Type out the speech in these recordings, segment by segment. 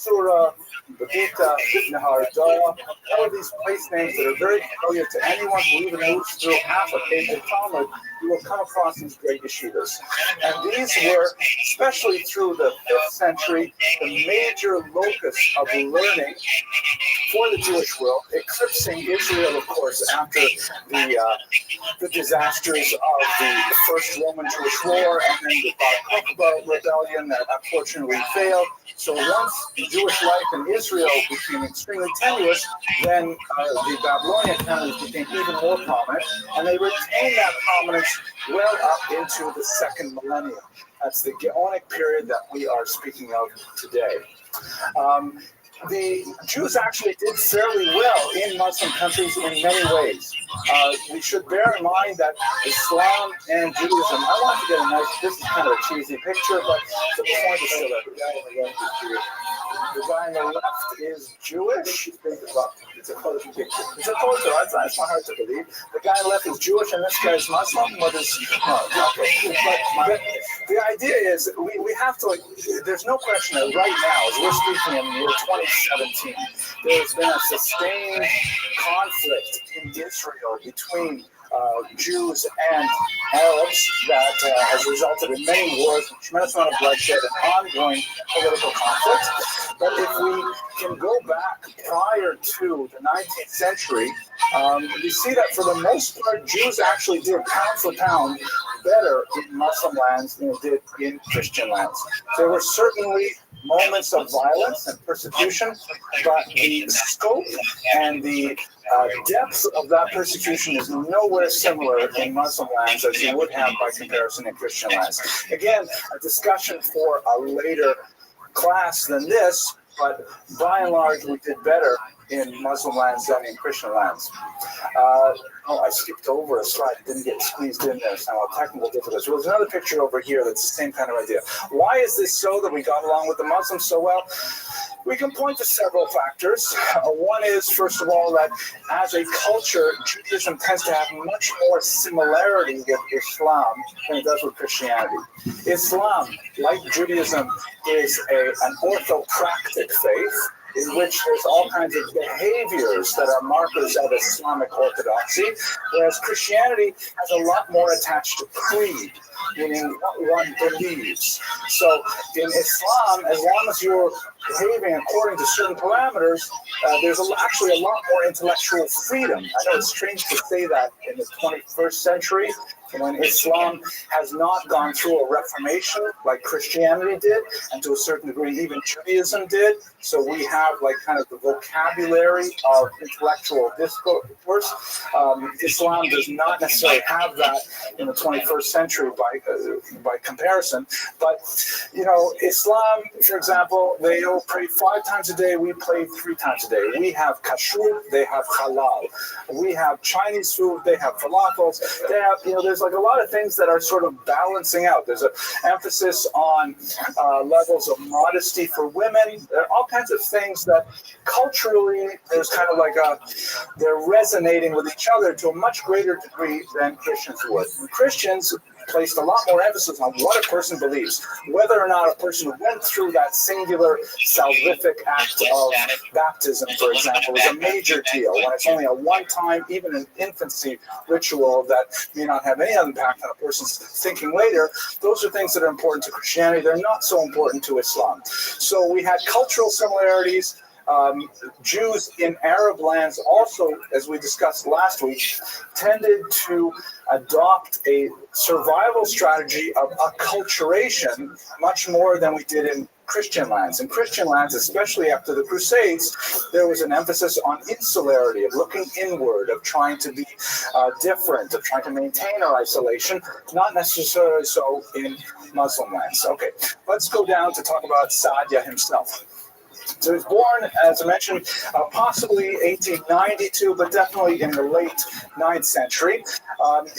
Sura, Babita, Naharda, all of these place names that are very familiar to anyone who even moves through half a page of Talmud, you will come across these great yeshivas. And these were, especially through the 5th century, the major locus of learning for the Jewish world, eclipsing Israel, of course, after the disasters of the First Roman-Jewish War and then the Bar Kokhba rebellion that unfortunately failed. So once the Jewish life in Israel became extremely tenuous, then the Babylonian families became even more prominent, and they retained that prominence well up into the 2nd millennium. That's the Gaonic period that we are speaking of today. The Jews actually did fairly well in Muslim countries in many ways. We should bear in mind that Islam and Judaism, I want to get a nice, this is kind of a cheesy picture, but the point is still there. The guy on the left is Jewish. It's a photo picture. It's a photo. It's not hard to believe. The guy on the left is Jewish, and this guy is Muslim. What is? Okay. But the idea is we have to. There's no question that right now, as we're speaking in the year 2017, there's been a sustained conflict in Israel between Jews and Arabs that has resulted in many wars, a tremendous amount of bloodshed, and ongoing political conflict. But if we can go back prior to the 19th century, we see that for the most part, Jews actually did pound for pound better in Muslim lands than they did in Christian lands. There were certainly moments of violence and persecution, but the scope and the depth of that persecution is nowhere similar in Muslim lands as you would have by comparison in Christian lands. Again, a discussion for a later class than this, but by and large, we did better in Muslim lands than in Christian lands. I skipped over a slide. It didn't get squeezed in there. Somehow technical difficulties. There's another picture over here that's the same kind of idea. Why is this so that we got along with the Muslims so well? We can point to several factors. One is, first of all, that as a culture, Judaism tends to have much more similarity with Islam than it does with Christianity. Islam, like Judaism, is an orthopractic faith, in which there's all kinds of behaviors that are markers of Islamic orthodoxy, whereas Christianity has a lot more attached to creed, meaning what one believes. So in Islam, as long as you're behaving according to certain parameters, there's actually a lot more intellectual freedom. I know it's strange to say that in the 21st century, when Islam has not gone through a reformation like Christianity did, and to a certain degree even Judaism did. So we have like kind of the vocabulary of intellectual discourse. Islam does not necessarily have that in the 21st century by comparison. But, you know, Islam, for example, they all pray 5 times a day. We pray 3 times a day. We have kashrut, they have halal. We have Chinese food, they have falafels. They have, you know, there's like a lot of things that are sort of balancing out. There's an emphasis on levels of modesty for women. There are all kinds of things that culturally there's kind of like they're resonating with each other to a much greater degree than Christians would. And Christians placed a lot more emphasis on what a person believes, whether or not a person went through that singular salvific act of baptism, for example, is a major deal. When it's only a one-time, even an infancy ritual that may not have any impact on a person's thinking later, those are things that are important to Christianity. They're not so important to Islam. So we had cultural similarities. Jews in Arab lands also, as we discussed last week, tended to adopt a survival strategy of acculturation much more than we did in Christian lands. In Christian lands, especially after the Crusades, there was an emphasis on insularity, of looking inward, of trying to be different, of trying to maintain our isolation, not necessarily so in Muslim lands. Okay, let's go down to talk about Saadia himself. So he was born, as I mentioned, possibly 1892, but definitely in the late 9th century.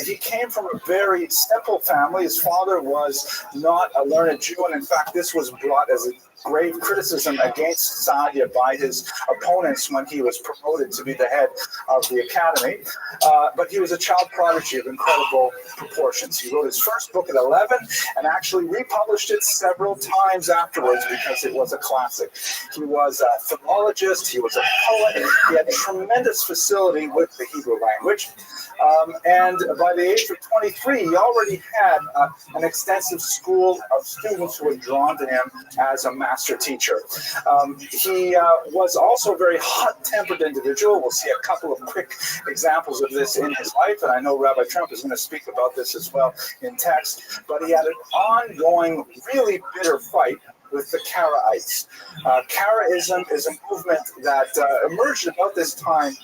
He came from a very simple family. His father was not a learned Jew, and in fact, this was brought as grave criticism against Saadia by his opponents when he was promoted to be the head of the academy. But he was a child prodigy of incredible proportions. He wrote his first book at 11 and actually republished it several times afterwards because it was a classic. He was a philologist, he was a poet, he had tremendous facility with the Hebrew language. And by the age of 23, he already had an extensive school of students who were drawn to him as a master teacher. He was also a very hot-tempered individual. We'll see a couple of quick examples of this in his life, and I know Rabbi Trump is going to speak about this as well in text, but he had an ongoing, really bitter fight with the Karaites. Karaism is a movement that emerged about this time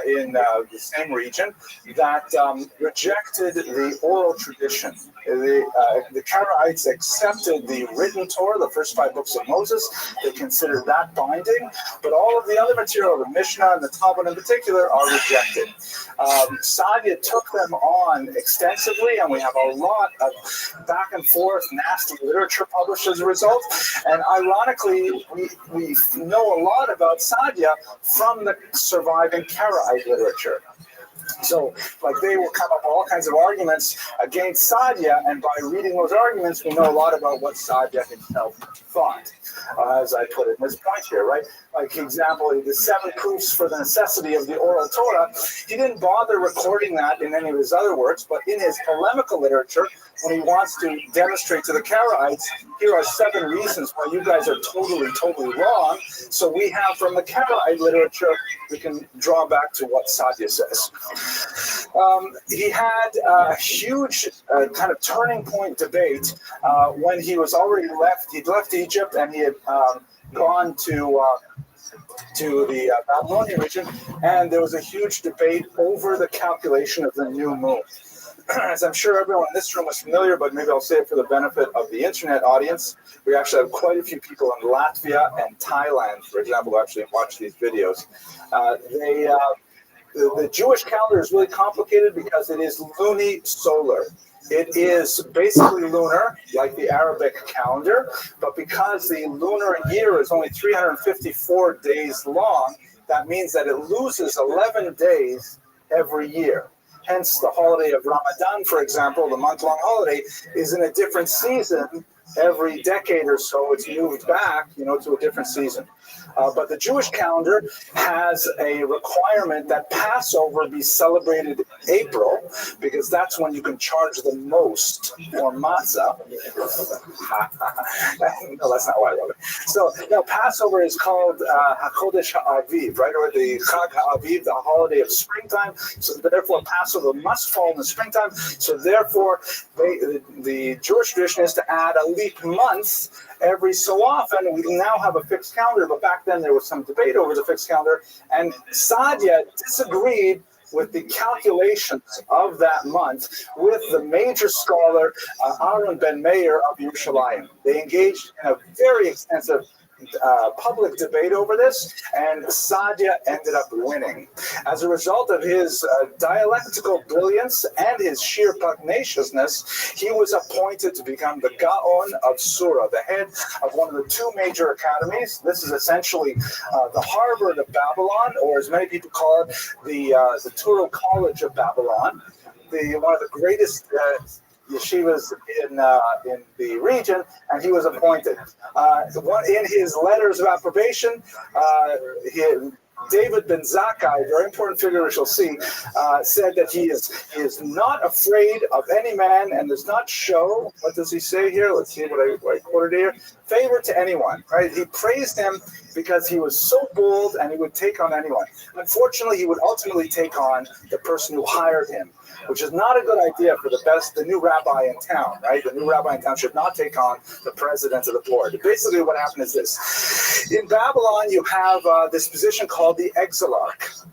in the same region that rejected the oral tradition. The Karaites accepted the written Torah, the first 5 books of Moses. They considered that binding, but all of the other material, the Mishnah and the Talmud in particular, are rejected. Saadia took them on extensively, and we have a lot of back and forth, nasty literature published as a result. And ironically, we know a lot about Saadia from the surviving Karaite literature. So, like, they will come up with all kinds of arguments against Saadia, and by reading those arguments, we know a lot about what Saadia himself thought, as I put it in this point here, right? Like, example, the 7 proofs for the necessity of the oral Torah, he didn't bother recording that in any of his other works, but in his polemical literature, when he wants to demonstrate to the Karaites, here are 7 reasons why you guys are totally wrong. So we have from the Karaite literature, we can draw back to what Saadia says. He had a huge kind of turning point debate when he was already he'd left Egypt and he had gone to the Babylonian region, and there was a huge debate over the calculation of the new moon. As I'm sure everyone in this room is familiar, but maybe I'll say it for the benefit of the internet audience, we actually have quite a few people in Latvia and Thailand, for example, who actually watch these videos. The Jewish calendar is really complicated because it is luni-solar. It is basically lunar, like the Arabic calendar, but because the lunar year is only 354 days long, that means that it loses 11 days every year. Hence, the holiday of Ramadan, for example, the month-long holiday, is in a different season every decade or so. It's moved back, to a different season. But the Jewish calendar has a requirement that Passover be celebrated in April, because that's when you can charge the most for matzah. No, that's not why I wrote it. So, now Passover is called HaChodesh HaAviv, right, or the Chag HaAviv, the holiday of springtime. So therefore, Passover must fall in the springtime. So therefore, the Jewish tradition is to add a leap month every so often. We now have a fixed calendar, but back then there was some debate over the fixed calendar, and Saadia disagreed with the calculations of that month with the major scholar Aaron ben Meir of Yerushalayim. They engaged in a very extensive public debate over this, and Saadia ended up winning. As a result of his dialectical brilliance and his sheer pugnaciousness, he was appointed to become the Gaon of Sura, the head of one of the 2 major academies. This is essentially the Harvard of Babylon, or as many people call it, the Touro College of Babylon, one of the greatest yeshivas in the region, and he was appointed. In his letters of approbation, David ben Zakkai, a very important figure we shall see, said that he is not afraid of any man and does not show, what does he say here? Let's see what I quoted here. Favor to anyone, right? He praised him because he was so bold and he would take on anyone. Unfortunately, he would ultimately take on the person who hired him, which is not a good idea for the new rabbi in town, right? The new rabbi in town should not take on the president of the board. Basically, what happened is this. In Babylon, you have this position called the exilarch.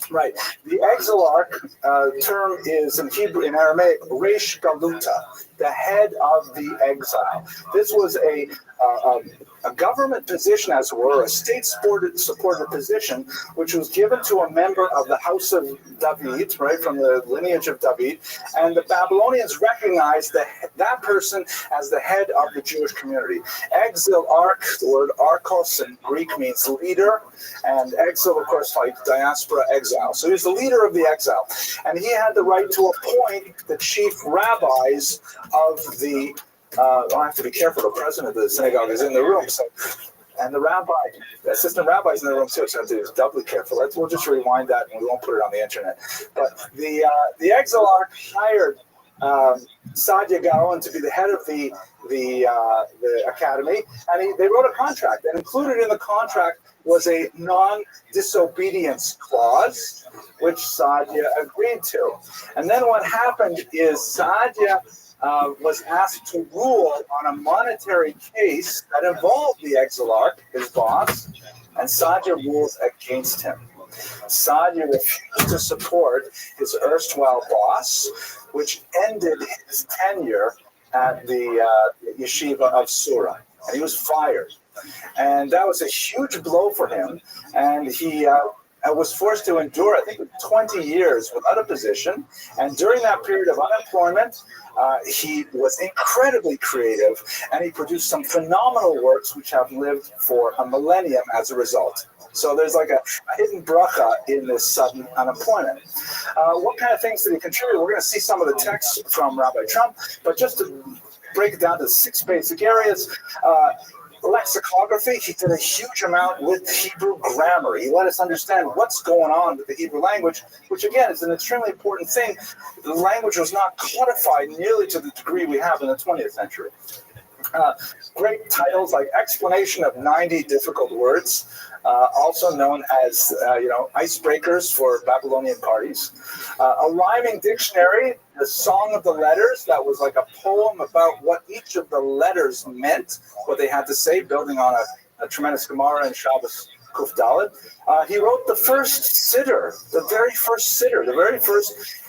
Right. The exilarch term is in Hebrew, in Aramaic, Reish Galuta, the head of the exile. This was a a government position, as it were, a state-supported position, which was given to a member of the house of David, right, from the lineage of David, and the Babylonians recognized that person as the head of the Jewish community. Exil, the word archos in Greek means leader, and exile, of course, like diaspora, exile. So he's the leader of the exile, and he had the right to appoint the chief rabbis of the I have to be careful. The president of the synagogue is in the room, and the assistant rabbi is in the room too. So I have to be doubly careful. We'll just rewind that, and we won't put it on the internet. But the exilarch hired Saadia Gaon to be the head of the academy, and they wrote a contract. And included in the contract was a non-disobedience clause, which Saadia agreed to. And then what happened is Saadia was asked to rule on a monetary case that involved the exilarch, his boss, and Saadia ruled against him. Saadia refused to support his erstwhile boss, which ended his tenure at the yeshiva of Sura, and he was fired. And that was a huge blow for him, and he was forced to endure, I think, 20 years without a position. And during that period of unemployment, he was incredibly creative, and he produced some phenomenal works which have lived for a millennium as a result. So there's like a hidden bracha in this sudden unemployment. What kind of things did he contribute? We're going to see some of the texts from Rabbi Trump, but just to break it down to 6 basic areas. Lexicography, he did a huge amount with Hebrew grammar. He let us understand what's going on with the Hebrew language, which again is an extremely important thing. The language was not codified nearly to the degree we have in the 20th century. Great titles like Explanation of 90 Difficult Words, also known as icebreakers for Babylonian parties. A rhyming dictionary, the Song of the Letters, that was like a poem about what each of the letters meant, what they had to say, building on a tremendous Gemara and Shabbos Kuf Dalet. He wrote the first siddur, the very first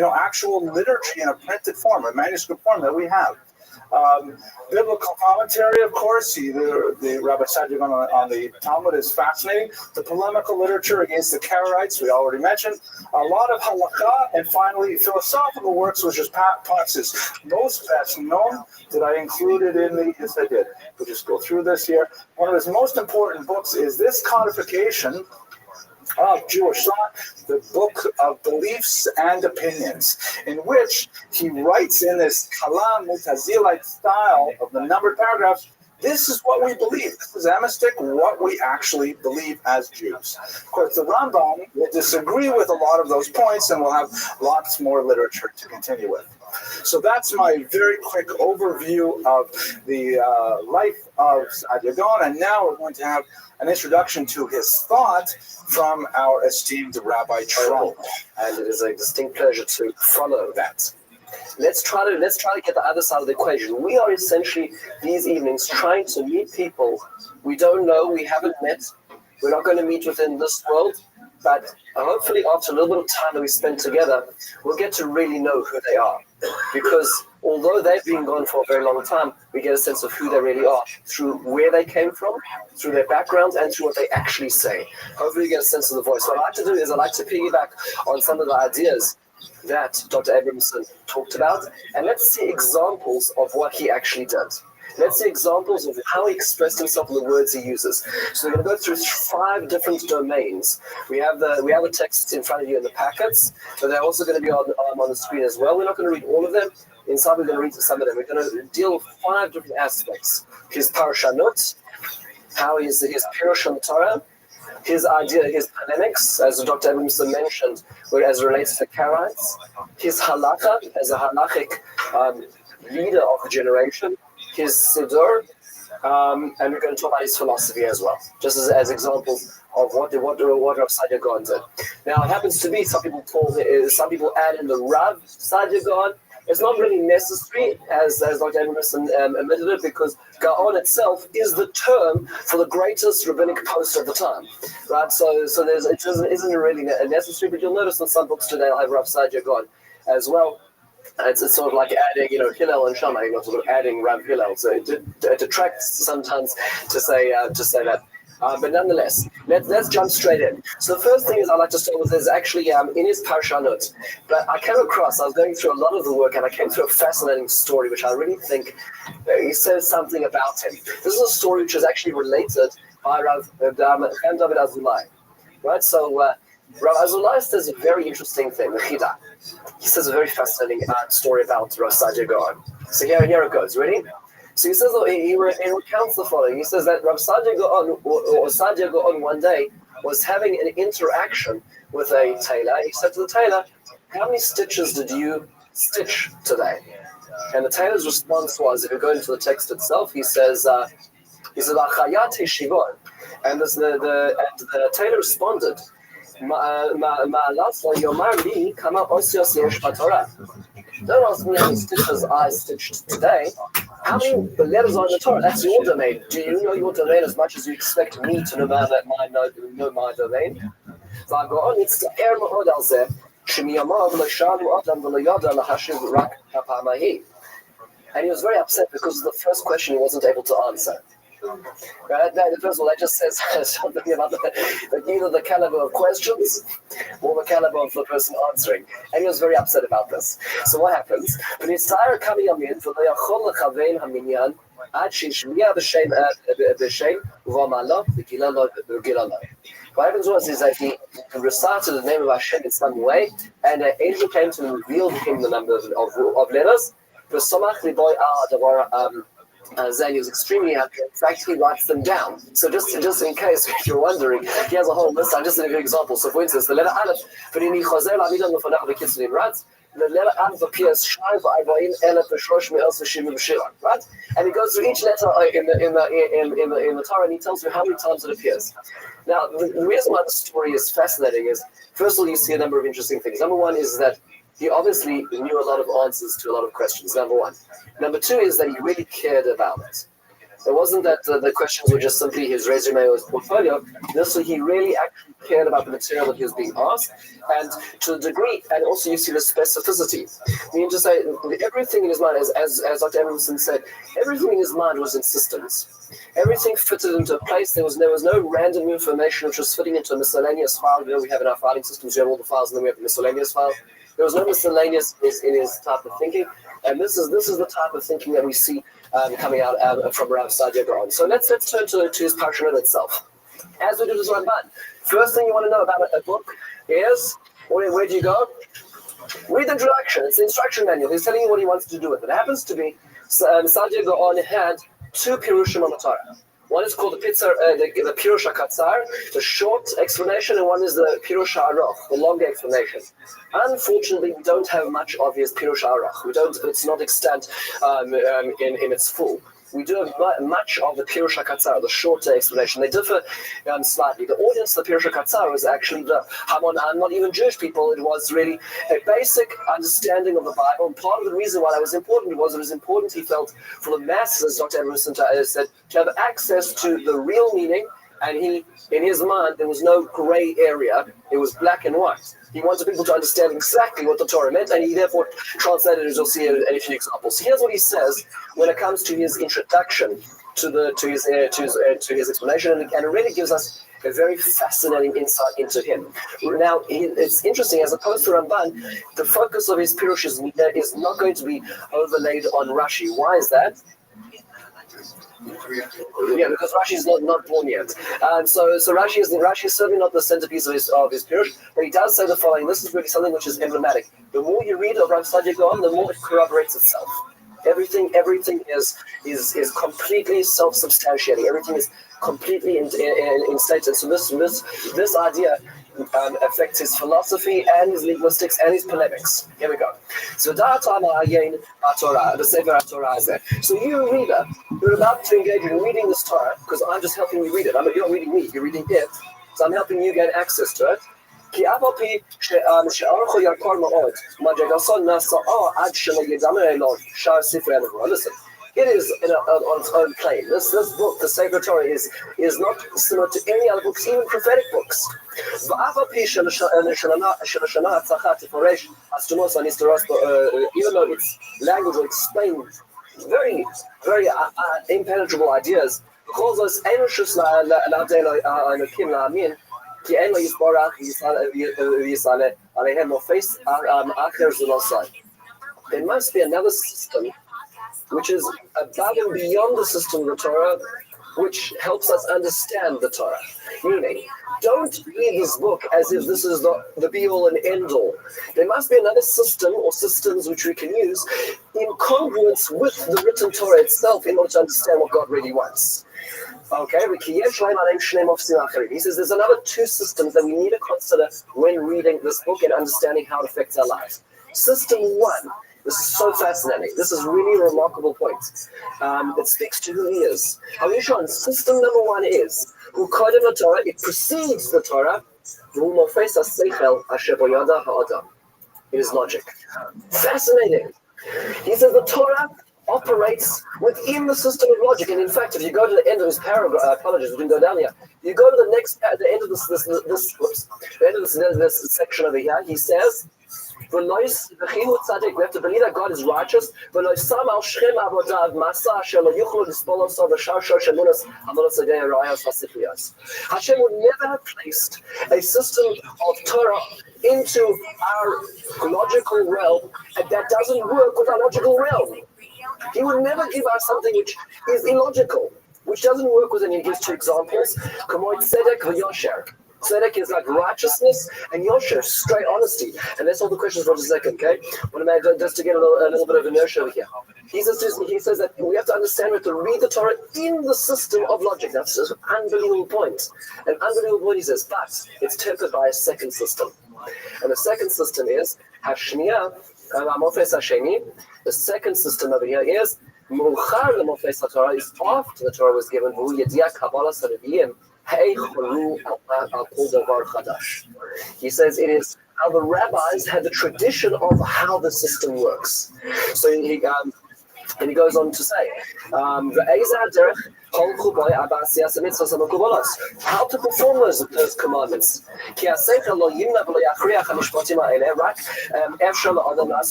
actual liturgy in a printed form, a manuscript form that we have. Biblical commentary, of course. The Rabbi Saadia Gaon on the Talmud is fascinating. The polemical literature against the Karaites, we already mentioned. A lot of halakha, and finally, philosophical works, which is Potts' most best known, that I included in the, yes I did. We'll just go through this here. One of his most important books is this codification of Jewish thought, the Book of Beliefs and Opinions, in which he writes in this Kalam Mutazilite style of the numbered paragraphs, this is what we believe. This is emistic, what we actually believe as Jews. Of course, the Rambam will disagree with a lot of those points, and we'll have lots more literature to continue with. So that's my very quick overview of the life of Saadia Gaon, and now we're going to have an introduction to his thought from our esteemed Rabbi Trump. And it is a distinct pleasure to follow that. Let's try to get the other side of the equation. We are essentially these evenings trying to meet people we don't know, we haven't met. We're not going to meet within this world, but hopefully after a little bit of time that we spend together, we'll get to really know who they are. Because although they've been gone for a very long time, we get a sense of who they really are through where they came from, through their backgrounds, and through what they actually say. Hopefully you get a sense of the voice. What I like to do is I like to piggyback on some of the ideas that Dr. Abramson talked about, and let's see examples of what he actually did. Let's see examples of how he expressed himself in the words he uses. So we're going to go through 5 different domains. We have the texts in front of you in the packets, but they're also going to be on the screen as well. We're not going to read all of them. Inside, we're going to read some of them. We're going to deal with 5 different aspects. His parashanut, how his pirush on Torah, his idea, his polemics, as Dr. Abramson mentioned, as it relates to Karaites, his halakha, as a halachic leader of the generation, his siddur, and we're going to talk about his philosophy as well, just as examples of what Rav Saadia Gaon did. Now, it happens to be some people add in the Rav Saadia Gaon. It's not really necessary, as Dr. Abramson admitted it, because Gaon itself is the term for the greatest rabbinic post of the time, right? So it isn't really necessary, but you'll notice in some books today I'll have Rav Saadia Gaon as well. It's sort of like adding, Hillel and Shammai, sort of adding Rav Hillel. So it detracts sometimes to say that. But nonetheless, let's jump straight in. So the first thing is I'd like to start with is actually in his Parshanot. But I was going through a lot of the work, and I came through a fascinating story, which I really think he says something about him. This is a story which is actually related by Rav David Azulai. Right? So Rav Azulai says a very interesting thing, the Chida. He says a very fascinating story about Rav Sadia Gaon. So here it goes. Ready? So he says he recounts the following. He says that Rav Sadia Gaon or Sadia Gaon one day was having an interaction with a tailor. He said to the tailor, "How many stitches did you stitch today?" And the tailor's response was, if you go into the text itself, he says, "Achayat heshivon," and the tailor responded, "Don't ask me how many stitches I stitched today. How many letters are in the Torah? That's your domain. Do you know your domain as much as you expect me to know my domain?" So I go on. It's the air ma'od al zeh shemiyamav l'shalu adam v'layada lahashiv rak hapamahi. And he was very upset because the first question he wasn't able to answer. Right? First of all, that just says something about either the caliber of questions or the caliber of the person answering. And he was very upset about this. So what happens? What happens was is that he recited the name of Hashem in some way, and an angel came to reveal to him the number of letters. He was extremely happy. In fact, he writes them down. So just in case if you're wondering, he has a whole list. I'll just give you an example. So for instance, the letter Aleph, the letter Aleph appears right? And he goes through each letter in the Torah, and he tells you how many times it appears. Now, the reason why the story is fascinating is, first of all, you see a number of interesting things. Number one is that he obviously knew a lot of answers to a lot of questions, number one. Number two is that he really cared about it. It wasn't that the questions were just simply his resume or his portfolio. He really actually cared about the material that he was being asked, and to the degree, and also you see the specificity. I mean, to say everything in his mind, as Dr. Emerson said, everything in his mind was in systems. Everything fitted into a place. There was no random information which was fitting into a miscellaneous file. We have in our filing systems, we have all the files, and then we have the miscellaneous file. There was no miscellaneous in his type of thinking, and this is the type of thinking that we see coming out from Rav Sadia Gaon. So let's turn to his Parshanot itself. As we do this Ramban, first thing you want to know about a book is, where do you go? Read the introduction. It's the instruction manual. He's telling you what he wants to do with it. It happens to be Sadia Gaon had two Pirushim on the Torah. One is called the Pirush HaKatzar, the short explanation, and one is the Pirush HaAroch, the longer explanation. Unfortunately, we don't have much of his Pirush HaAroch. It's not extant in its full. We do have much of the Pirush HaKatzar, the shorter explanation. They differ slightly. The audience of the Pirush HaKatzar was actually the Hamon, not even Jewish people. It was really a basic understanding of the Bible. And part of the reason why that was important was it was important, he felt, for the masses, Dr. Emerson said, to have access to the real meaning. And in his mind, there was no gray area. It was black and white. He wanted people to understand exactly what the Torah meant, and he therefore translated it, as you'll see in a few examples. So here's what he says when it comes to his introduction to his explanation, and it really gives us a very fascinating insight into him. Now, it's interesting, as opposed to Ramban, the focus of his Pirush is not going to be overlaid on Rashi. Why is that? Yeah, because Rashi is not born yet. So Rashi is certainly not the centerpiece of his Pirush, but he does say the following. This is really something which is emblematic. The more you read of Rav Sadia Gaon, the more it corroborates itself. Everything is completely self-substantiating. Everything is completely instated. So this idea affects his philosophy and his linguistics and his polemics. Here we go. So the Sefer Torah is there. So you, reader, you're about to engage in reading this Torah, because I'm just helping you read it. You're not reading me, you're reading it. So I'm helping you get access to it. Listen, It is on its own plane. This book, the Sacred Torah, is not similar to any other books, even prophetic books. Even though its language will explain very, very impenetrable ideas, there must be another system which is above and beyond the system of the Torah, which helps us understand the Torah. Meaning, don't read this book as if this is the be-all and end-all. There must be another system or systems which we can use in congruence with the written Torah itself in order to understand what God really wants. Okay, he says there's another two systems that we need to consider when reading this book and understanding how it affects our lives. System one. This is so fascinating. This is really a remarkable point. It speaks to who he is. System number one is Torah. It precedes the Torah. It is logic. Fascinating. He says the Torah operates within the system of logic, and in fact, if you go to the end of his paragraph, apologies, we didn't go down here. You go to the end of this section over here. He says, we have to believe that God is righteous. Hashem would never have placed a system of Torah into our logical realm that doesn't work with our logical realm. He would never give us something which is illogical, which doesn't work with it. And he gives two examples. Tzedek v'yosher. Tzedek is like righteousness, and Yosher, straight honesty. And that's all the questions for just a second, okay? Just to get a little bit of inertia over here. He says that we have to understand, we have to read the Torah in the system of logic. That's an unbelievable point. An unbelievable point, he says, but it's tempered by a second system. And the second system is Hashniya, the second system over here is Muchar l'mofes Torah, is after the Torah was given, he says it is how the rabbis had the tradition of how the system works. So he goes on to say, how to perform those commandments.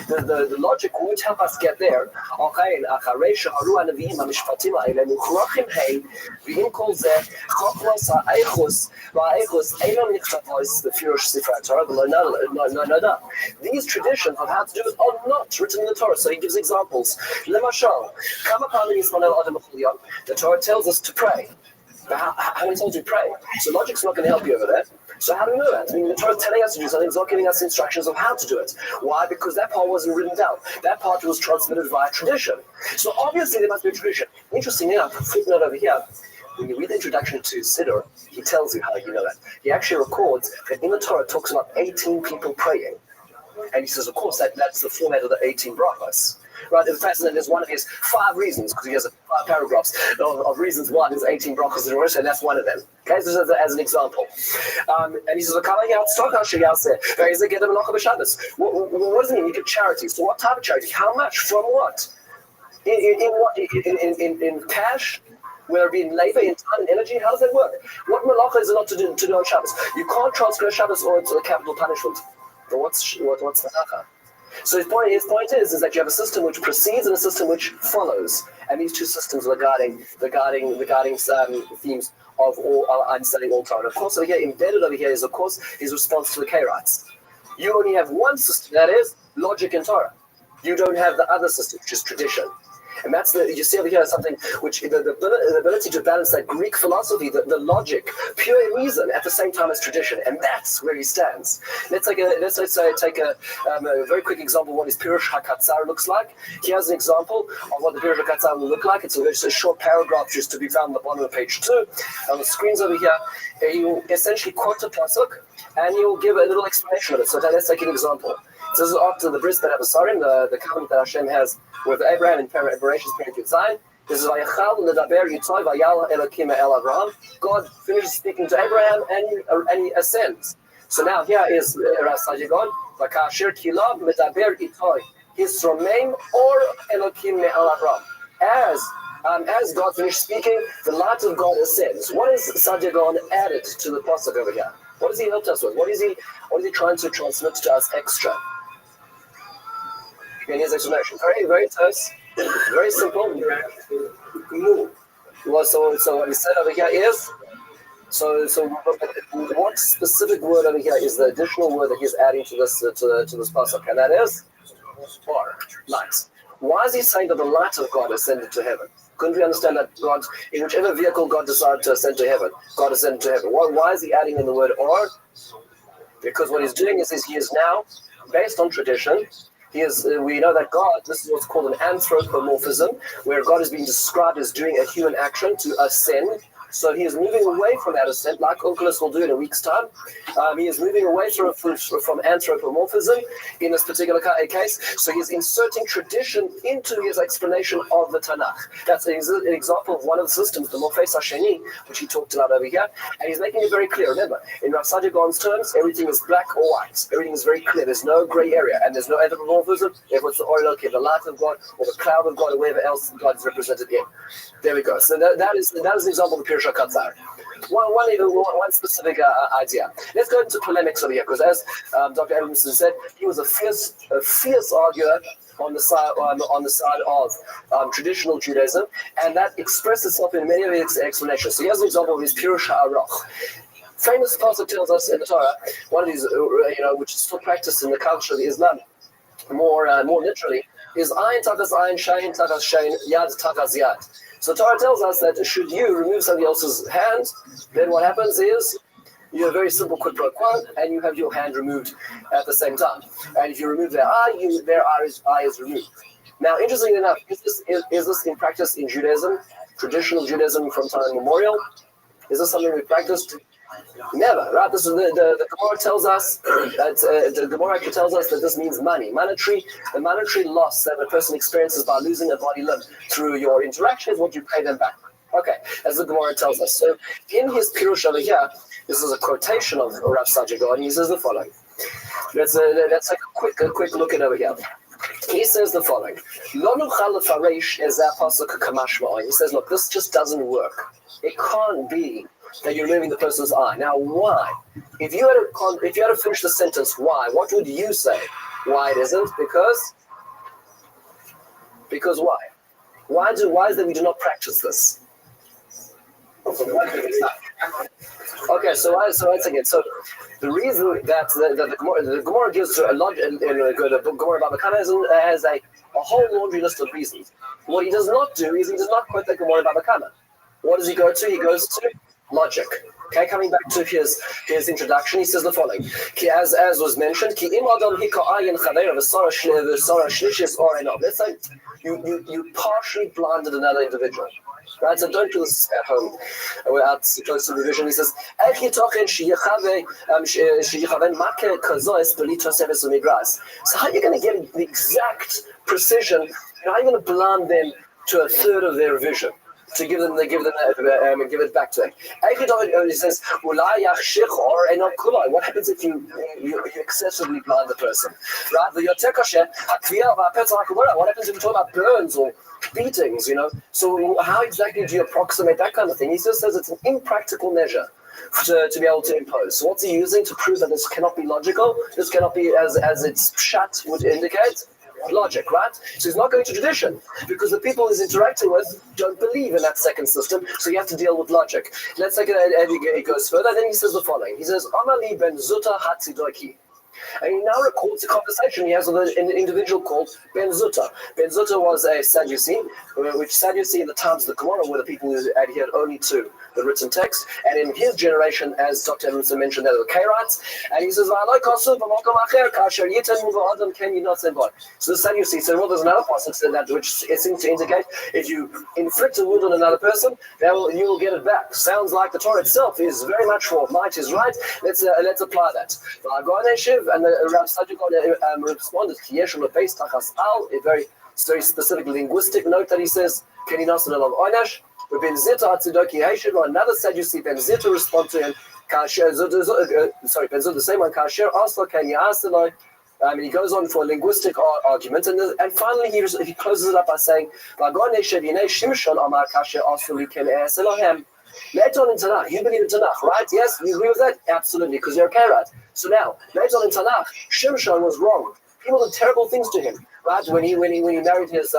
The logic won't help us get there. These traditions of how to do it are not written in the Torah. So he gives examples. The Torah tells us to pray. How many times do we pray? So logic's not going to help you over there. So how do we know that? I mean, the Torah is telling us to do something, it's not giving us instructions of how to do it. Why? Because that part wasn't written down. That part was transmitted via tradition. So obviously there must be a tradition. Interestingly enough, footnote over here, when you read the introduction to Siddur, he tells you how you know that. He actually records that in the Torah it talks about 18 people praying. And he says, of course, that's the format of the 18 brachos. Right, in fact, there's one of his 5 reasons, because he has 5 paragraphs of reasons why there's 18 brachos in Rosh, and that's one of them. Okay, so as an example. And he says, what does it mean? You give charity. So what type of charity? How much? From what? In cash? Whether it be in labor, in time, in energy? How does that work? What malacha is it not to do on Shabbos? You can't transgress Shabbos or it's a capital punishment. But what's the halacha? So his point is that you have a system which precedes and a system which follows, and these two systems regarding themes of understanding all Torah. And of course, over here, embedded over here is, of course, his response to the Karaites. You only have one system, that is logic and Torah. You don't have the other system, which is tradition. And that's you see over here something which the ability to balance that Greek philosophy, the logic, pure reason at the same time as tradition, and that's where he stands. Let's take a very quick example of what his Pirush HaKatzar looks like. Here's an example of what the Pirush HaKatzar will look like. It's a short paragraph just to be found at the bottom of page 2. On the screens over here, he will essentially quote a pasuk, and he will give a little explanation of it. So let's take an example. So this is after the Bris Ben Abasarim, the covenant that Hashem has with Abraham in Bereshit Perek Yud. This is Vayachal Ledaber Yitzay Vayal Elokim El Avraham. God finishes speaking to Abraham and he ascends. So now here is Ras Hajigon Vakasher Kilav Medaber Itoy. Yisromeim or Elokim Me'al Avram. As God finished speaking, the light of God ascends. What is Sadiagon added to the pasuk over here? What has he helped us with? What is he trying to transmit to us extra? And his explanation, very, very terse, very simple. Well, so what he said over here is, so what specific word over here is the additional word that he's adding to this pasuk, and that is or light. Why is he saying that the light of God ascended to heaven? Couldn't we understand that God, in whichever vehicle God decided to ascend to heaven, God ascended to heaven? Why is he adding in the word or? Because what he's doing is he is now, based on tradition, we know that God, this is what's called an anthropomorphism, where God is being described as doing a human action to ascend. So he is moving away from that ascent, like Onkelos will do in a week's time. He is moving away from anthropomorphism in this particular case. So he's inserting tradition into his explanation of the Tanakh. That's an example of one of the systems, the Morphes Hasheni, which he talked about over here. And he's making it very clear. Remember, in Rav Sadiagon's terms, everything is black or white. Everything is very clear. There's no gray area. And there's no anthropomorphism. Therefore, it's the Oilokim, the light of God, or the cloud of God, or whatever else God is represented in. There we go. So that is an example of the Pirush HaKatzar. One specific idea. Let's go into polemics over here, because as Dr. Abramson said, he was a fierce arguer on the side of traditional Judaism, and that expressed itself in many of his explanations. So here's an example of his Pirush HaAroch. Famous pasuk tells us in the Torah, one of these, which is still practiced in the culture of Islam, more literally, is ayin tachas ayin, shayin tachas shayin, yad tachas yad. So Torah tells us that should you remove somebody else's hand, then what happens is you have a very simple quid pro quo, and you have your hand removed at the same time. And if you remove their eye, their eye is removed. Now, interestingly enough, is this in practice in Judaism, traditional Judaism from time immemorial? Is this something we practiced? Never, right? This is the Gemara tells us that the Gemara actually tells us that this means money, the monetary loss that a person experiences by losing a body limb through your interaction is what you pay them back. Okay, as the Gemara tells us. So in his Pirush over here, this is a quotation of Rav Sadiagon, and he says the following. Let's take a quick look at over here. He says the following. He says, look, this just doesn't work. It can't be that you're removing the person's eye. Now, why? If you had to finish the sentence, why? What would you say? Why it isn't? Because why? Why is that we do not practice this? Okay, so once again, so the reason that the Gemara gives a lot, the Gemara Baba Kama has a whole laundry list of reasons. What he does not do is he does not quote the Gemara Baba Kama. What does he go to? He goes to logic. Okay, coming back to his introduction, he says the following. As was mentioned, let's say you partially blinded another individual. Right, so don't do this at home without close supervision. He says, so how are you going to get the exact precision? How are you going to blind them to a third of their vision? To give it back to them. He says, what happens if you excessively blind the person? Right? What happens if you talk about burns or beatings, So how exactly do you approximate that kind of thing? He just says it's an impractical measure to be able to impose. So what's he using to prove that this cannot be logical? This cannot be as its pshat would indicate? Logic, right? So he's not going to tradition because the people he's interacting with don't believe in that second system, so you have to deal with logic. Let's take it, and he goes further, then he says the following. He says, Amali ben Zuta Hatzidoki. And he now records a conversation he has with an individual called Ben Zuta. Ben Zuta was a Sadducee, which Sadducee in the times of the Gemara were the people who adhered only to the written text. And in his generation, as Dr. Edmondson mentioned, they were Karaites. And he says, so the Sadducee said, well, there's another passage that which seems to indicate if you inflict a wound on another person, you will get it back. Sounds like the Torah itself is very much for might is right. Let's apply that. And the Rav Sadiagon responded, a very specific linguistic note that he says, another Sadducee, Ben Zita, respond to him, Ben Zita, the same one, And he goes on for a linguistic argument, and finally he closes it up by saying, later on in Tanakh, you believe in Tanakh, right? Yes, you agree with that? Absolutely, because you're a Kairat. So now, later on in Tanakh, Shimshon was wrong. People did terrible things to him, right? When he married his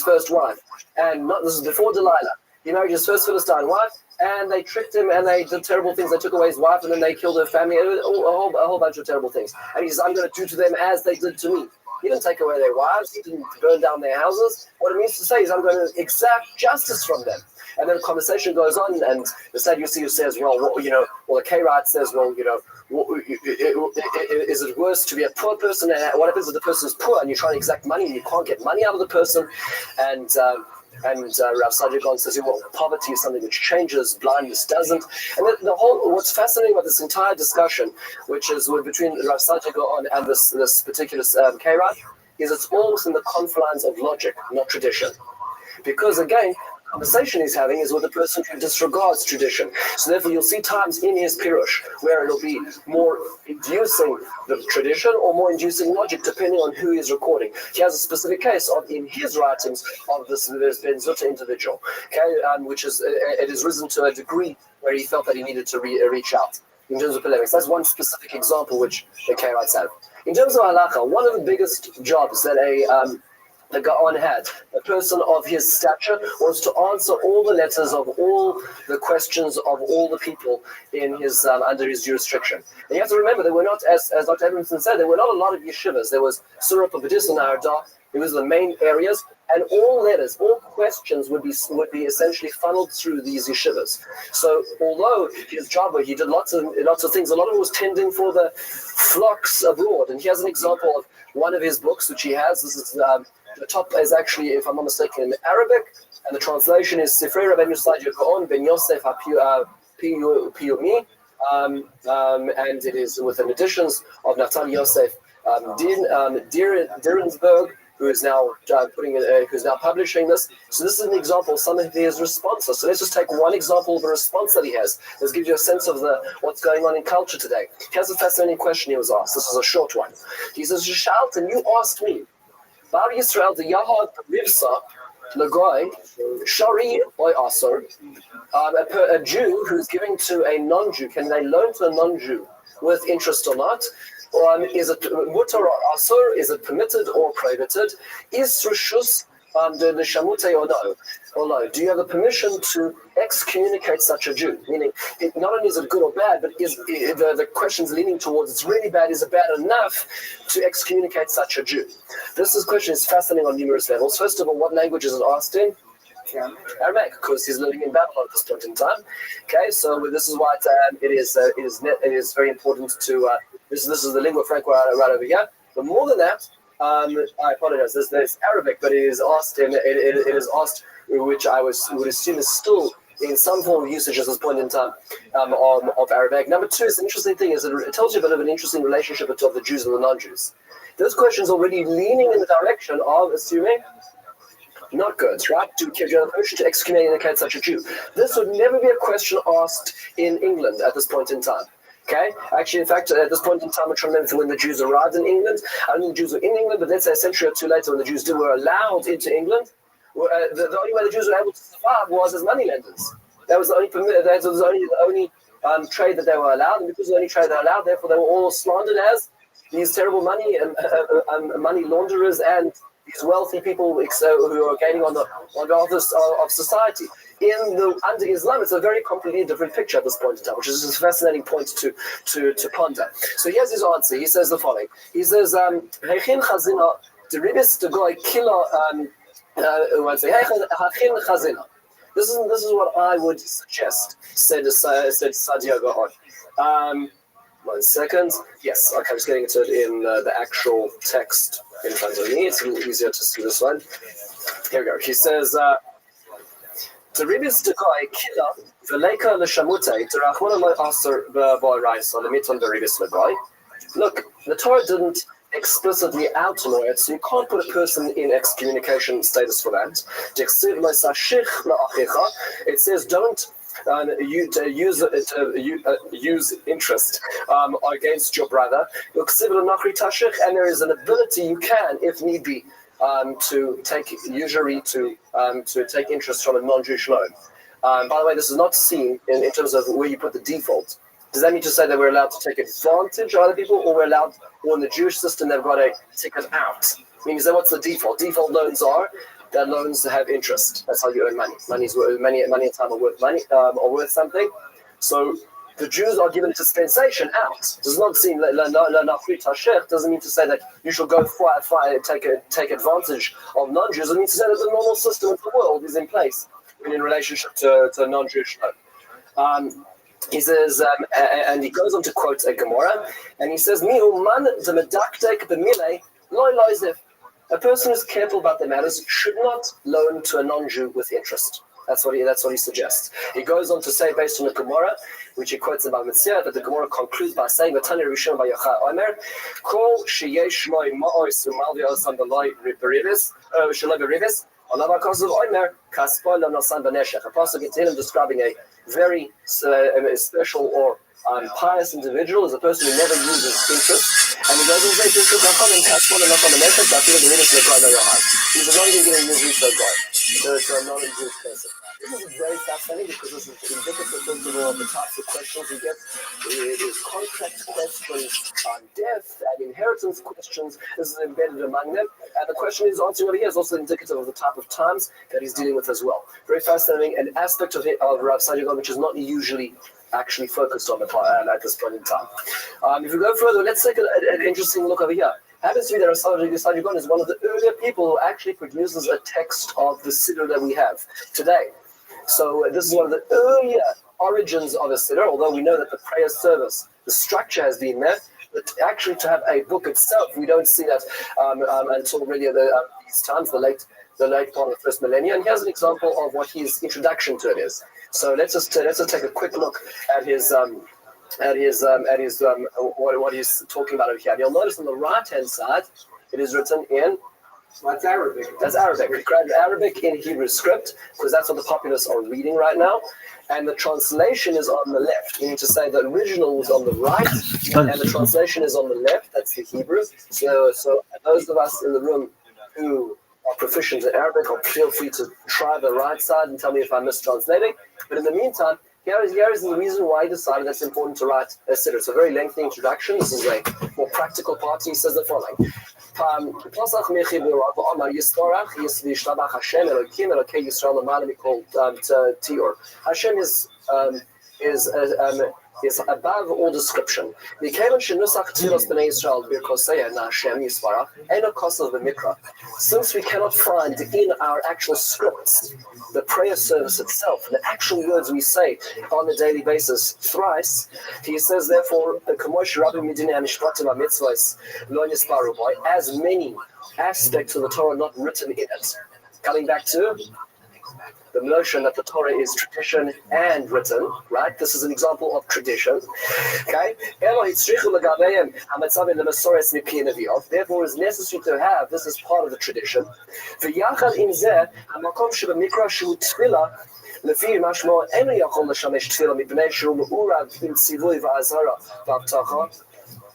first wife, and this is before Delilah. He married his first Philistine wife, and they tricked him, and they did terrible things. They took away his wife, and then they killed her family, and a whole bunch of terrible things. And he says, I'm going to do to them as they did to me. He didn't take away their wives. He didn't burn down their houses. What it means to say is, I'm going to exact justice from them. And then the conversation goes on, and the Sadducee says, the Kairat says, is it worse to be a poor person? And what happens if the person is poor and you're trying to exact money and you can't get money out of the person? And Rav Sadiq says, poverty is something which changes, blindness doesn't. And what's fascinating about this entire discussion, which is between Rav Sadiq and this particular Kairat, is it's all within the confines of logic, not tradition. Because again, the conversation he's having is with a person who disregards tradition. So therefore you'll see times in his pirush where it'll be more inducing the tradition or more inducing logic, depending on who he's recording. He has a specific case in his writings of this Ben Zutta individual, which is it has risen to a degree where he felt that he needed to reach out in terms of polemics. That's one specific example which the Karaits have. In terms of halacha, one of the biggest jobs that the Gaon had, a person of his stature, was to answer all the letters of all the questions of all the people in his under his jurisdiction. And you have to remember, there were not, as Dr. Edmondson said, there were not a lot of yeshivas. There was Surah Pabadis and Arda. It was the main areas, and all letters, all questions would be essentially funneled through these yeshivas. So although his job, he did lots of things, a lot of it was tending for the flocks abroad. And here's an example of one of his books, which he has. This is the top is actually, if I'm not mistaken, in Arabic, and the translation is Sifrei Rabbi Gaon Ben Yosef Piyumi, and it is with the additions of Naftali Yosef Dirensberg, who is now who's now publishing this. So this is an example of some of his responses. So let's just take one example of the response that he has. This gives you a sense of what's going on in culture today. He has a fascinating question he was asked. This is a short one. He says, Shalton, you asked me, Bar Yisrael the Yahad Rivsa Lagoy Shari or Asur, a Jew who's giving to a non-Jew, can they loan to a non-Jew with interest or not? Is it mutar or asur? Is it permitted or prohibited? Is rishus the shamute or no? Or no? Do you have the permission to excommunicate such a Jew? Meaning, not only is it good or bad, but is the question's leaning towards it's really bad. Is it bad enough to excommunicate such a Jew? This question is fascinating on numerous levels. First of all, what language is it asked in? Aramaic, because he's living in Babylon at this point in time. Okay, so this is why it is very important to. This is the lingua franca right over here. But more than that, I apologize. There's Arabic, but it is asked which I would assume is still in some form of usage at this point in time of Arabic. Number two, it's an interesting thing is that it tells you a bit of an interesting relationship between the Jews and the non-Jews. Those questions already leaning in the direction of assuming not good, right? Do you have the permission to excommunicate such a Jew? This would never be a question asked in England at this point in time. Okay? Actually, in fact, at this point in time, I'm trying to remember when the Jews arrived in England. I don't think the Jews were in England, but let's say a century or two later when the Jews were allowed into England, the only way the Jews were able to survive was as moneylenders. That was the only trade that they were allowed, and because of the only trade they were allowed, therefore they were all slandered as these terrible money launderers and these wealthy people who are gaining on behalf of society. Under Islam, it's a very completely different picture at this point in time, which is a fascinating point to ponder. So here's his answer. He says the following. He says, "Hechin chazina deribis degoy kilo." Hechin chazina. This is what I would suggest. Said Sadia Gaon. 1 second. Yes. Okay. I'm just getting into it in the actual text in front of me. It's a little easier to see this one. Here we go. He says. Deribis degoy kila v'leika l'shamute derachmona lo aser b'oraisa l'miton deribis legoy. Look, the Torah didn't explicitly outlaw it, so you can't put a person in excommunication status for that. It says don't use interest against your brother. And there is an ability you can, if need be, to take usury, to take interest from a non-Jewish loan. By the way, this is not seen in terms of where you put the default. Does that mean to say that we're allowed to take advantage of other people, or we're allowed, or in the Jewish system they've got to take it out? Meaning, so what's the default? Default loans are that loans have interest. That's how you earn money. Money and time are worth money, or worth something. So the Jews are given dispensation out. Does not seem doesn't mean to say that you shall go take advantage of non-Jews. It means to say that the normal system of the world is in place in relationship to a non-Jewish loan. He says, and he goes on to quote a Gemara, and he says, a person who's careful about their matters should not loan to a non-Jew with interest. That's what he suggests. He goes on to say, based on the Gemara, which he quotes about Mitzvah, that the Gemara concludes by saying, "V'tani Rishon Vayocha Omer, Kol sheyesh loy ma'os u'malvios on the loy berivis, shaloi berivis, Olav HaKosav Omer, Kaspo lo nosan b'neshech." A pasuk in Tehillim describing a very special or pious individual is a person who never uses interest. And he goes and says, he's not even going to use research guard. So it's a non-Jewish person. This is very fascinating because this is indicative, first of all, of the types of questions we get. It is contract questions, death and inheritance questions. This is embedded among them. And the question he's answering over here is also indicative of the type of times that he's dealing with as well. Very fascinating, an aspect of Rav Sadiq, which is not usually actually focused on at this point in time. If we go further, let's take an interesting look over here. Happens to be that Rav Sadiq is one of the earlier people who actually produces a text of the Siddur that we have today. So this is one of the earlier origins of a Siddur, although we know that the prayer service, the structure has been there, but actually to have a book itself, we don't see that until really these times, the late part of the first millennium. And here's an example of what his introduction to it is. So let's just take a quick look at what he's talking about over here. And you'll notice on the right-hand side, it is written in. That's Arabic. That's Arabic. Arabic in Hebrew script, because that's what the populace are reading right now. And the translation is on the left, meaning to say the original was on the right, and the translation is on the left. That's the Hebrew. So those of us in the room who are proficient in Arabic, or feel free to try the right side and tell me if I'm mistranslating. But in the meantime, here is the reason why he decided that's important to write a siddur. It's a very lengthy introduction. This is a more practical part. He says the following. Hashem is above all description. Since we cannot find in our actual scripts the prayer service itself, the actual words we say on a daily basis thrice, he says, therefore, as many aspects of the Torah not written in it. Coming back to the notion that the Torah is tradition and written, right? This is an example of tradition. Okay? Therefore, it's necessary to have this as part of the tradition.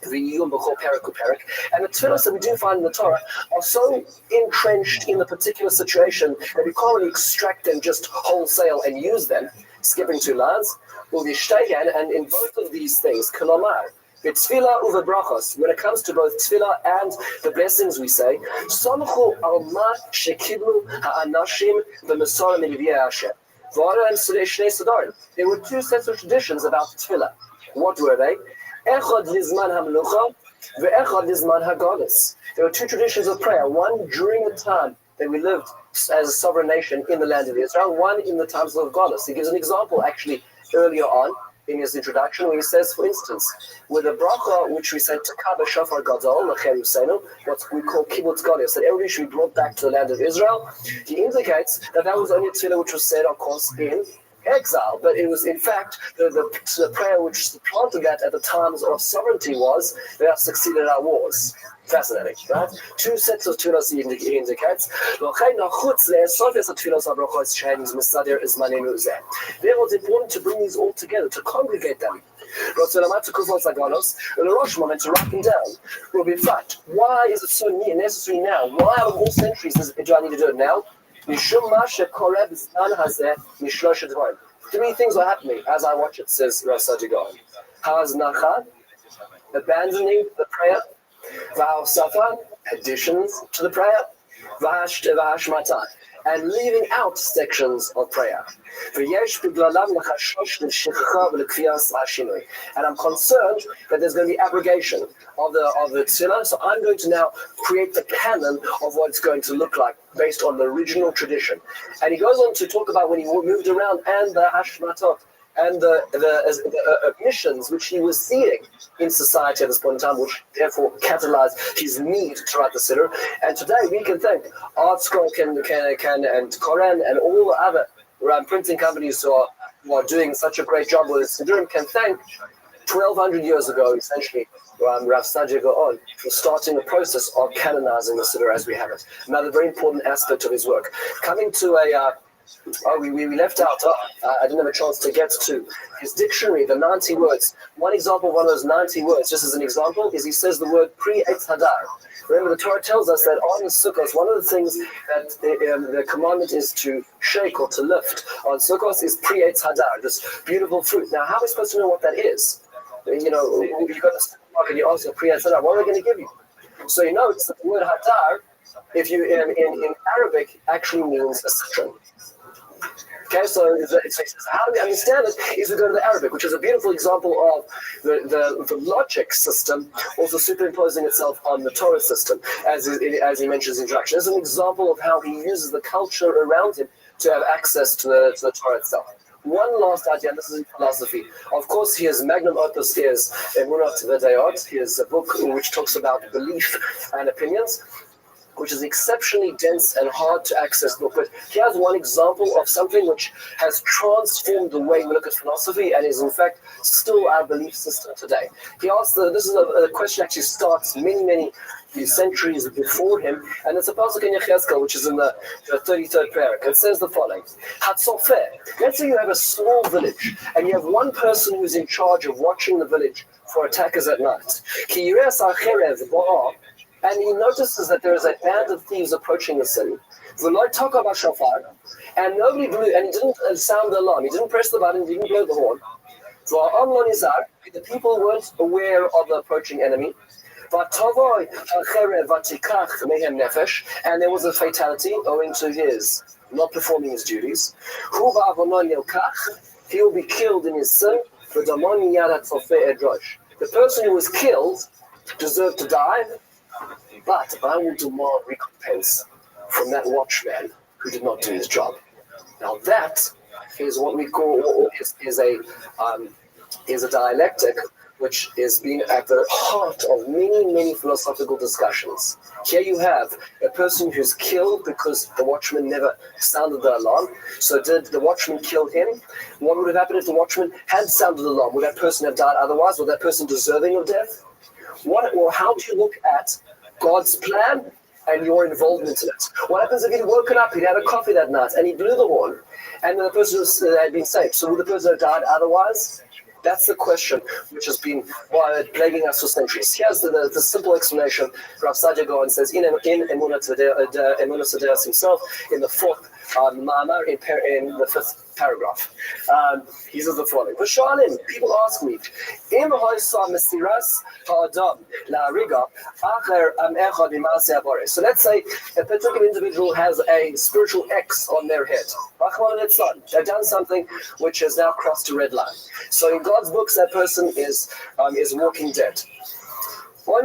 And the tefillos that we do find in the Torah are so entrenched in the particular situation that we can't really extract them just wholesale and use them, skipping two lines. And in both of these things, kolomar, b'tefillah uvebrachos, when it comes to both tefillah and the blessings we say, samchu al ma shekiblu ha'anashim b'mesorah miliviyeh Hashem. There were two sets of traditions about tefillah. What were they? There were two traditions of prayer, one during the time that we lived as a sovereign nation in the land of Israel, one in the times of Goddess. He gives an example actually earlier on in his introduction where he says, for instance, with a bracha which we said to Kaba Shafar Gadol, what we call Kibbutz Goddess, that everybody should be brought back to the land of Israel, he indicates that that was only a tefillah which was said, of course, in exile, but it was in fact the prayer which supplanted that at the times of sovereignty was they have succeeded our wars. Fascinating, right? Two sets of tefillos he indicates. Therefore, it's important to bring these all together, to congregate them. And to write them down. Well, in fact, why is it so necessary now? Why out of all centuries do I need to do it now? Three things are happening as I watch it, says Rav Sadia Gaon. Haznacha, abandoning the prayer. V'ha'osafa, additions to the prayer. V'hashmata, and leaving out sections of prayer. And I'm concerned that there's going to be abrogation of the tefillah, so I'm going to now create the canon of what it's going to look like based on the original tradition. And he goes on to talk about when he moved around and the hashmatot and the omissions which he was seeing in society at this point in time, which therefore catalyzed his need to write the Siddur. And today we can thank ArtScroll and Koran and all the other printing companies who are doing such a great job with the Siddur, can thank 1,200 years ago, essentially, Rav Sadia Gaon for starting the process of canonizing the Siddur as we have it. Another very important aspect of his work. Coming to we left out, I didn't have a chance to get to his dictionary, the 90 words. One example of one of those 90 words, just as an example, is he says the word pre-Eitz Hadar. Remember, the Torah tells us that on Sukkot, one of the things that the commandment is to shake or to lift on Sukkot is pre-Eitz Hadar, this beautiful fruit. Now, how are we supposed to know what that is? You know, you go to the supermarket and you ask for pre-Eitz Hadar, what are they going to give you? So you know, it's the word Hadar, if you in Arabic, actually means a citron. Okay, so how do we understand it is we go to the Arabic, which is a beautiful example of the logic system also superimposing itself on the Torah system, as he mentions in introduction. As an example of how he uses the culture around him to have access to the Torah itself. One last idea, and this is in philosophy. Of course, his magnum opus is Emunat V'Dayot, his book which talks about belief and opinions, which is exceptionally dense and hard to access book. But here's one example of something which has transformed the way we look at philosophy and is in fact still our belief system today. He asks, this is a question actually starts many centuries before him, and it's a pasuk in Yechezkel, which is in the 33rd parak. It says the following: Hatzofeh. Let's say you have a small village, and you have one person who's in charge of watching the village for attackers at night. Ki yiras ha'cherev ba'ah. And he notices that there is a band of thieves approaching the city. And nobody blew, and he didn't sound the alarm. He didn't press the button, he didn't blow the horn. The people weren't aware of the approaching enemy. And there was a fatality owing to his not performing his duties. He will be killed in his sin. The person who was killed deserved to die. But I will demand recompense from that watchman who did not do his job. Now that is what we call is a dialectic which is being at the heart of many philosophical discussions. Here you have a person who's killed because the watchman never sounded the alarm. So did the watchman kill him? What would have happened if the watchman had sounded the alarm? Would that person have died otherwise? Was that person deserving of death? How do you look at God's plan and your involvement in it? What happens if he'd woken up, he'd had a coffee that night, and he blew the horn, and the person had been saved? So would the person have died otherwise? That's the question which has been plaguing us for centuries. Here's the simple explanation. Rav Sadia Gaon says in Emunat V'Deos himself, in the fourth ma'amar, in the fifth paragraph. He says the following: people ask me, so let's say a particular individual has a spiritual X on their head. They've done something which has now crossed a red line. So in God's books, that person is walking dead. Or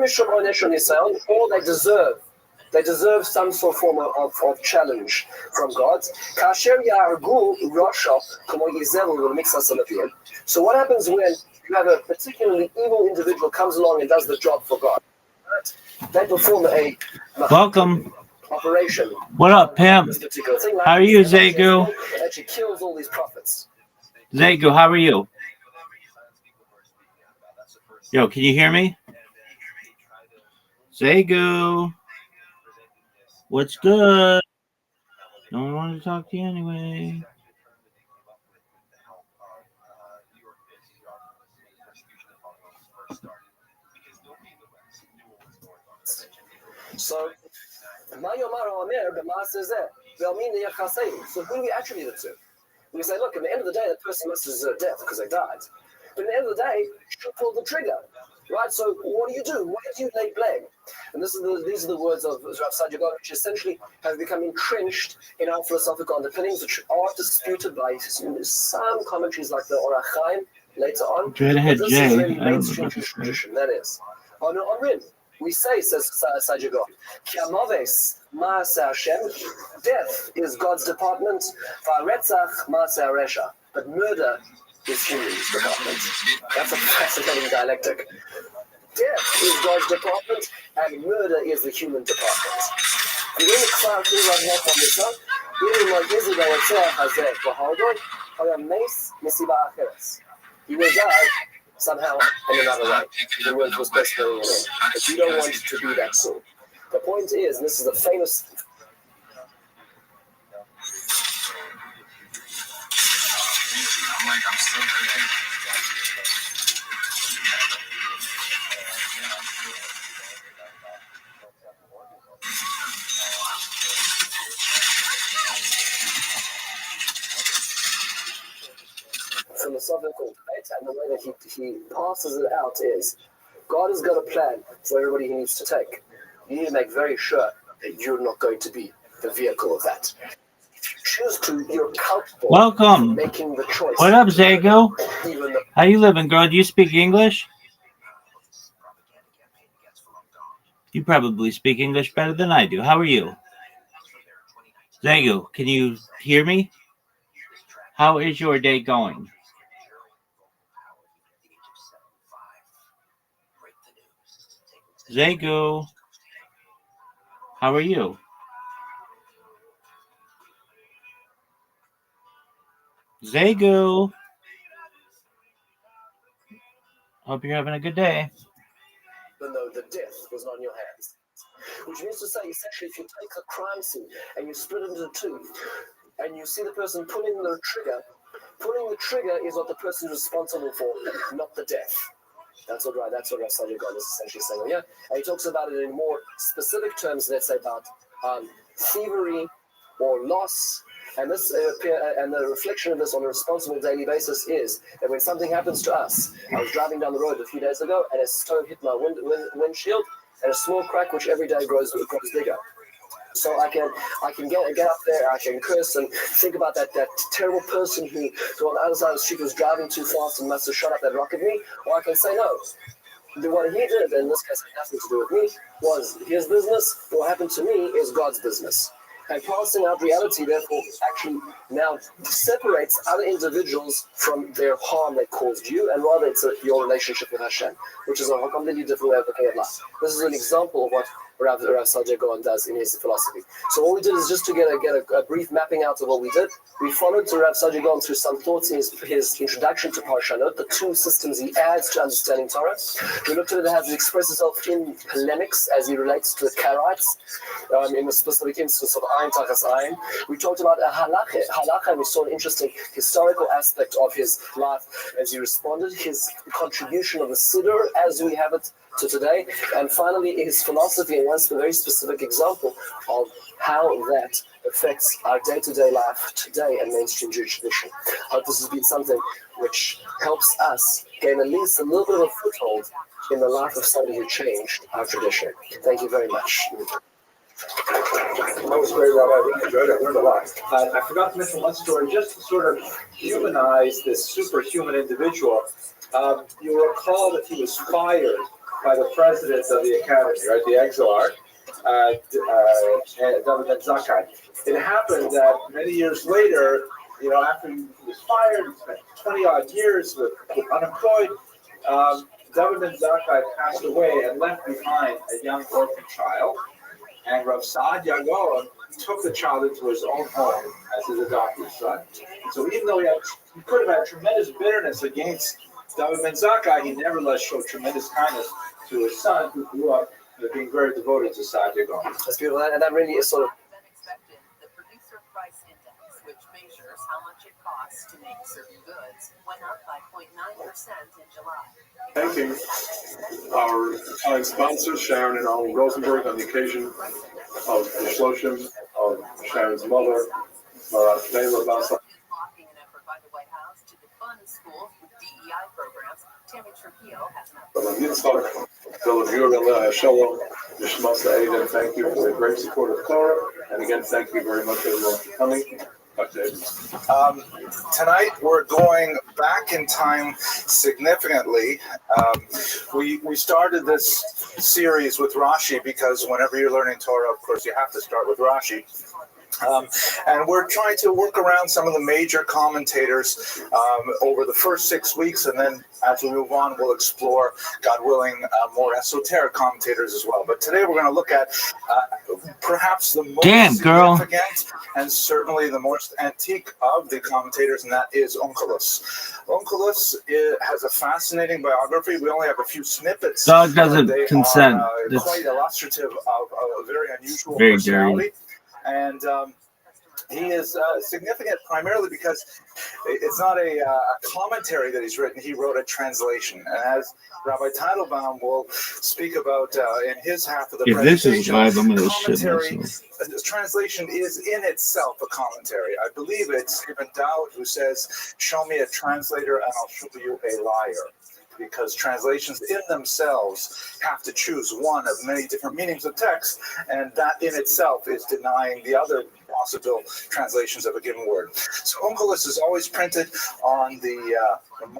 they deserve some sort of form of challenge from God. So what happens when you have a particularly evil individual comes along and does the job for God? They perform a Welcome. operation. What up, Pam? This particular thing, How are you, Zegu? It actually kills all these prophets. Zago, how are you? Yo, can you hear me? Zago, what's good? No one wanted to talk to you anyway. So, מה יאמר האומר במעשה זה? ואמין ליחסינו. So who do we attribute it to? We say, look, at the end of the day, that person must deserve death because they died. But at the end of the day, you pulled the trigger, right? So what do? Why do you lay blame? And these are the words of Rav Sadyagov, which essentially have become entrenched in our philosophical underpinnings, which are disputed by some commentaries like the Orach Chaim later on. Go ahead, This Jay. is really I don't mainstream know Jewish tradition, that is. On Rim, we say, says Sadyagov, Ki amoves ma'aseh Hashem, death is God's department, va'retzach ma'aseh Resha, but murder is human's department. That's a fascinating dialectic. Death is God's department, and murder is the human department. He will die somehow in another way. The word was best very in. But you don't want to be that soul. The point is, and this is a famous philosophical debate, and the way that he passes it out is God has got a plan for everybody he needs to take. You need to make very sure that you're not going to be the vehicle of that. If you choose to, you're accountable Welcome. for making the choice. What up, Zago? Even though How you living, girl? Do you speak English? You probably speak English better than I do. How are you? Zago, can you hear me? How is your day going? Zago, how are you? Zago, hope you're having a good day. the death was not in your hands. Which means to say, essentially, if you take a crime scene and you split it into two, and you see the person pulling the trigger is what the person is responsible for, not the death. That's what Rav Sadyagov is essentially saying here. And he talks about it in more specific terms, let's say about thievery or loss. And this and the reflection of this on a responsible daily basis is that when something happens to us, I was driving down the road a few days ago and a stone hit my windshield, and a small crack which every day grows bigger. So I can get up there, I can curse and think about that terrible person who on the other side of the street was driving too fast and must have shot up that rock at me, or I can say no. What he did, in this case, had nothing to do with me, was his business. What happened to me is God's business. And passing out reality, therefore, actually now separates other individuals from their harm that caused you, and rather it's your relationship with Hashem, which is a completely different way of looking at life. This is an example of what Rav Sadyagov does in his philosophy. So all we did is just to get a brief mapping out of what we did. We followed to Rav Sadyagov through some thoughts in his introduction to Parshanot, the two systems he adds to understanding Torah. We looked at it as it expresses itself in polemics as he relates to the Karaites, in the specific instance of Ayin Tachas Ayin. We talked about halacha, and we saw an interesting historical aspect of his life as he responded, his contribution of the Siddur as we have it to today, and finally his philosophy, and one very specific example of how that affects our day-to-day life today and mainstream Jewish tradition. I hope this has been something which helps us gain at least a little bit of a foothold in the life of somebody who changed our tradition. Thank you very much. That was great, Rabbi. I really enjoyed it. I learned a lot. I forgot to mention one story just to sort of humanize this superhuman individual. You'll recall that he was fired by the president of the academy, right, the Exilar, David Ben Zakkai. It happened that many years later, after he was fired, spent 20-odd years with unemployed, David Ben Zakkai passed away and left behind a young orphan child. And Rav Sadyagov took the child into his own home as his adopted son. So even though he could have had tremendous bitterness against David Ben Zakkai, he nevertheless showed tremendous kindness to his son, who grew up being very devoted to Saadia Gaon. That's beautiful, and that really is sort of. The producer price index, which measures how much it costs to make certain goods, went up by 0.9% in July. Thanking our sponsors, Sharon and Alan Rosenberg, on the occasion of the Shloshim of Sharon's mother, Leila Basa. Blocking an effort by the White House to defund schools with DEI programs. Tammy Trujillo has Thank you for the great support of Cora, and again, thank you very much everyone for coming. Tonight we're going back in time significantly. We started this series with Rashi because whenever you're learning Torah, of course, you have to start with Rashi. And we're trying to work around some of the major commentators over the first 6 weeks, and then as we move on, we'll explore, God willing, more esoteric commentators as well. But today we're going to look at perhaps the most significant and certainly the most antique of the commentators, and that is Onkelos. Onkelos has a fascinating biography. We only have a few snippets. Dog doesn't consent. Are, quite illustrative of a very unusual personality. Dirty. And he is significant primarily because it's not a commentary that he's written. He wrote a translation. And as Rabbi Teitelbaum will speak about in his half of the presentation, this is live, I'm going to shit this translation is in itself a commentary. I believe it's Ibn Dowd who says, "Show me a translator and I'll show you a liar." Because translations in themselves have to choose one of many different meanings of text, and that in itself is denying the other possible translations of a given word. So Onkelos is always printed on the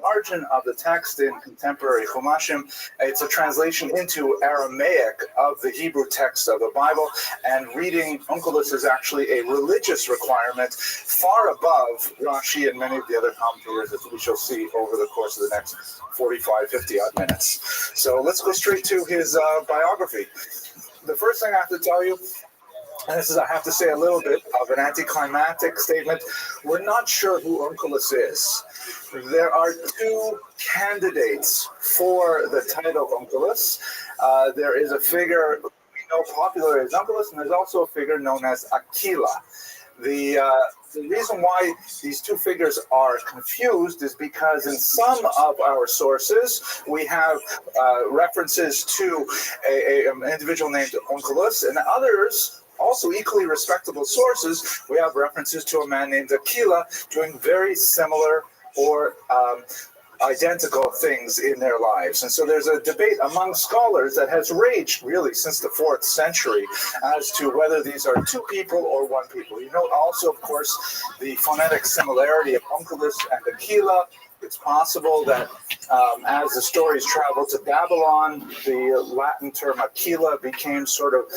margin of the text in contemporary Chumashim. It's a translation into Aramaic of the Hebrew text of the Bible, and reading Onkelos is actually a religious requirement far above Rashi and many of the other commentators that we shall see over the course of the next 50 odd minutes. So let's go straight to his biography. The first thing I have to tell you, and this is, I have to say, a little bit of an anticlimactic statement. We're not sure who Onkelos is. There are two candidates for the title Onkelos. There is a figure we know popular as Onkelos, and there's also a figure known as Aquila. The reason why these two figures are confused is because in some of our sources we have references to an individual named Onkelos, and others, also equally respectable sources, we have references to a man named Aquila doing very similar or identical things in their lives. And so there's a debate among scholars that has raged really since the 4th century as to whether these are two people or one people. You note also, of course, the phonetic similarity of Onkelos and Aquila. It's possible that as the stories traveled to Babylon, the Latin term Aquila became sort of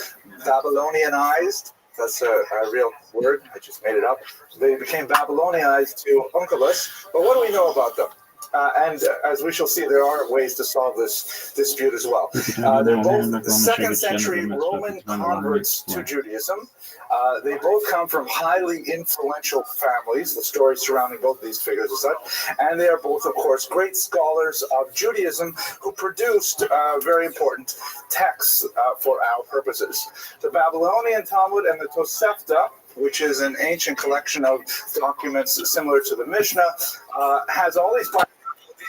Babylonianized. That's a real word. I just made it up. They became Babylonianized to Onkelos. But what do we know about them? And as we shall see, there are ways to solve this dispute as well. They're both 2nd century Roman converts to Judaism. They both come from highly influential families, the stories surrounding both of these figures as such. And they are both, of course, great scholars of Judaism who produced very important texts for our purposes. The Babylonian Talmud and the Tosefta, which is an ancient collection of documents similar to the Mishnah, has all these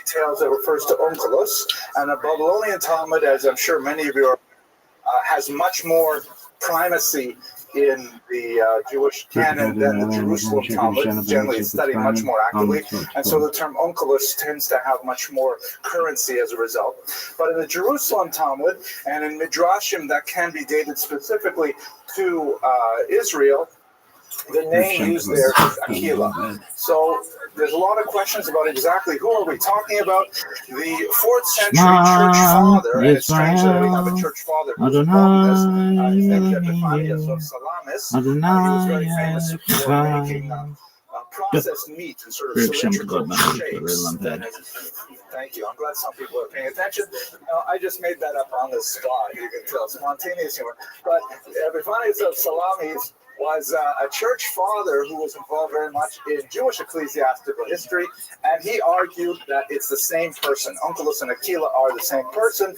details that refers to Onkelos, and the Babylonian Talmud, as I'm sure many of you are, has much more primacy in the Jewish canon than the Jerusalem Talmud. Generally, it's studied much more actively, and so the term Onkelos tends to have much more currency as a result. But in the Jerusalem Talmud and in Midrashim that can be dated specifically to Israel, the name used there is Aquila. So there's a lot of questions about exactly who are we talking about. The 4th century church father, and it's strange that we have a church father who's involved in this. His name is Epiphanius of Salamis. He was very famous for making processed meat and sort of cylindrical shapes. Thank you. I'm glad some people are paying attention. I just made that up on the spot. You can tell, spontaneous humor. But Epiphanius of Salamis was a church father who was involved very much in Jewish ecclesiastical history, and he argued that it's the same person. Onkelos and Aquila are the same person.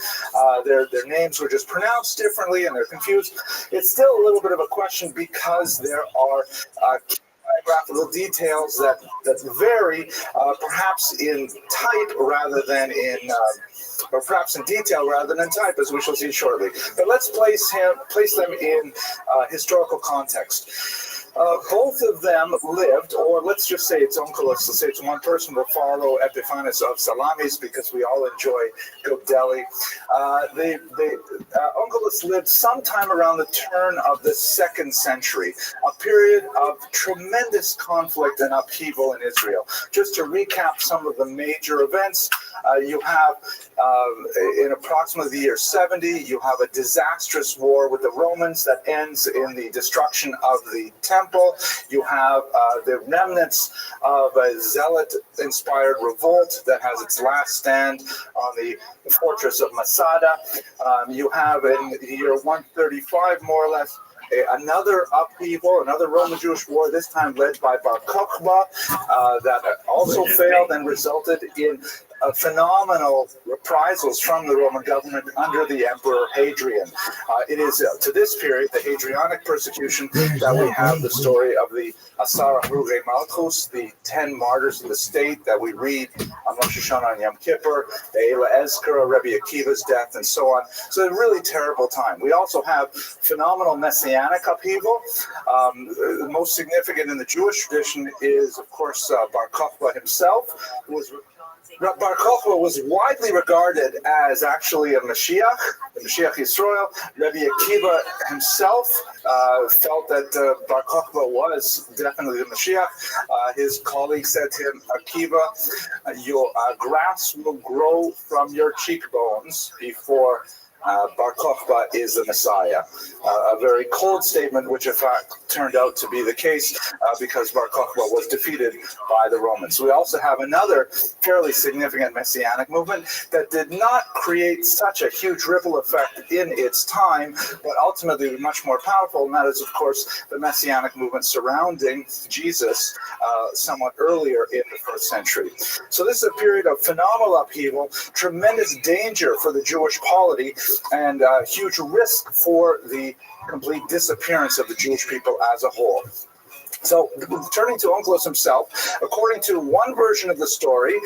Their names were just pronounced differently, and they're confused. It's still a little bit of a question because there are biographical details that vary, perhaps in type rather than in, or perhaps in detail rather than in type, as we shall see shortly. But let's place them in historical context. Both of them lived, or let's just say it's Onkelos. Let's say it's one person. We'll follow Epiphanes of Salamis because we all enjoy Goat Deli. Onkelos lived sometime around the turn of the 2nd century, a period of tremendous conflict and upheaval in Israel. Just to recap some of the major events, you have in approximately the year 70, you have a disastrous war with the Romans that ends in the destruction of the temple. You have the remnants of a zealot-inspired revolt that has its last stand on the fortress of Masada. You have in the year 135, more or less, another upheaval, another Roman-Jewish war, this time led by Bar Kokhba, that also failed and resulted in phenomenal reprisals from the Roman government under the Emperor Hadrian. It is to this period, the Hadrianic persecution, that we have the story of the Asara Ruge Malchus, the 10 martyrs of the state that we read on Rosh Hashanah and Yom Kippur, the Eila Ezkara, Rabbi Akiva's death, and so on. So a really terrible time. We also have phenomenal messianic upheaval. The most significant in the Jewish tradition is, of course, Bar Kokhba himself, who was Bar Kokhba was widely regarded as actually a Mashiach, the Mashiach Yisrael. Rabbi Akiva himself felt that Bar Kokhba was definitely the Mashiach. His colleague said to him, Akiva, your grass will grow from your cheekbones before Bar Kokhba is the Messiah. A very cold statement, which in fact turned out to be the case because Bar Kokhba was defeated by the Romans. We also have another fairly significant messianic movement that did not create such a huge ripple effect in its time, but ultimately much more powerful, and that is, of course, the messianic movement surrounding Jesus somewhat earlier in the 1st century. So this is a period of phenomenal upheaval, tremendous danger for the Jewish polity, and huge risk for the complete disappearance of the Jewish people as a whole. So, turning to Onkelos himself, according to one version of the story,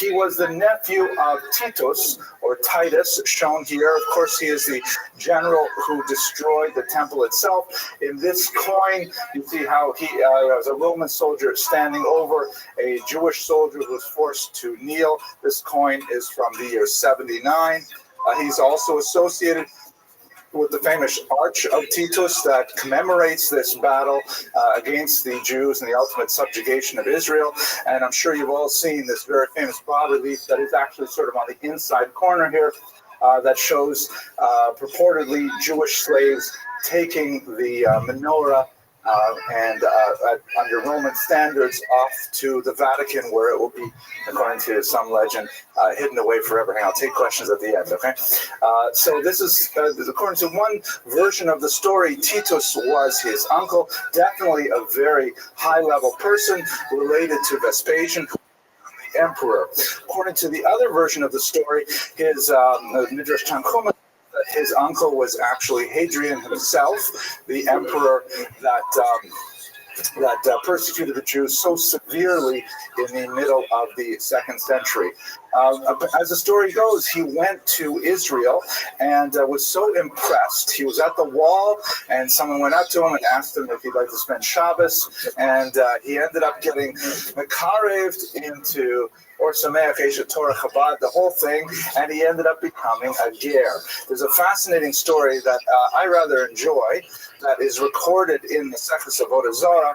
he was the nephew of Titus, or Titus, shown here. Of course, he is the general who destroyed the temple itself. In this coin, you see how he was a Roman soldier standing over a Jewish soldier who was forced to kneel. This coin is from the year 79. He's also associated with the famous Arch of Titus that commemorates this battle against the Jews and the ultimate subjugation of Israel. And I'm sure you've all seen this very famous bas-relief that is actually sort of on the inside corner here that shows purportedly Jewish slaves taking the menorah and under Roman standards off to the Vatican, where it will be, according to some legend, hidden away forever. Hang on, I'll take questions at the end, okay? So this is, according to one version of the story, Titus was his uncle, definitely a very high-level person related to Vespasian, the emperor. According to the other version of the story, his Midrash Tanchuma, his uncle was actually Hadrian himself, the emperor that persecuted the Jews so severely in the middle of the 2nd century. As the story goes, he went to Israel and was so impressed. He was at the wall, and someone went up to him and asked him if he'd like to spend Shabbos, and he ended up getting makareved into or Sameach Eshet Torah Chabad, the whole thing, and he ended up becoming a ger. There's a fascinating story that I rather enjoy that is recorded in the Seches Avodah Zarah.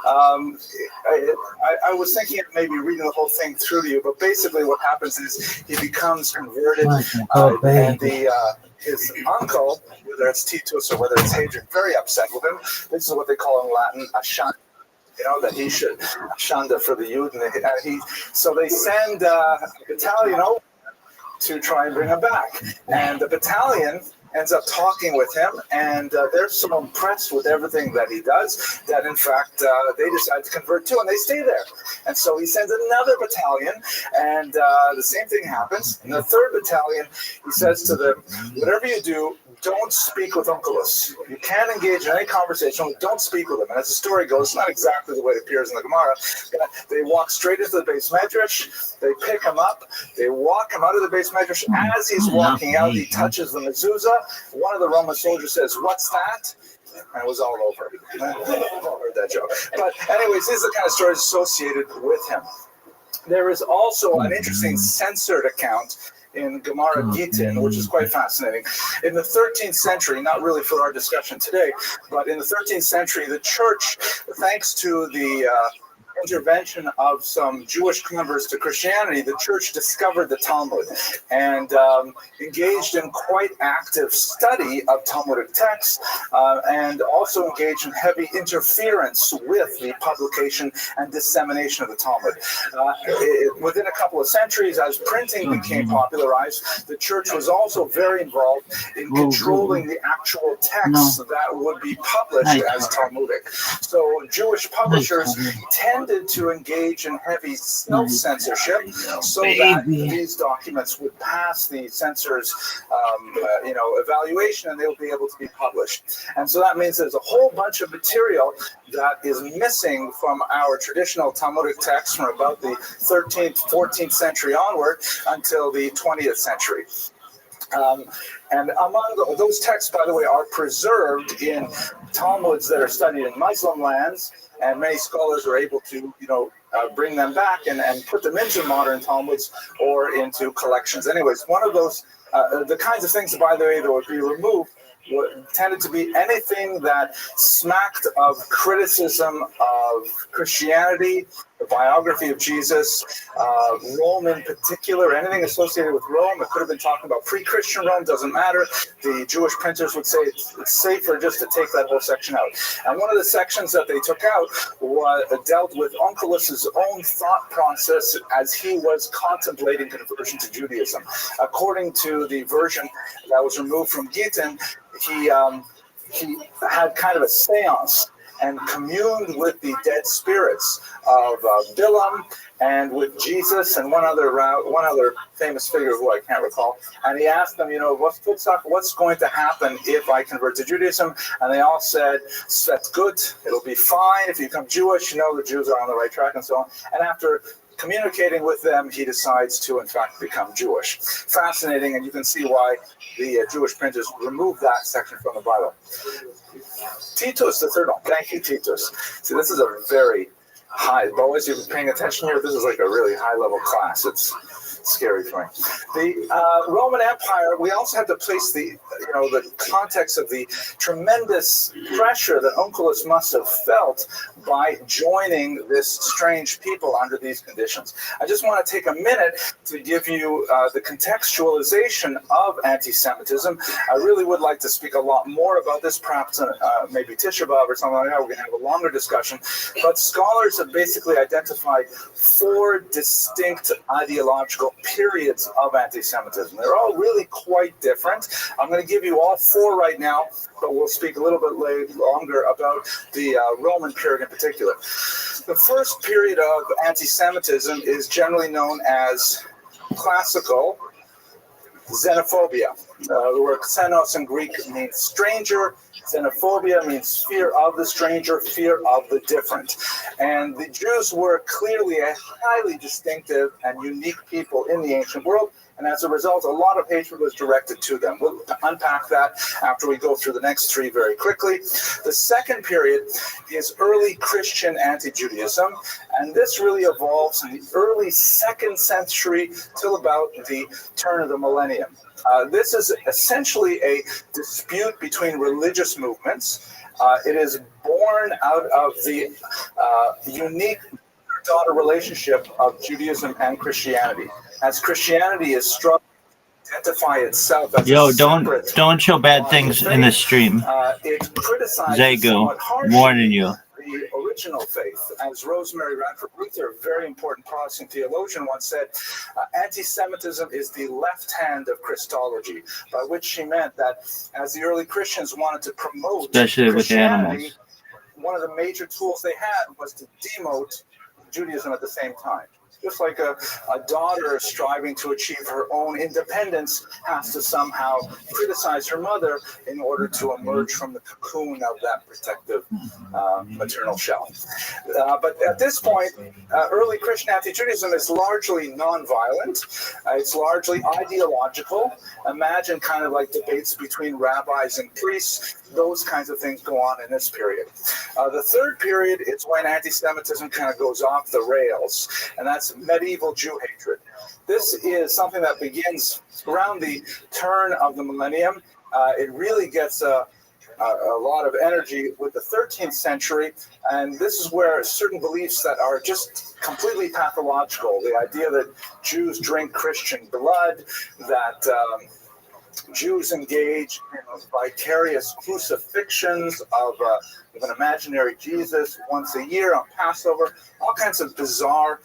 I was thinking of maybe reading the whole thing through to you, but basically what happens is he becomes converted, and his uncle, whether it's Titus or whether it's Hadrian, very upset with him. This is what they call in Latin a shant. That he should shanda for the youth, and so they send a battalion over to try and bring him back. And the battalion ends up talking with him, and they're so impressed with everything that he does that, in fact, they decide to convert too, and they stay there. And so he sends another battalion, and the same thing happens. In the third battalion, he says to them, whatever you do, don't speak with Onkelos. You can't engage in any conversation, don't speak with him. And as the story goes, it's not exactly the way it appears in the Gemara. They walk straight into the base medrash, they pick him up, they walk him out of the base medrash. As he's walking out, he touches the mezuzah. One of the Roman soldiers says, "What's that?" And it was all over. I heard that joke. But anyways, these are the kind of stories associated with him. There is also an interesting censored account in Gemara Gittin, which is quite fascinating. In the 13th century, not really for our discussion today, but in the 13th century, the church, thanks to the intervention of some Jewish converts to Christianity, the church discovered the Talmud and engaged in quite active study of Talmudic texts and also engaged in heavy interference with the publication and dissemination of the Talmud. Within a couple of centuries, as printing became popularized, the church was also very involved in controlling the actual texts that would be published as Talmudic. So Jewish publishers tended to engage in heavy self-censorship so that these documents would pass the censors' evaluation and they'll be able to be published. And so that means there's a whole bunch of material that is missing from our traditional Talmudic texts from about the 13th, 14th century onward until the 20th century. And among those texts, by the way, are preserved in Talmuds that are studied in Muslim lands, and many scholars are able to, bring them back and put them into modern Talmuds or into collections. Anyways, one of those, the kinds of things, by the way, that would be removed tended to be anything that smacked of criticism of Christianity, the biography of Jesus, Rome in particular, anything associated with Rome. It could have been talking about pre-Christian Rome, doesn't matter. The Jewish printers would say it's safer just to take that whole section out. And one of the sections that they took out dealt with Onkelos' own thought process as he was contemplating conversion to Judaism. According to the version that was removed from Gittin, he had kind of a seance and communed with the dead spirits of Bilam and with Jesus and one other famous figure who I can't recall. And he asked them, what's going to happen if I convert to Judaism? And they all said, that's good. It'll be fine. If you become Jewish, the Jews are on the right track and so on. And after communicating with them, he decides to, in fact, become Jewish. Fascinating, and you can see why the Jewish printers removed that section from the Bible. Titus, the third one. Thank you, Titus. See, this is a very high, always you're paying attention here, this is like a really high-level class. It's scary for me. The Roman Empire, we also have to place the context of the tremendous pressure that Onkelos must have felt by joining this strange people under these conditions. I just want to take a minute to give you the contextualization of anti-Semitism. I really would like to speak a lot more about this, perhaps maybe Tisha B'Av or something like that. We're going to have a longer discussion. But scholars have basically identified 4 distinct ideological periods of anti-Semitism. They're all really quite different. I'm going to give you all 4 right now, but we'll speak a little bit longer about the Roman period in particular. The first period of anti-Semitism is generally known as classical xenophobia. The word xenos in Greek means stranger. Xenophobia means fear of the stranger, fear of the different. And the Jews were clearly a highly distinctive and unique people in the ancient world. And as a result, a lot of hatred was directed to them. We'll unpack that after we go through the next 3 very quickly. The second period is early Christian anti-Judaism, and this really evolves in the early 2nd century till about the turn of the millennium. This is essentially a dispute between religious movements. It is born out of the unique daughter relationship of Judaism and Christianity. As Christianity is struggling to identify itself as don't show bad things in the stream. It criticizes Zago, warning you. the original faith. As Rosemary Radford Luther, a very important Protestant theologian, once said, anti-Semitism is the left hand of Christology, by which she meant that as the early Christians wanted to promote Especially with Christianity, animals. one of the major tools they had was to demote Judaism at the same time. Just like a daughter striving to achieve her own independence has to somehow criticize her mother in order to emerge from the cocoon of that protective maternal shell. But at this point, early Christian anti-Judaism is largely nonviolent. It's largely ideological. Imagine kind of like debates between rabbis and priests. Those kinds of things go on in this period. The third period is when anti-Semitism kind of goes off the rails, and that's medieval Jew hatred. This is something that begins around the turn of the millennium. It really gets a lot of energy with the 13th century, and this is where certain beliefs that are just completely pathological, the idea that Jews drink Christian blood, that Jews engage in vicarious crucifixions of an imaginary Jesus once a year on Passover, all kinds of bizarre,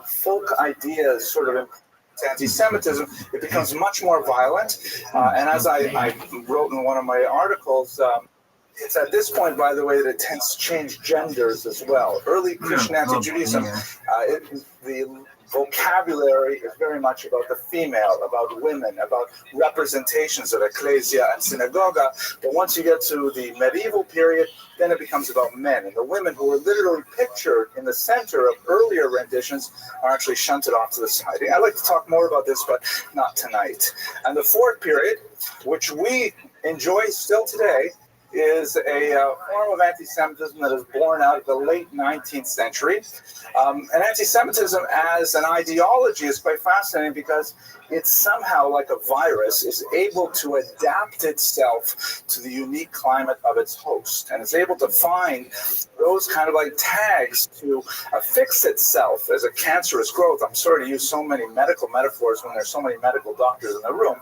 folk ideas sort of anti-Semitism. It becomes much more violent. And as I wrote in one of my articles, it's at this point, by the way, that it tends to change genders as well. Early Christian anti-Judaism, the vocabulary is very much about the female, about women, about representations of ecclesia and synagoga. But once you get to the medieval period, then it becomes about men. And the women who were literally pictured in the center of earlier renditions are actually shunted off to the side. I'd like to talk more about this, but not tonight. And the fourth period, which we enjoy still today, is a form of anti-Semitism that is born out of the late 19th century. And anti-Semitism as an ideology is quite fascinating because it's somehow like a virus is able to adapt itself to the unique climate of its host. And it's able to find those kind of like tags to affix itself as a cancerous growth. I'm sorry to use so many medical metaphors when there's so many medical doctors in the room.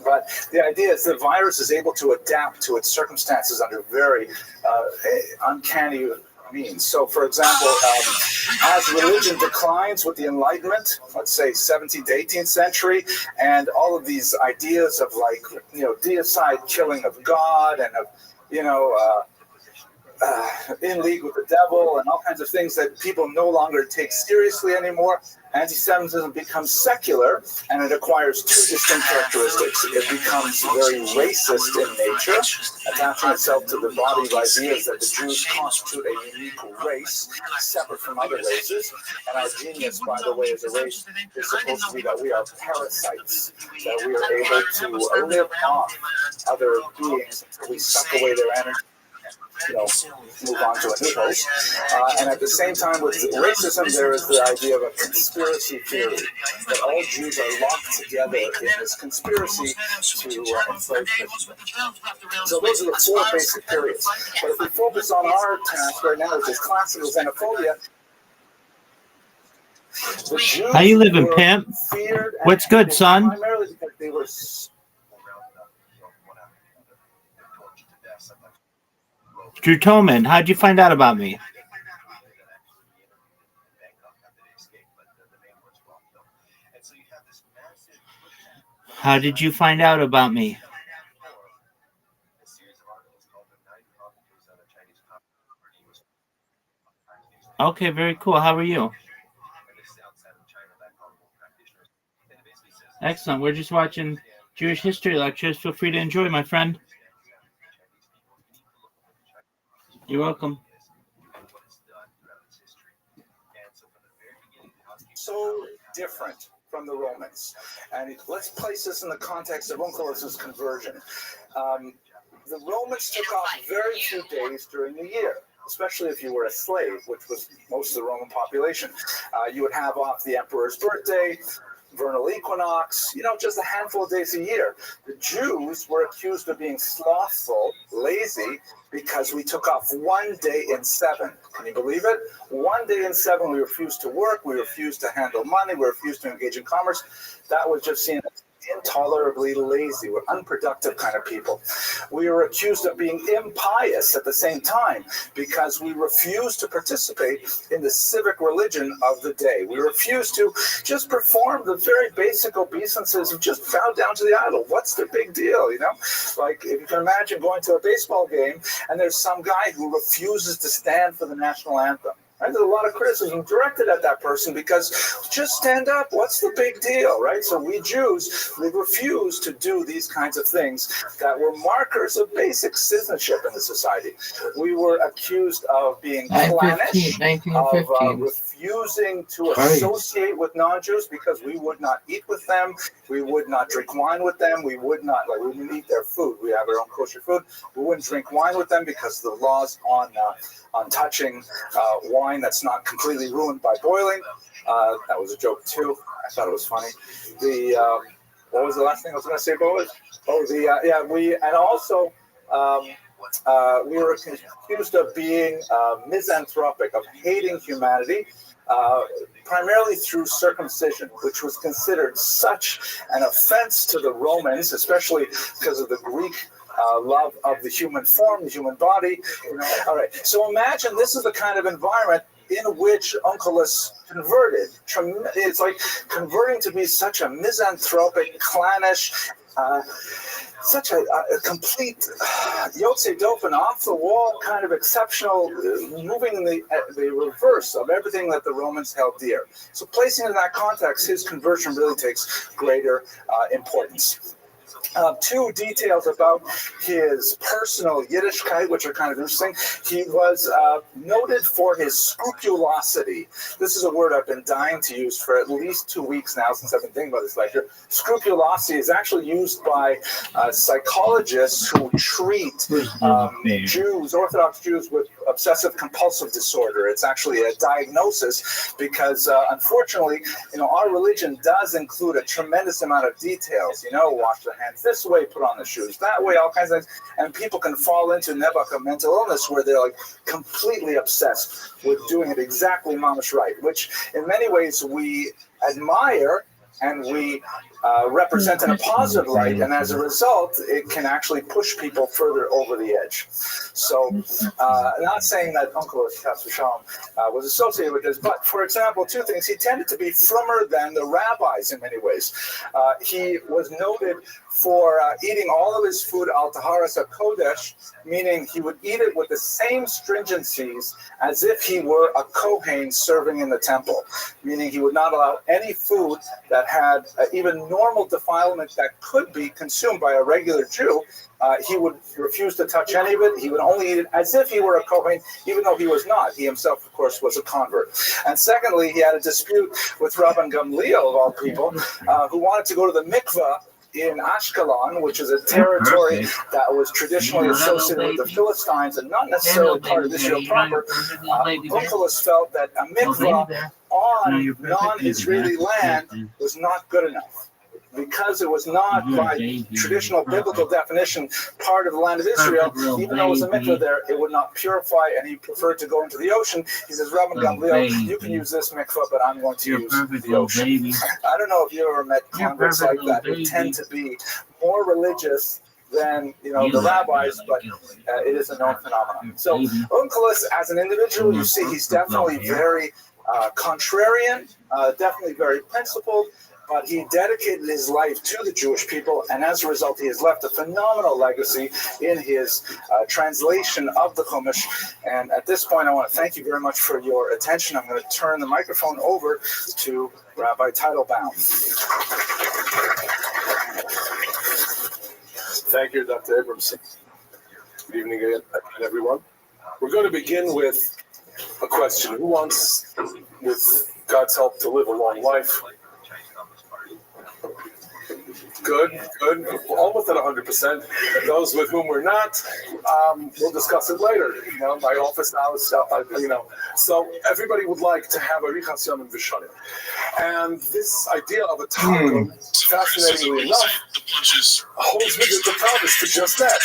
But the idea is the virus is able to adapt to its circumstances under very uncanny means. So, for example, as religion declines with the Enlightenment, let's say 17th to 18th century, and all of these ideas of deicide killing of God and of, in league with the devil and all kinds of things that people no longer take seriously anymore, anti-Semitism becomes secular, and it acquires two distinct characteristics. It becomes very racist in nature, attaching itself to the body of ideas that the Jews constitute a unique race, separate from other races. And our genius, by the way, as a race, is supposed to be that we are parasites, that we are able to live off other beings until we suck away their energy. Move on to a new host. And at the same time, with racism, there is the idea of a conspiracy theory, that all Jews are locked together in this conspiracy to enslave Christians. So those are the four basic periods. But if we focus on our task right now, which is classical xenophobia, the Jews How you living, pimp? What's good, son? Primarily because they were Drew Toman, how'd you find out about me? How did you find out about me? Okay, very cool. How are you? Excellent. We're just watching Jewish history lectures. Feel free to enjoy, my friend. You're welcome. So different from the Romans. And let's place this in the context of Onkelos' conversion. The Romans took off very few days during the year, especially if you were a slave, which was most of the Roman population. You would have off the emperor's birthday, vernal equinox, just a handful of days a year. The Jews were accused of being slothful, lazy, because we took off 1 day in 7. Can you believe it? 1 day in 7, we refused to work, we refused to handle money, we refused to engage in commerce. That was just seen as intolerably lazy. We're unproductive kind of people. We were accused of being impious at the same time because we refused to participate in the civic religion of the day. We refused to just perform the very basic obeisances of just bow down to the idol. What's the big deal, you know? Like, if you can imagine going to a baseball game and there's some guy who refuses to stand for the national anthem. Right? There's a lot of criticism directed at that person because just stand up. What's the big deal, right? So we Jews, we refuse to do these kinds of things that were markers of basic citizenship in the society. We were accused of being clannish, of refusing to associate with non-Jews because we would not eat with them, we would not drink wine with them, we wouldn't eat their food. We have our own kosher food. We wouldn't drink wine with them because of the laws on touching wine that's not completely ruined by boiling. That was a joke too. I thought it was funny. What was the last thing I was going to say, Boaz? We were accused of being misanthropic, of hating humanity, primarily through circumcision, which was considered such an offense to the Romans, especially because of the Greek love of the human form, the human body. All right. So imagine this is the kind of environment in which Onkelos converted. It's like converting to be such a misanthropic, clannish, such a complete Yotze Dofen, off the wall kind of exceptional, moving in the reverse of everything that the Romans held dear. So placing it in that context, his conversion really takes greater importance. Two details about his personal Yiddishkeit, which are kind of interesting. He was noted for his scrupulosity. This is a word I've been dying to use for at least 2 weeks now since I've been thinking about this lecture. Scrupulosity is actually used by psychologists who treat Jews, Orthodox Jews, with obsessive compulsive disorder. It's actually a diagnosis because, unfortunately, our religion does include a tremendous amount of details. Wash the hands this way, put on the shoes that way, all kinds of things. And people can fall into a mental illness where they're like completely obsessed with doing it exactly mamish right, which in many ways we admire and we represent in a positive light, and as a result, it can actually push people further over the edge. So, not saying that Onkelos was associated with this, but for example, two things. He tended to be frummer than the rabbis in many ways. He was noted for eating all of his food al taharas hakodesh, meaning he would eat it with the same stringencies as if he were a kohen serving in the temple, meaning he would not allow any food that had even normal defilement that could be consumed by a regular Jew. He would refuse to touch any of it. He would only eat it as if he were a kohen, even though he was not. He himself, of course, was a convert. And secondly, he had a dispute with Rabbi Gamliel, of all people, who wanted to go to the mikveh in Ashkelon, which is a territory that was traditionally associated with the Philistines and not necessarily part of Israel proper. Onkelos felt that a mikveh on non-Israeli land was not good enough, because it was not, by traditional biblical definition, part of the land of Israel. Even though it was a mikveh there, it would not purify, and he preferred to go into the ocean. He says, Rabbi Gamliel, you can use this mikveh, but I'm going to use the ocean. I don't know if you ever met converts like that who tend to be more religious than the rabbis, but it is a known phenomenon. So Onkelos, as an individual, you see he's definitely very contrarian, definitely very principled, but he dedicated his life to the Jewish people, and as a result, he has left a phenomenal legacy in his translation of the Chumash. And at this point, I want to thank you very much for your attention. I'm going to turn the microphone over to Rabbi Teitelbaum. Thank you, Dr. Abramson. Good evening again, everyone. We're going to begin with a question. Who wants, with God's help, to live a long life? Good. Almost at 100%. Those with whom we're not, we'll discuss it later. My office hours, So everybody would like to have a Richas Yomim V'Shonim. And this idea of a Targum, fascinatingly enough, holds the promise to just that.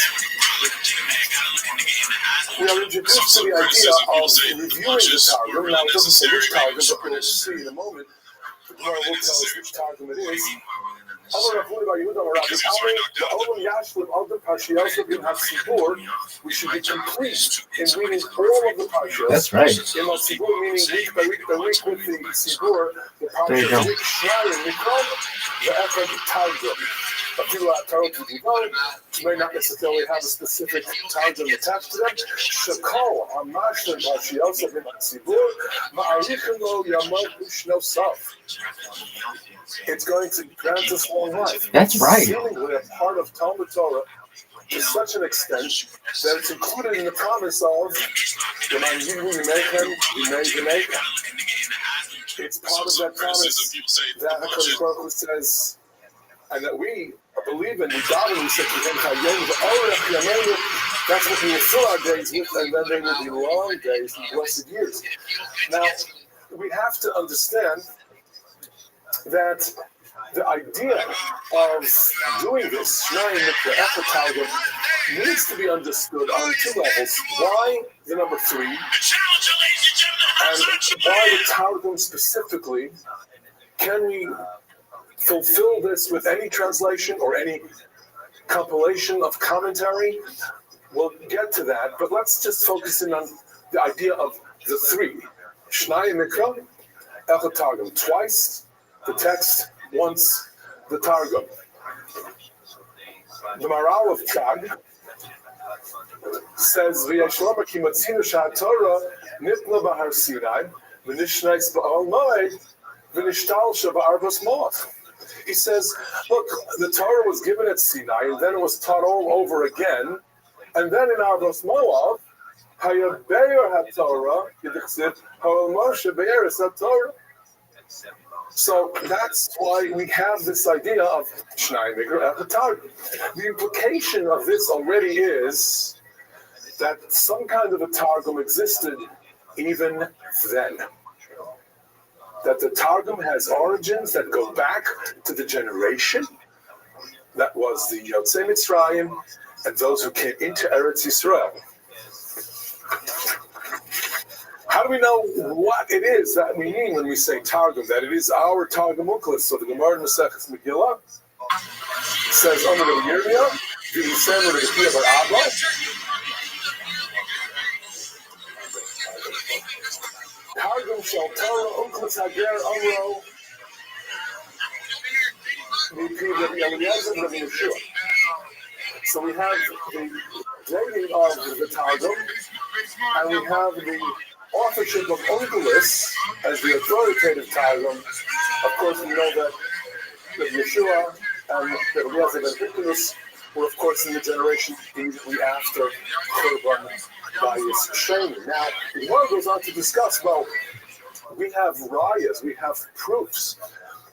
We are introduced to the idea of reviewing the Targum. Now, it doesn't say which Targum, but we'll see in a moment. The Gemara will tell us which Targum it is. We should be complete in reading all of the parshas. That's right. In Tzibur, meaning week by week by week with the Tzibur, the There you go. parshas, Shnayim, Mikol, the Echad Targum. A few Targum may not necessarily have a specific Targum attached to them. Shakol, Hamashlim, Parshiyosef, in Tzibur, Ma'arichim lo Yamot Ushno Sof. It's going to grant us long life. That's right. Seemingly a part of Talmud Torah to such an extent that it's included in the promise of the man you make him, you make him. It's part of that promise that HaKadosh Baruch Hu says, and that we believe in. We daven, we say, that's what we will fill our days with, and then they will be long days and blessed years. Now, we have to understand that the idea of doing this, Shnayim Mikra Echad needs to be understood on two levels. Why the number 3? And why the Targum specifically? Can we fulfill this with any translation or any compilation of commentary? We'll get to that, but let's just focus in on the idea of the 3. Shnayim Mikra Echad Targum. Twice the text, once the Targum. The Maral of Chag says, "V'yashlama ki matzinu sha'Torah nitna b'Har Sinai v'nishnais ba'al moed v'nishtalsha ba'arbos moach." He says, look, the Torah was given at Sinai, and then it was taught all over again, and then in Arbos Moav, hayabeir haTorah yedichsiv ha'ol Moshe be'eres haTorah. So that's why we have this idea of Shnayim Mikra Echad Targum. The implication of this already is that some kind of a Targum existed even then. That the Targum has origins that go back to the generation that was the Yotzei Mitzrayim and those who came into Eretz Yisrael. How do we know what it is that we mean when we say Targum? That it is our Targum Uklis. So the Gemara in Maseches Megillah says, "Under the Yirmiyah, the Yisrael the Gefiya Bar Abba." Targum shel Torah Uklis Hager Amro Mipi Rabbi Eliezer Rabbi Yeshua. So we have the dating of the Targum, and we have the authorship of Onkelos as the authoritative Targum. Of course, we know that Yeshua and Eliezer ben Onkelos were, of course, in the generation immediately after Churban Bayis Sheni. Now, the Gemara goes on to discuss, well, we have rayas, we have proofs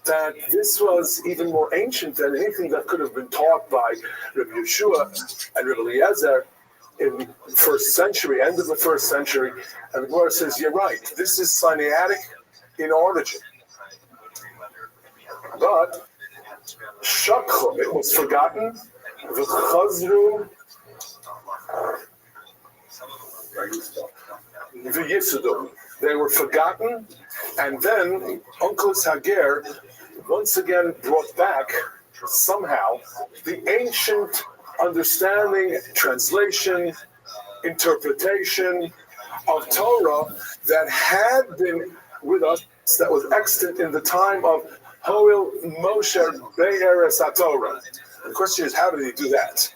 that this was even more ancient than anything that could have been taught by Rabbi Yeshua and Rabbi Eliezer in the first century, end of the first century. And the Gemara says, you're right, this is Sinaitic in origin. But Shakchum, it was forgotten. V'chazru v'yisudum, they were forgotten. And then Onkelos Hager once again brought back somehow the ancient understanding, translation, interpretation of Torah that had been with us, that was extant in the time of Hoil Moshe Be'eres HaTorah. The question is, how did he do that?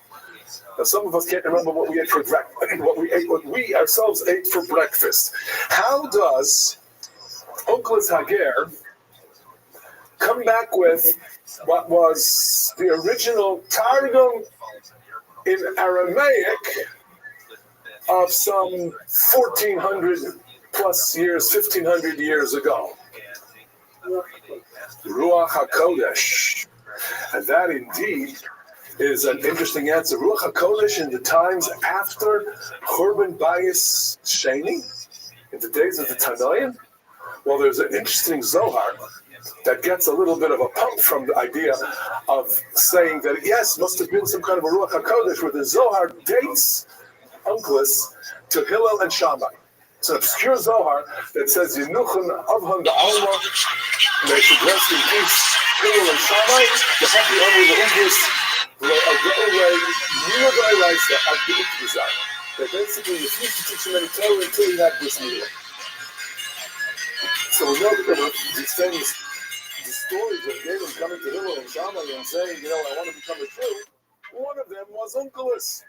Now, some of us can't remember what we ate for breakfast, what we ourselves ate for breakfast. How does Onkelos Hager come back with what was the original Targum in Aramaic of some 1,400 plus years, 1,500 years ago? Ruach HaKodesh. And that indeed is an interesting answer. Ruach HaKodesh in the times after Churban Bayis Sheni, in the days of the Tanoim. Well, there's an interesting Zohar that gets a little bit of a pump from the idea of saying that, yes, must have been some kind of a Ruach HaKodesh, where the Zohar dates Onkelos to Hillel and Shammai. It's an obscure Zohar that says, Yenuchon Avhan Da'alma, may she rest in peace, Hillel and Shammai, the Happy Amri Lehindus, they basically refused to teach him any Torah until he had this meeting. So we know that there were these famous stories of David coming to Hillel and Shammai and saying, I want to become a Jew. One of them was Onkelos.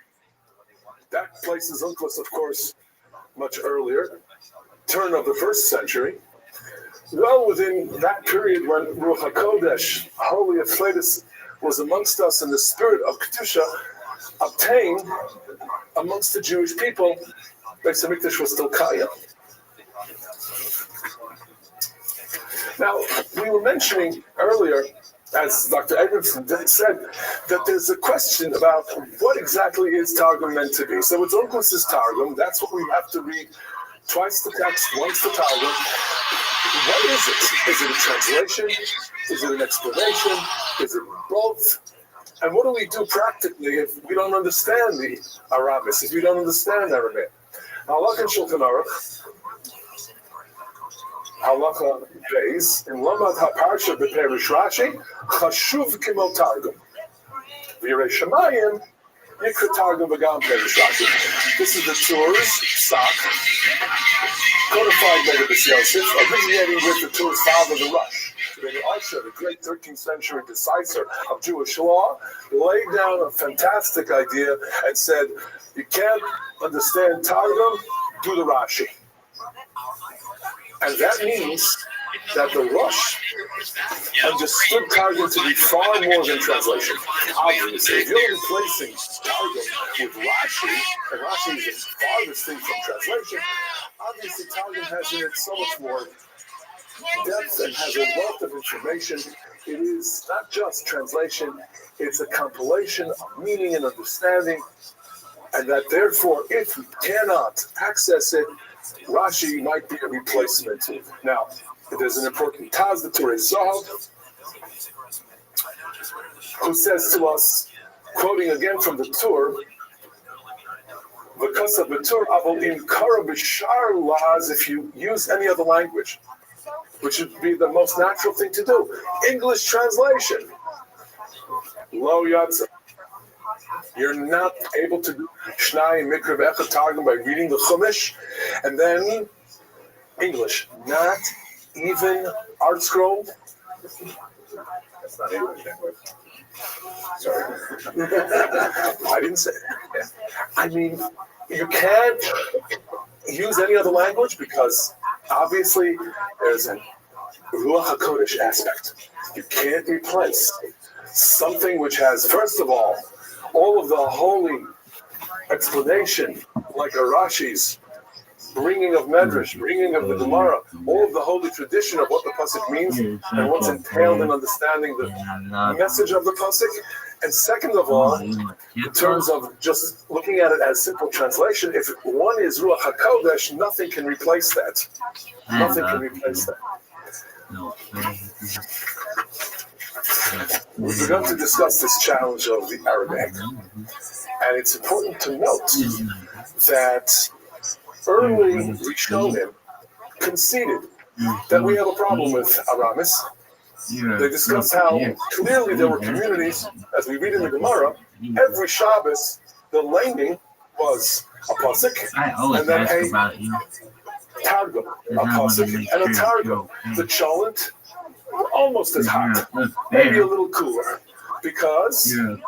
That places Onkelos, of course, much earlier, turn of the 1st century. Well within that period when Ruach HaKodesh, Holy Ephraitis, was amongst us and the spirit of Kedusha obtained amongst the Jewish people, Beis HaMikdash was still Kaya. Now, we were mentioning earlier, as Dr. Edmondson said, that there's a question about what exactly is Targum meant to be. So it's Onkelos' Targum, that's what we have to read twice the text, once the Targum. What is it? Is it a translation? Is it an explanation? Is it both? And what do we do practically if we don't understand the Aramis, if we don't understand Aramaic? Halakha and Shulchan Aruch, Halakha Beis, in Lamad HaParsha B'Perish Rashi, Chashuv Kimel Targum. V'Yirei Shamayim, Yikra Targum V'Gam Perish Rashi. This is the Tours, Sak, codified by the Yosef, originating with the Tours' father, the Rush. Rabbi Arsha, the great 13th century decisor of Jewish law, laid down a fantastic idea and said, you can't understand Targum, do the Rashi. And that means that the Rush understood Targum to be far more than translation. Obviously, if you're replacing Targum with Rashi, and Rashi is the farthest thing from translation, obviously Targum has in it so much more depth and has a wealth of information. It is not just translation, it's a compilation of meaning and understanding, and that therefore, if we cannot access it, Rashi might be a replacement to it. Now, there's an important Taz, the Torah Zohar, who says to us, quoting again from the Tur, because of the Tur, if you use any other language, which would be the most natural thing to do. English translation. Lo Yatza. You're not able to do Shnai Mikra V'Echad Targum by reading the Chumash, and then English. Not even Art Scroll. That's not English. Sorry. I didn't say that. I mean, you can't use any other language because obviously there's a Ruach HaKodesh aspect. You can't replace something which has, first of all of the holy explanation, like a Rashi's bringing of Medrash, bringing of the Gemara, all of the holy tradition of what the pasuk means and what's entailed in understanding the message of the pasuk. And second of all, in terms of just looking at it as simple translation, if one is Ruach HaKodesh, nothing can replace that. Nothing can replace that. We're going to discuss this challenge of the Arabic. And it's important to note that early Rishonim conceded that we have a problem with Aramis. They discussed how clearly there were communities, as we read in the Gemara, every Shabbos, the laning was a pasuk, and then a targum, a pasuk, and a targum. The cholent were almost as hot, maybe a little cooler, because you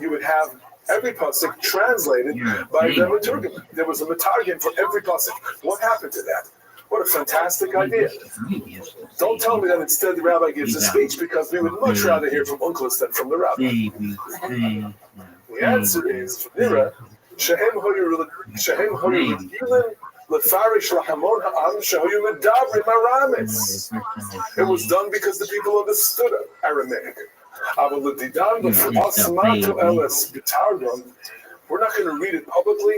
would have every pasuk translated by the Maturgim. There was a Matargim for every pasuk. What happened to that? What a fantastic idea. Don't tell me that instead the rabbi gives a speech, because we would much rather hear from Onkelos than from the rabbi. The answer is, Nira, Shehem Hoyu Regilim Lefarish Lahamon Ha'am Shehoyu Medabrim Aramis. It was done because the people understood Aramaic. We're not going to read it publicly.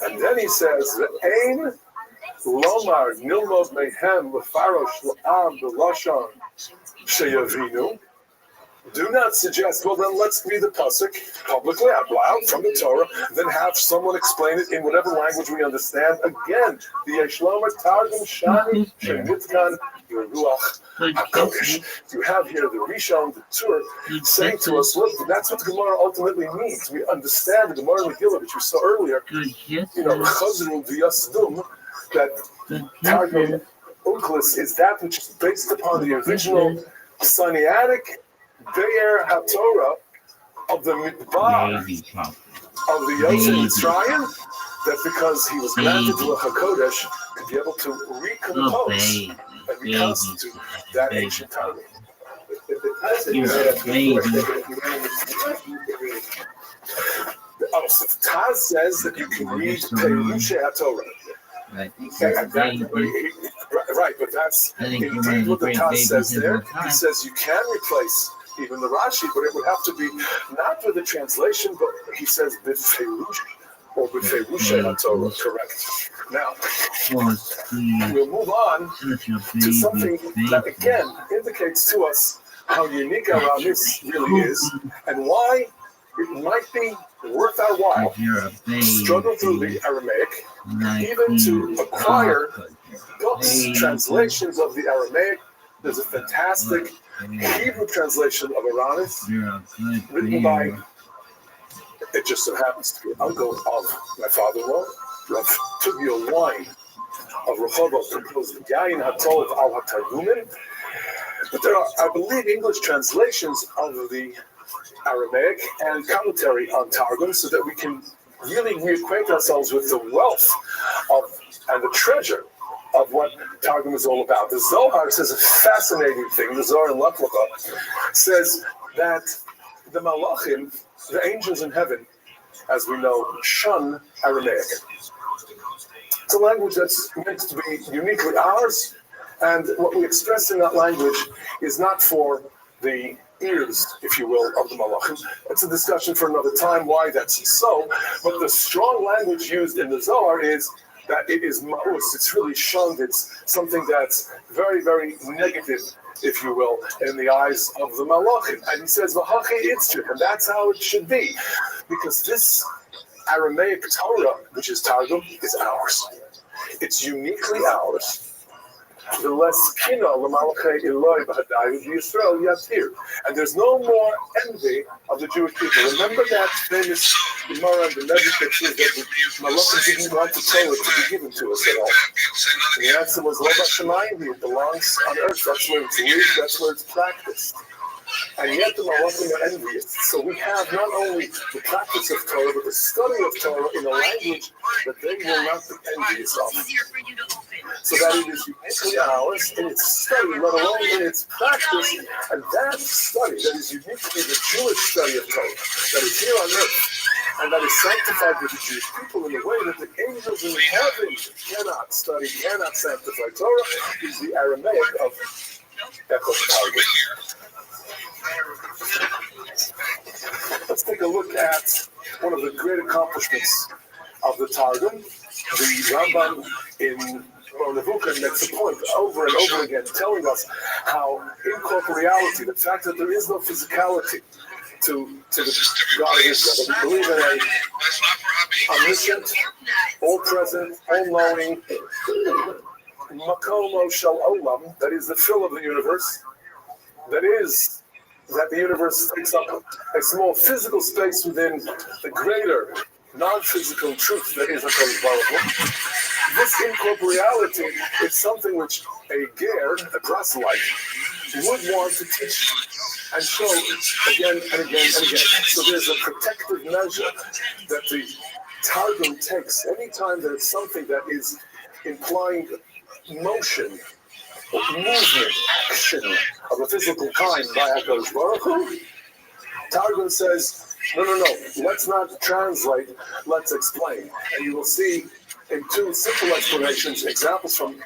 And then he says, "Ein lomar nilmod mehem lefarosh la'am b'lashon sheyavinu." Do not suggest, well, then let's read the pasuk publicly out loud from the Torah, then have someone explain it in whatever language we understand. Again, the Yeshlomer Targum Shani Shenitkan Yeruach HaKodesh. You have here the Rishon, the Tur, saying to us, look, that's what the Gemara ultimately means. We understand the Gemara Megillah, which we saw earlier, Chazru V'Yasdum, that Targum Unclus is that which is based upon the original Sinaitic Be'er HaTorah of the Midbar of the Yosef Mitzrayim, that because he was granted to a HaKodesh to be able to recompose and reconstitute that ancient Torah. Oh, so Taz says that you can read Perusha HaTorah. Right, but that's indeed what the Taz says there. He says you can replace even the Rashi, but it would have to be not with a translation, but he says b'ferush or b'ferusha HaTorah. Correct. Now we'll move on to something that again indicates to us how unique our this really is, and why it might be worth our while to struggle through the Aramaic, even to acquire books, translations of the Aramaic. There's a fantastic Hebrew translation of Aranis, written by, it just so happens to be an uncle of my father-in-law, Rav Tugio Wine of Rehovot, composed Yain HaTolv Al HaTargumin. But there are, I believe, English translations of the Aramaic and commentary on Targum, so that we can really reacquaint ourselves with the wealth of and the treasure of what Targum is all about. The Zohar says a fascinating thing. The Zohar in Latvaka says that the Malachim, the angels in heaven, as we know, shun Aramaic. It's a language that's meant to be uniquely ours, and what we express in that language is not for the ears, if you will, of the Malachim. It's a discussion for another time why that's so, but the strong language used in the Zohar is that it is ma'us, it's really shunned, it's something that's very, very negative, if you will, in the eyes of the Malachim. And he says, and that's how it should be, because this Aramaic Torah, which is Targum, is ours. It's uniquely ours. The less kina l'malachei Eloi b'hadai Yisrael yatir, and there's no more envy of the Jewish people. Remember that famous Gemara in the Medrash that says that the Malachim didn't want the Torah to be given to us at all. And the answer was Lo b'shamayim, it belongs on earth. That's where it's lived. That's where it's practiced. And yet the Malachim are envious. So we have not only the practice of Torah, but the study of Torah in a language that they will not be envious of. So that it is uniquely ours in its study, let alone in its practice. And that study, that is uniquely the Jewish study of Torah, that is here on earth, and that is sanctified with the Jewish people in a way that the angels in heaven cannot study, cannot sanctify Torah, is the Aramaic of Echot Targum. Let's take a look at one of the great accomplishments of the Targum. The Rambam in Nevuchim makes a point over and over again, telling us how incorporeality, the fact that there is no physicality to the God of Israel, that we believe in a omniscient, all-present, all-knowing, makomo shel olam, that is the fill of the universe, that the universe takes up a small physical space within the greater non-physical truth that is HaKadosh Baruch Hu. This incorporeality is something which a ger, a proselyte, would want to teach and show again and again and again. So there's a protective measure that the Targum takes anytime there's something that is implying motion, movement, action of a physical kind by HaKadosh Baruch Hu. Targum says, no, let's not translate, let's explain. And you will see in two simple explanations, examples from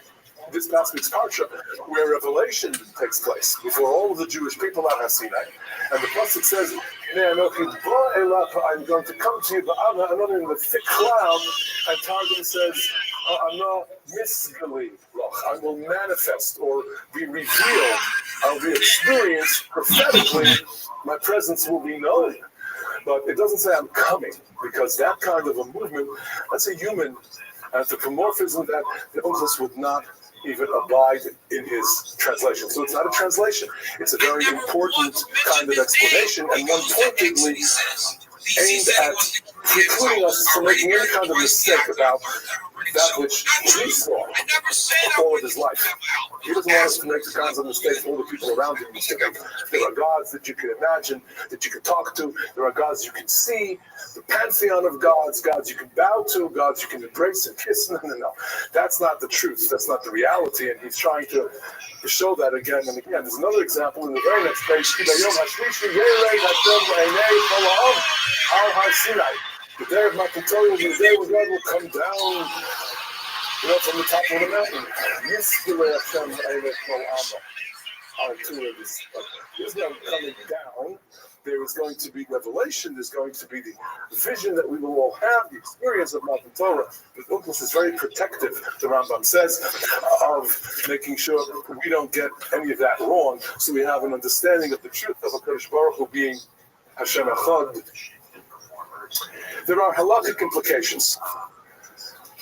this past week's Parsha, where revelation takes place before all of the Jewish people at Sinai. And the pasuk says, I'm going to come to you, but I'm not in the thick cloud. And Targum says, I will manifest or be revealed, I'll be experienced prophetically my presence will be known. But it doesn't say I'm coming, because that kind of a movement, that's a human anthropomorphism that the Onkelos would not even abide in his translation. So it's not a translation. It's a very important kind of explanation, and one pointedly aimed at precluding us from making any kind of mistake about that which he saw all of his life. He doesn't want us to make the kinds of mistakes all the people around him used to make. There are gods that you can imagine, that you can talk to. There are gods you can see, the pantheon of gods, gods you can bow to, gods you can embrace and kiss. No. That's not the truth. That's not the reality. And he's trying to show that again and again. There's another example in the very next page. The day of Matan Torah will be the day when God will come down, from the top of the mountain. He's not coming down. There is going to be revelation. There's going to be the vision that we will all have, the experience of Matan Torah. The Onkelos is very protective, the Rambam says, of making sure we don't get any of that wrong, so we have an understanding of the truth of HaKadosh Baruch Hu being Hashem Echad. There are halakhic implications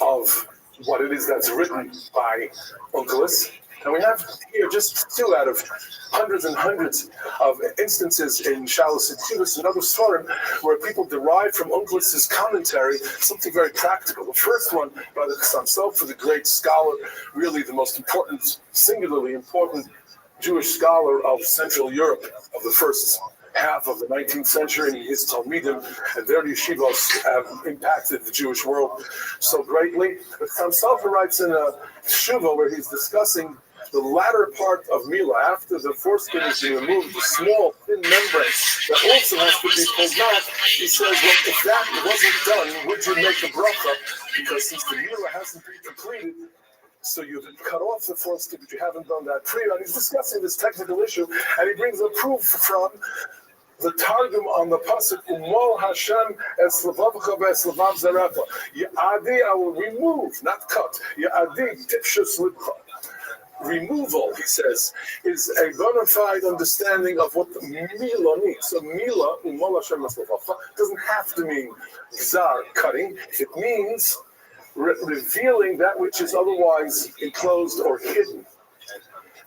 of what it is that's written by Onkelos. And we have here just 2 out of hundreds and hundreds of instances in Shalos and Tuvos and other Svarim where people derive from Onkelos' commentary something very practical. The first one by the Chassam Sofer, the great scholar, really the most important, singularly important Jewish scholar of Central Europe of the first half of the 19th century, and his Talmidim and their yeshivos have impacted the Jewish world so greatly. But Chassam Sofer writes in a Shuvah where he's discussing the latter part of Mila, after the foreskin is being removed, the small, thin membrane that also has to be pulled out. He says, well, if that wasn't done, would you make a bracha? Because since the Mila hasn't been completed, so you've cut off the foreskin, but you haven't done that prior. And he's discussing this technical issue, and he brings a proof from the Targum on the pasuk Umol Hashem es levavcha ve'es levav zarecha. Ya'adi, I will remove, not cut. Ya'adi tipshus libcha. Removal, he says, is a bona fide understanding of what the Mila means. So Mila, Umol Hashem es levavcha, doesn't have to mean gzar, cutting. It means revealing that which is otherwise enclosed or hidden.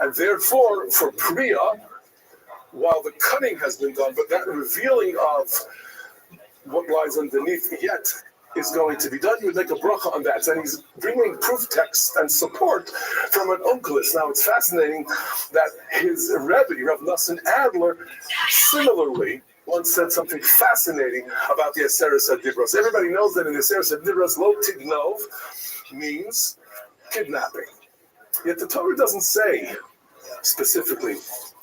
And therefore, for Priya, while the cutting has been done, but that revealing of what lies underneath yet is going to be done, you would make a bracha on that. And he's bringing proof text and support from an Onkelos. Now, it's fascinating that his Rabbi, Rav Nosson Adler, similarly once said something fascinating about the Aseres HaDibros. Everybody knows that in the Aseres HaDibros, Lo Tignov means kidnapping. Yet the Torah doesn't say specifically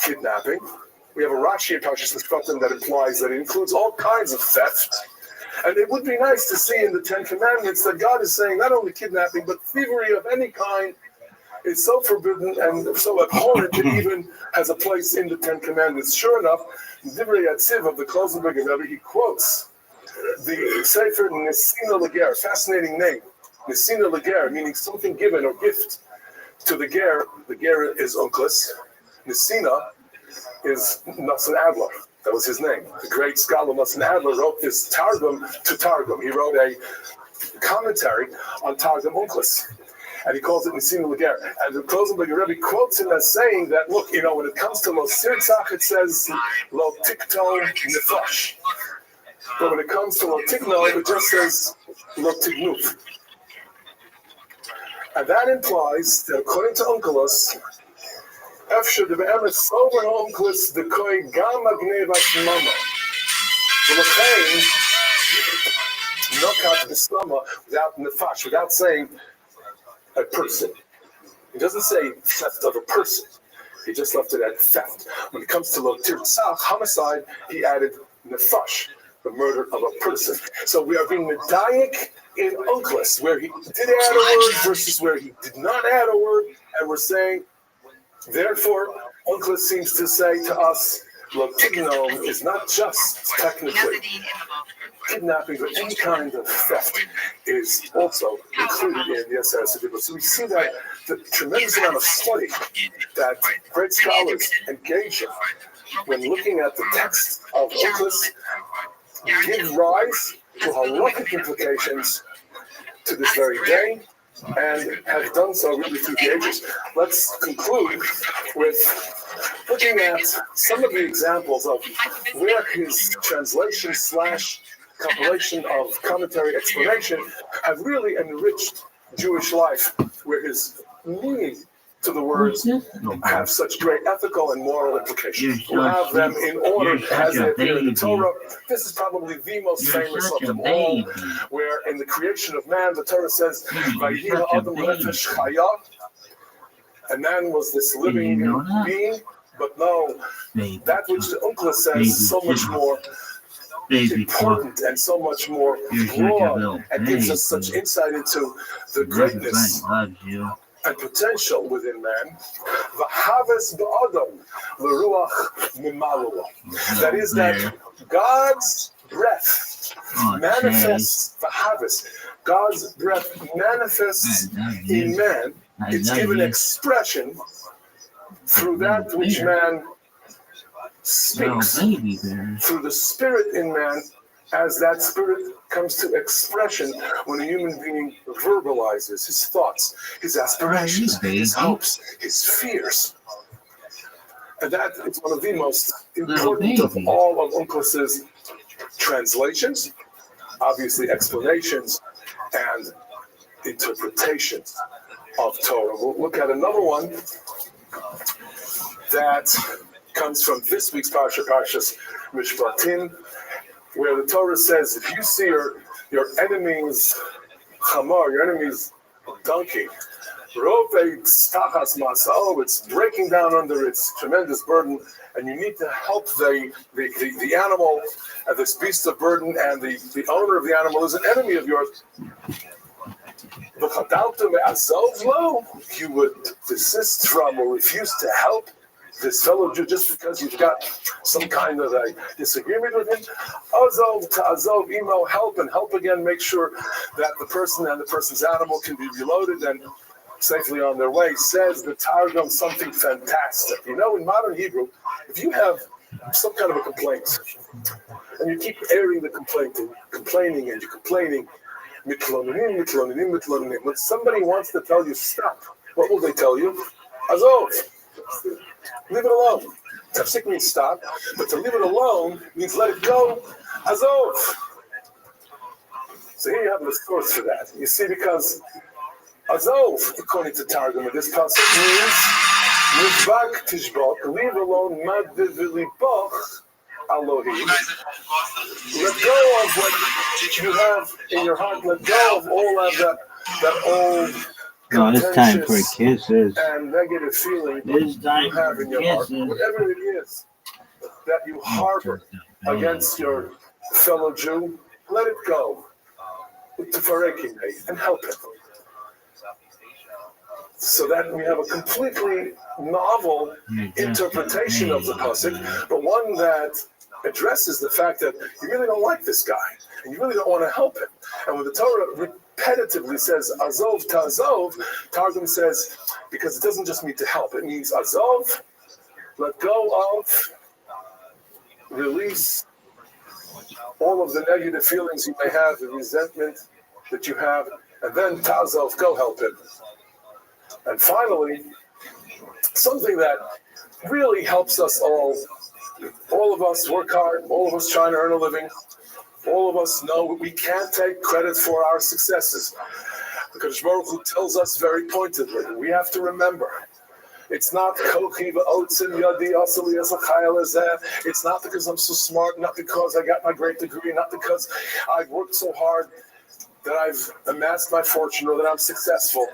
kidnapping. We have a Rashi in Parshas Mishpatim that implies that it includes all kinds of theft. And it would be nice to see in the Ten Commandments that God is saying not only kidnapping, but thievery of any kind is so forbidden and so abhorrent it even has a place in the Ten Commandments. Sure enough, Divrei Yatziv of the Klosenberger Rebbe, he quotes the Sefer Nesina Leger, fascinating name. Nesina Leger, meaning something given or gift to the ger. The ger is Onkelos. Nesina is Nosson Adler. That was his name. The great scholar Nosson Adler wrote this Targum to Targum. He wrote a commentary on Targum Onkelos. And he calls it Nesina Leger. And the Klosenberger Rebbe quotes him as saying that, look, when it comes to Lo Sirtzach, it says Lo Tikto Nefash. But when it comes to Lo Tigno, it just says Lo Tignuf. And that implies that according to Onkelos, Efshar de Be'emes Sober Onkelos Dekoi Gam Agnevas Mama. V'lechein Nokat B'Slama without Nefash, without saying a person. He doesn't say theft of a person. He just left it at theft. When it comes to Lo Tirtzach, homicide, he added Nefash, the murder of a person. So we are being medayik in Onkelos, where he did add a word versus where he did not add a word, and we're saying, therefore, Onkelos seems to say to us, Lo Tigno is not just technically kidnapping, but any kind of theft is also included in the Aseres HaDibros. So we see that the tremendous amount of study that great scholars engage in when looking at the text of Unclus, give rise to halakhic implications to this very day, and have done so really through the ages. Let's conclude with looking at some of the examples of where his translation / compilation of commentary explanation have really enriched Jewish life, where his meaning to the words have such great ethical and moral implications. We'll have them in order as they appear in the Torah. This is probably the most famous of them all, where in the creation of man, the Torah says, "Vayihi ha'adam nefesh chaya," and man was this living being. But no, that which the Unclus says is so much more important and so much more broad, and gives us such insight into the greatness and potential within man. V'haves ba'adam l'ruach mimaluah. That is, that God's breath manifests, v'haves, God's breath manifests in man. It's given expression through that which man speaks, through the spirit in man, as that spirit comes to expression when a human being verbalizes his thoughts, his aspirations, his hopes, his fears. And that is one of the most important of all of Unclus's translations, obviously explanations and interpretations of Torah. We'll look at another one that comes from this week's Parshas Mishpatim, where the Torah says, if you see your enemy's chamar, your enemy's donkey, it's breaking down under its tremendous burden, and you need to help the animal, this beast of burden, and the owner of the animal is an enemy of yours. You would desist from or refuse to help this fellow Jew just because you've got some kind of a disagreement with him. Azov to Azov, emo, help again, make sure that the person and the person's animal can be reloaded and safely on their way. Says the Targum something fantastic. You know, in modern Hebrew, if you have some kind of a complaint and you keep airing the complaint and complaining and you're complaining, when somebody wants to tell you stop, what will they tell you? Azov. Leave it alone. Tafsik means stop, but to leave it alone means let it go. Azov. So here you have the source for that. You see, because Azov, according to Targum, this pasuk means Nizbak tishbok, leave alone mad v'libach Elohim. Let go of what you have in your heart. Let go of all of that old it's time for kisses. And negative feeling It's time you have in your heart. kisses. Whatever it is that you harbor against your fellow Jew, let it go. And help it. So that we have a completely novel interpretation of the pasuk, but one that addresses the fact that you really don't like this guy, and you really don't want to help him. And when the Torah repetitively says Azov to Azov, Targum says, because it doesn't just mean to help, it means Azov, let go of, release all of the negative feelings you may have, the resentment that you have, and then to Azov, go help him. And finally, something that really helps us all of us work hard, all of us trying to earn a living, all of us know we can't take credit for our successes. Because Baruch Hu tells us very pointedly, we have to remember, it's not it's not because I'm so smart, not because I got my great degree, not because I've worked so hard that I've amassed my fortune or that I'm successful.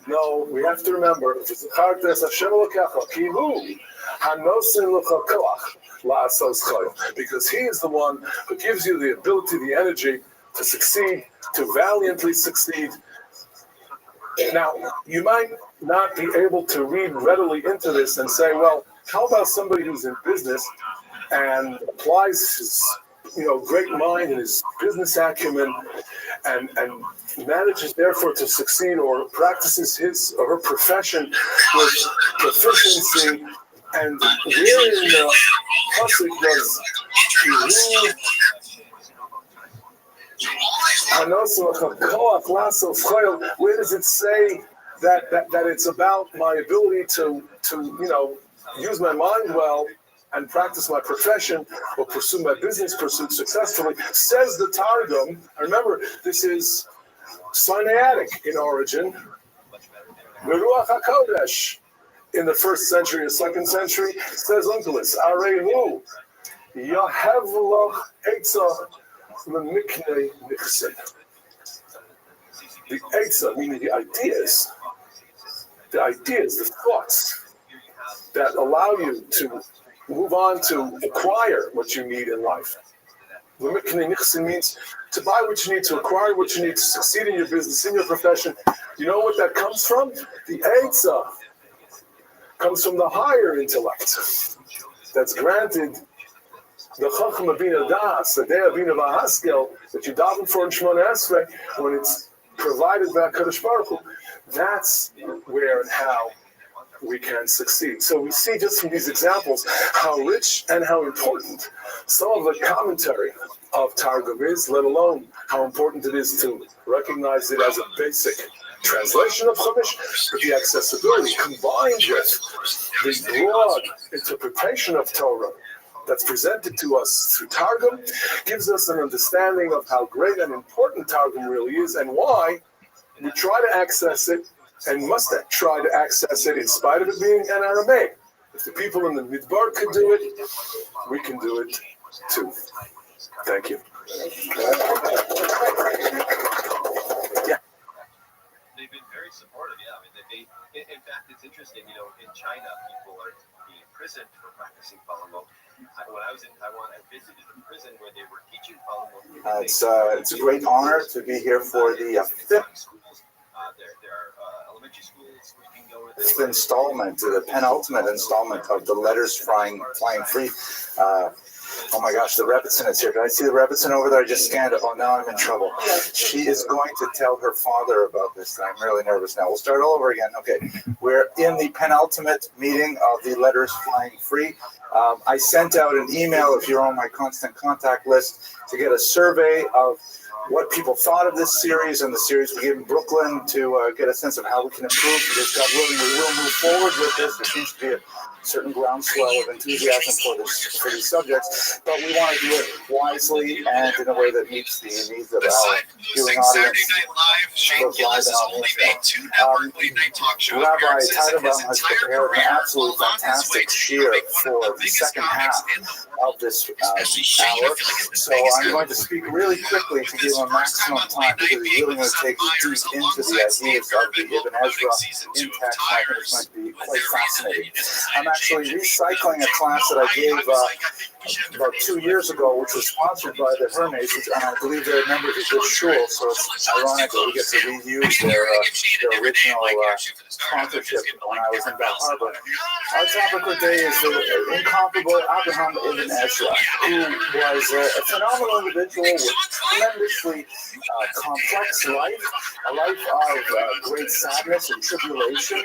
No, we have to remember, because he is the one who gives you the ability, the energy to succeed, to valiantly succeed. Now, you might not be able to read readily into this and say, well, how about somebody who's in business and applies his great mind and his business acumen and manages therefore to succeed or practices his or her profession with proficiency, and where in the pasuk was where does it say that it's about my ability to use my mind well and practice my profession or pursue my business pursuit successfully? Says the Targum. Remember, this is Sinaitic in origin. Ruach HaKodesh in the 1st century or 2nd century says Unkelis, Arehu, Yahev Loch Eitzah Lemiknei Nichsin. The Eitzah, meaning the ideas, the thoughts that allow you to move on to acquire what you need in life. Lemiknei Nichsin means to buy what you need, to acquire what you need, to succeed in your business, in your profession. You know what that comes from? The Eitzah comes from the higher intellect that's granted the Chacham Abina Das, the Dei Abina V'Haskel, that you daven for in Shemona Esrei, when it's provided by HaKadosh Baruch Hu. That's where and how we can succeed. So we see just from these examples how rich and how important some of the commentary of Targum is, let alone how important it is to recognize it as a basic translation of Chumash, but the accessibility combined with the broad interpretation of Torah that's presented to us through Targum gives us an understanding of how great and important Targum really is and why we try to access it and must try to access it in spite of it being an Aramaic. If the people in the Midbar can do it, we can do it too. Thank you. Yeah. They've been very supportive, yeah. I mean, in fact, it's interesting, in China, people are being imprisoned for practicing Falun Gong. When I was in Taiwan, I visited a prison where they were teaching Falun Gong. It's a great honor to be here for the fifth elementary schools where you can go. installment, the penultimate installment of the letters flying free. Oh my gosh, the Rebbitzin is here. Did I see the Rebbitzin over there? I just scanned it. Oh, now I'm in trouble. She is going to tell her father about this. I'm really nervous now. We'll start all over again. Okay, we're in the penultimate meeting of the letters flying free. I sent out an email, if you're on my constant contact list, to get a survey of what people thought of this series and the series we gave in Brooklyn to get a sense of how we can improve. Because God willing, we will move forward with this. There seems to be a certain groundswell of enthusiasm for these subjects, but we want to do it wisely and in a way that meets the needs of our viewing audience. Rabbi Teitelbaum has prepared an absolutely fantastic shir for the second half of this hour, so I'm going to speak really quickly to give him maximum time because he's really going to take you deep into the ideas of the Ibn Ezra in text. I think it's going to be quite fascinating. I'm actually recycling a class that I gave about 2 years ago, which was sponsored by the Hermes, and I believe they're members of this shul, so it's ironic that we get to reuse their original sponsorship when I was in Bal Harbor. Our topic today is the incomparable Abraham Ibn Ezra, who was a phenomenal individual with tremendously complex life, a life of great sadness and tribulation,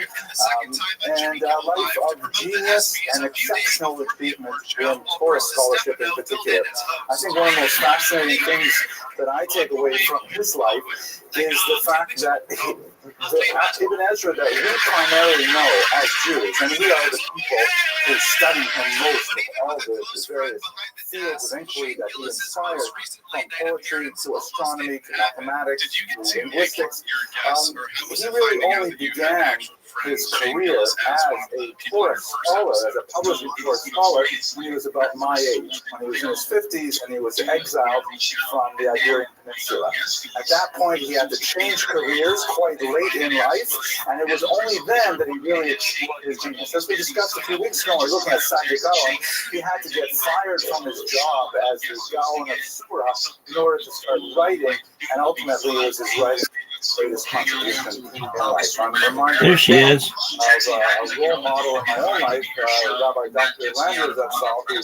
and a life of genius and exceptional achievement in Torah scholarship in particular. I think one of the most fascinating things that I take away from his life is the fact that the Ibn Ezra that we primarily know as Jews, and we are the people who study him most of all the various fields of inquiry that he inspired, from poetry to astronomy to mathematics to linguistics. He really only began his career as a Torah scholar, as a published Torah scholar, when he was about my age, when he was in his 50s and he was exiled from the Iberian Peninsula. At that point, he had to change careers quite late in life, and it was only then that he really explored his genius. As we discussed a few weeks ago, when we were looking at Sadi Gaon, he had to get fired from his job as the Gaon of Surah in order to start writing, and ultimately it was his writing greatest contribution in life. I'm reminded There she is. of a role model in my own life, Rabbi Dr. Landry Zatzal, who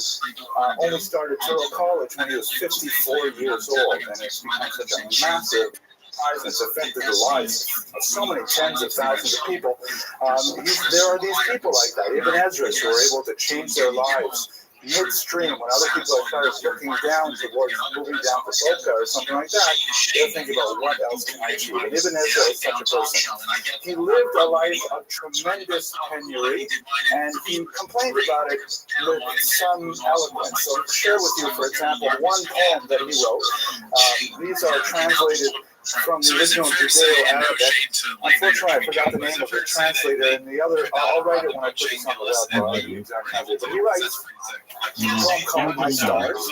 only started Torah College when he was 54 years old, and it's become such a massive rise. It's affected the lives of so many tens of thousands of people. There are these people like that, Ibn Ezra, who are able to change their lives midstream, when other people are started looking down towards moving down to Boca or something like that, they're thinking about what else can I achieve. And Ibn Ezra is such a person. He lived a life of tremendous penury, and he complained about it with some eloquence. So I'll share with you, for example, one poem that he wrote. These are translated from the original Judeo-Arabic. Unfortunately, I forgot the name of the translator, and the other, I'll write it when I put this on the web. But he writes, a poem called My Stars.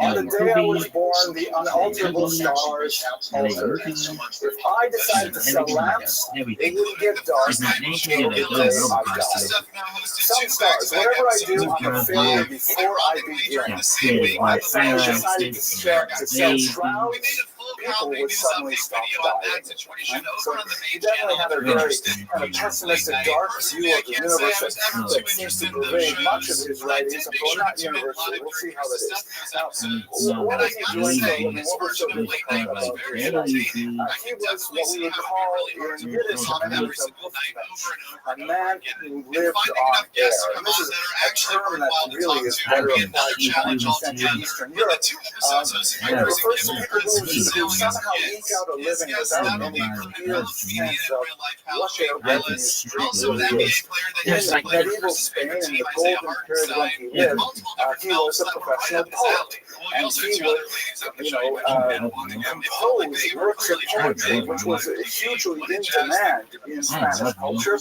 On the day I was born, the unalterable stars altered. If I decided to sell lamps, it wouldn't get dark until the day I die. Some stars, whatever I do, I'm a failure before I begin. If I decided to sell shrouds, people would suddenly stop dying. So he definitely had a very kind of pessimistic, dark view of the universe that seems to pervade much of his writings, although not universally. We'll see how that is. Now, what was he doing for a living? What was so difficult about his life? He was what we would call in Yiddish a man who lived on air. And this is a term that really is better applied to 19th century Eastern Europe. It refers to people who somehow eke out a living without any clear sense of what their revenue stream is. In medieval Spain, in the golden period when he lived, he was a professional poet. And he would, compose works of poetry, which was hugely in demand in Spanish culture,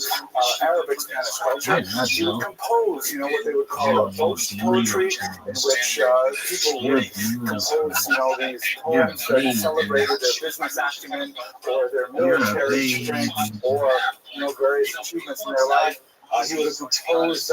Arabic Spanish culture. He would compose, what they would call a boast poetry, in which people would compose, these poems that celebrated their business acumen or their military strength or, various achievements in their life. He would have composed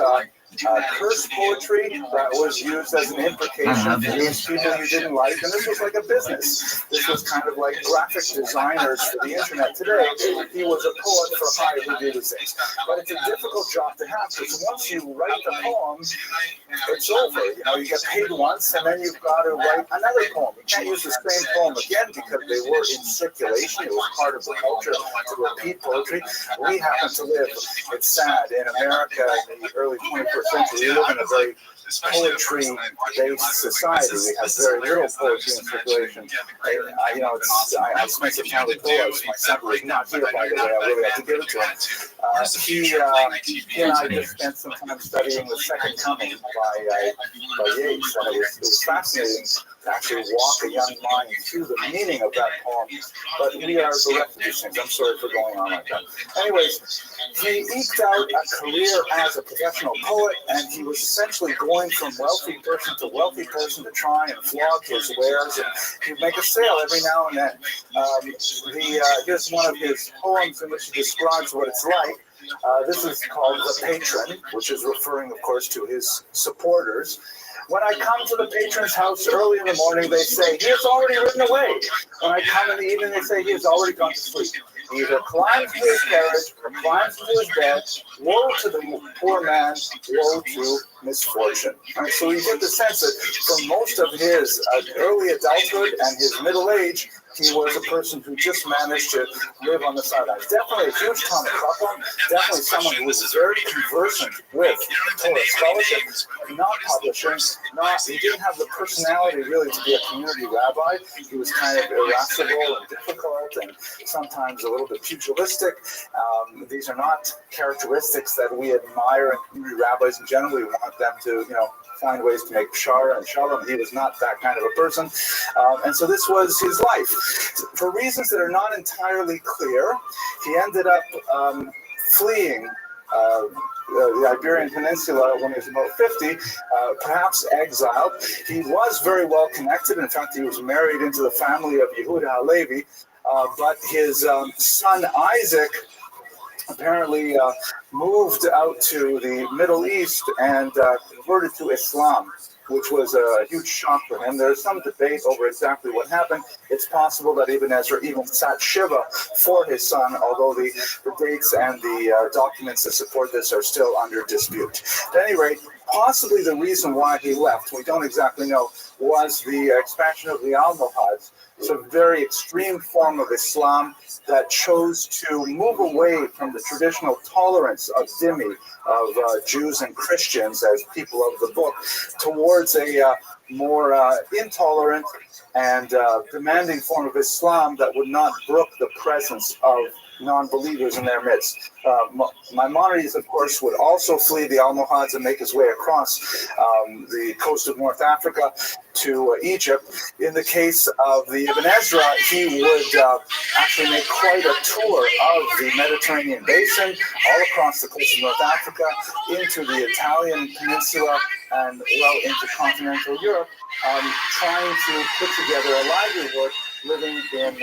curse poetry that was used as an imprecation against people you didn't like, and this was like a business. This was kind of like graphic designers for the internet today. He was a poet for hire who did these things. But it's a difficult job to have, because once you write the poem, it's over. You get paid once, and then you've got to write another poem. You can't use the same poem again because they were in circulation. It was part of the culture to repeat poetry. We happen to live, it's sad, in America in the early 21st century. We live in a very poetry-based society. We have very little poetry in circulation. I spent some time with poets. My son was not here, by the way. I really have to give it to him. He and I just spent some time studying The Second Coming by Yeats, and it was fascinating to actually walk a young mind through the meaning of that poem. But we are bereft of these things. I'm sorry for going on like that. Anyways, he eked out a career as a professional poet, and he was essentially going from wealthy person to try and flog his wares, and he'd make a sale every now and then. Here's one of his poems in which he describes what it's like. This is called The Patron, which is referring, of course, to his supporters. When I come to the patron's house early in the morning, they say, he has already ridden away. When I come in the evening, they say, he has already gone to sleep. He either climbs into his carriage or climbs into his bed. Woe to the poor man, woe to misfortune. And so you get the sense that for most of his early adulthood and his middle age, he was a person who just managed to live on the sidelines. Definitely a huge Talmud Chacham, definitely someone who was very conversant with Torah scholarship, not publishing, he didn't have the personality really to be a community rabbi. He was kind of irascible and difficult and sometimes a little bit pugilistic. These are not characteristics that we admire in community rabbis, and generally we want them to, find ways to make pshara and shalom. He was not that kind of a person. And so this was his life. For reasons that are not entirely clear, he ended up fleeing the Iberian Peninsula when he was about 50, perhaps exiled. He was very well connected. In fact, he was married into the family of Yehuda Halevi, but his son Isaac apparently moved out to the Middle East and converted to Islam, which was a huge shock for him. There's some debate over exactly what happened. It's possible that Ibn Ezra even sat Shiva for his son, although the dates and the documents that support this are still under dispute. At any rate, possibly the reason why he left, we don't exactly know, was the expansion of the Almohads. It's a very extreme form of Islam that chose to move away from the traditional tolerance of dhimmi, of Jews and Christians as people of the book, towards a more intolerant and demanding form of Islam that would not brook the presence of non-believers in their midst. Maimonides, of course, would also flee the Almohads and make his way across the coast of North Africa to Egypt. In the case of the Ibn Ezra, he would actually make quite a tour of the Mediterranean basin, all across the coast of North Africa, into the Italian peninsula, and well into continental Europe, trying to put together a livelihood living in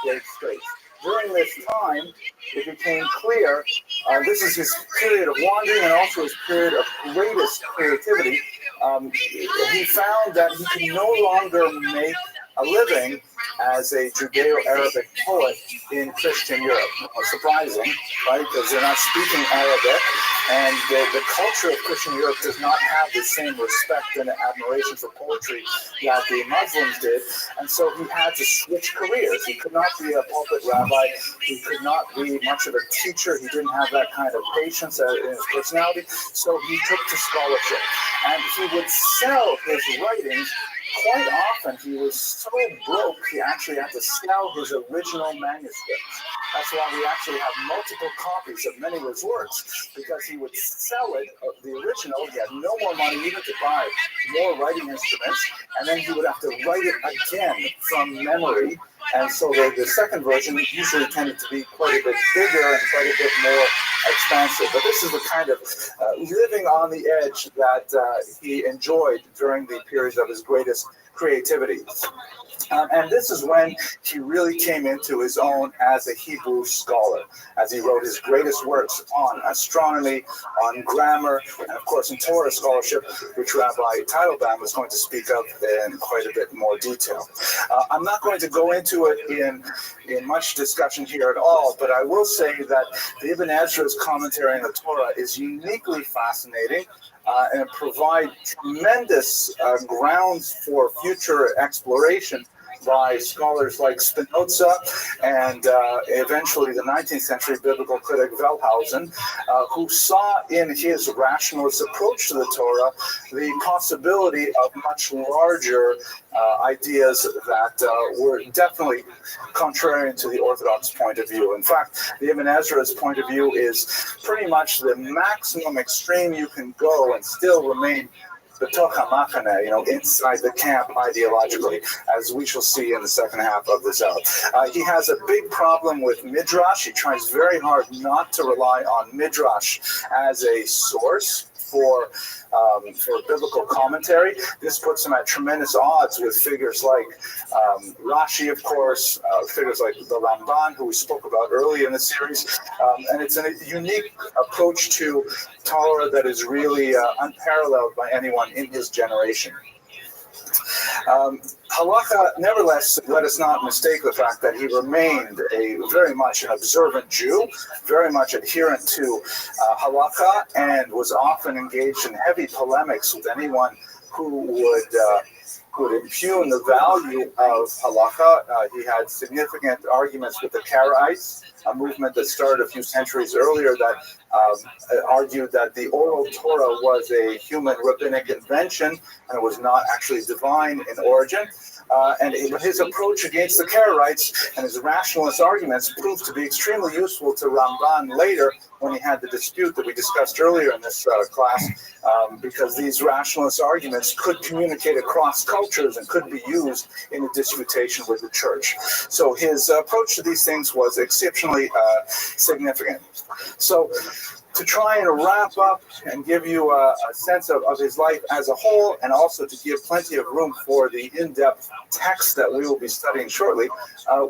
great straits. During this time, it became clear, this is his period of wandering and also his period of greatest creativity. He found that he could no longer make a living as a Judeo-Arabic poet in Christian Europe. Surprising, right? Because they're not speaking Arabic, and the culture of Christian Europe does not have the same respect and admiration for poetry that the Muslims did, and so he had to switch careers. He could not be a pulpit rabbi. He could not be much of a teacher. He didn't have that kind of patience in his personality, so he took to scholarship, and he would sell his writings. Quite often, he was so broke, he actually had to sell his original manuscripts. That's why we actually have multiple copies of many of his works, because he would sell it, the original. He had no more money even to buy more writing instruments, and then he would have to write it again from memory. And so the second version usually tended to be quite a bit bigger and quite a bit more expansive. But this is the kind of living on the edge that he enjoyed during the periods of his greatest creativity. And this is when he really came into his own as a Hebrew scholar, as he wrote his greatest works on astronomy, on grammar, and of course in Torah scholarship, which Rabbi Teitelbaum is going to speak of in quite a bit more detail. I'm not going to go into it in much discussion here at all, but I will say that the Ibn Ezra's commentary on the Torah is uniquely fascinating. And provide tremendous grounds for future exploration by scholars like Spinoza and eventually the 19th century biblical critic Wellhausen, who saw in his rationalist approach to the Torah the possibility of much larger ideas that were definitely contrarian to the Orthodox point of view. In fact, the Ibn Ezra's point of view is pretty much the maximum extreme you can go and still remain inside the camp ideologically, as we shall see in the second half of this out. He has a big problem with Midrash. He tries very hard not to rely on Midrash as a source for biblical commentary. This puts him at tremendous odds with figures like Rashi, of course, figures like the Ramban, who we spoke about early in the series. And it's a unique approach to Torah that is really unparalleled by anyone in his generation. Halakha, nevertheless, let us not mistake the fact that he remained very much an observant Jew, very much adherent to halakha, and was often engaged in heavy polemics with anyone who would impugn the value of halakha. He had significant arguments with the Karaites, a movement that started a few centuries earlier that argued that the oral Torah was a human rabbinic invention and it was not actually divine in origin. And his approach against the Karaites and his rationalist arguments proved to be extremely useful to Ramban later when he had the dispute that we discussed earlier in this class, because these rationalist arguments could communicate across cultures and could be used in a disputation with the church. So his approach to these things was exceptionally significant. So to try and wrap up and give you a sense of his life as a whole, and also to give plenty of room for the in-depth text that we will be studying shortly,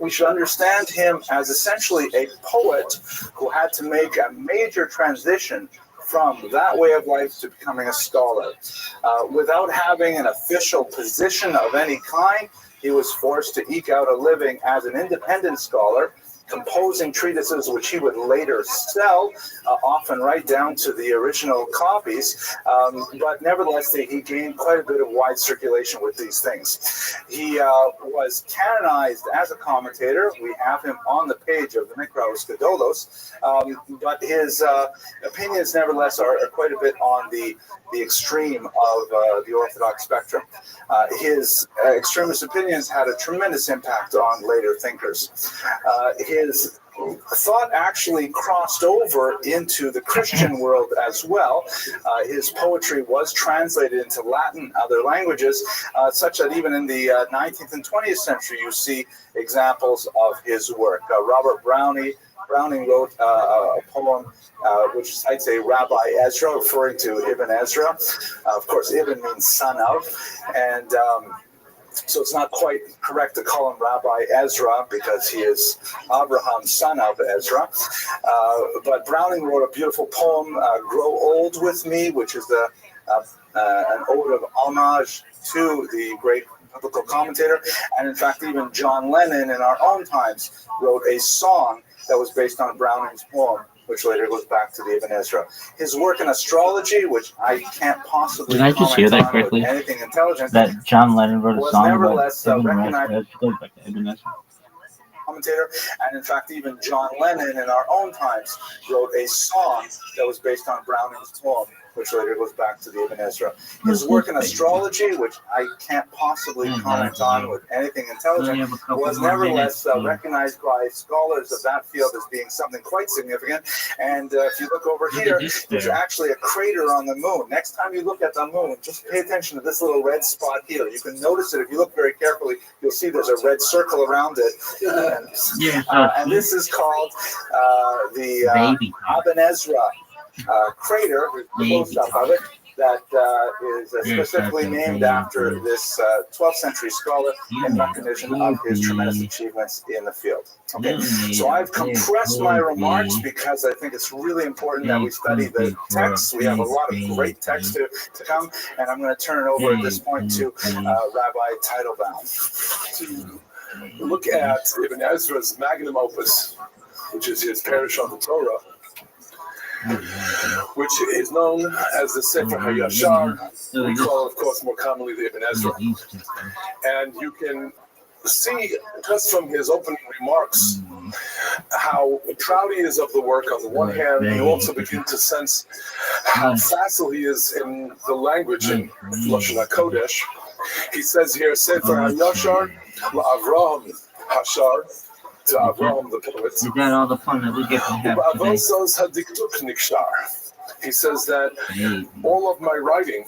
we should understand him as essentially a poet who had to make a major transition from that way of life to becoming a scholar. Without having an official position of any kind, he was forced to eke out a living as an independent scholar, composing treatises which he would later sell, often right down to the original copies. But nevertheless, he gained quite a bit of wide circulation with these things. He was canonized as a commentator. We have him on the page of the Mikraos Gedolos, but his opinions, nevertheless, are quite a bit on the extreme of the Orthodox spectrum. His extremist opinions had a tremendous impact on later thinkers. His thought actually crossed over into the Christian world as well. His poetry was translated into Latin, other languages, such that even in the 19th and 20th century, you see examples of his work. Robert Browning wrote a poem which cites a Rabbi Ezra, referring to Ibn Ezra. Of course, Ibn means son of, and so it's not quite correct to call him Rabbi Ezra because he is Abraham's son of Ezra. But Browning wrote a beautiful poem, Grow Old With Me, which is an ode of homage to the great biblical commentator. And in fact, even John Lennon in our own times wrote a song that was based on Browning's poem, which later goes back to the Ibn Ezra. His work in astrology, which I can't possibly Did I just hear that comment on correctly? with anything intelligent, That John Lennon wrote a was song nevertheless about recognized Ibn Ezra. commentator. And in fact, even John Lennon in our own times wrote a song that was based on Browning's poem, which later goes back to the Ibn Ezra. His work in astrology, which I can't possibly comment on with anything intelligent, was nevertheless recognized by scholars of that field as being something quite significant. And if you look over here, there's actually a crater on the moon. Next time you look at the moon, just pay attention to this little red spot here. You can notice it if you look very carefully. You'll see there's a red circle around it. And this is called the Ibn Ezra crater, the close-up of it, that is specifically named after this 12th century scholar in recognition of his tremendous achievements in the field. Okay, so I've compressed my remarks because I think it's really important that we study the texts. We have a lot of great texts to come, and I'm going to turn it over at this point to Rabbi Teitelbaum. To look at Ibn Ezra's magnum opus, which is his Parish on the Torah, which is known as the Sefer HaYashar. We call it, of course, more commonly the Ibn Ezra. And you can see just from his opening remarks how proud he is of the work on the one hand. You also begin to sense how facile he is in the language in Lashon HaKodesh. He says here, Sefer HaYashar LaAvraham Hashar, to Avraham the poet. Is that all the fun that we get to have today? He says that all of my writing,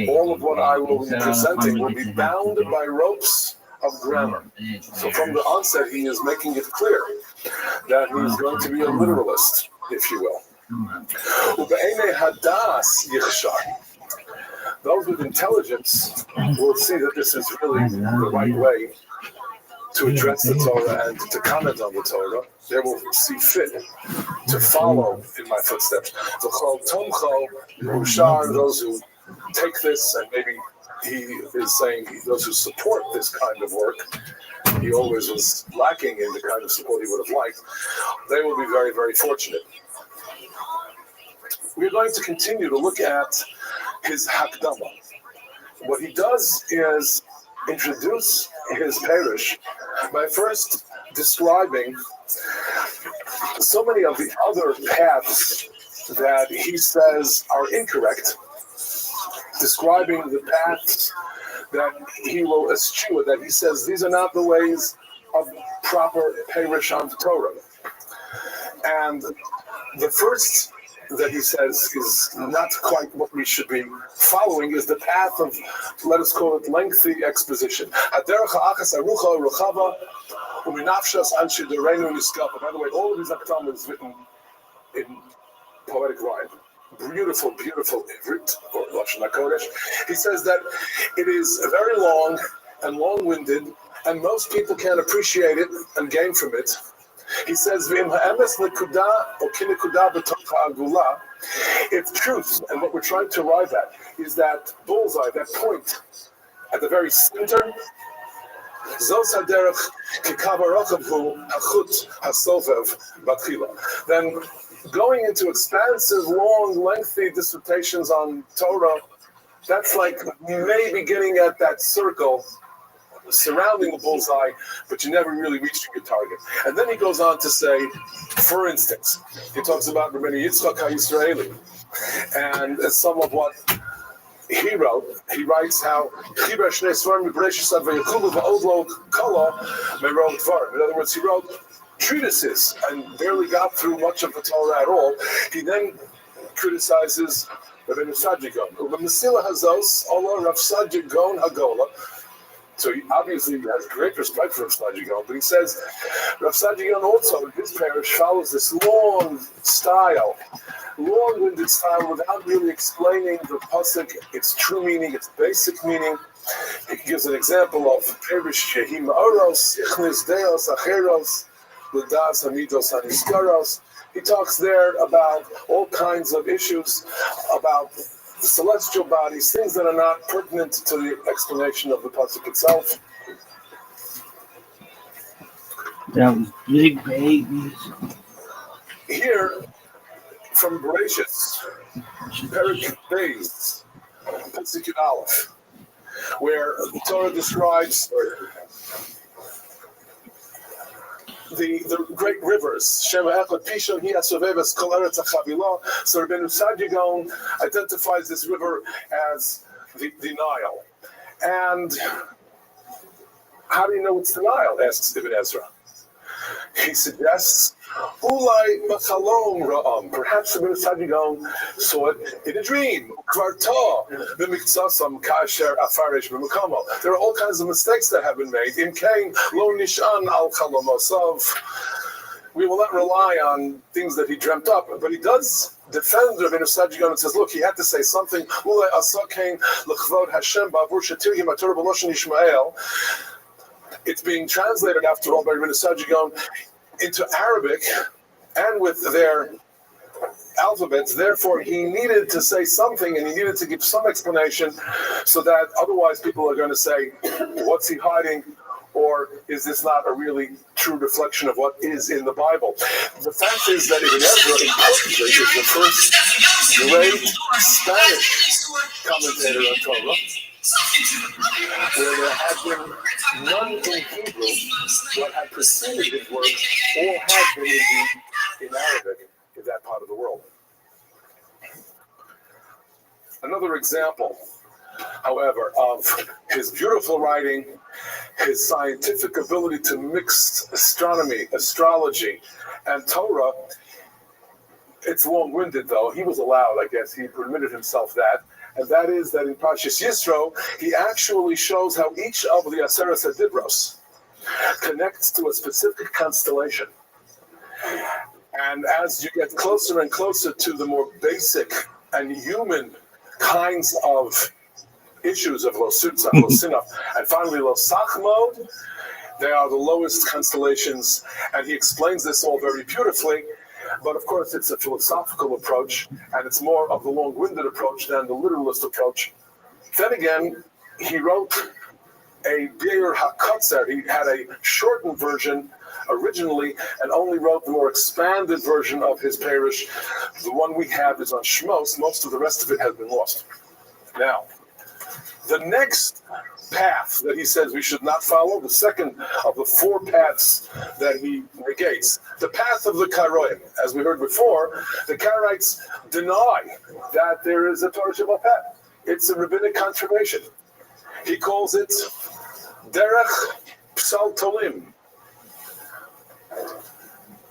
all of what I will be presenting will be bound by ropes of grammar. So from the onset, he is making it clear that he is going to be a literalist, if you will. Those with intelligence will see that this is really the right way to address the Torah and to comment on the Torah. They will see fit to follow in my footsteps. Those who take this, and maybe he is saying those who support this kind of work, he always was lacking in the kind of support he would have liked, they will be very, very fortunate. We're going to continue to look at his Hakdama. What he does is introduce his parish by first describing so many of the other paths that he says are incorrect, describing the paths that he will eschew, that he says these are not the ways of proper parish on the Torah. And the first that he says is not quite what we should be following is the path of, let us call it, lengthy exposition. By the way, all of these Aktam is written in poetic rhyme. Beautiful, beautiful Ivrit, or Lashon HaKodesh. He says that it is very long and long-winded, and most people can't appreciate it and gain from it. He says, if truth, and what we're trying to arrive at, is that bullseye, that point at the very center, Zos haderech kikavarochav hu hachut hasovev batchila. Then going into expansive, long, lengthy dissertations on Torah, that's like maybe getting at that circle surrounding the bullseye, but you never really reached your target. And then he goes on to say, for instance, he talks about Rabbi Yitzchak HaYisraeli, and some of what he wrote. He writes how in other words, he wrote treatises and barely got through much of the Torah at all. He then criticizes Rabbi Sajigon. So he obviously has great respect for Rav Sajigon, but he says Rav Sajigon also in his parish follows this long-winded style without really explaining the pasuk, its true meaning, its basic meaning. He gives an example of Perish Shehim Oros, Ichnis Deos, Acheros, Ludas Hamidos Haniskaros. He talks there about all kinds of issues, about the celestial bodies, things that are not pertinent to the explanation of the pasuk itself. That was big babies. Here, from Bereshit, Perik Beis, Pasuk Aleph, where the Torah describes the great rivers. Shema Echad Pishon Hi Asoveves Kol Eretz HaChavila. So Rabbeinu Sadigon identifies this river as the Nile. And how do you know it's the Nile? Asks Ibn Ezra. He suggests, Ulai Machalom Ra'am. Perhaps Rabbeinu Sadigon saw it in a dream. Kvarta B'miktsasam Kasher Afarish B'mukamo. There are all kinds of mistakes that have been made. In Kain Lo Nishan Al Chalomosav. We will not rely on things that he dreamt up, but he does defend Rabbeinu Sadigon and says, look, he had to say something. Ulai Asakain L'chvod Hashem Ba'avur Shatirhi Matur B'Loshen Yishmael. It's being translated, after all, by Rabbeinu Sadigon into Arabic and with their alphabets. Therefore, he needed to say something and he needed to give some explanation so that otherwise people are going to say, what's he hiding? Or is this not a really true reflection of what is in the Bible? The fact is that Ibn Ezra, importantly, is the first great Spanish commentator on Torah, where there had been none in Hebrew. What had preceded his work all had been in Arabic in that part of the world. Another example, however, of his beautiful writing, his scientific ability to mix astronomy, astrology, and Torah. It's long-winded, though. He was allowed, I guess. He permitted himself that. And that is that in Parshas Yisro, he actually shows how each of the Aseret Adibros connects to a specific constellation. And as you get closer and closer to the more basic and human kinds of issues of Losutza, Losinaf, and finally Losachmod, they are the lowest constellations, and he explains this all very beautifully. But of course, it's a philosophical approach, and it's more of the long-winded approach than the literalist approach. Then again, he wrote a Be'er HaKotzer. He had a shortened version originally, and only wrote the more expanded version of his parish. The one we have is on Shmos. Most of the rest of it has been lost. Now, the next path that he says we should not follow, the second of the four paths that he negates, the path of the Karaim. As we heard before, the Karaites deny that there is a Torah Shabbat path. It's a rabbinic confirmation. He calls it Derech Psal Tolim.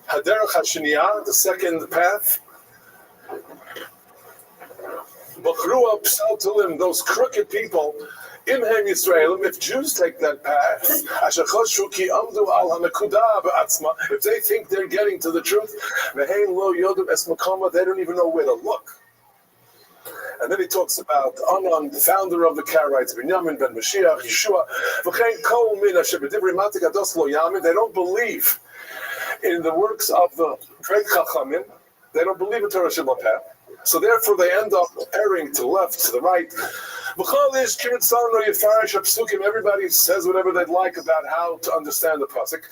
Haderech HaShiniyah, the second path. Bachrua Psal Tolim, those crooked people. Imhem Yisraelim, if Jews take that path, if they think they're getting to the truth, they don't even know where to look. And then he talks about Anan, the founder of the Karaites, Binyamin ben Mashiach, Yeshua. They don't believe in the works of the great Chachamim. They don't believe in Torah Shabbat. So therefore they end up erring to the left, to the right. Everybody says whatever they'd like about how to understand the pasuk.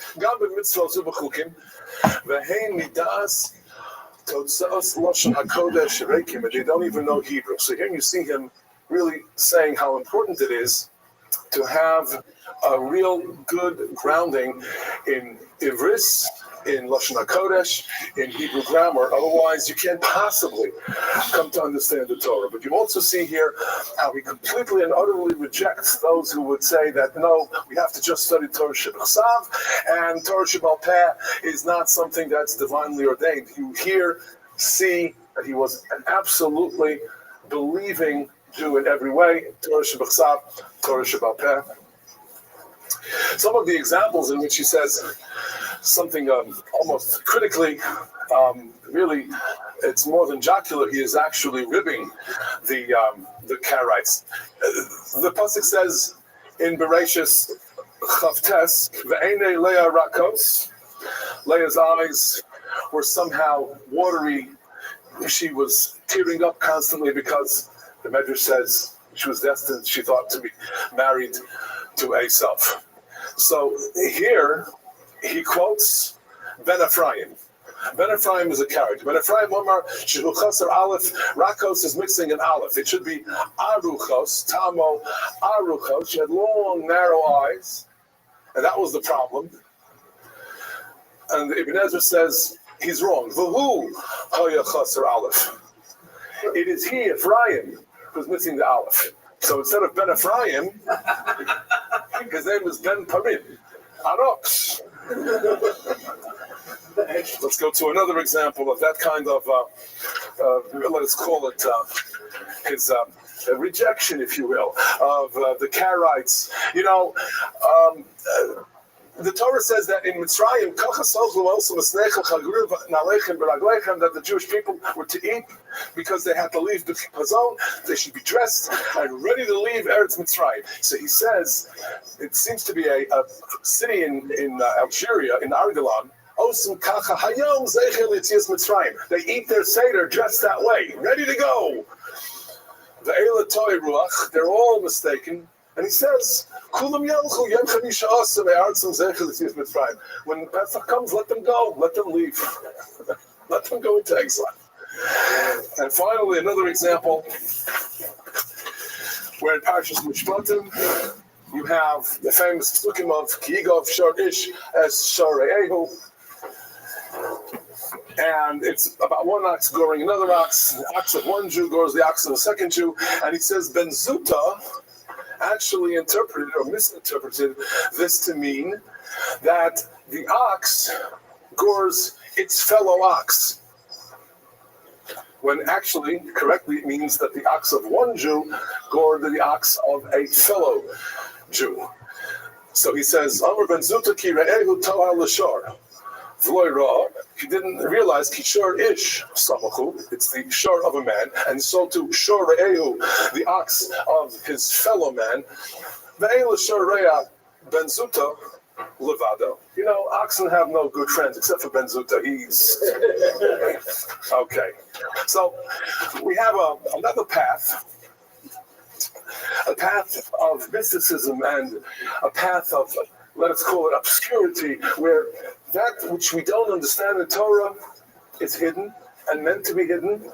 And they don't even know Hebrew. So here you see him really saying how important it is to have a real good grounding in Ivris, in Lashon HaKodesh, in Hebrew grammar. Otherwise, you can't possibly come to understand the Torah. But you also see here how he completely and utterly rejects those who would say that, no, we have to just study Torah Sheb'chsav, and Torah Sheb'al Peh is not something that's divinely ordained. You here see that he was an absolutely believing Jew in every way. Torah Sheb'chsav, Torah Sheb'al Peh. Some of the examples in which he says something almost critically, really, it's more than jocular. He is actually ribbing the Karaites. The pasuk says in Bereshis Chavtes, "Ve'enei Leah rakos." Leah's eyes were somehow watery. She was tearing up constantly because the Medrash says she was destined, she thought, to be married to Esav. So here he quotes Ben Ephraim. Ben Ephraim is a character. Ben Ephraim Omar Shehu Chaser Aleph. Rakos is mixing an Aleph. It should be Aruchos, Tamo Aruchos. She had long, narrow eyes, and that was the problem. And Ibn Ezra says he's wrong. V'hu Hoya Chaser Aleph. It is he, Ephraim, who's missing the Aleph. So instead of Ben Ephraim, his name is Ben Parim. Arox. Let's go to another example of that kind of, let's call it his rejection, if you will, of the Karaites. You know, the Torah says that in Mitzrayim, that the Jewish people were to eat because they had to leave the Chipazon. They should be dressed and ready to leave Eretz Mitzrayim. So he says, it seems to be a city in Algeria, in Argolan. They eat their Seder dressed that way, ready to go. They're all mistaken. And he says, when Pesach comes, let them go, let them leave, let them go into exile. And finally, another example, where in Parashas Mishpatim, you have the famous psukim of Kiyigov Shor Ish as Shor Re'ehu, and it's about one ox goring another ox. The ox of one Jew gores the ox of the second Jew, and he says Ben Zuta actually interpreted or misinterpreted this to mean that the ox gores its fellow ox, when actually, correctly, it means that the ox of one Jew gored the ox of a fellow Jew. So he says, Amar ben Zuta ki re'ehu to'al l'shor. He didn't realize Kishor Ish Samachu, it's the shor of a man, and so to Shor Re'ehu, the ox of his fellow man. Ve'ela Shor Re'ah Ben Zuta Levado. You know, oxen have no good friends except for Ben Zuta. He's okay. So we have another path. A path of mysticism and a path of, let's call it obscurity, where that which we don't understand in Torah is hidden and meant to be hidden.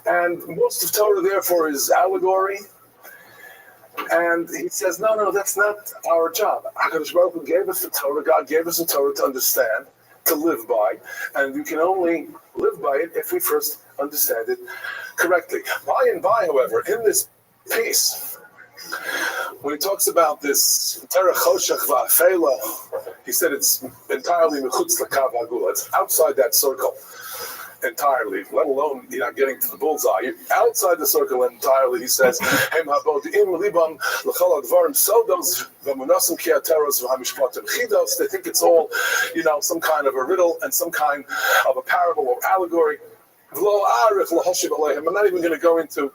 And most of Torah, therefore, is allegory. And he says, no, that's not our job. HaKadosh Baruch Hu gave us the Torah. God gave us the Torah to understand, to live by. And you can only live by it if we first understand it correctly. By and by, however, in this piece, when he talks about this Terech Choshech Va'afela, he said it's entirely mechutz l'kav hagula. It's outside that circle entirely, let alone you're not getting to the bullseye. You're outside the circle entirely, he says, Hem habodim libam l'chol advarim sodos v'munasim ki hateros v'hamishpatim chidos. They think it's all, some kind of a riddle and some kind of a parable or allegory. V'lo arich l'hoshiv aleichem. I'm not even going to go into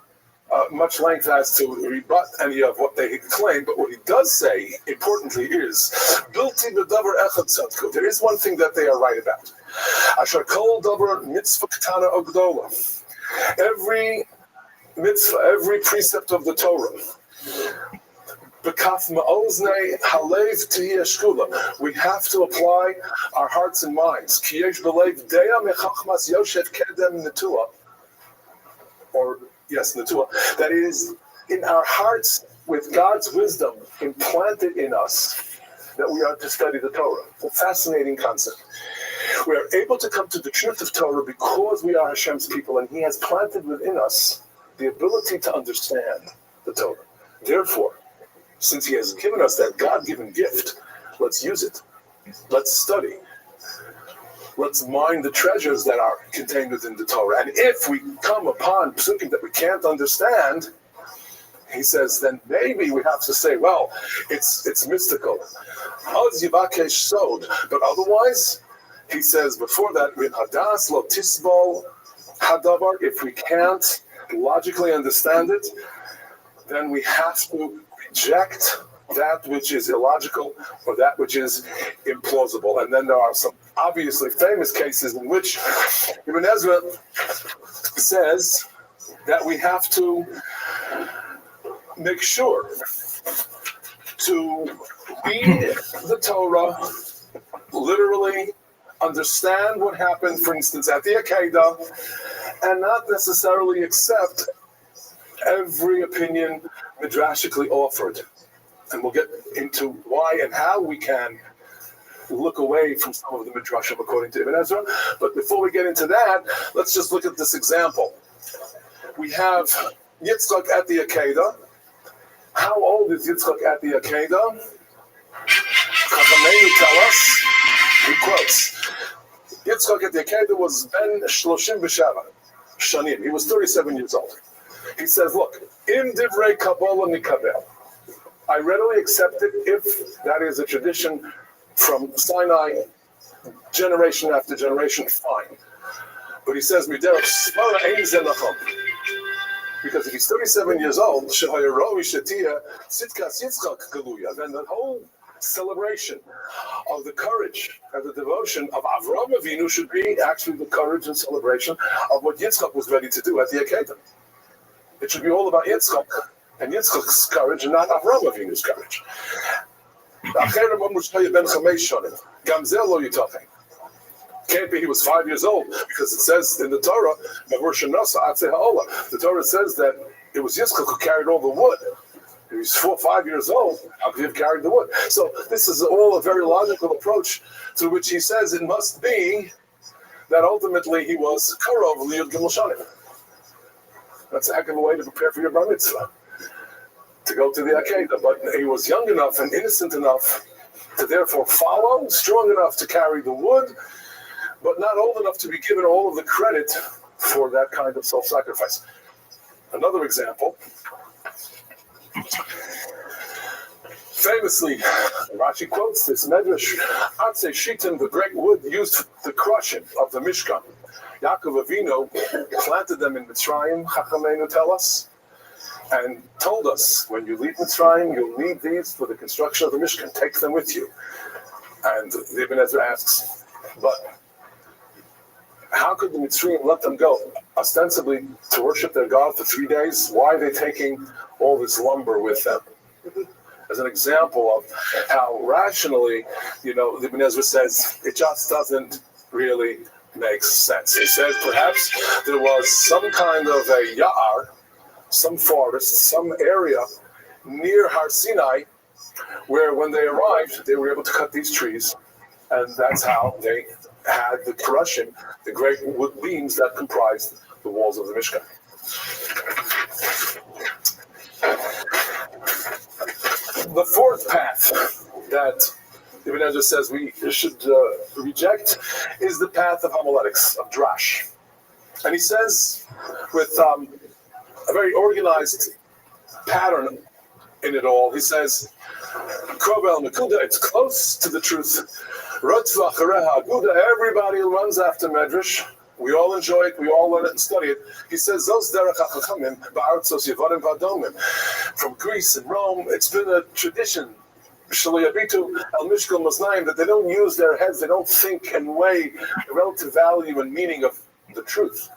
much length as to rebut any of what they claim, but what he does say, importantly, is there is one thing that they are right about. Every mitzvah, every precept of the Torah We have to apply our hearts and minds. Or, yes, Natua. That is, in our hearts, with God's wisdom implanted in us, that we are to study the Torah. It's a fascinating concept. We are able to come to the truth of Torah because we are Hashem's people, and He has planted within us the ability to understand the Torah. Therefore, since He has given us that God-given gift, let's use it. Let's study. Let's mine the treasures that are contained within the Torah. And if we come upon psukim that we can't understand, he says, then maybe we have to say, well, it's mystical. But otherwise, he says before that, if we can't logically understand it, then we have to reject that which is illogical or that which is implausible. And then there are some obviously famous cases in which Ibn Ezra says that we have to make sure to read the Torah literally, understand what happened, for instance, at the Akedah, and not necessarily accept every opinion midrashically offered. And we'll get into why and how we can look away from some of the midrashim according to Ibn Ezra. But before we get into that, let's just look at this example. We have Yitzchak at the Akedah. How old is Yitzchak at the Akedah? Chachamenu tell us, he quotes, Yitzchak at the Akedah was ben shloshim b'shava shanim. He was 37 years old. He says, look, im divrei kabbalah nikabel. I readily accept it if that is a tradition from Sinai, generation after generation, fine. But he says, Miderach Svara ein ze nachon. Because if he's 37 years old, then the whole celebration of the courage and the devotion of Avraham Avinu should be actually the courage and celebration of what Yitzchak was ready to do at the Akedah. It should be all about Yitzchak and Yitzchak's courage and not Avraham Avinu's courage. Can't be he was 5 years old, because it says in the Torah, the Torah says that it was Yitzchak who carried all the wood. He was 4 or 5 years old, how could he have carried the wood? So this is all a very logical approach to which he says it must be that ultimately he was Karov Liyud Gimel Shanim. That's a heck of a way to prepare for your bar mitzvah, to go to the Akedah. But he was young enough and innocent enough to therefore follow, strong enough to carry the wood, but not old enough to be given all of the credit for that kind of self-sacrifice. Another example, famously, Rashi quotes this Medrash, Atze Shitim, the great wood used for the crushing of the Mishkan. Yaakov Avinu planted them in Mitzrayim, Chachamenu tell us, and told us, when you leave Mitzrayim, you'll need these for the construction of the Mishkan. Take them with you. And the Ibn Ezra asks, but how could the Mitzrayim let them go? Ostensibly to worship their God for 3 days? Why are they taking all this lumber with them? As an example of how rationally, the Ibn Ezra says, it just doesn't really make sense. He says perhaps there was some kind of a ya'ar, some forest, some area near Har Sinai, where when they arrived, they were able to cut these trees, and that's how they had the crushing, the great wood beams that comprised the walls of the Mishkan. The fourth path that Ibn Ezra says we should reject is the path of homiletics, of drash. And he says, with a very organized pattern in it all, he says, Krobel Nakuda, it's close to the truth. Everybody runs after Medrash. We all enjoy it, we all learn it and study it. He says, from Greece and Rome, it's been a tradition that they don't use their heads, they don't think and weigh the relative value and meaning of the truth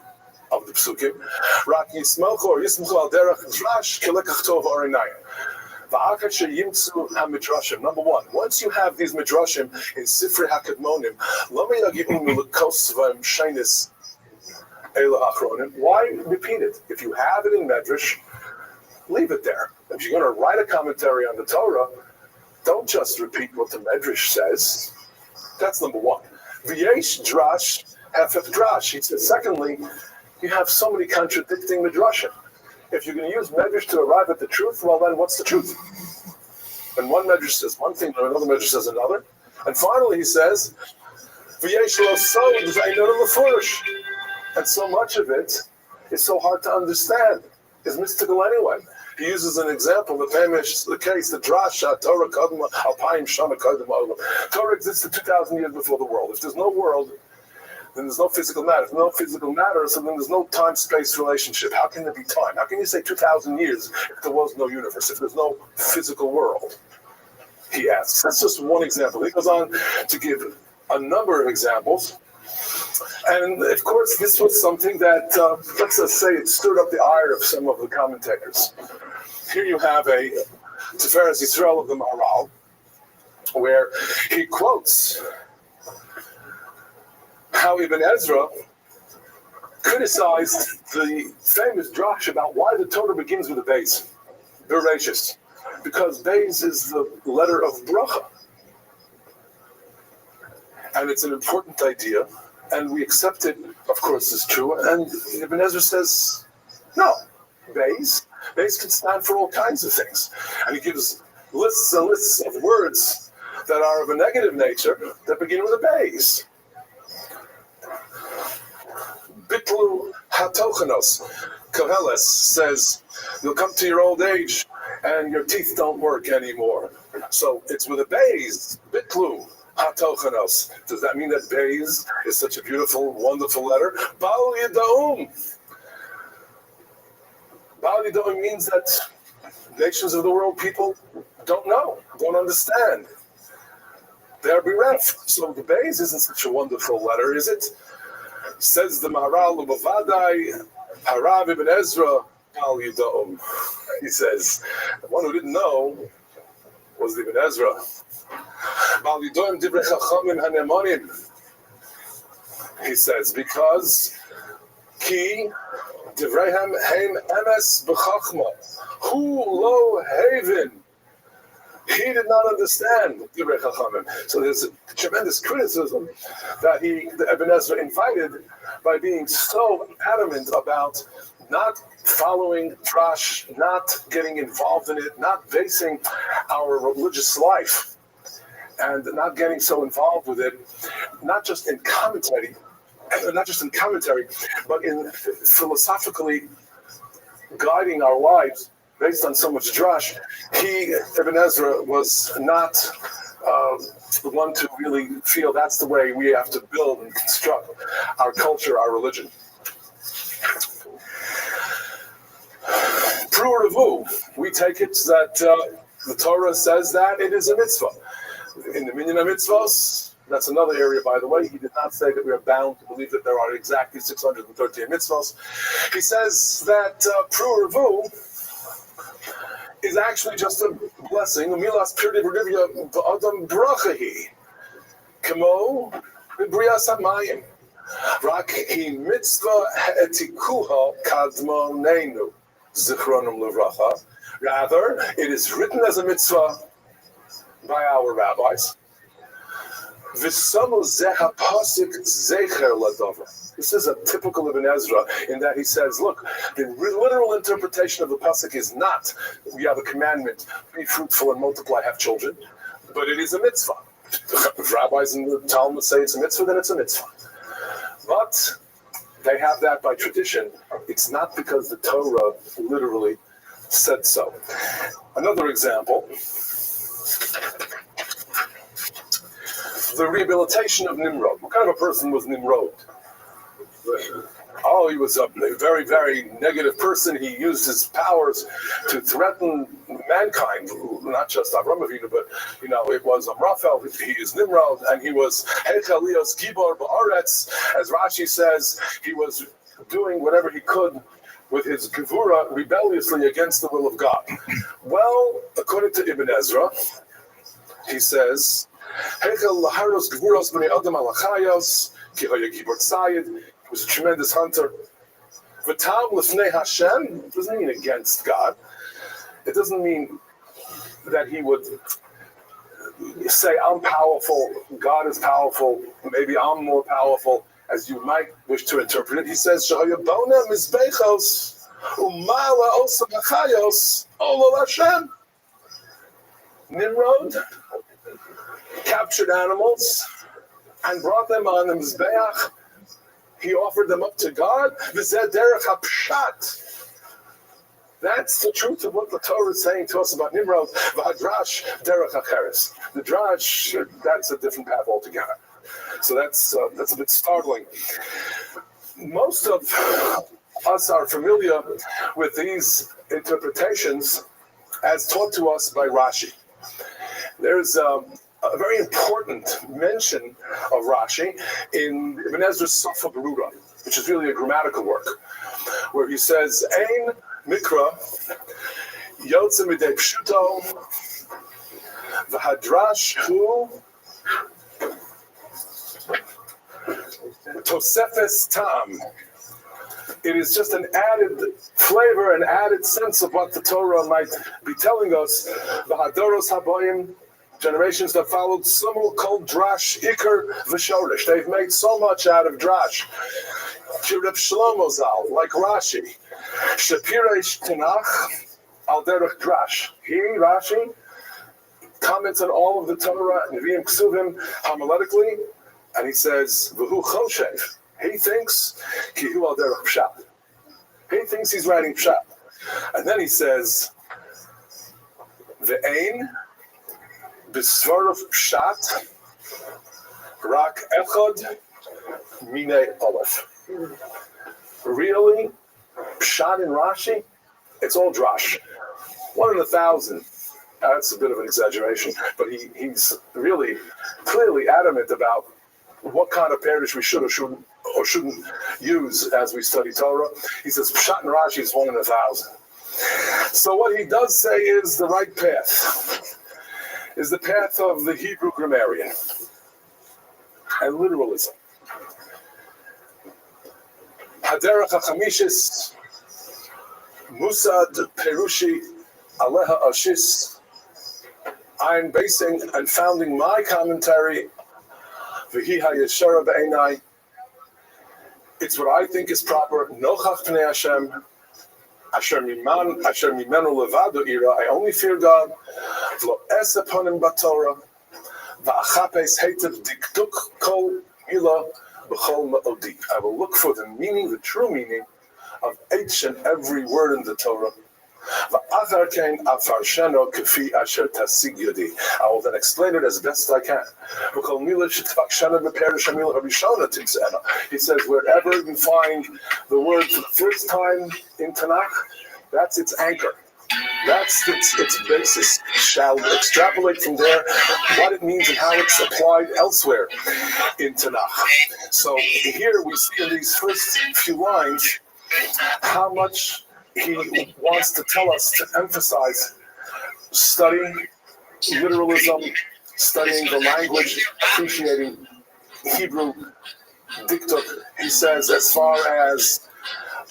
of the psukim. Number one, once you have these midrashim in Sifrei HaKadmonim, why repeat it? If you have it in Medrash, leave it there. If you're going to write a commentary on the Torah, don't just repeat what the Medrash says. That's number one. V'yesh drash hefech drash. He says, secondly, you have so many contradicting midrashim. If you're going to use Medrash to arrive at the truth, well then what's the truth? And one Medrash says one thing, and another Medrash says another. And finally he says, V'yesh lo sod v'eino mefurish. And so much of it is so hard to understand. It's mystical anyway. He uses an example, the famous case, the drasha, Torah Kadma, Alpayim Shana Kadma Olam. Torah existed 2,000 years before the world. If there's no world, then there's no physical matter. If there's no physical matter, so then there's no time-space relationship. How can there be time? How can you say 2,000 years if there was no universe, if there's no physical world? He asks. That's just one example. He goes on to give a number of examples. And of course, this was something that, let's just say, it stirred up the ire of some of the commentators. Here you have a Tiferes Yisrael of the Maharal, where he quotes how Ibn Ezra criticized the famous drash about why the Torah begins with a Beis, Bereshis, because Beis is the letter of bracha. And it's an important idea, and we accept it, of course, as true. And Ibn Ezra says, no, Beis can stand for all kinds of things. And he gives lists and lists of words that are of a negative nature that begin with a Beis. Bitlu hatochanos. Koheles says, you'll come to your old age and your teeth don't work anymore. So it's with a Beis, Bitlu hatochanos. Does that mean that Beis is such a beautiful, wonderful letter? Bal Yida'um. Bal Yida'um means that nations of the world, people don't know, don't understand. They're bereft. So the Beis isn't such a wonderful letter, is it? Says the Maharal Ubavadai, Harav Ibn Ezra, Bal Yida'um. He says, the one who didn't know was Ibn Ezra. Bal Yida'um Divrei Chachamim Hanemonim. He says, because Ki Divreihem Heim Emes B'Chachma Hu Lo Haven. He did not understand Divrei Chachamim. So there's a tremendous criticism that Ibn Ezra invited by being so adamant about not following drash, not getting involved in it, not basing our religious life, and not getting so involved with it, not just in commentary, but in philosophically guiding our lives based on so much drash. Ibn Ezra, was not the one to really feel that's the way we have to build and construct our culture, our religion. Pru, we take it that the Torah says that it is a mitzvah. In the Minyan HaMitzvos, that's another area, by the way. He did not say that we are bound to believe that there are exactly 613 mitzvos. He says that Pru is actually just a blessing. Milas pirdi v'rivya v'adam brachahi. Kamo v'briyas hamayim. Rak hi mitzvah etikuha kadmonenu. Zichronim levracha. Rather, it is written as a mitzvah by our rabbis. V'samu zeha pasuk zecher ladover. This is a typical Ibn Ezra in that he says, look, the literal interpretation of the pasuk is not, we have a commandment, be fruitful and multiply, have children, but it is a mitzvah. If rabbis in the Talmud say it's a mitzvah, then it's a mitzvah. But they have that by tradition. It's not because the Torah literally said so. Another example, the rehabilitation of Nimrod. What kind of a person was Nimrod? Oh, he was a very, very negative person. He used his powers to threaten mankind, not just Avram Avinu, but, it was Amraphel, he is Nimrod, and he was Hechalios Gibor Ba'aretz. As Rashi says, he was doing whatever he could with his gevura rebelliously against the will of God? Well, according to Ibn Ezra, he says, Hechel laharos gevuros b'nei adam alachayos, ki haya gibor tzayid. He was a tremendous hunter. V'tam l'fnei Hashem doesn't mean against God. It doesn't mean that he would say, I'm powerful, God is powerful, maybe I'm more powerful, as you might wish to interpret it. He says, Shahayabona mizbechos umala osa machayos olol Hashem. Nimrod captured animals and brought them on the mizbeach. He offered them up to God. V'zeh derech hapshat. That's the truth of what the Torah is saying to us about Nimrod. V'hadrash derech hacheres. The drash, that's a different path altogether. So that's a bit startling. Most of us are familiar with these interpretations as taught to us by Rashi. There's a very important mention of Rashi in Ibn Ezra's Safa Beruda, which is really a grammatical work, where he says, Ein Mikra, Yotze Midei Pshuto, V'hadrash Hu, Tosefes Tam. It is just an added flavor, an added sense of what the Torah might be telling us. V'hadoros haboyim, generations that followed, Sumu kol drash ikar v'shorish. They've made so much out of drash. Kireb Shlomo Zal, like Rashi. Shapireish Tanach al derech drash. He, Rashi, comments on all of the Torah, Nevi'im Ksuvim, homiletically, and he says, V'hu choshev. He thinks, Kihu al derech pshat. He thinks he's writing pshat. And then he says, Ve'ein b'svarav pshat rak echad minei olef. Really, pshat in Rashi, it's all drash. 1 in 1,000. That's a bit of an exaggeration, but he's really clearly adamant about what kind of parish we should or shouldn't use as we study Torah. He says pshat in Rashi is 1 in 1,000. So what he does say is the right path, is the path of the Hebrew grammarian and literalism. Haderach HaChamishis, Musad Perushi Aleha Ashis. I'm basing and founding my commentary, V'hi HaYeshara B'einai. It's what I think is proper. Nochach Pnei Hashem, Asher Mimenu Levado Ira. I only fear God. V'lo es eponim b'Torah, v'achapes heitev dikduk kol milah. I will look for the meaning, the true meaning of each and every word in the Torah. I will then explain it as best I can. He says, wherever you find the word for the first time in Tanakh, that's its anchor. That's its basis. Shall extrapolate from there what it means and how it's applied elsewhere in Tanakh. So here we see in these first few lines how much he wants to tell us, to emphasize studying literalism, studying the language, appreciating Hebrew diktuk. He says, as far as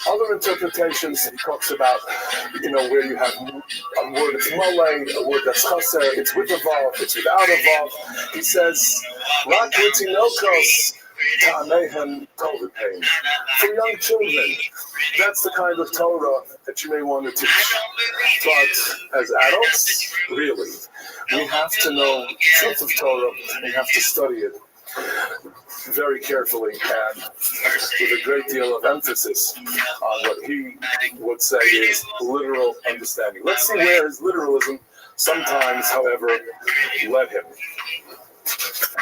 other interpretations, he talks about, where you have a word that's mole, a word that's chaser, it's with a vav, it's without a vav. He says, Rak Ritinokos Ta'amehem Tovapain. For young children, that's the kind of Torah that you may want to teach. But as adults, really, we have to know the truth of Torah, we have to study it very carefully and with a great deal of emphasis on what he would say is literal understanding. Let's see where his literalism sometimes, however, led him.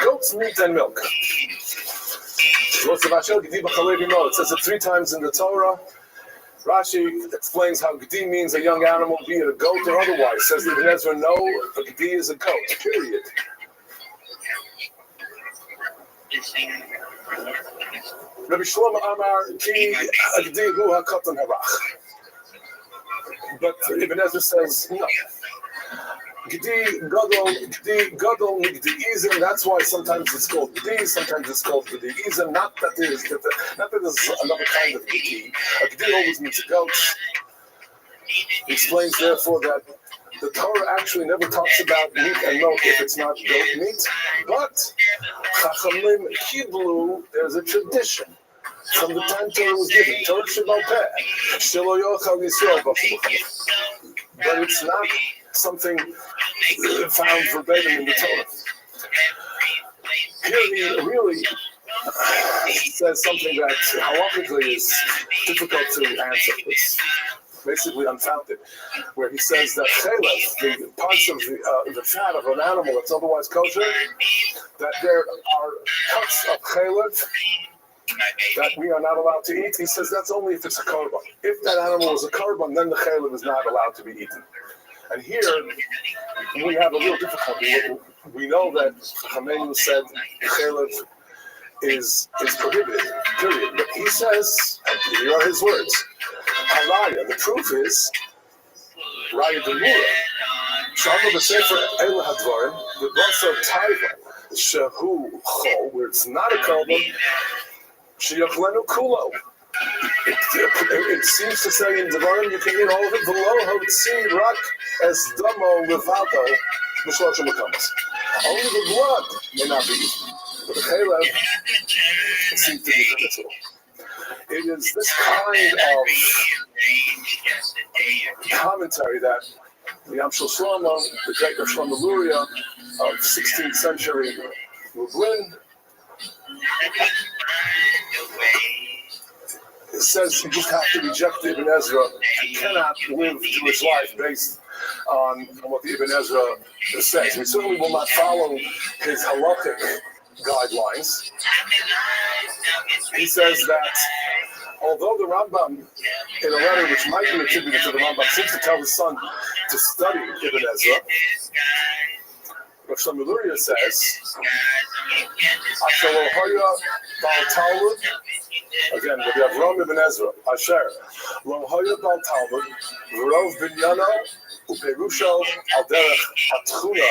Goat's meat and milk. It says it 3 times in the Torah. Rashi explains how Gdi means a young animal, be it a goat or otherwise. Says Ibn Ezra, no, a Gdi is a goat, period. Rabbi Shlomo Amar, Ki Agdi Hu HaKatan Harach. But Ibn Ezra says no. Gdi gadol nigdi izim. That's why sometimes it's called gdi, sometimes it's called gdi izim. Not that there's another kind of gdi. A gdi always means a goat. He explains therefore that the Torah actually never talks about meat and milk if it's not goat meat. But Chachamim Kiblu, there's a tradition from the time Torah was given. Torah Shebal Peh, Shelo Yochal Yisrael B'Chol. But it's not something found verbatim in the Torah. Here he really says something that halachically is difficult to answer. It's basically unfounded, where he says that chelef, the parts of the fat of an animal that's otherwise kosher, that there are cuts of chelef that we are not allowed to eat. He says that's only if it's a korban. If that animal is a korban, then the chelef is not allowed to be eaten. And here we have a real difficulty. We know that Chachamim said chelef is prohibited, period. But he says, and here are his words, Haraya, the proof is, Raya Demura, Shama B'Sefer Eila Hadvarim, the Basar Taiva, Shehu Chol, where it's not a korban, Sheyachlenu Kulo. It seems to say in Devarim you can eat all of it, V'lo Hotzi Rak Es Damo Levato, B'Shloshim Mekamas. Only the blood may not be eaten. But the Caleb seems to be permissible. It is this kind of commentary that the Amshel Shlomo, the great Shlomo Luria of 16th century Lublin, says you just have to reject Ibn Ezra. You cannot live Jewish life based on what the Ibn Ezra says. We certainly will not follow his halakhic guidelines. He says that although the Rambam, in a letter which might be attributed to the Rambam, seems to tell his son to study Ibn Ezra, Rav Shlomo Luria says, Asher Lohaya Bal Talmud, again, Rabbi Avram Ibn Ezra, Asher Lohaya Bal Talmud, V'rov Binyana Uperusha Al Derech Hatchuna.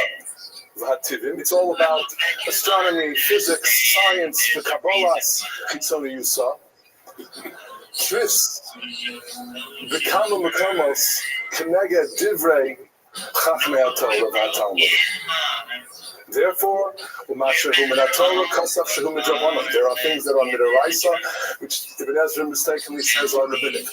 It's all about astronomy, physics, science, the Kabbalahs, Chitzoni Yusa. Tris, B'kama Mekamos, Keneged Divrei, Chachmei HaTorah VaTalmud. Therefore, there are things that are midaraisa, which Ibn Ezra mistakenly says are rabbinic.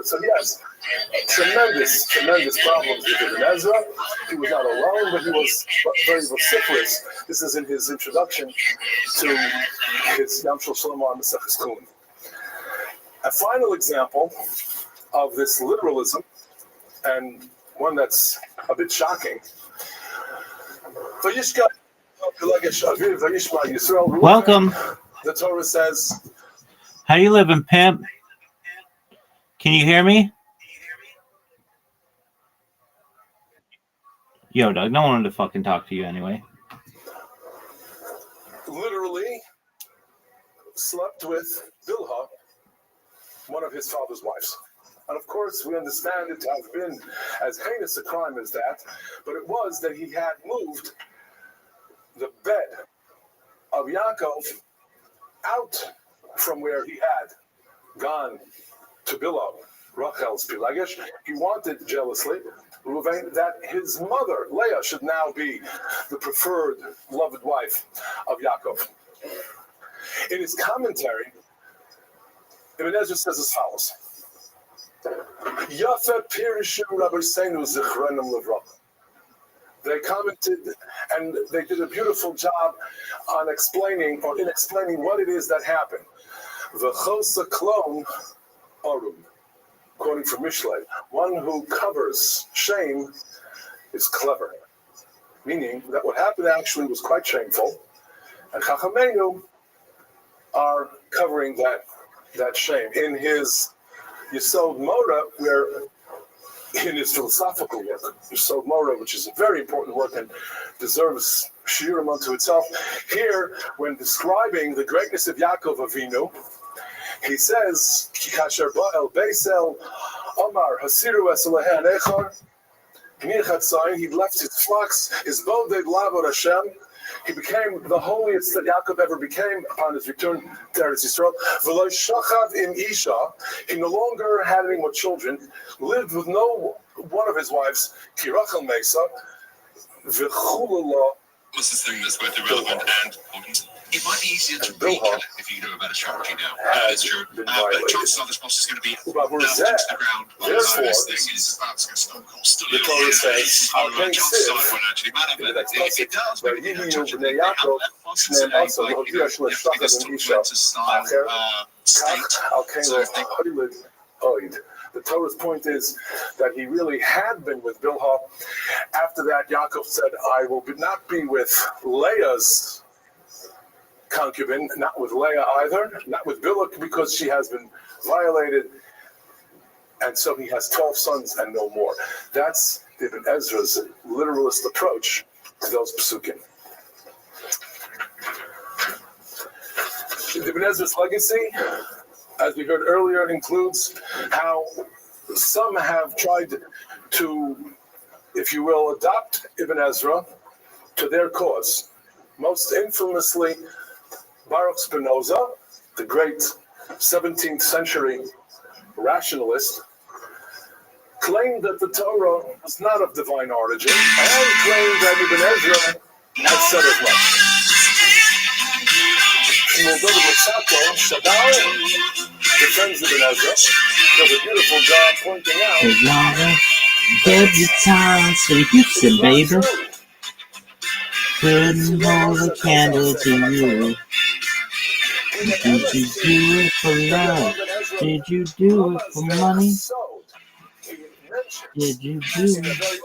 So yes, tremendous problems with Ibn Ezra. He was not alone, but he was very vociferous. This is in his introduction to his Yam Shel Shlomo on Maseches Kulin. A final example of this literalism, and one that's a bit shocking. Welcome. The Torah says, how you living, pimp? Can you hear me? Yo, Doug, no one wanted to fucking talk to you anyway. Literally slept with Bilhah, one of his father's wives. And of course, we understand it to have been as heinous a crime as that, but it was that he had moved the bed of Yaakov out from where he had gone to Bilhah, Rachel's Pilagish. He wanted jealously that his mother, Leah, should now be the preferred, beloved wife of Yaakov. In his commentary, Ibn Ezra says as follows. They commented and they did a beautiful job on explaining what it is that happened. V'chosa klon arum, quoting from Mishlei, one who covers shame is clever. Meaning that what happened actually was quite shameful, and Chachamenu are covering that shame. In his Yesod Mora, where in his philosophical work, Yesod Mora, which is a very important work and deserves shiurim unto itself. Here, when describing the greatness of Yaakov Avinu, he says, Ki kasher ba'el beisel, Omar hasiru es Elohei anechar, he left his flocks, his boded lavod Hashem. He became the holiest that Yaakov ever became upon his return to Eretz Yisrael. V'lo shachav im isha. He no longer had any more children. Lived with no one of his wives. Ki rachel mesa. V'chulala. What's this thing that's both irrelevant and important? It might be easier to recap it if you do a better strategy now. That's true. But chances are this boss is going to be nailed into the ground. Therefore, this thing is that's going to stop cost a the little Torah bit. says, So chances are it won't actually matter. But if it does, maybe they don't touch it. They have left bosses today, like, you know, they have to be this documented style state. So if they the Torah's point is that he really had been with Bilhah. After that, Yaakov said, I will not be with Leah's concubine, not with Leah either, not with Bilhah, because she has been violated. And so he has 12 sons and no more. That's Ibn Ezra's literalist approach to those psukim. Ibn Ezra's legacy, as we heard earlier, includes how some have tried to, if you will, adopt Ibn Ezra to their cause. Most infamously, Baruch Spinoza, the great 17th century rationalist, claimed that the Torah was not of divine origin and claimed that Ibn Ezra had said as much. Shadal defends Ibn Ezra, does a beautiful job pointing out. Debutantes in Houston, baby. Couldn't hold a candle to you. Did you do it for love? Did you do it for money? Did you do it?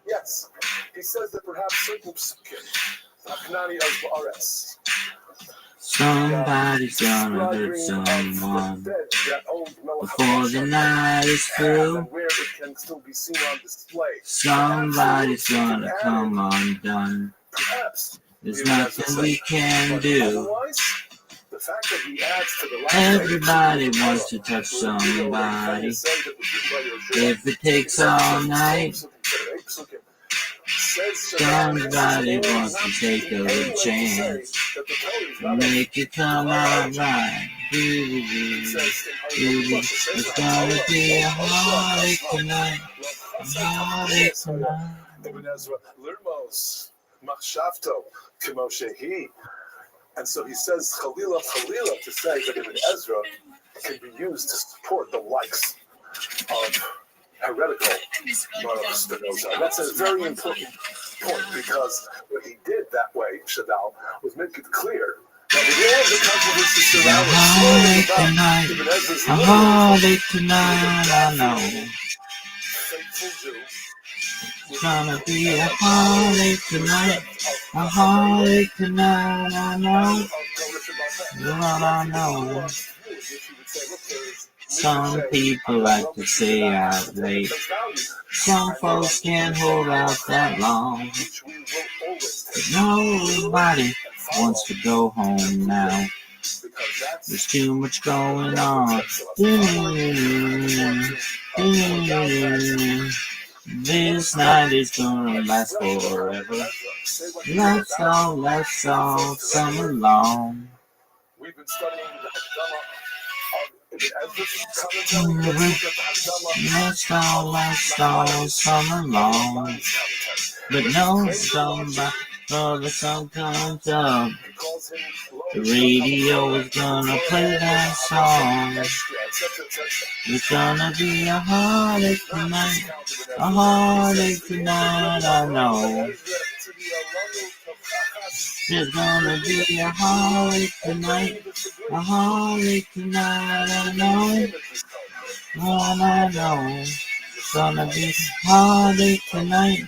Yes, he says that perhaps certain psukim, somebody's gonna hurt someone before the night is through. Somebody's gonna come undone. There's nothing we can do. Everybody wants to touch somebody. If it takes all night, somebody wants to take a little chance to make it come out right. It's gonna be a heartache tonight. A heartache tonight. And so he says, Chalila, Chalila, to say that Ibn Ezra can be used to support the likes of heretical Baruch Spinoza. That's a very important point, because what he did that way, Shadal, was make it clear that with all the controversy surrounding Ibn Ezra's a heartache tonight, I know. faithful Jew, It's gonna be a heartache tonight. A heartache tonight, I know. What I know. Some people like to stay out late. Some folks can't hold out that long. But nobody wants to go home now. There's too much going on. This night is gonna last forever. Let's all summer long. We've been studying the Haggadah of Let's all summer long. But no somebody, the sun comes up. The radio is gonna play that song. It's gonna be a heartache tonight. A heartache tonight, I know. There's gonna be a heartache tonight. A heartache tonight, I know. And I know. It's gonna be a heartache tonight.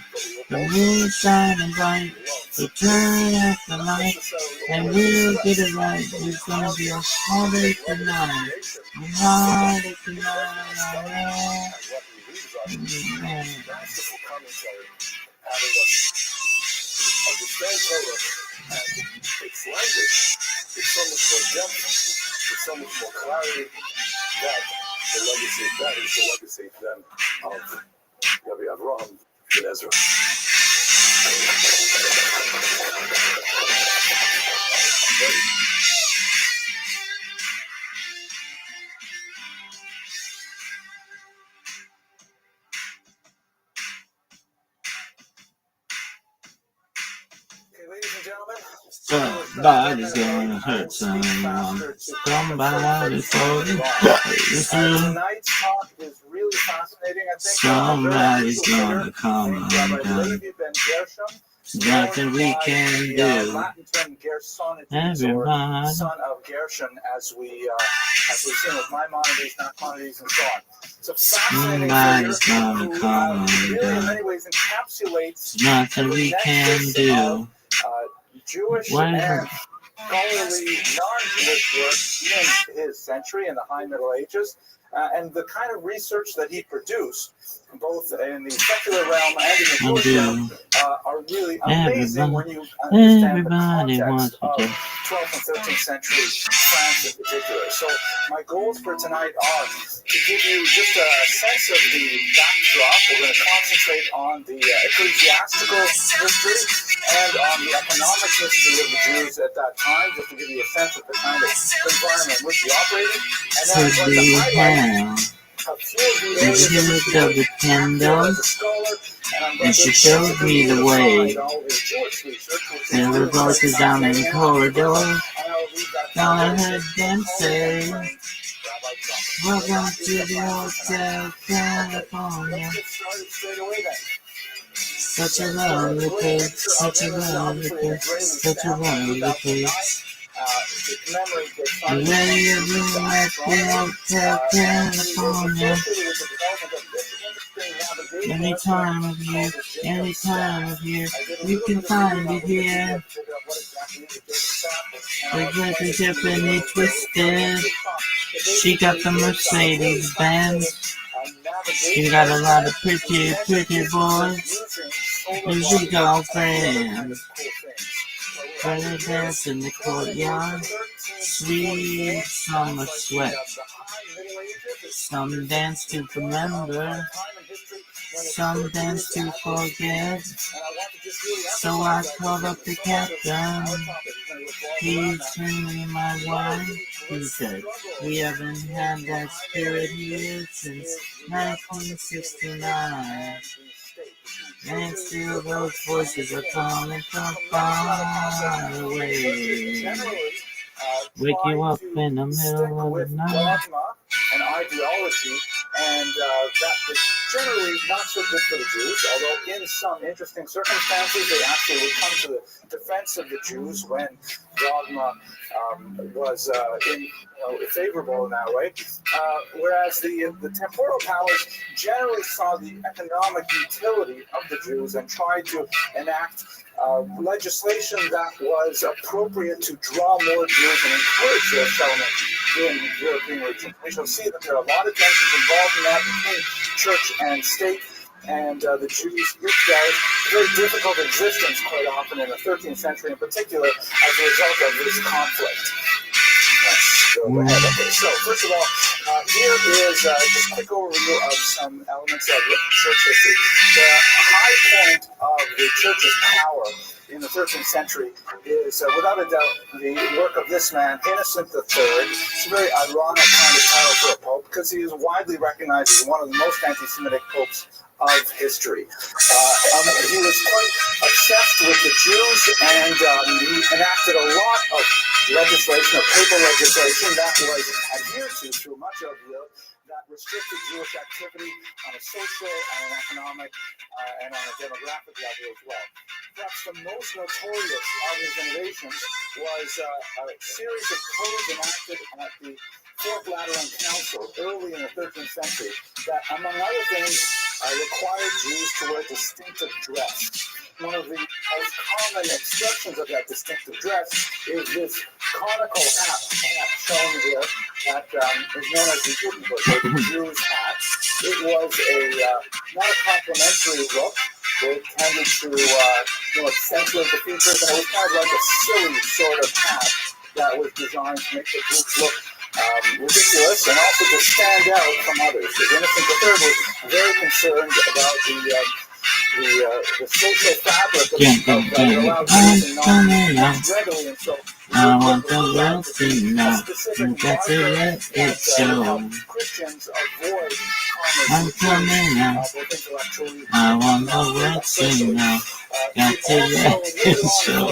The moon's shining bright, so turn off the light, and we'll get it right. It's gonna be a heartache tonight. A heartache tonight. Masterful commentary, having us understand Torah and its language with so much more depth, with so much more clarity. That is the legacy then of Rabbi Avraham ben Ezra. Okay, ladies and gentlemen, Somebody's gonna hurt someone. Somebody for the tonight's talk is really fascinating. I think somebody's gonna come Rabbi undone. Levi ben Gershom, Nothing we can do. Latin term Gersonides, or Everybody. son of Gershon, as we've seen with Maimonides, Nachmanides, and so on. It's a fascinating Somebody's figure gonna who come really, in undone. many ways, encapsulates Nothing the we can nexus do. of Jewish What is and it? scholarly non-Jewish work in his century, in the High Middle Ages, and the kind of research that he produced, both in the secular realm and in the Jewish realm, are really amazing when you understand the context of 12th and 13th century France in particular. So my goals for tonight are to give you just a sense of the backdrop. We're going to concentrate on the ecclesiastical history and on the economic history of the Jews at that time, just to give you a sense of the kind of environment in which we operated. And then I'm going to highlight a few of the areas of the kingdom, as a scholar, and I'm going and to she showed me the way. all his Jewish research, which And we both are down in the corridor. and I'll leave that All I heard them say, welcome to the Hotel California. Let's get started straight away then. Such a lovely place, such a lovely place, such a lovely place. The way you room at the Hotel California. Any time of year, you can find it here. The weather definitely twisted. She got the Mercedes Benz. She got a lot of pretty boys. And she girlfriends. When they dance in the courtyard, sweet summer sweat. Some dance to remember, some dance to forget. So I called up the captain. Please bring me my wife. He said, we haven't had that spirit here since 1969. And still those voices are coming from far away. Wake you up in the middle of the night. And ideology, and that is generally not so good for the Jews, although in some interesting circumstances they actually would come to the defense of the Jews when dogma was favorable in that way. Whereas the temporal powers generally saw the economic utility of the Jews and tried to enact legislation that was appropriate to draw more Jews and encourage their settlement in European regions. We shall see that there are a lot of tensions involved in that between church and state, and the Jews lived a very difficult existence quite often in the 13th century in particular as a result of this conflict. Let's go ahead. Okay, so first of all, here is just a quick overview of some elements of church history. The high point of the church's power in the 13th century is, without a doubt, the work of this man, Innocent III. It's a very ironic kind of title for a pope because he is widely recognized as one of the most anti-Semitic popes of history. He was quite obsessed with the Jews, and he enacted a lot of legislation, of papal legislation, that was adhered to through much of Europe, that restricted Jewish activity on a social and an economic and on a demographic level as well. perhaps the most notorious of his innovations was a series of codes enacted at the Fourth Lateran Council early in the 13th century that, among other things, required Jews to wear distinctive dress. One of the most common expressions of that distinctive dress is this conical hat shown here that is known as the Judenhut, or the Jew's hat. It was not a complimentary look. It tended to accentuate the features, and it was kind of like a silly sort of hat that was designed to make the group look ridiculous and also to stand out from others. Because Innocent III was very concerned about the social fabric that allowed Jews and non-Jews readily, and so I want the world to know. You got to let it show. Christians avoid I'm coming out. I want the world to know. Got to let it show.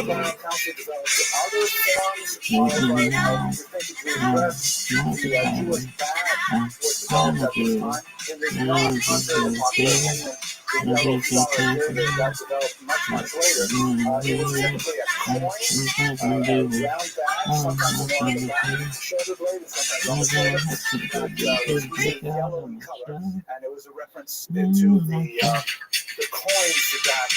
And it was a reference to the coins that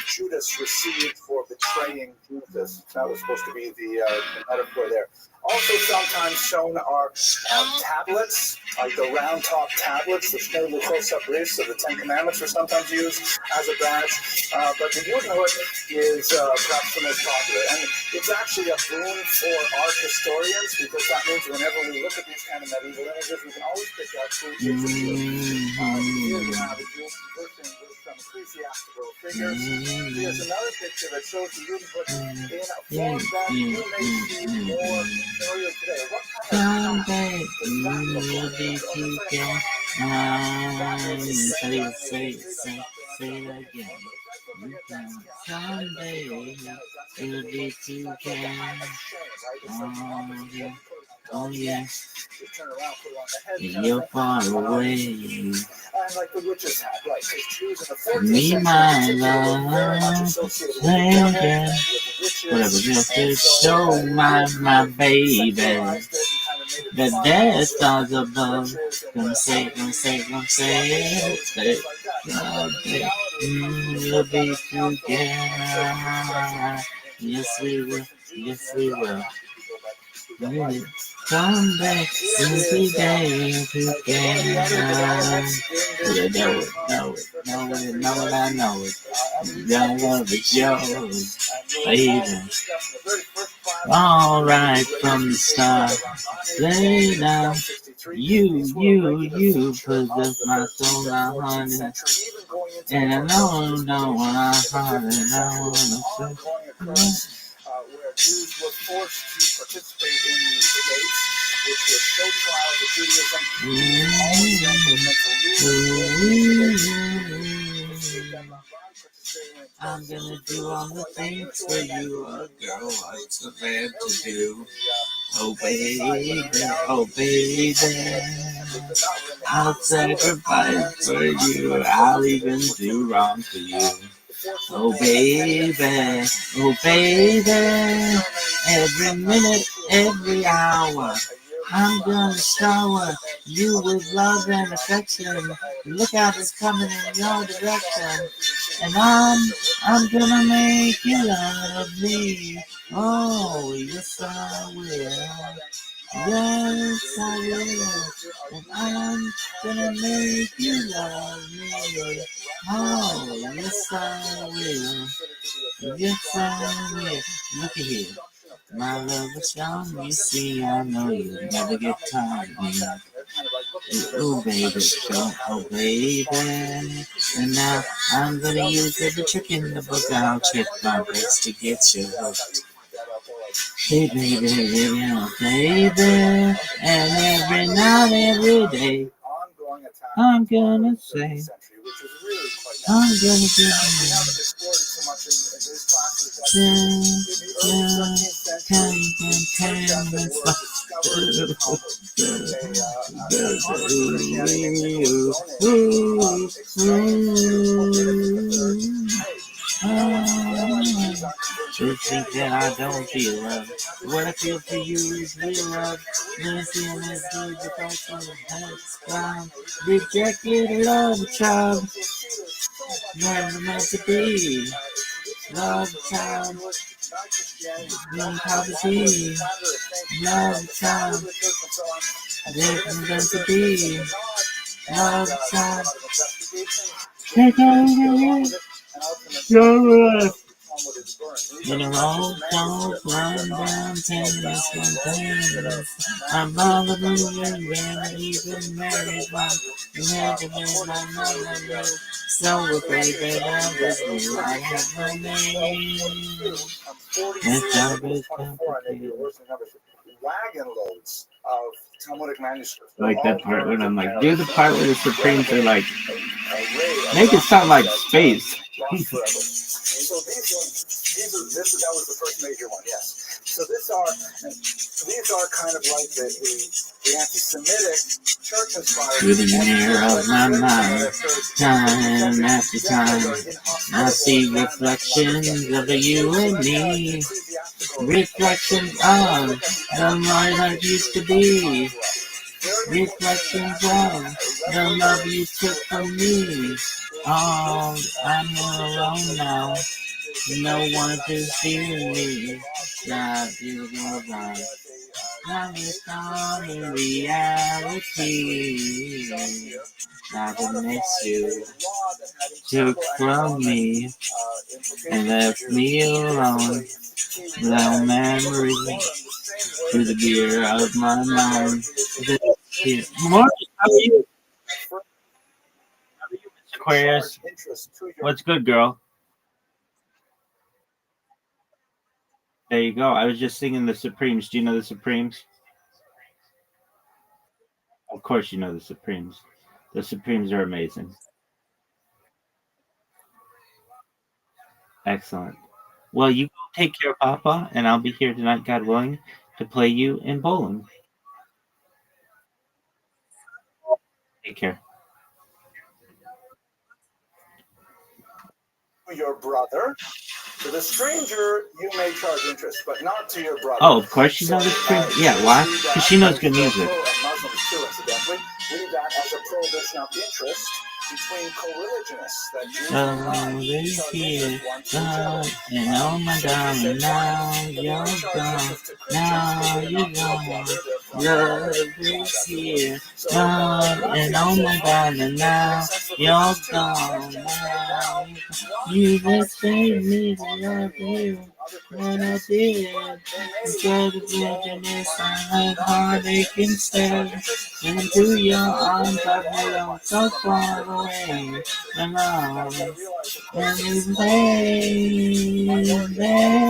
Judas received for betraying Jesus. That was supposed to be the metaphor there. Also sometimes shown are tablets, like the round top tablets. The Schneider close-up wrists of the Ten Commandments are sometimes used as a badge. But the Judenhut is perhaps the most popular. And it's actually a boon for art historians, because that means whenever we look at these kind of medieval images, we can always pick out who is a Jew. Here you have a Jew person with some ecclesiastical figures. Here's another picture that shows the Judenhut in a form that you may see more familiar today. What kind of Someday you'll be together. Say it again. Someday we'll be together. Oh yeah. You're far away. Like the witches had, right? Jews in the 14th Me, my century very much love, associated with the devil, with witches, whatever just to and so show my baby centralized it and kind of made it the fun death with stars above. witches and Gonna say it. things like that. Someday we'll be together. Yes, we will. Yes, we will. Someday we'll be there together. Know it. Your love is yours, baby. All right from the start. Lay down. You possess my soul now, honey. And I know when I heart and I wanna say. Where Jews were forced to participate in the debates, which would show trials of Judaism. I'm gonna do all the things for you, a girl likes a man to do. Oh baby, I'll sacrifice for you, I'll even do wrong for you. Oh baby, every minute, every hour, I'm gonna shower you with love and affection. Look out, it's coming in your direction. And I'm gonna make you love me. Oh, yes I will. Yes I will. And I'm gonna make you love me. Oh, yes I will. Yes I will. Look at here. My love is young, you see, I know you'll never get tired of me. Oh baby, oh baby. And now I'm gonna use every trick in the book. I'll check my best to get you hooked. Hey baby, oh baby. And every night, every day, I'm gonna say, I'm gonna give To think that I don't feel love. What I feel for you is real love. Nothing as good as I can have. Rejected love child. Never meant to be. Love child. Young poverty. Love child. Never meant to be. Love child. Take over. Your in a roll, don't run down, tennis, one tennis. I'm all the moving, when even married one. You had to make my mother. So we're baby, love is new. I have no name. It's all good complicated. Wagon loads of Talmudic manuscripts. Like that part when I'm like, do the part where the Supremes are like, make it sound like space. So that was the first major one, yes. So these are kind of like the anti-Semitic church-inspired. Through the mirror of my mind, time after time, I see reflections of you and me. Reflections of the life I used to be. Reflections of the love you took from me. Oh, I'm alone now. No one to see me. Not you know I'm gone in reality. Not to miss you. Took from me and left me alone. Without memory. Through the beer of my mind. Morning, how are you? Aquarius. What's good, girl? There you go. I was just singing the Supremes. Do you know the Supremes? Of course you know the Supremes. The Supremes are amazing. Excellent. Well, you go take care, Papa, and I'll be here tonight, God willing, to play you in bowling. Take care. Your brother. To the stranger, you may charge interest, but not to your brother. Oh, of course you know the Supremes. Yeah, why? Because she knows good music. Muslims too, incidentally, leave that as a prohibition of interest between co-religionists. And oh my darling, now you're gone. Now you're gone. Love is here. And oh my darling, now you're gone. Now you just saved me to love you. When I did, instead of wilderness, I had heartache instead. Into your arms I belong so far away. And love, and you there.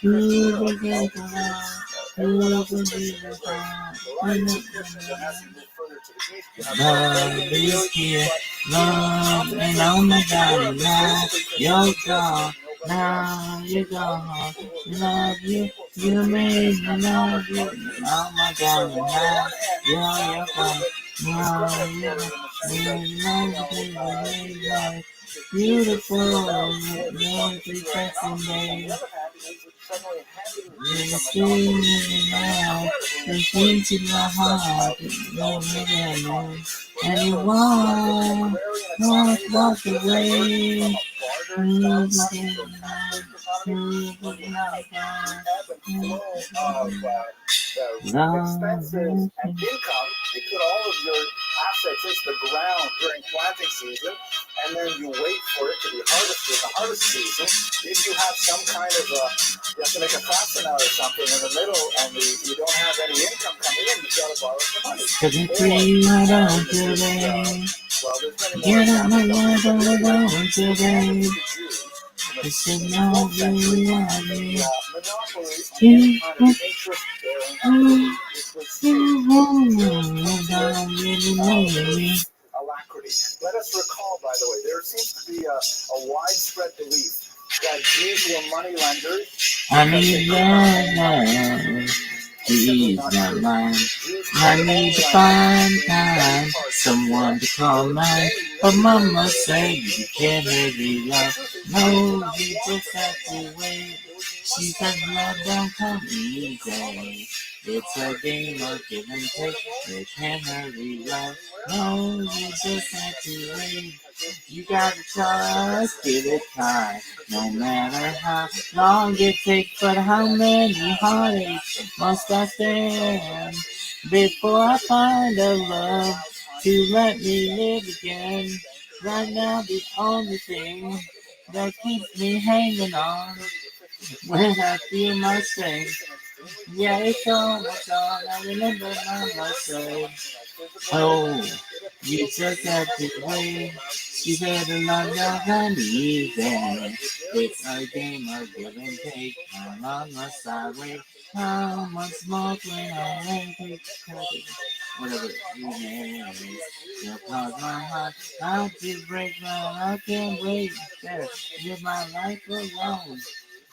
You begin to love, you begin to love. Love is here, love, and oh my God, now you're gone. Now you gone, love you, you made me love you. Oh my God, now you're gone. Now you're beautiful, you're refreshing day. You're singing now, and things in my heart, and you walk away. Expenses and income, you put all of your assets into the ground during planting season, and then you wait for it to be harvested in the harvest season. If you have some kind of you have to make a fasten out or something in the middle, and you don't have any income coming in, you've got to borrow some money. Alacrity. Let us recall, by the way, there seems to be a widespread belief that Jews were money lenders. Please not mine. I need to find time, someone to call mine. But mama said you can't really love. No, you just have to wait. She said love don't come easy. It's a game of give and take. It can't hurry love. No, you just have to wait. You gotta trust, give it time. No matter how long it takes, but how many heartaches must I stand before I find a love to let me live again? Right now, the only thing that keeps me hanging on when I feel my strength. Yeah, it's almost gone. I remember mama said, oh, you just have to wait. She said a love doesn't easy. It's a game of give and take. How long must I wait? How much more can I take? Whatever it is, you'll cause my heart. I'll just break my I can't wait. There, live my life alone.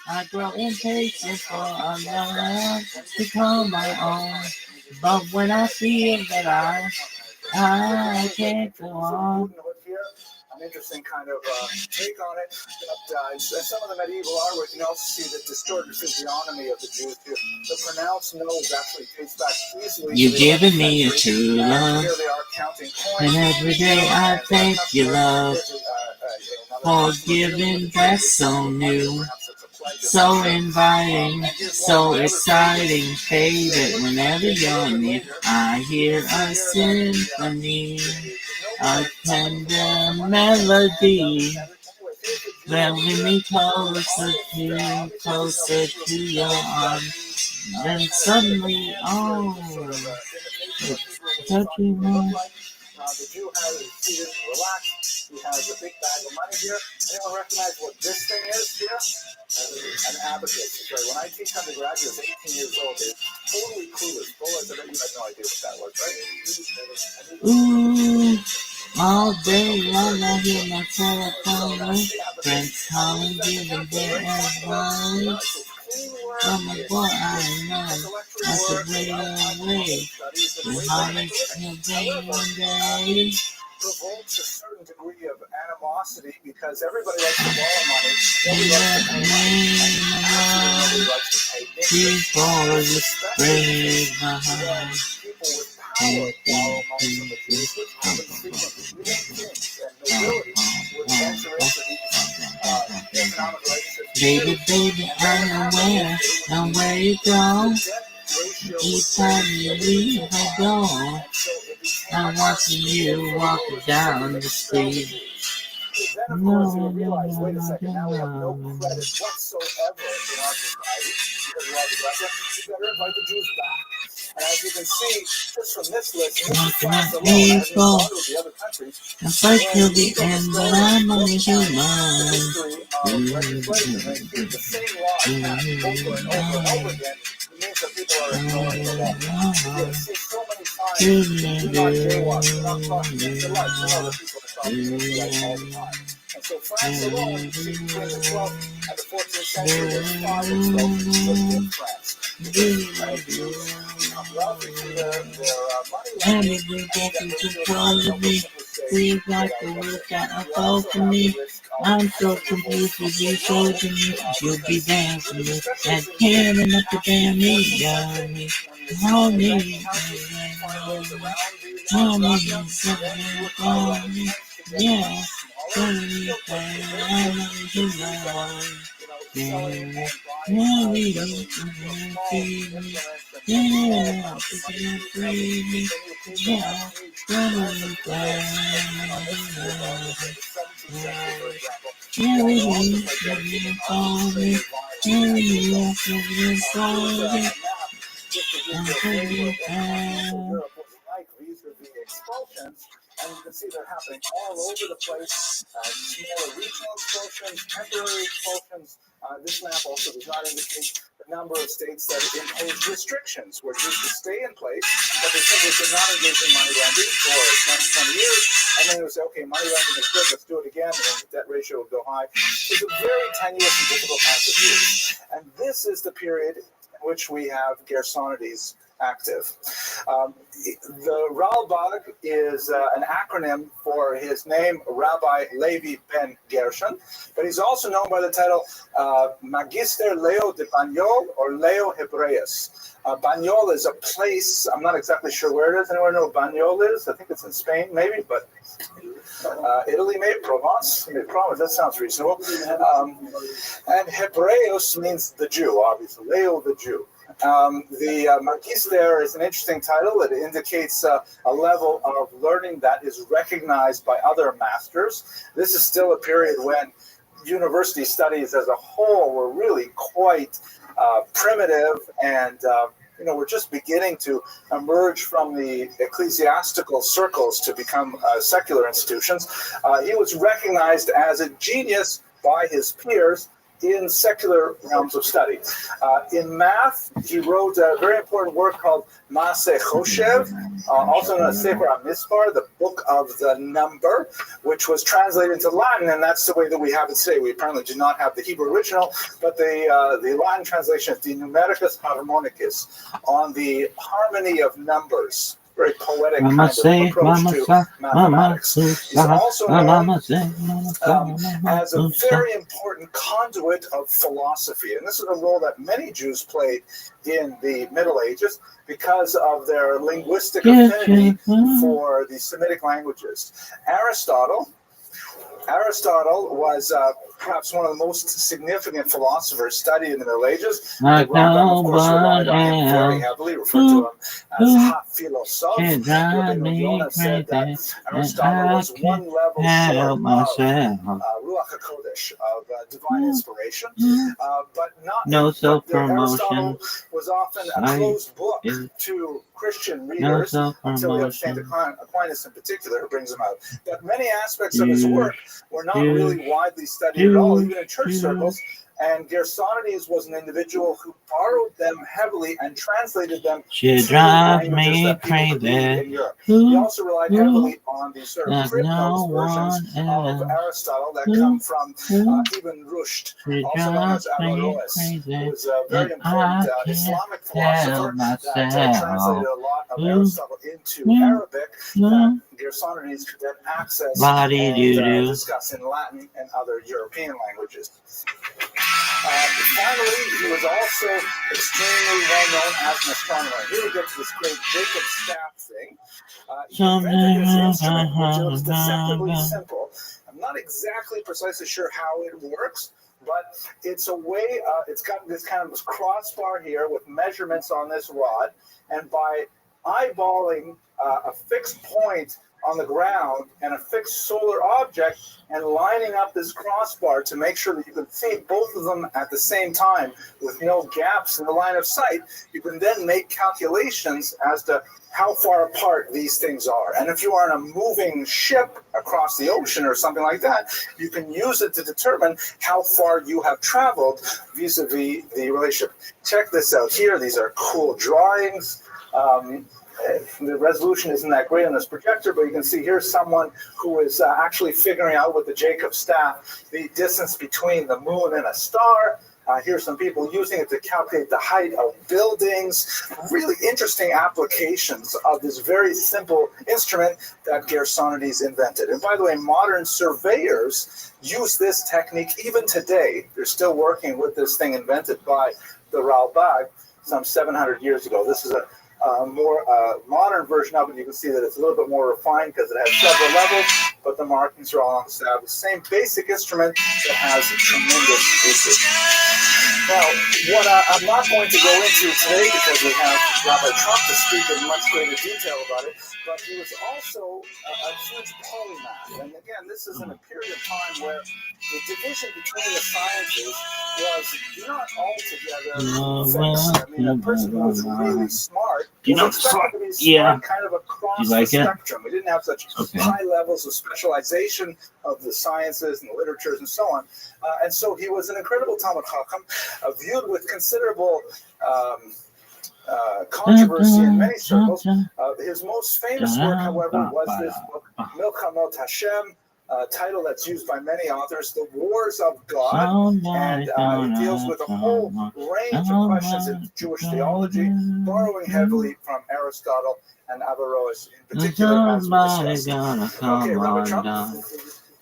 I grow impatient for a love to call my own. But when I feel that I can't go on. An interesting kind of take on it. But some of the medieval artwork, you can also see the distorted physiognomy of the Jews here. The pronounced nose actually dates back easily. You've given me a true love, here they are counting and coins. every day I thank you, love, for giving that's so new, so inviting, so exciting, favorite. Whenever you're near, I hear a symphony, a tender melody, bringing me closer to your arms. Then suddenly, oh, it's touching me. The Jew has his seated, relaxed. He has a big bag of money here. Anyone recognize what this thing is here? An abacus. Right. When I teach undergraduates, 18 years old, they're totally clueless. Full as you had no idea what that was, right? Ooh, all day long I hear my telephone ring. Friends calling, giving their advice. From a boy I know, I could wait away. The heartaches of day and day. Provokes a certain degree of animosity because everybody likes to borrow money. Nobody likes to pay interest. Before you break my heart. People with power borrow money from the Jews, which happens frequently. Even kings and nobility would venture into these economic relationships. Baby, I know where you go. Each time you leave my door, I'm watching you walking down the street. Then, of course, you realize, wait a second, now we have no credit whatsoever in our society because we have the Russia. You better invite the Jews back. And as you can see, just from this list, and this is France alone, as you saw with the other countries, and fight till the end, but I'm only human. The history of legislation, and keep the same law passed over and over and over again. It means that people are ignoring the law. You see so many times, do not jaywalk, do not cross the lights, and other people are talking to the lights all the time. And so France alone, between the 12th and the 14th century, was 5 expulsions just in France. And if we get you to follow me, please like the work that unfold for me. I'm so confused with you chosen me. You'll be there for me. And caring up to damn me, me. Hold me, yeah. Expulsions, and you can see they're happening all over the place. Smaller regional expulsions, temporary expulsions. This map also does not indicate the number of states that impose restrictions where Jews can stay in place, but they simply could not engage in money lending for 10, 20 years, and then they would say, okay, money lending is good, let's do it again, and then the debt ratio would go high. It's a very tenuous and difficult time for Jews. And this is the period which we have Gersonides active. The Ralbag is an acronym for his name, Rabbi Levi ben Gershon, but he's also known by the title Magister Leo de Banyol or Leo Hebreus. Banyol is a place, I'm not exactly sure where it is. Anyone know what Banyol is? I think it's in Spain, maybe, but Italy, maybe Provence. Maybe Provence. That sounds reasonable. And Hebreus means the Jew, obviously. Leo the Jew. The Magister is an interesting title. It indicates a level of learning that is recognized by other masters. This is still a period when university studies as a whole were really quite primitive, and we're just beginning to emerge from the ecclesiastical circles to become secular institutions. He was recognized as a genius by his peers in secular realms of study. In math, he wrote a very important work called Maaseh Choshev, also known as Sefer HaMispar, the book of the number, which was translated into Latin, and that's the way that we have it today. We apparently do not have the Hebrew original, but the Latin translation is De Numericus Harmonicus, on the harmony of numbers. Very poetic kind of approach to mathematics. He's also known as a very important conduit of philosophy, and this is a role that many Jews played in the Middle Ages because of their linguistic affinity for the Semitic languages. Aristotle was perhaps one of the most significant philosophers studied in the Middle Ages. The Rambam, of course, relied on him very heavily, referred to him as ha-philosoph. Rabbi Yonah said that Aristotle was one level short of Ruach HaKodesh, of divine inspiration, but not Aristotle was often a closed book to Christian readers until we have St. Aquinas in particular who brings them out. But many aspects of his work were not really widely studied at all, even in church circles. And Gersonides was an individual who borrowed them heavily and translated them to the languages that people could read in Europe. He also relied heavily on the sort of crib notes versions of Aristotle that come from Ibn Rushd, also known as Averroes, who was a very important Islamic philosopher that translated a lot of Aristotle into Arabic that Gersonides could then access and discuss in Latin and other European languages. Finally, he was also extremely well known as an astronomer. Here we get to this great Jacob staff thing. He invented this instrument, which looks deceptively simple. I'm not exactly precisely sure how it works, but it's a way, it's got this kind of crossbar here with measurements on this rod, and by eyeballing a fixed point on the ground and a fixed solar object and lining up this crossbar to make sure that you can see both of them at the same time with no gaps in the line of sight, you can then make calculations as to how far apart these things are. And if you are in a moving ship across the ocean or something like that, you can use it to determine how far you have traveled vis-a-vis the relationship. Check this out here. These are cool drawings. The resolution isn't that great on this projector, but you can see here's someone who is actually figuring out with the Jacob staff the distance between the moon and a star. Here's some people using it to calculate the height of buildings. Really interesting applications of this very simple instrument that Gersonides invented. And by the way, modern surveyors use this technique even today. They're still working with this thing invented by the Ralbag some 700 years ago. This is a more modern version of it. You can see that it's a little bit more refined because it has several levels, but the markings are all on the side. The same basic instrument that has tremendous usage. Now, what I'm not going to go into today because we have Rabbi Trump to speak in much greater detail about it, but he was also a huge polymath. And again, this is in a period of time where the division between the sciences was not altogether fixed. I mean, a person who was really smart was expected to be smart kind of across the spectrum. We didn't have such high levels of specialization of the sciences and the literatures and so on. And so he was an incredible Talmud Chacham, viewed with considerable controversy in many circles. His most famous work, however, was this book, Milchamot Hashem, title that's used by many authors, The Wars of God, and it deals with a whole range of questions in Jewish theology, borrowing heavily from Aristotle and Averroes in particular, as we discussed. Okay, Rabbi Trump,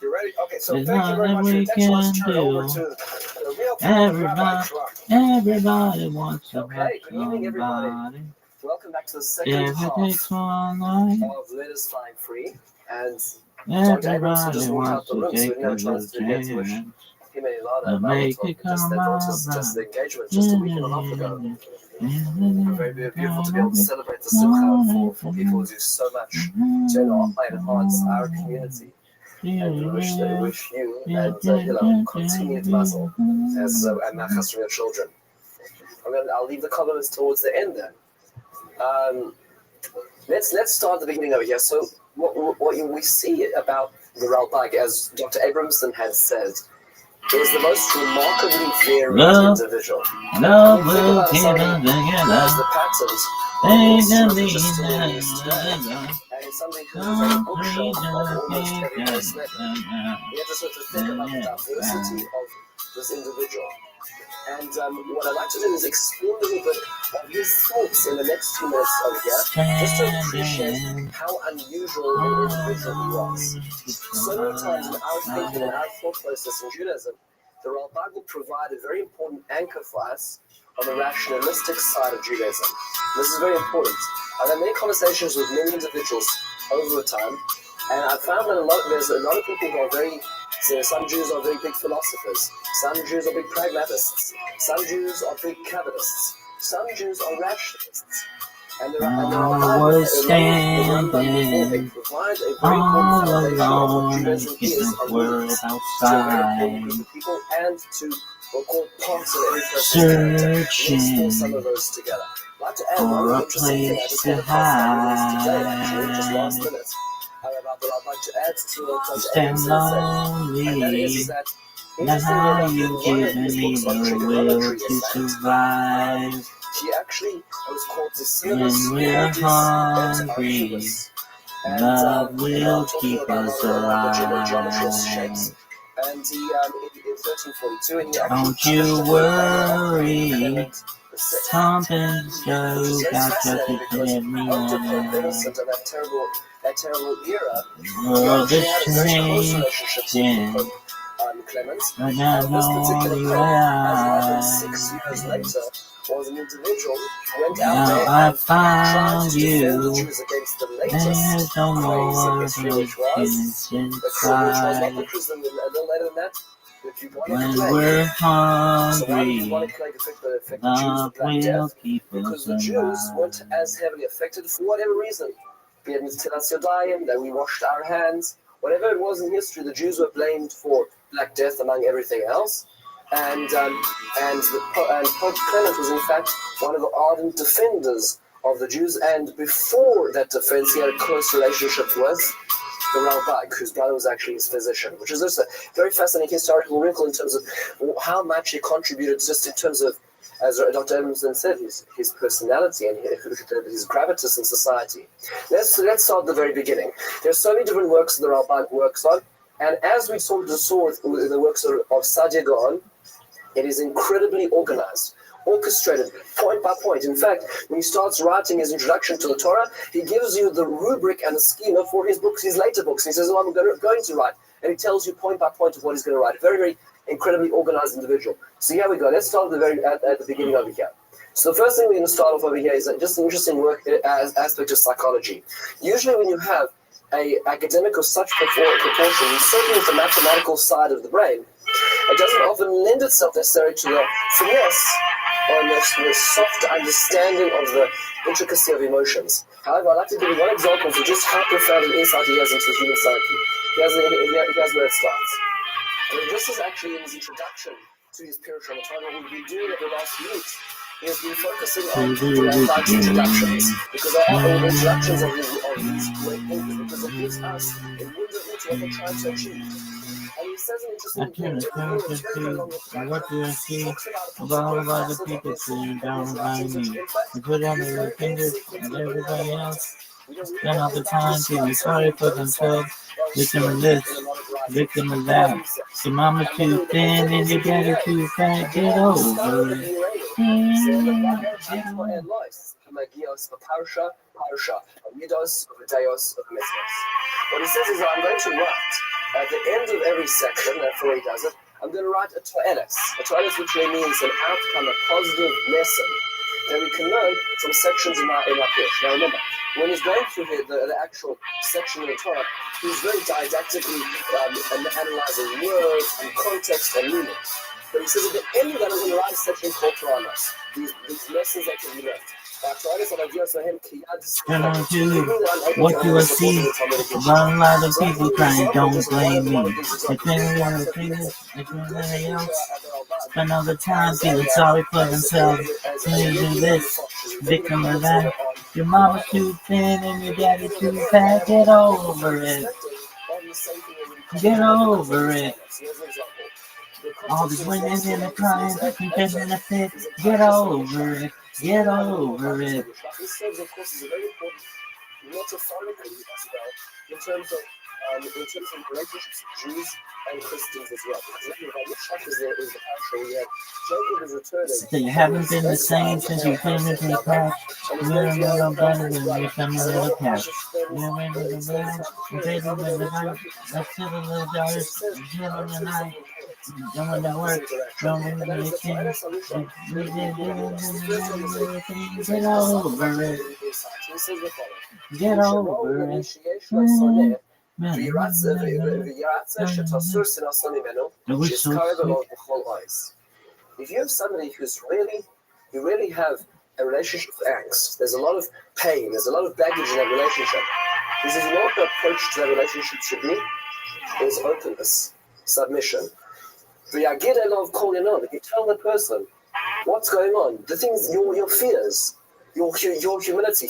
you ready? Okay, so thank you very much for your attention. Let's turn it over to the real Rabbi Trump. Everybody wants to Okay, good evening, everybody. Welcome back to the second half of Let Us Flying Free. And Dr. Abrams just walked out the room, so we didn't have a chance to get to wish him and Ilana about just the engagement just a week and a half ago. Very beautiful to be able to celebrate the Simcha for people who do so much to enhance our community. And we wish you and continued muzzle as and nachas from your children. I'll leave the comments towards the end then. Let's start at the beginning over here. So what we see about the Rabbi, as Dr. Abramson had said, is the most remarkably varied individual. Love Think will about give something as the patterns of religious today, and it's something who is a bookshelf of almost every person. You have to sort of think about the diversity of this individual. And what I'd like to do is explore a little bit of his thoughts in the next 2 minutes over here, just to appreciate how unusual an individual he was. So many times in our thinking and our thought process in Judaism, the Rabbi will provide a very important anchor for us on the rationalistic side of Judaism. This is very important. I've had many conversations with many individuals over the time, and I've found that there's a lot of people who are very. So some Jews are very big philosophers, some Jews are big pragmatists, some Jews are big Kabbalists, some Jews are rationalists. And there are standing they provide a very important foundation of what Judaism is and world to a very outside, important group of people and to what called parts of every person's character. Let's pull some of those together. I'd like to add one interesting thing I just had across my list today, actually, just last minute. That I'd like to add to what stand lonely, and that is that now you one of give his me books on the will trigonometry to is that survive. he actually was called the When we're hungry, love will keep us alive. And he, in 1342, and he actually Don't you worry, something's so got just to get me on. Innocent of that terrible era, World he is had a very close relationship changing, with Clemens. but I And this know particular you Pope, as are. 6 years later, was an individual who went out Now there I and tried found to defend the you. Jews against the There's latest no craze more of history, which was darkness the which was not inside. the Christian, a little later than that, the bubonic When plague. we're So why did the hungry, bubonic plague affect the Jews love with Black will Death? keep Because us the Jews weren't alive. as heavily affected for whatever reason. Be it Tilas Yodayim, that we washed our hands, whatever it was in history, the Jews were blamed for Black Death among everything else. And Pope Clement was in fact one of the ardent defenders of the Jews, and before that defense he had a close relationship with the Rabbi, whose brother was actually his physician, which is just a very fascinating historical wrinkle in terms of how much he contributed, just in terms of, as Dr. Edmondson said, his personality and his gravitas in society. Let's start at the very beginning. There's so many different works that the Rabbi works on, and as we saw with the works of Sadia Gaon, it is incredibly organized, orchestrated, point by point. In fact, when he starts writing his introduction to the Torah, he gives you the rubric and the schema for his books, his later books. He says, "Oh, I'm going to write," and he tells you point by point of what he's going to write. A very, very incredibly organized individual. So here we go. Let's start at the beginning over here. So the first thing we're going to start off over here is just an interesting work aspect of psychology. Usually, when you have an academic of such proportion, certainly with the mathematical side of the brain, it doesn't often lend itself necessarily to the finesse or the soft understanding of the intricacy of emotions. However, I'd like to give you one example for just how profound an insight he has into the human psyche. Here's where it starts. This is actually in his introduction to his Pirush on the Torah. What we've been doing over the last few weeks. He has been focusing on the introductions, because there are all introductions of these great authors, because it gives us a window into what they're trying to achieve. And he says an interesting thing. What do you see about all of the people sitting down behind me? You put down their fingers and everybody else spend all the time feeling sorry for themselves. Listen to this. Victim of that. Your mama too thin and your daddy too fat. Get over it. What he says is, I'm going to write at the end of every section, that's the way he does it, I'm going to write a to'eles. A to'eles which really means an outcome, a positive lesson that we can learn from sections in our Pirush. Now remember, when he's going through here, the actual section of the Torah, he's very didactically analyzing words and context and meaning. But he says at the end of that, I'm going to write a section called Torah. These lessons that can be learned. What you will see, but a lot of people crying, don't blame me. If anybody else spend all the time feeling sorry for themselves, you do this, victim of that. Your mama's too thin and your daddy too fat. Get over it. Get over it. All these women in the crying, confessing in a fit. Get over it. Get over it. This serves, of course, is a very important metaphorically as well in terms of relationships with Jews and Christians as well. Because is the pastor we had. Jacob is returning. So you haven't been the same since you came into the crash. You're a little better than you come a little cat. You're in the village, and baby with the night. Let's sit a little daughters, chill in the night. Going to work, going to the gym. We did everything. Get over it. Get over it. If you have somebody who's you really have a relationship with angst, there's a lot of pain, there's a lot of baggage in that relationship. This is what the approach to that relationship should be, is openness, submission. If you tell the person what's going on, the things, your fears, your humility.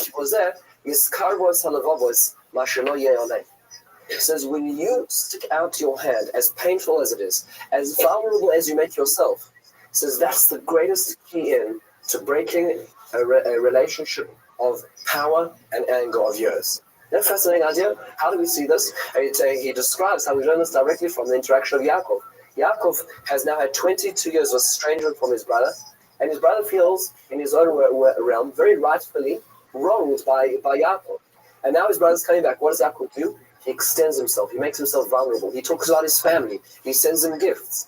It says when you stick out your hand, as painful as it is, as vulnerable as you make yourself, it says that's the greatest key in to breaking a relationship of power and anger of yours. Isn't that a fascinating idea? How do we see this? He describes how we learn this directly from the interaction of Yaakov. Yaakov has now had 22 years of estrangement from his brother, and his brother feels, in his own realm, very rightfully wronged by Yaakov. And now his brother's coming back. What does Yaakov do? He extends himself. He makes himself vulnerable. He talks about his family. He sends him gifts.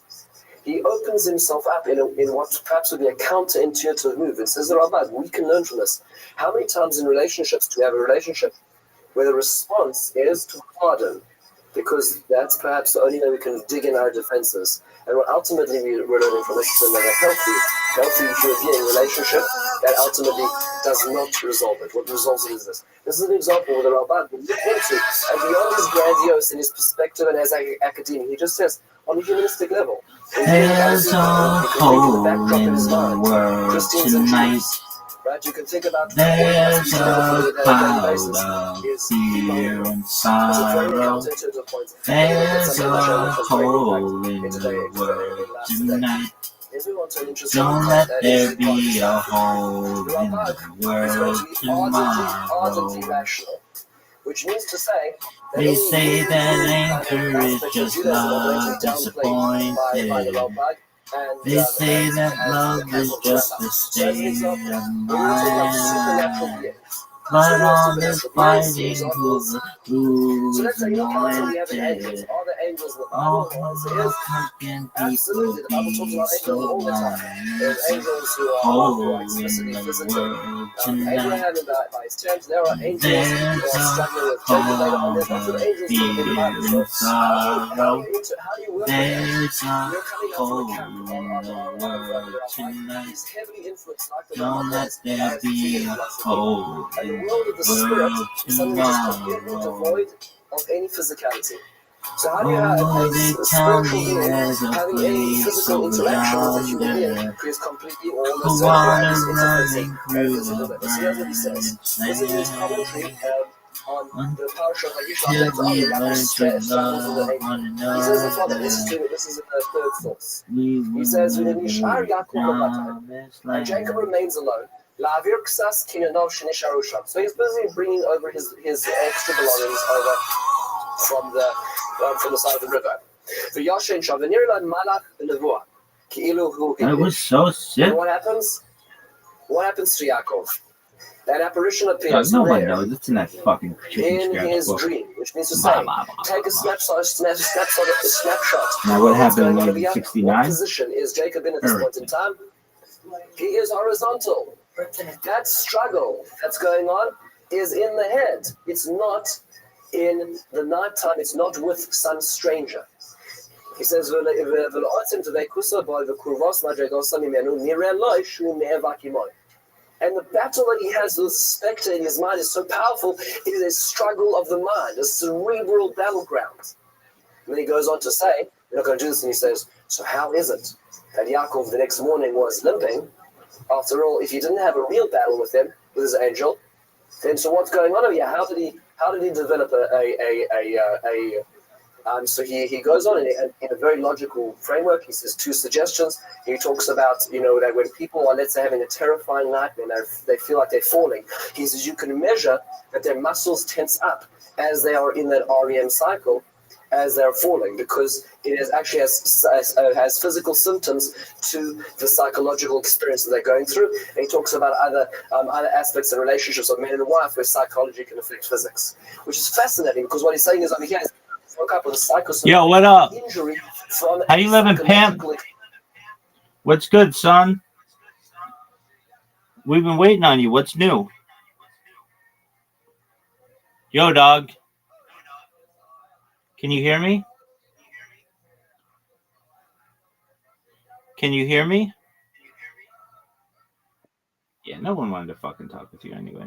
He opens himself up in what perhaps would be a counterintuitive move. It says, Rabbi, we can learn from this. How many times in relationships do we have a relationship where the response is to pardon? Because that's perhaps the only way we can dig in our defenses. And what ultimately we're learning from this is that a healthy human being relationship that ultimately does not resolve it. What resolves it is this. This is an example where the Rabbi would look into, and beyond his grandiose in his perspective and as academia, he just says, on a humanistic level. There's a hole in the world tonight. Right? You can think about there's a cloud of fear and sorrow. There's a hole in the world tonight. Don't let there be a hole in the world tomorrow. Which means to say, they say that anger is just love disappointed. They say that love is just a state of mind. But all this fighting who's anointed. Oh, how can people be so blind? Oh, in the world tonight, there's a hole of fear and sorrow. There's a hole in the world tonight. Don't let there be a hole in the world tomorrow. Of any physicality. So how do you have a spiritual being having any physical interaction with a human being who is completely all the water running through the burning this is his commentary on the Parsha of Vayishlach. He says the following, this is the third source. He says, and Jacob remains alone. So he's busy bringing over his extra belongings over from the side of the river. I was so sick. And what happens? What happens to Yaakov? That apparition appears Nobody there knows. It's in that fucking chicken in scratch his book. dream, which means to say, take a snapshot. Now what of what's going happened on in over here. What 69? position is Jacob in at this point in time? He is horizontal. That struggle that's going on is in the head. It's not in the nighttime. It's not with some stranger. He says, and the battle that he has with the spectre in his mind is so powerful, it is a struggle of the mind, a cerebral battleground. And then he goes on to say, we're not going to do this, and he says, so how is it that Yaakov the next morning was limping? After all, if he didn't have a real battle with him, with his angel, then so what's going on over here? How did he develop so he goes on in a very logical framework. He says two suggestions. He talks about, that when people are, let's say, having a terrifying nightmare, they feel like they're falling. He says you can measure that their muscles tense up as they are in that REM cycle, as they're falling, because it has physical symptoms to the psychological experience that they're going through. And he talks about other aspects of relationships of man and wife where psychology can affect physics, which is fascinating, because what he's saying is over here is woke up with a psychosomatic Yo, what up? injury from How you living, pimp? What's good, son? We've been waiting on you. What's new? Yo, dog. Can you hear me? Can you hear me? Yeah, no one wanted to fucking talk with you anyway.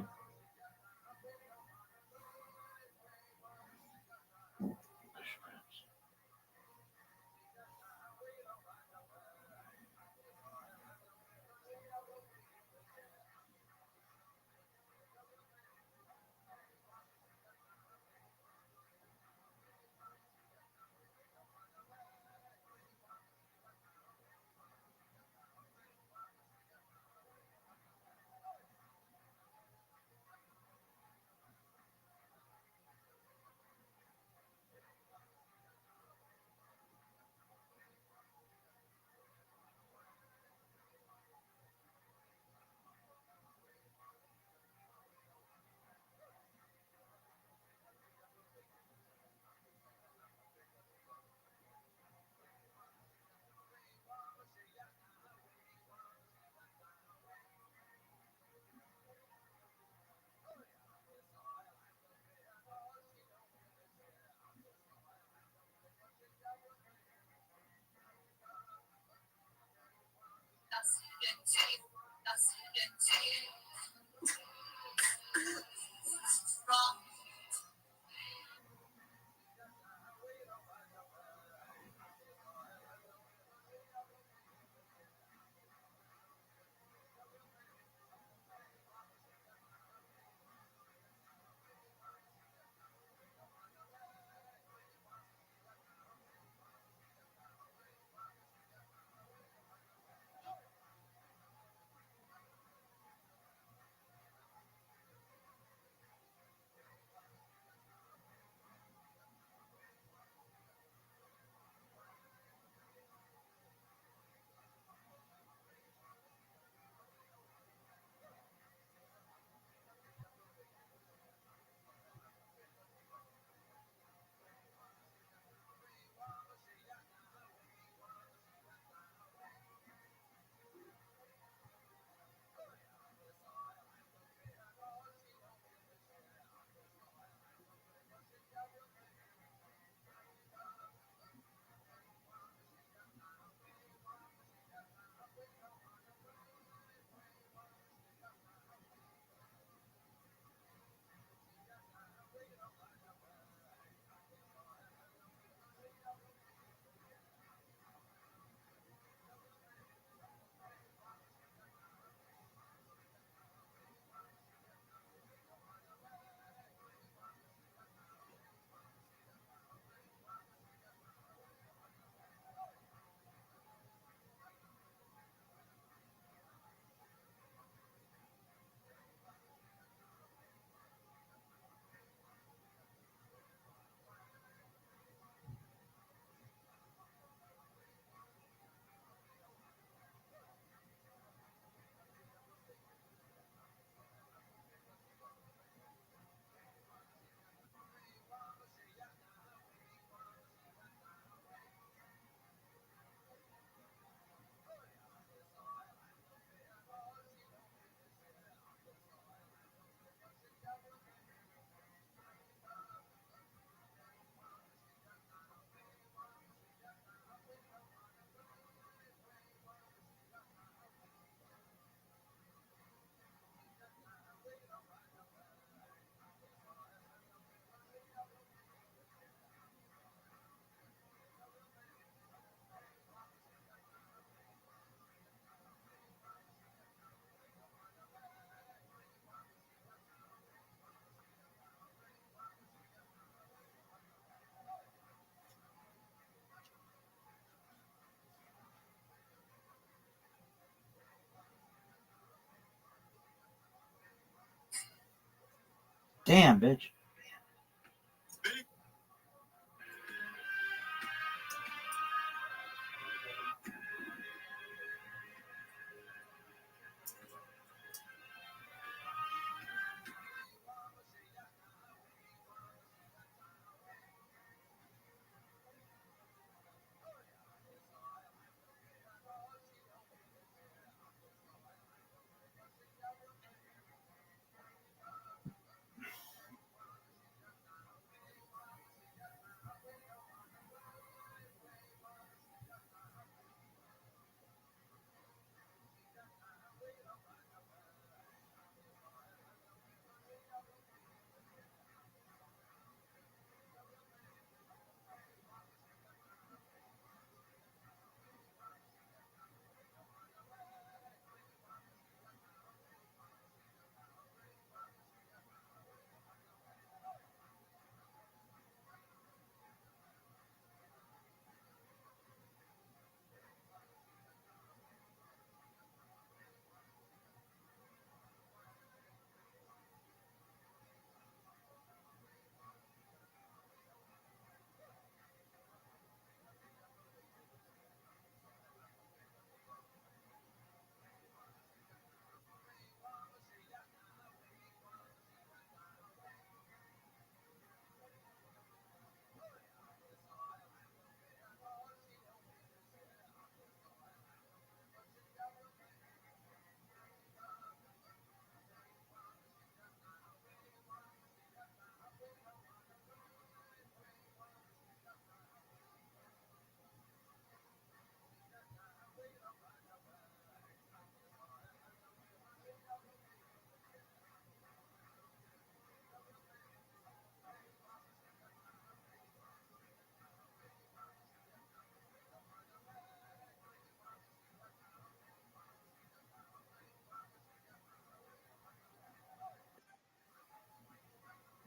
Damn, bitch.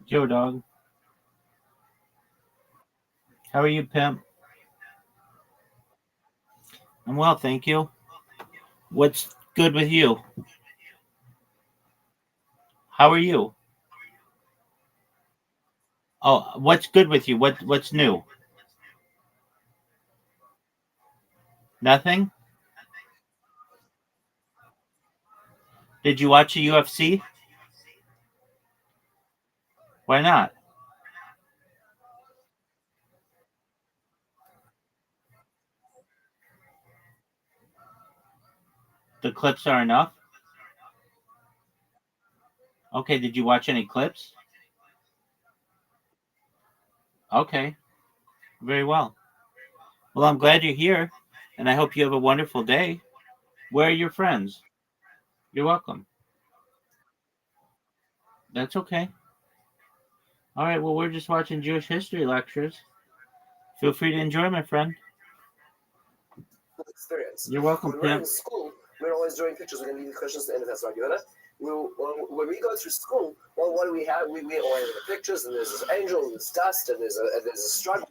Yo, dog. How are you, pimp? I'm well, thank you. What's good with you? How are you? Oh, what's good with you? What's new? Nothing? Did you watch the UFC? Why not? The clips are enough? Okay, did you watch any clips? Okay, very well. Well, I'm glad you're here, and I hope you have a wonderful day. Where are your friends? You're welcome. That's okay. All right, well, we're just watching Jewish history lectures. Feel free to enjoy, my friend. Experience. You're welcome, When we're pimp. in school, we're always drawing pictures. We're going to leave the questions to the end of that, right? You know? When we go through school, well, what do we have? We always have the pictures, and there's this angel, and there's dust, and there's a struggle,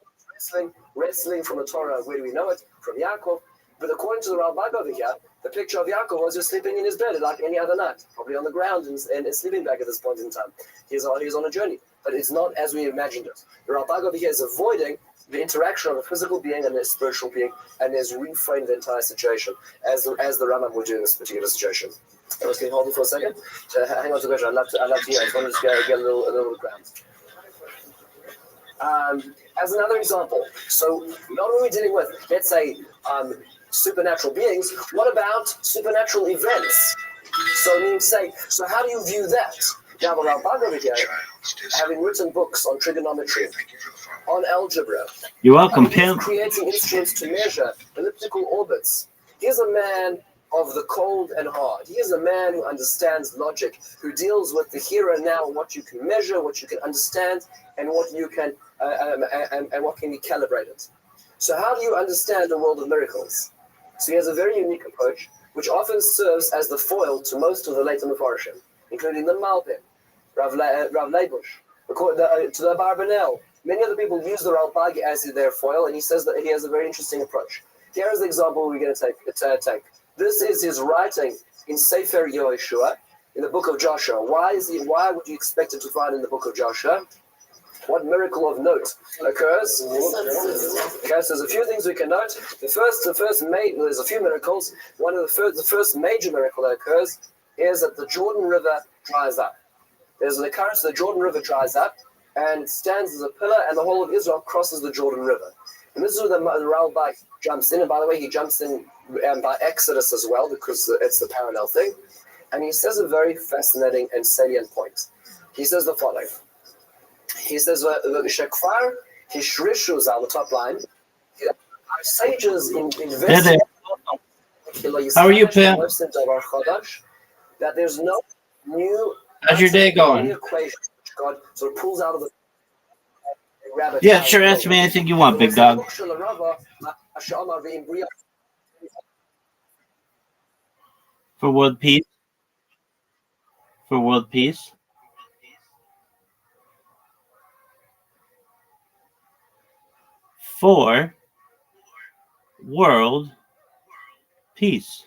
wrestling from the Torah. Where do we know it? From Yaakov. But according to the Rabbi over here, the picture of Yaakov was just sleeping in his bed like any other night, probably on the ground and sleeping bag at this point in time. He's on a journey, but it's not as we imagined it. The Rabbi over here is avoiding the interaction of a physical being and a spiritual being, and has reframed the entire situation, as the Rambam would do in this particular situation. I was going to hold it for a second. Hang on to the question. I'd love to hear. I just wanted to get a little ground. As another example, so not only dealing with, let's say, supernatural beings, what about supernatural events? So meaning say, so how do you view that? Now, the Rabbi over here, having written books on trigonometry, on algebra, You're welcome, pimp. creating instruments to measure elliptical orbits. He's a man of the cold and hard. He is a man who understands logic, who deals with the here and now, what you can measure, what you can understand, and what you can and what can be calibrated. So how do you understand the world of miracles? So he has a very unique approach, which often serves as the foil to most of the later Mefarshim, including the Malbim, Rav Leibush, to the Barbanel. Many other people use the Ralbag as their foil, and he says that he has a very interesting approach. Here is the example we're going to take. This is his writing in Sefer Yehoshua. in the book of Joshua. Why would you expect it to find in the book of Joshua? What miracle of note occurs? Okay, so there's a few things we can note. There's a few miracles. The first major miracle that occurs is that the Jordan River dries up. There's an occurrence that the Jordan River dries up and stands as a pillar, and the whole of Israel crosses the Jordan River. And this is where the Rabbi jumps in, and by the way, he jumps in by Exodus as well, because it's the parallel thing. And he says a very fascinating and salient point. He says the following. He says, "Shekfar hishrishu" on the top line. Our sages invested. How are you, Pam? That there's no new. How's your day going? Equation God sort of pulls out of the rabbit. Yeah, sure. Ask me anything you want, big dog. For world peace. For world peace. For world peace.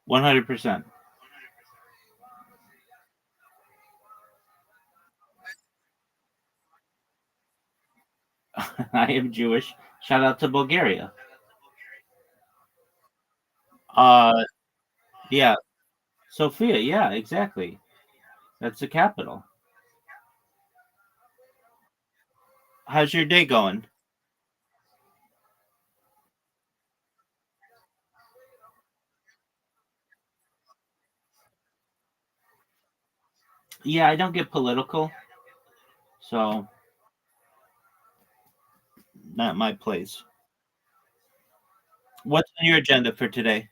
100%. I am Jewish. Shout out to Bulgaria. Yeah. Sofia, yeah, exactly. That's the capital. How's your day going? Yeah, I don't get political, so not my place. What's on your agenda for today?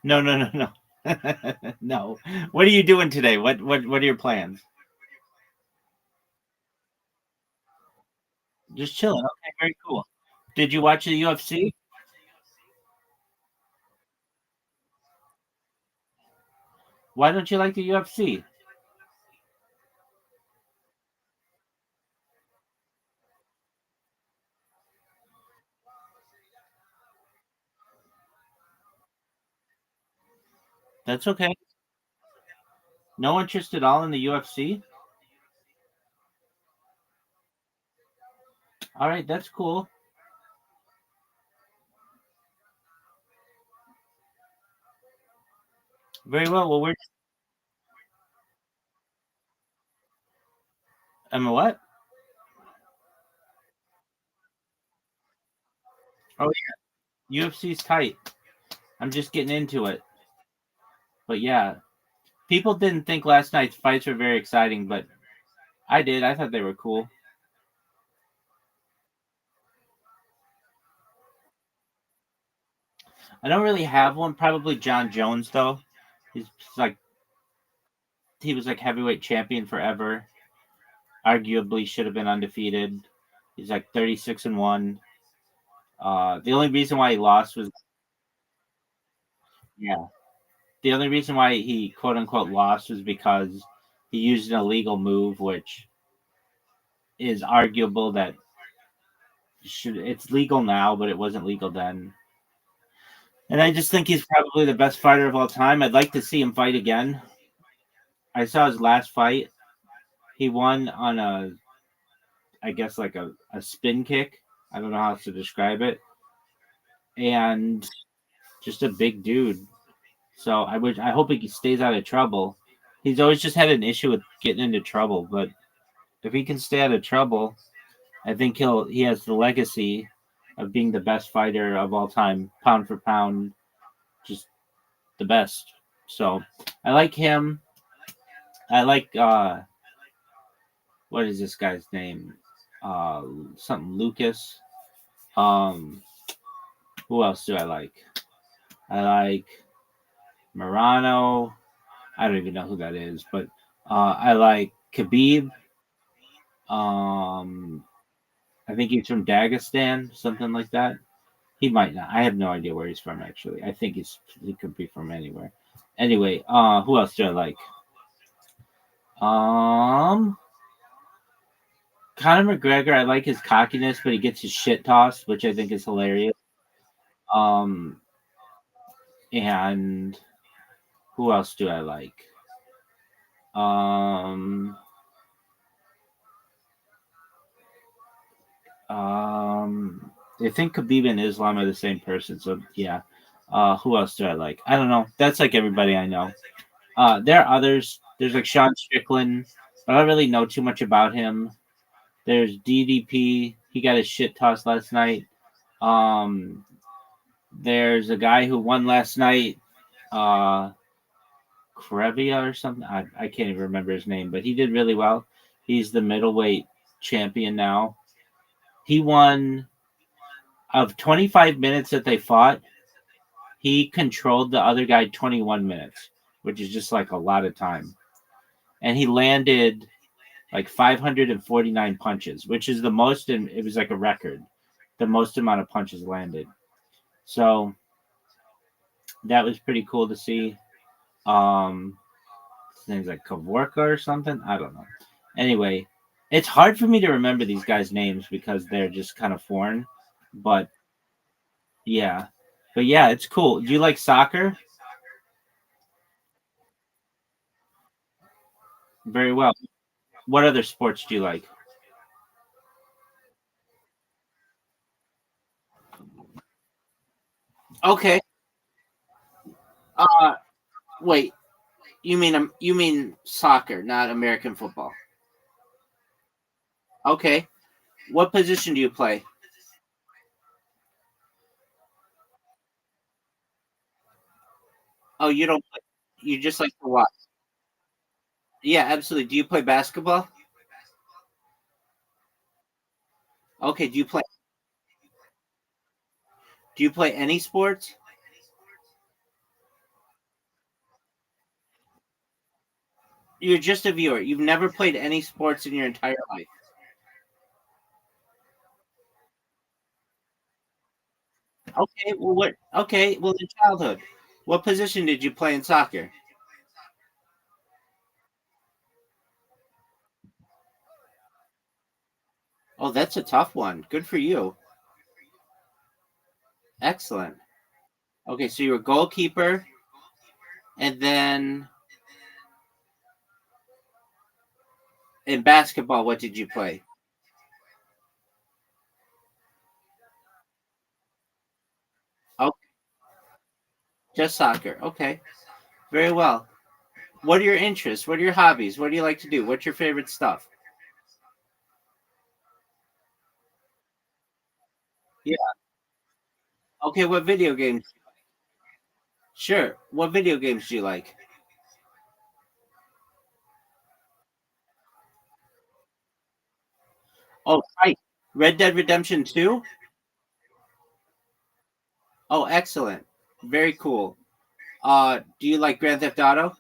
No, no, no, no. No. What are you doing today? What are your plans? Just chilling. Okay, very cool. Did you watch the UFC? Why don't you like the UFC? That's okay. No interest at all in the UFC? All right, that's cool. Very well. Well, we're what? Oh yeah, UFC's tight. I'm just getting into it. But yeah, people didn't think last night's fights were very exciting, but I did. I thought they were cool. I don't really have one. Probably John Jones though. He's like he was like heavyweight champion forever. Arguably should have been undefeated. He's like 36-1. The only reason why he lost was yeah. The only reason why he quote unquote lost was because he used an illegal move, which is arguable that it's legal now, but it wasn't legal then. And I just think he's probably the best fighter of all time. I'd like to see him fight again. I saw his last fight. He won on I guess like a spin kick. I don't know how else to describe it. And just a big dude. So I hope he stays out of trouble. He's always just had an issue with getting into trouble, but if he can stay out of trouble, I think he has the legacy of being the best fighter of all time, pound for pound, just the best. So I like him. I like what is this guy's name? Something Lucas. Who else do I like? I like Morano. I don't even know who that is, but I like Khabib. I think he's from Dagestan, something like that. He might not. I have no idea where he's from actually. I think he could be from anywhere. Anyway, who else do I like? Conor McGregor, I like his cockiness, but he gets his shit tossed, which I think is hilarious. Um, and who else do I like? Um, I think Khabib and Islam are the same person, so yeah. Who else do I like? I don't know. That's like everybody I know. There are others. There's like Sean Strickland, but I don't really know too much about him. There's DDP. He got his shit tossed last night. Um, there's a guy who won last night. Krevia or something. I can't even remember his name, but he did really well. He's the middleweight champion now. He won of 25 minutes that they fought. He controlled the other guy 21 minutes, which is just like a lot of time. And he landed like 549 punches, which is the most, and it was like a record, the most amount of punches landed. So that was pretty cool to see. His name's like Kavorka or something. I don't know. Anyway, it's hard for me to remember these guys' names because they're just kind of foreign. But yeah, it's cool. Do you like soccer? Very well. What other sports do you like? Okay. Uh, wait. You mean soccer, not American football? Okay. What position do you play? Oh, you don't. You just like to watch. Yeah, absolutely. Do you play basketball? Okay. Do you play any sports? You're just a viewer. You've never played any sports in your entire life. Okay. Well, what? Okay. Well, in childhood, what position did you play in soccer? Oh, that's a tough one. Good for you. Excellent. Okay, so you were goalkeeper, and then in basketball, what did you play? Oh, just soccer. Okay, very well. What are your interests? What are your hobbies? What do you like to do? What's your favorite stuff? Yeah. Okay, what video games? Sure. What video games do you like? Oh, right. Red Dead Redemption 2? Oh, excellent. Very cool. Do you like Grand Theft Auto?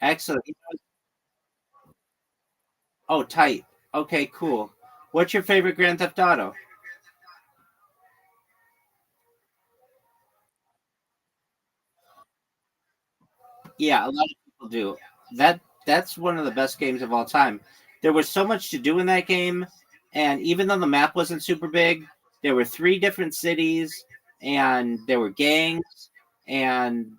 Excellent. Oh, tight. Okay, cool. What's your favorite Grand Theft Auto? Yeah, a lot of people do. That's one of the best games of all time. There was so much to do in that game, and even though the map wasn't super big, there were three different cities, and there were gangs, and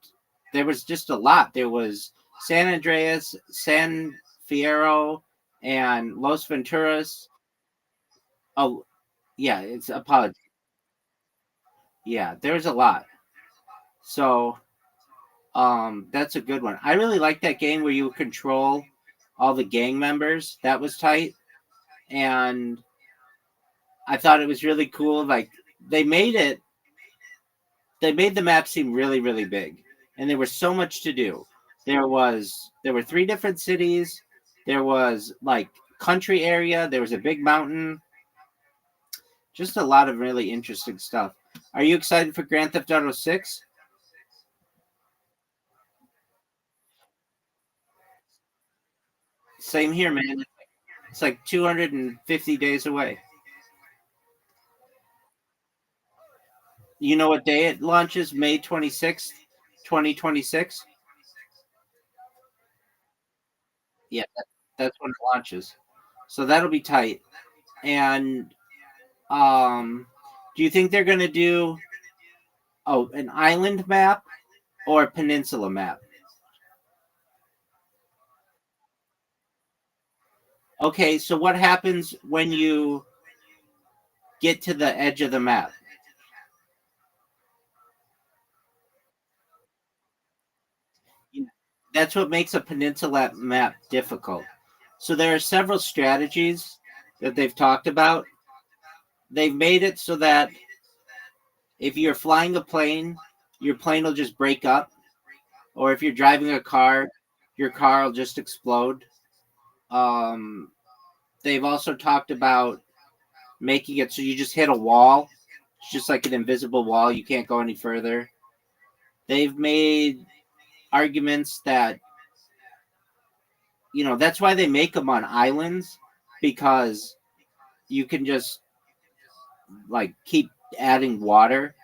there was just a lot. There was San Andreas, San Fierro, and Los Venturas. Oh, yeah, it's apology. Yeah, there's a lot. So, that's a good one. I really like that game where you control all the gang members. That was tight, and I thought it was really cool. Like they made it, they made the map seem really, really big, and there was so much to do. There were three different cities. There was like country area. There was a big mountain. Just a lot of really interesting stuff. Are you excited for Grand Theft Auto 6? Same here, man. It's like 250 days away. You know what day it launches? May 26th, 2026. Yeah, that's when it launches. So that'll be tight. And do you think they're gonna do an island map or a peninsula map? Okay, so what happens when you get to the edge of the map? That's what makes a peninsula map difficult. So there are several strategies that they've talked about. They've made it so that if you're flying a plane, your plane will just break up, or if you're driving a car, your car will just explode. Um, they've also talked about making it so you just hit a wall. It's just like an invisible wall. You can't go any further. They've made arguments that, that's why they make them on islands, because you can just like keep adding water,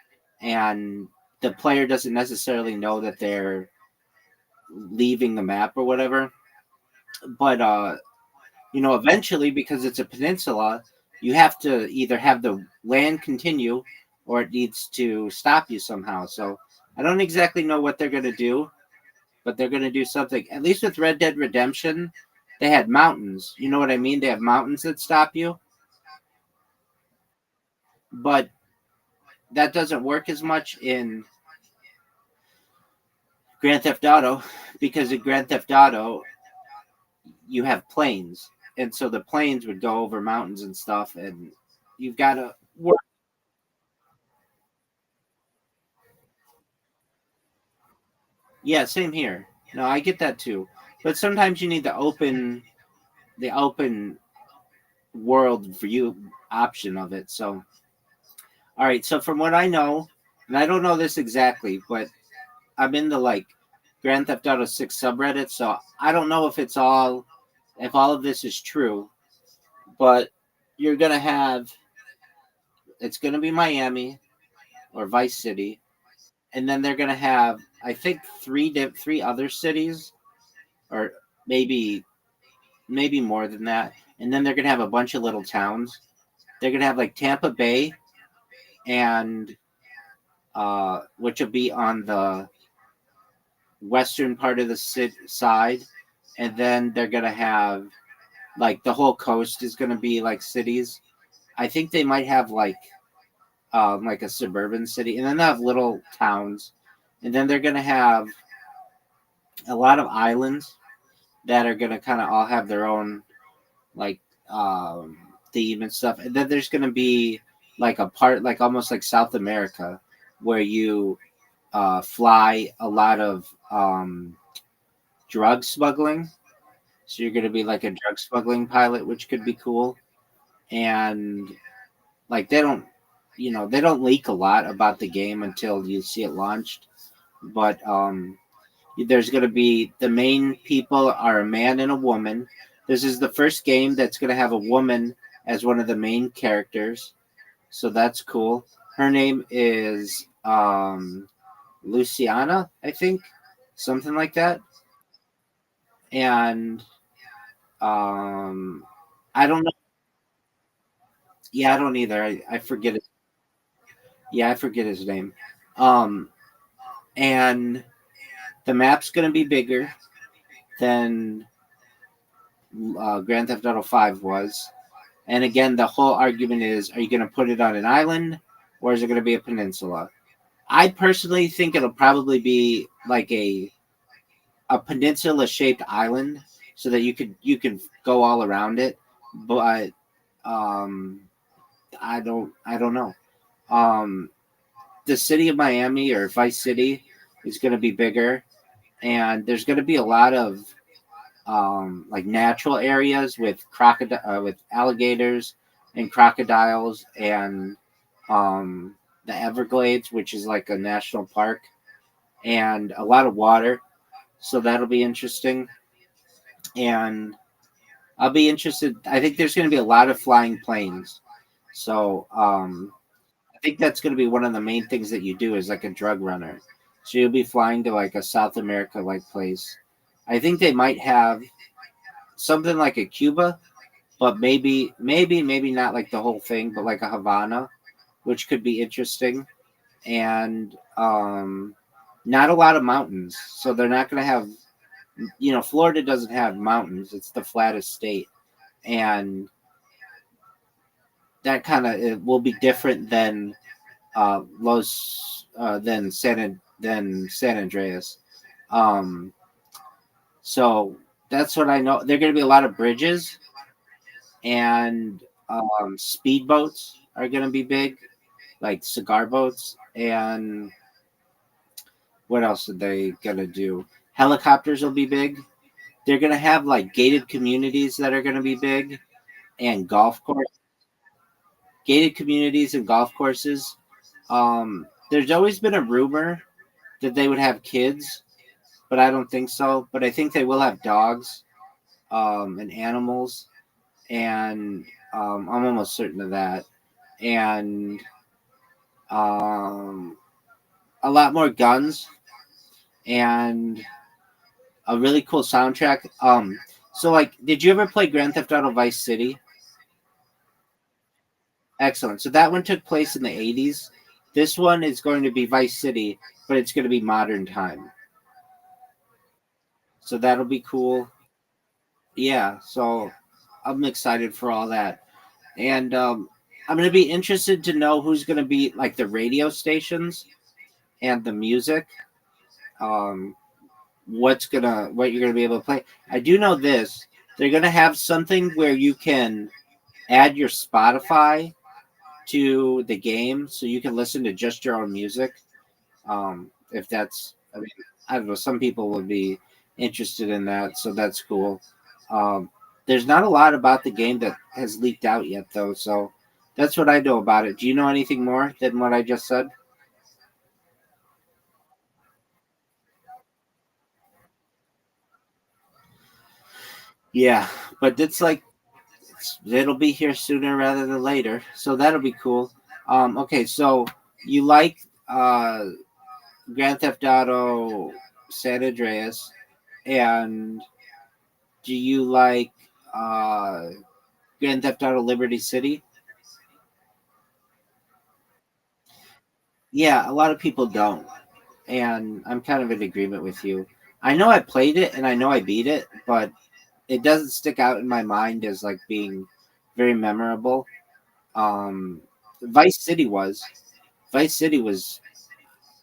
and the player doesn't necessarily know that they're leaving the map or whatever. But eventually, because it's a peninsula, you have to either have the land continue or it needs to stop you somehow. So I don't exactly know what they're going to do, but they're going to do something. At least with Red Dead Redemption, they had mountains. You know what I mean? They have mountains that stop you, but that doesn't work as much in Grand Theft Auto, because in Grand Theft Auto, you have planes. And so the planes would go over mountains and stuff, and you've got to work. Yeah, same here. No, I get that too. But sometimes you need the open world view option of it. So, all right. So from what I know, and I don't know this exactly, but I'm in the like Grand Theft Auto 6 subreddit, so I don't know if all of this is true, but you're gonna have it's gonna be Miami or Vice City, and then they're gonna have, I think, three other cities, or maybe more than that, and then they're gonna have a bunch of little towns. They're gonna have like Tampa Bay, and which will be on the western part of the side, and then they're gonna have like the whole coast is gonna be like cities. I think they might have like a suburban city, and then they have little towns, and then they're gonna have a lot of islands that are gonna kind of all have their own like theme and stuff, and then there's gonna be like a part like almost like South America where you fly a lot of drug smuggling. So you're gonna be like a drug smuggling pilot, which could be cool. And like they don't leak a lot about the game until you see it launched. But there's going to be the main people are a man and a woman. This is the first game that's going to have a woman as one of the main characters, so that's cool. Her name is Luciana, I think, something like that. And I don't know. Yeah, I don't either. I forget it. Yeah, I forget his name. Um, and the map's going to be bigger than Grand Theft Auto 5 was. And again, the whole argument is, are you going to put it on an island or is it going to be a peninsula? I personally think it'll probably be like a peninsula shaped island so that you can go all around it. But um, I don't know. Um, the city of Miami or Vice City is going to be bigger, and there's going to be a lot of like natural areas with with alligators and crocodiles, and the Everglades, which is like a national park, and a lot of water. So that'll be interesting, and I'll be interested. I think there's going to be a lot of flying planes. So I think that's going to be one of the main things that you do is like a drug runner. So you'll be flying to like a South America like place. I think they might have something like a Cuba, but maybe not like the whole thing, but like a Havana, which could be interesting. And not a lot of mountains, so they're not going to have. Florida doesn't have mountains; it's the flattest state, and that kind of it will be different than than San Andreas. Um, so that's what I know. There are going to be a lot of bridges, and speedboats are going to be big, like cigar boats. And what else are they going to do? Helicopters will be big. They're going to have like gated communities that are going to be big, and gated communities and golf courses. There's always been a rumor that they would have kids, but I don't think so. But I think they will have dogs, and animals, and I'm almost certain of that. And um, a lot more guns and a really cool soundtrack. So like, did you ever play Grand Theft Auto Vice City? Excellent. So that one took place in the 80s. This one is going to be Vice City, but it's going to be modern time. So that'll be cool. Yeah. So I'm excited for all that. And I'm going to be interested to know who's going to be like the radio stations and the music. Um, what you're gonna be able to play. I do know this. They're gonna have something where you can add your Spotify to the game, so you can listen to just your own music. If that's, I mean, I don't know. Some people would be interested in that, so that's cool. There's not a lot about the game that has leaked out yet, though. So that's what I know about it. Do you know anything more than what I just said? Yeah, but it's like it'll be here sooner rather than later, so that'll be cool. Okay, so you like Grand Theft Auto San Andreas, and do you like uh, Grand Theft Auto Liberty City? Yeah, a lot of people don't, and I'm kind of in agreement with you. I know I played it and I know I beat it, but it doesn't stick out in my mind as like being very memorable. Um, Vice City was. Vice City was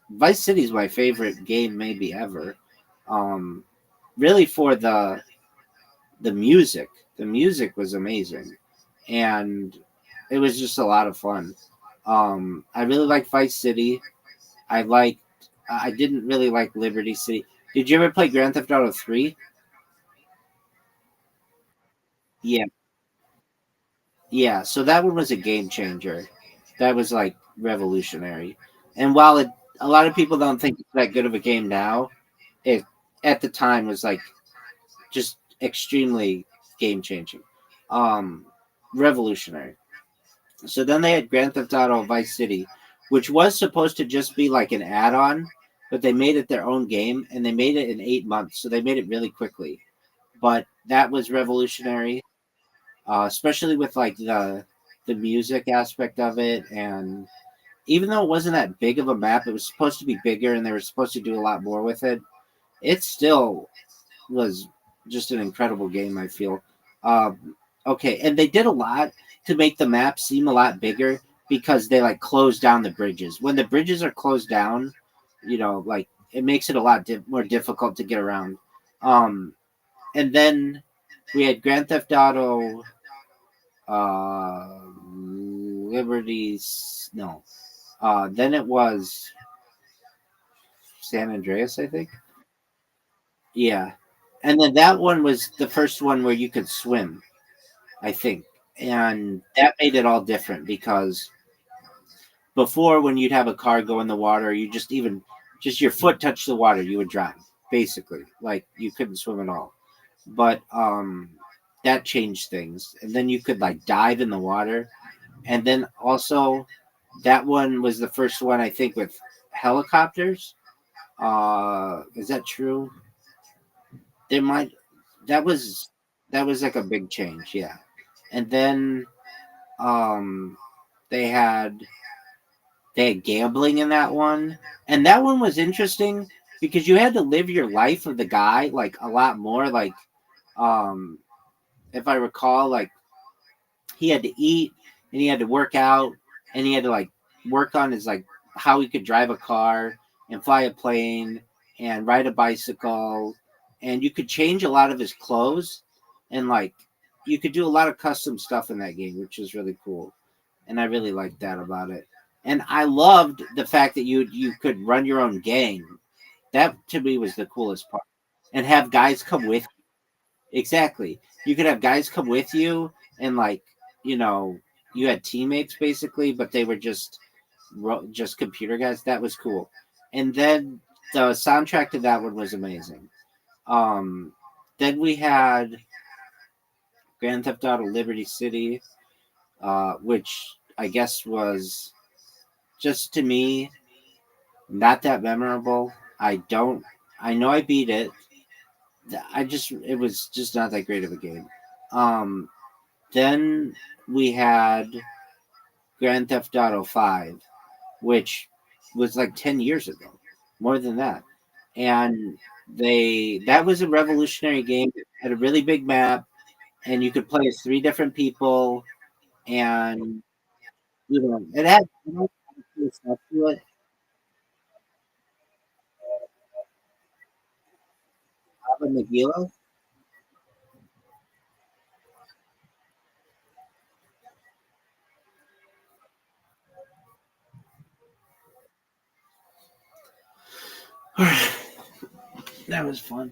Vice City is my favorite game maybe ever. Um, really for the music. The music was amazing, and it was just a lot of fun. I really liked Vice City. I liked. I didn't really like Liberty City. Did you ever play Grand Theft Auto 3? Yeah, yeah. So that one was a game changer. That was like revolutionary. And while a lot of people don't think it's that good of a game now, it at the time was like just extremely game changing, um, revolutionary. So then they had Grand Theft Auto Vice City, which was supposed to just be like an add on, but they made it their own game and they made it in 8 months. So they made it really quickly. But that was revolutionary, especially with like the music aspect of it. And even though it wasn't that big of a map, it was supposed to be bigger and they were supposed to do a lot more with it. It still was just an incredible game, I feel. Okay, and they did a lot to make the map seem a lot bigger because they like closed down the bridges. When the bridges are closed down, like it makes it a lot more difficult to get around. And then we had Grand Theft Auto Liberties. No, then it was San Andreas, I think. Yeah, and then that one was the first one where you could swim, I think. And that made it all different because before, when you'd have a car go in the water, you just your foot touched the water, you would drown, basically. Like you couldn't swim at all. But that changed things. And then you could like dive in the water. And then also that one was the first one I think with helicopters. Is that true? There might that was That was like a big change, yeah. And then they had gambling in that one, and that one was interesting because you had to live your life of the guy like a lot more. Like, if I recall, like he had to eat and he had to work out and he had to like work on his like how he could drive a car and fly a plane and ride a bicycle, and you could change a lot of his clothes, and like you could do a lot of custom stuff in that game, which is really cool. And I really liked that about it. And I loved the fact that you could run your own gang. That to me was the coolest part. And have guys come with you. Exactly. You could have guys come with you, and like, you had teammates basically, but they were just computer guys. That was cool. And then the soundtrack to that one was amazing. Then we had Grand Theft Auto Liberty City, which I guess was just to me not that memorable. I know I beat it. It was just not that great of a game. Then we had Grand Theft Auto 5, which was like 10 years ago, more than that. And that was a revolutionary game. It had a really big map, and you could play as 3 different people, and it had cool stuff to it. Ava Nagila. That was fun.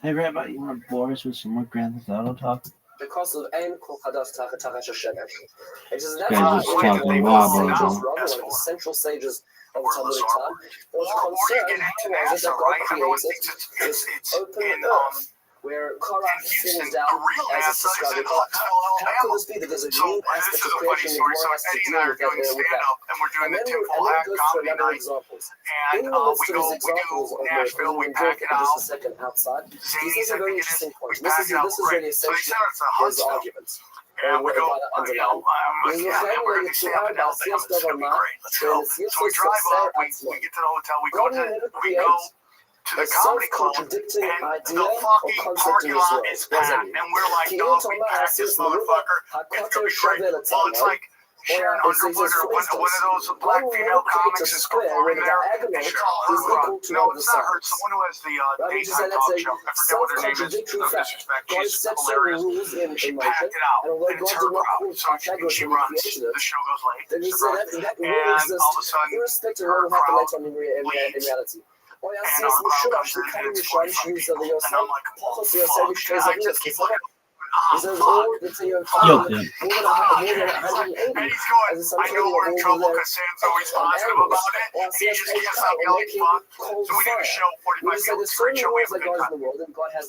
Hey, Rabbi, you want to bore us with some more Grand Theft Auto talk? Because of ein Kochadas Tachatach Hashem. It is Guys, never just talking wild, one of bro. the central sages of Talmudic time was concerned how is it that God created this open earth where Korach sings down as a subscriber. How could this be that there's a new aspect of creation that one has to deal with that? And then it goes through a number of examples. In the midst of his examples of Nashville, we pack it out just a second outside. He says a very interesting point. This is really essentially his arguments. And we go, we get to the hotel, we go to the comedy club, and the fucking parking lot is packed, and we're like, dog, we packed this motherfucker, it's gonna be great. Well, it's like Sharon Underwood or one of those black female comics is performing there, and she no, it's not her, someone who has the daytime talk show, I forget what her name is, no disrespect, she's hilarious, she packed it out, and it's her crowd, so she runs, the show goes late, and all of a sudden, her crowd leads. And our crowd comes in, and it's 45 people. And I'm like, oh, fuck, can I just keep looking? He says, oh, it's a Yo, and he's going, I know we're in trouble because Sam's always positive about it. He just can't stop yelling fuck. So we did a show, 45 minutes for a show. We have a good time.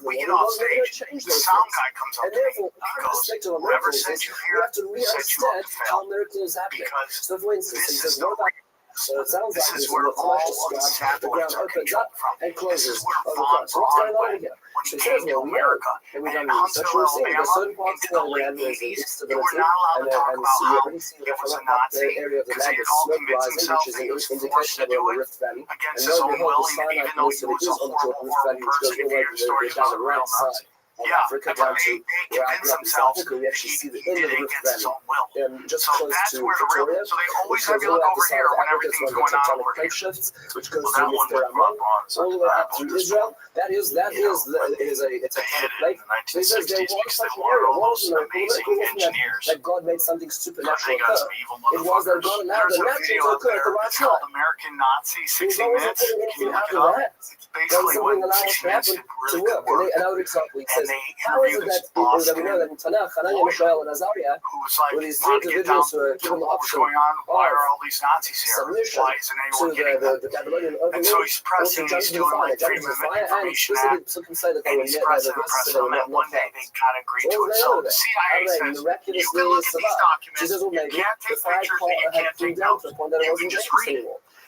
We get off stage, the sound guy comes up to me because whoever sent you here sent you up to fail. Because this is the real. This is where all of the satellites are controlled from. This is where Von Braun went when he came to America. And in Huntsville, Alabama, into the late 80s, you were not allowed to talk about how he was a Nazi because he had all convinced himself that he was forced to do it against his own will, even though he was a horrible, horrible person. If you hear the story, he was a real Nazi. Yeah, but he convinced himself he did it against his own will. So that's where the real. So they always have you look over here when everything's going on over here. Well, that one with Rob on. So Israel, that is a like he says they were all those amazing engineers. That God made something supernatural They got some evil motherfuckers. There's a video out there. It's called American Nazi 60 Minutes. Can you look it up? It's basically when 60 Minutes did really good work. Another example, he says, And they how is interviewed it his that boss, we know that in Tanakh, Hananiah, Mishael, and Azariah, who was like, when he's want doing to get the down videos to what was going on? Why are all these Nazis here? Why isn't anyone getting them? the Babylonian And so he's pressing, he's doing like Freedom of Information Act, and he's pressing them, and one day they gotta agree to it. So the CIA says, you can look at these documents, you can't take pictures, and you can't take notes, you can just read it.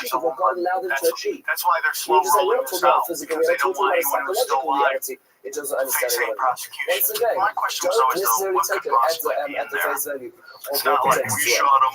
achieve, what God allowed them to achieve. That's why they're You slow just say, we're rolling not this talking about out, physical because they reality, don't we're want talking anyone about who's still psychological alive reality in terms of facing understanding any it. prosecution. Once again, My question was don't always, though, necessarily what take could it possibly be at in the there? face value of It's what not the like text we is. shot him,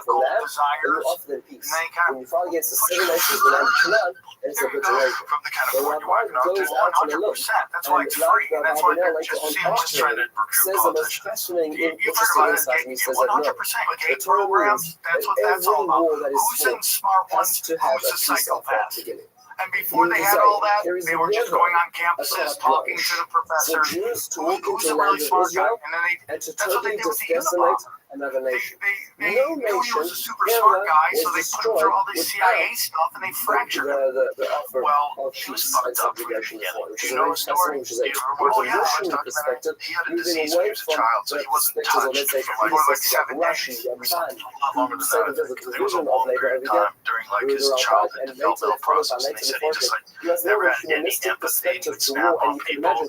against the land, then you offer them peace. When you fight against the 7 nations of the land of Canaan, then it's a liberation. From the The California Rabbi wagon to goes out and 100%. looks, That's why it's free. And that's why they're just, see, I'm just trying to recruit says the most politicians. fascinating, You've heard interesting about it. insight, and he says that no, 100%. the Gate Torah programs, means that's what that that's all every about. war that is Who's in fought smart has ones? to have Who's a a peace offer at psychopath? the beginning. And before they had all that, they were just going on campuses, talking to the For professors. Jews to walk Who's into a the land really of smart guy? Israel And then and to that's what totally they did with the decimate Unabomber. another nation. They No knew he nation was a super ever smart guy, was so they put him destroyed through all this without CIA stuff and they fractured him. the offer Well, of he was peace and fucked up from the segregation beginning. before, which is You a know very the story? fascinating, which is a Oh, yeah, evolutionary perspective, he had a moving disease when away he was a from child, so the he wasn't perspectives of, let's touched say, for like predecessors like 7 Rashi days. and Ban, A lot longer who than say that that. there's a There was a division of long labor period over of here, time during like through his the Rabbi childhood and later developmental followed by process, and later he the said he just Prophet. like You have never more of a had any humanistic empathy. He perspective would to snap war, and on you can people. imagine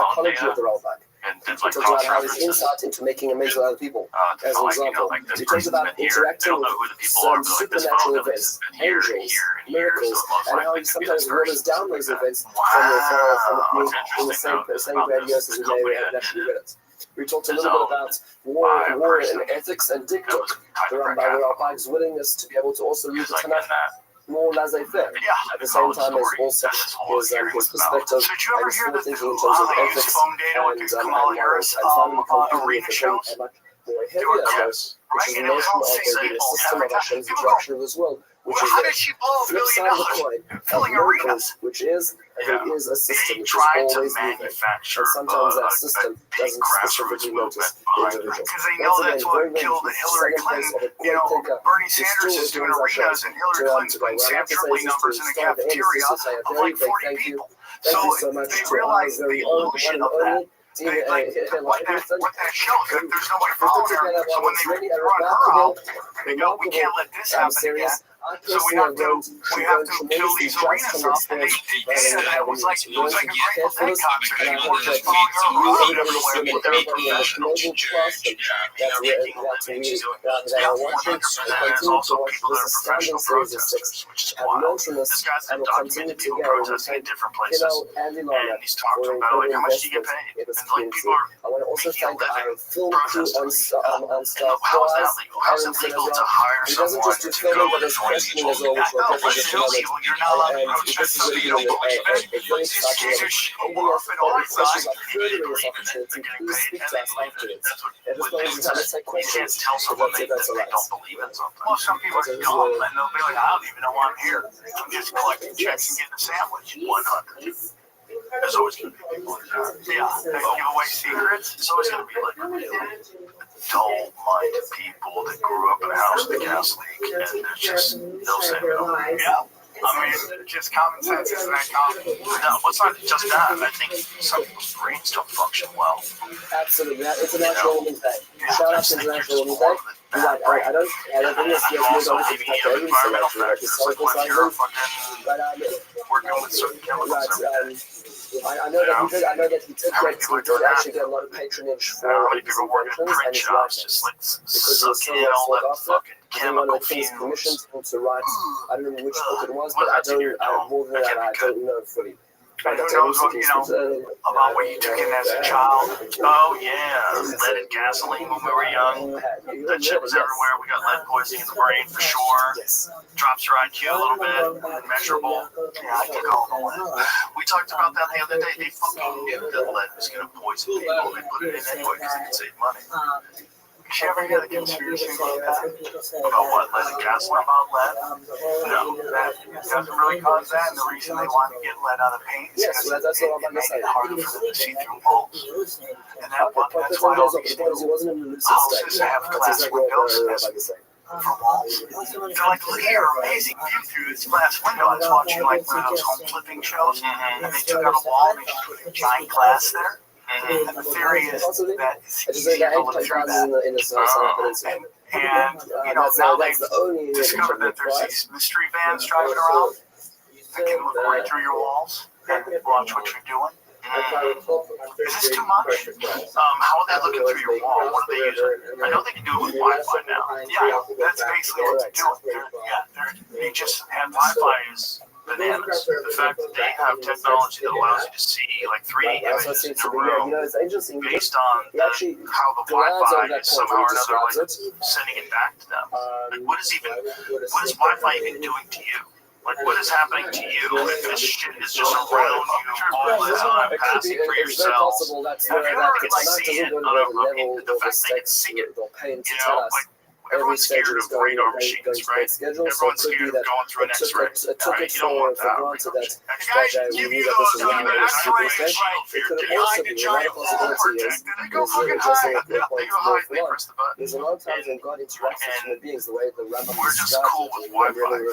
psychology of the Rabbi. And We like talked about cross how his insight into making amazing other people, as an example. We talked about interacting with some supernatural events, angels, miracles, and how he sometimes waters down those events from being in the same grandiose as we may have naturally read it. We talked a little bit about war and ethics and dikduk, the Rabbi's willingness to be able to also read the Tanakh more laissez-faire, at the same time as also his perspective and his forward thinking in terms of ethics and morals. And finally, concluding with more do heavier a note, test, which right? is And the it was notion all of the people system every of time. Hashem's People go, direction as well, which well, is how the did she blow $1 flip billion side of the coin of filling miracles, arenas? which is there is a system which is Trying to always moving. manufacture And sometimes that a system big doesn't grassroots specifically movement notice behind it. individuals. Because they know Once that's again, what very, very killed Hillary second place Clinton. of a great thinker. Bernie He Sanders still is doing doing arenas and Hillary Clinton's putting Sam Tripoli numbers in a cafeteria of like 40 people. Thank you so much they to our realize the very own illusion one of and that. only Dean What that shows, that there's nobody following her. So when they run her out, they go, we can't let this happen again. So we have to kill these arenas up. And they did that. It was like a Grateful Dead concert. People were just following her around everywhere with their professional Yeah, 100%. There's also people that are professional protesters, which is wild. This guy's been documented people protesting in different places. And he's talking to them about, like, how much do you get paid? And, like, people are I want to also making a thank our living film crew protesting. on staff. How is that legal? How is it legal to hire He doesn't someone just do to filming, go but and his join questioning as well, which No, we're what's definitely illegal? You're not allowed to protest something you don't believe in. very exciting You show off and all that. questions are further They're this opportunity. getting Please paid speak and to they us believe in it. afterwards. That's what At this point in time, let's take you can't questions. tell someone that That's all they right. don't believe in something. Well, some people are dumb and they'll be like, I don't even know why I'm here. I'm just collecting checks and getting a sandwich. 100. There's always going to be people like that. Yeah, they give away secrets. It's always going to be like dull-minded people that grew up in a house with a gas leak, and they're just they'll say no. Yeah, I mean, just common sense isn't that common. No, it's not just that. I think some people's brains don't function well. Absolutely, International Women's Day. Shout out to International Women's Day. I don't think this year is going to touch every single historical cycle, but working with certain chemicals. I know that he did actually get a lot of patronage for his inventions and his writings because he was so well sought after. I think one of the things commissioned him to write, I don't know which book it was, but more than that, I don't know fully. And who knows what, about what you took in as a child. Oh, yeah, lead and gasoline when we were young. That shit was everywhere. We got lead poisoning in the brain for sure. Drops your IQ a little bit, immeasurable. Yeah, I took all the lead. We talked about that the other day. They fucking knew that lead was going to poison people. They put it in anyway because they could save money. Did you ever hear the conspiracy about that? About what? Lead and gasoline? About lead? No, that doesn't really cause that. And the reason they want to get lead out of paint is because it makes it harder for them to see through walls. And that's why all these houses have glass windows for walls. They're like, look at your amazing view through this glass window. I was watching like one of those home flipping shows, and they took out a wall and they just put a giant glass there. And the theory is that it's easier to look through that. And now they've discovered that there's these mystery vans driving around that can look right through your walls and watch what you're doing. Is this too much? How are they looking through your wall? What are they using? I know they can do it with Wi-Fi now. Yeah, that's basically what they're doing. They just have Wi-Fi is bananas. The fact that they have technology that allows you to see like 3D images in a room based on how the Wi-Fi is somehow or another like sending it back to them. Like, what is Wi-Fi even doing to you? Like, what is happening to you if this shit is just around you all the time, passing through your cells? Have you ever like seen it on the fact they can see it? Like, everyone's scared of radar machines, right? Everyone's scared of going through an X-ray, right? You don't want that. Guys, give you those X-ray shield for your behind a giant wall protected. They go fucking hide. They go hide. They press the button. There's a lot of times when God interacts with human beings the way the Rambam we're just cool with Wi-Fi.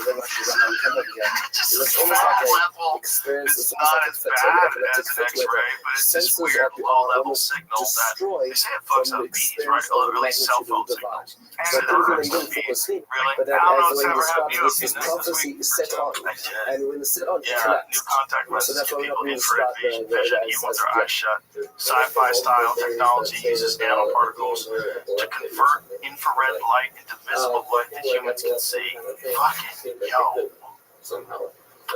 Just a fat level. It's not as bad as an X-ray, but it's this weird low-level signal that they say it fucks up bees, right? Literally cell phone signals. Really? But then as the way he describes this prophecy is set on, and when it's set on, it collapsed. New contact So lenses that's to why we're people not infrared vision even with their eyes shut. Sci-fi style technology uses nanoparticles to convert infrared light into visible light that humans can see. Fucking yo.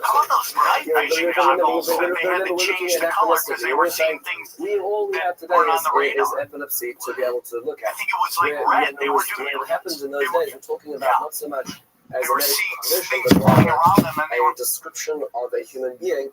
How about those night vision goggles that they had to change the color because they were seeing things all we have that today weren't on the is radar? epilepsy to be able to look at. I think it was like red. They were doing what happens in those days. We're talking about not so much as they a were medical seeing condition, things but flying rather around them, and they a were description of a human being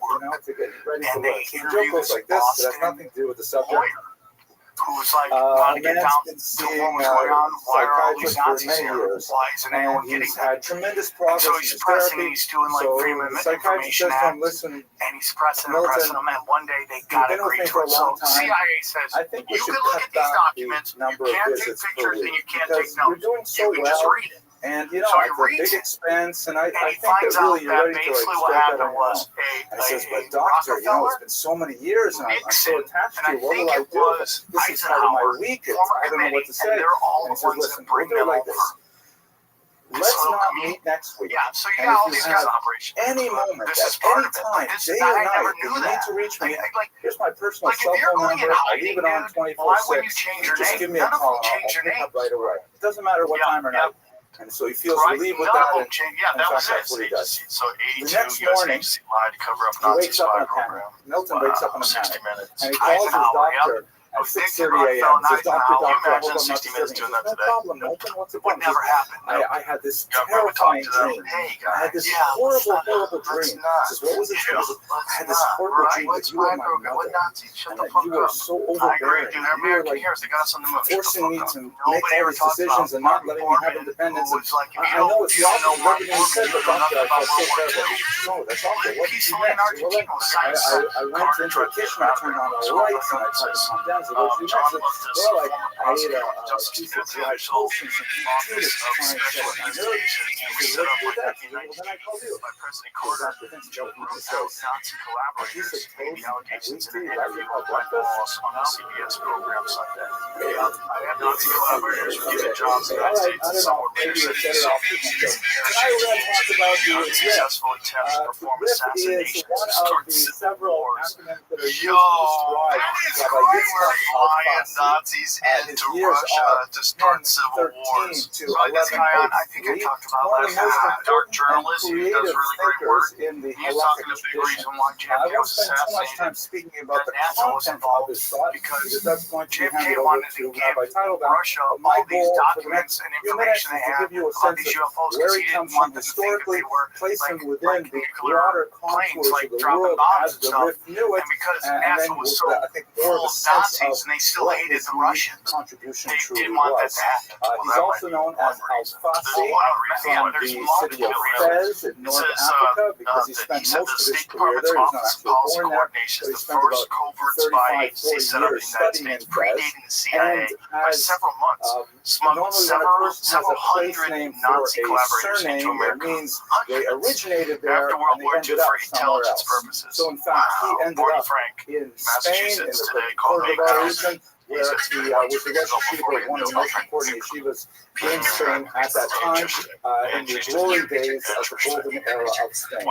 work. to get ready And for they work. So the interview joke goes this like this. It has Boston nothing to do with the subject. lawyer who's like, A trying to get man's down been to seeing what was going on. Why are all these psychiatrists for Nazis many here? years, Why isn't anyone and getting he's them? had tremendous And progress so in he's his pressing, therapy. and he's doing like So Freedom the psychiatrist Information says to him, Act, listen, and he's pressing and Milton, pressing them, and one day they you've gotta been with agree me to for a it. So long the time. CIA says, I think we you should can look cut at these back the documents, you number of can't take visits per pictures, and week you can't because take you're notes. doing so You can just well. read it. And you know, So he it's a big reads it, expense, and I and he think that finds out really you're that ready to like basically what start that happened on your was own. And he says, a but doctor, you know, it's been so many years, and I'm so Nixon, attached and to I you. What think will I it do? was This is part of my Eisenhower, week. It's, former I don't know what to committee, say. and they're all And he the says, ones listen, that bring we'll do it them like over. this. Let's little not community. meet next week. Yeah, so you And got if all you these guys have in operation. any moment, This at is part any of it. time, This, day I or never night, knew if you that. need to reach me, Like, here's my personal if cell you're phone going in number. I hiding, leave it on dude, why wouldn't you 24/6. change your Just name? give me a None of call them and I'll change your pick name. up right away. It doesn't matter what time or night. And so he feels Right? relieved with None that. of them change. Yeah, in that fact, was it. that's what he does. So 82 The next US morning, agency lied to cover up He Nazi wakes up spy in a panic. program. Milton wakes up in a 60 panic. minutes. And he calls his Eisenhower, doctor at Dick 6:30 Rockefeller a.m. and Says, doctor, Eisenhower. doctor, I Imagine hope I'm not 60 minutes disturbing you. doing that No today. problem, Milton. What's it Would problem? never happen. I had this Yeah, remember terrifying talking to them? dream. Hey, I had guys. this Yeah, horrible let's dream. not. He says, what was it? Yeah, I had this horrible dream that you were my What mother. Nazi? Shut And the that fuck you were up. so I agree, overbearing. dude. You were American like heroes, they got us on the move. forcing me to make Nobody all ever these talks decisions about and not letting me have Mark independence. Who was like, if I know it's you don't know awful. Mark Everything you said, but doctor, I felt so World terrible. War No, that's awful. Lived What did you peacefully in next? Well, Argentina with science. I went into the kitchen, I turned on all the lights, and I tried to calm down. So what did you next? Well, I ate a piece of dry toast and some cheese to try and set my nerves. And he said, what did that? He said, well, then I called you. by President Carter. Doctor thinks Joe what he Nazi says. collaborators A piece of made the toast allegations and in wheat an tea, interview right? with Black Boss on the CBS program Sunday. I had Nazi collaborators were given jobs in the United States and some were Maybe later you sent set it off to to the show. Tonight we're going to talk about the RIF. unsuccessful attempts to perform RIF is assassinations one to of start the civil several wars. acronyms that are used Yo, to describe that is Rabbi great. Yitzchak We're flying Al-Fassi. Nazis His into years Russia are to start civil 13 wars. to Right, this guy on, I think I 1103, talked about one of last the most night, dark important journalist who does creative really great work. thinkers in the He's halachic talking a big tradition. reason why I JFK won't was spend too much time assassinated. speaking about the NASA was content of involved his thought because that's going to be JFK handed over wanted to to give Rabbi Teitelbaum. Russia But my all these goal for the documents next and few minutes information is they to have give you a on sense these of UFOs where because he he comes didn't want from them to think that historically, they were place him like within the nuclear broader planes, contours like of the dropping world bombs as and the stuff. RIF knew it. And because And NASA then was with so I think more full of a of sense Nazis of and they still what hated his the unique Russians, contribution they truly didn't want that was. to happen. He's also known as Al-Fassi from the city of Fez in North Africa because he spent most of his career there. He was not actually born there, but he spent about 35, 40 years studying in Fez. And as normally when a person has a place name for a surname, it means they originated there after World and War they II ended up for somewhere intelligence else. purposes. So in fact, he ended Barney up Frank, in Spain, in Massachusetts the today, called Cordoba Vegas. region, where he was the Rosh Yeshiva, one of the most important yeshivas in Spain at that time, in the glory days of the golden era of Spain.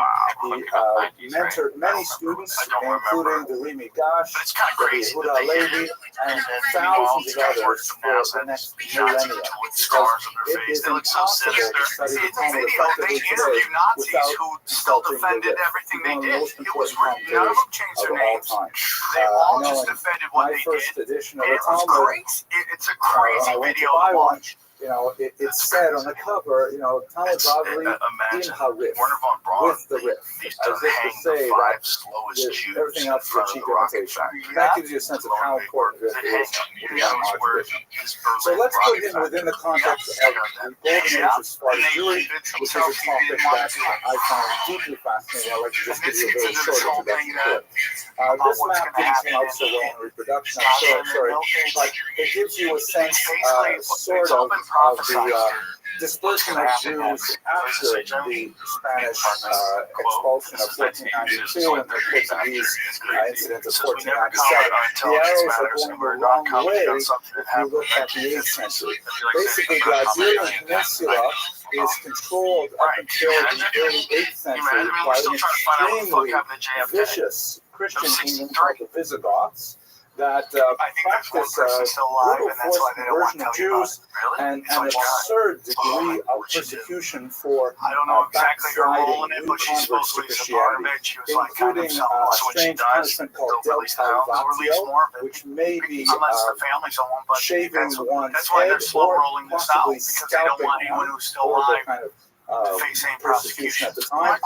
He mentored many students, including the Rimi Gash, the Yehuda Levi, and thousands of others for the next millennia. Because it is impossible to study the Talmud effectively today without consulting the one of the most important commentators of all time. I know in my first edition of the Talmud, It's a crazy when I went to video buy to one, watch. it said on the cover, Talmud Bavli in Harif, with the Rif, as if to say that everything else is a cheap imitation. That gives you a sense of how important Rif is within our tradition. So let's put him within the context of the Golden Age of Spartan Jewry, which is a topic that I find deeply fascinating. I'd like to just give you a very short introduction to it. This map didn't come out so well in reproduction, I'm sorry, but it gives you a sense, sort of the dispersion of Jews after the Spanish expulsion of 1492 and the Portuguese incident of 1497. The arrows are going the wrong way if you look at the 8th century. Basically, the Iberian Peninsula is controlled up until the early 8th century by an extremely vicious Christian kingdom called the Visigoths that practice brutal forced conversion of Jews and an absurd degree of persecution for backsliding new converts to Christianity, including a strange punishment called deltalvatio, which may be shaving one's head or possibly scalping one, or the kind of persecution at the time.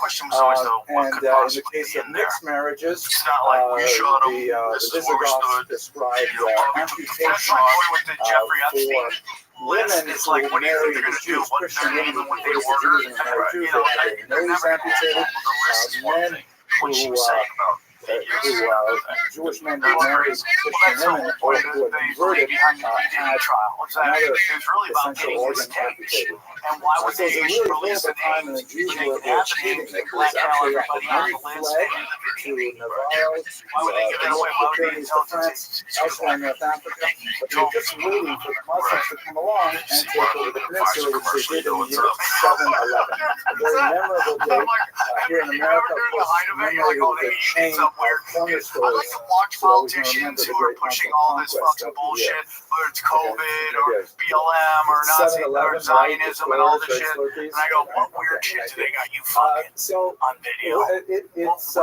And in the case of mixed marriages, the Visigoths described amputation for women who married Jews, Christian women who converted to Jews and married Jews. They had their nose amputated. Men who Jewish men who married Christian women or who had converted behind the had trial. It was really about essential getting organ his case. amputated. And why would So they it was issue really release the the time when names? the Jews They were could have the cheating. names, they It was blackmail actually everybody on many the list. fled to Navarro, Why would they give that away? Why would the to France, elsewhere in North Africa. But they were just waiting for the Muslims to come along and take over the peninsula, which they did in the year 711. A very memorable day here in America. Of course, commemorated with a chain of corner I'd stores. like to watch politicians who are pushing all this fucking bullshit, whether it's COVID or BLM or Nazi or Zionism and all this shit. And I go, what weird shit do they got you fucking on video? It was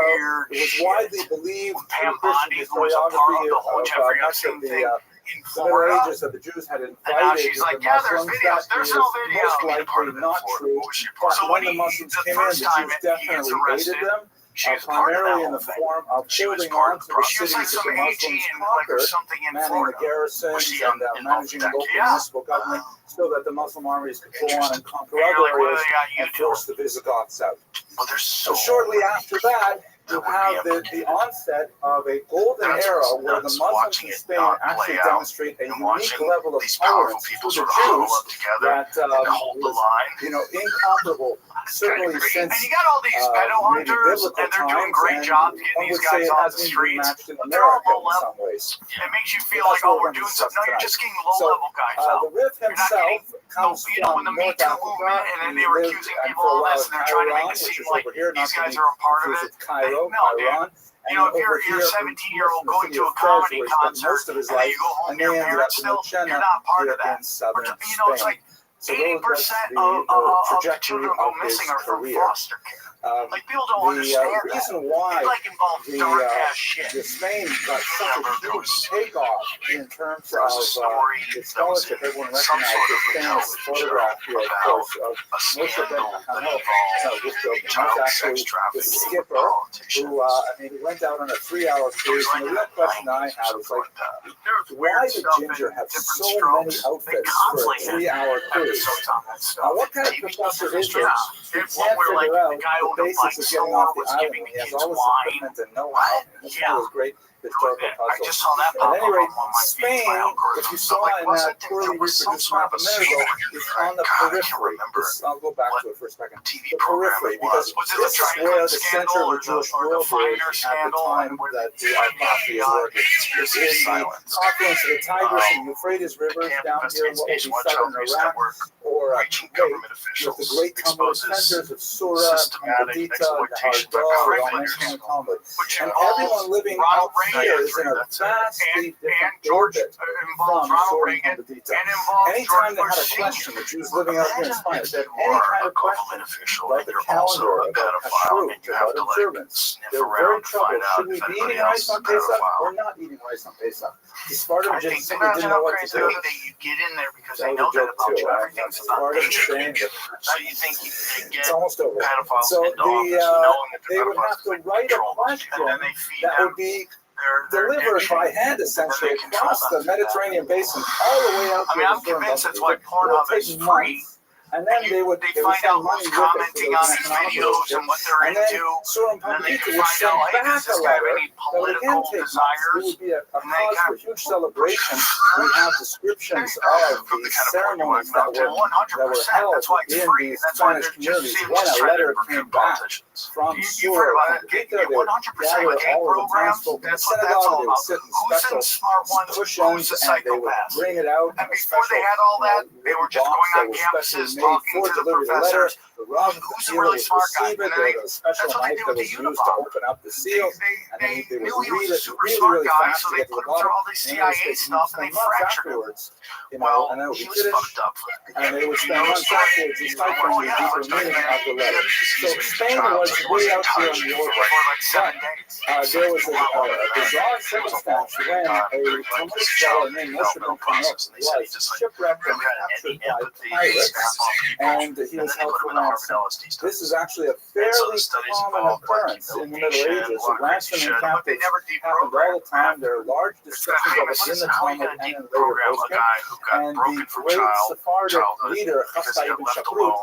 widely believed Pam in Christian Bondi, who was a part of historiography the whole of Jeffrey much of Epstein thing the in Middle Florida. Ages that the Jews had And now invited she's the like, yeah, there's Muslims. videos. That There's is no video. most likely not true. But So when when the Muslims the came in, first the time Jews he gets definitely arrested, hated them. she was part of that Primarily in whole the thing. form of She was holding part on of to the the She was like cities that some the AG Muslims in like or conquered, something in manning the Florida. garrisons Was she and involved managing with that? local Yeah. municipal government so that the Muslim armies could go on and conquer And you're other like, what do areas they got you and force doing? the Visigoths out. Well, there's so Shortly after that, you That would have be the onset of a golden That's era what's where the nuts, Muslims watching in it Spain not actually play out demonstrate a and unique watching level of these powerful tolerance people to sort the of huddle Jews up together that and hold the was, line. incomparable. Certainly since And you got all these pedo maybe hunters, biblical and they're doing times, great and jobs getting one these would say guys it off has the been streets. rematched in But they're all America low in level. some ways. It makes you feel That's like, oh, what we're we're doing gonna something. No, you're discuss just getting low level guys the out. Rif You're not himself getting, comes you know, from when the Me North Too Africa. movement, and then He they were lived accusing and people for a of all while this, in and they're trying to make Tehran, it which seem is like over here, not these to guys be are a part of confused it. with Cairo, No, dude. Iran. You know, if over you're a here, 17-year-old from going the to a city of Fez, comedy where he spent concert, most of his and then life, you go home and to your then ended parents up in still, Luciana you're not part here of that. in southern But, you know, it's Spain. like So 80% that's of the trajectory children go of his missing are from career. foster care. Like, people don't understand that. reason why It, like, involves dark ass shit. the Spain got such a huge takeoff in terms There was a of story its that was scholarship. Everyone some recognized sort of this famous television photograph here, of about course, of a Moshe Ben scandal that Hanel. involved This joke was child actually sex the trafficking with skipper politicians. who, he went out on a 3-hour cruise. And the real question I have is, like, why did Ginger have so many outfits for a 3-hour cruise? Now, what kind of professor is this? He can't figure out the basics of getting off the island when he has all this equipment and know-how. This one was great historical I puzzle. just saw that pop At any up rate, on my Spain, if you saw in that poorly reproduced map a minute ago, is on the periphery. I'll go back to it for a second. The periphery, because this is where the center of the Jewish world is at the time that the Al-Qaeda is working. It's in the confluence of the Tigris and Euphrates rivers down here in what will be southern Iraq, or Kuwait, with the great Talmudic centers of Surah, Haditha, Nahar Dor, Al-Mention, and Talmud. And everyone living out here is in a vastly different orbit from Surah and Haditha. Anytime they had a question, the Jews living out here in Spain, if they had any kind of question about the calendar, about Kashrut, about observance, they were very troubled. Should we be eating rice on Pesach or not eating rice on Pesach? The Spartans just simply didn't know what to do. You get in there because they know that about you. Everything's about saying that so you think you can get it's almost over. pedophiles So into office knowing that they would have to write a question and then they feed that them would be their delivered by hand, essentially, across the Mediterranean basin, all the way out to I'm the convinced that's It why would Pornhub take is free. months. And then they would find out send money who's with it for commenting those on these economic videos initiatives. and what they're And then into. Surah And then they Pampita can would find send out, hey, back does a this guy have letter any that would again political take months. It desires? would be a And they cause for huge celebration. We have descriptions of the ceremonies that were 100%. held That's why it's in free. these That's why Spanish they're just communities. seeing When what's a trying to letter recruit came back politicians. from You've heard Surah about it. Pampita, they would 100% gather gay all of the programs. townsfolk in the That's what that's synagogue. all They would about. sit in Who's special the smart ones? Who's cushions the and they would psychopaths? bring it out. And before they had all that, they were just going on campuses talking to the professors. Who's the really smart guy? And then That's what they do with the used to open up the seal. They They knew would he was read a it super really, smart really guy, fast so to they get to the put him bottom. through all this CIA stuff and they fractured him. You know, Well, and then he we was did it. fucked up. And they would spend months afterwards deciphering the deeper meaning of the letter. So Spain was way out there on the orbit. But there was a bizarre circumstance when a Talmudic scholar named Moshe Ben Hanel was shipwrecked and captured by pirates, and he was held for ransom. This is actually a fairly common occurrence in the Middle Ages. Ransom and captives happened all the time. There are large discussions of it in the Talmud and in later posting. And the great Sephardic leader, Chassidus ibn Shakrut,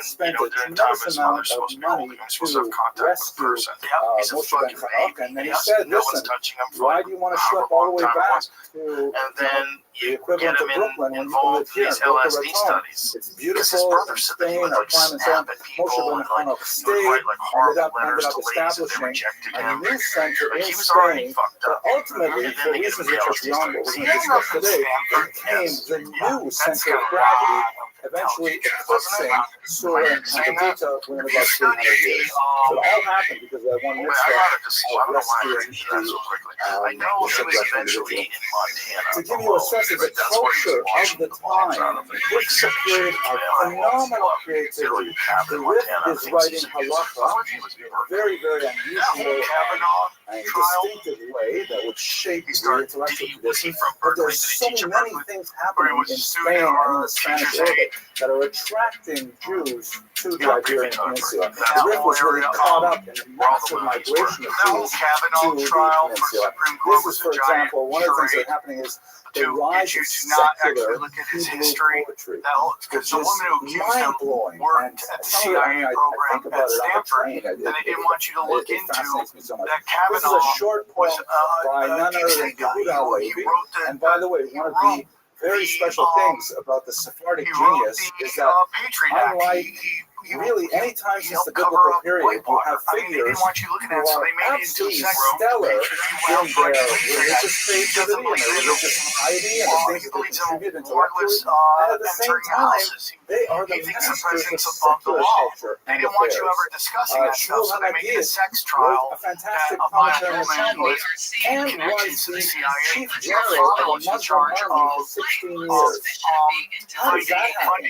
spent a during time tremendous his amount mother's supposed of to be holding money him, supposed to have to contact with the rescue person. Yeah, he's a Moshe Ben fucking Chanoch, baby. and then he Yes, said, no one's listen, touching him for why do you want to schlep all the way however long time it back was. to And then the you equivalent get of him Brooklyn when you involved live here in in these Boca LSD Raton? studies. It's Because his beautiful brother in said that he Spain would or like Prime and so on. snap at Moshe people Ben and like Chanoch he would stayed, write like horrible letters ended to up ladies that they establishing rejected a him. new center Like in he was already Spain fucked that up. ultimately, And then for they get him reasons in the which are LSD beyond what studies. we're Yeah, going to discuss today, Stanford, became yes. the new That's center kind of of gravity, why eventually wasn't it? eclipsing Surah and Saying that? Pantagruel within You about 300 study years. So it all happened because of that one I mitzvah gotta just, I of don't know why I rescuing read that so quickly. I know the he was subject eventually individual. in Montana. To give you a sense of the culture of the time, this is a period of phenomenal creativity. The Rif is writing halacha in a very, very unusual and distinctive way that would shape the intellectual tradition. But there's so many things happening in Spain and in the Spanish orbit that are attracting Jews to the Iberian Peninsula. The Rif was really caught up in a massive migration of Jews to the peninsula. This is, for example, one of the things that are happening is the rise of secular Hebrew poetry, which is mind-blowing. And some of it, I think about it on the train. And they didn't want you to look It into fascinates me so much. that This is a Kavanaugh short poem was by none other than Yehuda Levi. And by the way, one of the very special things about the Sephardic genius is that unlike really any time since the biblical period, you have figures who are absolutely stellar in their religious creativity and their religious piety and the things that they contribute intellectually, and at the same time, they are the masters of secular culture and affairs. Shmuel Hanagid wrote a fantastic commentary on the Talmud and was the chief general of a Muslim army for 16 years. How does that happen?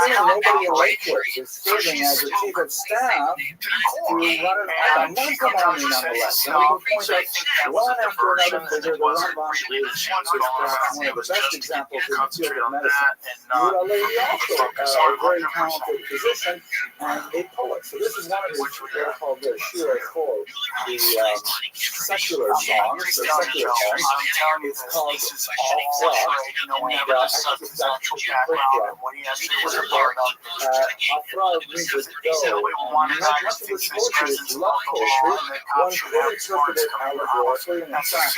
Still, nobody in Lakewood is serving as the chief of staff to run a Muslim army nonetheless. And we can point out one after another figure. The Rambam is perhaps one of the best examples in the field of medicine. Yehuda Levi also a very talented physician and a poet. So this is one of his what are called the Shir Chol, the secular songs, or secular poems. It's called All Fluff, and I think it's actually Afra means with dough, and much of this poetry is love poetry. One could interpret it allegorically, and in fact,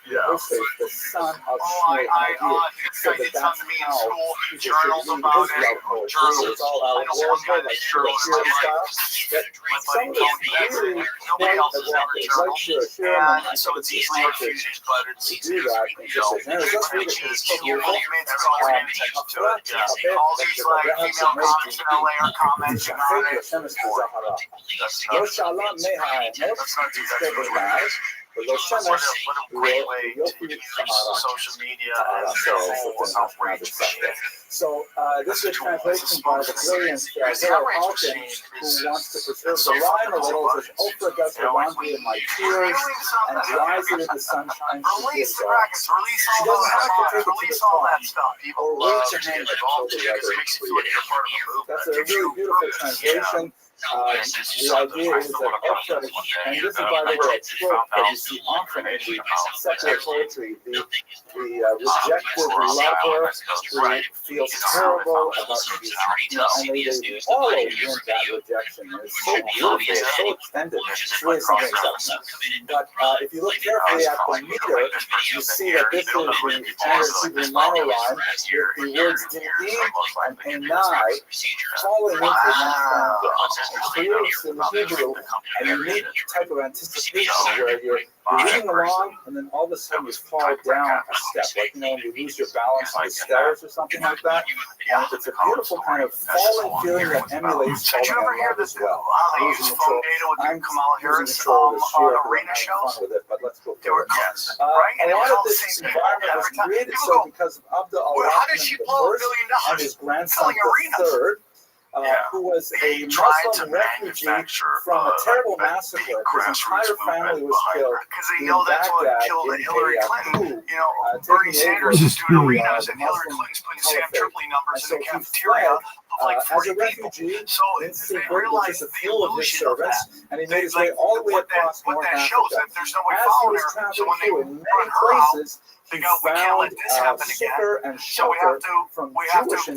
Yosef, the son of Shmuel Hanagid, said that that's how people should read his love poetry. It's all allegorical, like Shir style. That some of it's really quite evocative, like Shir, and I think it's easier to do that in just a general. Let's read it because it's so beautiful. לא שאלה מהאמות תזכה במים, ולא שמש יופי טהרה. So this is a translation by the brilliant Harkin, who wants to preserve the rhyme a little. Says, Oprah does the laundry in my tears and dries it in the sunshine she gives off. She doesn't have to take it to the farm or wait to hang it until the weather is clear. That's a really beautiful translation. The idea is that Oprah, and this is by the way a trope that you see often in the secular poetry, the rejected lover who feels terrible about the and they all in that rejection. And it's so beautiful, it's so extended, it's really something exceptional. But if you look carefully at the meter, you see that this is the standard Hebrew monoline with the words Din'im and Enai falling into one creates in Hebrew a unique type of anticipation where you're reading along and then all of a sudden you fall down a step, like when you lose your balance on the stairs or something like that. And it's a beautiful kind of falling feeling that emulates falling in love as well. Losing control. I'm using control this year, I'm having fun with it, but let's go forward. A lot of this environment was created so because of the Arachim I and his grandson, the third, who was a Muslim refugee from a terrible massacre. His entire family was killed in Baghdad in a coup, Bernie Sanders is doing arenas and Hillary Muslim Clinton's putting Sam caliphate. Tripoli numbers And in so the he fled cafeteria. of like as 40 a people. refugee, So Lindsay they was realized just the full of his illusion of that. servants, and he made his way Like, all the way what across that North shows Africa. that there's nobody As he following was her. So traveling when they through, in run many her out, places, they he go, we can't let found this happen again. succor and So we shelter have to from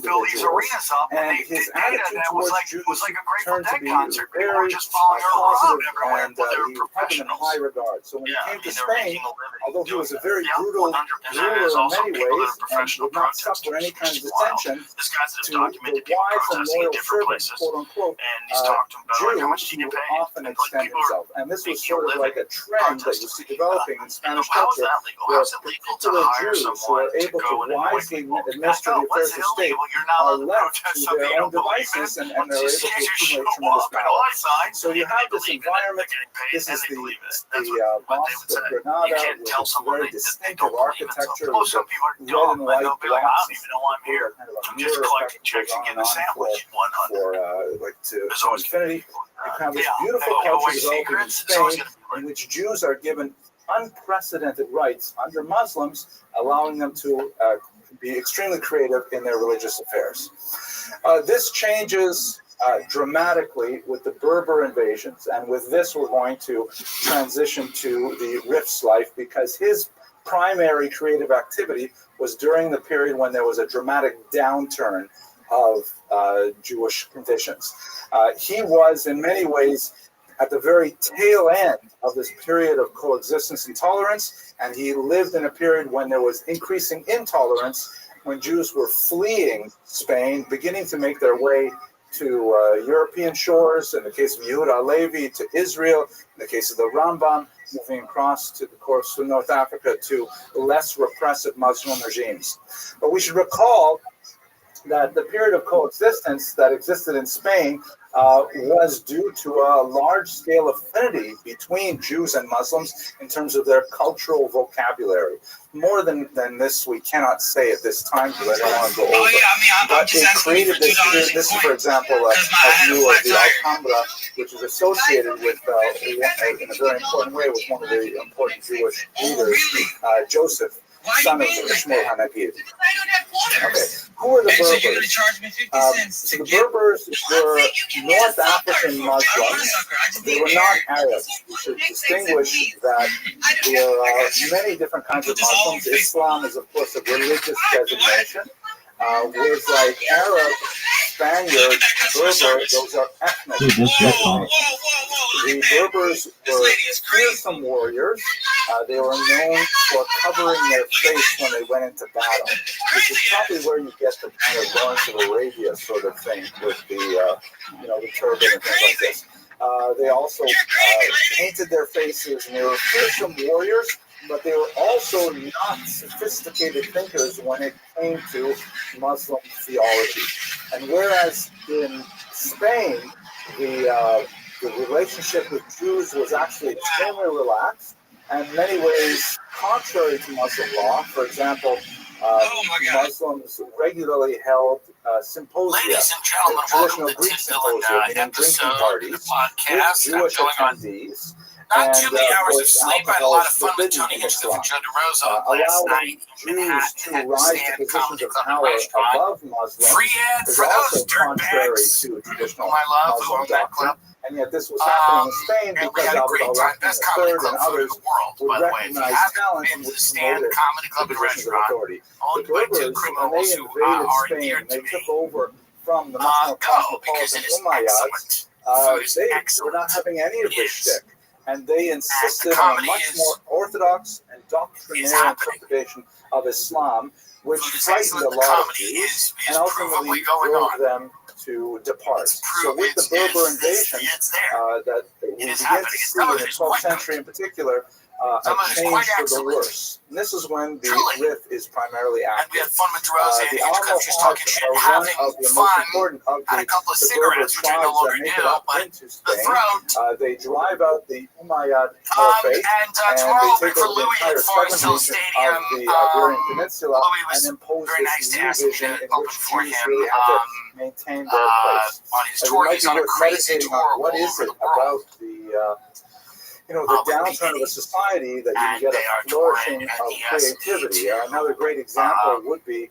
fill Jewish these individuals. arenas up, and And they his did data attitude that was towards like Jews a Grateful turned to Dead be concert. People were very just following her around positive, everywhere, and but they were he held them in professionals. high regard. So when Yeah, he I came to mean, they're Spain, making a living. although he was a doing very that. brutal 100%. ruler There's in also many people that ways, are and professional would not suffer protesters, any kind which of is wild. attention This guy's to documented the people wise and protesting loyal in different servants, places, quote unquote, and he's talked to them about like how much Jews do who you pay? often And like extend people are himself. And this was making a sort of like living a trend that you see developing in Spanish how is culture, that legal? where How is it legal to particular hire Jews who someone are able to go to and annoy wisely people? administer the What's affairs of state illegal? You're not are allowed to left protest to something their you own don't believe in. devices, and they're Once you able to just accumulate show tremendous up and power. lie signs, So you have this believe in it, environment. they're getting paid, This and is they believe in it. the That's what they would Mosque say. of You Granada, can't with tell its someone very they distinctive don't believe in architecture, something. Most with some people are red dumb, and and white they'll be like, I blocks, don't even know why I'm here. kind of a I'm just mirror collecting effect checks goes and on getting a sandwich. 100. for like to There's always infinity. You have this yeah, beautiful they culture always developing in secrets. There's always Spain, going to be in which Jews are given unprecedented rights under Muslims, allowing them to be extremely creative in their religious affairs. This changes dramatically with the Berber invasions, and with this we're going to transition to the Rif's life, because his primary creative activity was during the period when there was a dramatic downturn of Jewish conditions. He was in many ways at the very tail end of this period of coexistence and tolerance, and he lived in a period when there was increasing intolerance, when Jews were fleeing Spain, beginning to make their way to European shores, in the case of Yehuda Levi, to Israel, in the case of the Rambam, moving across to the course of North Africa to less repressive Muslim regimes. But we should recall that the period of coexistence that existed in Spain was due to a large-scale affinity between Jews and Muslims in terms of their cultural vocabulary. More than this, we cannot say at this time, because I don't want to go over. Oh, yeah, I mean, But it created this, this is, for example, a view of the Alhambra, which is associated with, in a very important way, with one of the important Jewish leaders, Joseph, son of Shmuel HaNagid. Okay, who are the Berbers? So you're going to charge me 50 cents The Berbers were North African Muslims. They were not Arabs. We should distinguish that there are many different kinds of Muslims. Islam is, of course, a religious designation. Whereas like Arab, Spaniard, Berber, those are ethnic designations. The Berbers were fearsome warriors. They were known for covering their face when they went into battle. This is probably where you get the kind of Lawrence of Arabia sort of thing with the, the turban and things like this. They also painted their faces, and they were fearsome warriors, but they were also not sophisticated thinkers when it came to Muslim theology. And whereas in Spain, the relationship with Jews was actually extremely relaxed, and in many ways contrary to Muslim law. For example, Muslims regularly held symposia, Ladies and gentlemen, traditional welcome to Greek Tin Villain symposia, and drinking episode of parties the podcast. with Jewish I'm going on attendees. not too many of hours of course, sleep. I had a alcohol lot is of fun with forbidden tuning in into the Islam. Fajunda Rosa last night in Allowing Manhattan Jews to at the rise to Stand positions Comedy of Club and power Restaurant. above Muslims Free ad is for also those contrary dirtbags. to traditional Whom I love, who Muslim own that doctrine. club. And yet this was happening in Spain And we because had a Abd great al-Rahman time. Best comedy III club and food in others the world, would by the way. If you recognize haven't talent been and to would the Stand promote Comedy the Club and positions of Restaurant, authority. owned The by two Berbers, when they criminals who invaded are Spain, dear and to they me, took over from the much more go, because cosmopolitan it is Umayyads. excellent. Food is They were excellent. not having any of It this is. shtick, and they insisted on a comedy much is- more orthodox and doctrinary happening. interpretation of Islam, which Food is frightened a excellent. The lot of comedy Jews is and ultimately provably going drove on. them to depart. So with the Berber invasion, it's there. that we It is begin happening. to It's see in the quite 12th century in particular, a Some of it's change quite for the excellent. worse. And this is when the Truly. Rif is primarily And we active. had fun with Rosa and The Hitchcock, Almohads just talking shit, are one having of the most fun. important of Had a couple of the Berber cigarettes, which I no tribes longer that make do, it up but into the Spain. throat. They drive out the Umayyad And Caliphate, tomorrow and we'll they be take for over the Louis entire at Forest southern Hill region Stadium. of the Iberian Peninsula Louis was and impose very this nice to new ask me vision to in open which for Jews him. really have to maintain their place. On his It tour, might he's be on a worth crazy meditating tour on all what is over it the world. about the downturn of a society that you And can get they are a flourishing touring of at the creativity. SE2. Another great example would be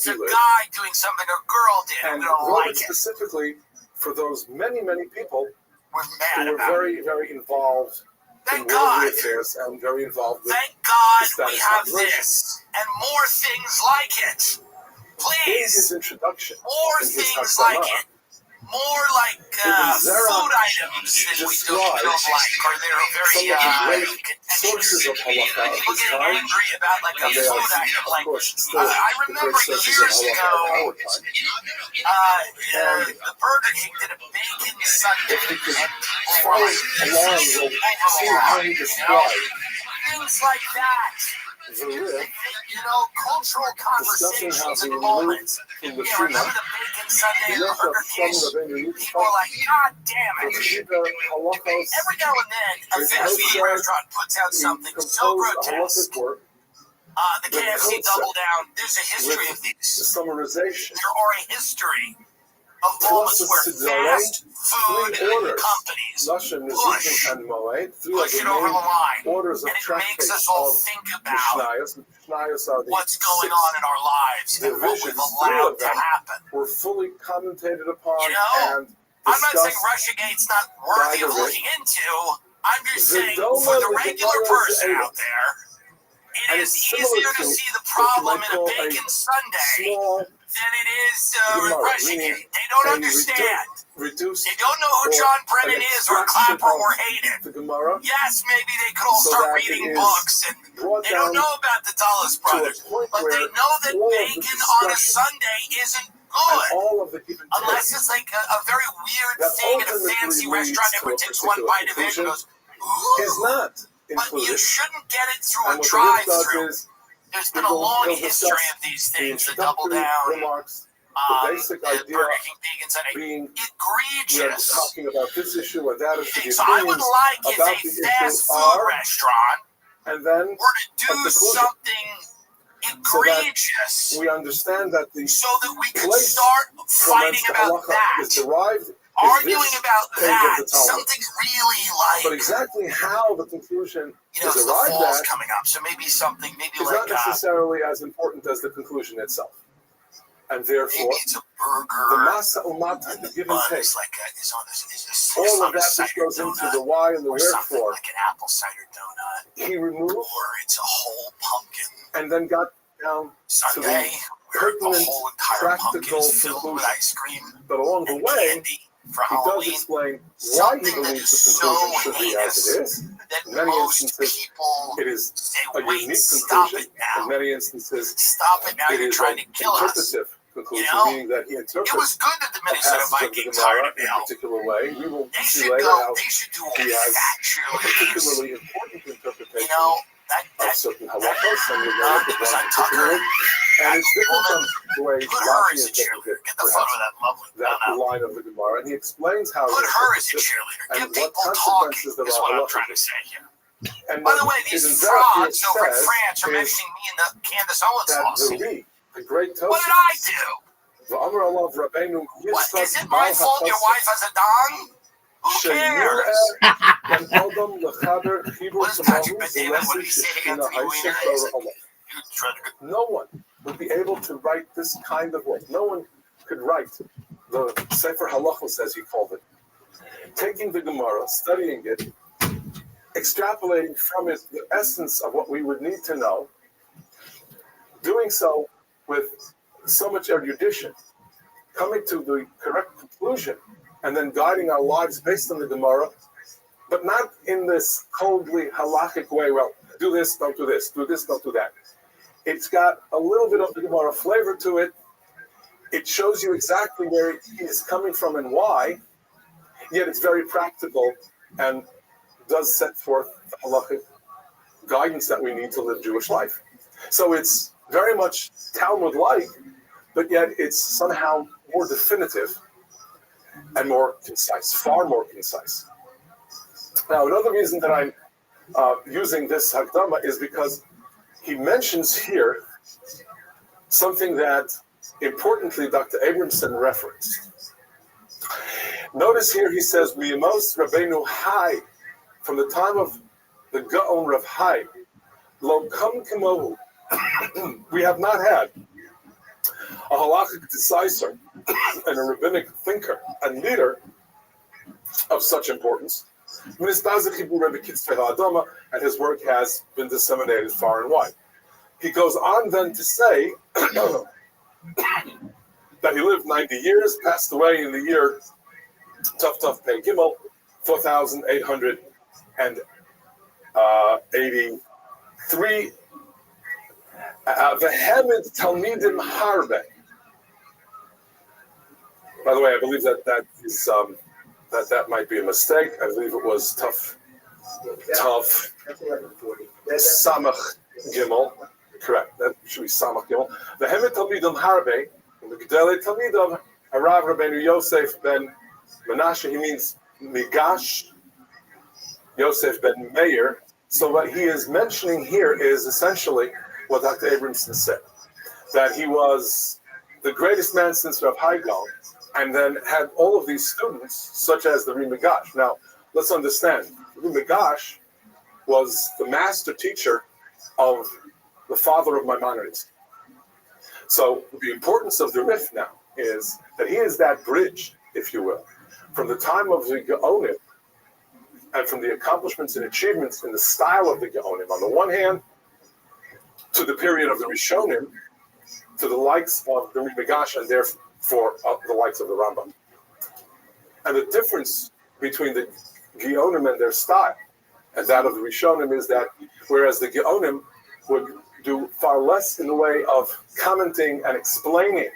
it's a guy doing something a girl did, And we don't voted like it. specifically for those many, many people We're who mad were about very, it. very involved Thank in worldly God. affairs and very involved with Thank God the we status have operation. this and more things like it. In his Please, introduction, more in his things Hasana, like it. more like food items that we don't like, or they're very sources of contentious. halakha People is getting time, angry about like a and they are, food item. of Like course, still I the remember great sources of years halakha ago, of our time. the Burger King did a bacon sundae, If we could and follow along, we'll see how he described things like that. the rib, Cultural discussing how conversations he and removed moments. from the Remember Shema the bacon sundae the at work of Burger King? some Rabbeinu People were like, God damn for it. either halachos, Every now and then, a It's fast food outside restaurant puts out he something composed so a grotesque. halachic work The KFC Double Down, there's a history of with the these. summarization. There are a history of moments where fast food companies Lashon, push Nezikim, and Moed, three of it the over the main line. orders of And it traffic makes us all of think the about Mishnayos. The Mishnayos are the what's going 6 on in our lives and what we've divisions. 3 allowed of to them happen. were fully commentated upon and I'm not saying discussed. Russiagate's not worthy of by the looking into. I'm just saying, Doma, for the the regular Gemara is person able. out there, And it is it's similar easier to to see the what you problem might in a call bacon sundae small than it is Gemara, Russiagate. They don't a understand. reduced They don't know who or John an Brennan is or extraction Clapper of or Hayden. the Gemara Yes, maybe they could all so start that reading it is books, and brought they don't down know about the Dulles to a brothers, point but they where know that all of the bacon on a discussion Sunday isn't and good. all of the give and take Unless it's like a very weird that thing at a ultimately fancy leads restaurant, to everyone a takes one particular bite of it and conclusion goes, is ooh. not But you included. shouldn't get it through And a what the Ritz does drive-through. is There's been a long history of these the things, the double introductory down, remarks, the basic the idea Burger King Vegan Sunday. being we are Egregious. talking about this issue and that issue, the So I would opinions like if about a the fast issue food are, restaurant and then were to do a conclusion. something So that egregious we understand that the so that we could place start from fighting whence the about halakha that. is derived is Arguing this about page that, of the Talmud. something really But like, exactly how the conclusion it's is the arrived fall's at coming up, so maybe something, maybe is like not necessarily as important as the conclusion itself. And maybe therefore, it's a the burger. masa umata, the give and Bun take, is like is all on of a that cider which goes into donut, the why and the or something wherefore, like an apple cider donut, he removed or it's a whole pumpkin and then got down sundae, the where the pertinent, whole entire pumpkin practical is filled with conclusion. ice cream But along the and way, candy for he does Halloween. explain why he Something that believes is the conclusion so should be as heinous it is. that In many most instances, people it is say, a wait, unique stop conclusion. it now. In many instances, Stop it now, it you're is trying an to kill us. interpretive conclusion, You know, meaning that he It interprets was good that the a Minnesota passage of the Vikings hired Gemara a in a Bill. particular way. We will They see should later go, how they should do all he has fat a cheerleaders. particularly important You interpretation know, of certain halachos, and we're going to it look was at on one Tucker. particularly. And it's different from the way Put her Rabbi as a interpreted cheerleader. it, Get the perhaps, photo of that lovely. that line of the Gemara, and he explains how Put he her as a interprets it cheerleader. and Get what people talking. consequences there Is are what I'm halachic. trying to say here. And By the what way, these Ibn frauds Zerach over in says France are is mentioning me in the Candace Owens that lawsuit. the great Tosfos, What did I do? the Amar Allah of Rabbeinu What, Yitzchak is it my fault your wife has a dong? Who cares? What does Patrick Bet-David, what did he say against me? No one would be able to write this kind of work. No one could write the Sefer Halachos, as he called it. Taking the Gemara, studying it, extrapolating from it the essence of what we would need to know, doing so with so much erudition, coming to the correct conclusion, and then guiding our lives based on the Gemara, but not in this coldly halachic way, well, do this, don't do this, do this, don't do that. It's got a little bit of the Gemara flavor to it. It shows you exactly where he is coming from and why, yet it's very practical and does set forth the halachic guidance that we need to live Jewish life. So it's very much Talmud-like, but yet it's somehow more definitive and more concise, far more concise. Now, another reason that I'm using this Hakdama is because he mentions here something that, importantly, Dr. Abramson referenced. Notice here he says, Miyamos Rabbeinu Hai, from the time of the Gaon Rav Hai, Lo Kam Kamohu, we have not had a halachic decisor and a rabbinic thinker and leader of such importance. And his work has been disseminated far and wide. He goes on then to say that he lived 90 years, passed away in the year Tough Pay Gimel, 4,883. Vehement Talmidim Harbe. By the way, I believe that is that might be a mistake. I believe it was tough Samach Gimel. Correct. That should be Samach Gimel. Vehement Talmidim Harbe. The Gedele Talmidim Harav Rabbeinu Yosef ben Menashe. He means Migash. Yosef ben Meir. So what he is mentioning here is essentially what Dr. Abramson said, that he was the greatest man since Rav Haigal, and then had all of these students, such as the Rimigash. Now, let's understand, Rimigash was the master teacher of the father of Maimonides. So the importance of the Rif now is that he is that bridge, if you will, from the time of the Geonim, and from the accomplishments and achievements in the style of the Geonim, on the one hand, to the period of the Rishonim, to the likes of the Rimigash, and therefore the likes of the Rambam. And the difference between the Geonim and their style and that of the Rishonim is that whereas the Geonim would do far less in the way of commenting and explaining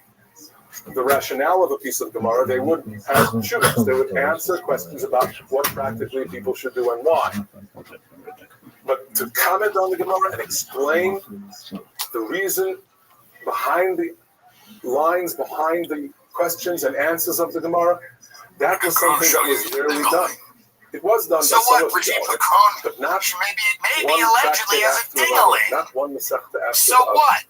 the rationale of a piece of Gemara, they would have shuvas. They would answer questions about what practically people should do and why. But to comment on the Gemara and explain the reason behind the lines, behind the questions and answers of the Gemara, that was something that was rarely done. It was done So by what, some of the Brigitte Geonim, Macron? but not Maybe one allegedly tractate as a after another, ding-a-ling. not one Masechta after So the other. what?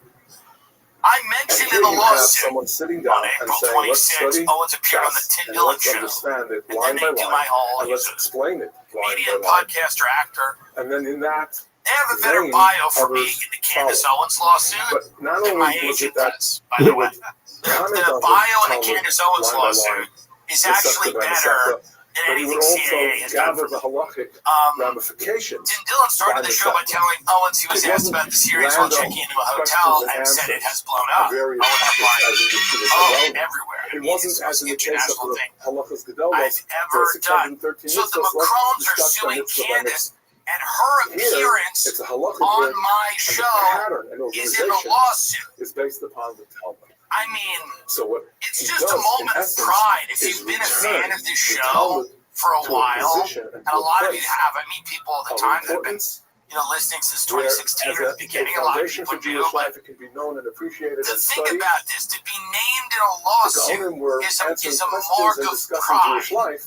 I And mentioned here in the you have lawsuit someone sitting down on and April saying, let's 26th, study Owens appeared on the chess Tim and Dillon let's show. understand it And line then by they do line, my whole and let's he's a explain it line comedian, by line. podcaster, actor. And then in that, They have a better vein, bio for me others in the Candace follow. Owens lawsuit But not than my only was agent it that does, by the way. comment The on bio in the Talmud Candace Owens line by lawsuit line, is Masechta actually by better Masechta, than but he anything would also CIA has done gather for the me. halachic ramifications. Tim Dillon started by the show by Masechta. telling Owens he was It asked wasn't about the series while random checking into a hotel questions and and said it has answers blown of up. various Owen topics replied, as in the Shuvas oh, Gedolim. everywhere. I It mean, wasn't it's the as most in the case of international the thing halachas gedolos. I've ever done. So the Macrons are suing Candace, and her appearance it's a halachic on word, my and the show pattern and is in the organization lawsuit. is based upon the Talmud. I mean, So what it's he just does, a in moment of essence, pride. If is you've been a return fan of this the show Talmud for a to a while, position and to a lot of you place have, I meet people all the of time that have been, importance, listening since where 2016 as or the beginning. A lot of foundation people for do, Jewish but life, it can be known and appreciated to and think studied. about this, to be named in a The lawsuit Gaonim were is answering a questions mark and of discussing Jewish pride. life.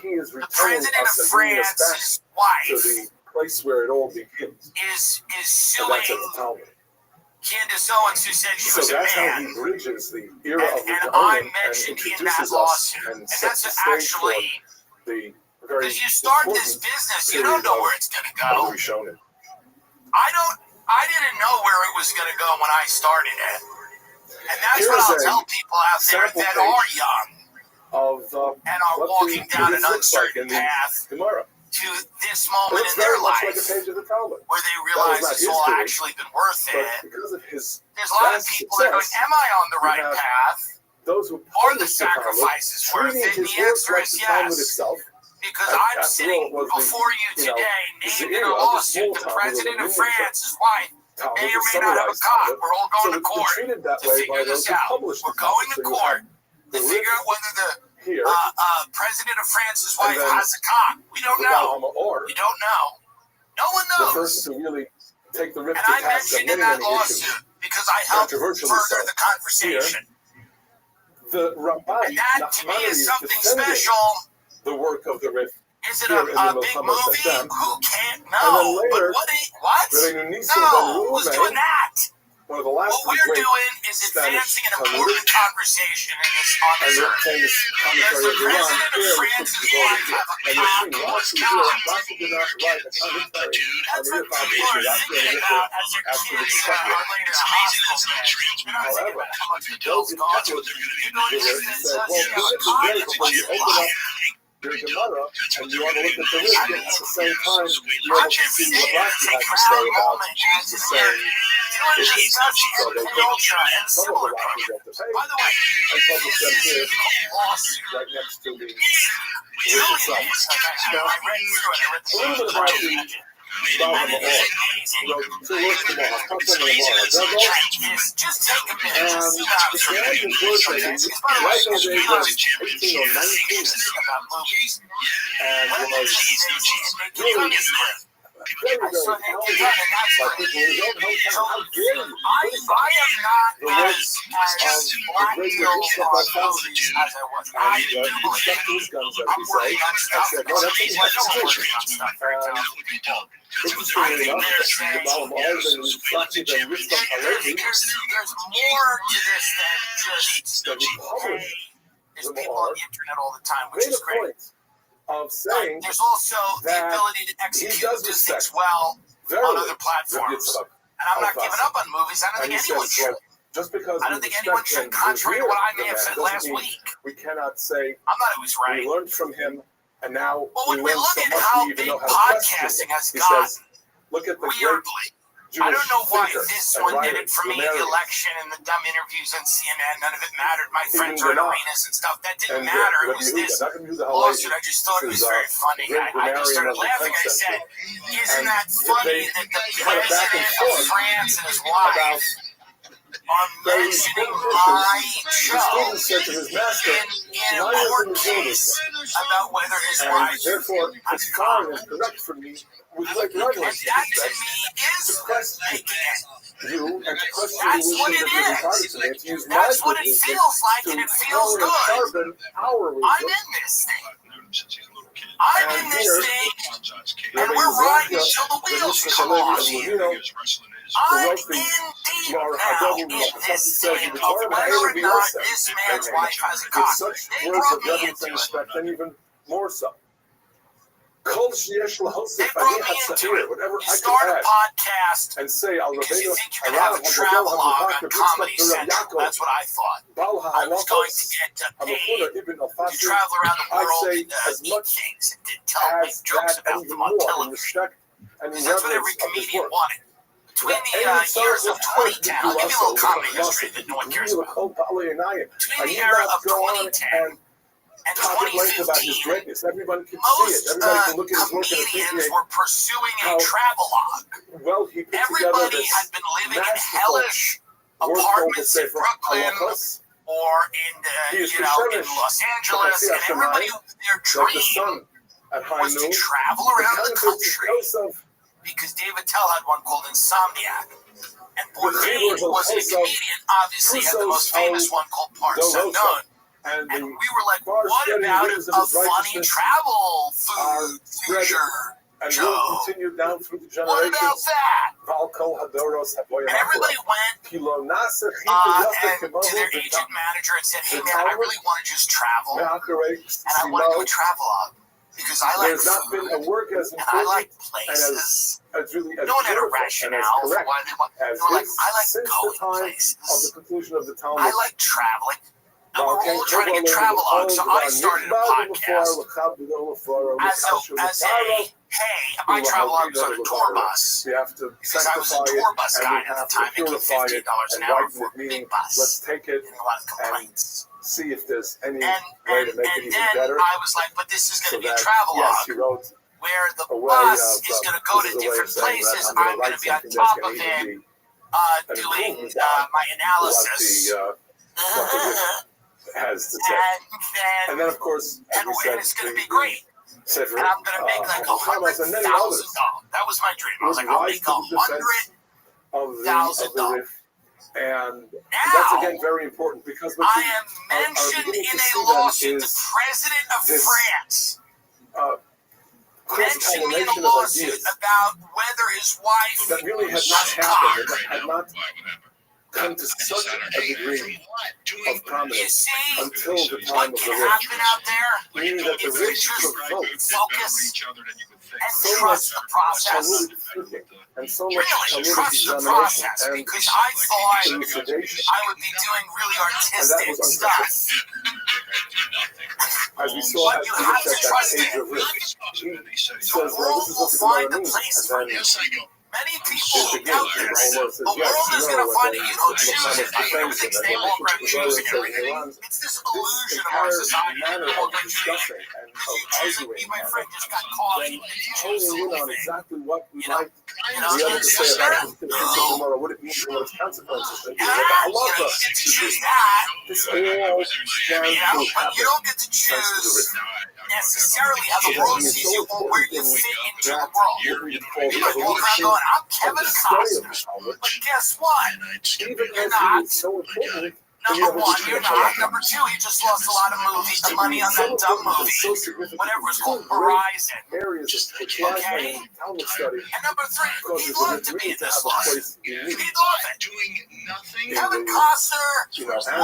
He is The returning president us of and bringing us back France's to wife the place where it all begins, is and that's suing at the Talmud. Candace Owens, who said she So was a that's how he man. bridges the era of the And Gaonim I'm and mentioned in that introduces us lawsuit. and And sets the that's stage for actually, the very because you start this important business, you don't period know of where it's going to go. Rishonim. I didn't know where it was going to go when I started it. And that's Here's what I'll a tell people out there sample that page are young of and are what walking down an this looks like uncertain in the path Gemara. to this It moment looks in their very much like a life page of the Talmud. where they That realize was not it's all history, actually been worth but it. because of his There's a lot of vast people that are going, success, am I on the you right have path? those who Are the published the Talmud sacrifices worth treating it? And his the work answer like is the Talmud yes. itself. Because And I'm after sitting all, it was before you today, named in a lawsuit. The president of France's wife Talmud, may or the may not have a summarized cock. Talmud. We're all So going to it's been court treated that to way by figure those this who out. published the We're going Talmud. to So you court have to the figure out Ritz whether the here, president of France's and wife then has a cock. We don't the know. Bahama or We don't know. No one the first knows. to really take the Ritz And to I task on mentioned in many, that many issues. lawsuit because I helped Controversially further so. the conversation. The Rabbi, And that to me is something defending special. the work of the Ritz. Is it Here a in the big Milchama movie? Hashem. Who can't And know? then later, But what? Rabbeinu Nissim No, ben who's Ruvain, doing that? one of the last What we're great doing is Spanish advancing an Talmudic important conversation in this on and this the earth. famous Does commentary the of Iran president of here, which France's was devoted wife to have a and cock? you'll What's see cock? Rashi did not write a commentary That's on what the people are thinking about as their after the kids are discovery. laying in a hospital bed. They're not thinking However, about how much the those bill's who cost. published You know what the this Ritz is? said, well, You have a this is cock. great, but when you open up your Gemara and you want to look at the Ritz, at the same time, you're able to see what Rashi has to say about the same issues. So they Ultra and some of similar the Rashi programs. at the page, By the way, and publish them here, right next to the Really itself. is. I read through it. I read A little bit about the Baal HaMa'or. He wrote 2 works from Ma'or, Content and Ma'or. Just take a minute. And Just the grand conclusion is right in the age of 18 or 19 about movies. and was really very, very challenged by people who don't know how dare you I am not the as works of the great Restream by Fauci. as I was. And I he stuck to his guns, as we say, and said, no, that's He's like, what don't you worry have to about stuff. Very talented people. do. Interestingly enough, the Baal HaMa'or and Rothschild and Restream Halevi There's more to this than just, that he published there's people on the internet all the time, which made is a great. point of saying There's also the that ability to he execute does things respect well very on other Rabbi platforms. Yitzchak And I'm not of giving Vassar. up on movies. I don't And think he anyone says, should. well, just because I we don't think anyone respect should, and contrary to revere what I the may have man said doesn't last mean week. we cannot say I'm not always right. we learned from him and now Well, we when we learned look so at much how we even big know how to question podcasting it. has He gotten, says, look at the great weirdly, Jewish I don't know why thinker this and one writer, did it for me, the grammarian, election and the dumb interviews on CNN. None of it mattered. My friends Even are in Rabbi. arenas and stuff. That didn't and matter. It Rabbi was Yehuda, this not Rabbi Yehuda lawsuit. Halevi. I just thought it This was is very funny. great I just grammarian started of the laughing. I 10th said, century. isn't And that funny they that the had a back and president of forth France and his about wife are very mentioning big my issues. The show student said to his master, in a why court isn't he doing case this? about whether his And wife therefore, it's fine and correct for me, with great and reverence to that to respect, me to is question making it. you and to question That's the what wisdom it that you're is. imparted to me, and to use my That's what it wisdom feels like, to and it feels hone and good. sharpen our I'm wisdom. in this thing. Since he's a little kid. I'm And in this here, thing, and Rabbi we're riding Yizrakia, till the the wheels Rishon come Halevi off of here. Levino, who I'm wrote the in deep Mar now Haggadah in Malchus, this says thing the of Torah whether or Halevi not Yosef, this man's wife has a with cock. such They words brought of me reverence into and it. respect, and even more so. Kol sheyesh They lahosef brought ani me into hatzahir, it. whatever You I start could a add podcast and say al because you Rabbeinu think you're going to have a Harav travelogue HaGadol on HaMivach Comedy Yitzchak Rabbi Central. Yaakov That's what I thought. Baal I was going to HaHalachos get paid HaMechuna Ibn to Al-Fasi. travel around the I'd world say and as eat much things and make as jokes that about and even them on more in television. respect and Because that's what every reverence of his comedian work. wanted. Between the years of 2010, I'll give you a little comedy history that no one cares about. Between the era of 2010 and talk at length about his 2015, greatness. Everyone can see it. most Everybody can look at his work and comedians appreciate were pursuing a how travelogue. well he put together Everybody this had been living in masterful hellish work called the apartments in Sefer Brooklyn Halachos, or in He is in Kishemish, Los Angeles, and everybody, their like the dream sun at high was to noon. travel The around the concept country. of Because David Tell had one called Insomniac. And Bourdain Chibur was a also comedian, obviously had the most famous one called Parts Dolorosa. Unknown. and And the we were like, far what spreading about wings a of his funny righteousness travel are food spread leisure and show? will continue down through the What about generations. that? Val Kol Hadoros Haboyim And everybody went Kilo Nasa and to their agent manager and said, hey man, I really want to just travel. And I want to do a travelogue. Because I like There's not food, been a work as and I like important places. and as really as No one had a beautiful rationale and as for correct why they want. They as were like, his I like since the going time places. of the conclusion of the Talmud. I like traveling. And we're all trying to get travelogues, so I started a podcast as a hey, my travelogue was on a tour bus. We have to Because I was a sanctify tour it, bus and guy we at have the time, to making purify $15 it an and hour widen for it, a meaning big bus. let's take it Getting a lot of and complaints. see if there's any And way to make it even then better. I was like, but this is So going to be a that, travelogue. yes, he wrote Where the a way bus of, is going to go to this is a way of different saying that places. I'm I'm going to be on something top that's of gonna it, even be doing improvement on my what analysis. what the book has to say. And then, of course, as and we said, it's going to be the great. Sefer, And I'm going to make like $100,000. and many others That was my dream. I was would like, I'll rise make to the defense of the $100,000. Rif. And Now, that's again very important because what I you am are mentioned beginning in to a see then lawsuit. The is president of this, France mentioned me in a cross-pollination of lawsuit ideas about whether his wife that really had was not a happened, cock. that had not come to such a degree of You prominence see until the time what of the can Rif. happen out there Meaning that the if you Rif just provokes focus and so trust much the process. Talmudic thinking and so much Really, Talmudic trust the examination process and because I thought elucidation. I would be doing really And that artistic was stuff. As we saw But as you we have looked to at that trust page it. of Rif, he The says, well, world this is will what the find Gemara a means. place And for then you. Many people doubt this. The world is going to find it. You don't choose it. Everything stay all about choosing everything. It's this illusion of our society. Me, my friend, just got coffee. Honing in on exactly what we like You the know, other to say about you this tomorrow, what it means and what its consequences. And get Allah, to choose that. this all down But you don't get to choose necessarily how the world sees you or where you fit into the world. You might walk around going, I'm Kevin Costner. But guess what? You're not. so important. Number one, you're not. Number two, you just lost a lot of money on that dumb movie. Whatever it's called, Horizon. Okay? And number three, he'd love to be in this list. He'd love it. Kevin Costner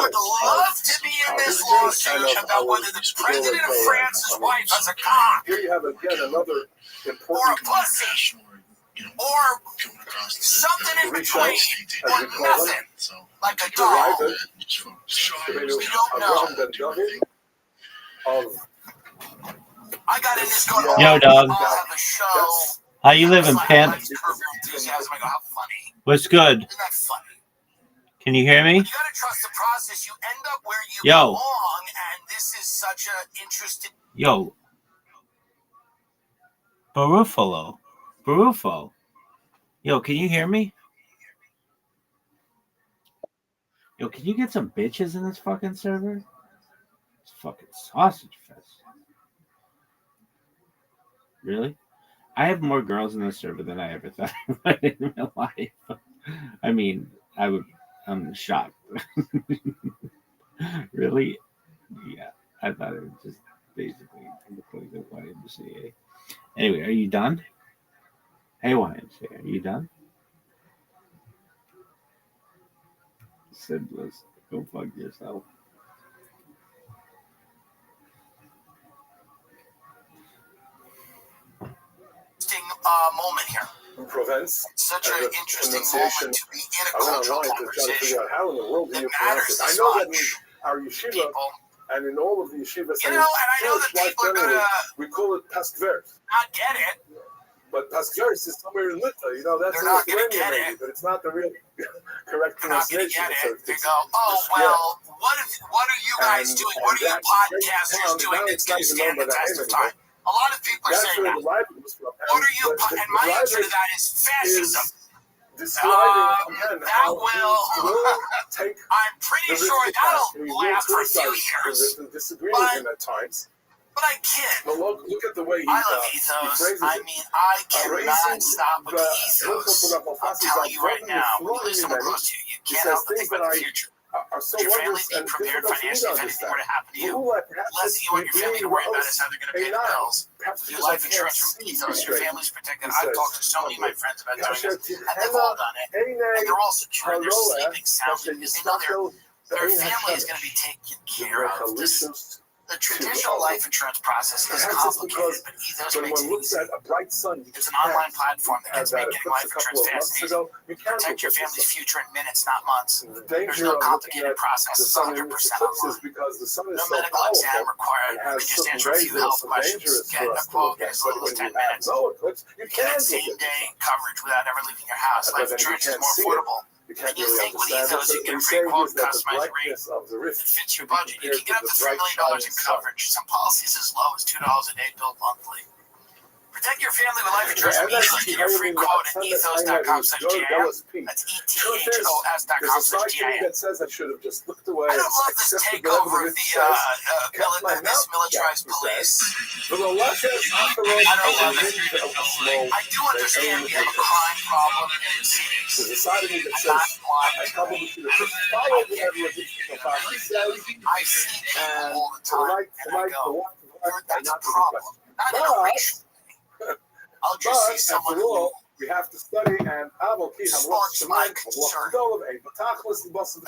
would love to be in this lawsuit about whether the president of France's wife has a cock. Here you have again another Or a important pussy. Or something in between. Or nothing. Like a doll. We don't know. I got in this going, Yo, dog. I'll have a show. How you living, Pimp? Curb Your Enthusiasm. I go, how funny. What's good? Isn't that funny? Can you hear me? You gotta trust the process. You end up where you Yo. belong, and this is such an interesting. Yo. Barufalo. Yo, can you hear me? Yo, can you get some bitches in this fucking server? It's fucking sausage fest. Really? I have more girls in this server than I ever thought I would in real life. I mean, I'm shocked. Really? Yeah, I thought it was just basically the YMCA. Anyway, are you done? Hey, YMCA, are you done? Sinless. Go fuck yourself. Moment here. Provence. Such an interesting moment to be in a cultural conversation How in the world do you that matters pronounce it? I this know that much. in our yeshiva People, and in all of the yeshivas, you know, and I know that people are gonna we call it Paskvers. not get it. But Paskvers is somewhere in Litva, you know, that's They're not gonna Lithuanian get maybe, it. but it's not the real correct They're not gonna pronunciation. get it. They go, oh well, what are you guys doing? What are you podcasters doing that's gonna stand the test of time? A lot of people are That's saying where that. the Bible was from. What are you? And my answer to that is fascism. Describing again That how will. take I'm pretty sure that'll last for a few years. Disagree with him at times. But I can't. But look at the way he I love ethos. I mean, I cannot stop with the ethos. I'm telling you right now, when you live somewhere close to you, you can't help but think about the future. Are so Would your family wondrous be and prepared difficult for me financially to if anything understand. were to happen to you? Who, Last thing you want your family to worry about is how they're going to pay the bills. Perhaps Your because life I can't insurance from see ethos, your straight. family's protected. He I've says, talked to so many of my friends about doing this, and they've Hema, all done it. And they're all secure in their sleeping soundly because they know their family is going to be taken care of. The traditional life insurance process is complicated, but ethos When makes one it looks easy. at a bright sun, There's an online platform that gets that making life eclipse a insurance couple of fast months and easy. ago, you can Protect your family's future in minutes, not months. The There's danger no of looking complicated at process. the It's sun 100% in its eclipses online. because the sun is No so medical exam powerful required. and You has can just certain answer a few dangerous health and questions. dangerous Get for a us to quote look in at. as But little as when 10 you have minutes. no eclipse, you You can get look same at day coverage without ever leaving your house. But Life then you insurance is can't more see it. affordable. You can't And you really think with understand ethos it. you get a But free the quote, saying is that the customize your rate. brightness of the rift It fits your can be budget. You compared can get up to to the $3 bright million in shining sun. coverage. Some policies as low as $2 a day billed monthly. Protect your family with life insurance from ethos. Get your free quote at ethos.com/GIM. That's ethos.com/GIM. that says I should have just looked away. I don't love this takeover of the this militarized police. I don't love it. I do understand we have a crime problem in the cities. There's a side of me that I'm says not blind. I probably should have just followed whatever Ezekiel Fashi says. I see people all the time, and I go, that's a problem. Not in a racial way. I'll But just see someone after who all, we have to study and sparks my concern.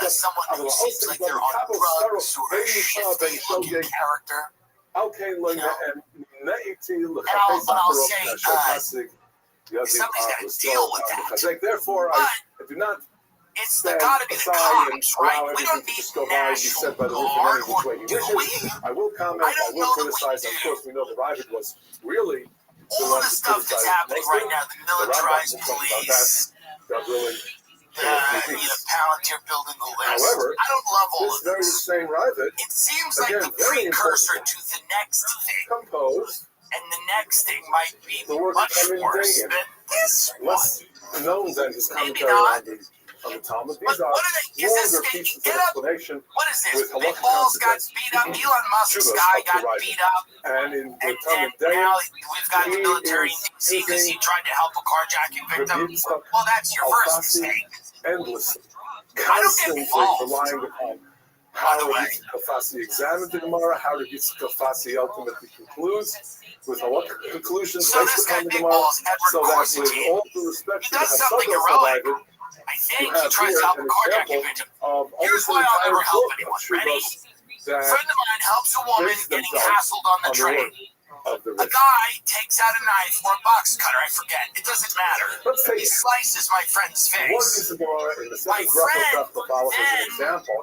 As someone who seems like they're on drugs or a shifty looking character. Somebody's got to deal with that. Therefore, I do not. It's gotta be the cops, right? We don't need National Guard, or do we? I will comment, I will criticize. Of course, we know the riot was really all the stuff that's happening right now, the militarized police, Palantir building the list. However, I don't love all this of very this. same Rabbit, It seems like again, the very precursor important, to the next thing. composed, And the next thing might be the work much coming worse Dagan, than this one. less known than his Maybe commentary not. on the Talmud. But These are what are they? Is this longer pieces of get up? explanation What is this? with Big halakha Balls got consequence. beat up. Elon Musk's Shuvas guy of the got writer. beat up. And in the And Talmud then now Dagan, we've got the he military in is DC because he using tried to help a carjacking victim. Yitzchak Well, that's your first Alfasi mistake. endlessly, I don't get constantly involved. relying upon how Yitzchak Alfasi examined the Gemara, how did Yitzchak Alfasi ultimately concludes, with what conclusions So based this guy, upon the Big Gemara, Balls, Edward so that with Corsican, all due respect he to the does something Hasaga heroic. survivor, I you think he have tries here to help a an carjacking example victim. of Here's almost why an I'll entire never help book anyone. of Ready? Shuvos A that friend of mine helps a woman base getting themselves hassled on the on the train. work of the A rich. guy takes out a knife or a box cutter, I forget. It doesn't matter. Let's He face it, slices my friend's what face. is the Gemara in the My second friend Bracha follow as an then example,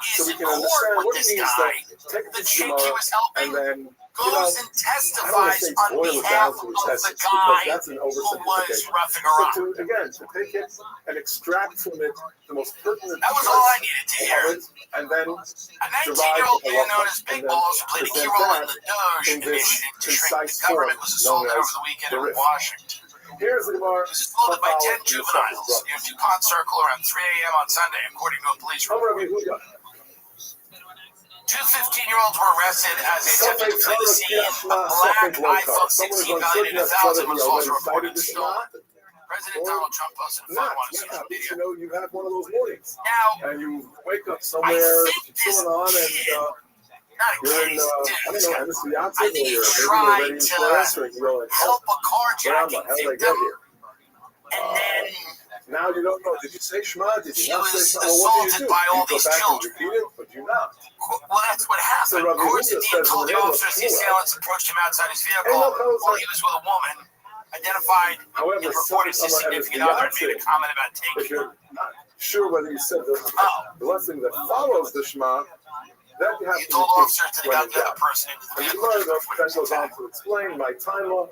so is we in can court understand with what this it means guy. to take The this chick he Gemara was and helping then, goes and I don't want to testifies say on boil it behalf down to of its the essence, because guy that's an who was oversimplification. roughing her But up. to take it and extract from it the most pertinent That was all I parts needed to of hear. it, and then A 19-year-old man known as Big Balls played a key role in the Doge in this initiative to shrink the concise form government was known assaulted as over the weekend the in Rift. Washington. Here's the Gemara. It was assaulted by 10 juveniles near DuPont Circle around 3 a.m. on Sunday, according to a police report. Two 15-year-olds were arrested as they attempted to flee the scene. A black iPhone 16 valued at $1,000 was also reported stolen. President Donald Trump posted a photo on his social media. You know, you have one of those mornings, Now, and you wake up somewhere, you're chilling on, and not a you're kid, in, he's a I dude. don't know, Embassy I Yacht's, or think he you're maybe tried already in to class, or you're like, help a Grandma, carjacking how did I get victim, here? and then Now you don't know. Did you say Shema? Did he you not was say Shema? Well, what do you assaulted do? by Do all you go these back and children. repeat it, or do you not? Well, that's what happened. Rabbi Corsican Yehuda says told in the the officers the middle of assailants approached him outside his vehicle Ain't no code while for- he was with a woman, identified However, and reported his someone significant other, and made a comment about if taking you're not sure whether you said the Oh. blessing that follows the Shema, that you have He to told repeat officers that he when got in the other doubt. person into the And the vehicle. Gemara then goes on to explain my time law.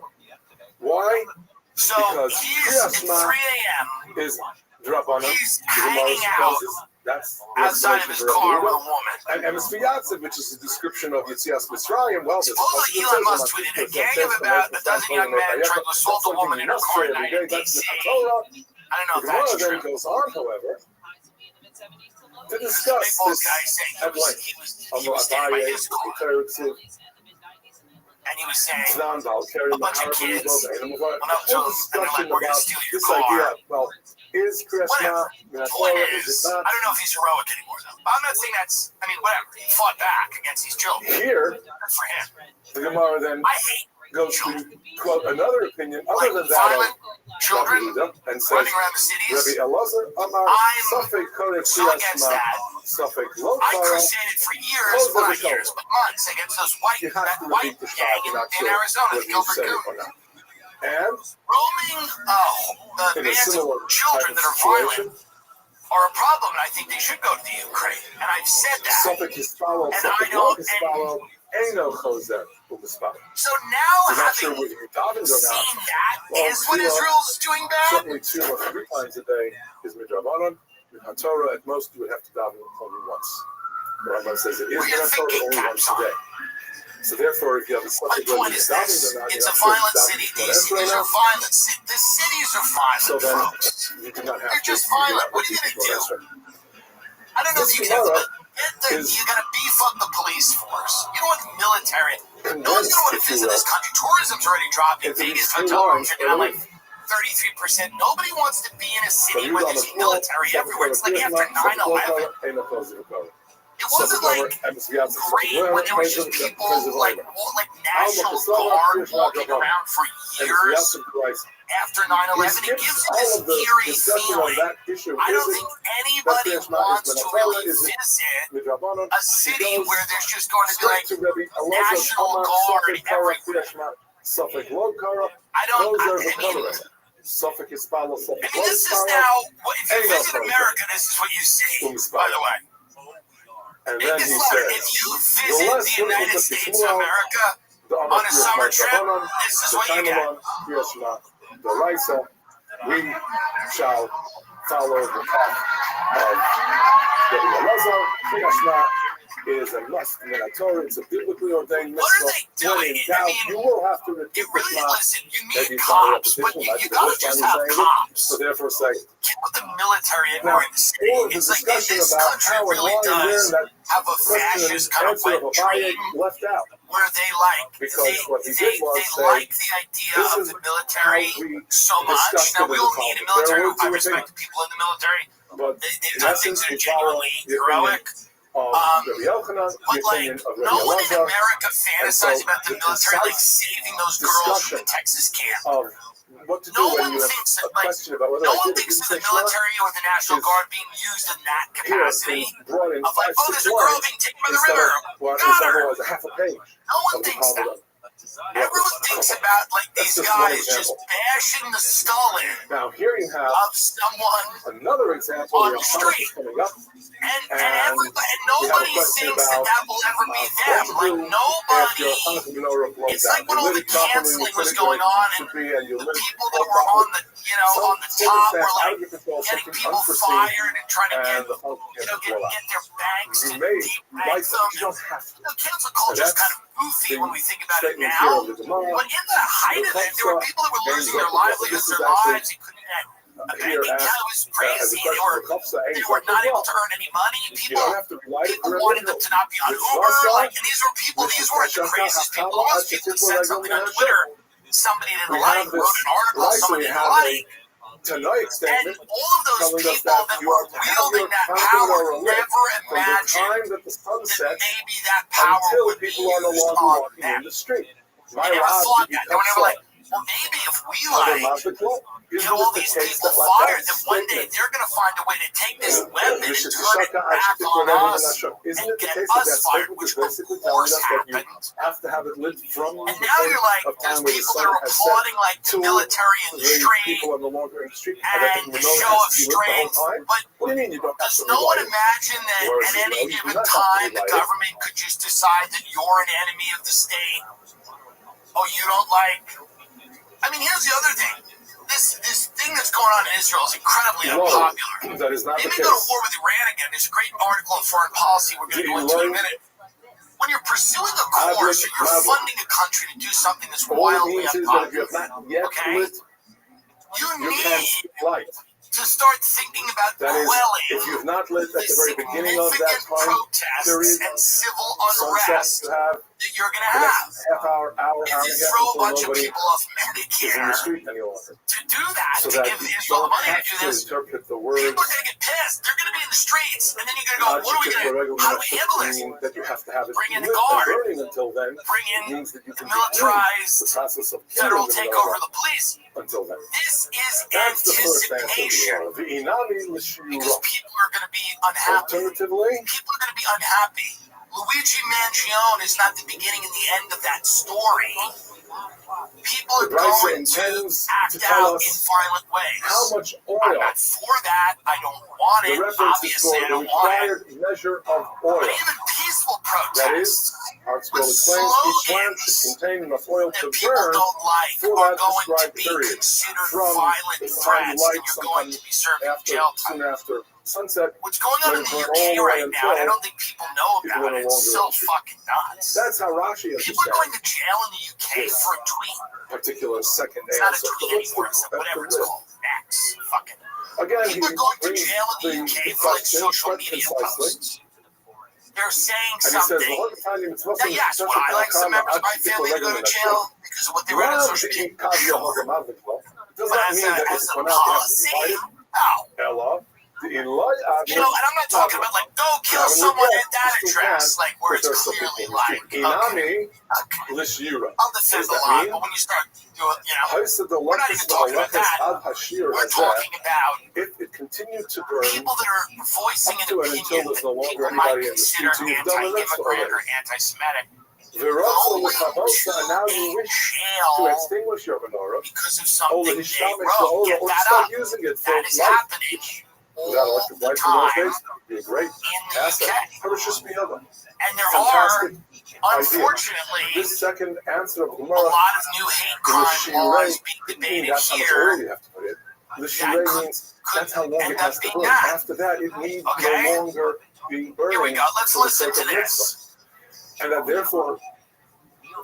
Why? So Because he's at 3 Kriyas a.m. is Drabanan. He's The Gemara hanging out supposes that's the outside of his car with a woman. And Emes V'Yatzev, which is a description of Yitzias Mitzrayim, well, there's Supposedly Elon Musk tweeted a gang of about a dozen young men tried to assault a woman in her car at night in D.C. I don't know The if that's Gemara then true. goes on, however, to Big discuss Balls this guy saying at length. he was standing by his car, and he was saying a bunch of kids went up to him and they're like, "We're gonna steal your this car." idea, well, is Kriyas Whatever. Shema, Point is is, it I not? don't know if he's heroic anymore though. I'm not saying that's. I mean, whatever. He fought back against these children. Here, Good for him. the Gemara then I hate goes to quote another opinion other like than that violent of children Rabbi Yehuda, and says, running around the Rabbi cities. Elazar Amar I'm Safek Koreh so Kriyas against Shema, that. Safek Lo I Koreh. crusaded for years, well, not years, but months against those You have that to white repeat the gang shot, in not sure Arizona, whether the you Gilbert say it Goon. or not. And Roaming in a bands similar of children type that of are violent situation, are a problem, and I think they should go to the Ukraine. And I've said that. Safek Hispalo, And I Safek don't- Lo Hispalo, Eino Chozer U'Hispalo. So now, We're not sure having whether you davened or not. seen that, Well, is what you know, Israel's doing bad? Certainly 2 or 3 times a day is Midrabanan. With Torah, at most, you would have to daven only once. The Rambam says it is We're gonna Torah think only caps once a on. day. So therefore, if you have a My subject point whether is you daven this: or not, it's you're a not sure violent if city. daven These is cities are violent. The cities are violent, So then, folks. you do not have They're to. just you do not violent. have What are to you teach gonna Torah. do? I don't know if you This can, Gemara but is- you gotta beef up the police force. You don't want the military. No one's gonna want to if you visit will, this country. Tourism's already dropped. In into these Vegas, 3 hotel rooms lines are down of like 33%. Nobody wants to be in a So city you where got there's the floor, military Safek everywhere. It's like Koreh after Kriyas Shema, 9/11. Eino Chozer U'Hispalo. It wasn't like great when there was just people like National Guard walking around for years after 9/11. It gives you this eerie feeling. I don't think anybody wants to really visit a city where there's just going to be like National Guard everywhere. I mean, this is now, if you visit America, this is what you see, by the way. And Make then this he letter. says, If you visit the United States of America, On a summer trip, this is what you get. The Raisa, we shall follow the path of the Elazar. Kriyashma is a must in the Torah. It's a biblically ordained mitzvah. What are they doing? When in doubt, you will have to repeat You really the listen. You need cops, but you gotta just have cops. So therefore, say Get with the military ignoring the state. It's like this country really does have a fascist kind of wet dream left out. where they like they like the idea of the military so much. Now we don't need a military. I respect the people in the military. They've done things that are genuinely heroic. But like no one in America fantasizes about the military like saving those girls from the Texas camp. No one thinks that the military or the National Guard being used in that capacity of like, oh, there's a girl being taken by the river. Got her. No one thinks that. Everyone thinks about like these guys just bashing the skull in now, here you have of someone another example on the street. And nobody thinks that will ever be them. Like nobody. It's like when all the canceling was going on, and the people that were on the top were like getting people fired and trying to get their banks to debank them. Cancel culture is kind of goofy when we think about it now. But in the height of it, there were people that were losing their livelihoods, their lives. They couldn't get a bank account. It was crazy. They were not able to earn any money. People wanted them to not be on Uber. Like, and these weren't the craziest people. Most people said something on Twitter. Somebody didn't like, wrote an article, somebody didn't like. And all of those people that were wielding that power never imagined that maybe that power would be used on them. They never thought that. They were never like, well, maybe if we get all these people fired, then one day they're going to find a way to take this weapon and turn it back on us and get us fired, which of course happened. And now you're like, there's people that are applauding like the military in the street and the show of strength. But does no one imagine that at any given time the government could just decide that you're an enemy of the state? Oh, you don't like... I mean, here's the other thing. This thing that's going on in Israel is incredibly unpopular. That is not they may go to war with Iran again. There's a great article on foreign policy we're going to go into in a minute. When you're pursuing a course, you're funding a country to do something that's wildly unpopular. Okay? You need to start thinking about quelling the significant protests and civil unrest that you're going to have. If you throw a bunch of people off Medicare to do that, to give Israel the money to do this, people are going to get pissed. They're going to be in the streets, and then you're going to go, what are we going to do? How do we handle this? Bring in the guard. Bring in the militarized federal takeover of the police. This is anticipation because people are going to be unhappy. People are going to be unhappy. Luigi Mangione is not the beginning and the end of that story. People are going to act out in violent ways. How much oil? I'm not for that. I don't want it. Obviously, I don't want it. Measure of oil. But even peaceful protests with slow ends that people don't like are going to be considered violent threats, and you're going to be serving jail time. Sunset. What's going on in the UK right now, and I don't think people know about it, it's so fucking nuts. That's how Rashi is. People are going to jail in the UK for a tweet. Particular second It's not a tweet anymore, it's whatever it's called. X. Fucking. Again, People are going to jail in the UK for like social media posts. They're saying something. Now, yes, would I like some members of my family to go to jail because of what they read on social media? Sure. But as a policy, no. And I'm not talking about like go kill someone at that address, like where it's clearly like okay, I'll defend the line, but when you start doing, we're not even talking about that. We're talking about people that are voicing an opinion that people might consider anti-immigrant or anti-Semitic. Going to jail because of something they wrote. Get that up. That is happening all the time in the UK. And there are Unfortunately, this second answer of a Gemara, lot of new hate crime laws being debated that's how much here. oil you have to put in. The shirei means that's how long it has to burn. After that, it needs no longer be burning. Here we go. Let's listen to this. And that therefore,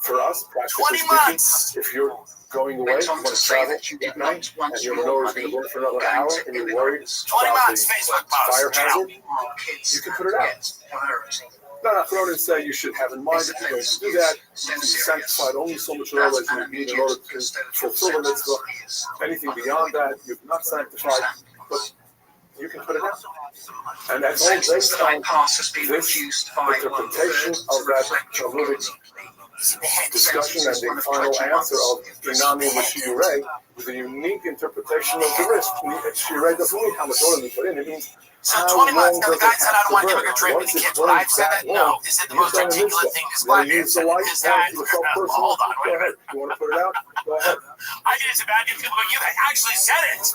for us, 20 months. if you're going away, you want to travel at night, and you know it's going to burn for another hour, and you're worried 20 about months, the Facebook fire post. hazard, you can put it out. No, I didn't say you should have in mind that you're going to do that. You sanctified only so much oil as you need in order to fulfill the mitzvah. Anything beyond that, you've not sanctified, but you can put it out. And that's all based on this interpretation of that Talmudic discussion and the final answer of Inami Shirei with a unique interpretation of the risk. Shirei doesn't mean how much oil you put in, it means So 20 months, now the guy said, I don't want immigrant trade with the kids. Would I have said that? No. Is it the most articulate thing this black man said? Is that? Hold on, wait a minute. You want to put it out? Go ahead. I can just imagine people going, you actually said it.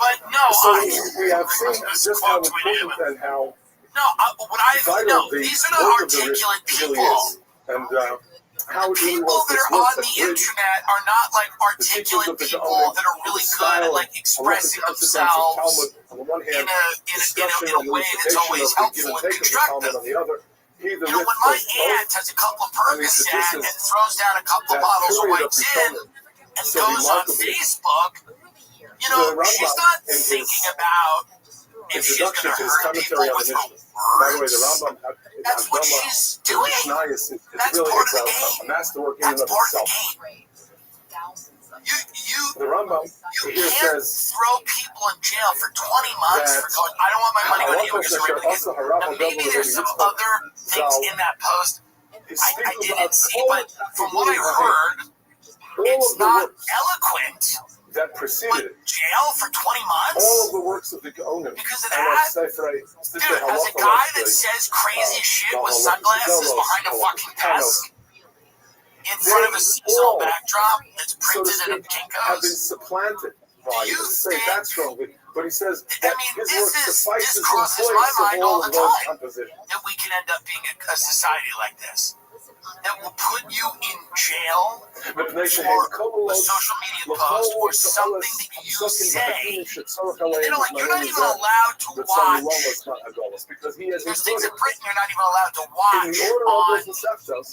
But no, so we have seen just how important and how these are not articulate people. And how people that are on the internet are not like articulate people that are really good at like expressing themselves in a way that's always helpful and constructive. You know, when my aunt has a couple of Percocet and throws down a couple of bottles of white gin and goes on Facebook, you know, she's not thinking about if she's going to hurt people with her words. That's what she's doing. That's part of the game. That's part of the game. You can't throw people in jail for 20 months for going, I don't want my money when you now maybe there's some other things in that post I didn't see, but from what I heard, it's not eloquent. That preceded jail for 20 months? All of the works of the owner. Because of that? Dude, as a guy that says crazy shit with sunglasses behind a fucking desk in front of a seasonal backdrop that's printed in a Kinko's, have been supplanted by you say that's wrong, but he says that this crosses my mind all the time that we can end up being a society like this. That will put you in jail for a social media post or something that you say. You know, like you're not even allowed to watch. There's things in Britain you're not even allowed to watch on.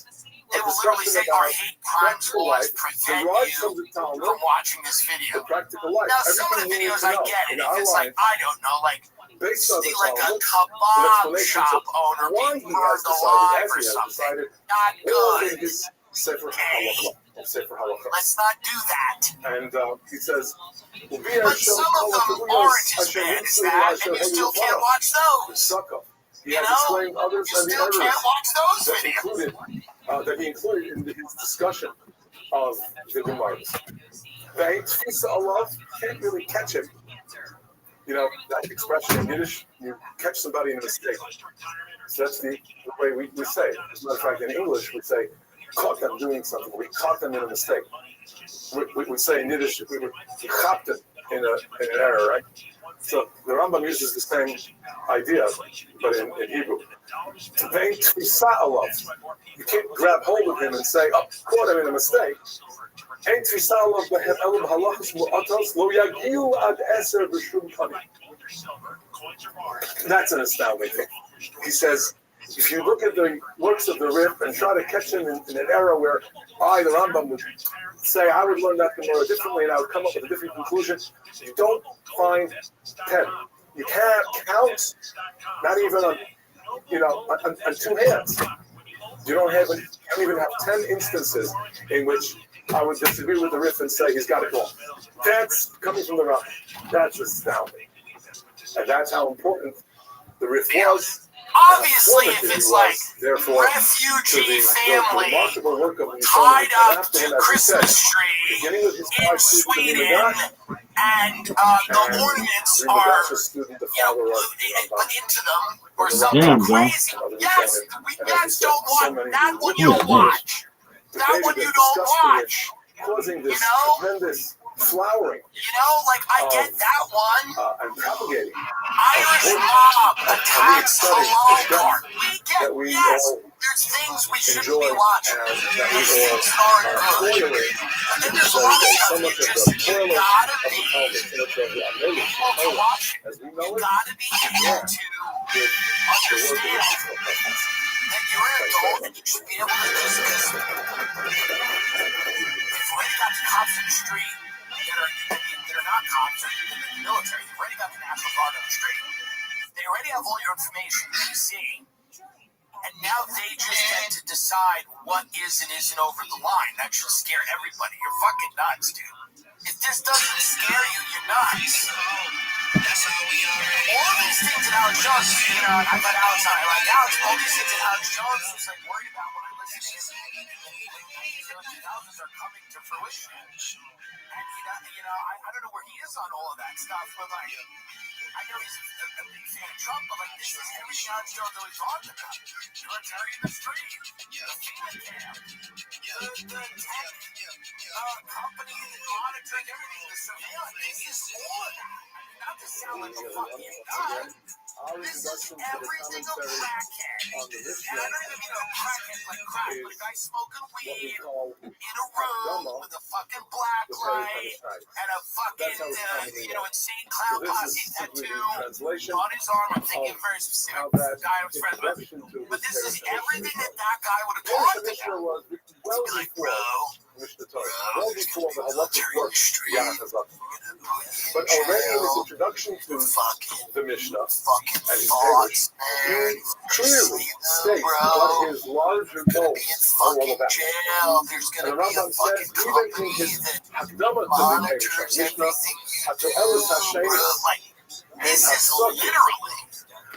They will literally say our hate crimes laws prevent you from watching this video. Now, some of the videos I get, and if it's like, I don't know, like a kebab shop owner being burned alive or something. Not good. Okay. Let's not do that. And he says, but some of them aren't as bad as that, and you still can't watch those. You know, you still can't watch those videos. That he included in his discussion of the Gemaras. The Tfisa Allah can't really catch him. You know, that expression in Yiddish, you catch somebody in a mistake. So that's the way we say it. As a matter of fact, in English, we say, caught them doing something. We caught them in a mistake. We say in Yiddish, we caught them in an error, right? So the Rambam uses the same idea, but in Hebrew. You can't grab hold of him and say, oh, caught him in a mistake. That's an astounding thing. He says, if you look at the works of the Rif and try to catch him in an era where I, the Rambam, would say I would learn that Gemara differently and I would come up with a different conclusion, you don't find 10. You can't count, not even on two hands. You don't can't even have 10 instances in which I would disagree with the Rif and say he's got it wrong. That's coming from the Rambam. That's astounding. And that's how important the Rif was. Obviously, if it's like refugee family tied up to Christmas tree in Sweden, and the ornaments are put into them or something crazy. Yes, don't watch that one. You don't watch. That one you don't watch. Causing this tremendous flowering. You know, like I get that one. And propagating. Irish mob attacks halal cart. We get, yes. There's things we shouldn't enjoy be watching. and that There's we things that aren't are good. toiling And then there's a lot of stuff you just you gotta be able to watch. as we You know it, gotta be able to understand that you're an adult and you should be able to just because we've already got the cops in the street that are not cops or even in the military. You've already got the National Guard on the street. They already have all your information in DC. And now they just get to decide what is and isn't over the line. That should scare everybody. You're fucking nuts, dude. If this doesn't scare you, you're nuts. All of these things that Alex Jones, you know, and I got Alex on it. Like, Alex, all these things that Alex Jones was like worried about when I listened to him. The 2000s are coming to fruition. And, you know, I don't know where he is on all of that stuff, but like, I know he's a big fan of Trump, but like, this is everything Alex Jones always talked about. Military in the street, the FEMA camp, the tech company that monitors everything, the surveillance. This is all of that. I mean, not to sound like a fucking nut. This is everything a crackhead. And I don't even mean a crackhead like crack, but a guy smoking weed in a room with a fucking black light and a fucking, you know, insane clown posse tattoo on his arm. I'm thinking very specific guy I was friends with. But this is everything that guy would have talked about. To be like, bro, well before the electric work, but already in his introduction to the Mishnah and his papers, he clearly states what his larger goals are all about. And the Rambam says, even in his Hakdama to the Mishnah, Hato Elis Hashem, this is literally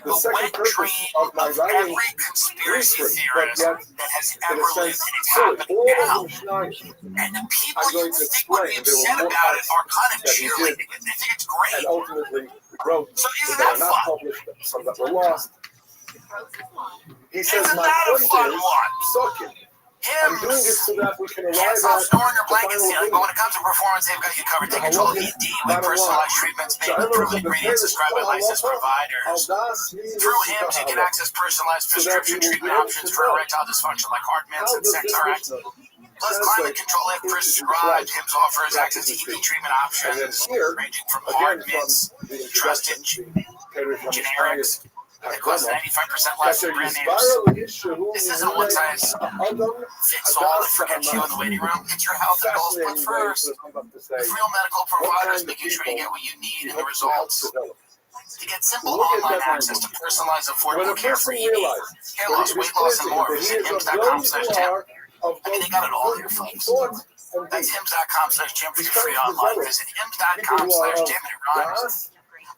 the second purpose of my writing every conspiracy briefly, theorist but yet, that has in ever a lived, sense, and it's silly. happening All now. of the Mishnah And the people I'm going you to think would be explain. There upset were more about it are kind of that he did. cheerleading it. They think it's great. and ultimately wrote So isn't that are that not fun? published, some that were lost. He says, Isn't my that a point fun is, one? suck it. I'm doing it so that we can arrive Can't stop at snoring your the blanket final ceiling, but when opinion. it comes to performance, they've got you covered. They control ED with personalized treatments made with proven ingredients described by licensed providers. Through HIMS, you can access personalized prescription treatment options for erectile dysfunction like heart mints and sex rest. Plus, climate control if prescribed. HIMS offers access to ED treatment options ranging from hard mints, trusted generics, that cost 95% less than brand names. This isn't a one-size-fits-all that forgets you in the waiting room. It's your health and goals put first. With real medical providers making sure you get what you need and the results. To get simple online access to personalized, affordable care for ED, hair loss, weight loss, and more, visit hims.com/Tim. I mean, they got it all here, folks. That's hims.com/Tim for your free online. Visit hims.com/Tim and it rhymes.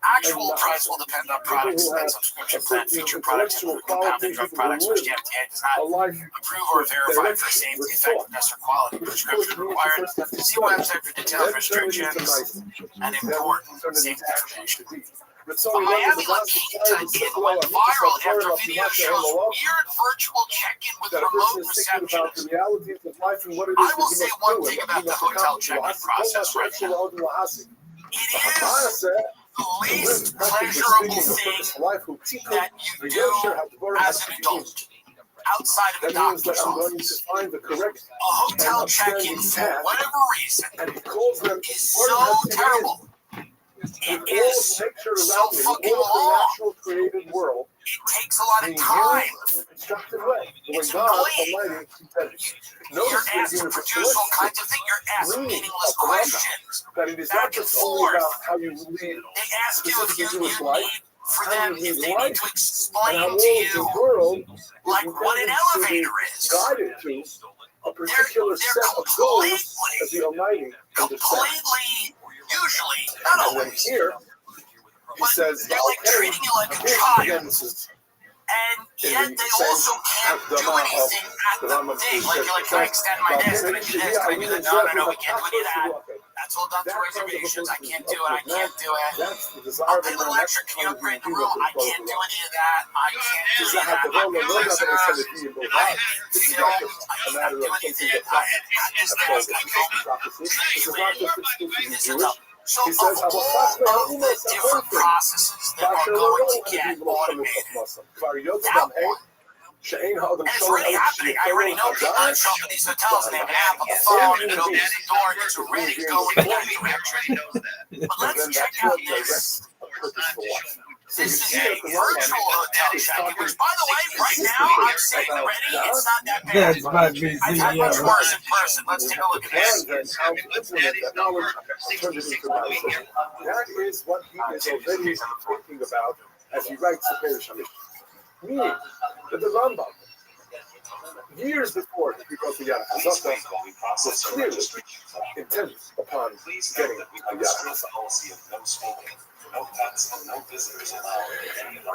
Actual price will depend on products and subscription plan. Feature products include compounded drug products which the FDA does not approve or verify for safety, effectiveness, or quality. Prescription required. See website for detailed restrictions and important safety information. A Miami Latina went viral after a video shows weird virtual check-in with remote receptionist. I will say one thing about the hotel check-in process right now. It is the least pleasurable thing that you do as an adult outside of a doctor's office. A hotel check-in, for whatever reason, is so terrible. It is so fucking long. It takes a lot of time. It's annoying. You're asked to produce all kinds of things. You're asked meaningless questions. Back and forth. They ask you if you need for them, if they need to explain to you, like, what an elevator is. They're completely, usually, not always, but they're like treating you like a child. And yet they also can't do anything at the thing. Like, you're like, can I extend my desk? Can I do this? Can I do that? No, we can't do any of that. That's all done through reservations. I can't do it. I can't do it. I'll pay a little extra. Can you upgrade the room? I can't do any of that. I can't do any of that. I'm a visitor. I can't do anything. At this desk, I don't. So of all of the different processes that are going to get automated, that one And it's already happening. I already know people that show up at these hotels and they have an app on the phone and it opens the door and it's ready to go in that direction. But let's check out this. This is a virtual hotel check-in, which, by the way, right now, I'm saying already, it's not that bad. That's my BC. I've had much worse in person. Let's take a look at this. That is what he is already talking about as he writes the Parish Hamishna. Meaning that the Rambam, years before he wrote the Yad HaZaka, was clearly intent upon getting the Yad HaZaka.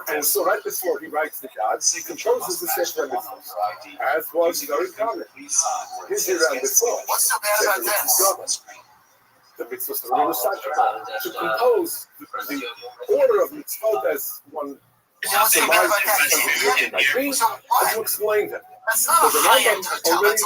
And so right before he writes the Yad, he composes the Sefer HaMitzvot, as was very common. His year and before. What's so bad about this? The mitzvahs to recite, to compose the order of mitzvot as one surmises and to explain them. That's not a high-end hotel. That's a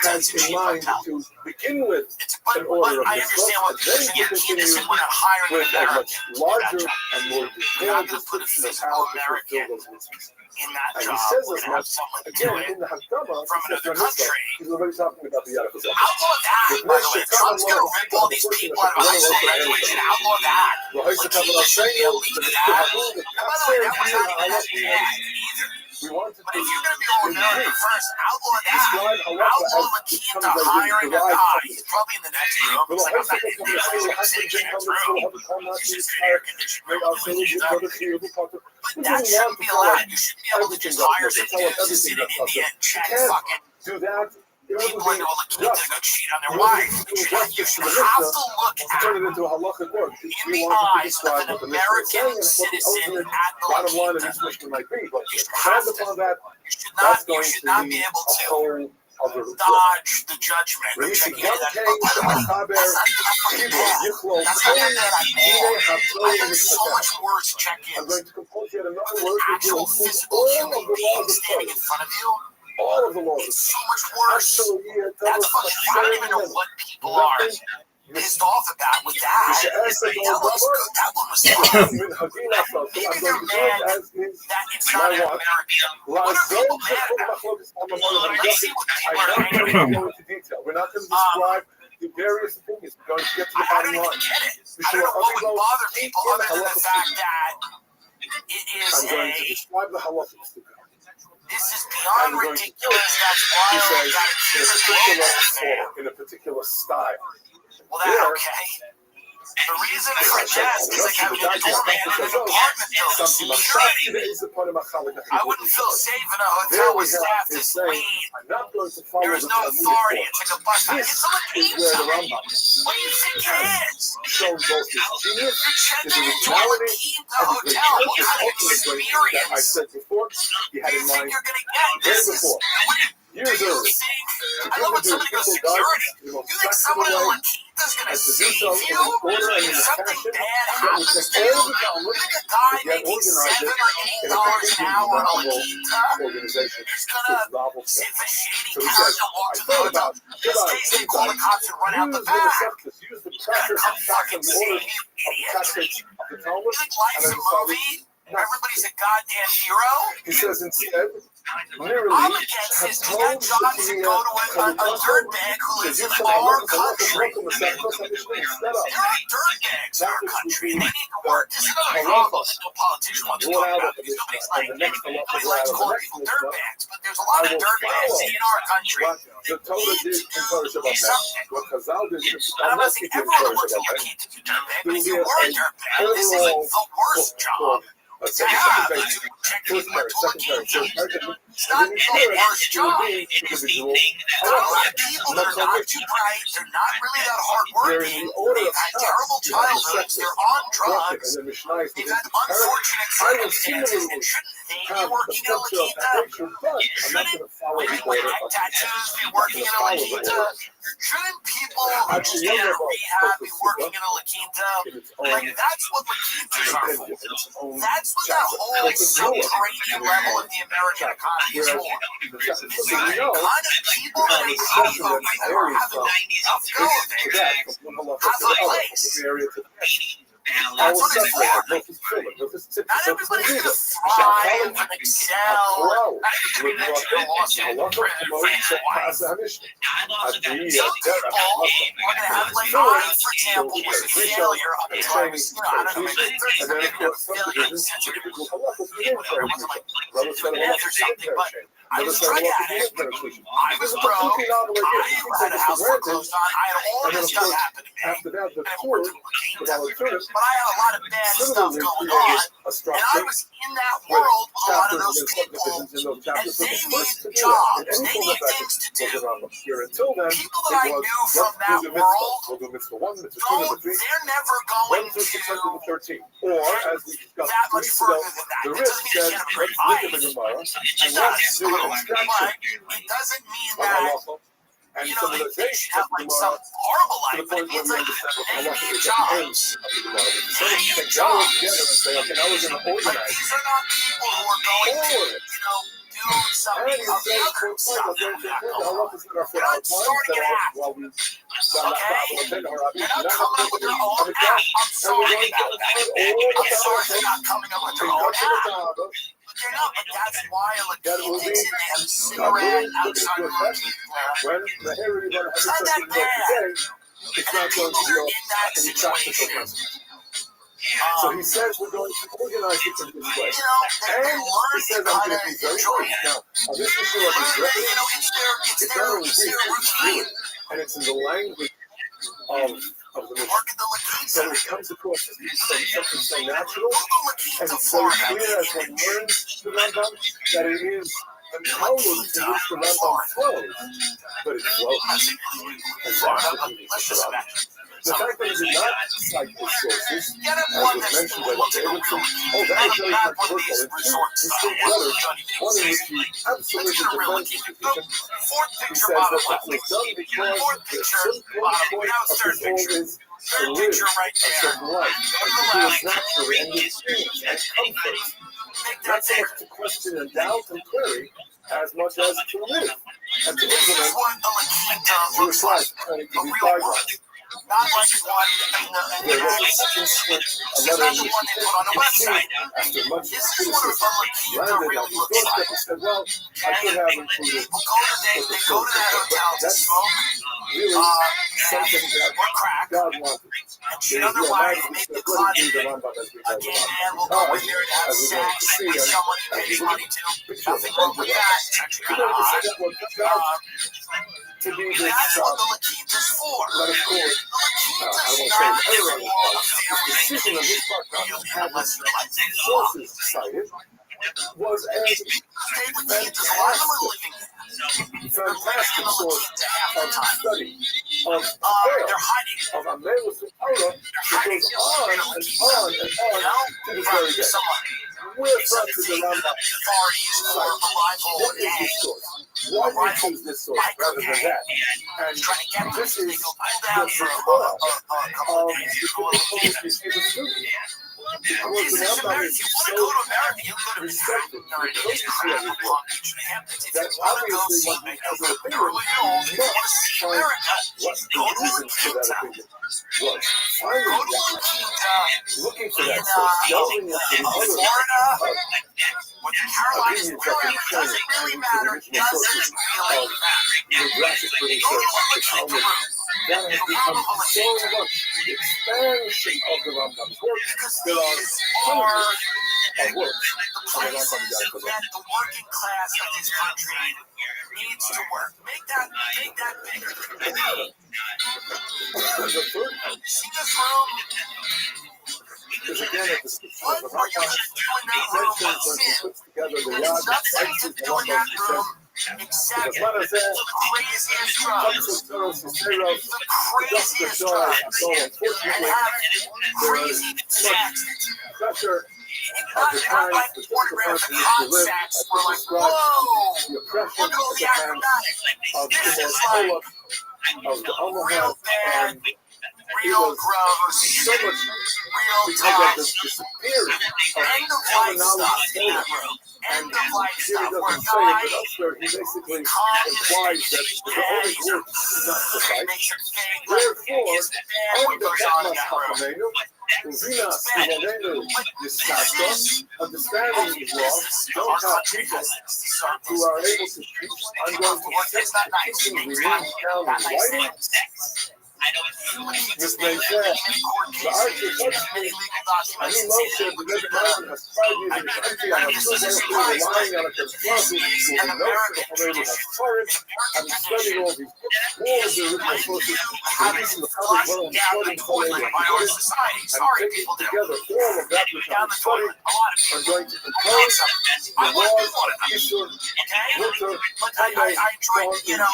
has in mind to begin with an order of I understand what mitzvot, and then you're continue saying. We're not hiring with a much larger and more detailed description of how to fulfill those mitzvahs. In that And job, he says we're as going to have much someone do again it in the Hakdama from another country. he's already talking about the Yad HaZaka. Outlaw that, by the way. Trump's going to rip all these people out of high school graduation. Outlaw that. Like, he should be able to do that. And by the way, that was not even that bad either. But if you're going to be all American first, outlaw that. Outlaw Makita hiring a guy. He's probably in the next room. He's like, I'm not in there. He's sitting in the next room. He's just in air conditioning room. But that shouldn't be allowed. You shouldn't be able to just hire some dudes to sit in India and check fucking do that. people into all the kids that go cheat on their wife. You should have to look at turn it into a halachic word. in the eyes of an American citizen at the bottom line of Lakita. this mission might be, but You should not be able to dodge the judgment of checking into that. That's not even fucking bad. That's not that bad at all. I've had so much worse check-ins. Actual physical human beings standing in front of you. all of the laws. It's so much worse. That's fucking, I don't even know what people are pissed off about with that. That was good. That one was fun. Even if you're mad that it's not in America, what are people mad about? Let's see what people are angry about. We're not going to describe the various opinions. We're going to get to the I bottom don't even line. get it. I don't know what would bother people other than the fact that it is I'm going to describe the halachic. this is beyond ridiculous. That's why I got to keep it global. In a particular style. Well, that's okay. The reason for death is like having a doorman in an apartment building. Security. I wouldn't feel safe in a hotel with staff this lean. There is no authority. It's like a bus stop. It's a La Quinta. What do you think it is? You're checking into a La Quinta hotel. What kind of experience do you think you're going to get? This is... Do you think, I love when somebody goes security, you think someone in La Quinta is going to save you? If something bad happens to you, you think a guy making $7 or $8 an hour in La Quinta is going to sit for shady character, walk to the hotel? This case, they call the cops and run out the back. You're going to come fucking save you, idiot. You think life's a movie? Everybody's a goddamn hero? He says instead, I'm against this. Does that job to go to a dirtbag who lives in our country? There are dirtbags in our country, and they need to work. This is another problem that no politician wants to talk about because nobody likes calling people dirtbags, but there's a lot of dirtbags in our country that need to do something. And I'm not saying everyone works in La Quinta to do dirtbag, but if you were a dirtbag, this is like the worst job to have. Checking into La Quinta. It's not the worst job. A lot of people that are not too bright, they're not really that hardworking, they've had terrible childhoods, they're on drugs, they've had unfortunate circumstances, and shouldn't they be working in La Quinta? Shouldn't women with neck tattoos be working in a La Quinta? Shouldn't people who just get out of rehab be working in a La Quinta? Like, that's what La Quintas are for. That's what that whole subterranean level of the American economy is for. It's the kind of people that are having enough go of it, have a place. I will separate them. Not everybody's gonna thrive and excel. Some people are gonna have like I, for example, was a failure up until I was, I don't know, maybe 30, maybe not failure in the sense of whatever, it wasn't like meth or something, but I was a drug addict. I was broke. I had a house foreclosed on. I had all this stuff happen to me. After that, the And it tour, worked with the alternate, but I had a lot of bad stuff going on, and I was in that world with a lot of those people, and they need jobs, they need things to do. Until then, People that I knew from that world, they're never going to or as we discussed that much further than that. the It risk doesn't mean says they can't have a great live life. in Gemara, It and does, the but it doesn't mean that, and you some know, of the they should have like some horrible life, but it means like they need jobs. So they gather together and say, okay, now we're going to Like, organize. these are not people who are going to, do something of the other stuff that we got going on. They're not starting an act, okay? They're not coming up with their own act. I'm sorry about that. I'm sorry they're not coming up with their own act. But they're not, but that's why a Lakeem thinks they have a cigarette outside of When the Harry It's not that bad. it's And then not going people to are be in that any practical situation. consequence. So he says we're going to organize it in this way. You know, they And learn he to says I'm kind going of to be very enjoy quick. it. Now, on this issue They of learn his that, record, it's their routine. and it's in the language of the mission. Work at the Lakeem So Center. it comes across as something so natural, Google Lakeem and to it's so Florida. clear as one learns the Rambam that it is the column to which the Rambam flows, but it flows. And that's what he needs to Let's just Rambam. imagine. The fact that he did not cite his sources, Get as one was that's mentioned by looks the like a Davidson, real that is very not one of controversial. these In resort two style distinct letters, ones. one in which he absolutely Picture real defends Lakeem. his position. Fourth He picture, says bottom that left. it was done because Fourth the picture, simple bottom. point Now of third his soul picture. is to Third live picture right a there. certain life, Go to and the to do left. it naturally and with ease and comfort. Make Not that so bigger. much to question and doubt and query, as much as to live and to This is implement what a Lakeem looks like. and to A be real one. guidelines. Not like one in the United States. This is not the one they put on the website. After much This is what a Lakeem landed really on his looks doorstep like. and said, well, I could have included People they go to that hotel to that's smoke, really something that or crack, God wanted. and cheat on their wife, make the closet. A gay man will go in there and have sex with someone he pays money to. Nothing wrong with that. It's actually kind of odd. To be this, That's what the Lakeem is for. but of course, The I Lakeem won't is say not error on for a his part. The decision on his part not to have his sources cited was a fantastic source of study, of they're hiding. of a Melus Torah that goes on and on and on to this very day. We're from the Rambam. What is this source? Why do you choose this source rather than that? And this is the core of the proposed receiver student. Because the Rambam is so respected, that obviously what he has an opinion, he must find what the reasons for that opinion was. Finding that, looking for that source, delving into the other With the Carolinas, does it really matter? Does it really matter? the graphic literature, the Talmud, that has become so much the expansion of the Rambam's work. There are hundreds of works on the Rambam Yad That the working class of this country needs to work. Make that bigger. The third See this room? is again at the sixth What of the were you Rambam. to do in that room but When he sin? puts together the There's Yad, nothing to do in that room except the craziest drugs. The craziest drugs. And have crazy sex. Pressure Not like pornographs and hot sex. We're like, whoa! the oppression Look at all of the the hands acrobatics. of the This is like of the real bad, and real gross, so much real because tough. of the disappearance of End of life stuff in that room. End of life here he stuff. Where a doesn't say it, guy but elsewhere he basically comes, implies that the only he's work is not suffice. makes your thing like Therefore, it's bad what under goes on in that that room. must Uvina Simonenu Discasto, understanding these laws, don't have people who are able to teach. I'm going to teaching remain down in writing. This makes sense. The archer touched me. I knew Moshe, the Rebbe Martin, has 5 years in the country. I am still therefore relying on a Keflavu who he knows the Homeru has Torah, having studied all these books, all of the original sources, releasing the public world and studying Homeru and taking together all of that which I have studied. I'm going to compose the laws of Isur, Mutter, Tame, so on, in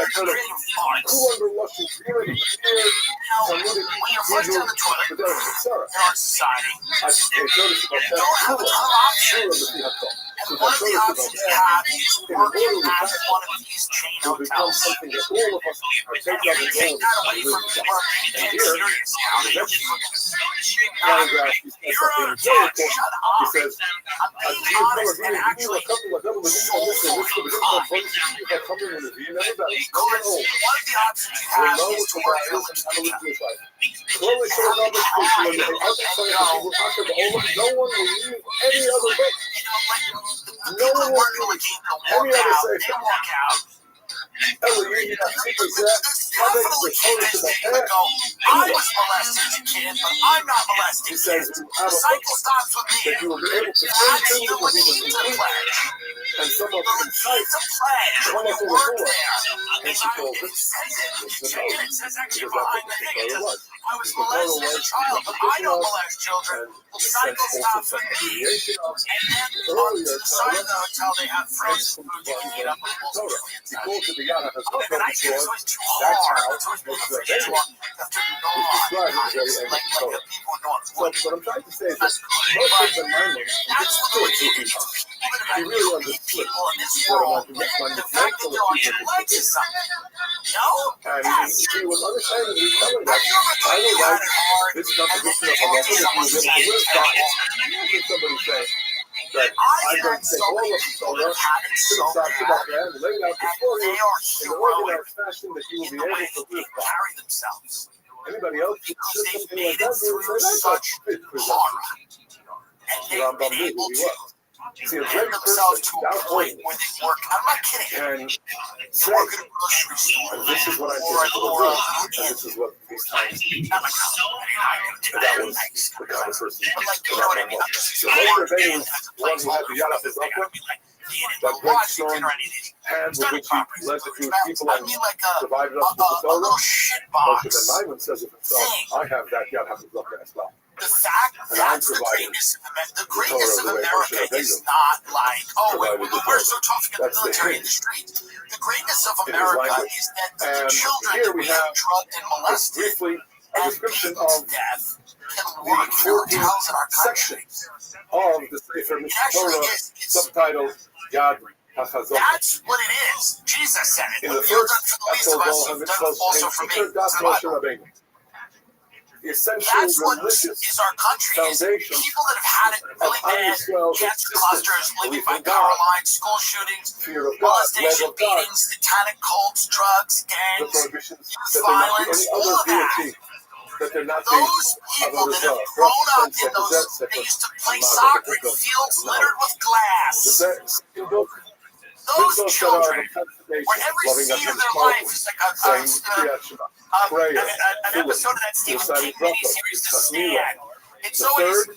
Shor, who under Russian theory here, Talmudic Hebrew, but there is Sarah. I noticed about that. Sure, the Fihatol. So the options you have is working as one of these chain hotels. Something that all of us are taking up and take that away from your work and serious now. The next paragraph, he says something very important. He says, I'm being honest and actually one of the options you have is to work for clearly showing up with people and no one will leave any other book. No one will leave any other safe. Definitely I was molested as a kid, but I'm not molested. He says, the cycle stops with me. That you will be able to say the needs of pledge. And some of them needs of pledge when you work there. It says actually behind the thing, it says, I was molested as a child, but I don't molest children. The cycle stops with me. And then on the side of the hotel, they have frozen food you can eat up with Torah. And I think it's always too hard. It's always been a free one. You have to know like people know what I'm trying to say is that most of the money, that's what we're doing. Even if I meet people in this world, the fact that they're on your legs is something. No? And he was understandably telling us, I would like this composition of a level that we will be with God. Imagine somebody saying that I'm going to take all of the Torah, sit aside to that man, lay it out before you in the organized fashion that you will be able to live by. Anybody else who said something like that, they would say that's such fit for Rambam knew who he was. See, a great person without point can say, and this is what I'm going to do, and this is what these times need. And that was the kind of person that Rambam was. So Moshe Rabbeinu was the one who had the Yad HaZakah, that great stone hand with which he led the Jewish people and divided up the Torah. Moshe ben Maimon says of himself, I have that Yad HaZakah as well. The fact that's the greatness of America is not like, oh, we're so tough to get the military in the streets. The greatness of America is that the children that we have drugged and molested a description of death can the work 14 sections of the Sefer Torah subtitled Yad HaZakah. That's what it is. Jesus said it. In the first, also for me. The essential religious our country foundation people that have had it really bad, cancer clusters, living by power lines, school shootings, molestation, beatings, satanic cults, drugs, gangs, violence, all of that. Those people that have grown up in those, they used to play soccer in fields littered with glass. Those children, where every scene of their life is like an episode of that Stephen King miniseries, The Stand. It's always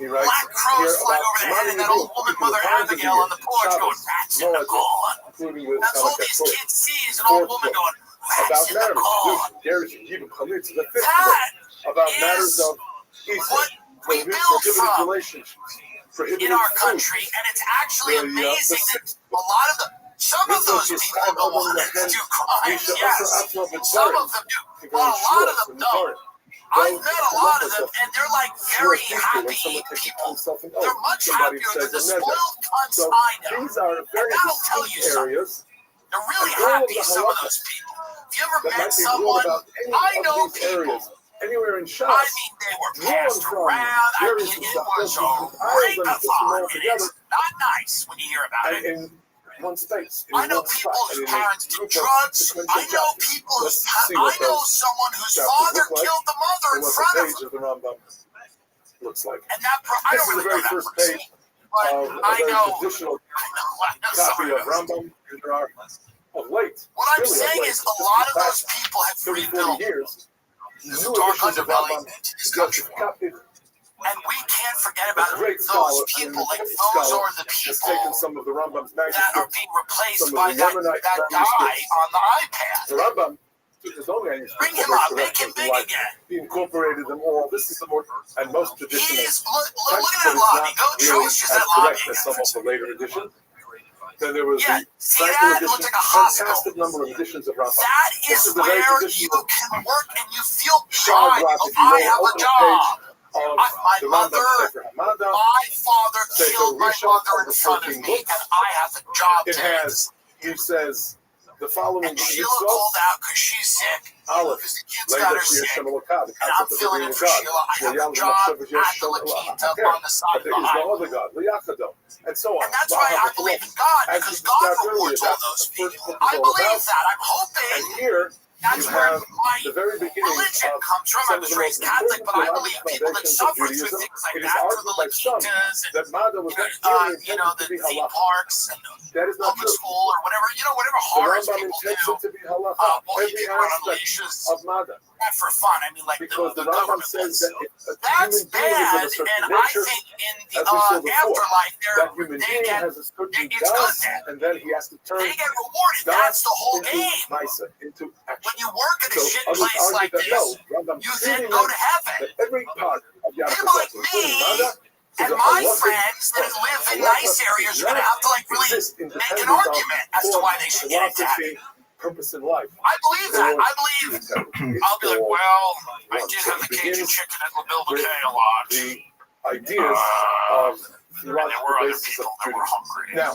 black crows flying over their head and that old woman, Mother Abigail, on the porch going, rats in the corn. That's all these kids see is an old woman going, rats in the corn. About matters of what we build from in our country, and it's actually amazing that a lot of some of those people go on to do crimes, yes. Some of them do, but a lot of them don't. I've met a lot of them, and they're like very happy people. They're much happier than the spoiled cunts I know. And that'll tell you something. They're really happy, some of those people. If you ever met someone, I know people. Anywhere in Shas, I mean, they were passed around. I mean, it was a great fun. It is not nice when you hear about it. one space. I know people whose parents do drugs. I know people whose I know someone whose father killed the mother in front of page him. of the Rambam looks like. And that I This don't is the really very know that first person. page But of a I very know traditional copy someone of else. Rambam. And there are of late. What I'm really of saying late, is a just lot the of those past people have 30, 40 rebuilt years. this New dark editions of underbelly Rambam into this just country. copied. And we can't forget A about great those scholar, people. Like an those scholar, are the has people taken some of the Rambam's that are manuscripts, being replaced some of by the that Yemenite guy manuscripts. on the iPad. The Rambam took his own manuscripts. Bring him up, make him big again. He incorporated them all. This is the more and most traditional. He's look at text, that but it's lobby. not Go really trace as that correct lobby as some of the later editions. Then there was Yeah, the see Frankel that? It edition. looks like a hospital. Fantastic number of editions of Rambam. That This is is the very where traditional you can work and you feel Shard pride. You Rock, go, if you I will, have a open job. of My the mother, Rambam Sefer Hamada. my father Sefer killed my Rishon mother of in the front of 14 me, books. and I have a job It to has, he says, the following And Sheila mitzvot. called out because she's sick. Aleph, Because the kids got her sick. and I'm filling in for Sheila. I have a job at the La Quinta on the side of there the is no highway. other God, Liachado, and so on. And that's why I believe in God, As because you God described rewards earlier, all that's those what the first people. book is I all believe about. that. I'm And hoping here that's you where have my the very beginning religion of comes from. I some of was the raised most Catholic, but I important believe people that foundations of suffer through Judaism. things like It is that, through argued the by some Laquitas and that Mada was not really intended to be the theme halacha. parks and That is not public true. school or whatever, whatever The horrors Rambam people intends do. it to be halacha. Well, Every people run on aspect leashes, of Mada. not for fun. I mean, like Because the the Rambam government says ones. that if a That's human being is of bad, a certain and I nature, think in the as we saw before, afterlife, that human they being get has a certain it's good das, then. and then he has to turn They get rewarded. das That's the whole into game. Maisa, into When action. you work at a So shit others place argue like that this, no, Rambam you clearly then go to meant heaven. that every part of Yom People like Kippur, including me Mada, and is a my halachic friends that live in nice areas are going to have to like really exist make an independent of argument as to why they should get into heaven. philosophy, purpose in life. I believe that. Or I believe. it's I'll be like, all well, I one. did So have the it Cajun begins chicken at La Bill with a lot. the ideas of And there were theological other basis of people that were Judaism. hungry. Now,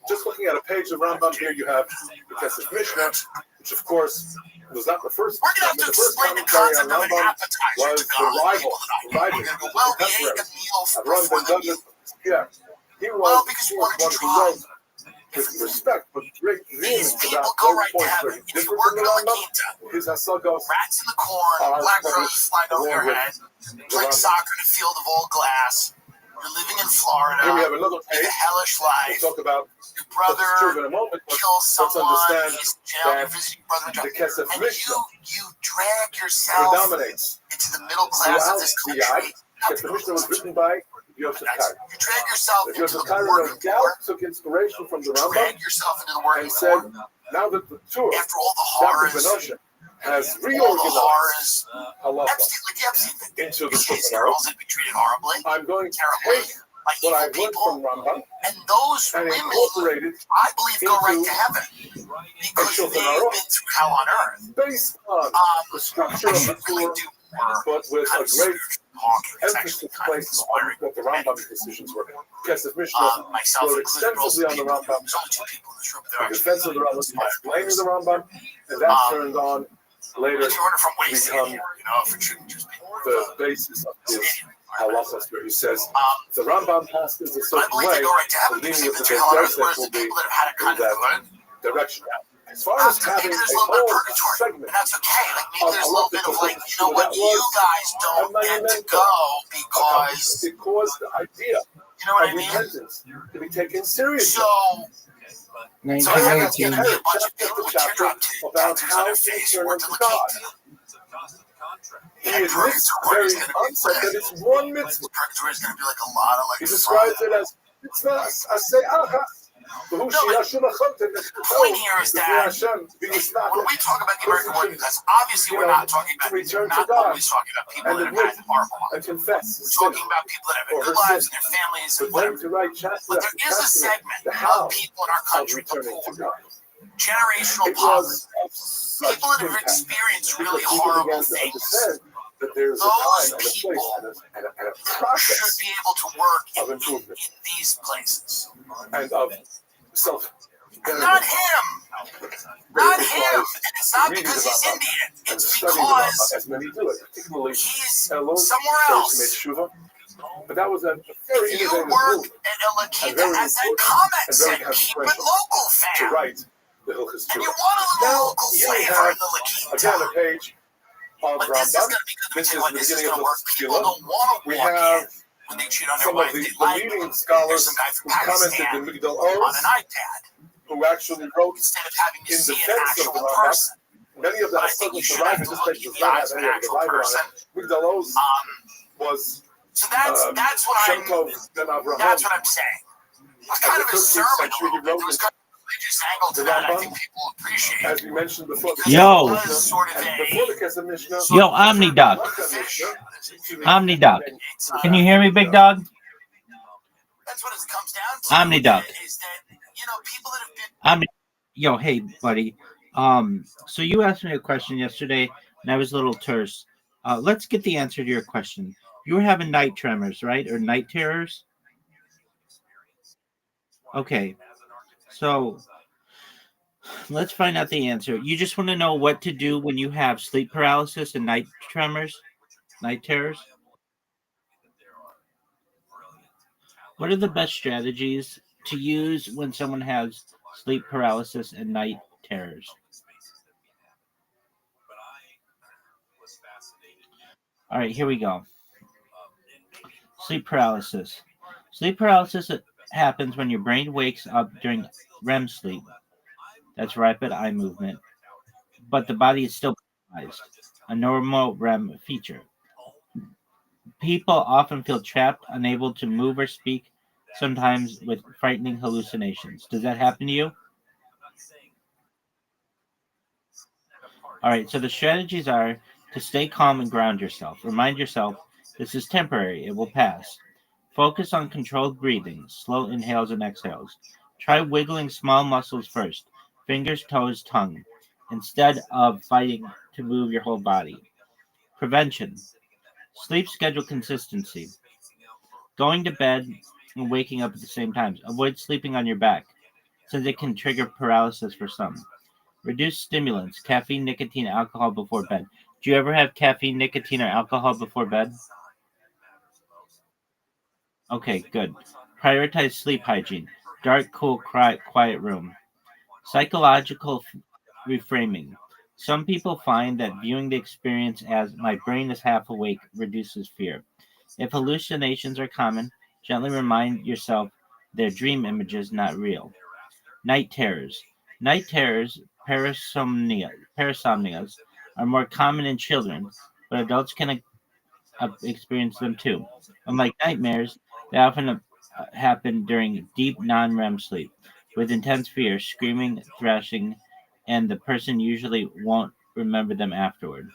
just looking at a page of Rambam here, you have the Kesef Mishnah, which of course was not the first. We're going to have to The first explain the commentary concept on of an Rambam appetizer was to the God. rival. We're going to go, well, we ate a meal before the meal. Yeah, he was Well, because we one wanted to who try. wrote with respect, but great These reasons people about go those right to points heaven. very If you're different from the working on the Rambam. quinta, His Hasagos rats in the corn, black crows flying over your head, playing soccer in a field of old glass. You're living in Florida. Here we have another Live page. a hellish We'll life. talk about Your what's true brother in a moment, but kills let's someone. understand He's in jail. You're that visiting your brother in the jail. Kesef And Mishnah you drag yourself predominates into the middle class of throughout this the country. Yad. Kesef Mishnah was written by Yosef Karo. You drag yourself into Yosef the Karo, no working doubt, poor. took inspiration from the Rambam Drag yourself into the working and said, poor. now that the Torah, After all the Dr. horrors, Benosha, has all the reorganized horrors, halacha Epstein, like the Epstein thing. into the These Shulchan Aruch, girls that be treated horribly, I'm going to terribly, take like what evil I've learned from people, Rambam and those and women, incorporate it I believe, go right into to heaven because Shulchan they've Aruch. been through hell on earth. based on the structure I of the should really Torah, do more but with kind a of great spiritual talking. It's emphasis actually kind of placed on inspiring. what the Rambam's decisions were. Kesef Mishnah Myself wrote included, but also extensively on the people. Rambam, There's only two people in this room. They're in actually defense of the Rambam, explaining the Rambam, and that turned on later if you order from what he's become saying, if it shouldn't just be the basis of his halachos, where he says the Rambam passed in a I certain believe way, they go right to heaven the because meaning they've of been the through hell on Beit earth, Yosef whereas will the be people that have had it in kind of that good, direction. As far as maybe having there's a a little bit of whole purgatory, segment and that's okay. Like maybe of there's a little bit of like, you know what, that you was guys don't a get to monumental go because, it caused the idea you know what of I mean? repentance to be taken seriously. So I have to 1919. be a bunch of people with teardrop about tattoos on how their to face turn working to the God. He And admits purgatory very is going to be onset that it's one mitzvah. Purgatory is going to be like a lot of like. He describes it as mitzvah asay achas. The point here is that when we talk about the American working class, obviously we're not talking about return not to God always talking about people and that have had horrible and lives. confess. We're talking about people that have had good lives and their families and whatever. But there is a segment of people in our country, the poor, generational poverty, people that have experienced really horrible things. That there's a Those time and a place people and a should process be able to work of in improvement these places. and of self. Not him. Not him. And it's not because he's Indian. It's because as many do it, particularly he's alone, somewhere those else. who made tshuva, But that was a very You innovative work move, at La and Quinta, very as that important, comment and very said, keep it consequential local, to fam. write the Hilchos And you Tefillah. want a little Now, local here we flavor have, in the La Quinta. again, a page of But this is Rambam. going to be good. This is What the this is beginning going of to work. the People Tefillah. don't want to We walk have in when they cheat on their some wife. of the They like leading there's scholars some guy from who commented Pakistan in Migdal on Oz, an iPad who actually wrote instead of having to in see an defense of actual the Rambam. person. Many of the But I think you Hasidic should have Rabbi, to this look page in does the not eyes have of any an of the actual Rabbi on person. it. Migdal Oz was So that's what Shem I'm Tov ben Avraham. that's what I'm saying. It's kind of a 13th sermon century, a he little bit. wrote There was this, kind of a religious angle to the that. I Rambam, think people appreciate. as we mentioned before. The Yo. Because it was sort of and before the Kesef Mishnah, Yo, OmniDuck. OmniDuck. Can you hear me, big dog? That's what it comes down to. OmniDuck. Is that, people that have been Yo, hey, buddy. So you asked me a question yesterday, and I was a little terse. Let's get the answer to your question. You were having night tremors, right? Or night terrors? Okay. So let's find out the answer. You just want to know what to do when you have sleep paralysis and night tremors, night terrors? What are the best strategies to use when someone has sleep paralysis and night terrors? All right, here we go. Sleep paralysis. Sleep paralysis happens when your brain wakes up during REM sleep. That's rapid eye movement, but the body is still paralyzed, a normal REM feature. People often feel trapped, unable to move or speak, sometimes with frightening hallucinations. Does that happen to you? All right, so the strategies are to stay calm and ground yourself. Remind yourself this is temporary, it will pass. Focus on controlled breathing, slow inhales and exhales. Try wiggling small muscles first, fingers, toes, tongue, instead of fighting to move your whole body. Prevention. Sleep schedule consistency. Going to bed and waking up at the same time. Avoid sleeping on your back, since it can trigger paralysis for some. Reduce stimulants, caffeine, nicotine, alcohol before bed. Do you ever have caffeine, nicotine, or alcohol before bed? Okay, good. Prioritize sleep hygiene. Dark, cool, quiet room. Psychological reframing. Some people find that viewing the experience as my brain is half awake reduces fear. If hallucinations are common, gently remind yourself they're dream images, not real. Night terrors. Night terrors, parasomnias, are more common in children, but adults can experience them too. Unlike nightmares, they often happen during deep non-REM sleep, with intense fear, screaming, thrashing, and the person usually won't remember them afterward.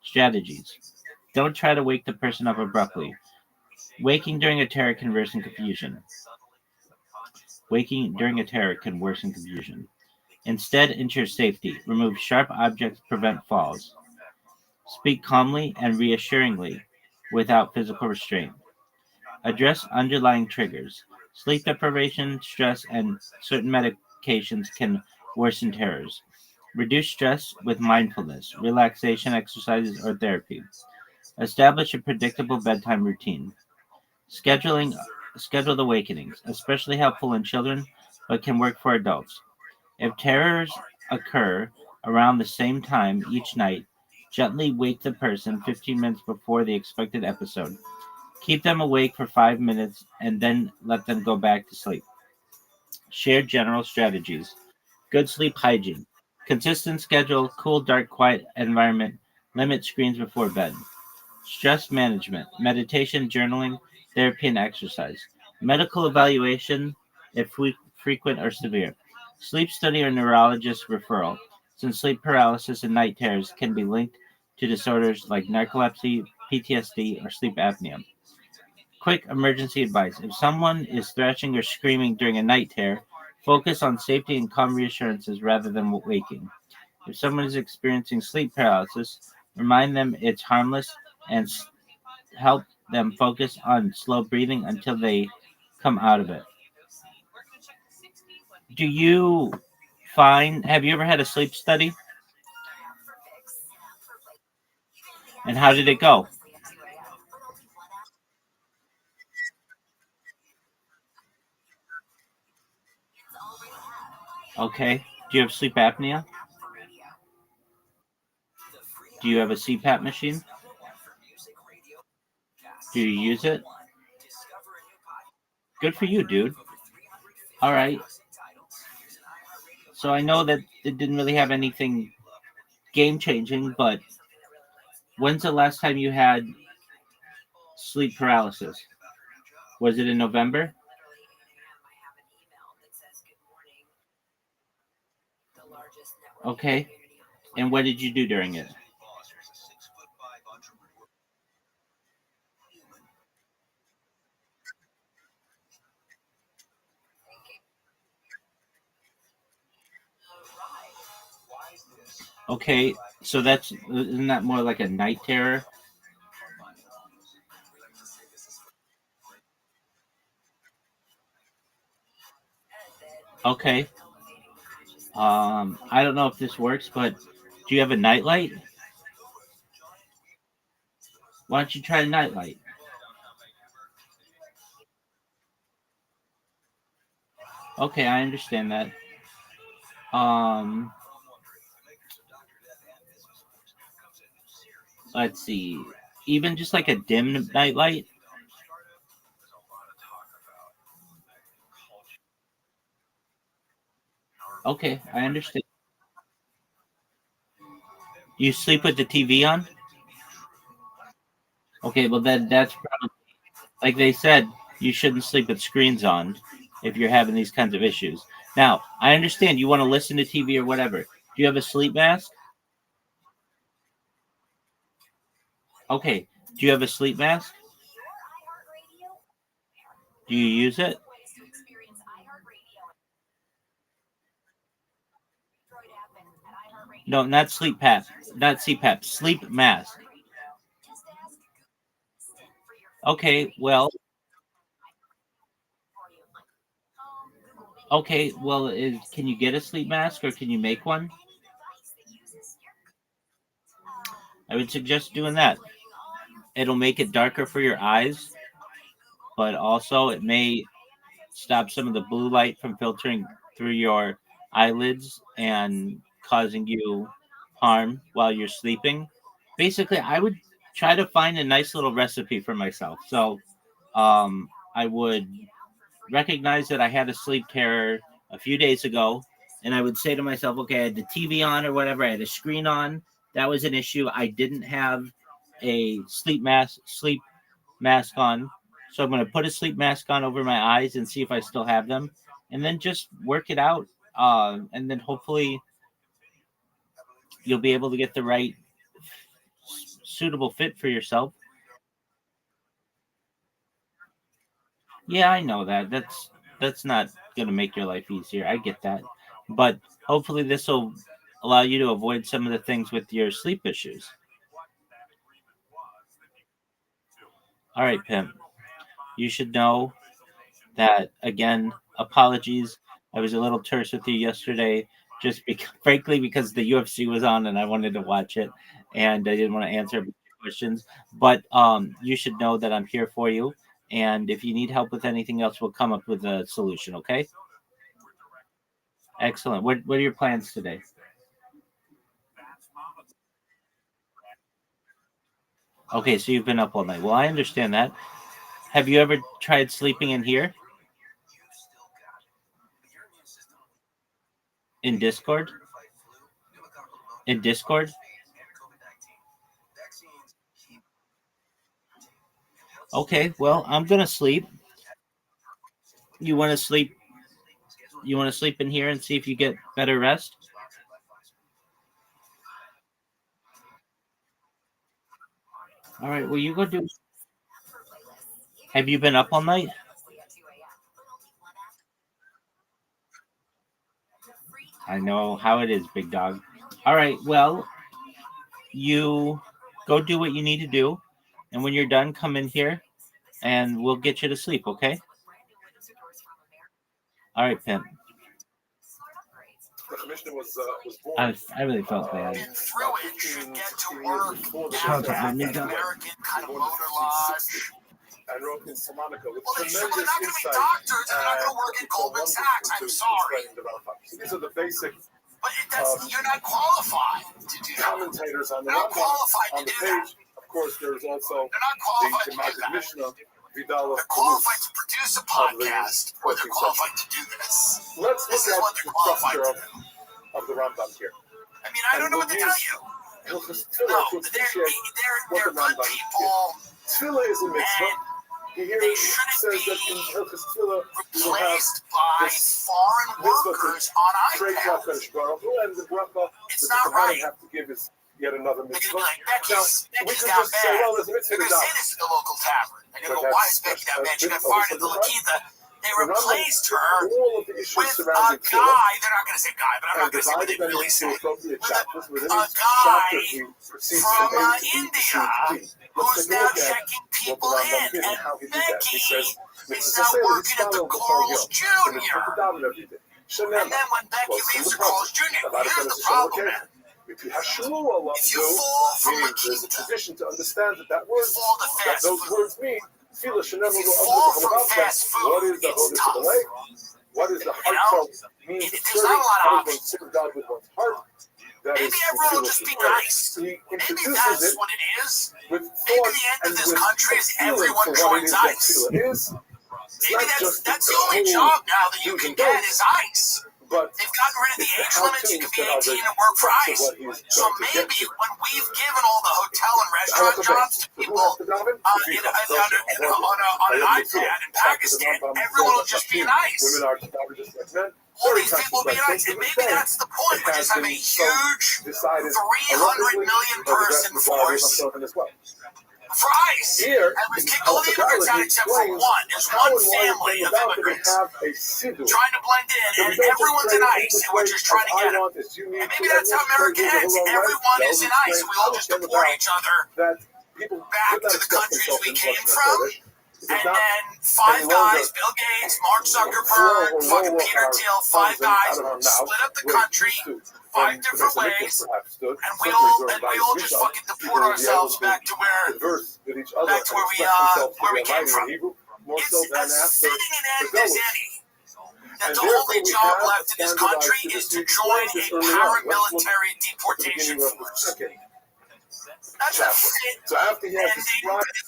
Strategies. Don't try to wake the person up abruptly. Waking during a terror can worsen confusion. Waking during a terror can worsen confusion. Instead, ensure safety. Remove sharp objects, prevent falls. Speak calmly and reassuringly without physical restraint. Address underlying triggers. Sleep deprivation, stress, and certain medications can worsen terrors. Reduce stress with mindfulness, relaxation exercises, or therapy. Establish a predictable bedtime routine. Scheduled awakenings, especially helpful in children, but can work for adults. If terrors occur around the same time each night, gently wake the person 15 minutes before the expected episode. Keep them awake for 5 minutes and then let them go back to sleep. Share general strategies. Good sleep hygiene. Consistent schedule, cool, dark, quiet environment. Limit screens before bed. Stress management. Meditation, journaling, therapy, and exercise. Medical evaluation if frequent or severe. Sleep study or neurologist referral, since sleep paralysis and night terrors can be linked to disorders like narcolepsy, PTSD, or sleep apnea. Quick emergency advice. If someone is thrashing or screaming during a night terror, focus on safety and calm reassurances rather than waking. If someone is experiencing sleep paralysis, remind them it's harmless and help them focus on slow breathing until they come out of it. Have you ever had a sleep study? And how did it go? Okay. Do you have sleep apnea? Do you have a CPAP machine? Do you use it? Good for you, dude. All right. So I know that it didn't really have anything game changing, but when's the last time you had sleep paralysis? Was it in November? Okay. And what did you do during it? Okay, so isn't that more like a night terror? Okay. I don't know if this works, but do you have a nightlight? Why don't you try a nightlight? Okay, I understand that. Um, let's see. Even just like a dim nightlight. Okay, I understand. You sleep with the TV on? Okay, well then that's probably, like they said, you shouldn't sleep with screens on if you're having these kinds of issues. Now, I understand you want to listen to TV or whatever. Do you have a sleep mask? Okay. Do you have a sleep mask? Do you use it? No, not sleep pap, not CPAP. Sleep mask. Okay, well, can you get a sleep mask or can you make one? I would suggest doing that. It'll make it darker for your eyes, but also it may stop some of the blue light from filtering through your eyelids and causing you harm while you're sleeping. Basically, I would try to find a nice little recipe for myself. So, I would recognize that I had a sleep terror a few days ago, and I would say to myself, okay, I had the TV on or whatever, I had a screen on. That was an issue. I didn't have a sleep mask on. So I'm going to put a sleep mask on over my eyes and see if I still have them, and then just work it out. And then hopefully you'll be able to get the right suitable fit for yourself. Yeah, I know that. That's not going to make your life easier. I get that. But hopefully this will allow you to avoid some of the things with your sleep issues. All right, Pimp. You should know that again, apologies. I was a little terse with you yesterday, just because, frankly, because the UFC was on and I wanted to watch it, and I didn't want to answer questions. But you should know that I'm here for you, and if you need help with anything else, we'll come up with a solution. Okay? Excellent. What are your plans today? Okay, so you've been up all night. Well, I understand that. Have you ever tried sleeping in here in Discord? In Discord? Okay, well, I'm gonna sleep. You want to sleep? You want to sleep in here and see if you get better rest? All right. Well, you go do. Have you been up all night? I know how it is, big dog. All right. Well, you go do what you need to do, and when you're done, come in here, and we'll get you to sleep. Okay? All right, Pimp. The commissioner was born. I really felt bad. Through it should get to work. Okay, I'm American kind of motor laws. and wrote in Salonica with Well, they're tremendous not going to be insight. doctors, and they're not going to work at Goldman Sachs. I'm sorry. These are the basic But you're not qualified to do that. commentators on the They're not Rambam. qualified On to the do that. page, of course, there's also They're not the qualified to do Gemara that. Mishnah, Vidal of They're qualified to produce a podcast, or they're qualified to do this. Let's This look is what at they're the qualified structure to do. of the Rambam here. I mean, I don't know what to tell you. No, they're good people. Tefillah is a mitzvah. They shouldn't be replaced by foreign workers on iPads. It's not right. Have to give is yet another They're mitzvah. going to be like, Becky's we can down just say, bad. well, there's a mitzvah They're to going to say die. this at the local tavern. They're going to go, But why is Becky down bad? She got fired at the Lakita. They replaced her all of the issues with a surrounding guy. They're not going to say guy, but I'm not going to say what they really say. A guy from India who's now checking people in. And Becky is now working at the Corals Junior. And then when Becky leaves the Corals Junior, here's the problem, man. If you fall from Lakita, position to understand that word, fall to fast those food. words mean. If you fall from fast What food, is the it's tough. What is the You know, heartfelt means of there's not a lot of serving options. God with one's heart? That Maybe is everyone will just be nice. He Maybe introduces that's it what it is. with Maybe thought the end and of this with country is feeling everyone for what it joins is that ICE. tefillah is. It's Maybe not just that's the only job now that you can get is ICE. but They've gotten rid of the age limits. You can be 18 and work for ICE. So maybe when we've given all the hotel and restaurant jobs to people on an iPad in Pakistan, everyone will just be an ICE. women are just like men. All these people will be an ICE. And maybe that's the point. We just have a huge 300 million person force for ICE. Here, And we've kicked all the immigrants out except for one. There's one family of immigrants trying to blend in, and everyone's in ICE, and we're just trying to get them. And maybe that's how America ends. Everyone is in ICE, and we all just deport each other back to the countries we came from. And then five guys, Bill Gates, Mark Zuckerberg, fucking Peter Thiel, five guys split up the country 5 different ways, and we all just fucking deport ourselves back to where we came from. It's as fitting an end as any. That the only job left in this country is to join a paramilitary deportation force. That's a fit ending to this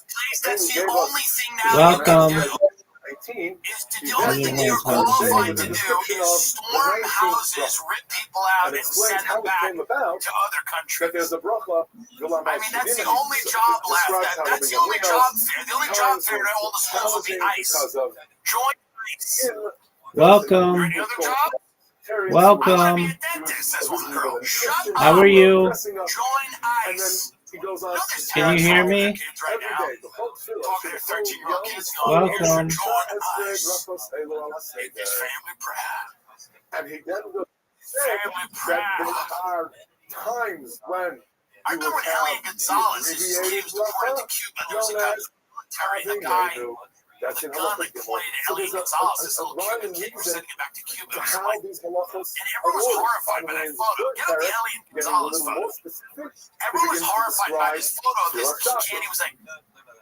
place. That's the only thing now you can do. The only thing you're qualified to do is storm houses, rip people out, and send them back to other countries. I mean, that's the only job left. That's the only job fair. The only job fair at all the schools will be ICE. Join ICE. Welcome. Any other job? I want to be Welcome. a dentist, says one girl. Shut up. How are you? Join ICE. Can you hear me? Kids right now, talking to 13-year-old kids going, Welcome. join ICE. Make this family proud. And he then will say Family that there proud. are times when I remember when Elian Gonzalez, his kid was deported to Cuba. There was a guy in the military, and the guy that's with in a gun halakha. that pointed at So Elian there's Gonzalez, this a little line Cuban in kid, who was music sending it back to Cuba. to It was how like, these halakhas and everyone was horrified by that photo. Get out the Elian Gonzalez photo. Everyone was horrified by this photo of this kid. He was like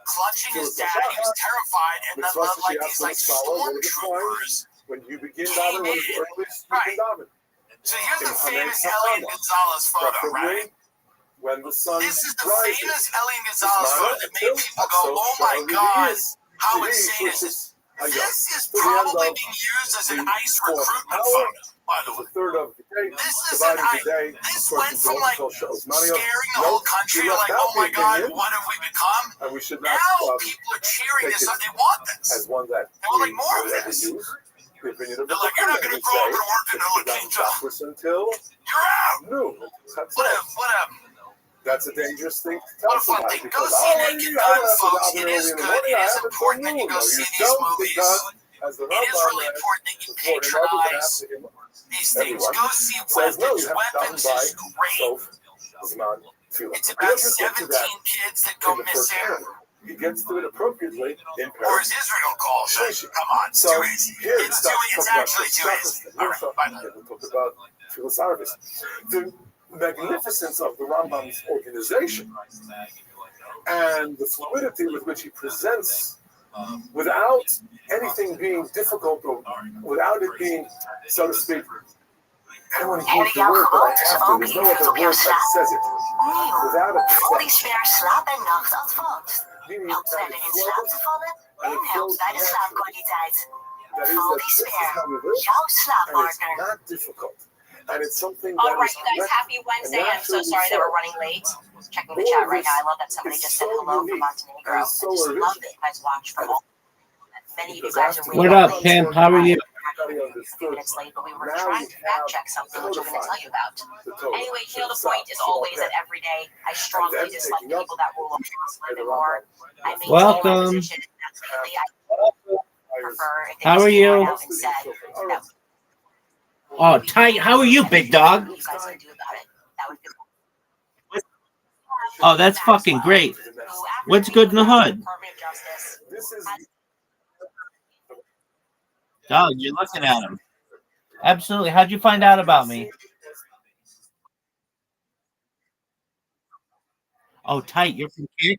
clutching his dad. He was terrified, and then like these like stormtroopers when you begin came davening, when it's in. earliest you Right. can daven. So here's the famous Elian Gonzalez photo, right? When the sun This is the rises. famous Elian Gonzalez photo that made people go, "Oh my God, how insane is this?" This is probably being used as an ICE recruitment photo, by the way. A third of the day, This is dividing an the day, This according went to from the like local shows. scaring the whole country, like, "Oh my God, what have we become?" And we should not Now people are cheering this up. They want this. as one that They want like more of we this. use. The opinion of They're like, "You're not going to grow up and work in a Lakita. until You're out." noon. What a That's a dangerous thing to tell What a fun somebody. thing. Go because, see Naked Gun, folks. It is in the good. morning, It I is have it important till that you noon. go No, see you these don't, movies. because, as the It is Rabbi really important that you patronize these things. everyone Go see says, no, Weapons. you have to Weapons daven by is great. Sof Zman Tefillah. It's He about doesn't get to that 17 kids that go in the first missing. hand. He gets to it appropriately in Or as Israel calls it. Come on, it's too easy. It's actually too easy. All right, bye now. We'll talk about Tefillah Arvis. The magnificence of the Rambam's organization and the fluidity with which he presents without anything being difficult or without it being, so to speak, I don't want to use the word, but I have to. There's no other word that says it. Without a Voldisper slaap- en nachtadvies. Helpt verder in slaap te vallen en helpt bij de slaapkwaliteit. Voldisper, jouw slaappartner. It's not difficult. And it's something All that right, is you guys, happy Wednesday. I'm so sorry that we're running late. Checking the chat right now. I love that somebody just said hello from Montenegro. I just love that you guys watch from all. Many of you guys are really What up, late. Pimp? How are you? A few minutes late, but we were trying to fact check something which I'm going to tell you about. Anyway, the point is always that every day I strongly dislike people that rule over us a little bit more. I maintain my Welcome. position, and that's lately I prefer if they How just are came you? right out and said that Oh, tight. How are you, big dog? what you guys can do about it. That would be Oh, that's fucking great. What's good in the hood? Department of Justice. this is Dog, you're looking at him. Absolutely. How'd you find out about me? Oh, tight. You're from here?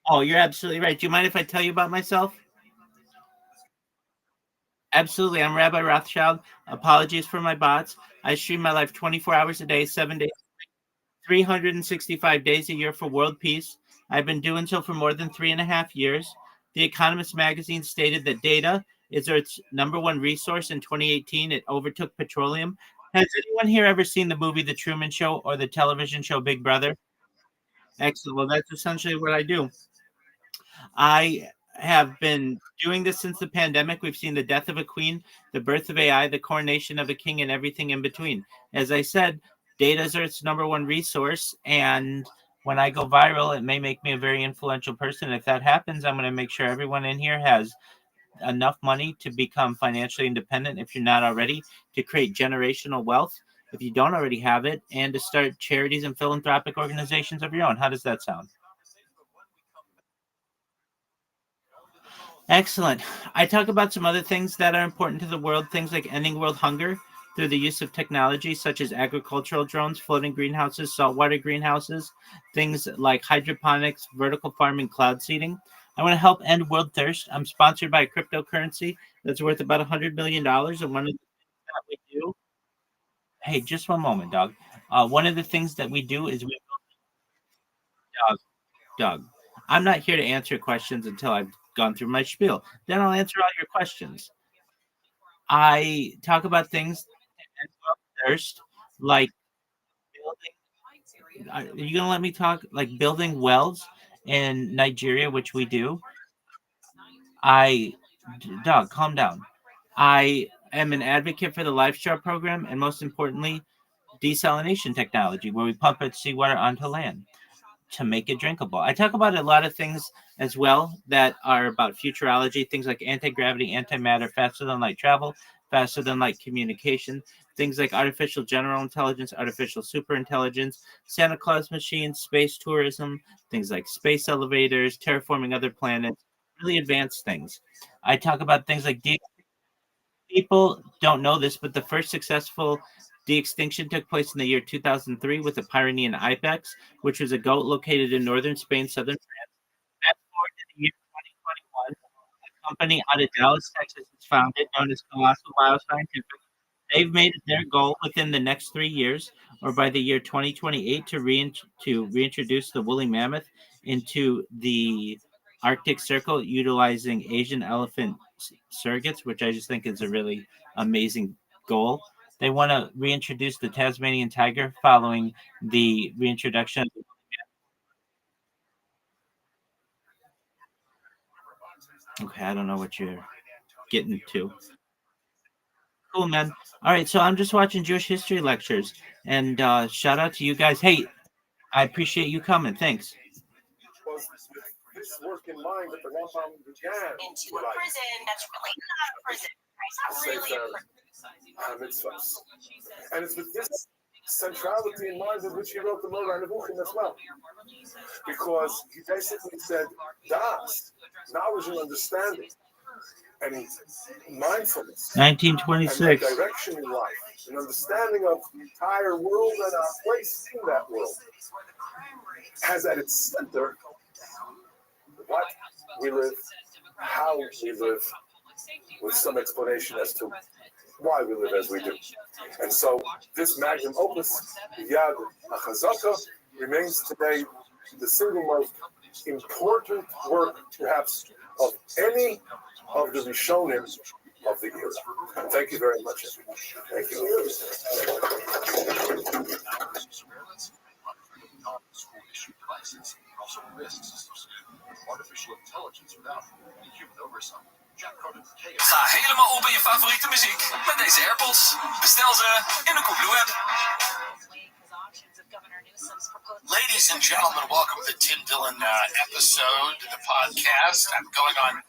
Oh, you're absolutely right. Do you mind if I tell you about myself? Absolutely. I'm Rabbi Rothschild. Apologies for my bots. I stream my life 24 hours a day, 7 days, 365 days a year for world peace. I've been doing so for more than 3.5 years. The Economist magazine stated that data is its number one resource in 2018. It overtook petroleum. Has anyone here ever seen the movie The Truman Show or the television show Big Brother? Excellent. Well, that's essentially what I do. I have been doing this since the pandemic. We've seen the death of a queen, the birth of AI, the coronation of a king, and everything in between. As I said, data is its number one resource. And when I go viral, it may make me a very influential person. If that happens, I'm going to make sure everyone in here has enough money to become financially independent, if you're not already, to create generational wealth, if you don't already have it, and to start charities and philanthropic organizations of your own. How does that sound? Excellent. I talk about some other things that are important to the world, things like ending world hunger through the use of technology such as agricultural drones, floating greenhouses, saltwater greenhouses, things like hydroponics, vertical farming, cloud seeding. I want to help end world thirst. I'm sponsored by a cryptocurrency that's worth about $100 million. And one of the things that we do, hey, just one moment, dog. One of the things that we do is we, Doug, I'm not here to answer questions until I've gone through my spiel. Then I'll answer all your questions. I talk about things first, like building. Are you gonna let me talk? Like building wells in Nigeria, which we do. Doug, calm down. I am an advocate for the LifeStar program, and most importantly, desalination technology, where we pump its seawater onto land to make it drinkable. I talk about a lot of things as well that are about futurology, things like anti-gravity, antimatter, faster than light travel, faster than light communication, things like artificial general intelligence, artificial superintelligence, Santa Claus machines, space tourism, things like space elevators, terraforming other planets, really advanced things. I talk about things like people don't know this, but the first successful de-extinction took place in the year 2003 with the Pyrenean ibex, which was a goat located in northern Spain, southern France. Fast forward to the year 2021, a company out of Dallas, Texas, is founded, known as Colossal Bioscientific. They've made it their goal within the next 3 years, or by the year 2028, to reintroduce the woolly mammoth into the Arctic Circle, utilizing Asian elephant surrogates, which I just think is a really amazing goal. They want to reintroduce the Tasmanian tiger following the reintroduction. Okay, I don't know what you're getting to. Cool, man. All right, so I'm just watching Jewish history lectures, and shout out to you guys. Hey, I appreciate you coming. Thanks. was this work in mind that the Rambam began into a prison that's really not a prison. It's not really a prison. mitzvahs. And it's with this centrality in mind with which he wrote the Morah Nevuchim as well. Because he basically said, Das, knowledge and understanding, and mindfulness, 1926. and direction in life, an understanding of the entire world and our place in that world, has at its center what we live how we live with some explanation as to why we live as we do. And so this magnum opus, Yad HaChazaka, remains today the single most important work, perhaps, of any of the Rishonim of the era. Thank you very much, everyone. Thank you. Ga helemaal op in je favoriete muziek met deze AirPods. Bestel ze in de Coolblue app. Ladies and gentlemen, welcome to the Tim Dillon episode of the podcast. I'm going on.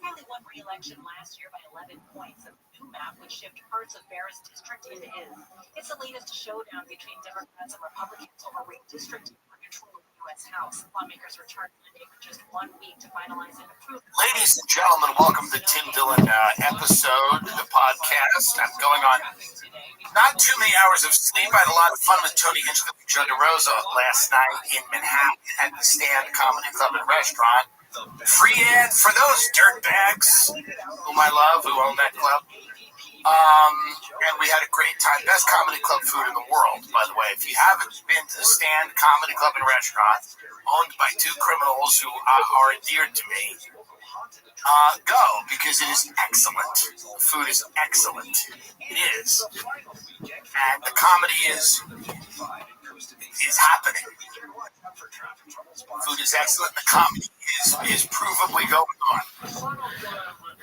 Only won re-election last year by 11 points. A new map would shift parts of Barrett's district into his. It's the latest showdown between Democrats and Republicans over redistricting for control of the U.S. House. Lawmakers are charged Monday with just 1 week to finalize an approval. Ladies and gentlemen, welcome to the Tim Dillon episode of the podcast. I'm going on not too many hours of sleep. I had a lot of fun with Tony Hinchcliffe and Joe DeRosa last night in Manhattan at the Stand Comedy Club and Restaurant. Free ad for those dirtbags whom I love, who own that club. And we had a great time. Best comedy club food in the world, by the way. If you haven't been to the Stand Comedy Club and Restaurant, owned by 2 criminals who are endeared to me, go, because it is excellent. The food is excellent. It is. And the comedy is happening. Food is excellent. The comedy is provably going on.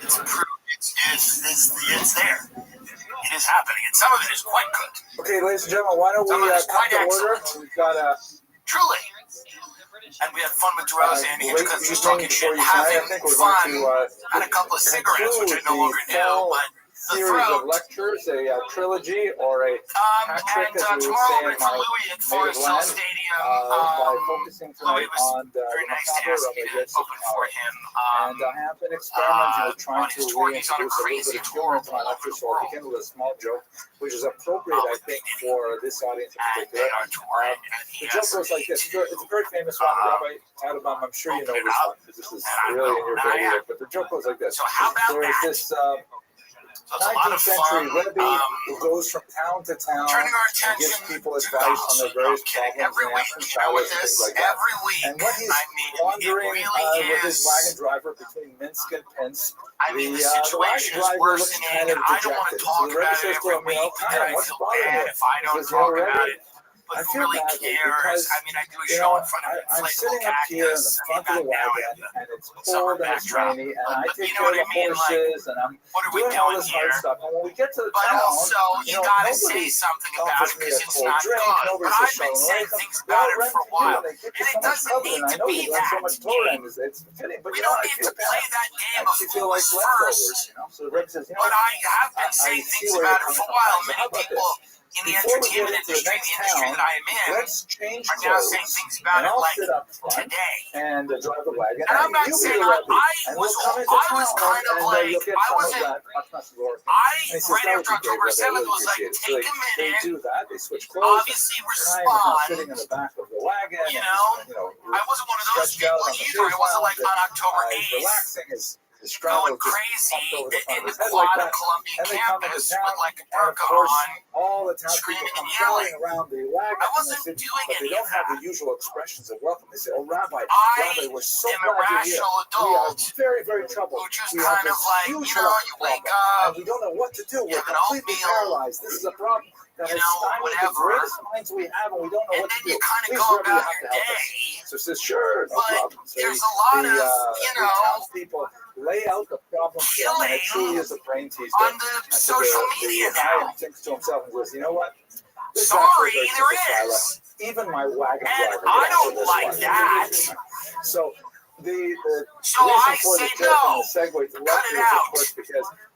It's there. It is happening, and some of it is quite good. Okay, ladies and gentlemen, why don't we come to order? We've got truly. And we had fun with DeRosa and Hitchcock just talking shit, having fun. Had a couple of cigarettes, which I no longer do, but the series throat. of lectures, a trilogy, or a And tomorrow we're in for Louis at Forest Hill Stadium. by focusing Louis tonight was on very nice to ask me to open for him. And I have been experimenting with trying on to his tour. He's on a reintroduce a crazy little bit of tour humor into my lecture, so I'll begin with a small joke, which is appropriate, I think, for this audience in And they particular. are touring, and he The joke has goes like this. It's a very famous one, Rabbi Tadabam. I'm sure you know this one, because this is really in your bailiwick. But the joke goes like this. So how about There's that? this So it's a lot 19th of century fun. Rabbi who goes from town to town Turning our and gives attention people to advice on their various kidding. problems Every and week, asking you know, with showers and things this, like that. every week, And when he's I mean, wandering it really with his is. wagon driver between Minsk and Pence, I mean, the the wagon situation is driver looks worsening. kind of I don't want to dejected. talk So the Rebbe about it says to every him, week, and Chaim, I what's feel bothering bad you? if I He don't says, talk Rebbe, about it. I But who feel really badly cares? because, I mean, I do a you show know, in front of an I'm inflatable sitting up here in the cactus. front of the wagon, and it's cold and it's rainy, and I But take you know care what of I the mean? Like, horses, and I'm what are we doing all doing this hard here? stuff. And when we get to the But town, also, you know, gotta nobody say something about offers it me because a it's cold not drink. good. Nobody But says I've been shalom saying aleichem. things They about all it rent for a from you, while. and they give you And so it much doesn't cover, need and I to know be you learn so that. much Torah, and it's fitting. But We you know, don't I need feel to play bad. that I game of actually feel like fools leftovers, first. you know. So the Rebbe says, you know, But I have been I saying see things where about you're it for a coming while. from. So Many how about people this? in the Before we get entertainment into the industry, next the industry town, that I am in, let's change are now saying clothes, things about and it I'll like sit up front today. and drive the wagon, And I'm not you be saying the Rebbe, I and was we'll come into I town, was kind of and like you'll get I some of wasn't that. And he says, right that after would be great, October Rebbe. I 7th really was like appreciate it. So take a they minute, do that. They switch clothes. obviously Chaim is now respond. sitting in the back of the wagon. You and know, he's, I wasn't one of those stretched out people on the either. It wasn't like on October he's 8th relaxing. His straddle going just crazy pumped over the front in of his the head like quad that. of Columbian And they come into campus town, with like a and of burqa course, on, all the town people screaming come and yelling. crowding around the wagon. I and wasn't they say, doing but they any don't of have that. the usual expressions of welcome. They say, "Oh, Rabbi, I we're so am a glad you're here. rational We are adult very, very troubled. who just We have kind of this like, huge you know, you problem, wake up, and we don't know what to do. you We're have an completely oatmeal, paralyzed. This is a problem that you has know, stymied the whatever. greatest minds we have, and we don't know And what to then you do. kind of Please, go Rabbi, you about have your to help us." day. So he says, "Sure, no But problem." So there's a lot of, you the know, townspeople lay out the problem for him, and it truly is a brain teaser. on the social media the guy now. thinks to himself and goes, "You know what? This is Sorry, actually very there simple, is. Tyler. Even my wagon And driver I could answer don't this like one." that. So the So reason I for the say joke and no. the segue to Cut lecture it is, of out. course, because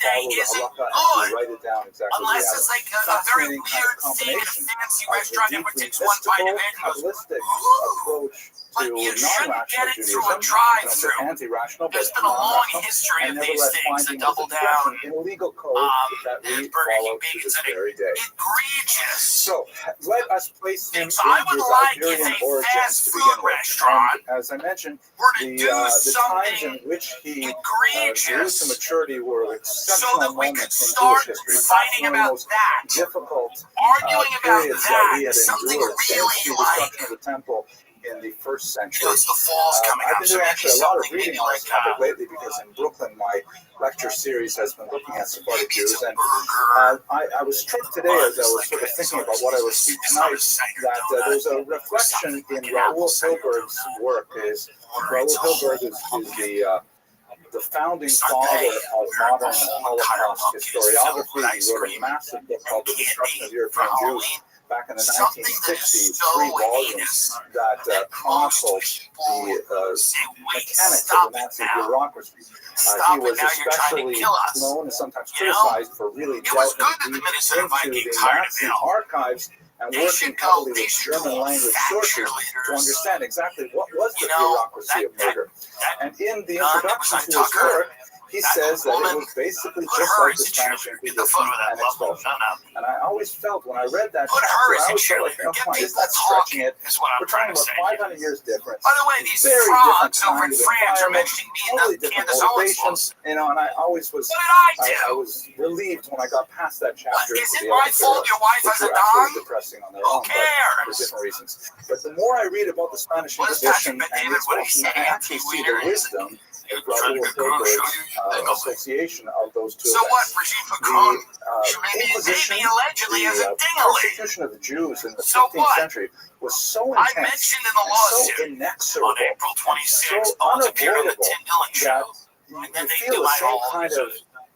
day isn't good unless it's like a very weird thing in a fancy restaurant and takes one bite of it and goes, ooh. But you shouldn't get it through a drive-through. There's been a long history of these things that double down. Burger King Bacon's an egregious. So let us place him in I would his like Iberian if a origins fast to food begin with. restaurant And as I mentioned, were to the do times in something which he grew egregious to maturity were so exceptional that we could moments in start Jewish history. fighting One of the about most that, difficult arguing about periods that we that, had something endured since really the like destruction of the temple in in the first century. It's the fall's coming I've up, been so doing maybe actually a lot of something reading maybe on like this topic lately because in Brooklyn my lecture series has been looking at Sephardic Jews, and I was struck today as I was sort of thinking about what I would speak tonight that there's a reflection in Raoul Hilberg's work. Raoul Hilberg is the founding father of modern Holocaust historiography. He wrote a massive book called The Destruction of European Jews back in the 1960s, 3 volumes that chronicled the mechanics of the Nazi bureaucracy. He was especially known and sometimes criticized for really delving deep into the Nazi archives and working heavily with German language sources to understand exactly what was the bureaucracy of murder. And in the introduction to his work, he says that it was basically just like the Spanish Inquisition and expulsion. And I always felt when I read that chapter, I always felt like, come on, it's not stretching it. We're talking about 500 years difference. By the way, these very frogs different over in kind of France are environment, mentioning me totally in different Candace Owens' motivations. And I always was, I was relieved when I got past that chapter. Is it my fault your wife has a dog? Depressing on their Who own, but for cares? different reasons. But the more I read about the Spanish Inquisition and the expulsion, I actually see the wisdom of Raoul Hilberg's association of those two So what, events. Brigitte Macron? The Inquisition, allegedly as a the dingaling. persecution of the Jews in the So 15th what? century was so I intense mentioned in the and so lawsuit inexorable on April 26th, so Owens appeared on the unavoidable Tim Dillon show. that And then you they feel do the my same whole kind of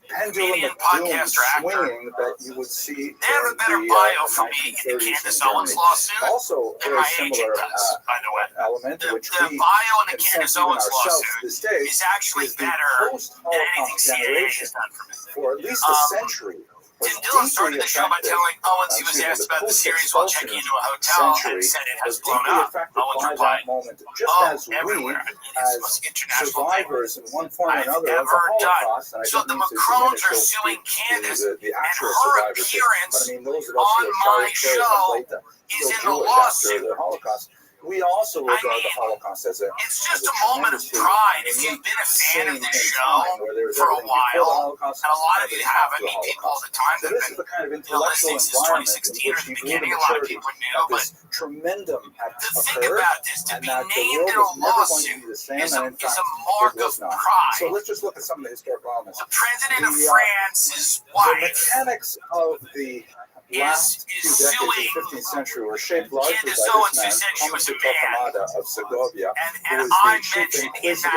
pendulum comedian, of doom podcaster, actor. swinging that you would see They have a in better the bio for me in the 1930s Candace in Owens Germany. lawsuit Also, than very my agent similar does, by the way. element, which The we bio in the can Candace sense even Owens ourselves lawsuit these days is actually is the better than anything post-Holocaust CIA generation has done for me. for at least a century. Was Tim Dillon started deeply the show by affected, telling Owens he was asked about the series while checking into a hotel and said it has blown up. Owens by replied, that moment, just as we, everywhere. I mean, it's the most as international thing survivors in one form or I've another of the ever done. Holocaust, and I So don't the mean to Macrons diminish are those suing the Candace, the and actual her survivors, but appearance I mean those of us on who are my Shari show is in the after lawsuit. the Holocaust. We also regard the Holocaust as a It's just a moment of pride. If you've been a fan of this show for a while, and a lot of you have, I meet people all the time that have been listening since 2016 or the beginning. A lot of people are new, but the thing about this, to be named in a lawsuit is a mark of pride. So let's just look at some of the historical elements. The president of France's wife, the mechanics of the last few decades of the 15th century were shaped largely by this man, Thomas Torquemada of Segovia, who was the chief inquisitor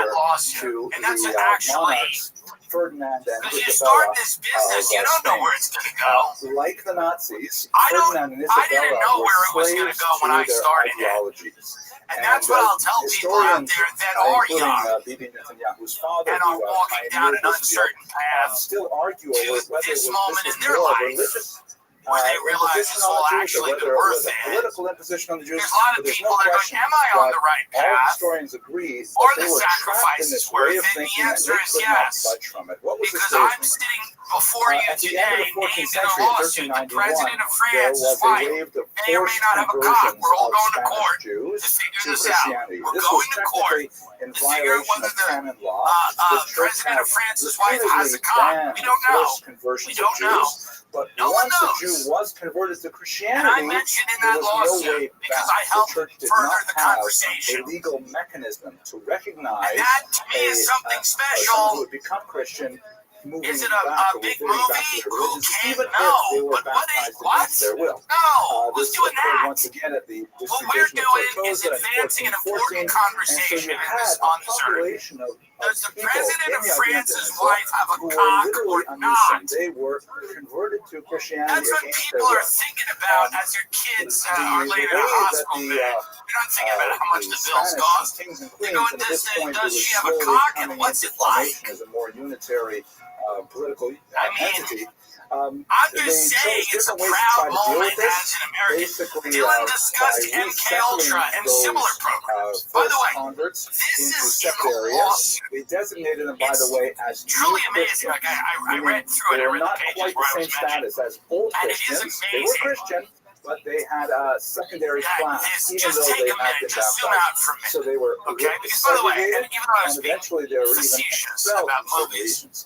to the monarchs Ferdinand and because you start Isabella this business, you of don't know Spain. where it's going to go. Like the Nazis, I Ferdinand and Isabella didn't know where it was were gonna slaves go when to I their started it. ideologies. And that's what I'll tell people out there that are including young Bibi Netanyahu's father, and are who walking down an pioneered this field, uncertain path still argue to over whether this it was, moment this in was their more life religious where they realize imposition it's on all the Jews, or actually whether been it was worth a it. political imposition on the Jews. There's a lot of But there's people no that are going, question am I on that the right all path? historians agree that Or they the were trapped in sacrifice this is worth way of it? And the thinking, and answer they is could not yes. budge from it. What was Because the I'm statement? sitting before you At the end today, of the 14th named in a century, in lawsuit, the 1391, president of there France's was a wife wave of may or may forced not have a cock. conversions We're all of going to Spanish court Jews to figure to this out. Christianity. We're This was going to court technically in to figure out violation whether of the canon law. The church president had of France's wife has a repeatedly cock. banned We don't know. forced conversions We don't of Jews. But No one once a knows. Jew was converted to Christianity, And I mentioned in that there was no lawsuit way because back. I helped The church did further not the have conversation. a legal mechanism to recognize And that to me is something someone who special. would become Christian. Is it a big movie? Who can't know? But what? Their will. No, who's This doing occurred that? once again at the What we're doing is advancing an important conversation in this uncertain. Does the president of France's wife have a cock or not? They were converted to Christianity. That's what people are thinking about as their kids are laying in a hospital bed. They're not thinking about how much the bills cost. They're going, does she have a cock and what's it like? As a more unitary political entity. I'm just saying it's a proud moment as an American. Dylan discussed MK Ultra and similar programs. By the way, this is in the lawsuit. They designated them, by the way, as truly amazing. Like I read through it. I read the pages where I was mentioned. As old and it is Christians. amazing. They were Christian, but they had a secondary class, even just though take they a had minute, been just zoom baptized. out for a minute. So they were Okay, because by the way, and even though I was and being eventually they were even facetious expelled about from movies, nations.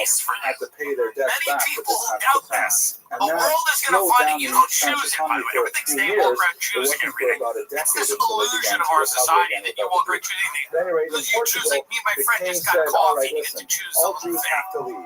nice for had you. to pay their debts Many back. people doubt this. The world is going to find that you don't choose it, by the way. Everything's stable around choosing everything. It's this illusion of our society that you walk around choosing. Because you choose, like me and my friend just got coffee and you get to choose all some Jews have to leave.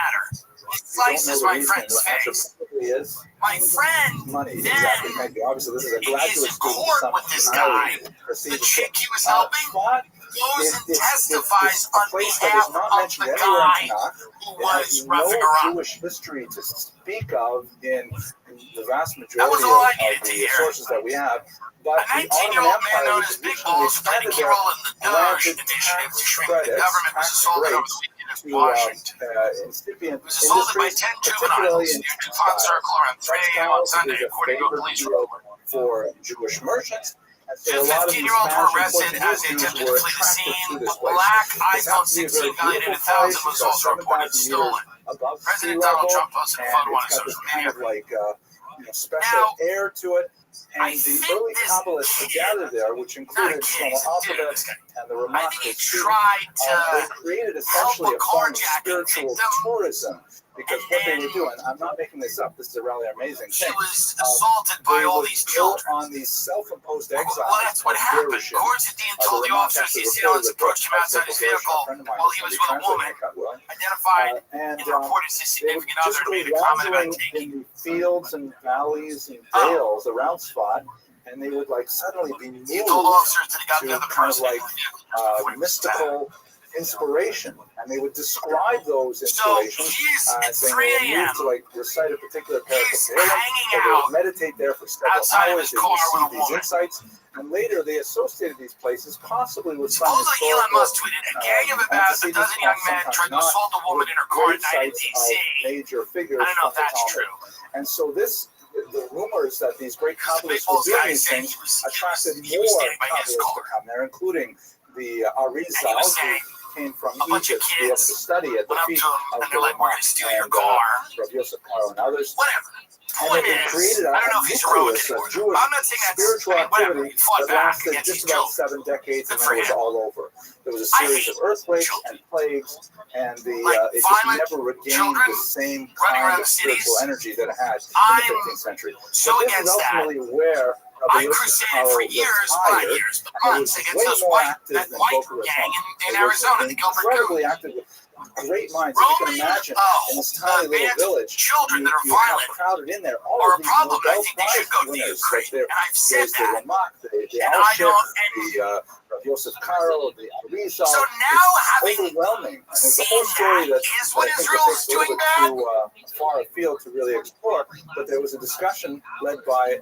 matter. It slices my friend's face. My friend Money, then exactly. Thank you. Obviously, this is a graduate is in student. court with this guy. The chick he was helping goes and testifies on behalf of the guy who was roughing her up. Jewish history to speak of in the vast That majority was all I of needed to the hear. sources that we have. But A 19-year-old man known as Big Balls played a key role in the DOGE initiative to shrink the government, was assaulted over the weekend in Washington. He was assaulted by 10 juveniles near DuPont Circle around 3 a.m. on Sunday, according to a police report. For Jewish merchants. Two 15-year-olds were arrested as they attempted to flee the scene. A black iPhone 16 valued at $1,000 was also reported stolen. President Donald Trump posted a photo on his social media. Special air to it. And the early Kabbalists who gathered there, which included Shlomo Alphabet and the Ramah, they created essentially a form of spiritual tourism. Because what they were doing, I'm not making this up, this is a really amazing thing. He was assaulted by all these children. On these self-imposed exiles. Well, that's what happened. According to Dean told the officers the assailants approached him outside his vehicle while he was with a woman, identified in the report as his significant other, and made a comment about taking. In the fields and valleys and dales around Spot, and they would like suddenly be moved He told officers that he got the to other kind of person like mystical inspiration, and they would describe those inspirations So saying they would move to like recite a particular paragraph, or they would meditate there for several hours, they receive these insights, and later they associated these places possibly with some Supposedly Elon Musk tweeted, a gang of about a dozen young men tried to assault a woman in her car at night in D.C. Major figures. I don't know if that's true. And so the rumors that these great Kabbalists were doing these things attracted more Kabbalists to come there, including the Arizal, who came from Egypt to be able to study at the feet of the Ramah and Rabbi Yosef Karo and others. Whatever. And it created a nucleus of Jewish spiritual activity that lasted just about 7 decades, and then it was all over. There was a series of earthquakes and plagues, and it just never regained the same kind of spiritual energy that it had in the 15th century. So this is ultimately where I crusaded for years, not years, but months against that white gang in Arizona, the Gilbert incredibly active with great minds. As you can imagine, in this tiny little village, children that are you have violent crowded in there all are of a these problem. I Nobel think they should Prize go to winners. Ukraine, and I've said There's the that. Ramah, the And I Al-Shif, don't. the Yosef Karo, the Arizal. So now, having overwhelming. And there's a seen whole story that, that is what I think Israel's takes a little doing bit bad? too far afield to really explore. But there was a discussion led by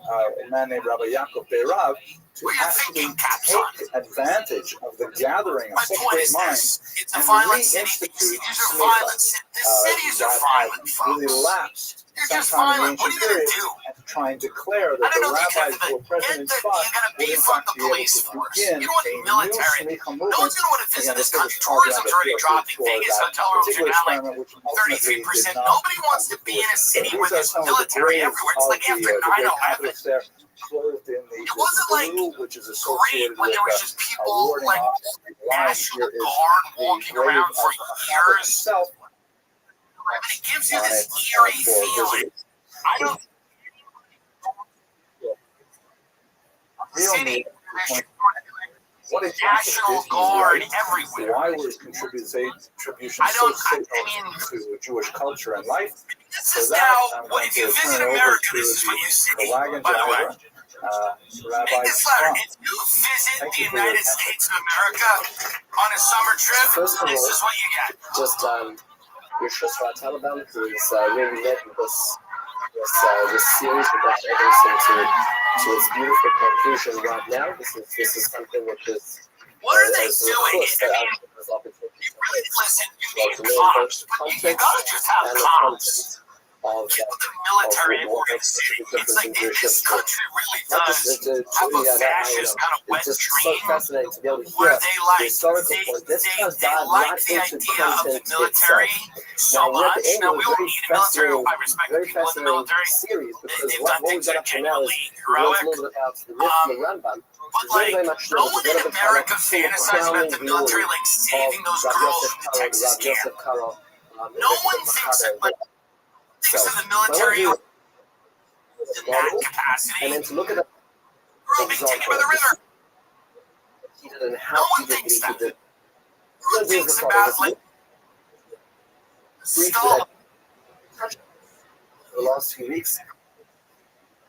a man named Rabbi Yaakov Beirav to actually take advantage of the gathering of such great minds It's a and violent city. reinstitute These are Smicha, violent cities. The cities are violent, really folks. lapsed You're just sometime in violent. the What are ancient you going period to do? and to try and declare I that don't the know if you rabbis can who were present in you're Spot going to would in beef up fact the be able police to force. begin You don't want a the new military. Smicha No one's movement. going to want to visit Again, this this was country. called Tourism's Rabbi already Field dropping. for Vegas that hotel rooms are particular down like experiment, which ultimately 33%. did not Nobody wants to come be in a fruition. city So where these are there's some of the military graves everywhere. It's of like after the great 9/11. Catholics there, clothed in the It wasn't like blue, which is great associated when with there was just a people warding like off the line. National Here is Guard the walking grave around of for Muhammad years. himself. And it gives you this eerie feeling. I don't. City. What a National Guard everywhere. Why were his contributions I so don't. I central mean, to Jewish culture and life? this For is that, now. I'm going If you to visit turn it over America, to this is what you see. the wagon By the way, driver, Rabbi make this letter. Trump. If you visit Thank the you for your United attention. States of America on a summer trip, First of this all, is what you get. just Yeshua Taliban, who is really led this series. We got everything to its beautiful conclusion right now. This is something which is What are they as doing? course, I mean, there's opportunity you really listen. You to need learn both comms, the but you context gotta just have and the comms. content of Get the military what in the makes city. the It's like difference in this Jewish country really not does just have a fascist kind of wet it's just so dream fascinating to be able to where hear they the like historical point. This has they dive like right the into idea of the content military itself. so Now, we're at much. the end Now of we a don't very need a military. fascinating, I respect the very people in the fascinating military. series because They've what done we things got that up are to now is genuinely we learned a heroic. little bit about the riff and the Rambam. But like, Very much no one in America fantasizes about the military like saving those girls from the Texas camp. No one thinks that like thinks of the military in that capacity. And then to look at the Girl being taken by the river. and No how one thinks that. the Who thinks about like briefly Stalin? the last few weeks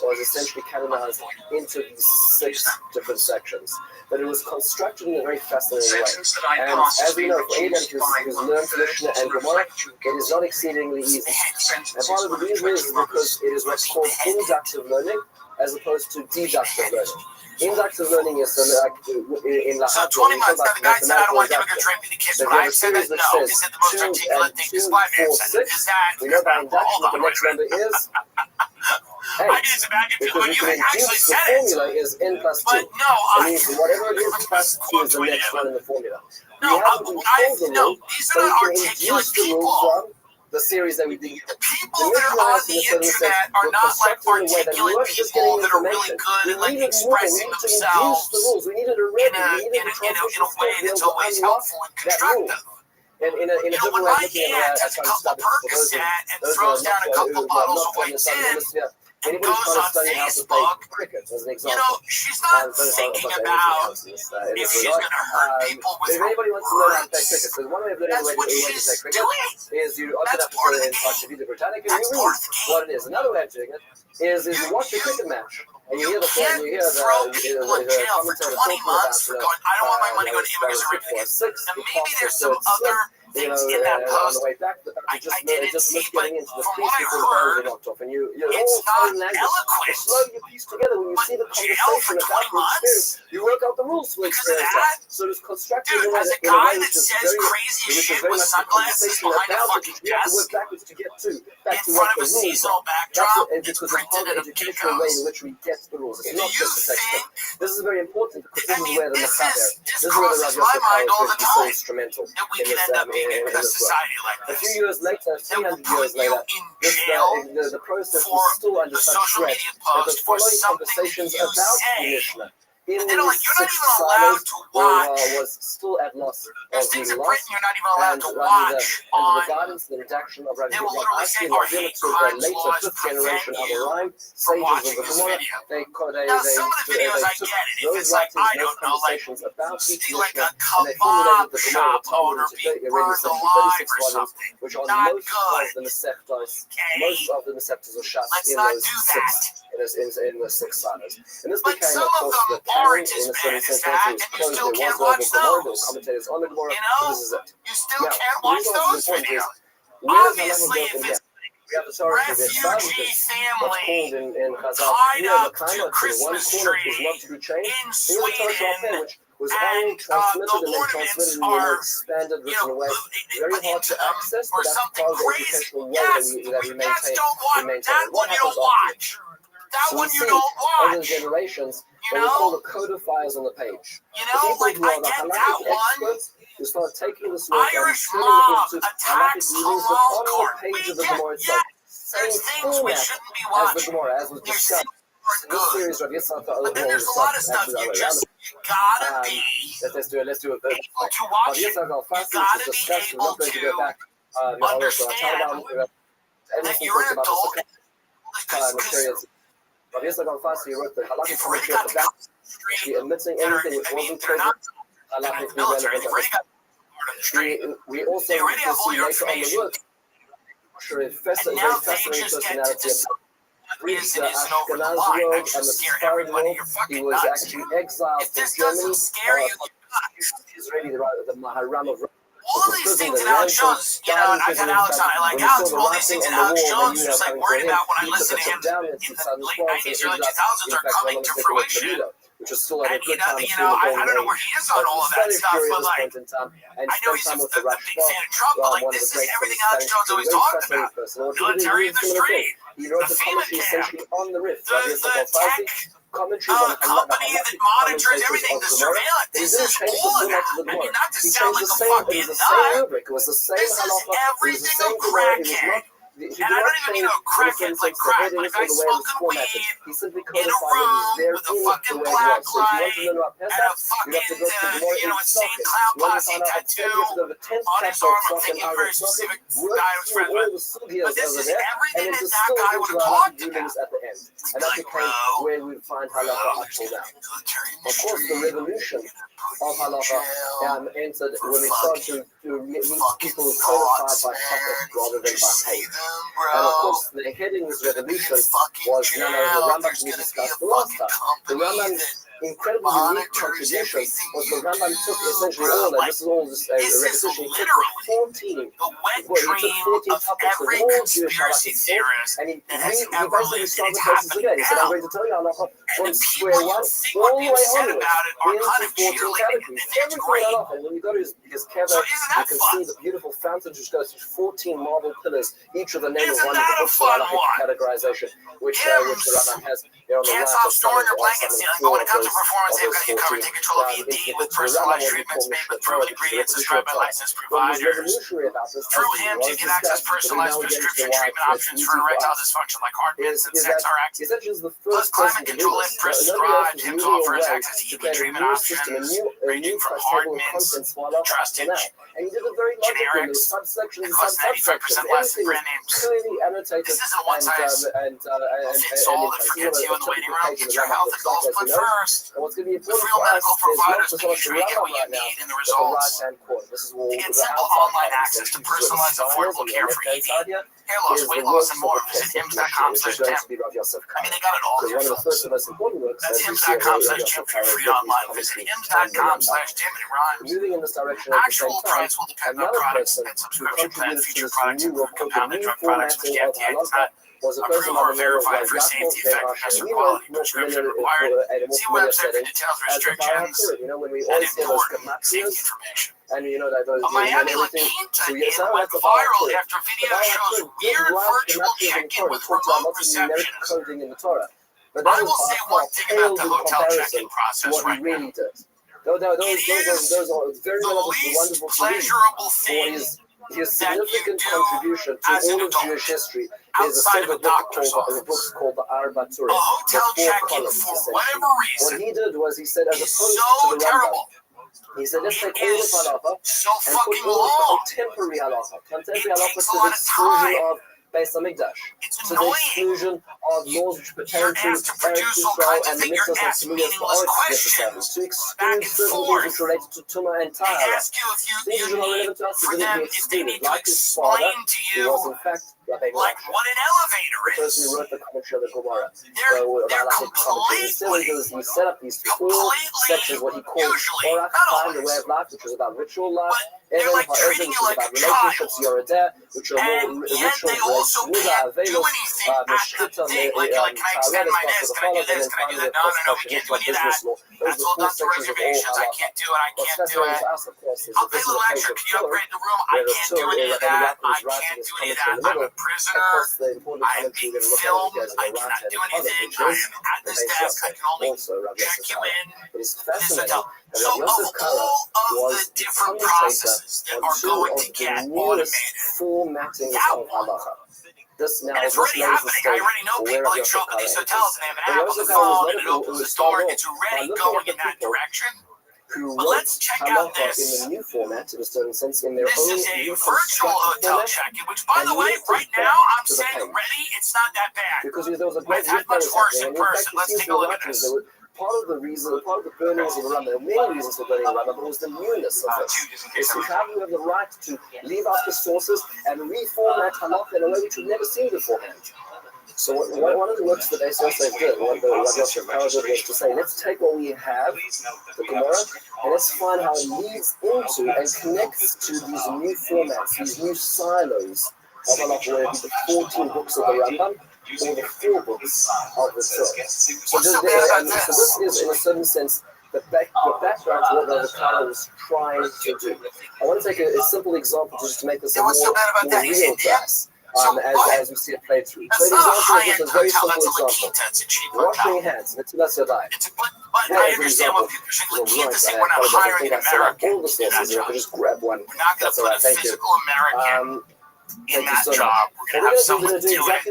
was essentially canonized into these 6 different sections. But it was constructed in a very fascinating way. And as we know, for anyone who's learned Mishnah and Gemara, it is not exceedingly easy. And part of the reason is because it is what's called inductive learning as opposed to deductive learning. Inductive learning is like in the So 20 months, now the guy said, I don't want to give a good trade with the kids, but I said that no, is it the most articulate thing this blind man said? Is that, we know by induction hold what on, the next number is. Hey, I did some back and forth, but you actually said the it. formula is n plus 2. But no, It means whatever it is plus 2 is the next one in the formula. No, these are not articulate people. The series that we did. The people that are on the internet are not like articulate people that are really good at like expressing themselves in a way that's always helpful and constructive. In a When my aunt has a couple Percocet and throws down a couple bottles of white tin and goes on Facebook, she's not thinking about if she's going to hurt people with her words. That's what she's doing. That's part of the game. That's part of the game. What it is. Another way of doing it is you watch a cricket match and you hear the throw people in jail for 20 months for going, I don't want my money going to immigrants or anything. And maybe there's some other things in that post. I didn't see, but from what I heard, it's not eloquent. But jail for 20 months? You work out the rules for because of that? So there's constructed Dude, as a guy that says crazy shit with sunglasses behind a fucking desk in front of a seasonal backdrop, it's printed in a Pico's. which we get the rules. It's Do not you just a think? This is very important because this is where the this This is where crosses my mind all the time. instrumental. That we can end up being in a society like A this. few years later, That will 300 years put you later, in jail the process for was still under a such social threat. media But the post for following something conversations that you about the say. Mishnah in And they're like, these you're not 6 even allowed silos to watch. was still at loss. There's things in Britain you're not even allowed to Under watch the on. guidance, the redaction of Rabbi They will literally say our hate crimes later laws 5th generation prevent of you Orion, from sages watching of the this Gemara, video. they Now, some of the videos I took get it. If those it's like, writings, I don't know, like, conversations about each like a Mishnah, and they formulated kebab the shop Gemara owner to being 36 burned alive or volumes, something. which are Not most good. of the Neseftos, Okay? most of the Neseftos are shut Let's in not those do 6 that. in the 6 silos. And this But became, some of of course, them the canon aren't in as a bad certain as sense. that, It was and you closed. still There can't was watch Gemara, there were those. commentators on the Gemara. You know? This is it. You still Now, can't watch the reason those the point is, videos. where is Obviously, Halacha if broken it's down? We have the Torah for this. refugee What's family called in Chazal, tied here, up the to one Christmas corner was tree not to be changed. in Here, the Torah Sweden, which was only and transmitted the and then ornaments transmitted in are, an expanded written away. Very put hard into to them access, or but that's something part of the crazy. educational way Yes, that we that's maintain. don't watch. That What one you don't happens afterwards? watch. That So one we you see don't over the watch. generations, You what we call know? the codifiers on the page. You The know, people like who I are the get that halakhic one. experts who start taking this work and Irish turning mob it into attacks halakhic readings halal on court. the page of We the get, Gemara itself. there's Same things we format shouldn't be as the watching. Gemara, as was There's discussed. things that This are good. series, Rabbi Yitzchak, But then there's a lot of stuff you gotta be let's do it. Let's do it. able to watch it. You gotta be able to understand that you're an adult. Because Rabbi Yitzchak al-Fasi wrote the halakhic they've already commentary got at the the back, stream admitting that are, anything which I mean, wasn't they're present not in the halakhically military. relevant. They've already got part of the stream. We also They already have all see your later on the information. work. Sure, a And very now they fascinating just get to personality. decide what is and The isn't over the Ashkenaz line. world That and should the scare Sephardic everybody. world. You're He fucking was nuts. actually exiled If from this Germany. doesn't scare you, you're nuts. He's really the Maharam of All of these things in Alex Jones, you know, and I've had Alex on, I like Alex, but all these things in Alex Jones, just like worried about when I listen to him in the late 90s, early 2000s are coming to fruition. Which is still at a And good time. I don't know where he is on all of that stuff, but like, I know he's a big fan of Trump, but like, this is everything Alex Jones always talked about. Military in the street, he wrote the the FEMA commentary camp, essentially on the riff. the tech Commentary on company that monitors everything, the surveillance. This is all of that. I mean, not to sound like a fucking nut. It was the same This is halacha. everything a crackhead. And I don't even mean a crackhead like crack, but a guy smoking weed in a room with a fucking black light and a fucking, insane clown posse tattoo on his arm. I'm thinking a very specific guy I was friends with. But this is everything that guy would have talked about. And that became where we find halacha up till now. Of course, the revolution of halacha entered when we started to meet people codified by topic rather than by hate. And of course, the heading of this revolution was none other than the Rambam we discussed the last time. The Rambam incredibly unique contribution was the Rambam took essentially all, and this is all just a repetition, he took 14 topics of all Jewish halakhic thought, and he basically started the process again. He said, I'm going to tell you halacha from square one all the way onwards. He into 14 categories. Everything halacha. And when you go to his kever, you can see the beautiful fountain which goes through 14 marble pillars, each of the name of one of the books of halakhic categorization, which the Rambam has here on the Can't right. stop storing your blankets, but when it comes to performance, they've got you covered. Take control of ED with personalized treatments made with proven ingredients described by licensed providers. Through him, you can access personalized prescription treatment options for erectile dysfunction like heart mints and sex RX. Plus, climate control if prescribed. Hims offers access to ED treatment options ranging from hard mints to trusted generics and plus 95% less than brand names. This isn't one size fits all that forgets you in the waiting room. Get your health and goals put first. With real medical providers, making sure you get what you need in the results. To get simple online access to personalized affordable care for ED, hair loss, weight loss, and more, visit hims.com/Tim. I mean, they got it all here, folks. That's hims.com/Tim for your free online. Visit hims.com/Tim and it rhymes. Actual price will depend on products and subscription plan. Featured products include compounded drug products, which the FDA does not approve or verify for safety, effectiveness, or quality. Prescription required. See website for details, restrictions, and important safety information. A Miami La Quinta inn went viral after video shows weird virtual check-in with remote reception. I will say one thing about the hotel check-in process right now. It is the least pleasurable thing that you do as an adult outside of a doctor's office. A hotel check-in, for whatever reason, is so terrible. He said, let's take it all is the halacha so and fucking put all long. the contemporary halacha It to takes a the lot of exclusion time. of Beis Hamikdash, It's to the annoying. exclusion of laws which pertain You're to asked to produce all Israel kinds of and the things. You're mitzvahs asked and communities meaningless for questions to back exclude and certain forth. things which related to Tumah and They Tahara. ask you if Things you which are not need relevant to us for didn't them, be if they excluded. need to Like his father, explain to who you, was in fact Rabbi like what an elevator the person is. who wrote the commentary of the Gemara. They're He set up these four sections, what he called usually, Orach not Chaim, the way always, of life, which was about ritual life. but they're like Ha'ezel, treating which you is like about a child. relationships, Yoredeh, which are And more yet ritual they also can't do anything at the thing. Like, can I extend my this? Can I do this? Can I do that? No, we can't do any of that. That's all done through reservations. I can't do it. I can't do it. I'll pay a little extra. Can you upgrade the room? I can't do any of that. I can't do any of that. I'm a prisoner. I am being filmed. I cannot do anything. I am at this desk. I can only check you in this hotel. So of all of the different processes that are going to get automated, that one, and it's already happening. I already know people that show up at these hotels and they have an app on the phone and it opens the door. It's already going in that direction. But let's check out this. In the new format, in a certain sense, in their This own is a new virtual hotel check-in, which, by the way, right now I'm saying ready. It's not that bad. Because there was a great I've had much worse in person. Let's take a look at this. Part of the reason, part of the burnings of the Rambam, there were many reasons for burning the Rambam, but it was the newness of it. It's how you have the right to leave out the sources and reformat halakha in a way which we've never seen beforehand. So one of the works that they did, what the Rabbi Yosef Karo did, was to say, let's take what we have, the Gemara, and let's find how it leads into and connects to these new formats, these new silos of halakha, where the 14 books of the Rambam, or the 4 books of the Torah. So this is, in a certain sense, the background to what the Karo was trying to do. I want to take a simple example just to make this a more real class. As we see it played through. That's so not an a example high-end is a very hotel. simple That's a La example. Quinta. It's a cheap hotel. Washing hands, that's your diet. But I understand what people say. La Quinta say we're not hiring an American to do that job. Just grab one. We're not going to put a physical American in that job. We're going to have someone do it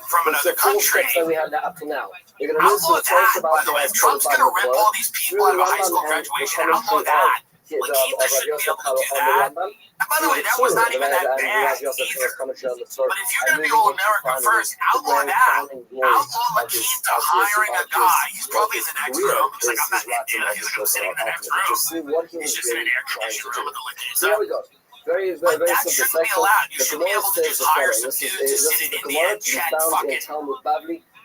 from another country. We have that up to now. Outlaw that. By the way, if Trump's going to rip all these people out of a high school graduation, outlaw that. La Quinta shouldn't be able to do that. And by the way, that was not even that bad either. But if you're going to be all America first, outlaw that. Outlaw La Quinta hiring a guy. He's probably in the next room. He's like, I'm not India. He's like, I'm sitting in the next room. He's just in an air-conditioned room with a La Quinta. There we go. Very But that simple. shouldn't be allowed. You should be able to just hire some dude to sit in India and check fucking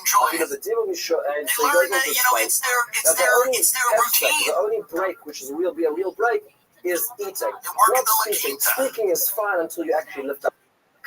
enjoy it. The devil is sure, and They so he learn goes that, into you know, space. it's their routine. The only break, which is be a real break, is eating. They work Not the speaking. Lakita. Speaking is fine until you actually lift up.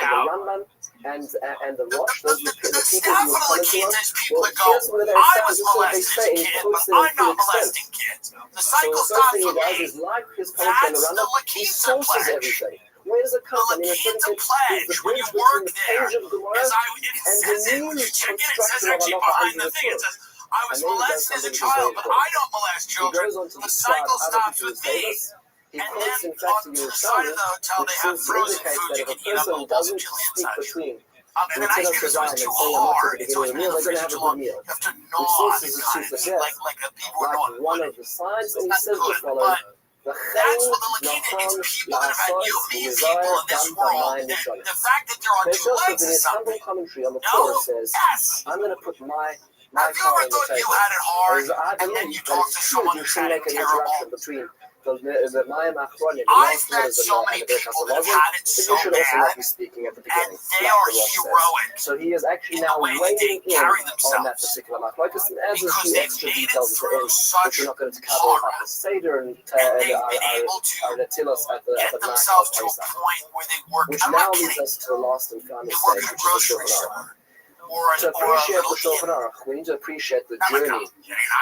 Aleph and the Rambam and the Rosh, those are the people who Definitely were keep commenting on. these people Well, that go, here's one of their I was examples. This is what they molested say as a in kid, quotes but to I'm not an extent. molesting kids. The So cycle the first stops thing he with does me. is like his commentary on the That's the Rambam. He Lakita sources pledge. everything. Where does it come from? The He's Lakita the pledge, when bridge you between work the there, page of Gemara it and says the it, when new you check it, it says construction of actually Halacha behind under the the thing, it Torah. says, I was molested as a child, but I don't molest children. The cycle stops with me. He And quotes, then in fact, on to to the side of the hotel, which they have seems to frozen indicate food that you if a can eat on person the balls and doesn't chili speak inside. between And then ice cream is always too hard. It's always been in the freezer too long. You have to gnaw on it, kind of, like people are gnawing one wood. of the signs, and he That's says to good, follow. but that's what the Lakina is. People that have had human people in this world. The fact that they're on two legs is something. Commentary on the No? Torah says, Yes. I'm going to put my Have you ever thought you had it hard, and then you talk to someone who's had it terrible? between the Mayim Achronim, I've met so many people that have had it so should also not bad, be speaking at the and beginning. they are heroic So he is actually in now the way that they weighing in carry on that themselves, particular machlokes, and adds a because few they've extra made it details at the through end, which such we're not going to cover horror, at the Seder and and they've been able our Natilos at the get night of themselves to a Pesach, point where they work. which I'm now not leads kidding. us to the last and final They work stage, at a which is the grocery Shulchan Aruch. store or To a appreciate the little Shulchan inn. Aruch, we need to appreciate the Not like journey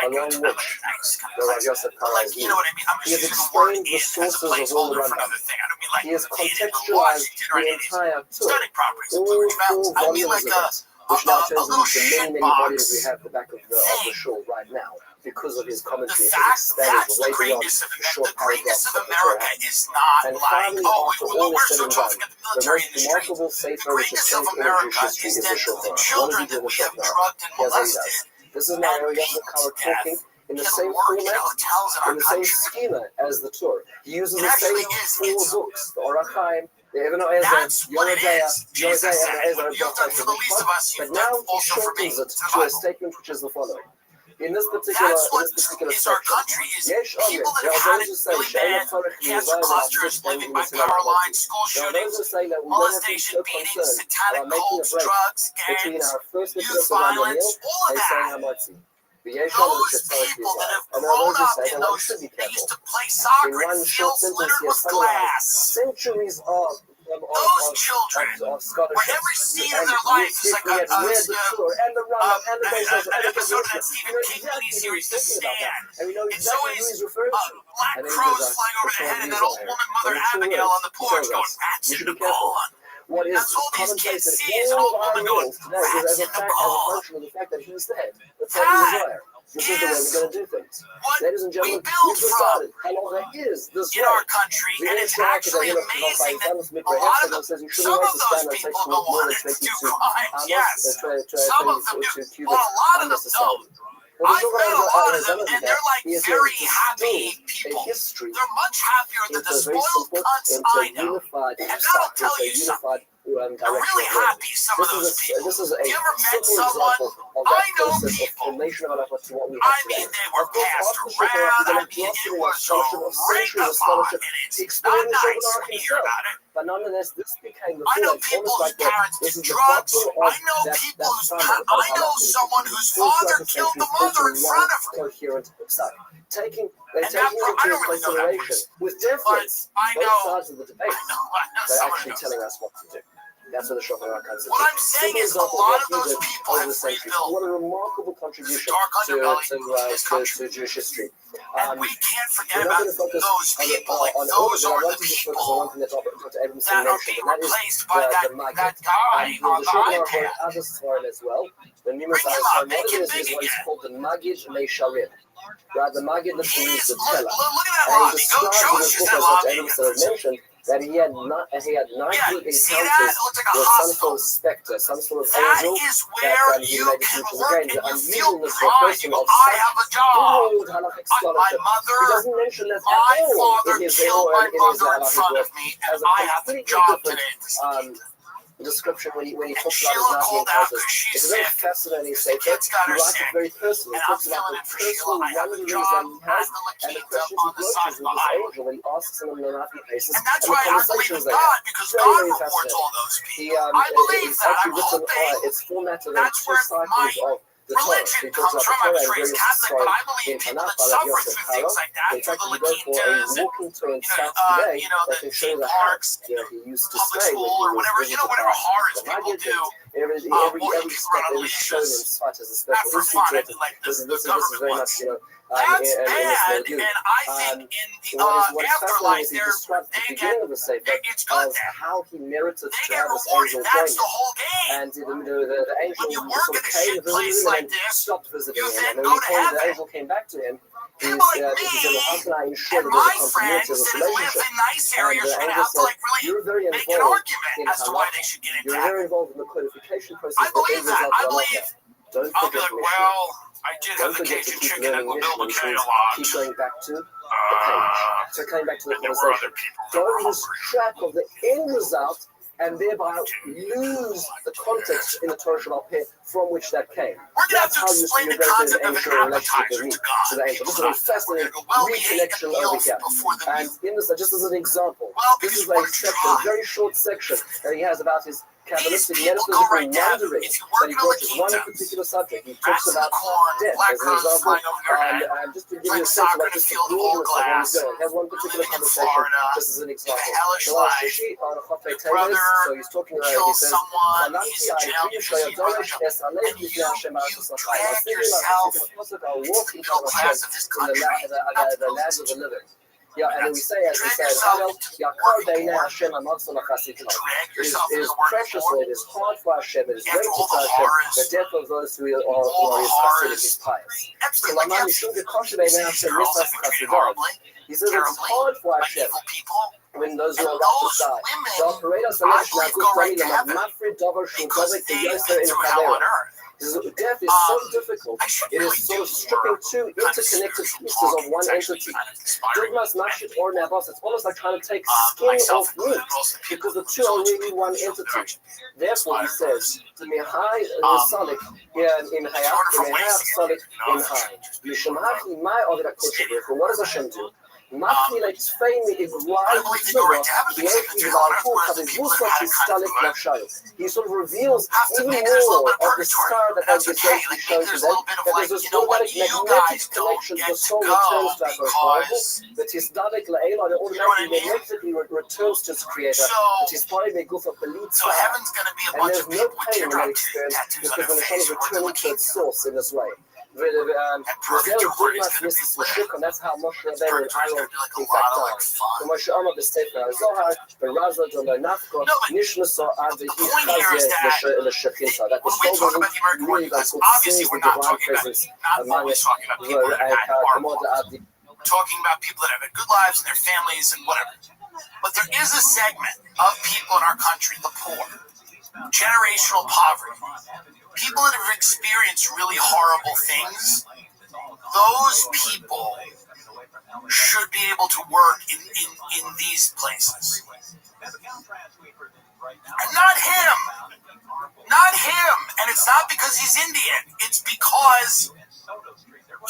I go along to which nice kind the of Rav place. Yosef But like, you know what I mean? I'm He has just using the word explained the inn as a sources of all the placeholder for Rambam. another thing. I don't mean like He has inn in contextualized Washington or the in entire tour, study properties in all Blue Ridge four Mountains. I mean volumes like of it, which now a turns little into many, shit many volumes we box have at the back of the shul right now, because of his The commentary. fact, that's the way beyond greatness of the it. short The greatness of paragraphs America that is not And like, finally, oh, after all we're is so said and tough, done, get the the military most in the street. remarkable The sefer which has greatness of changed all America Jewish history is is the that Shulchan the Aruch. What does children he do that in the we have Shulchan Aruch? drugged and Here's what he molested does. This is now and Rabbi beaten Yosef to talking death in the can same work in format, hotels in in our the same country. schema as the Torah. He uses It the actually same is. four books, the Orach Chaim, the Even Oezer, That's what it is. Jesus said, what you have done for the least of us, but you've now done he also for me. shortens it It's the to a Bible. statement which is the following. In this particular That's what is section, our country is. Yesh People Omer, that have had it really bad, cancer There clusters, living by power lines, school are those who shootings, say that we don't have to be molestation, so beatings, concerned satanic about making a cults, break drugs, between gangs, our first youth Natilos of violence, all of and saying that. Hamotzi. The Yesh Omer Those Shetzarech people that have And there are grown those who up say in that one those, should be they careful. used to play In soccer in one short fields sentence, littered he has with glass. centuries Those children, scholarship. where every scene of And their life is like we had read the tour and the run and the basis an episode of that Stephen King miniseries, The Stand. And we know It's exactly who always he's referring to. black And then he crows goes, flying over their head and that old woman, Mother Abigail, on the porch going, rats in the gone. What is That's all these commonplace kids in see is an all old of our woman going, worlds today is rats as a in the fact, as a gone. function of the fact that he's dead. That's what he desire. This is the way we're going to do things. Ladies and gentlemen, we've decided Halacha is this in way. our country, and it's actually amazing that a lot of them, some of those people go on to do crimes, yes. Some of them do, but a lot of them don't. I've met a lot of them, and they're like very happy people. They're much happier than the spoiled cunts I know. And that'll tell you something. They're really happy, some of those people. Have you ever met someone? I know people. I mean, they were passed around. I mean, it was a rake of fun, and it's not nice when you hear about it. But nonetheless, this became the I know people whose parents did drugs. I know people whose I know someone whose father killed the mother in front of her. Coherent side. They're And taking that I into don't really know that consideration voice. with But difference I both know, sides of the debate. I know They're someone actually knows. telling us what to do. That's what the Shulchan Aruch comes What I'm saying is a lot of those people have rebuilt What a remarkable contribution dark underbelly to Jewish history. and we can't forget about those people, like those are the people that are being replaced by that guy on the iPad. As well. The Bring him up, make him big is what is again. called the Magid Meisharim. Right, the Magid literally means the Look teller. at that And lobby. he Go describes show in us his that book, lobby. as Edison had mentioned, that he had 90 Yeah, see that? encounters It looks like a with some hospital. sort of spectre, some sort of That angel is that where he you made can attention work again. and you I'm feel using this for a pride. person You go, of I such have a job. broad halachic My scholarship. mother, He doesn't mention that my at all father in his killed my in his mother in halachic front work. of me, As and a I have a completely job different today. description when he And talks about Sheila his called Nazi out encounters. because she's It's a very sick. fascinating The statement. kids got He her writes sick. it very personally. And He I'm talks about feeling the it for personal Sheila. I have a wonderings job that he as has the and the Lakita questions on he the side broaches of with the this highway. angel when he asks him on a nightly basis. And that's And why the I believe conversations in they God, have. because Very, God very rewards fascinating. all those He, people. I believe it's that. actually I'm written, hoping it's formatted in that's two where cycles my of the Torah. religion He talks comes about from. the I'm Torah and raised various Catholic, but stories I believe in people Tanakh that by Rabbi suffer Yosef through things like that, In through fact, the if you go for a Lakitas and walking tour in South today, you know, they the can show theme the parks, house where he used to public stay school when he or was whatever, you know, whatever horrors the people Magid do. Every step, every stone in Tzfat is a special history to it. This is very much, That's in bad, this and I think in the what is fascinating afterlife, is he describes the beginning of the Sefer it's good as there. how he merited They to get have this rewarded. angel That's join the him. whole game. And the angel When you work sort of at a came shit to place visit him like and this, stopped visiting you him. then And go when to the heaven. angel came back to him, People he like said, me how can I ensure and that my there's a continuity friends of this that live relationship? in nice And areas the are going to angel have to said, really you're very make an involved argument in as to why they halakha. should get into You're heaven. very involved in the codification process. I believe that. I Don't believe I'll be forget like, Mishnah. well, I did have Don't the forget to Cajun keep chicken and learning Bill Mishnah, McKay which a lot. means keep going back to the page. So coming back to the And there were other conversation. people that were Don't lose hungry. track of the end result and thereby lose the context in the Torah Shabbat Peh from which that came. We're going to have That's to how you explain the integrate concept an of an angel relationship appetizer with to me, God. to the angel. This is a We're fascinating going to go, well, we ate reconnection the over meal here. before the And meal. in this, just as an example, Well, this because is you a wanted to section, a try. very short section that he has about his These Kabbalistic people go metaphysical right down. wondering If you that work he in a broaches one Laquinta, particular subject. He talks rats in the about corn, death black as an crows example. flying over your head, Just to give you a playing sense of soccer like in a just the field of old broadness of where he's glass. going. He has one We're particular living in conversation, Florida. just as an It's a example. hellish The last life. Shishi on a Chafei Your Teres, brother so he's talking about, he kills says, someone, he's "Chalanti in jail I because he broke Doresh up. es alef And lifnei you Hashem Ba'aretz L'chaim." I was drag thinking about yourself this particular pasuk, I'll into walk the in front middle of class Hashem of this in country, not the to land of the living. Yeah, and we say, as we drag say in yourself Hallel, into Yakar working Beinei poor. Hashem Amotzo L'chasikon. Drag It is yourself into working precious, poor. it is hard for Hashem, it is After weighty all to the Hashem, the horrors, death of those who are all the his Hasidic, horrors. his pious. Epstein, like K'lamar Epstein, Mishum Gekosher you Beinei see these Hashem girls Nisas that have been treated Chasidon. horribly, He says it's terribly, hard for by Hashem evil people. when those who And are righteous those die. women, The operator I selection believe, go right to heaven because they've been through hell on earth. Death is so difficult. I should It really is sort do of stripping two kind of interconnected spiritual pieces of talking. one It's actually entity. kind of inspiring. Dogmas Mashit or Nabos, it's almost like trying to take skin Myself off included, meat but also the people because the two so are it's really people one who feel entity. direction. Therefore, he Inspired says, to Mihai Salik in Hayat Salik in Hai. Mishamachi my Ovid HaKodesh. What does Hashem do? Machmilek Tfeini Igrai I believe they go right to heaven because they've been through hell on earth, whereas the people that had a kind of he sort of reveals have to even maybe there's a little more bit of of the scar purgatory. that That's has okay. been Like shown maybe to there's a them. little bit of That like, there's you know what, automatic you magnetic guys don't connection, get the to soul go returns to Hakadosh Baruch Hu, because that his Dadek La'ela, it you know what I automatically mean? magnetically returns to its creator, So, that his body may go for Belit so heaven's going to be a and bunch there's of no people with pain in that teardrop experience tattoos on because their when the soul is face who are returning to its source in this way. And purgatory is going to be lit. And that's how Moshe Rabbeinu Purgatory is going to be like a in lot fact of like died. fun. Moshe Amar b'Sefer HaZohar, b'Raza Donanafko, No, but Nishmaso Ad the point here is that L'Shechinta. That the when we soul talk about the American war, really because like obviously sees we're the not divine talking about, presence not among always us. talking about people that have had horrible. We're talking about people that have had good lives and their families and whatever. But there is a segment of people in our country, the poor, generational poverty, people that have experienced really horrible things. Those people should be able to work in these places. And not him. Not him. And it's not because he's Indian. It's because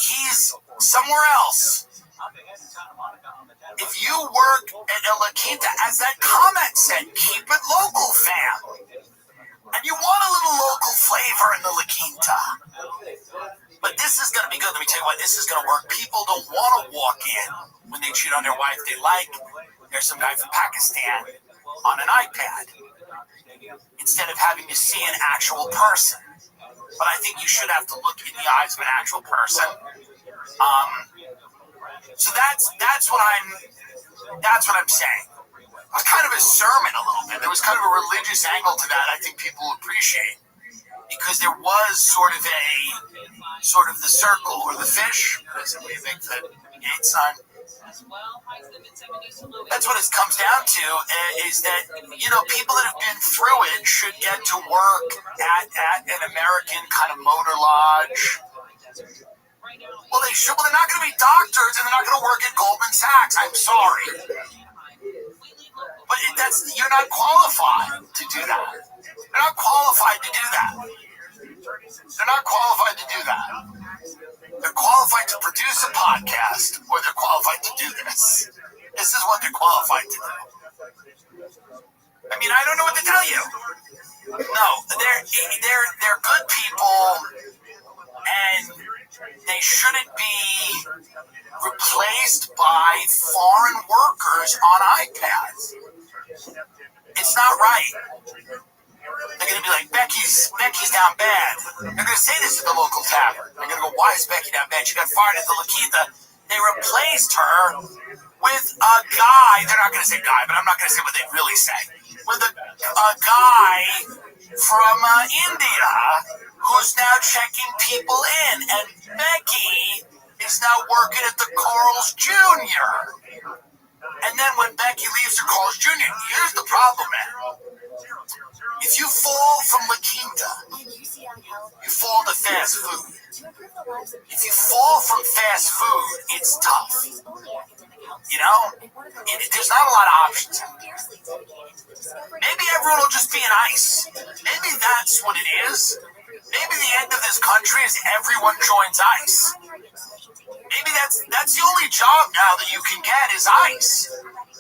he's somewhere else. If you work at a La Quinta, as that comment said, keep it local, fam. And you want a little local flavor in the La Quinta. But this is going to be good. Let me tell you what, this is going to work. People don't want to walk in when they cheat on their wife they like. There's some guy from Pakistan on an iPad instead of having to see an actual person. But I think you should have to look in the eyes of an actual person. So that's what I'm saying. It was kind of a sermon a little bit. There was kind of a religious angle to that I think people appreciate. Because there was sort of the circle or the fish, as we think the Gates on. That's what it comes down to, is that, people that have been through it should get to work at an American kind of motor lodge. Well, they should. Well, they're not going to be doctors, and they're not going to work at Goldman Sachs. I'm sorry. But you're not qualified to do that. They're not qualified to do that. They're not qualified to do that. They're qualified to produce a podcast, or they're qualified to do this. This is what they're qualified to do. I mean, I don't know what to tell you. No, they're good people, and they shouldn't be replaced by foreign workers on iPads. It's not right. They're going to be like, Becky's Becky's down bad. They're going to say this at the local tavern. They're going to go, why is Becky down bad? She got fired at the La Quinta. They replaced her with a guy. They're not going to say guy, but I'm not going to say what they really say. With a guy from India who's now checking people in. And Becky is now working at the Carl's Jr. And then when Becky leaves the Carl's Jr., here's the problem, man. If you fall from La Quinta, you fall to fast food. If you fall from fast food, it's tough. You know? There's not a lot of options. Maybe everyone will just be in ICE. Maybe that's what it is. Maybe the end of this country is everyone joins ICE. Maybe that's the only job now that you can get is ICE.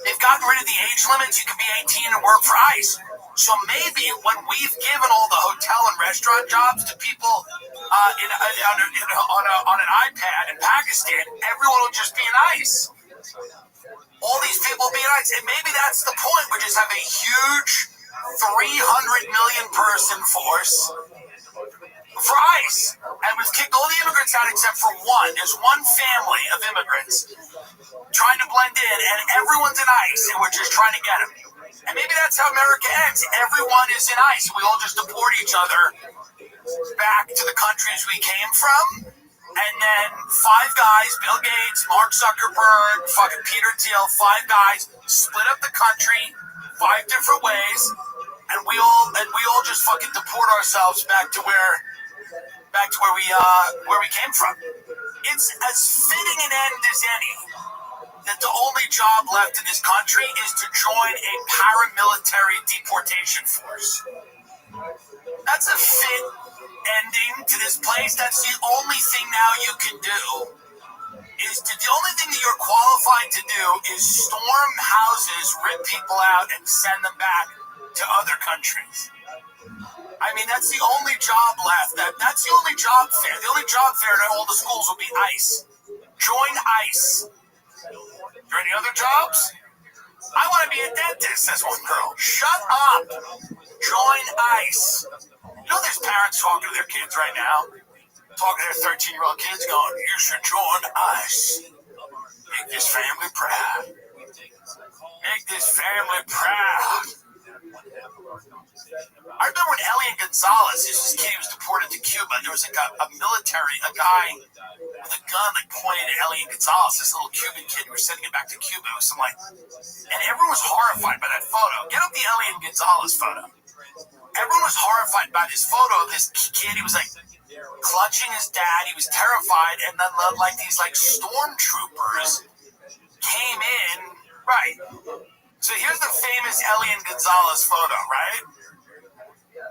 They've gotten rid of the age limits. You can be 18 and work for ICE. So maybe when we've given all the hotel and restaurant jobs to people on an iPad in Pakistan, everyone will just be in ICE. All these people will be in ICE. And maybe that's the point. We just have a huge 300 million person force for ICE. And we've kicked all the immigrants out except for one. There's one family of immigrants trying to blend in, and everyone's in ICE, and we're just trying to get them. And maybe that's how America ends. Everyone is in ICE. We all just deport each other back to the countries we came from. And then 5 guys, Bill Gates, Mark Zuckerberg, fucking Peter Thiel, 5 guys split up the country 5 different ways, and we all just fucking deport ourselves back to where we came from. It's as fitting an end as any that the only job left in this country is to join a paramilitary deportation force. That's a fit ending to this place. That's the only thing now you can do. The only thing that you're qualified to do is storm houses, rip people out, and send them back to other countries. I mean, that's the only job left. That's the only job fair. The only job fair in all the schools will be ICE. Join ICE. Are there any other jobs? I want to be a dentist, says one girl. Shut up. Join ICE. You know there's parents talking to their kids right now? Talking to their 13-year-old kids going, you should join ICE. Make this family proud. Make this family proud. I remember when Elian Gonzalez, this kid, was deported to Cuba. There was like a guy with a gun pointed at Elian Gonzalez, this little Cuban kid who was sending him back to Cuba. It was and everyone was horrified by that photo. Get up the Elian Gonzalez photo. Everyone was horrified by this photo of this kid. He was clutching his dad. He was terrified, and then these stormtroopers came in. Right. So here's the famous Elian Gonzalez photo, right?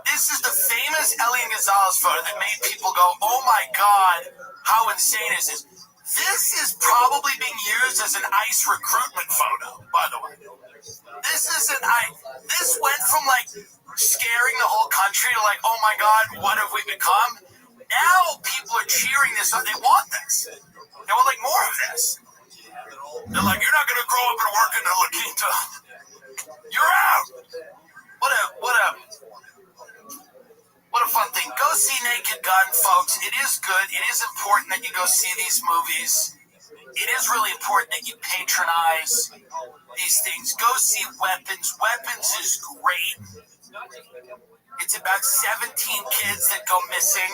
This is the famous Elian Gonzalez photo that made people go, oh my God, how insane is this? This is probably being used as an ICE recruitment photo, by the way. This went from scaring the whole country to oh my God, what have we become? Now people are cheering this up. They want this. They want more of this. They're you're not going to grow up and work in the La Quinta. You're out. What a fun thing. Go see Naked Gun, folks. It is good. It is important that you go see these movies. It is really important that you patronize these things. Go see Weapons. Weapons is great. It's about 17 kids that go missing.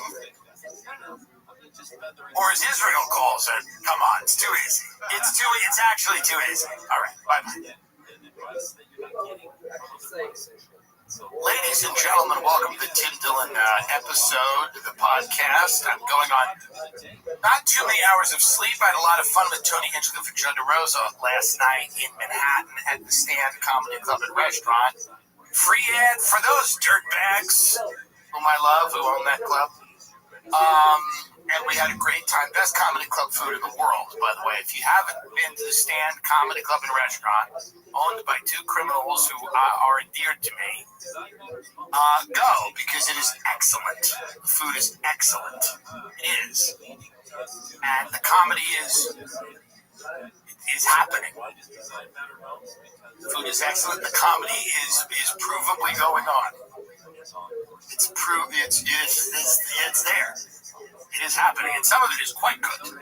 Or as Israel calls it, come on, it's too easy. It's actually too easy. All right, bye-bye. Ladies and gentlemen, welcome to the Tim Dillon episode of the podcast. I'm going on not too many hours of sleep. I had a lot of fun with Tony Hinchcliffe and Joe DeRosa last night in Manhattan at the Stand Comedy Club and Restaurant. Free ad for those dirtbags whom I love, who own that club. And we had a great time. Best comedy club food in the world, by the way. If you haven't been to the Stand Comedy Club and Restaurant, owned by 2 criminals who are endeared to me, go, because it is excellent. The food is excellent. It is. And the comedy is happening. The food is excellent. The comedy is provably going on. It's proved. It's there. It is happening, and some of it is quite good.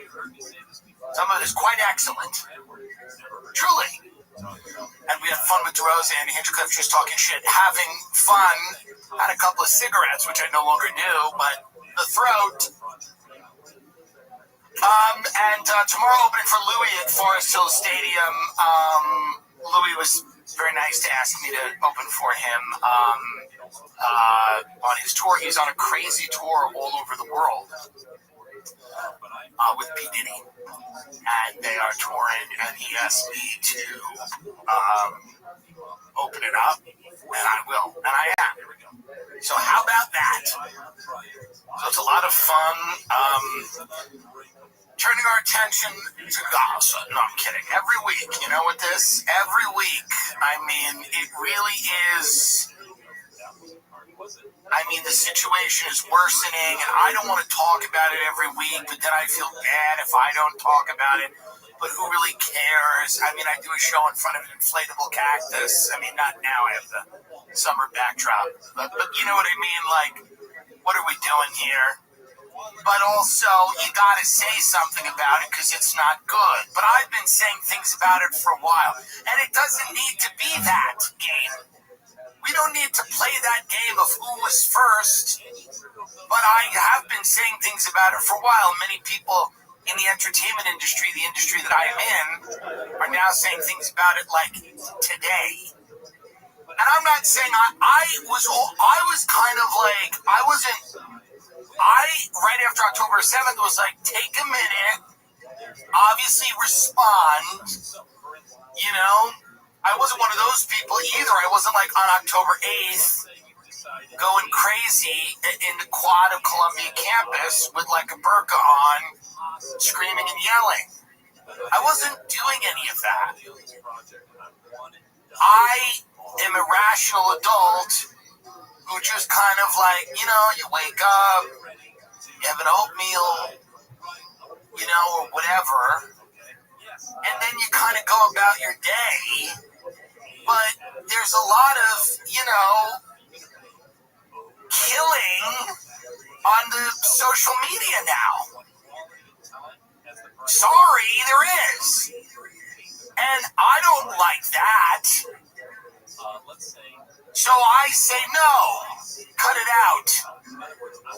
Some of it is quite excellent. Truly. And we had fun with DeRosa and Hinchcliffe just talking shit, having fun. Had a couple of cigarettes, which I no longer do, but the throat. And tomorrow opening for Louis at Forest Hill Stadium. Louis was very nice to ask me to open for him on his tour. He's on a crazy tour all over the world with P. Diddy. And they are touring, and he asked me to open it up, and I will, and I am. So how about that? So it's a lot of fun. Turning our attention to Gaza. No, I'm kidding. Every week, you know what this? Every week, I mean, it really is. I mean, the situation is worsening, and I don't want to talk about it every week, but then I feel bad if I don't talk about it. But who really cares? I mean, I do a show in front of an inflatable cactus. I mean, not now. I have the summer backdrop. But you know what I mean? Like, what are we doing here? But also, you got to say something about it because it's not good. But I've been saying things about it for a while. And it doesn't need to be that game. We don't need to play that game of who was first. But I have been saying things about it for a while. Many people in the entertainment industry, the industry that I am in, are now saying things about it like today. And I'm not saying I was kind of like, right after October 7th was like, take a minute, obviously respond, you know. I wasn't one of those people either. I wasn't like on October 8th going crazy in the quad of Columbia campus with like a burqa on, screaming and yelling. I wasn't doing any of that. I am a rational adult who just kind of like, you know, you wake up, you have an oatmeal, you know, or whatever, and then you kind of go about your day. But there's a lot of, you know, killing on the social media now. Sorry, there is. And I don't like that. So I say no, cut it out.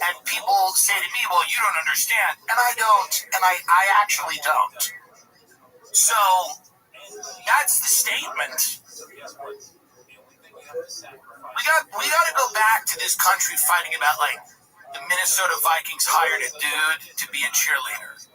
And people say to me, well, you don't understand. And I don't, and I actually don't. So that's the statement. We got to go back to this country fighting about, like, the Minnesota Vikings hired a dude to be a cheerleader.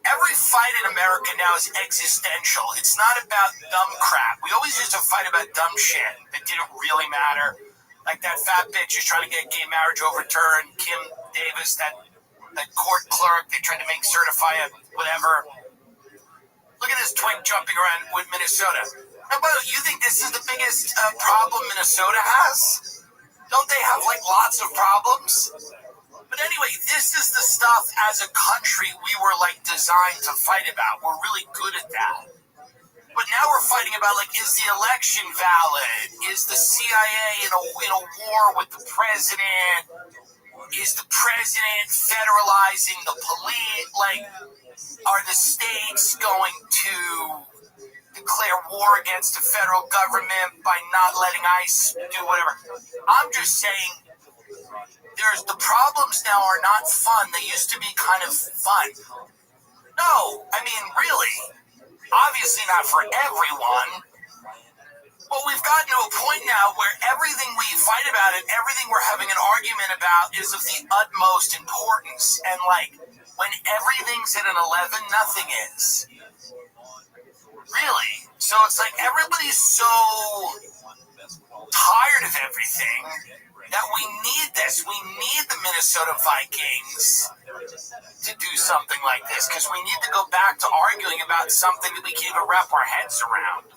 Every fight in America now is existential. It's not about dumb crap. We always used to fight about dumb shit that didn't really matter. Like that fat bitch who's trying to get gay marriage overturned, Kim Davis, that court clerk they tried to make certify it, whatever. Look at this twink jumping around with Minnesota. Now, you think this is the biggest problem Minnesota has? Don't they have, like, lots of problems? But anyway, this is the stuff as a country we were, like, designed to fight about. We're really good at that. But now we're fighting about, like, is the election valid? Is the CIA in a war with the president? Is the president federalizing the police? Like, are the states going to declare war against the federal government by not letting ICE do whatever? I'm just saying, the problems now are not fun. They used to be kind of fun. No, I mean, really. Obviously not for everyone. But we've gotten to a point now where everything we fight about and everything we're having an argument about is of the utmost importance. And, like, when everything's at an 11, nothing is. Really. So it's like everybody's so tired of everything that we need this. We need the Minnesota Vikings to do something like this because we need to go back to arguing about something that we can't even wrap our heads around.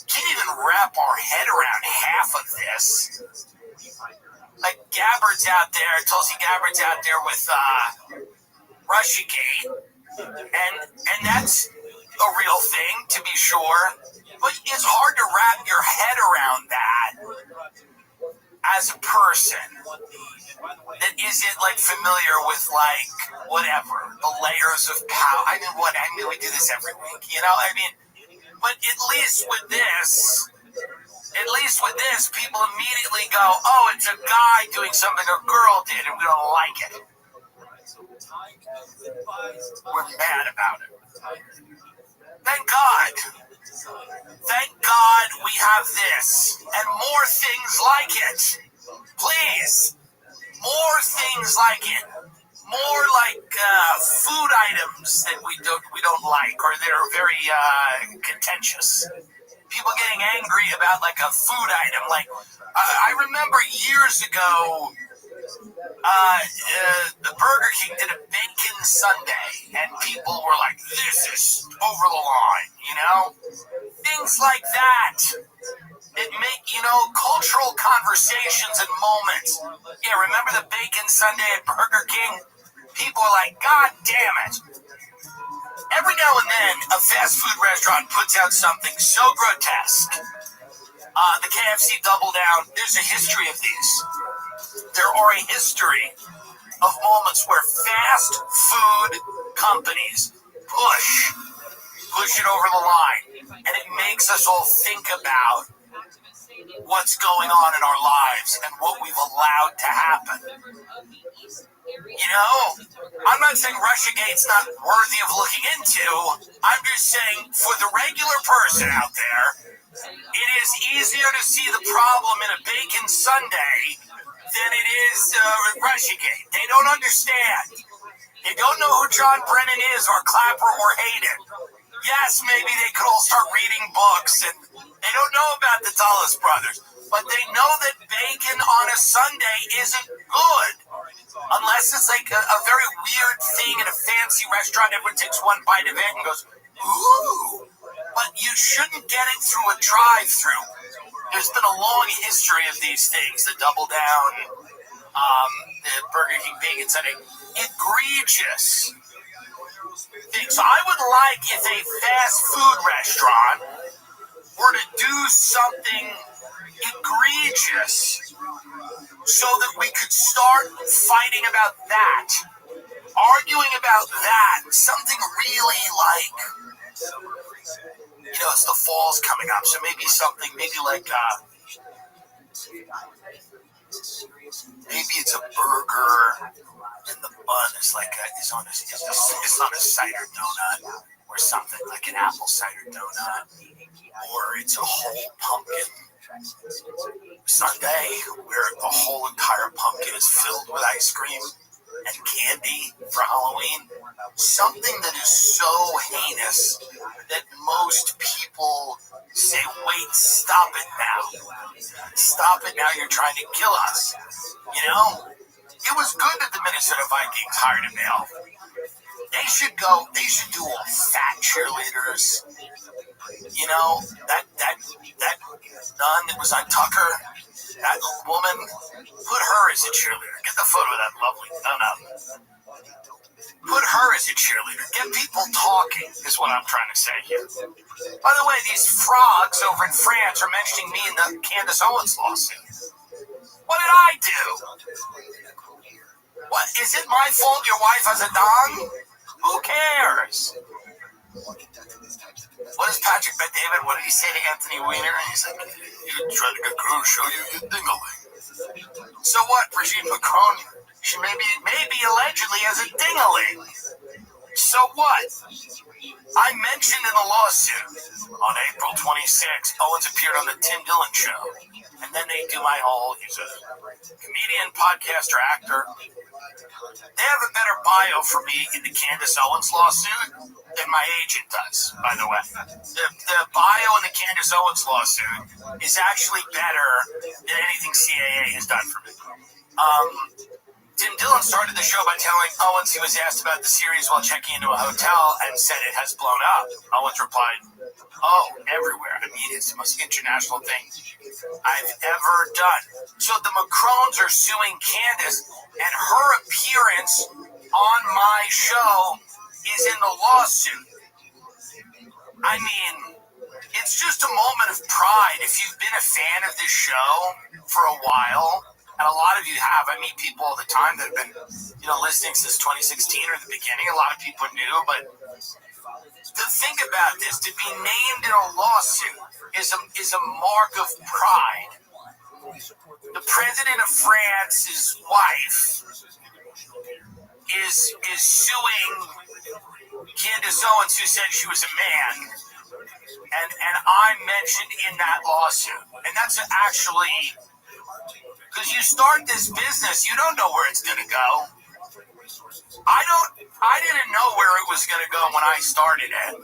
Can't even wrap our head around half of this. Like Gabbard's out there, Tulsi Gabbard's out there with Russiagate, and that's a real thing, to be sure, but it's hard to wrap your head around that as a person that isn't like familiar with like whatever the layers of power. I mean, we do this every week, you know. I mean, but at least with this, people immediately go, "Oh, it's a guy doing something a girl did, and we don't like it. We're mad about it." Thank God. Thank God we have this and more things like it. Please. More things like it. More like food items that we don't like or that are very contentious. People getting angry about like a food item. Like I remember years ago, the Burger King did a bacon sundae, and people were like, "This is over the line," you know? Things like that. It make, you know, cultural conversations and moments. Yeah, remember the bacon sundae at Burger King? People are like, "God damn it." Every now and then, a fast food restaurant puts out something so grotesque. The KFC Double Down, there's a history of these. There are a history of moments where fast food companies push it over the line, and it makes us all think about what's going on in our lives and what we've allowed to happen. You know, I'm not saying Russiagate's not worthy of looking into. I'm just saying for the regular person out there, it is easier to see the problem in a bacon sundae than it is Russiagate. They don't understand. They don't know who John Brennan is or Clapper or Hayden. Yes, maybe they could all start reading books, and they don't know about the Dulles brothers, but they know that bacon on a sundae isn't good. Unless it's like a very weird thing in a fancy restaurant, everyone takes one bite of it and goes, "Ooh." But you shouldn't get it through a drive-through. There's been a long history of these things, the Double Down, the Burger King bacon sundae, egregious things. So I would like if a fast food restaurant were to do something egregious so that we could start fighting about that, arguing about that, something really like, you know, it's the fall's coming up, so maybe something, maybe it's a burger and the bun is like it's on a cider donut or something, like an apple cider donut, or it's a whole pumpkin sundae where the whole entire pumpkin is filled with ice cream and candy for Halloween. Something that is so heinous that most people say, "Wait, stop it now. Stop it now, you're trying to kill us." You know? It was good that the Minnesota Vikings hired a male. They should do all fat cheerleaders. You know, that nun that was on Tucker, that woman, put her as a cheerleader. Get the photo of that lovely nun. Put her as a cheerleader. Get people talking is what I'm trying to say here. By the way, these frogs over in France are mentioning me in the Candace Owens lawsuit. What did I do? What, is it my fault your wife has a dong? Who cares? What does Patrick Bet David, what did he say to Anthony Weiner? He's like, "You trying to get girls show you your ding-a-ling." So what, Brigitte Macron? She maybe allegedly has a ding-a-ling. So what? I mentioned in the lawsuit on April 26th, Owens appeared on the Tim Dillon show. And then they do my whole, he's a comedian, podcaster, actor. They have a better bio for me in the Candace Owens lawsuit than my agent does, by the way. The bio in the Candace Owens lawsuit is actually better than anything CAA has done for me. Tim Dillon started the show by telling Owens he was asked about the series while checking into a hotel and said it has blown up. Owens replied, "Oh, everywhere. I mean, it's the most international thing I've ever done." So the Macrons are suing Candace, and her appearance on my show is in the lawsuit. I mean, it's just a moment of pride. If you've been a fan of this show for a while, and a lot of you have, I meet people all the time that have been, listening since 2016 or the beginning. A lot of people are new, but to think about this, to be named in a lawsuit is a mark of pride. The president of France's wife is suing Candace Owens, who said she was a man, and I'm mentioned in that lawsuit. And that's actually, because you start this business, you don't know where it's going to go. I didn't know where it was going to go when I started it.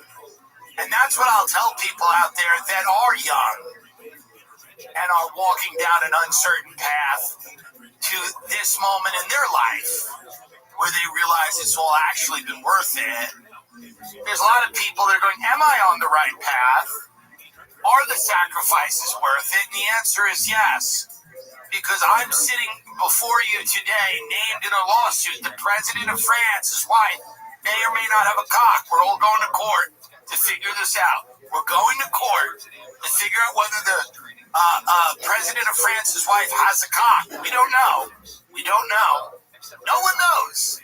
And that's what I'll tell people out there that are young and are walking down an uncertain path to this moment in their life where they realize it's all actually been worth it. There's a lot of people that are going, am I on the right path? Are the sacrifices worth it? And the answer is yes. Because I'm sitting before you today named in a lawsuit. The president of France's wife may or may not have a cock. We're all going to court to figure this out. We're going to court to figure out whether the president of France's wife has a cock. We don't know. We don't know. No one knows.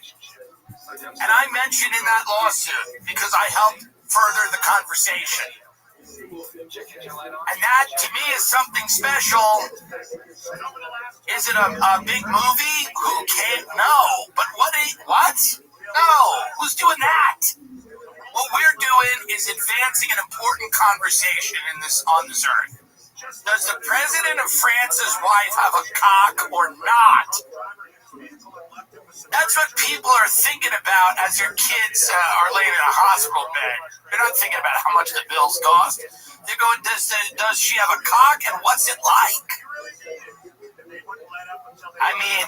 And I mentioned in that lawsuit because I helped further the conversation. And that, to me, is something special. Is it a big movie? Who can't know? But what? No. Who's doing that? What we're doing is advancing an important conversation on this earth. Does the president of France's wife have a cock or not? That's what people are thinking about as their kids are laying in a hospital bed. They're not thinking about how much the bills cost. They're going, does she have a cock and what's it like? I mean,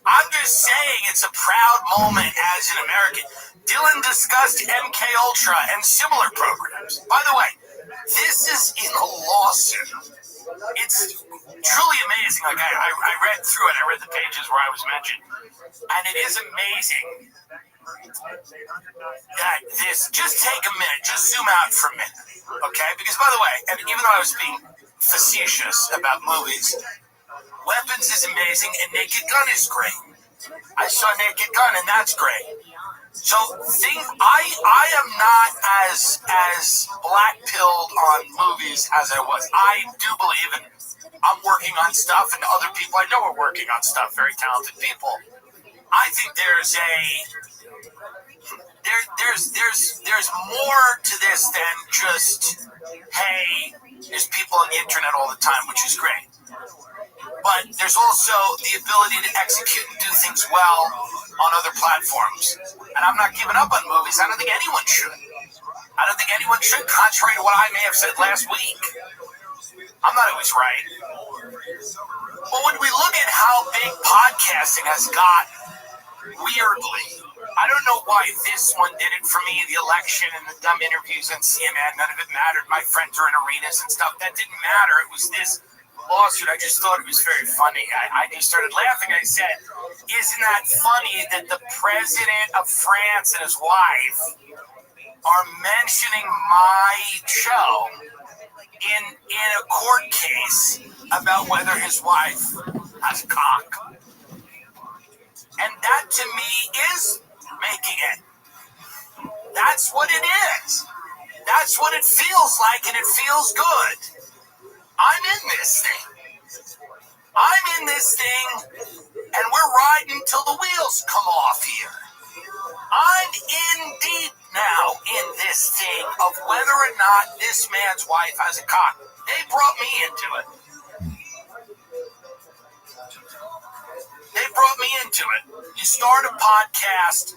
I'm just saying it's a proud moment as an American. Dylan discussed MK Ultra and similar programs. By the way, this is in a lawsuit. It's truly amazing. Like I read through it. I read the pages where I was mentioned. And it is amazing that this, just take a minute, just zoom out for a minute, okay? Because by the way, and even though I was being facetious about movies, Weapons is amazing and Naked Gun is great. I saw Naked Gun and that's great. So I am not as black-pilled on movies as I was. I do believe in, I'm working on stuff and other people I know are working on stuff, very talented people. I think there's more to this than just, hey, there's people on the internet all the time, which is great. But there's also the ability to execute and do things well on other platforms. And I'm not giving up on movies. I don't think anyone should. I don't think anyone should, contrary to what I may have said last week. I'm not always right. But when we look at how big podcasting has gotten, weirdly, I don't know why this one did it for me, the election and the dumb interviews on CNN, none of it mattered. My friends are in arenas and stuff. That didn't matter. It was this lawsuit. I just thought it was very funny. I just started laughing. I said, isn't that funny that the president of France and his wife are mentioning my show in a court case about whether his wife has a cock? And that, to me, is making it. That's what it is. That's what it feels like, and it feels good. I'm in this thing. I'm in this thing, and we're riding till the wheels come off here. I'm in deep now in this thing of whether or not this man's wife has a cock. They brought me into it. They brought me into it. You start a podcast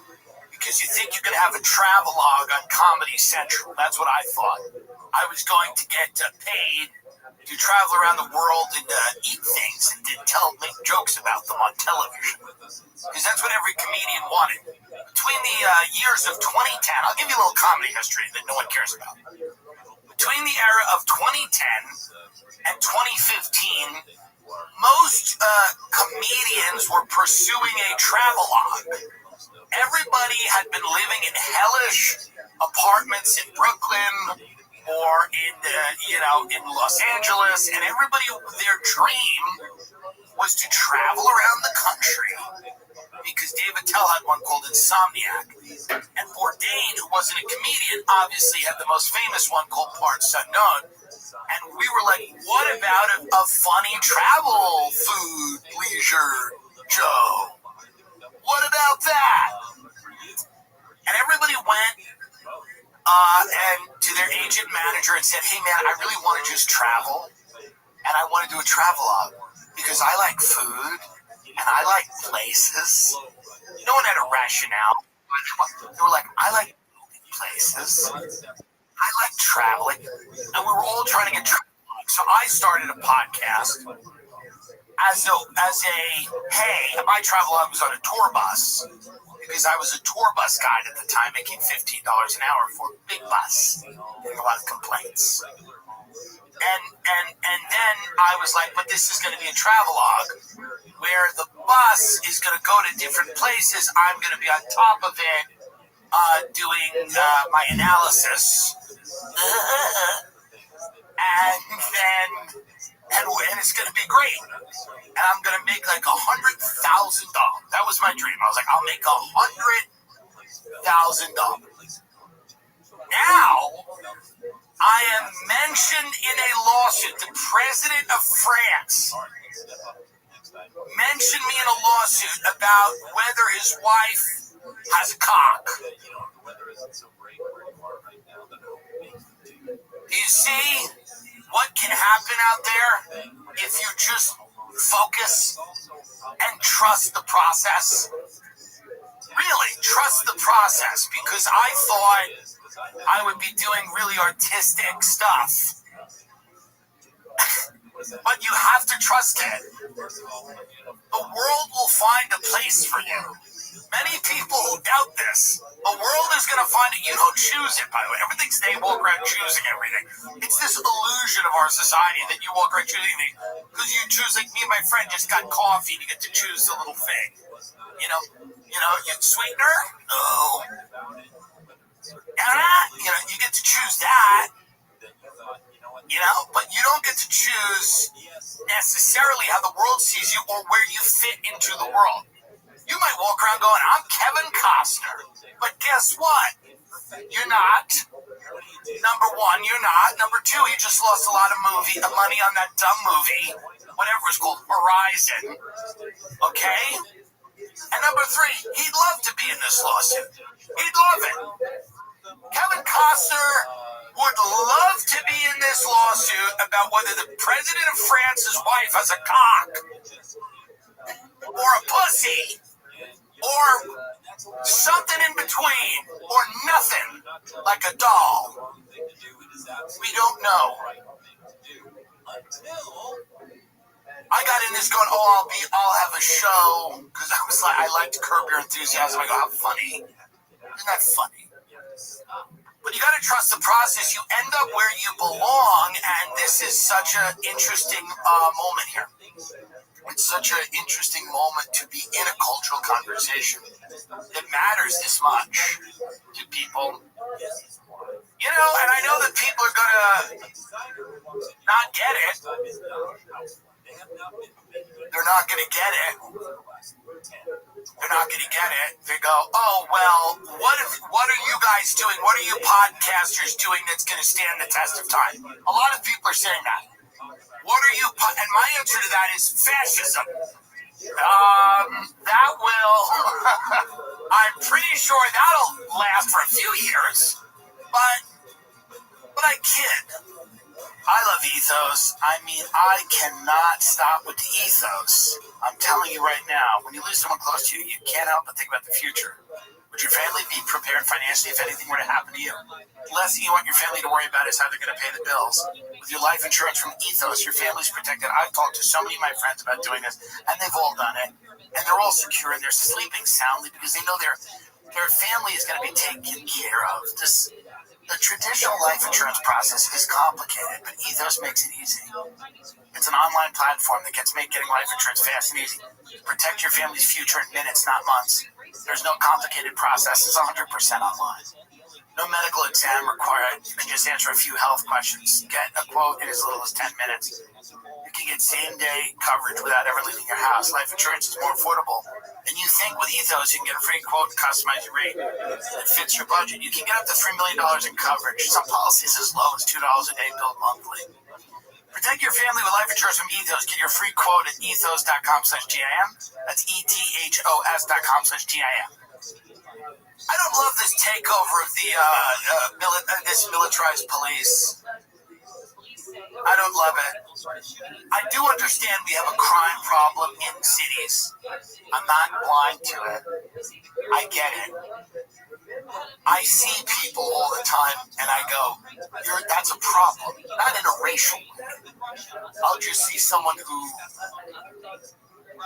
because you think you're going to have a travelogue on Comedy Central. That's what I thought. I was going to get paid to travel around the world and eat things and make jokes about them on television. Because that's what every comedian wanted. Between the years of 2010, I'll give you a little comedy history that no one cares about. Between the era of 2010 and 2015, most comedians were pursuing a travelogue. Everybody had been living in hellish apartments in Brooklyn, or in in Los Angeles, and everybody, their dream was to travel around the country because David Tell had one called Insomniac, and Bourdain, who wasn't a comedian, obviously had the most famous one called Parts Unknown. And we were like, what about a funny travel food leisure show? What about that? And everybody went and to their agent manager and said, hey man, I really want to just travel, and I want to do a travelogue because I like food and I like places. No one had a rationale. They were like, I like places, I like traveling, and we were all trying to get traveling. So I started a podcast as a hey, my travelogue was on a tour bus because I was a tour bus guide at the time, making $15 an hour for a big bus, getting a lot of complaints. And then I was like, but this is going to be a travelogue where the bus is going to go to different places. I'm going to be on top of it, doing my analysis, and it's going to be great. And I'm going to make like $100,000. That was my dream. I was like, I'll make $100,000. Now, I am mentioned in a lawsuit. The president of France mentioned me in a lawsuit about whether his wife has a cock. Do you see what can happen out there if you just focus and trust the process? Really, trust the process, because I thought I would be doing really artistic stuff. But you have to trust it. The world will find a place for you. Many people who doubt this, the world is going to find it. You don't choose it, by the way. Everything's they walk around choosing everything. It's this illusion of our society that you walk around choosing things. Because you choose, like me and my friend just got coffee, and you get to choose the little thing. You sweetener? No. You get to choose that. But you don't get to choose necessarily how the world sees you or where you fit into the world. You might walk around going, I'm Kevin Costner. But guess what? You're not. Number one, you're not. Number two, he just lost a lot of money on that dumb movie, whatever it's called, Horizon. Okay? And number three, he'd love to be in this lawsuit. He'd love it. Kevin Costner would love to be in this lawsuit about whether the president of France's wife has a cock or a pussy or something in between or nothing, like a doll. We don't know. I got in this going, I'll have a show, because I liked Curb Your Enthusiasm. I go, how funny. Isn't that funny? But you got to trust the process. You end up where you belong, and this is such an interesting moment here. It's such an interesting moment to be in a cultural conversation that matters this much to people. And I know that people are going to not get it. They're not going to get it. They're not going to get it. They go, oh, well, what are you guys doing? What are you podcasters doing that's going to stand the test of time? A lot of people are saying that. What are you, and my answer to that is fascism. That will, I'm pretty sure that'll last for a few years, but I kid. I love ethos. I mean, I cannot stop with the ethos. I'm telling you right now, when you lose someone close to you, you can't help but think about the future. Would your family be prepared financially if anything were to happen to you? The last thing you want your family to worry about is how they're going to pay the bills. With your life insurance from Ethos, your family's protected. I've talked to so many of my friends about doing this, and they've all done it. And they're all secure, and they're sleeping soundly because they know their family is going to be taken care of. The traditional life insurance process is complicated, but Ethos makes it easy. It's an online platform that getting life insurance fast and easy. Protect your family's future in minutes, not months. There's no complicated process. It's 100% online. No medical exam required. You can just answer a few health questions. Get a quote in as little as 10 minutes. You can get same-day coverage without ever leaving your house. Life insurance is more affordable. And you think with Ethos you can get a free quote and customize your rate that fits your budget. You can get up to $3 million in coverage. Some policies as low as $2 a day billed monthly. Protect your family with life insurance from Ethos. Get your free quote at ethos.com/GIM. That's ethos.com/GIM. I don't love this takeover of the this militarized police. I don't love it. I do understand we have a crime problem in cities. I'm not blind to it. I get it. I see people all the time, and I go, that's a problem. Not in a racial way. I'll just see someone who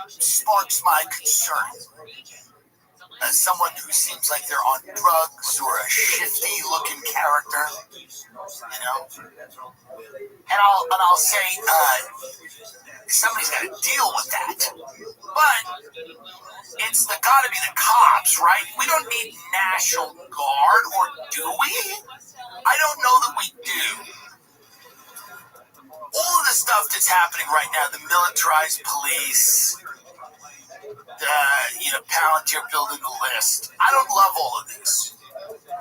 sparks my concern. As someone who seems like they're on drugs or a shifty-looking character, you know, and I'll say somebody's got to deal with that. But it's got to be the cops, right? We don't need National Guard, or do we? I don't know that we do. All of the stuff that's happening right now, the militarized police. Palantir building the list. I don't love all of this.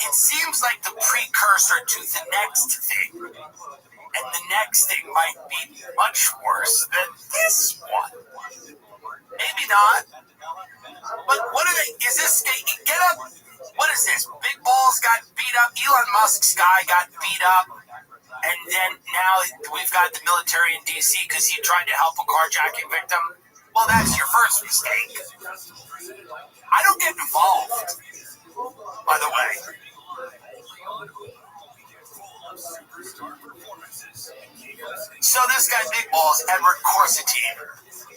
It seems like the precursor to the next thing. And the next thing might be much worse than this one. Maybe not. But what are they? Is this? Get up. What is this? Big Balls got beat up. Elon Musk's guy got beat up. And then now we've got the military in D.C. because he tried to help a carjacking victim. Well, that's your first mistake. I don't get involved, by the way. So this guy, Big Balls, Edward Corsentine,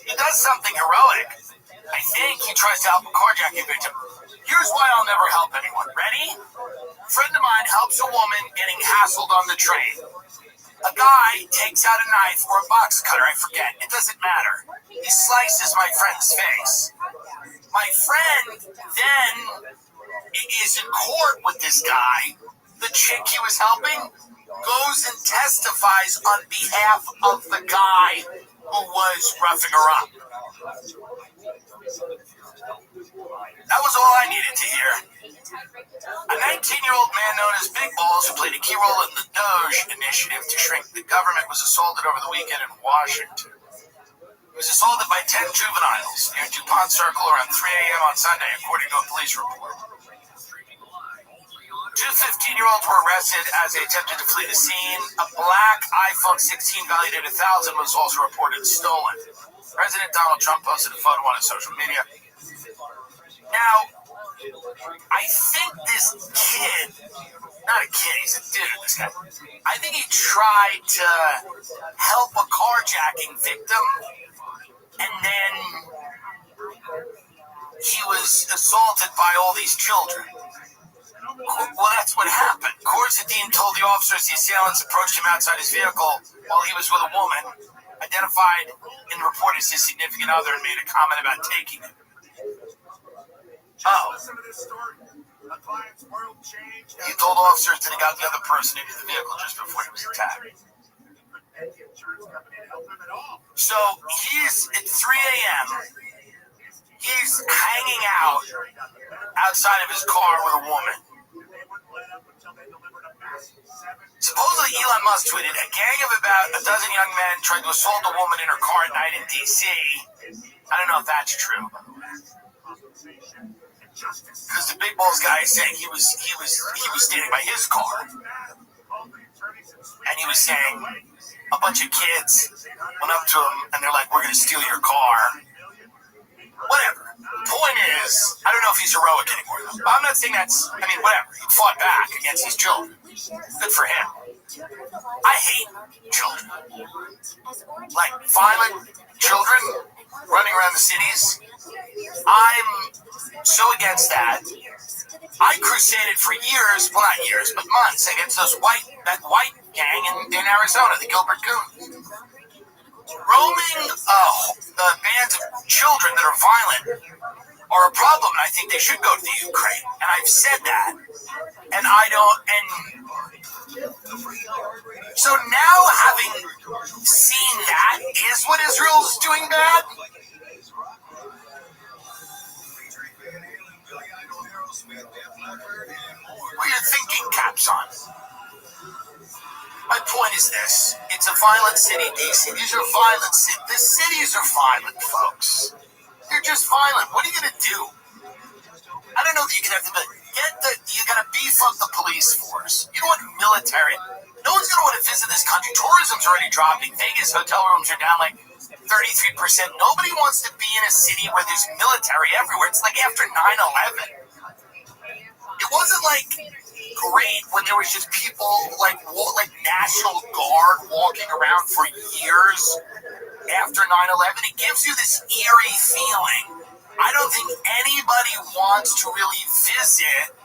he does something heroic. I think he tries to help a carjacking victim. Here's why I'll never help anyone. Ready? A friend of mine helps a woman getting hassled on the train. A guy takes out a knife or a box cutter, I forget. It doesn't matter. He slices my friend's face. My friend then is in court with this guy. The chick he was helping goes and testifies on behalf of the guy who was roughing her up. That was all I needed to hear. A 19-year-old man known as Big Balls, who played a key role in the Doge initiative to shrink the government, was assaulted over the weekend in Washington. He was assaulted by 10 juveniles near DuPont Circle around 3 a.m. on Sunday, according to a police report. Two 15-year-olds were arrested as they attempted to flee the scene. A black iPhone 16 valued at $1,000 was also reported stolen. President Donald Trump posted a photo on his social media. Now, I think this kid, not a kid, he's a dude, this guy. I think he tried to help a carjacking victim, and then he was assaulted by all these children. Well, that's what happened. Corsentine told the officers the assailants approached him outside his vehicle while he was with a woman, identified in the report as his significant other, and made a comment about taking it. Oh. He told officers that he got the other person into the vehicle just before he was attacked. So he's at 3 a.m. He's hanging out outside of his car with a woman. Supposedly, Elon Musk tweeted, a gang of about a dozen young men tried to assault a woman in her car at night in D.C. I don't know if that's true, by the way. Because the Big Balls guy is saying he was standing by his car, and he was saying a bunch of kids went up to him and they're like, "We're going to steal your car." Whatever. Point is, I don't know if he's heroic anymore, though. I'm not saying that's. I mean, whatever. He fought back against these children. Good for him. I hate children, like violent children running around the cities. I'm so against that. I crusaded for years, well, not years, but months, against that white gang in Arizona, the Gilbert Goons. Roaming bands of children that are violent are a problem, and I think they should go to the Ukraine. And I've said that. And I don't, and so now having seen that, is what Israel's doing bad? Put your thinking caps on. My point is this. It's a violent city, DC. These are violent cities. The cities are violent, folks. They're just violent. What are you going to do? I don't know that you can have you got to beef up the police force. You don't want military. No one's going to want to visit this country. Tourism's already dropping. Vegas hotel rooms are down like 33%. Nobody wants to be in a city where there's military everywhere. It's like after 9/11. It wasn't like great when there was just people like National Guard walking around for years after 9/11. It gives you this eerie feeling. I don't think anybody wants to really visit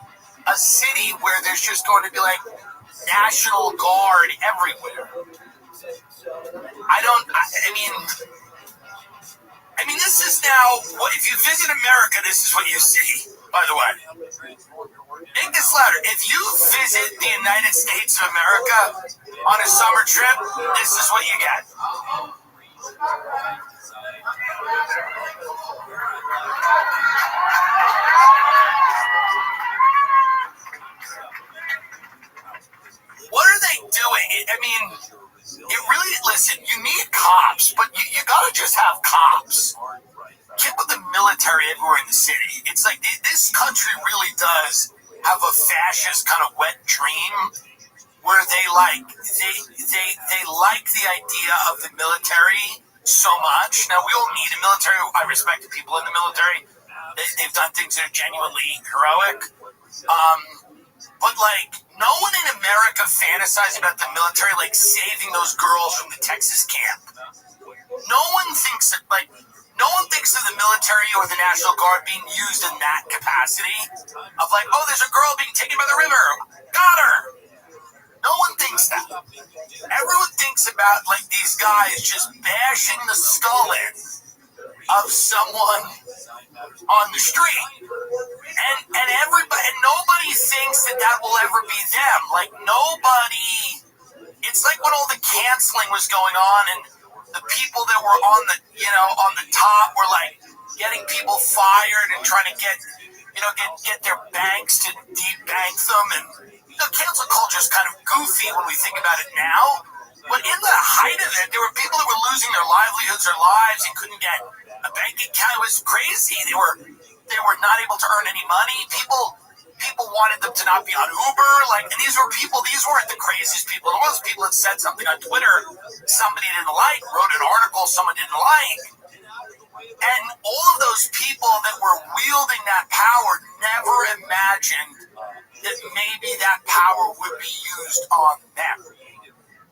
a city where there's just going to be like National Guard everywhere. I mean, this is now, if you visit America, this is what you see, by the way. Make this louder. If you visit the United States of America on a summer trip, this is what you get. What are they doing? I mean, listen, you need cops, but you gotta just have cops. Can't put the military everywhere in the city. It's like this country really does have a fascist kind of wet dream where they like the idea of the military so much. Now, we all need a military. I respect the people in the military. They've done things that are genuinely heroic. But, like, no one in America fantasizes about the military, like, saving those girls from the Texas camp. No one thinks of the military or the National Guard being used in that capacity of, like, oh, there's a girl being taken by the river. Got her. No one thinks that. Everyone thinks about, like, these guys just bashing the skull in of someone on the street. And nobody thinks that will ever be them. Like, nobody, it's like when all the canceling was going on and the people that were on the top were like getting people fired and trying to get their banks to debank them. And cancel culture is kind of goofy when we think about it now. But in the height of it, there were people that were losing their livelihoods, their lives, and couldn't get a bank account. It was crazy. They were not able to earn any money. People wanted them to not be on Uber. And these weren't the craziest people. There was people that said something on Twitter somebody didn't like, wrote an article someone didn't like. And all of those people that were wielding that power never imagined that maybe that power would be used on them.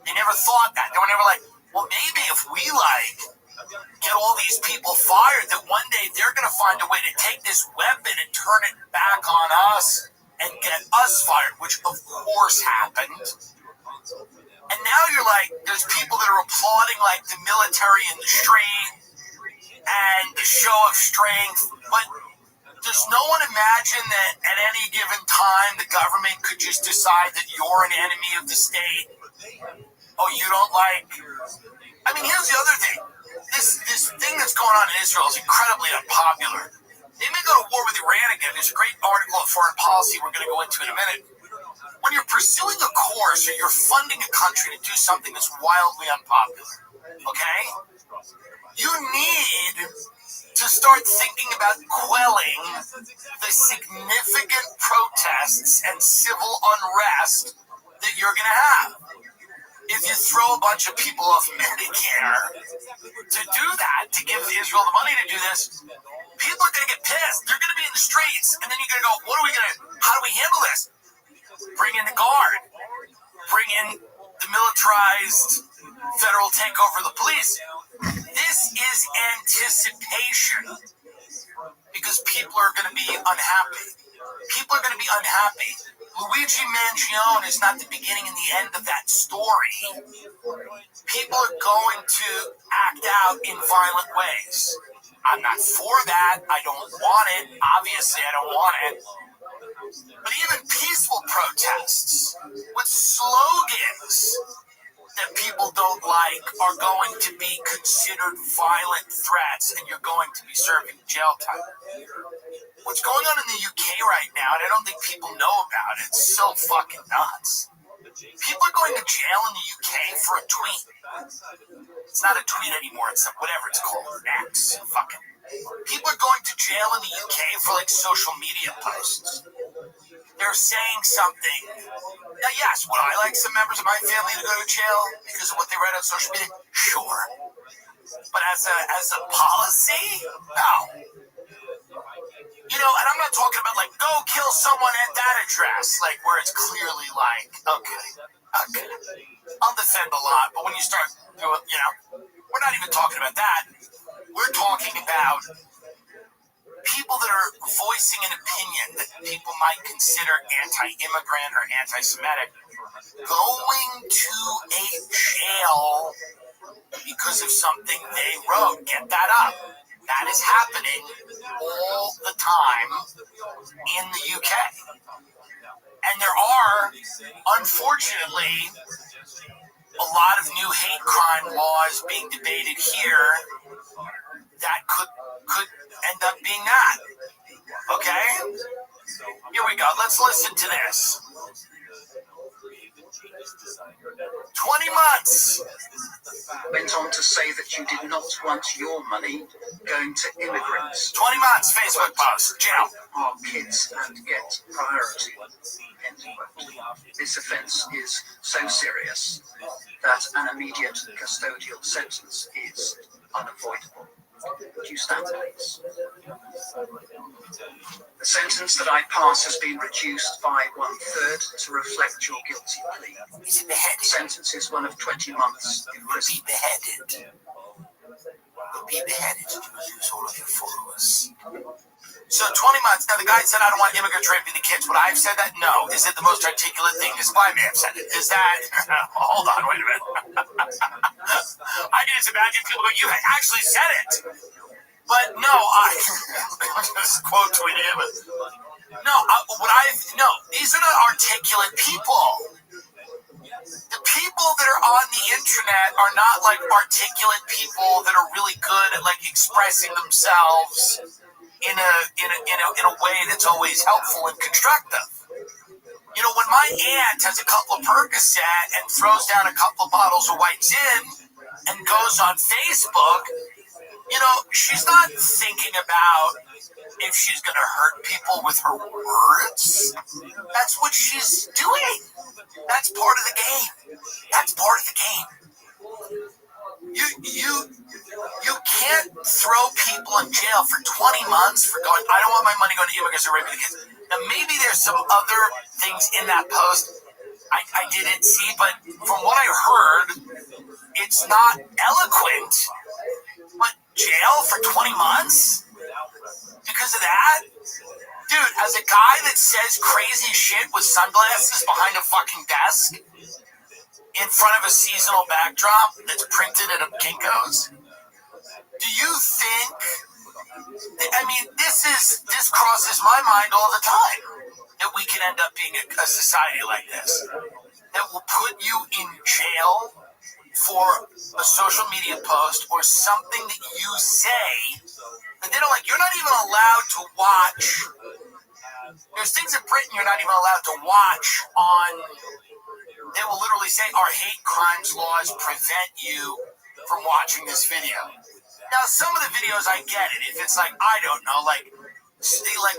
They never thought that. They were never like, well, maybe if we get all these people fired, that one day they're going to find a way to take this weapon and turn it back on us and get us fired, which of course happened. And now you're like, there's people that are applauding like the military in the street and the show of strength, but does no one imagine that at any given time the government could just decide that you're an enemy of the state? Oh, you don't like... I mean, here's the other thing. This thing that's going on in Israel is incredibly unpopular. They may go to war with Iran again. There's a great article on foreign policy we're going to go into in a minute. When you're pursuing a course or you're funding a country to do something that's wildly unpopular, okay? You need to start thinking about quelling the significant protests and civil unrest that you're going to have. If you throw a bunch of people off Medicare to do that, to give Israel the money to do this, people are going to get pissed. They're going to be in the streets. And then you're going to go, how do we handle this? Bring in the Guard. Bring in the militarized federal takeover of the police. This is anticipation because people are going to be unhappy. People are going to be unhappy. Luigi Mangione is not the beginning and the end of that story. People are going to act out in violent ways. I'm not for that. I don't want it. Obviously, I don't want it. But even peaceful protests with slogans that people don't like are going to be considered violent threats, and you're going to be serving jail time. What's going on in the UK right now, and I don't think people know about it, it's so fucking nuts. People are going to jail in the UK for a tweet. It's not a tweet anymore, it's whatever it's called, X. Fucking. People are going to jail in the UK for like social media posts. They're saying something. Now, yes, would I like some members of my family to go to jail because of what they write on social media? Sure. But as a policy, no. You know, and I'm not talking about like, go kill someone at that address, like where it's clearly like, okay, I'll defend a lot, but when you start doing, you know, we're not even talking about that. We're talking about people that are voicing an opinion that people might consider anti-immigrant or anti-Semitic going to a jail because of something they wrote. Get that up. That is happening all the time in the UK. And there are, unfortunately, a lot of new hate crime laws being debated here that could end up being that. Okay? Here we go. Let's listen to this. 20 months. Went on to say that you did not want your money going to immigrants. 20 months, Facebook post, jail. Our kids and get priority. End quote. This offence is so serious that an immediate custodial sentence is unavoidable. Would you stand, please? The sentence that I pass has been reduced by 1/3 to reflect your guilty plea. He's beheaded. The sentence is one of 20 months in prison. Be beheaded. Be beheaded. You lose all of your followers. So 20 months. Now the guy said, I don't want immigrants raping the kids. Would I have said that? No. Is it the most articulate thing? This guy may have said it. Is that... Hold on, wait a minute. I can just imagine people go, you actually said it. But no, just quote tweeting him. No, these are not articulate people. The people that are on the internet are not like articulate people that are really good at like expressing themselves in a way that's always helpful and constructive. You know, when my aunt has a couple of Percocet and throws down a couple of bottles of White Zin and goes on Facebook, you know, she's not thinking about if she's going to hurt people with her words. That's what she's doing. That's part of the game. That's part of the game. You can't throw people in jail for 20 months for going, I don't want my money going to immigrants or raping the kids. Now, maybe there's some other things in that post I didn't see, but from what I heard, it's not eloquent. But jail for 20 months? Because of that? Dude, as a guy that says crazy shit with sunglasses behind a fucking desk in front of a seasonal backdrop that's printed at a Kinko's, do you think, I mean, this crosses my mind all the time, that we can end up being a society like this, that will put you in jail for a social media post or something that you say that they don't like. You're not even allowed to watch. There's things in Britain you're not even allowed to watch on. They will literally say our hate crimes laws prevent you from watching this video. Now, some of the videos I get it. If it's like, I don't know, like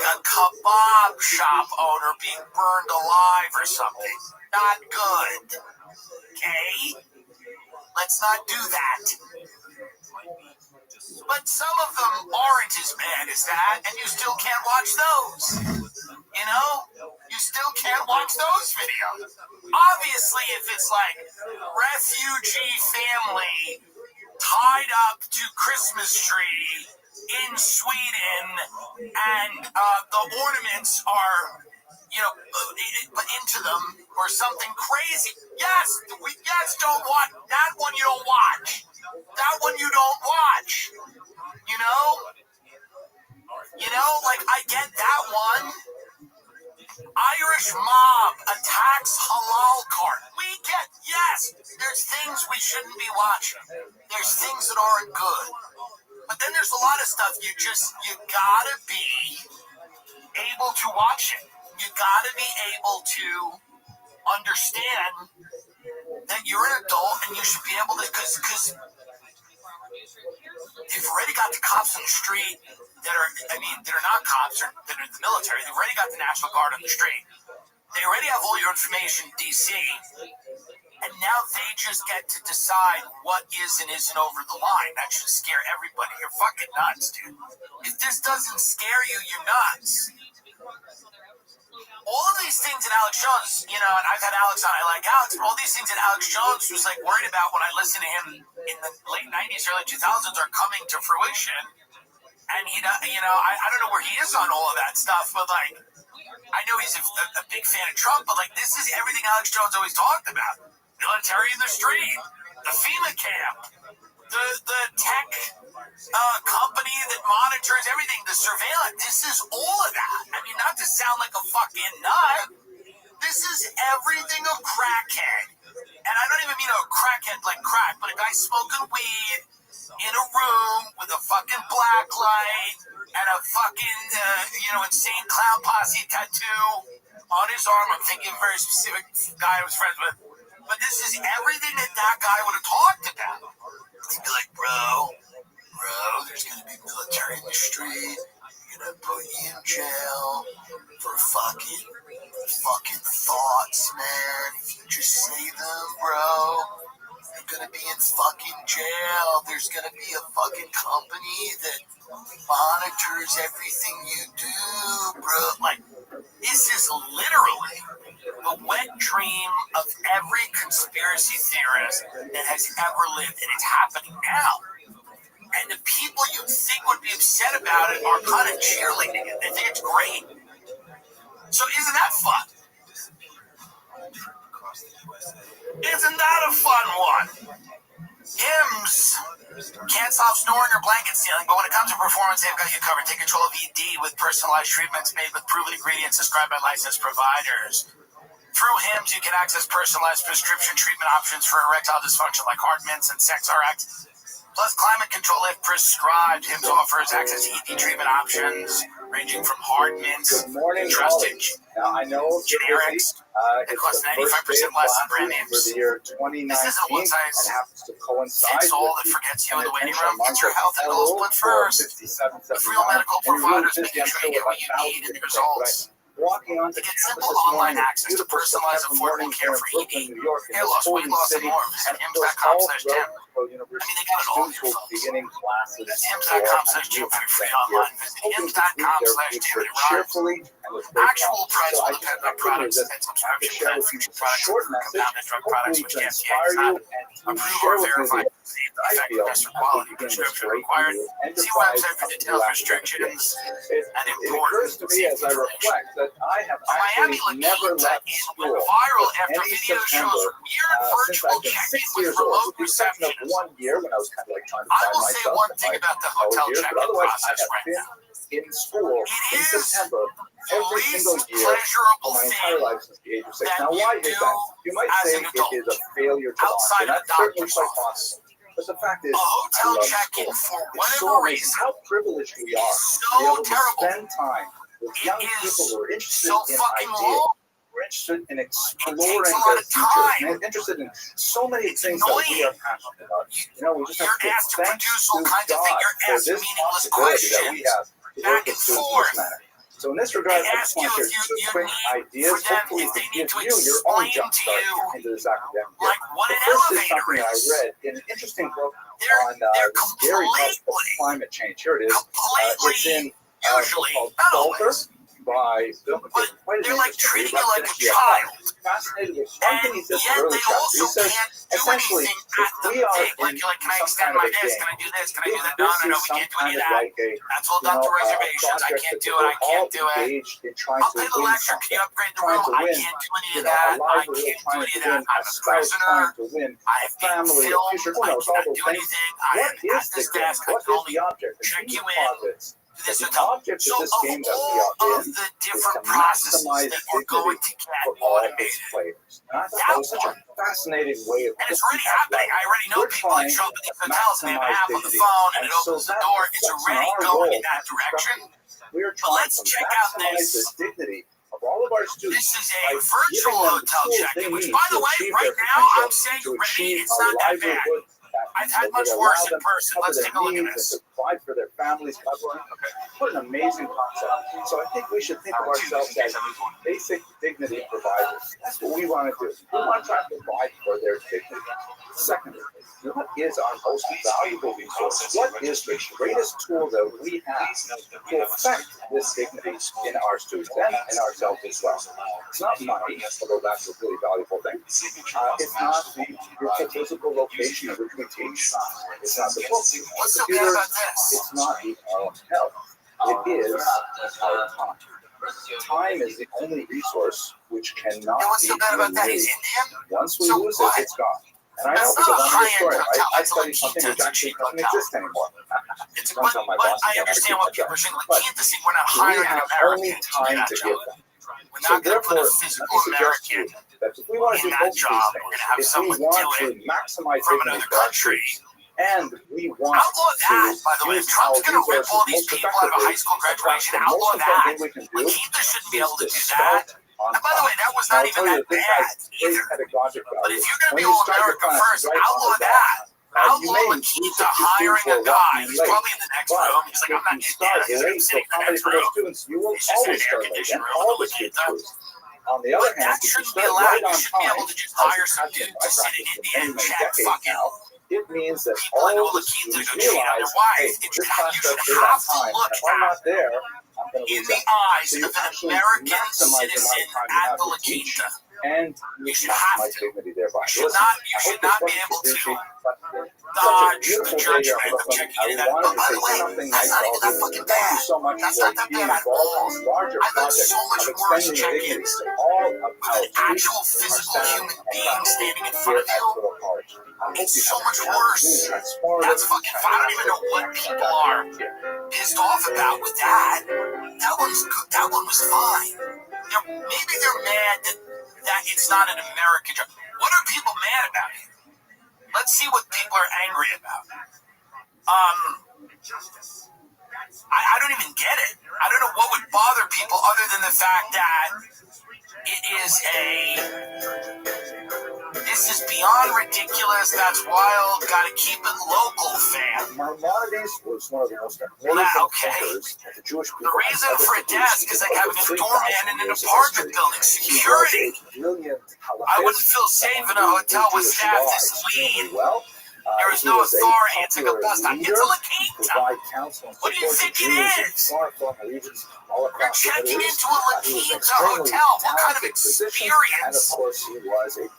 a kebab shop owner being burned alive or something. Not good. Okay? Let's not do that. But some of them aren't as bad as that, and you still can't watch those. You know? You still can't watch those videos. Obviously, if it's like refugee family tied up to Christmas tree in Sweden, and the ornaments are, put into them or something crazy. Yes, don't watch that one. You don't watch that one. You don't watch. Like I get that one. Irish mob attacks halal cart. We get, yes, there's things we shouldn't be watching. There's things that aren't good. But then there's a lot of stuff you gotta be able to watch it. You gotta be able to understand that you're an adult and you should be able to, because you've already got the cops on the street that are not cops or that are the military. They've already got the National Guard on the street. They already have all your information, DC, and now they just get to decide what is and isn't over the line. That should scare everybody. You're fucking nuts, dude. If this doesn't scare you, you're nuts. All of these things that Alex Jones, and I've had Alex on, I like Alex, but all these things that Alex Jones was like worried about when I listened to him in the late 90s, early 2000s are coming to fruition. And he, I don't know where he is on all of that stuff, but like, I know he's a big fan of Trump, but like, this is everything Alex Jones always talked about. Military in the street, the FEMA camp, the tech company that monitors everything, the surveillance. This is all of that. I mean, not to sound like a fucking nut, this is everything a crackhead. And I don't even mean a crackhead like crack, but a guy smoking weed in a room with a fucking black light and a fucking, insane clown posse tattoo on his arm. I'm thinking of a very specific guy I was friends with. But this is everything that guy would have talked about. He'd be like, bro, there's going to be military in the street. They're going to put you in jail for fucking thoughts, man. If you just say them, bro, you're going to be in fucking jail. There's going to be a fucking company that monitors everything you do, bro. Like, this is literally the wet dream of every conspiracy theorist that has ever lived, and it's happening now. And the people you think would be upset about it are kind of cheerleading it. They think it's great. So isn't that fun? Isn't that a fun one? Hymns can't stop snoring or blanket stealing, but when it comes to performance, they've got you covered. Take control of ED with personalized treatments made with proven ingredients described by licensed providers. Through Hims, you can access personalized prescription treatment options for erectile dysfunction like hard mints and sex RX. Plus, climate control if prescribed. Hims offers access to ED treatment options ranging from hard mints, trusted generics, that cost 95% less than brand names. This isn't one size fits all that forgets you in the waiting room. It's your health and goals put first. With real medical providers making sure you get what you need and the results. To get simple online access to personalized affordable care for ED, hair loss, weight loss, and more, visit hims.com/Tim. They got it all here, folks. That's hims.com/Tim for free online. Visit hims.com/Tim and it rhymes. Actual price will depend on products and subscription plan. Future products are compounded drug products which the FDA does not approve or verify effectiveness or quality. Prescription required. See website for details, restrictions, and important safety information. Miami Latina is went viral after video shows weird virtual check-in with remote reception. I will say one thing about the hotel check-in process right now. In school it in is September the every least single year pleasurable for my thing entire life since the age of 6. that Now, why you is do that? You might as say an adult it is a failure to watch, outside and of that's the certainly doctor's quite office. possible. But the fact is, A I hotel love check-in, school. for It's whatever so amazing reason, how privileged we are is to be so able to terrible. spend time with It young is people who are interested so in fucking ideas. long. We're interested in It exploring takes a lot their of future. time. And interested in so many It's things that we annoying. are passionate about. We just have You're to asked to thanks produce all to kinds of God things. You're for asked this meaningless possibility that we questions have to back work and with students in forth. this manner. So in this regard, They I ask just want you to if share some you quick need ideas, for them, hopefully if to they need give to you your own explain jump to start you into this academic year. like what The an first is elevator something I is. read in an interesting book on They're the scary parts of completely, climate change. Here it is. It's in a book usually, called not Sulfur, always, by Bill but McKibben. they're like treating you like a child. Fascinated with one thing he And says yet early they chapter. also He says, can't do essentially, anything if at the we are pig. Like, in you're like, can I some extend kind of my a this? game, Can I do this? Can I do if that? No, this no, is we some can't do any kind of of that. like a, That's all you done know, through a reservations. I project can't that do it. we're I can't all do it. engaged in trying I'll to pay the win lecture. Can something, you upgrade the trying room? to I win, can't do any you of know, a that. I livelihood, can't do trying any to of that. win a I'm a spouse, prisoner. trying to win I a have been family, a filmed. future, who I knows, all cannot those do things. anything. I What am at is the this game? desk. I What can is only the object? And check he you in posits to this the hotel. object So of this of game that we all are of in the is to different processes maximize that we're going dignity to get for all its automated, players. And I thought that that was such a one, fascinating way of and it's looking already at happening. life. I already know We're people that trying show up to at these hotels and they have an maximize app on the dignity, phone and and it so opens the that door. It's reflects on already our going role in that as direction. instructors. We are But trying let's to check out maximize the this. dignity of all of our students This is a by virtual giving them the hotel tools check-in, they which, need by to the way, achieve right their now, potential, I'm saying, to Ray, achieve it's a not that bad. livelihood I've had that much will worse allow in them to person. cover Let's their take a look at needs and this. to provide for their families. What an amazing concept. So I think we should think of ourselves as basic dignity providers. That's what we want to do. We want to try to provide for their dignity. Secondly, what is our most valuable resource? What is the greatest tool that we have to affect this dignity in our students and in ourselves as well? It's not money, although that's a really valuable thing. It's not the physical location at which we teach. It's not the books. What's so bad Computers. about this? It's not our own health. It is our time. Time is the only resource which cannot And what's be so bad about that? He's removed. Indian? Once we So lose what? it, it's gone. And I know That's because not a I'm a high-end historian, hotel. right? I It's a studied La something Quinta. which It's a actually cheap doesn't hotel. exist anymore. It's Don't tell my boss I I'm gonna understand keep why my people are job. saying, like, But can't this thing, we're not we hiring an have only American to do time that to job. give them. We're So not going to put therefore, a let physical me suggest to American you that if we want to in do that both of job. these We're going to things, have if we someone want do to it maximize from dignity another for our country. students, and we want Outlaw that, to by the way. If use Trump's our going to rip resources all these most people out of a effectively, high school graduation, the outlaw most important that. thing we can do La Quinta shouldn't be is able to to do start that. on And by the way, time. that was Now, not I'll even tell you that that this bad has great either. pedagogic But value. if you're going to When be you all start your America class first, right on outlaw the dot, that. you Outlaw may La reach Quinta 60 hiring students who a are guy. walking He's late. probably in the next But room. He's like, if I'm not you getting start that. He's like, I'm late to sitting in the accommodate next for those room. students, you will It's just in always an air start late, conditioned and room all with the La students Quinta. lose. On the other But hand, that if you shouldn't be start allowed. right You on should be time, able to just as hire it some has been dude my to sit in practice for India many, and many check decades fucking now, it means that people into all a the La Quinta to students go cheat on realize, their wife. hey, It this should class you starts should right on have to time, look and if I'm at not there, I'm going to in lose the out. eyes So you of an actually American maximize the amount citizen of time you at have the to La teach, Quinta. and You you should have maximize to. dignity thereby. You Listen, should I not hope be this able wasn't to too preachy, but such a dodge the beautiful day here in judgment of Brooklyn. checking I in and out. wanted Oh, to by say the way, something that's nice not to all even that of you. fucking Thank you bad. so much That's for not that being bad at involved all. in this larger I've had project so much of worse extending dignity check-ins to all of with our an actual students, our physical staff, human and being faculty standing in here front of at you. Little College. I hope It's you so have much a really worse. transformative, That's fucking fun. I don't even know what people are pissed off about with that. That one's good. That one was fine. Maybe they're mad that it's not an American job. What are people mad about here? Let's see what people are angry about. I don't even get it. I don't know what would bother people other than the fact that it is this is beyond ridiculous. That's wild. Gotta keep it local, fam. Maimonides was one of the most amazing thinkers of the Jewish people. The reason for a desk is like having a doorman in an apartment building. Security. I wouldn't feel safe in a hotel with staff this lean. There is no authority. It's like a bus stop. It's a La Quinta. What do you think it is? You're checking into a La Quinta hotel. What kind of experience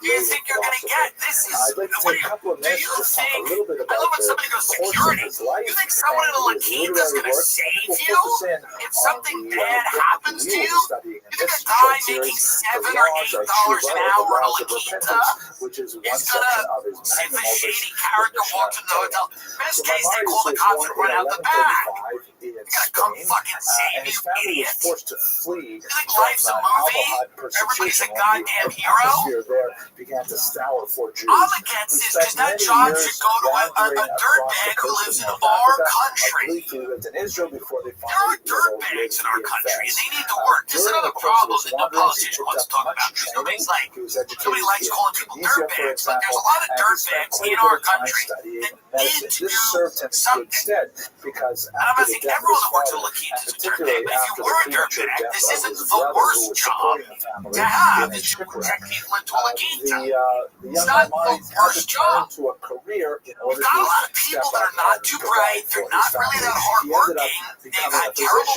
do you think you're going to get? This is, what do you think? I love when somebody goes security. You think someone in a La Quinta is going to save you? If something bad happens to you, you think a guy making $7 or $8 an hour in a La Quinta is going to, if a shady character walks into the hotel, best case they call the cops and run out the back. They're going to come fucking save you, idiot. You think life's a movie? Everybody's a goddamn hero? I'm against this because that job should go to a dirtbag who lives in our country. There are dirtbags in our country and they need to work. This is another problem that no politician wants to talk about because nobody likes calling people dirtbags, but there's a lot of dirtbags in our country that need to do something. And I'm not saying everyone that works at La Quinta is a dirtbag, but if you were a dirtbag, this isn't the worst job to have, is to check people into a La Quinta. It's not the worst job. We've got a lot of people that are not too bright, they're not really that hardworking, they've had terrible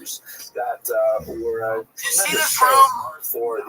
that were see this room? for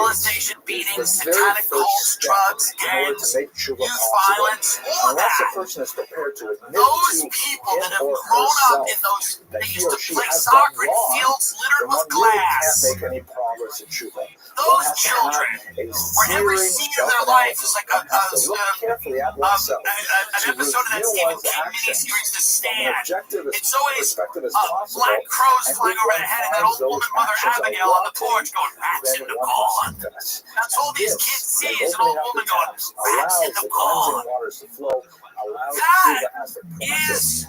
molestation, beatings, satanic cults, drugs, gangs, youth violence, all of Unless a that. person is prepared to admit Those to people him that have or grown up herself in those, that they he used or to she play has soccer done in wrong, fields littered then with one really can't glass. make any progress in tshuva. Those children, where every scene of their life is like an episode of that Stephen King miniseries, The Stand. It's always black crows flying over the head and that old woman, Mother Abigail, on the porch going, rats in the corn. That's all these kids see is an old woman going, rats in the corn. That is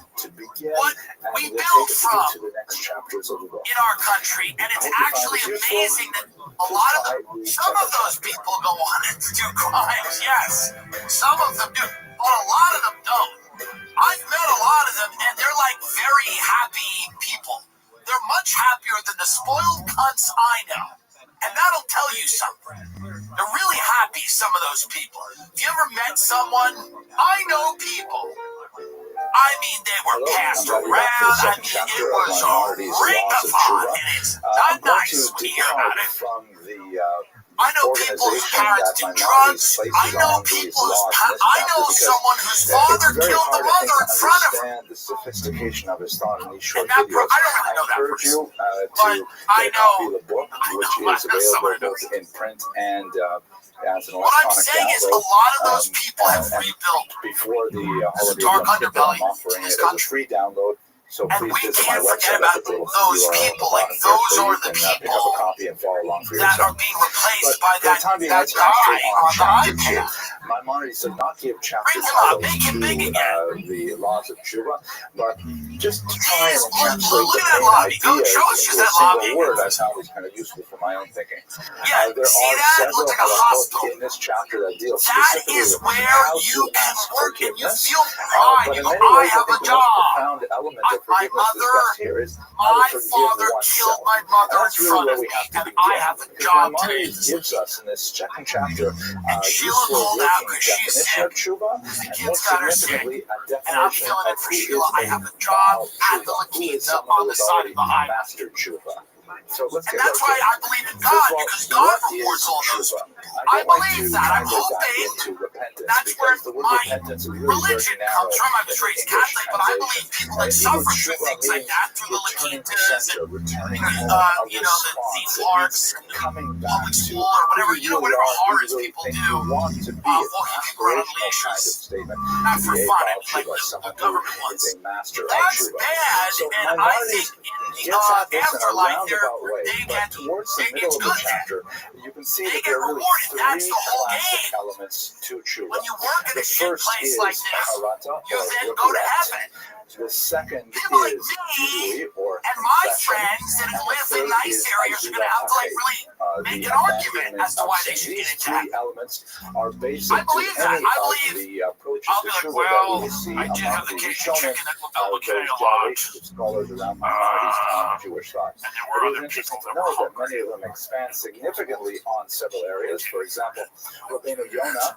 again, what and we we'll build take it from into the next chapters of the book. in our country, and it's actually amazing that a lot of them, some of those people go on and do crimes, yes. Some of them do, but a lot of them don't. I've met a lot of them, and they're like very happy people. They're much happier than the spoiled cunts I know. And that'll tell you something. They're really happy, some of those people. Have you ever met someone? I know people. I mean, they were passed around. I mean, it was a ring-a-thon, and it's not nice when you hear about it. I know people whose parents do drugs. I know people I know someone whose father killed the mother in front of her. The sophistication of his thought in these short I don't videos. really know that encourage person, you but to I get a copy know. of the book, which is available both in print and as an What I'm electronic saying is, a download. lot of those people have And rebuilt before the holiday dark Yom Kippur, I'm underbelly offering in it this as a country. free download. So And please we visit my can't forget website about at the those people, like those are the pick up a copy and follow along for that yourself. are being replaced But by for the time being, let's guy concentrate on the chapter iPad. 2. Maimonides did not give chapter Bring him up, titles make him big to again. the laws of Tshuva, but just to try and Please, encapsulate look the at that main lobby. Go ideas show us into that a single lobby. word, I found was kind of useful for my own thinking. Yeah, There see are that? several Looks like a halachot hospital. in this chapter that deal That specifically is with where how you to can ask work and you forgiveness. feel pride. But You in go, many I ways, I have a think the most job. profound element of My forgiveness discussed here is how my to forgive father oneself. killed my And mother in that's really front where of we me, have to and begin. I have a Because job today. Maimonides gives us in this second chapter And a Sheila useful called out working because she's definition of sick. tshuva, The and kids most got her sick. significantly, a And I'm definition filling of in for who Sheila. is I a have a job Baal at the tshuva, who is Lakeitha someone on who the has side already of the highway. mastered tshuva. So let's And get that's right why to I it. believe in First God, of all, because God what rewards is all those. tshuva? I don't like believe to that. I'm translate that hoping into repentance that's where because the word my repentance is really religion very narrow comes from. I'm a in the trace English Catholic, but I believe translation. people that In suffer Hebrew, through tshuva things like means that, through the returning to Lakeithas center, and returning home, a you know, the response. theme It parks, means coming back public to school, or whatever, who you know, really whatever are, who horrors you really people think do, you want to be. It's an walking people around on aspirational kind of leashes. statement Not to for be a fun, Baal like tshuva, the someone who government is wants. a master of That's tshuva. bad, So and I Maimonides think in the gets at this in a afterlife, roundabout way, they but get towards the middle it's of the good. chapter, you can see They that get there are really rewarded. That's three the whole classic game. elements to tshuva. When you work in The a shit first place is like this, harata, you or then go to regret. heaven. The second People like is me kivui, or and my confession, friends that and the live in third nice is areas are going to have to like really make the an argument abandonment as to of why they sin. should get These into three heaven. elements are basic I believe to that. any I of believe the approaches I'll to be like, tshuva that well, we see I did among have the the cake and Rishonim, chicken that were those okay a lot. generations of scholars around Maimonides' time of Jewish thought. And there were It is other interesting people to that were note that hungry. many of them expand significantly on several areas. For example, Rabbeinu Yonah,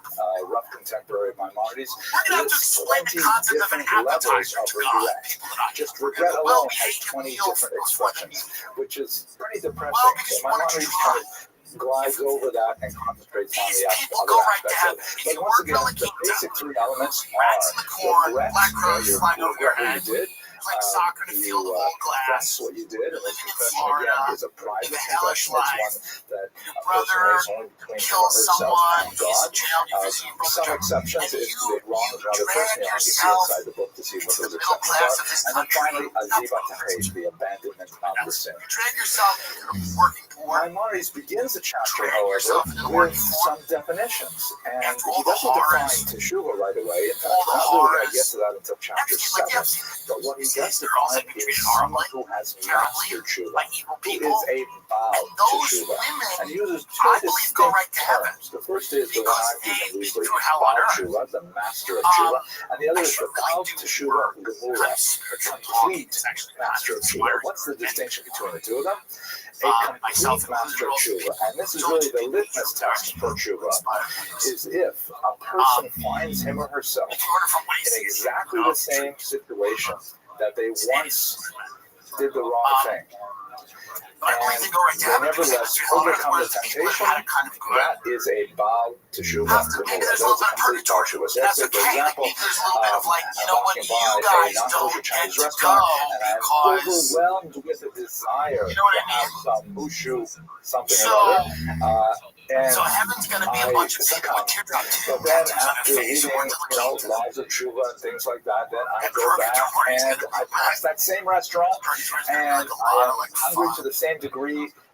rough contemporary of Maimonides, We're going to have to lists explain the 20 concept of an different levels appetizer of to God. regret. People that I Just know. regret Well, alone we has ate the 20 meal different before the expressions, meal. which is pretty depressing. Well, because So you wanted to Maimonides try. kind of glides over that and concentrates on These the people other go right to aspects of heaven. it. If But you once work in again, the the Lakeitha, basic three elements rats in are the corn, regret, black crows you flying over your regret what head, you did, playing soccer in a you field of old confess glass, what you did, and this living in confession Florida, again is a private live a hellish confession. life, It's one that your a person brother makes only between him or kills herself someone, and he's God. in jail, you visit your brother, Some exceptions and is to the wrong of another drag person. You'll have to see yourself inside the book to see what into the those middle exceptions class are. of this And then country. finally, aziva tahej, the abandonment of the sin. You drag yourself into the working poor. Maimonides begins the chapter, Drag however, yourself into the with working poor. some definitions, and After he all the doesn't define horrors, teshuva right away. In fact, all the we're not really going to get horrors. to that until chapter Next, like, 7. But what he does girls have define been is treated someone horribly, who has terribly, mastered tshuva, by evil who people. is a Baal And those teshuva, women, and he uses two I believe, go right distinct to heaven. terms. The first is the one Because I've used they've loosely, been through hell on Baal earth. tshuva, the master of tshuva, and the other I is should the really Baal do teshuva kind gemura, of spiritual a talk. complete It's actually master of tshuva. inspired What's the many distinction people. between the two of them? A Myself complete master of included, tshuva, and this is really the litmus test for tshuva, is if a person finds him or herself in exactly the same situation that they once did the wrong thing, and they nevertheless overcome the temptation, that is a Baal teshuva gemura. That is a complete Baal teshuva. So let's say, for example, I'm walking by a non-kosher Chinese restaurant, and I'm overwhelmed with a desire to have some mushu, something or other, and So heaven's going to be a bunch of people with teardrop but then tattoos on after their face reading, or the Lakeitha. laws of tshuva and things like that, then I go back and I pass that same restaurant, and I am hungry to the same degree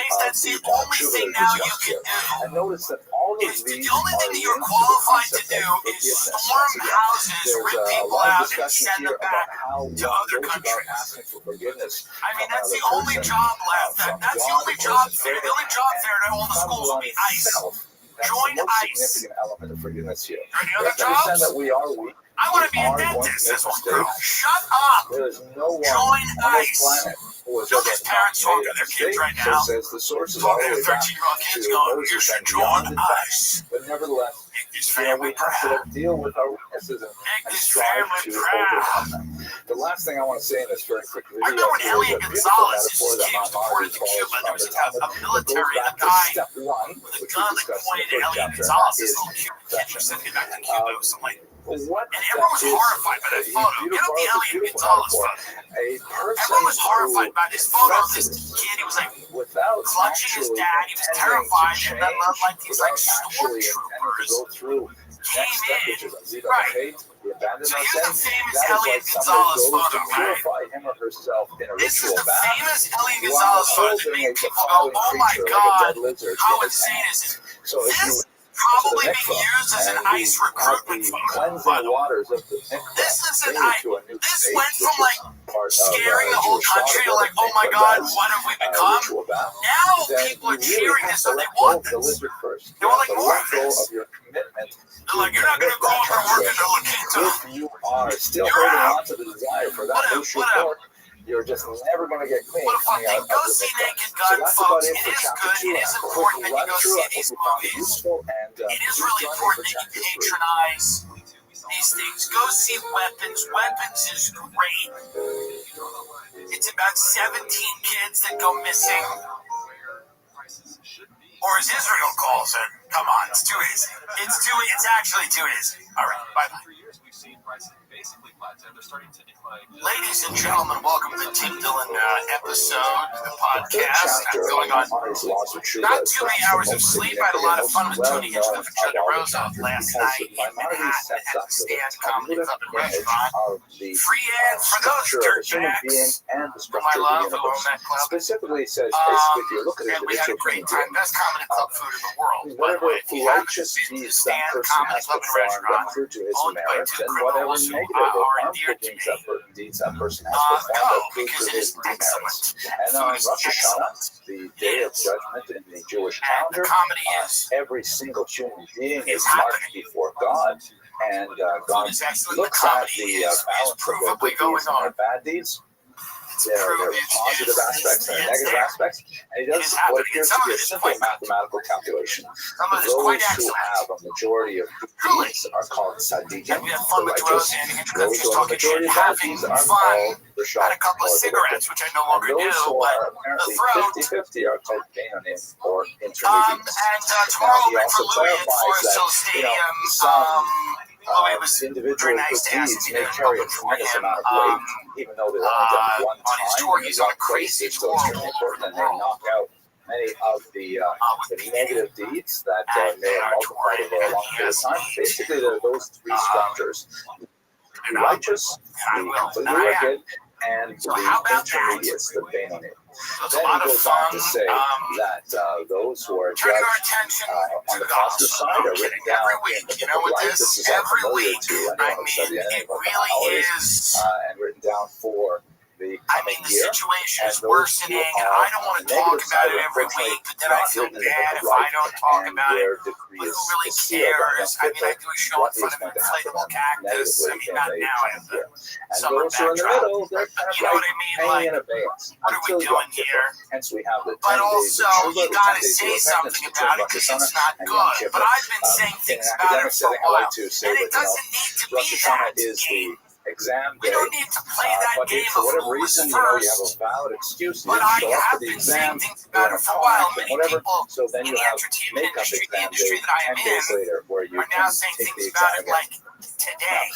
place, that's the only thing now you can do. And notice that all of these The only thing that you're qualified to do is storm houses, rip people out, and send them back to other countries. I mean, that's the only job left. That's the only job fair. The only job fair at all the schools will be ICE. Join ICE. Element of forgiveness here. Any other jobs? That we are weak. I want to be a dentist, says one girl. Shut up! There is no one Join on this ICE. planet who has Look at parents talking to their kids right now. Says the source is Talking all to the way back 13-year-old kids going, you should join ICE. But nevertheless, we have to deal with our weaknesses and strive to overcome them. The last thing I want to say in this very quick video I remember when is Eliot a beautiful Gonzalez, metaphor his that team was Maimonides deported to borrows Cuba. There from was the Talmud. a It goes military, back a to guy step one, with a which gun we that discussed in pointed the at first Eliot chapter, and that Gonzalez, this is little Cuban kid who confession. sent me back to Cuba. So I'm like, What and everyone was horrified by that photo. Get up the Eliot Gonzalez photo. A person Everyone was horrified by this photo of this kid. He was like without clutching his dad. He was terrified, and then like these like stormtroopers came in. Right. So here's the famous Eliot Gonzalez photo, right? This is the famous Eliot Gonzalez photo that made people go, "Oh my God, how insane is it?" This probably being used as an ICE recruitment photo, by the way. This is an ICE. This went from like scaring the whole country to like, "Oh my God, what have we become?" Now people are cheering this, so they want this. They want like more of this. They're like, "You're not going to go up and work in the La Quinta. If you are still holding on to the desire for that kosher pork, you're just never going to get clean. What a fun thing. Go see Naked Gun, folks. It is good. It is important that you go see these movies. It is really important that you patronize these things. Go see Weapons. Weapons is great. It's about 17 kids that go missing. Or as Israel calls it, come on, it's too easy. It's actually too easy. All right, bye-bye. Ladies and gentlemen, welcome to the Tim Dillon episode of the podcast. I'm going on not too many hours of sleep. I had a lot of fun with Tony Hinchcliffe and Joe DeRosa last night in Manhattan at the Stand Comedy Club and Restaurant. Free ad for those dirtbags whom I love, who own that club. Specifically says, basically, if you look at it, And we had a great time. Best comedy club food in the world, by the way. If you haven't been to the Stand Comedy Club and Restaurant, owned by two criminals who are endeared to me, go, because it is excellent. Food is excellent. The day of judgment in the Jewish And the calendar, comedy is every single human being is happening. marked before God, and God Food is excellent. looks The at comedy the is balance of their provably good going deeds and on. their bad deeds. There are positive aspects and it's negative there. aspects, and he It does is what happening. appears Some to of be a it is simple quite good. mathematical calculation. Some of it is Those quite who excellent. have a majority of good Truly. deeds are called tzaddikim, And we had fun the with righteous. DeRosa and Hinchcliffe Those just who have a talking shit, majority of bad having deeds are fun. called the Had a couple of cigarettes, which I no longer and do, those who but are the apparently throat. 50-50 are called Beinonim or And intermediates. tomorrow He we'll be for also Louis at clarifies Forest that, Hill Stadium. some Louis was individual very nice to good ask deeds me may to carry a open for tremendous him. amount of weight, even though they're only done one On his time. tour, in he's the on a right place. crazy It's tour so all over important, the and they world. knock out many of the negative deeds that may have multiplied over a long period of time. Basically, there are those three structures: the righteous, the completely wicked, and the intermediates, the Beinonim. It's a Then lot he of goes on fun. to say that those who are Turning our judged attention on to the the positive gospel. side No are kidding. written down Every in week, the you book know of what life. this? This is all Every familiar week, to anyone I who mean, studied any it book of really hours, is. and written down for the coming The year. situation And is those worsening, who and are I don't want on to the talk negative about side it are every unfortunately week, but then I not feel written in the bad book if of I life, don't talk and about it. their decree But is who really sealed on cares? the I mean, I do a show in front of an inflatable cactus. I mean, not now. I have the and summer those who are in the backdrop. middle, they're kind of You know what I mean? hanging Like, in abeyance what are we until doing Yom Kippur. here? Hence, we have the 10 But days also, of you Tshuva, the 10 gotta days of say something repentance about it between because Rosh it's not Hashanah and Yom good. Kippur. But I've been saying In things an about it academic for a setting, I while. like to say And that, it doesn't need to be Rosh Hashanah that is the game. exam We day. don't need to play that But game if for of whatever who was reason, you know, you have first. a valid excuse, you But didn't I show up have for the been exam, saying things you're about in it a for a car while. accident, Many whatever. people So then in you the have entertainment makeup industry, the exam industry day that I 10 am days in, later where you are now can saying take things the about exam it again. like today.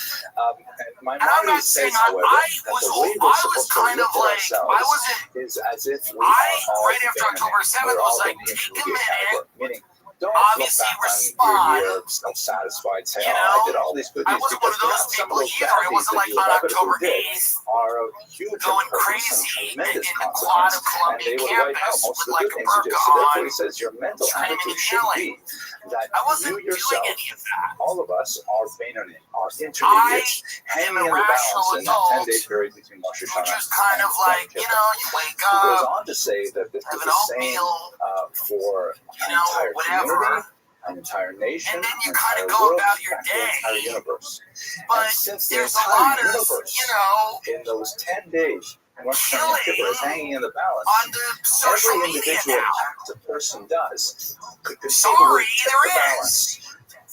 My And I'm not mind saying says, however, I that was the way we're I was supposed to kind of look at like, I ourselves wasn't, is as if we I, are all right after Beinonim. October 7th, We're was all like, in the take a intermediate minute, category. Meaning, don't look obviously back on your respond. year self-satisfied, say, You oh, I know, did all these good I deeds, wasn't one because of those perhaps some people of those either. bad It deeds wasn't that like you on inevitably October did 8th, are of huge going importance and crazy tremendous in the quad consequence, of and Columbia they will wipe out campus most of with the like good a things you do. burqa So therefore, on, he says your mental screaming attitude and should yelling. be that I wasn't you doing yourself, any of that. all of us, are Beinonim, are I intermediates, am hanging a in the rational balance in that adult 10-day period between Rosh who Hashanah just kind and of Yom like, Kippur. you know, you wake He goes up, on to say that this have is an the same oatmeal, for you an know, entire whatever, community, an entire nation, and then you an kind entire of go world, about in your fact, the day. entire universe. But And since the there's a entire lot of, universe, you know, in those 10 days, and Rosh Hashanah and Yom Kippur is hanging in the balance, on the social every media individual now. act a person does could conceivably Sorry, tip there the is. balance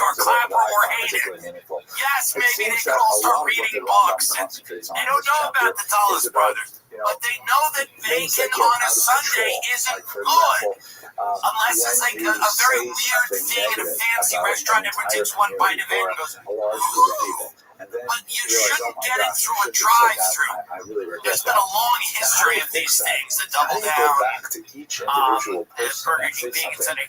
or clap or hate it. Yes, maybe they could all start reading books. And they don't know about the Dulles brothers, but they know that bacon on a Sunday isn't good. Unless it's like a very weird thing in a fancy restaurant, everyone takes one bite of it and goes, ooh. But you shouldn't get it through a drive-through. There's been a long history of these things, the double down, Burger King being Sunday.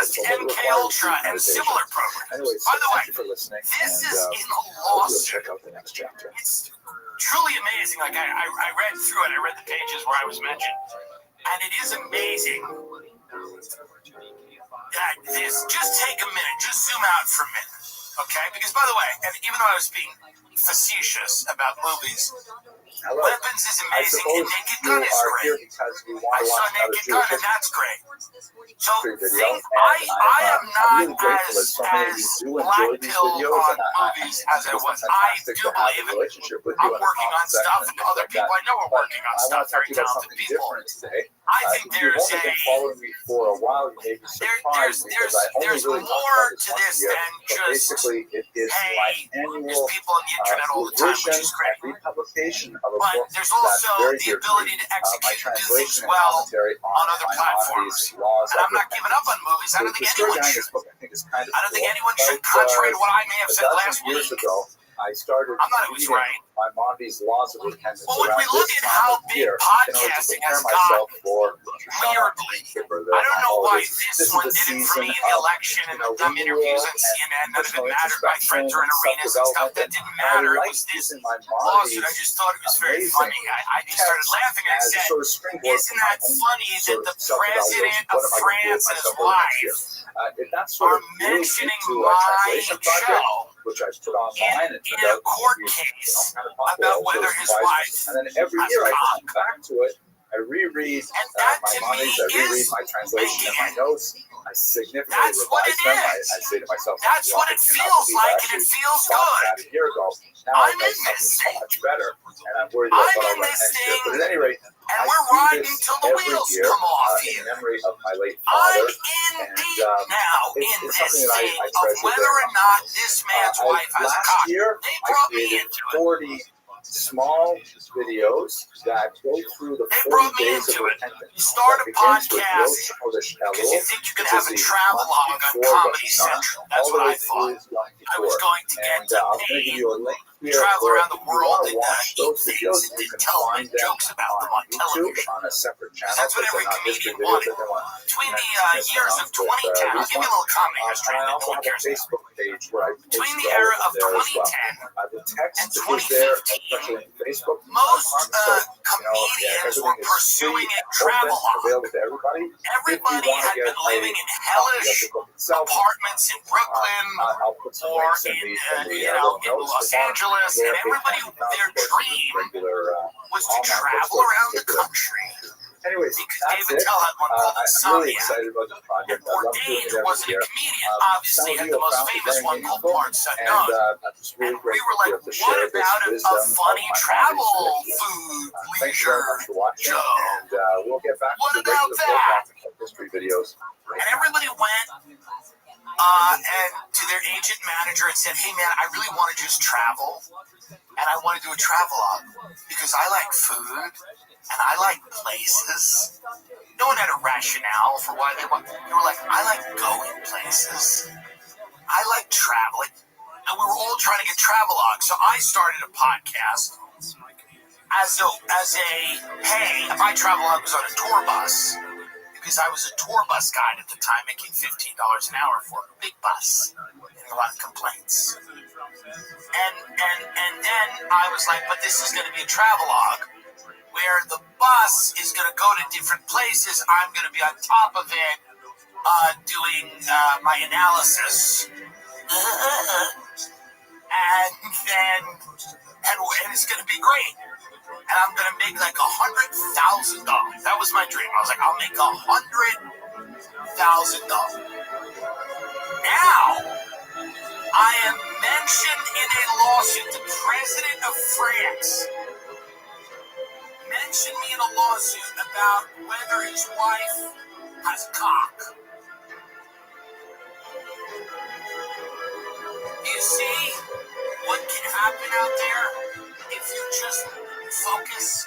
discussed MK Ultra and similar programs. Anyways, By the way, thank you for listening. this and, is in the we'll lawsuit. check out the next chapter. It's truly amazing. Like I read through it. I read the pages where I was mentioned. And it is amazing that just take a minute, just zoom out for a minute, okay? Because, by the way, and even though I was being facetious about movies, Weapons is amazing, and Naked Gun is great. I saw Naked Gun, and that's great. So, I am not as black pill on movies as I was. I do believe it. I'm working on stuff, and other people I know are working on stuff, very talented people. I think there's more to this than just, hey, there's people on the internet all the time, which is great. But there's also the ability to execute and do things well on other platforms. And I'm not giving up on movies. I don't think anyone should. I don't think anyone should, contrary to what I may have said last week. I'm not always right. Well, when we look at how big podcasting has gotten, weirdly, I don't know why this one did it for me in the election and the dumb interviews on CNN. None of it mattered. My friends are in arenas and stuff. That didn't matter. It was this lawsuit. I just thought it was very funny. I just started laughing and I said, isn't that funny that the president of France and his wife are mentioning my show which I put online in a court case about whether his wife and then every year I come back to it, I reread my monies, I reread my translation and my notes, I significantly revise them, I say to myself, that's what it feels like, and it feels good. A year ago, now I'm I know in this so thing. much better, and I'm worried about what I'll write next year. But at any rate, and we're riding till the wheels come off here. In memory of my late father. I'm in deep now in this thing of whether or not this man's wife has a cock. They brought me into it. 40 small videos that go through the 40 days of repentance. You start a podcast because you think you can have a travelogue on Comedy Central. That's what I thought. I was going to get paid, travel around the world and eat things and tell jokes about them on television. On a separate channel. That's what every comedian wanted. Between the years of 2010, I'll give you a little comedy history that no one cares about. Between the era of 2010 and 2015, most comedians were pursuing a travelogue. Everybody had been living in hellish apartments in Brooklyn or in Los Angeles, and everybody, their dream was to travel around the country. Anyways, because David Tell had one called Insomnia. And Bourdain, who wasn't a comedian, obviously had the most famous one called Parts Unknown. And we were like, what about a funny travel food leisure show? What about that? And everybody went and to their agent manager and said, hey man, I really want to just travel, and I want to do a travelogue because I like food and I like places. No one had a rationale for why they want. They were like, I like going places. I like traveling. And we were all trying to get travelogue. So I started a podcast as a hey, if I travelogue was on a tour bus, because I was a tour bus guide at the time, making $15 an hour for a big bus, and a lot of complaints. And then I was like, but this is going to be a travelogue, where the bus is going to go to different places. I'm going to be on top of it, doing my analysis, and it's going to be great. And I'm going to make like $100,000. That was my dream. I was like, I'll make $100,000. Now, I am mentioned in a lawsuit. The president of France mentioned me in a lawsuit about whether his wife has cock. You see what can happen out there if you just focus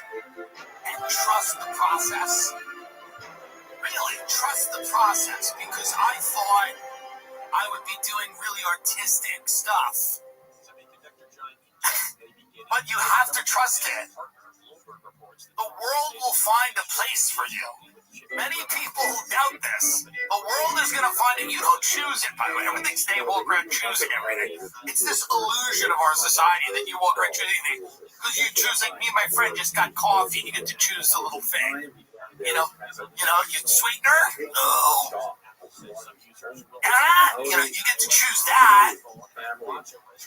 and trust the process. Really, trust the process, because I thought I would be doing really artistic stuff. But you have to trust it. The world will find a place for you. Many people who doubt this, the world is going to find it. You don't choose it, by the way. Everything's they walk around choosing everything. It's this illusion of our society that you walk around choosing things. Because you choose, like me and my friend just got coffee, and you get to choose the little thing. You sweetener? No. You get to choose that.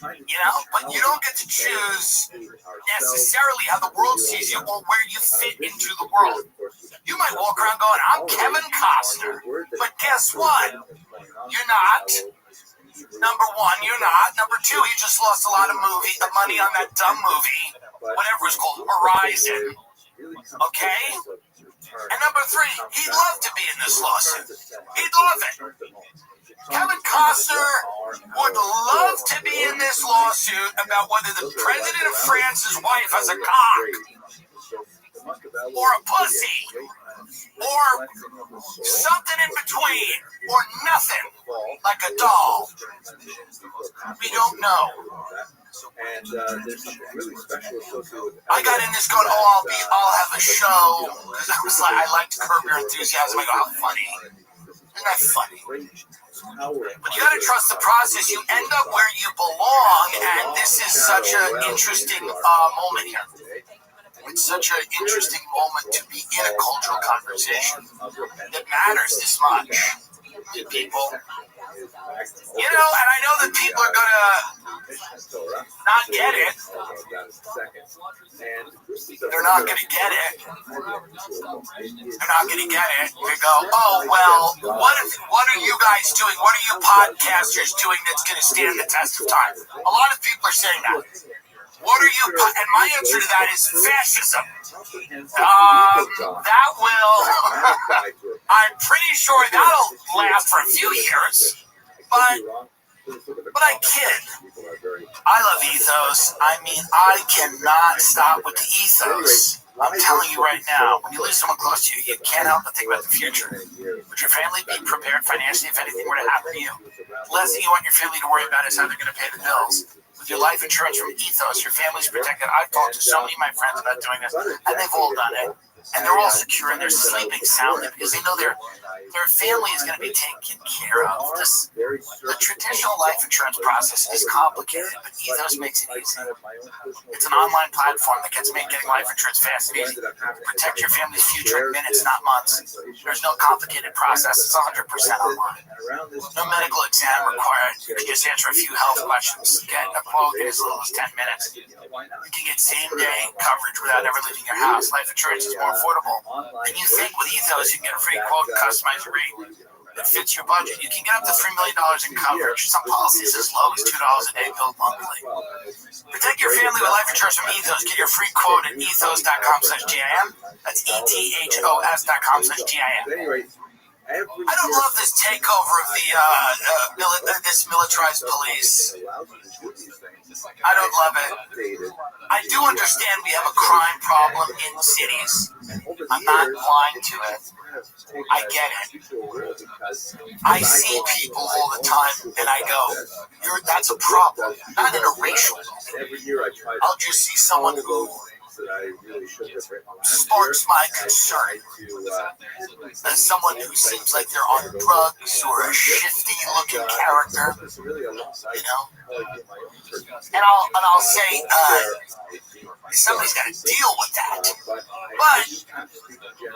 But you don't get to choose necessarily how the world sees you or where you fit into the world. You might walk around going, I'm Kevin Costner. But guess what? You're not. Number one, you're not. Number two, he just lost a lot of money on that dumb movie, whatever it's called, Horizon. Okay? And number three, he'd love to be in this lawsuit. He'd love it. Kevin Costner would love to be in this lawsuit about whether the president of France's wife has a cock, or a pussy, or something in between, or nothing, like a doll. We don't know. And there's something really special associated with I got in this going, I'll have a show, because I liked Curb Your Enthusiasm. I go, how funny. Isn't that funny? But you got to trust the process. You end up where you belong, and this is such an interesting moment here. It's such an interesting moment to be in a cultural conversation that matters this much to people. And I know that people are going to not get it. They're not going to get it. They're not going to get it. They go, oh, well, what are you guys doing? What are you podcasters doing that's going to stand the test of time? A lot of people are saying that. What are you? And my answer to that is fascism. That will. I'm pretty sure that'll last for a few years. But I kid. I love ethos. I mean, I cannot stop with the ethos. I'm telling you right now, when you lose someone close to you, you can't help but think about the future. Would your family be prepared financially if anything were to happen to you? The last thing you want your family to worry about is how they're going to pay the bills. With your life insurance from Ethos, your family's protected. I've talked to so many of my friends about doing this, and they've all done it. And they're all secure, and they're sleeping soundly because they know their family is going to be taken care of. The traditional life insurance process is complicated, but Ethos makes it easy. It's an online platform that gets made getting life insurance fast and easy. Protect your family's future in minutes, not months. There's no complicated process. It's 100% online. No medical exam required. You can just answer a few health questions. Get a quote in as little as 10 minutes. You can get same-day coverage without ever leaving your house. Life insurance is more affordable. And you think with Ethos you can get a free quote and customize your rate that fits your budget. You can get up to $3 million in coverage. Some policies as low as $2 a day billed monthly. Protect your family with life insurance from Ethos. Get your free quote at ethos.com/GIM. That's ETHOS.com/GIM. I don't love this takeover of the this militarized police. I don't love it. I do understand we have a crime problem in cities. I'm not blind to it. I get it. I see people all the time, and I go, that's a problem. Not in a racial way. I'll just see someone who sparks my concern. As someone who seems like they're on drugs or a shifty-looking character, and I'll say somebody's got to deal with that. But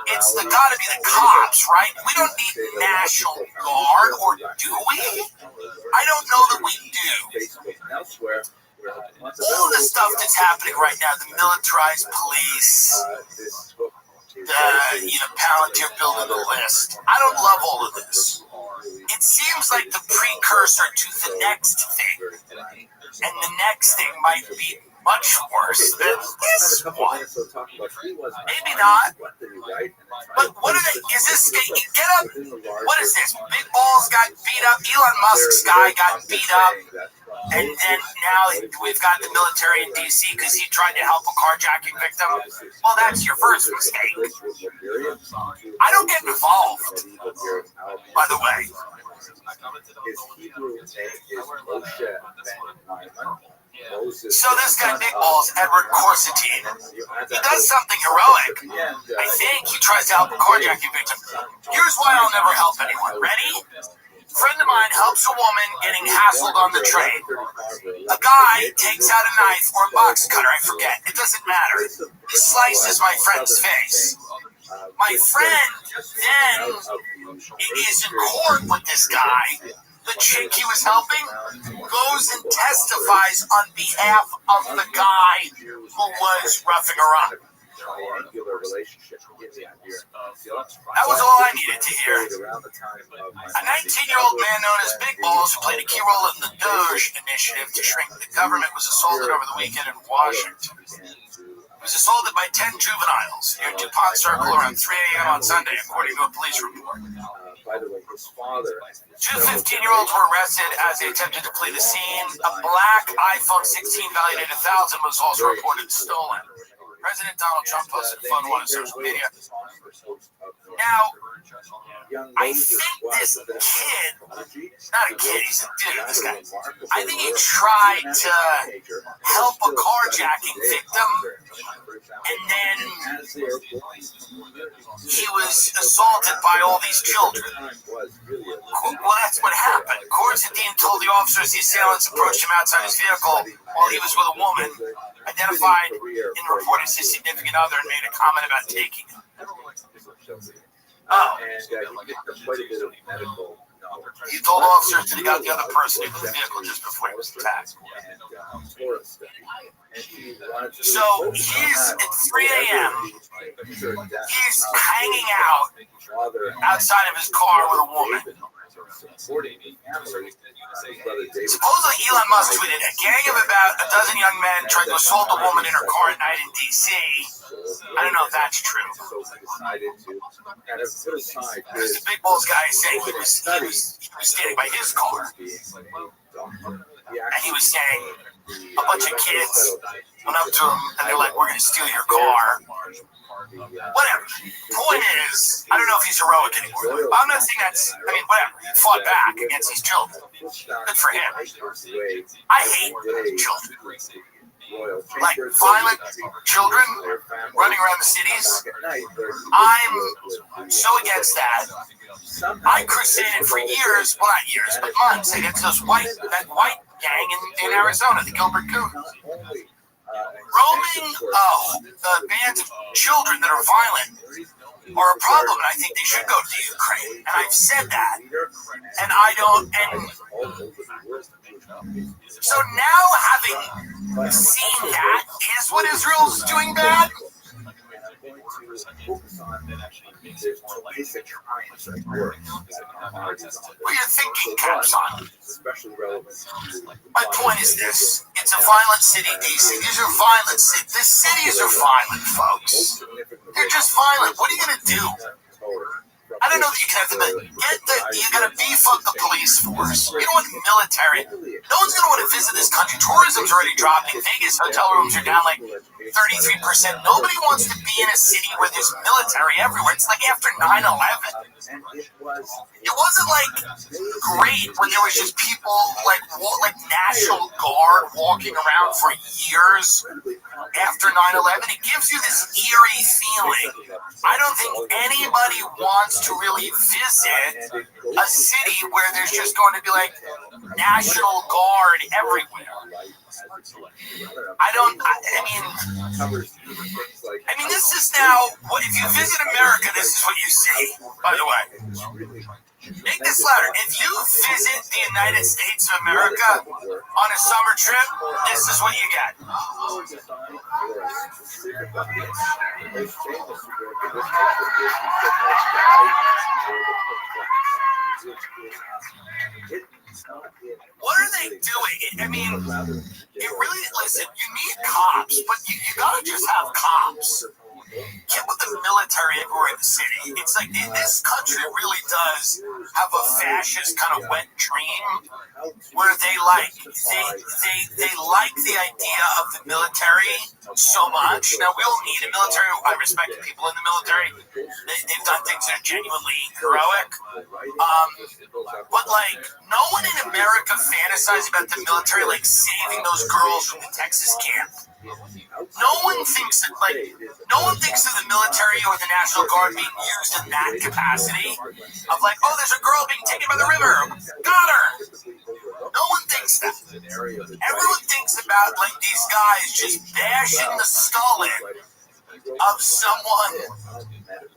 it's got to be the cops, right? We don't need National Guard, or do we? I don't know that we do. All the stuff that's happening right now, the militarized police, the Palantir building the list. I don't love all of this. It seems like the precursor to the next thing. And the next thing might be much worse than this one. Maybe not. But what are they? Is this? Get up. What is this? Big Balls got beat up. Elon Musk's guy got beat up. And then now we've got the military in D.C. because he tried to help a carjacking victim. Well, that's your first mistake. I don't get involved, by the way. So this guy, Big Balls, Edward Corsetine, he does something heroic. I think he tries to help a carjacking victim. Here's why I'll never help anyone. Ready? A friend of mine helps a woman getting hassled on the train. A guy takes out a knife or a box cutter, I forget. It doesn't matter. He slices my friend's face. My friend then is in court with this guy. The chick he was helping goes and testifies on behalf of the guy who was roughing her up. That was all I needed to hear. A 19-year-old man known as Big Balls, who played a key role in the Doge initiative to shrink the government, was assaulted over the weekend in Washington. He was assaulted by 10 juveniles near DuPont Circle around 3 a.m. on Sunday, according to a police report. Two 15-year-olds were arrested as they attempted to flee the scene. A black iPhone 16 valued at $1,000 was also reported stolen. President Donald Trump posted a photo on his social media. Now, I think this kid, not a kid, he's a dude, this guy, I think he tried to help a carjacking victim, and then he was assaulted by all these children. Well, that's what happened. Corsettine told the officers the assailants approached him outside his vehicle while he was with a woman, identified in the report as his significant other, and made a comment about taking him. Oh. He told officers that he got the other person into the vehicle just before he was attacked. So he's at 3 a.m. He's hanging out outside of his car with a woman. Supposedly Elon Musk tweeted, a gang of about a dozen young men tried to assault a woman in her car at night in D.C. I don't know if that's true. Because the Big Balls guy is saying he was standing by his car. And he was saying a bunch of kids went up to him and they're like, we're going to steal your car. Whatever. Point is, I don't know if he's heroic anymore. I'm not saying that's, whatever. He fought back against these children. Good for him. I hate children. Like violent children running around the cities. I'm so against that. I crusaded for years, well not years, but months against that white gang in Arizona, the Gilbert Goons. Roaming the bands of children that are violent are a problem, and I think they should go to Ukraine. And I've said that. And I don't. And so now, having seen that, is what Israel's doing bad? What are you thinking, caps on? My point is this. It's a violent city, DC. These are violent cities. The cities are violent, folks. They're just violent. What are you going to do? I don't know that you can have you got to beef up the police force. You don't want military. No one's going to want to visit this country. Tourism's already dropping. Vegas hotel rooms are down like 33%. Nobody wants to be in a city where there's military everywhere. It's like after 9/11. It wasn't like great when there was just people like National Guard walking around for years after 9/11. It gives you this eerie feeling. I don't think anybody wants to really visit a city where there's just going to be like National Guard everywhere. This is now, if you visit America, this is what you see, by the way. Make this louder. If you visit the United States of America on a summer trip, this is what you get. What are they doing? Listen, you need cops, but you gotta just have cops. Get with the military everywhere in the city. It's like this country really does have a fascist kind of wet dream where they like the idea of the military so much. Now we all need a military. I respect the people in the military. They've done things that are genuinely heroic. But no one in America fantasizes about the military saving those girls from the Texas camp. No one thinks of the military or the National Guard being used in that capacity of there's a girl being taken by the river. Got her. No one thinks that. Everyone thinks about these guys just bashing the skull in of someone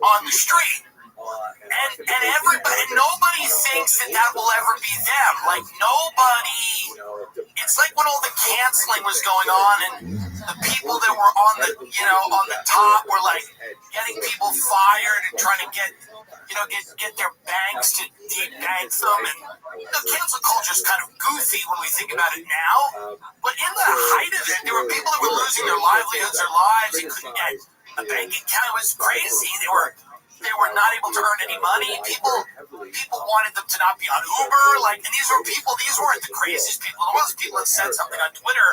on the street. And everybody, nobody thinks that will ever be them. Like nobody. It's like when all the canceling was going on, and the people that were on the top were like getting people fired and trying to get their banks to debank them. And cancel culture is kind of goofy when we think about it now. But in the height of it, there were people that were losing their livelihoods, their lives. They couldn't get a bank account. It was crazy. They were not able to earn any money. People wanted them to not be on Uber. And these weren't the craziest people. There was people that said something on Twitter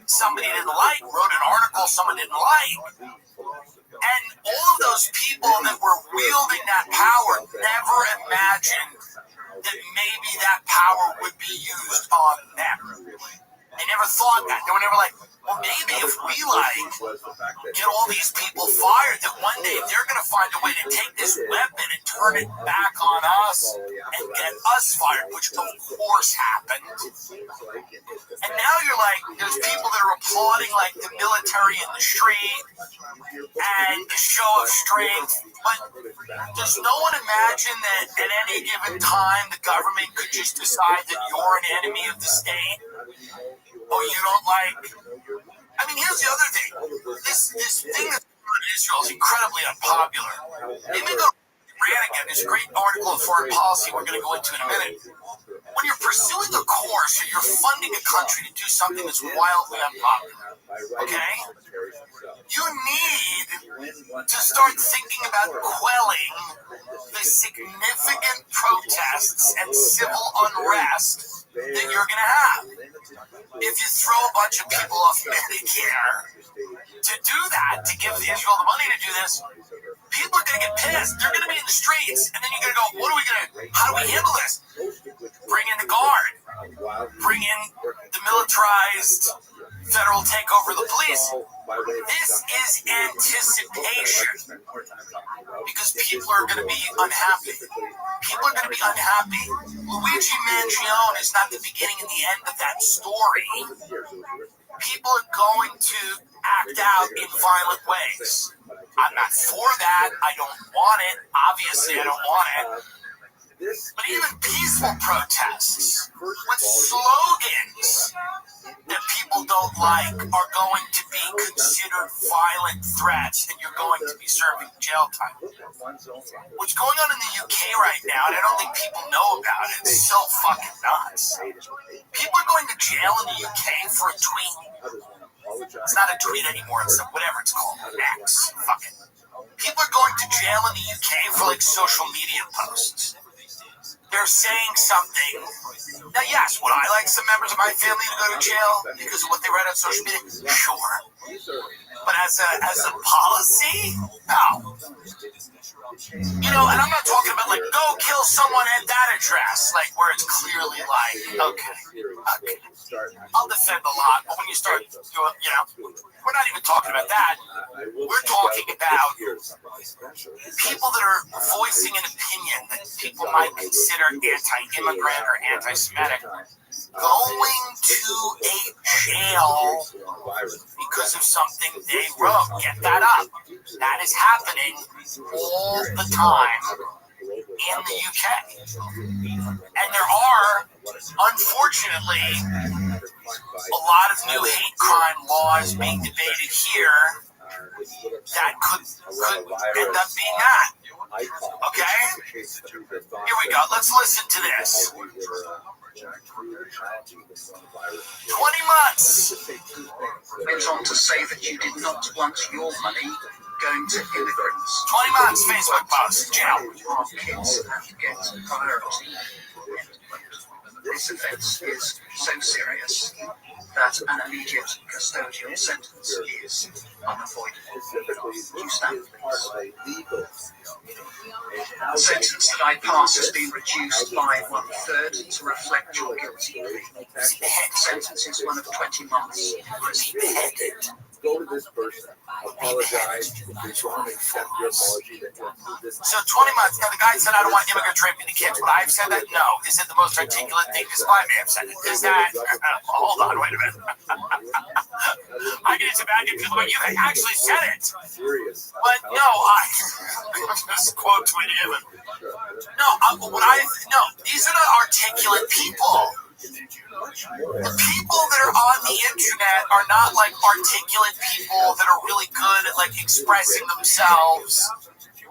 somebody didn't like, wrote an article someone didn't like. And all of those people that were wielding that power never imagined that maybe that power would be used on them. They never thought that. They were never like, well, maybe if we get all these people fired, that one day they're going to find a way to take this weapon and turn it back on us and get us fired, which of course happened. And now you're like, there's people that are applauding like the military in the street and the show of strength. But does no one imagine that at any given time the government could just decide that you're an enemy of the state? Oh, you don't like... I mean, here's the other thing. This thing that's going on in Israel is incredibly unpopular. Even though Brannigan, there's a great article on foreign policy we're going to go into in a minute. When you're pursuing a course or you're funding a country to do something that's wildly unpopular, okay? You need to start thinking about quelling the significant protests and civil unrest that you're going to have. If you throw a bunch of people off Medicare to do that, to give Israel the money to do this, people are going to get pissed. They're going to be in the streets, and then you're going to go, how do we handle this? Bring in the guard. Bring in the militarized federal takeover of the police. This is anticipation because people are going to be unhappy. People are going to be unhappy. Luigi Mangione is not the beginning and the end of that story. People are going to act out in violent ways. I'm not for that. I don't want it. Obviously, I don't want it. But even peaceful protests with slogans that people don't like are going to be considered violent threats, and you're going to be serving jail time. What's going on in the UK right now, and I don't think people know about it, it's so fucking nuts. People are going to jail in the UK for a tweet. It's not a tweet anymore, it's whatever it's called, X. Fuck it. People are going to jail in the UK for like social media posts. They're saying something. Now, yes, would I like some members of my family to go to jail because of what they read on social media? Sure. But as a policy, no. And I'm not talking about like go kill someone at that address, like where it's clearly like, okay. I'll defend a lot, but when you start, we're not even talking about that. We're talking about people that are voicing an opinion that people might consider anti-immigrant or anti-Semitic going to a jail because of something they wrote. Get that up. That is happening all the time in the UK. And there are, unfortunately, a lot of new hate crime laws being debated here that could end up being that. Okay? Here we go. Let's listen to this. 20 months. Went on to say that you did not want your money going to immigrants. 20 months, Facebook post, jail. Our kids and get priority. This offence is so serious that an immediate custodial sentence is unavoidable. You stand, please. The sentence that I pass has been reduced by 1/3 to reflect your guilty plea. The sentence is one of 20 months. go to this person, apologize. If they don't accept your apology, then you do this. So 20 months. Now the guy said, I don't want immigrants raping the kids. Would I have said that? No. Is it the most articulate thing? This guy may have said it. Is that? Hold on, wait a minute. I get it to bad people, but you actually said it. But no, just quote tweet him. No, these are not articulate people. The people that are on the internet are not like articulate people that are really good at like expressing themselves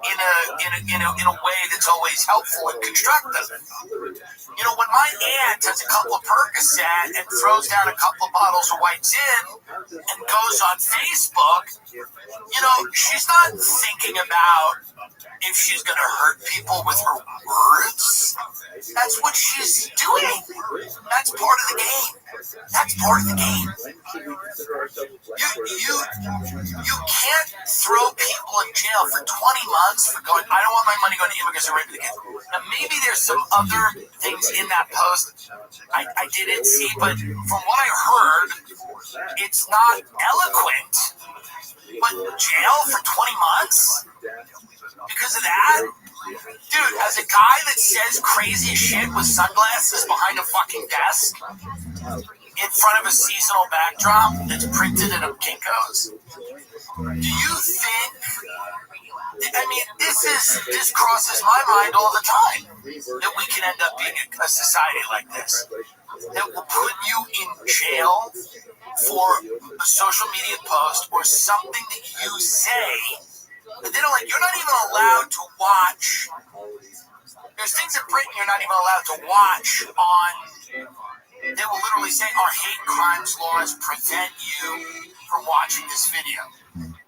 in a way that's always helpful and constructive. You know, when my aunt has a couple of Percocet and throws down a couple of bottles of White Zin and goes on Facebook, you know, she's not thinking about if she's going to hurt people with her words. That's what she's doing. That's part of the game. That's part of the game. You can't throw people in jail for 20 months for going, I don't want my money going to immigrants or raping the kids. Now, maybe there's some other things in that post I didn't see, but from what I heard, it's not eloquent. But jail for 20 months? Because of that? Dude, as a guy that says crazy shit with sunglasses behind a fucking desk in front of a seasonal backdrop that's printed in a Kinko's, do you think, I mean, this crosses my mind all the time, that we can end up being a society like this, that will put you in jail for a social media post or something that you say. But they don't you're not even allowed to watch. There's things in Britain you're not even allowed to watch on. They will literally say our hate crimes laws prevent you from watching this video.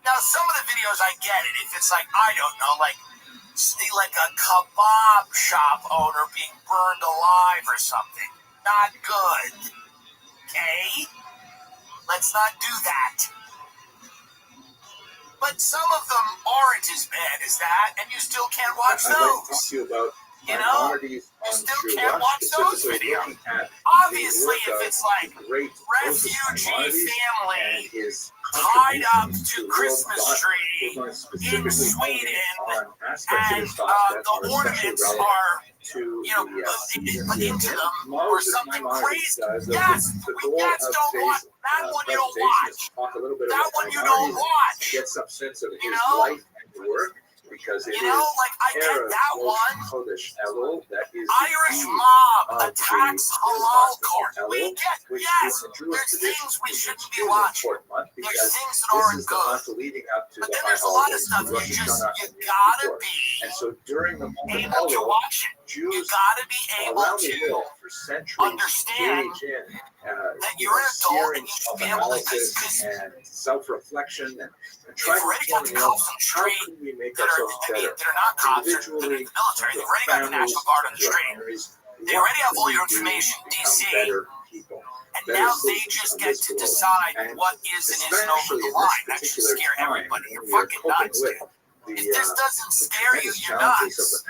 Now, some of the videos I get it. If it's like, I don't know, like a kebab shop owner being burned alive or something. Not good. Okay? Let's not do that. But some of them aren't as bad as that, and you still can't watch those. You know? You still can't watch those videos. Obviously, if it's like refugee family tied up to Christmas tree in Sweden, and the ornaments are, you know, put into them or something crazy. Yes, don't watch. That one you don't watch. That one you don't watch. Get some sense of his life and work. Because it you know, like I get that one. Irish mob attacks halal court. We get, yes, there's things we shouldn't be watching. There's things that aren't good. But then there's a lot of stuff you gotta be able to watch it. You gotta be able to understand that you're an adult and you should be able to, because self-reflection and they've already got the cops on the street that are not cops, they're in the military. They've already got the National Guard on the street. They already have all your information in D.C. And now they just get to decide what is and isn't over the line. That should scare everybody. You're fucking nuts, dude. If this doesn't scare you, you're nuts.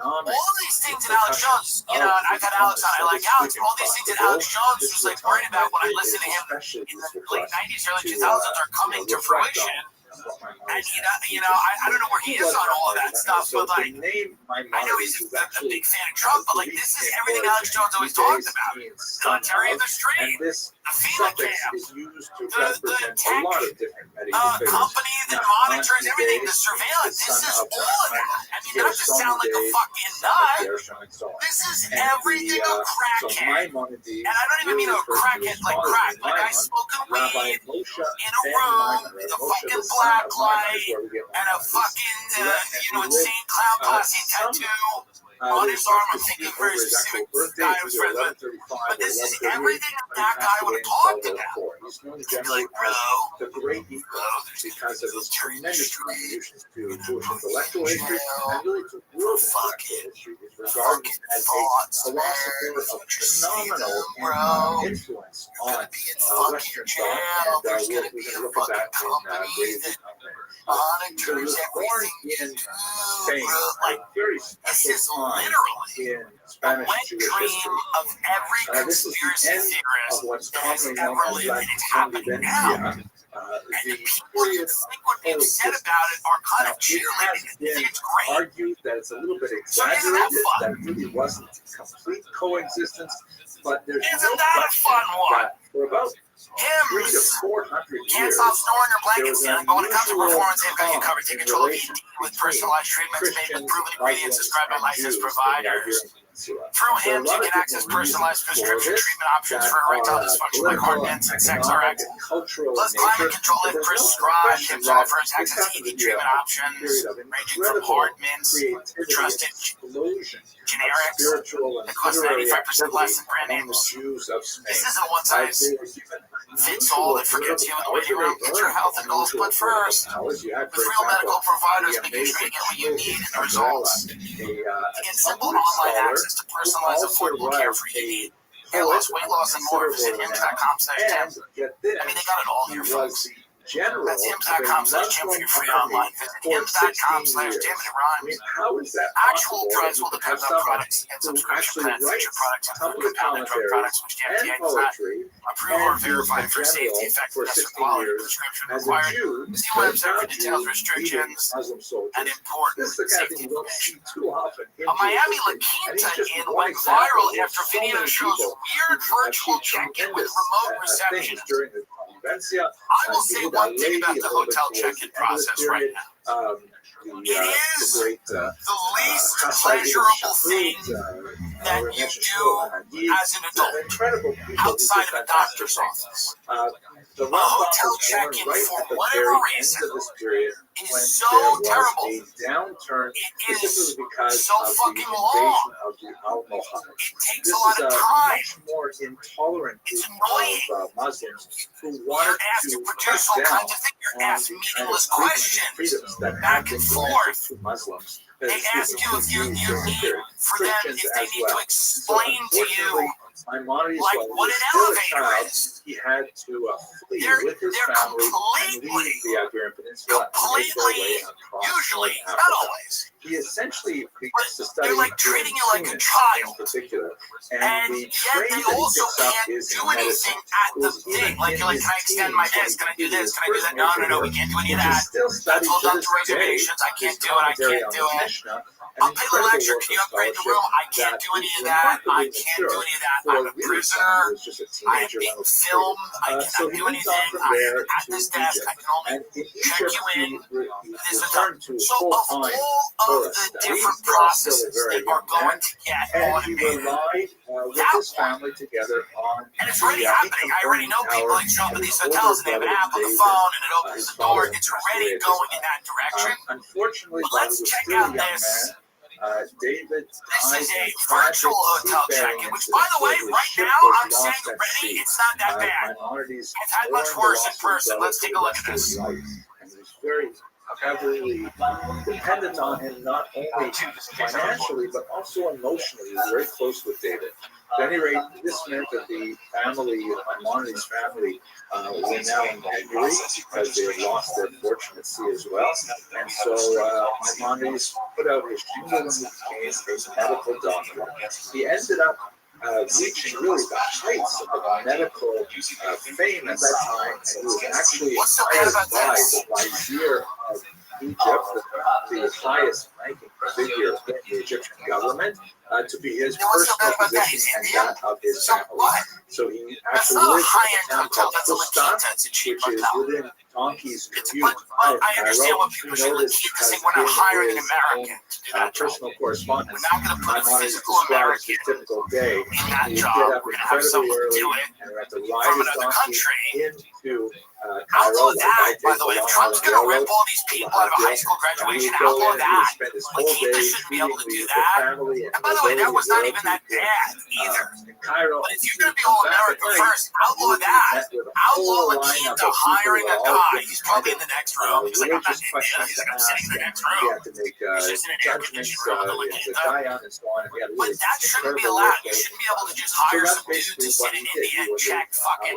All these things that Alex Jones, you know, and I've had Alex on, I like Alex, but all these things that Alex Jones was like worried about when I listened to him in the late 90s, early 2000s are coming to fruition. And you know, I don't know where he is on all of that stuff, but like, I know he's a big fan of Trump, but like, this is everything Alex Jones always talked about. Military of the street, the FEMA camp, the tech company that monitors everything, the surveillance. This is all of that. I mean, not to sound like a fucking nut. This is everything a crackhead. And I don't even mean a crackhead like crack, like I smoking weed in a room with a fucking black light and a fucking, insane clown posse tattoo on his arm. I'm thinking of a very specific guy I was friends with. But this is everything that guy would have talked about. He'd be like, bro, because of his tremendous contributions to Jewish intellectual history and really to world fucking history, is regarded as a philosopher of phenomenal influence on Western thought, and we're going to look at that in monitors everything. in Spain, Like, very this is special time literally in a Spanish wet Jewish dream history. of every This is the conspiracy end of theorist what's that has commonly known ever as lived, La and it's happening now. Convivencia, And the the people who period think what we've said about it are kind of it cheerleading has it. They think been it's great. argued that it's a little bit So isn't that exaggerated, fun? that it really wasn't complete coexistence, but there's no Isn't that a question fun one? that for about 300 to Hymns. 400 Can't years, stop snoring or there blanket was stealing, an but when it comes to unusual performance, they've got you calm covered. Take in control of the relation eating with between personalized treatments made with Christians, proven ingredients Muslims, described by and licensed Jews in the providers. Iberian Peninsula. Through There are a hymns, lot you of can access different personalized reasons for prescription this treatment options that for erectile are dysfunction like political, hardness and sex economic, RX. and cultural Plus, in climate nature. control But if there's no prescribed. question Hymns that offers this access to happened to ED be treatment a options, period of ranging from incredible hard mints, creativity, trusted explosion of generics spiritual and that cost literary 95% less activity than brand among the names. Jews of Spain. This isn't one size They were given fits all that forgets you in the waiting room. Get your health and goals put first. With real medical providers making sure you get what you need and the results. You get simple online access to personalized, affordable care for ED, hair loss, weight loss, and more. Visit hims.com/Tim. I mean, they got it all here, folks. That's hims.com/Tim for your free online. Visit hims.com/Tim and it rhymes. How is that Actual price will depend on products and subscription plan. Feature products include compounded drug products which the FDA does not approve or verify for safety, effectiveness, or quality. Prescription required. See website for details, restrictions, and important safety information. A Miami La Quinta Inn went viral after video shows weird virtual check-in with remote reception. I will say one thing about the hotel check-in process right now. It is the least pleasurable thing that you do as an adult outside of a doctor's office. A hotel check-in, for whatever reason, is so terrible. It is so fucking long. It takes a lot of time. It's annoying. You're asked to produce all kinds of things. You're asked meaningless questions back and forth. They ask you if you need for them, if they need to explain to you like what an elevator is. He had to flee with his they're family completely, the Iberian Peninsula. usually, not always. He essentially They're like treating you like a child. In particular. And yet they also can't do anything at the thing. Like you're like, can I extend my this? Can I do this? Can I do that? No, we can't do any of that. That's all done through reservations. I can't do it. I can't do it. I'll pay the lecture. Can you upgrade the room? I can't do any of that. I can't do any of that. I'm a prisoner. I am being filmed. I cannot do anything. I am at this desk. I can only check you in. This is done. So of all of the different processes they are going to get automated, with his family together on and it's already happening. I already know people that show up at these hotels and they have an app on the phone and it opens the door. It's already going in that direction. Unfortunately, but let's check out this. David, this is a virtual hotel check-in, which, by the way, right now I'm saying already it's not that bad. I've had much worse in person. Let's take a look at this. Very heavily dependent on him, not only financially but also emotionally. He was very close with David. At any rate, this meant that the family, Maimonides' family, were now in Penury because they had lost their fortune at sea as well. And so Maimonides put out his shingle and he became a medical doctor. He ended up reaching really the heights of medical fame at that time, and he was actually hired by the vizier of Egypt, the highest ranking figure in the Egyptian government, to be his personal physician and that of his family. So he actually lived in a town called Fustat, which is within donkey's commute of I understand what people should look at because we're not hiring an American to do that job. Personal correspondence. We're not going to put a physical American typical day in that job. We're going to have someone do it from another country. Into outlaw that, by the way. If Trump's going to rip all these people out of a high school graduation, outlaw that. Laquita shouldn't be able to do that. And by the way, that was not even that bad either. But if you're going to be all America first, outlaw that. Outlaw Laquita hiring a guy. He's probably in the next room. He's like, I'm not in there. He's like, I'm sitting in the next room. He's just in an air conditioned room with Laquita. But that shouldn't be allowed. You shouldn't be able to just hire some dude to sit in India and check fucking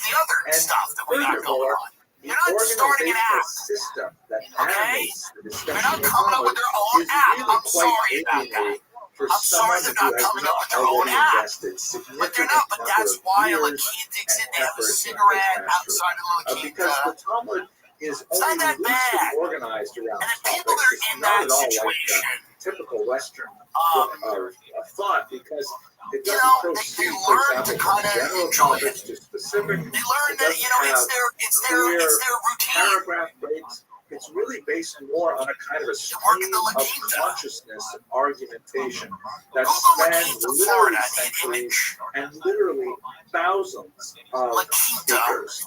the other stuff that we got going on. They're not starting an app. System that Okay? they're They're not coming up with their own app. I'm sorry about that. I'm sorry they're not coming up with their own app. But they're not. But that's why a kid digs in, they have a cigarette outside a little because the Talmud is it's not that bad. organized around and the people that are in that situation, typical Western thought, because it doesn't they learn to kind of enjoy it. Specific. They learn that it's their routine. Paragraph breaks. It's really based more on a kind of a stream of consciousness and argumentation that spans literally centuries and literally thousands of speakers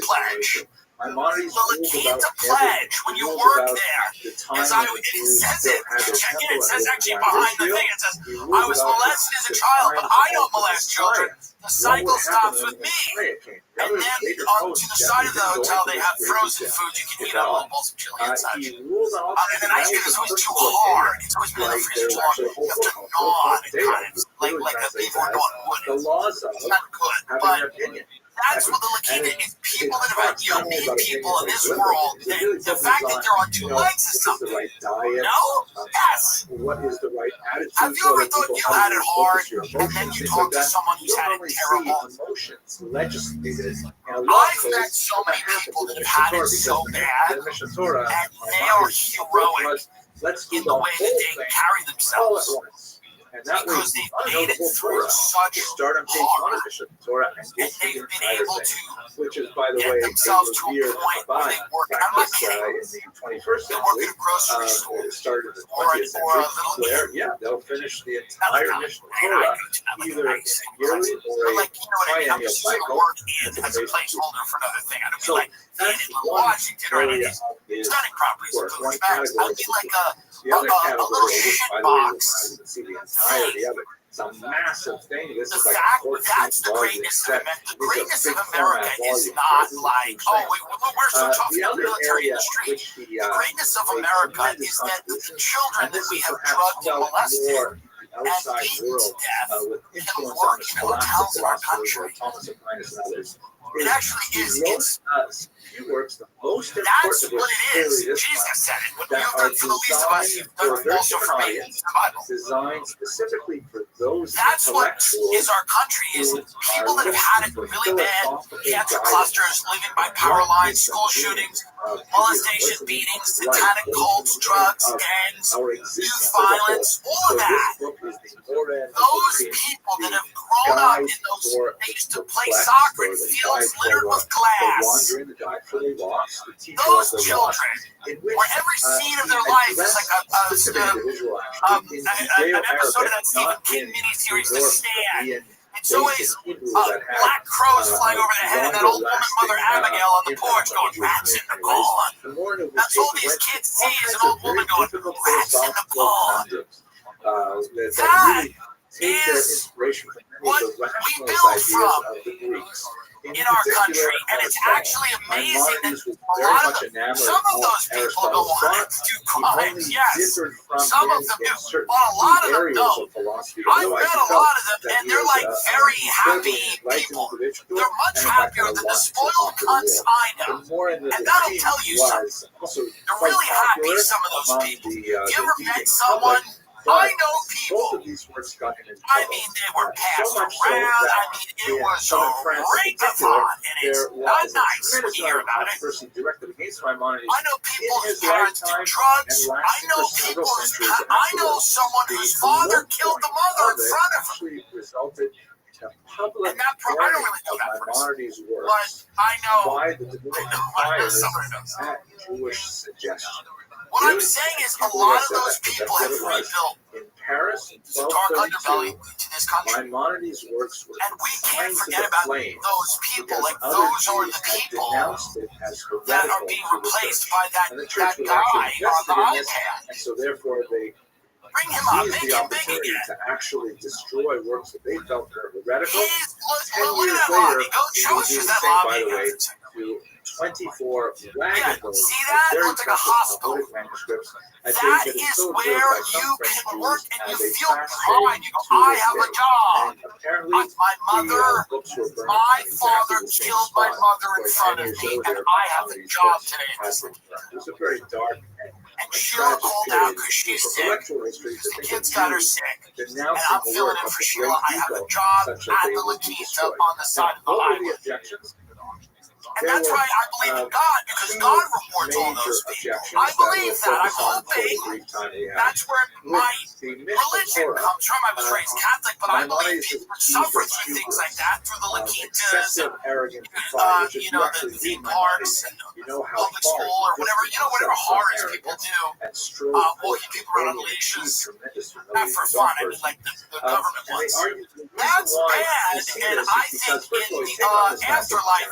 pledge. the Lakita pledge, when you work there, it says it, you check in, it says actually behind the thing, it says, I was molested as a child, but I don't molest children. The cycle stops with me. And then to the side of the hotel, they have frozen food you can eat on a little bowl of chili inside. And the nice thing is always too hard. It's always been in the freezer too long. You have to gnaw on it, kind of like a people are doing wood. It's not good, but that's what the Lakita is. People that have had meet people in this world. The fact that they're on two legs is something. No? Yes. Have you ever thought you had it hard and then you talk to someone who's had it terrible? I've met so many people that have had it so bad, and they are heroic in the way that they carry themselves. Because they've made it through such horror, and they've been able to get themselves to a point where they work. I'm not kidding. They work at a grocery store or a little. They'll finish the entire mission either yearly or like, you know what I mean? I'm just going to work in as a placeholder for another thing. I don't be like in Washington or anything. Stunning properties with those bags. I'd be like a little shit box. It's a massive thing. That's the greatness of America. The greatness of America is not like, we're so tough in the military industry. The greatness of America is that the children that we have drugged and molested and beaten to death can work in hotels in our country. It actually is. That's what it is. Jesus said it. What you've done for the least of us, you've done also for me. It's the Bible. Designed specifically for those. That's what is our country. Is people that have had it really bad, cancer clusters, living by power lines, school shootings, molestation, beatings, satanic cults, drugs, gangs, youth violence, all of that. Those people that have grown up in those, they used to play soccer in fields littered with glass. Those children, where every scene of their life is like an episode of that Stephen King miniseries, The Stand. It's always black crows flying over their head and that old woman, Mother Abigail, on the porch going, rats in the gully. That's all these kids see is an old woman going, rats in the gully. That is what we build from in our country, and it's actually amazing that a lot of some of those people go on to do crimes. Yes, some of them do, but a lot of them don't. I've met a lot of them, and they're like very happy people. They're much happier than the spoiled cunts I know, and that'll tell you something. They're really happy. Some of those people. You ever met someone? I know people. I mean, they were passed around. I mean, it was a great fun, and it's not nice when you hear about it. I know people whose parents do drugs. I know people I know someone whose father killed the mother in front of him. And that I don't really know that person, but I know someone who knows. What I'm saying is a lot of those people have rebuilt the dark underbelly to this country. And we can't forget about those people, like those are the people that are being replaced by that guy on the iPad. Bring him up, make him big again. To actually destroy works that they felt were heretical. Look at that lobby. Go show us that lobby. 24 wagon loads. See that? It looks like a hospital. That is where you can work and you feel pride. You go, I have a job. My mother, my father killed my mother in front of me, and I have a job today. It was a very dark and Sheila called out because she's sick. The kids got her sick. And I'm filling in for Sheila. I have a job at the Lakita on the side of the highway. And that's why I believe in God, because God rewards all those people. I believe that. I'm hoping that's where my religion comes from. I was raised Catholic, but I believe people suffer through things like that, through the Lakitas, and, the theme parks, and public school, or whatever horrors people do. Walking people around on leashes, not for fun. I mean, like the government ones. That's bad, and I think in the afterlife,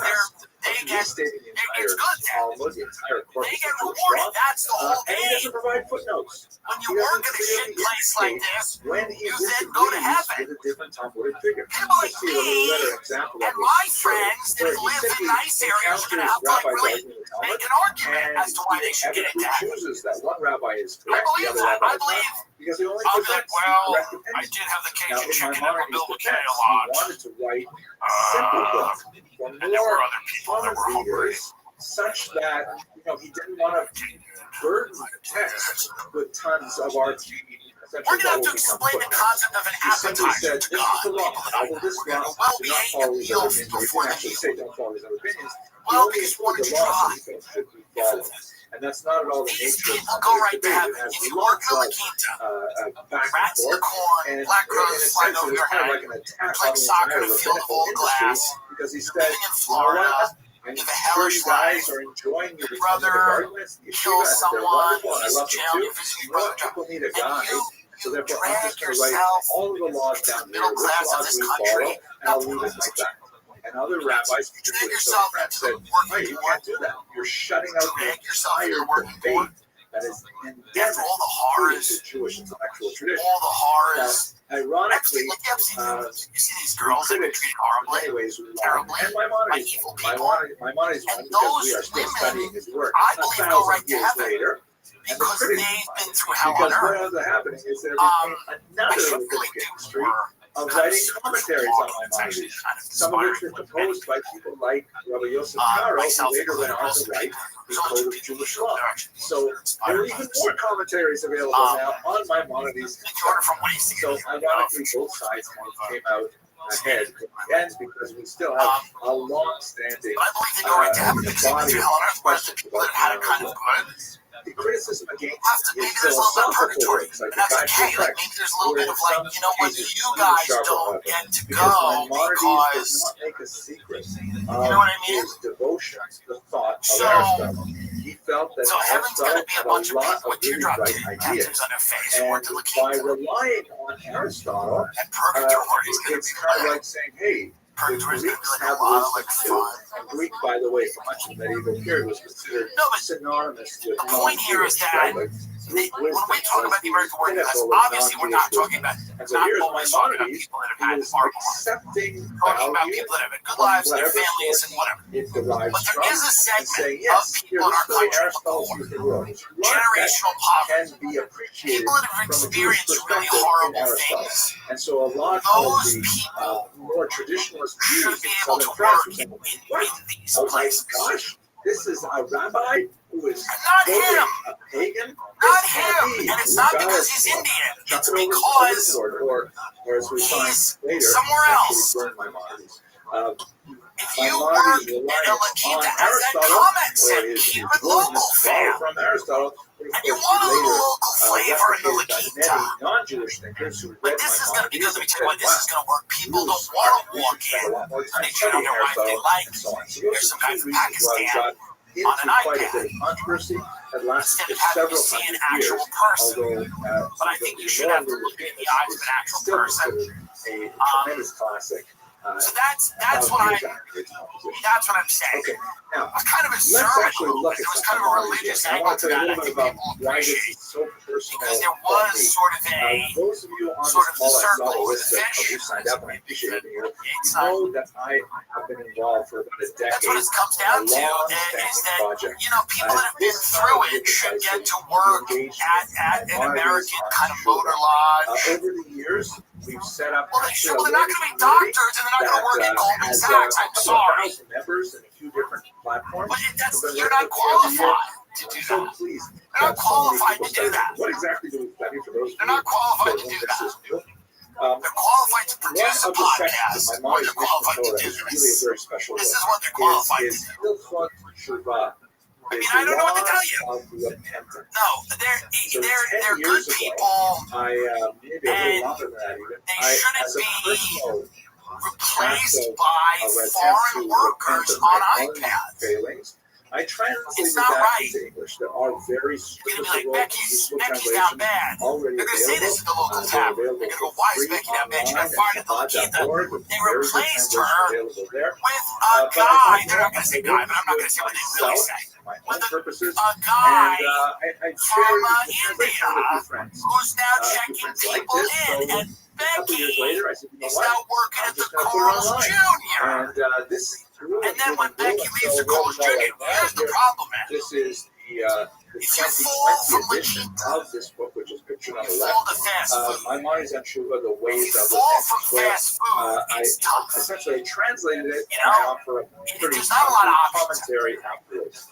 they get restating the entire it's good then. Talmud, the entire corpus They get of Jewish rewarded. law. That's the whole And he game. doesn't provide footnotes. When you He work doesn't at a shit clearly place like indicate this, when he you then go to disagrees heaven. with a different Talmudic figure. People like Let's see a little me better example and of my this. friends that Where he live in simply nice areas are going to have to like rabbis really arguing the Talmud, make an argument and as to why they he should get into inevitably heaven. chooses that one rabbi is I correct, the believe other that. rabbi I is believe. not, because he only I'll be like, presents the well, correct I opinion. did have the Now, Cajun in chicken and Maimonides' Rebbe a defense, he lot. wanted to write a simple book for And there were more other people that common were hungry. readers, such that he didn't want to burden the text with tons of argument. We're going to have to explain the concept of an He simply appetizer said, to this God. is the law. Follow this We're going law. to well Do be not eating a follow his meal other opinions. Or he before didn't the actually meal. say don't follow his other opinions. He Well, only because you wanted included to the laws try. that he felt should be followed. And that's not at all the These nature people of go this right to debate. heaven. It has If you lots work La of Quinta, back and rats in the forth. corn, And black in crows a flying sense, over it was your kind of head, like an attack playing on the soccer in entire a field of rabbinical old industry, glass, because he you're said, living in you know Florida, what? I'm you have a sure hellish you guys life, are enjoying your brother arguments, the kills yeshiva, and they're someone, wonderful, and I he's in love them jail, too. you visit You your know what? brother, People need a and guy. So therefore, I'm drag just going to write yourself all of the laws into down the here, middle which class of laws this we country. follow, and I'll leave it like that. And other rabbis, You drag particularly yourself Democrats, into said, the working hey, you poor, can't do that. You're shutting out the drag yourself into entire the working debate poor, that is endemic after all the to horrors, the Jewish intellectual tradition. all the horrors. Now, ironically, Like you see these girls that get treated in horribly, many ways, terribly, and by Maimonides, evil people. Maimonides, And because we those are still women, studying his work I believe, go 1,000 right to years heaven later. And the because critics, they've been through hell on because what earth. ends up happening is there I became another should rabbinic really do industry more of kind of writing spiritual commentaries on talking. It's actually Maimonides, kind of some of which inspiring were more than composed by anything. people like Rabbi Yosef Karo, who Myself later went included, on most to write the so Code of people Jewish who Law. are actually So there are inspired by even this. more commentaries available now on Maimonides. Make your order from Wasting. So ironically, both sides came out ahead, and because we still have a long-standing But I believe they go right to heaven because they've been body through of hell on earth, whereas the questions people that about had it kind of good the criticism against have to, maybe his there's a little bit of philosophical purgatory. works, like And that's the okay. Like maybe there's a little bit of like, you know what, you guys don't get to go because because, not make a secret you know what I mean? his devotion to the thought of So, Aristotle. He felt that so heaven's going to be a bunch of lot people with of really teardrop bright ideas. tattoos on their face who And went to La by Quinta. relying on Aristotle, And purgatory is going to it's be kind of lit. like saying, hey, the Purgatory is going to Greeks be like have a lot of wisdom like too. fun. And Greek, by the way, for much of the medieval period was considered No, but synonymous with the point here is that right? Like, when Greek we wisdom talk about the American working class, pinnacle of obviously we're not non-Jewish talking about wisdom. And so not here's always talking about Maimonides, people that have who had is horrible lives. accepting Talking about value people that have had good from lives and their whatever families source and whatever. it derives But there from, is a and segment saying, of yes, people in our this is the way country, the Aristotle poor, sees the world. It's like generational that poverty, can be appreciated people that have from a Jewish experienced really perspective in horrible Aristotle. things. And so a lot of Those the people more traditionalist should views be in able to southern France work were saying, in what? these Oh my places. gosh, this is a rabbi who is Not totally him. a pagan? Not This him. can't be. And it's You not gotta because he's Indian. chuck It's it over to because Oxford, or as we find he's later, somewhere actually else. burn Maimonides. If you Maimonides work relied in La Quinta, as that Aristotle, comment or said, his keep it willingness local, to borrow fam. from Aristotle, would of And you course want a be little later local flavor in the La replicated by Quinta. many non-Jewish thinkers who But read this is going to, because let me tell you what, Maimonides this is going to work. People don't want to walk in and they turn on their wife they like. There's some guy from Pakistan on an iPad. Controversy that lasted Instead of for having to several see an hundred actual years, person. although But I think you should have to look in the eyes of an actual still person. considered a tremendous classic. So that's what I'm saying. Okay, now I was kind of a let's sermon. actually look at There was kind of a religious I angle want to to tell that. you a I little bit think about people why this appreciate is so personal. because there for was me. sort of Those of you on sort the of the small circle Aristotle with list the of fish. who signed up, and I appreciate it here, Yates know that I have been involved for about a decade. That's what it comes down to, is that, you know, people that have been through it should get to work at an American kind of motor lodge. Over the years, we've set up. Well, they're not going to be doctors and they're not going to work at Goldman Sachs. I'm sorry. Members and a few different platforms. But you're not qualified to do that. They're not qualified to do that. What exactly do we study for those? They're not qualified to do that. They're qualified to produce a podcast. What they're qualified to do this. This is what they're qualified to do. I mean, I don't know what to tell you. No, they're good people, and they shouldn't be replaced by foreign workers on iPads. I translated It's not that right. into English. There are very You're gonna be like, Becky's down bad. already They're gonna say this is the local tavern. They're gonna go, why is Becky down bad? She got fired at the La Quinta. They replaced her with a guy. They're not gonna say guy, but I'm not gonna say what they really say. With a guy from India who's now checking people in, and Becky is now working at the Corals Junior. And then when Becky leaves the Corals Junior, here's the problem, man. This is the If you fall from La edition Quinta, of this book, which is pictured on you the fall left. to fast food. My mind is on Shuva, the If ways you of fall the from fast food, it's tough. essentially translated it You know, and I offer a pretty there's not a lot of options. commentary afterwards.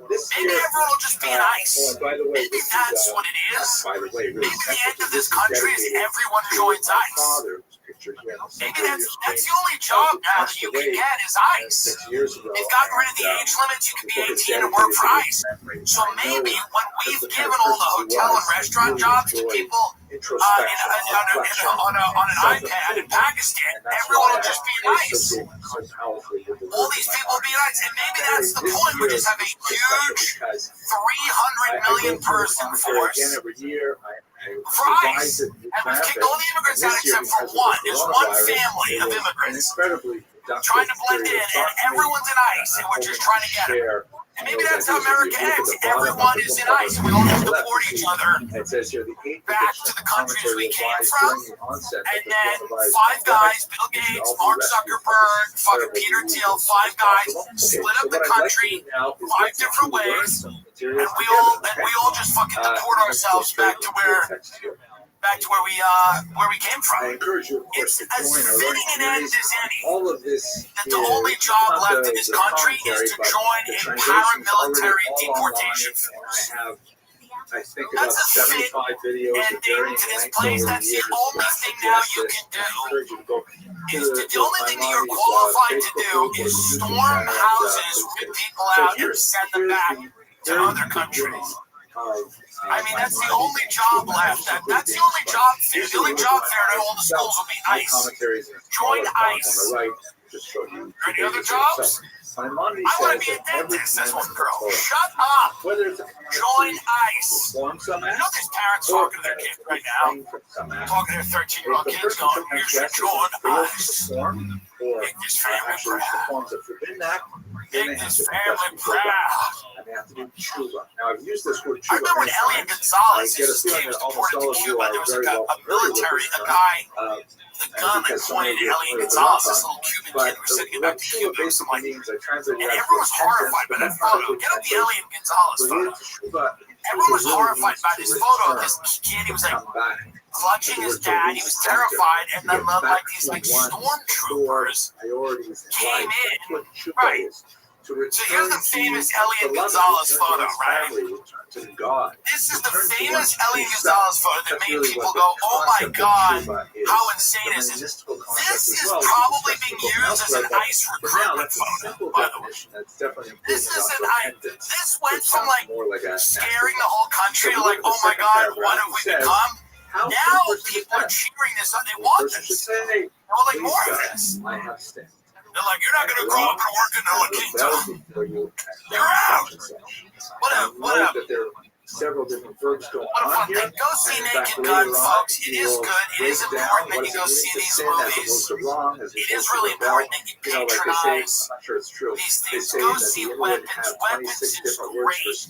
This Maybe here, everyone will just be nice. oh, and by the way, Maybe this that's is, what it is. by the way, really Maybe the end of this this is country is dedicated everyone to joins my ICE. father, who's pictured here in the Maybe center of your that's screen. the only job now that you can get is ICE. 6 years ago. They've gotten rid of the age limits. You can be 18 and work for ICE. So maybe when we've given all the hotel and restaurant jobs to people on an iPad in Pakistan, everyone will just be nice. All these people will be nice. And maybe that's the point. We just have a huge 300 million person force for ICE. And we've kicked all the immigrants out except for one. There's one family of immigrants trying to blend in, and everyone's in ICE, and we're just trying to get them. And maybe that's how America ends. Everyone is in ICE, and we all just deport each other back to the countries we came from. And then 5 guys, Bill Gates, Mark Zuckerberg, fucking Peter Thiel, 5 guys split up the country 5 different ways, and we all just fucking deport ourselves back to where we came from. I encourage you, of course, It's as fitting an end as any. all of this. That the only job left in this country is to join a paramilitary deportation force. I think about That's a 75 videos of ending to this place. That's the only thing now you can do. The only thing that you're qualified to do is storm houses, rip people out, and send them back to other countries. I mean, that's the only job left. That's the only job fair. The only job fair at all the schools will be ICE. Join ICE. Any other jobs? I want to be a dentist, says one girl. Shut up. Join ICE. You know there's parents talking to their kids right now. Talking to their 13-year-old kids going, you should join ICE. Make this family proud. Make this family proud. Now, I've used this word I remember when Eliot Gonzalez, his kid was deported to Cuba, there was like a guy with a gun that pointed at Eliot Gonzalez, this little Cuban kid who was sitting back to Cuba or something like that. And everyone was horrified by that photo. Get up the Eliot Gonzalez photo. Everyone was horrified by this photo of this kid. He was like clutching his dad. He was terrified. And then like these like stormtroopers came in. Right. So here's the famous Eliot Gonzalez photo, right? This is the famous Eliot Gonzalez photo that made people go, oh my God, how insane is it? This is probably being used as an ICE recruitment photo, by the way. This went from like scaring the whole country to like, oh my God, what have we become? Now people are cheering this up. They want this. They want like more of this. They're like, you're not going to grow up and work in the La Quinta. You're out. What up? Several different verbs going on here. Go see Naked Gun, folks. It is good. It is important that you go see these movies. It is really important that you patronize these things. Go see Weapons. Weapons is great.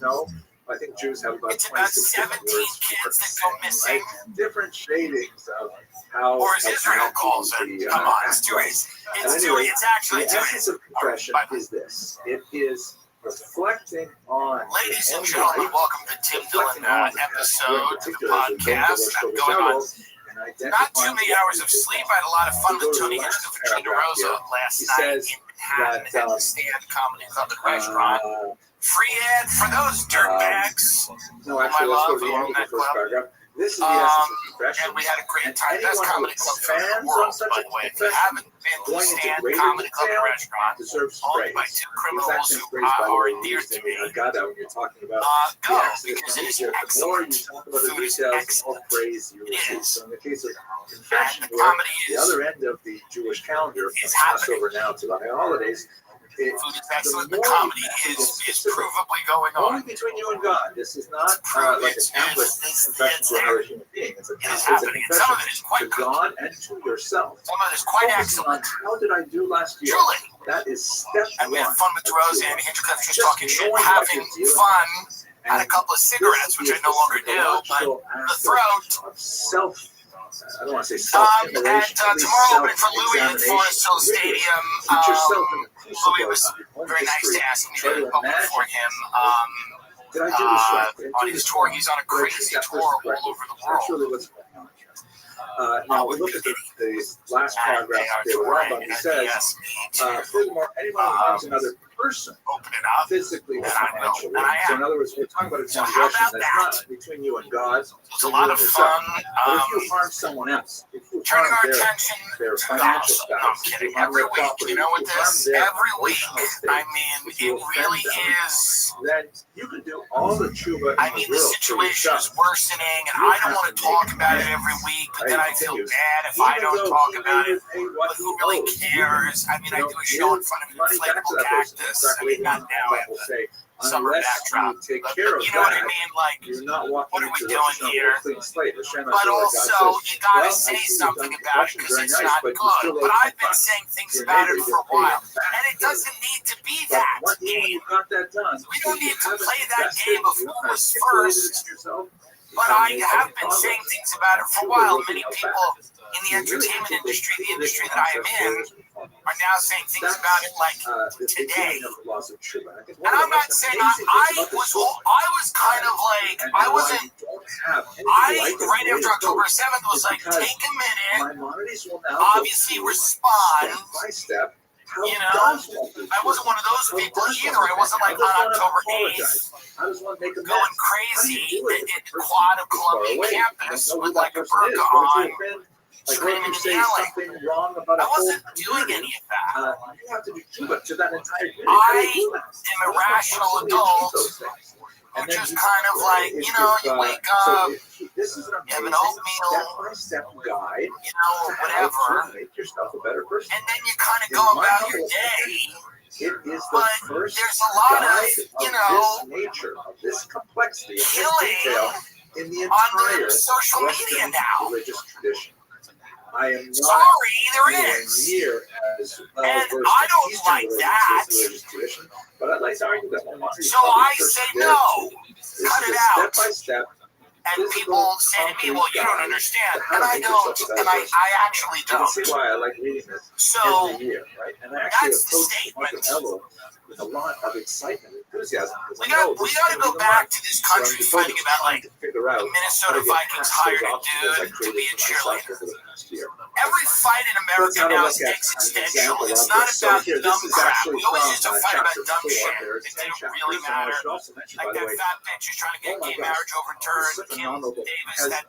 I think Jews have about it's about 17 kids that go missing. Different shadings of how. Or as Israel calls it. Come on, it's two ways. It's actually two ways. The essence of confession is this. It is reflecting on. Ladies and gentlemen, welcome to Tim Dillon episode of the podcast. I'm going on not too many hours of sleep. I had a lot of fun with Tony Hinchcliffe and Gina Rosa last night in Manhattan at the Stand Comedy Club and Restaurant. Free ad for those dirtbags. No, actually, let's go to the end of the first paragraph. This is the essence of confession. And we had a great time. Best comedy club in the world, by the way. If you haven't been to the Stand Comedy Club and Restaurant, owned by 2 criminals who are dear to me, go, because it is excellent. Food is excellent. It is. So in the case of confession, the other end of the Jewish calendar, from Passover now to the holidays, Food is excellent. The comedy is provably going Only on. between you and God. This is not like a tablet confession to another human being. It's a happening, and some of it is quite to God and to yourself. Some of it is quite Focusing on excellent. how did I do last year? Truly. That is step And we one. had fun with Rosa and Hinchcliffe just talking shit, knowing having what you're fun, And and a couple of cigarettes, which I no longer do, but the throat. Of self, I don't want to say And self-immolation. tomorrow opening for Louis at Forest Hill Stadium. Louis was very nice to ask me to open for him. Did I do this right? On his tour, he's on a crazy tour all over the That's really world. what's going on. Now we look at the last paragraph of the Rambam. He says, furthermore, anyone who harms another person, Open it up. physically or And I will. financially. And I So am. in other words, we're talking about a So how transgression about that's that? not between you and God. It's a lot of fun. But if you harm someone else, if you Turning harm our attention their to financial gossip. No, I'm status, kidding. if you harm Every their week, property, you know what if you harm this? their Every week, relational state, I mean, if you it really offend them, is. then you can do all the tshuva in I mean, the world for situation is yourself. worsening, and You I don't have want to to talk make about it amends. every week, but Right? then I feel Continues. bad if Even I don't though talk he about may it. pay what But he who really owes, cares? I mean, I do a show in front of an money back to inflatable that person. cactus. Start I mean, not waiting now. and will say, Summer unless backdrop. you take But care of you know what I that, mean? Like, you're not walking what are we into doing Rosh Hashanah here? with a clean slate. Hashem but Hashem, God also, says, you gotta well, I say see you've something done about it confession, because very it's nice, not but you good. still But owe I've been 10 saying things to your about neighbor. it You for a just pay while, him back. and it doesn't need to be But that when game. you got that done, We don't need to haven't play that invested, game of you who haven't was articulated it first. to yourself, you But haven't I made have any been saying progress. things about it for a You while. will Many be people back. in the You really entertainment have to industry, go the through this industry that I am process in, first and foremost. are now saying things about it like The today. beginning of the loss of Sheba. I think And one of I'm the not most saying amazing things about this book, I was kind of like, and I why wasn't, don't have anything I, like it right in after the October book 7th, was is like, because take a minute, Maimonides will now go obviously through respond. step by step how You know, does one do I wasn't one of those How people does either. one I wasn't like repent? How on does one October apologize? 8th How does one make amends? going How do crazy you do it at if the person Quad of is far Columbia away? campus You don't know with who like that a person burqa is. What if on, you offend? Like, what if screaming you and say yelling. something wrong about a I whole wasn't doing community? any of that. You have to do tshuva to that entire community. How do you do that? am a rational adult who just kind of like, you know, you wake up, this is an you have an amazing oatmeal, step-by-step guide you know, to how whatever, to make yourself a better person. and then you kind of In go my about humble your day. It is the But first there's a lot of, guide you of know, this nature, of this complexity, of this killing detail in the on entire the social media Western now. religious tradition. I am not Sorry, there it anywhere is. near as well And versed I in don't Eastern like that. religious tradition, but I'd like to argue that one. So I say no, cut it out. Step by step. And people say to me, well, you don't understand. And I don't, and I actually You can don't. see why I like reading this So every year, right? And I actually that's the approach statement. Elo with a lot of excitement and enthusiasm. We got to go back to this country fighting about like figure out the Minnesota Vikings hired a dude to be a cheerleader. Every fight in America now is existential. It's not about dumb crap. We always used to fight about dumb shit that didn't really matter. Like that fat bitch who's trying to get gay marriage overturned. Kim Davis, that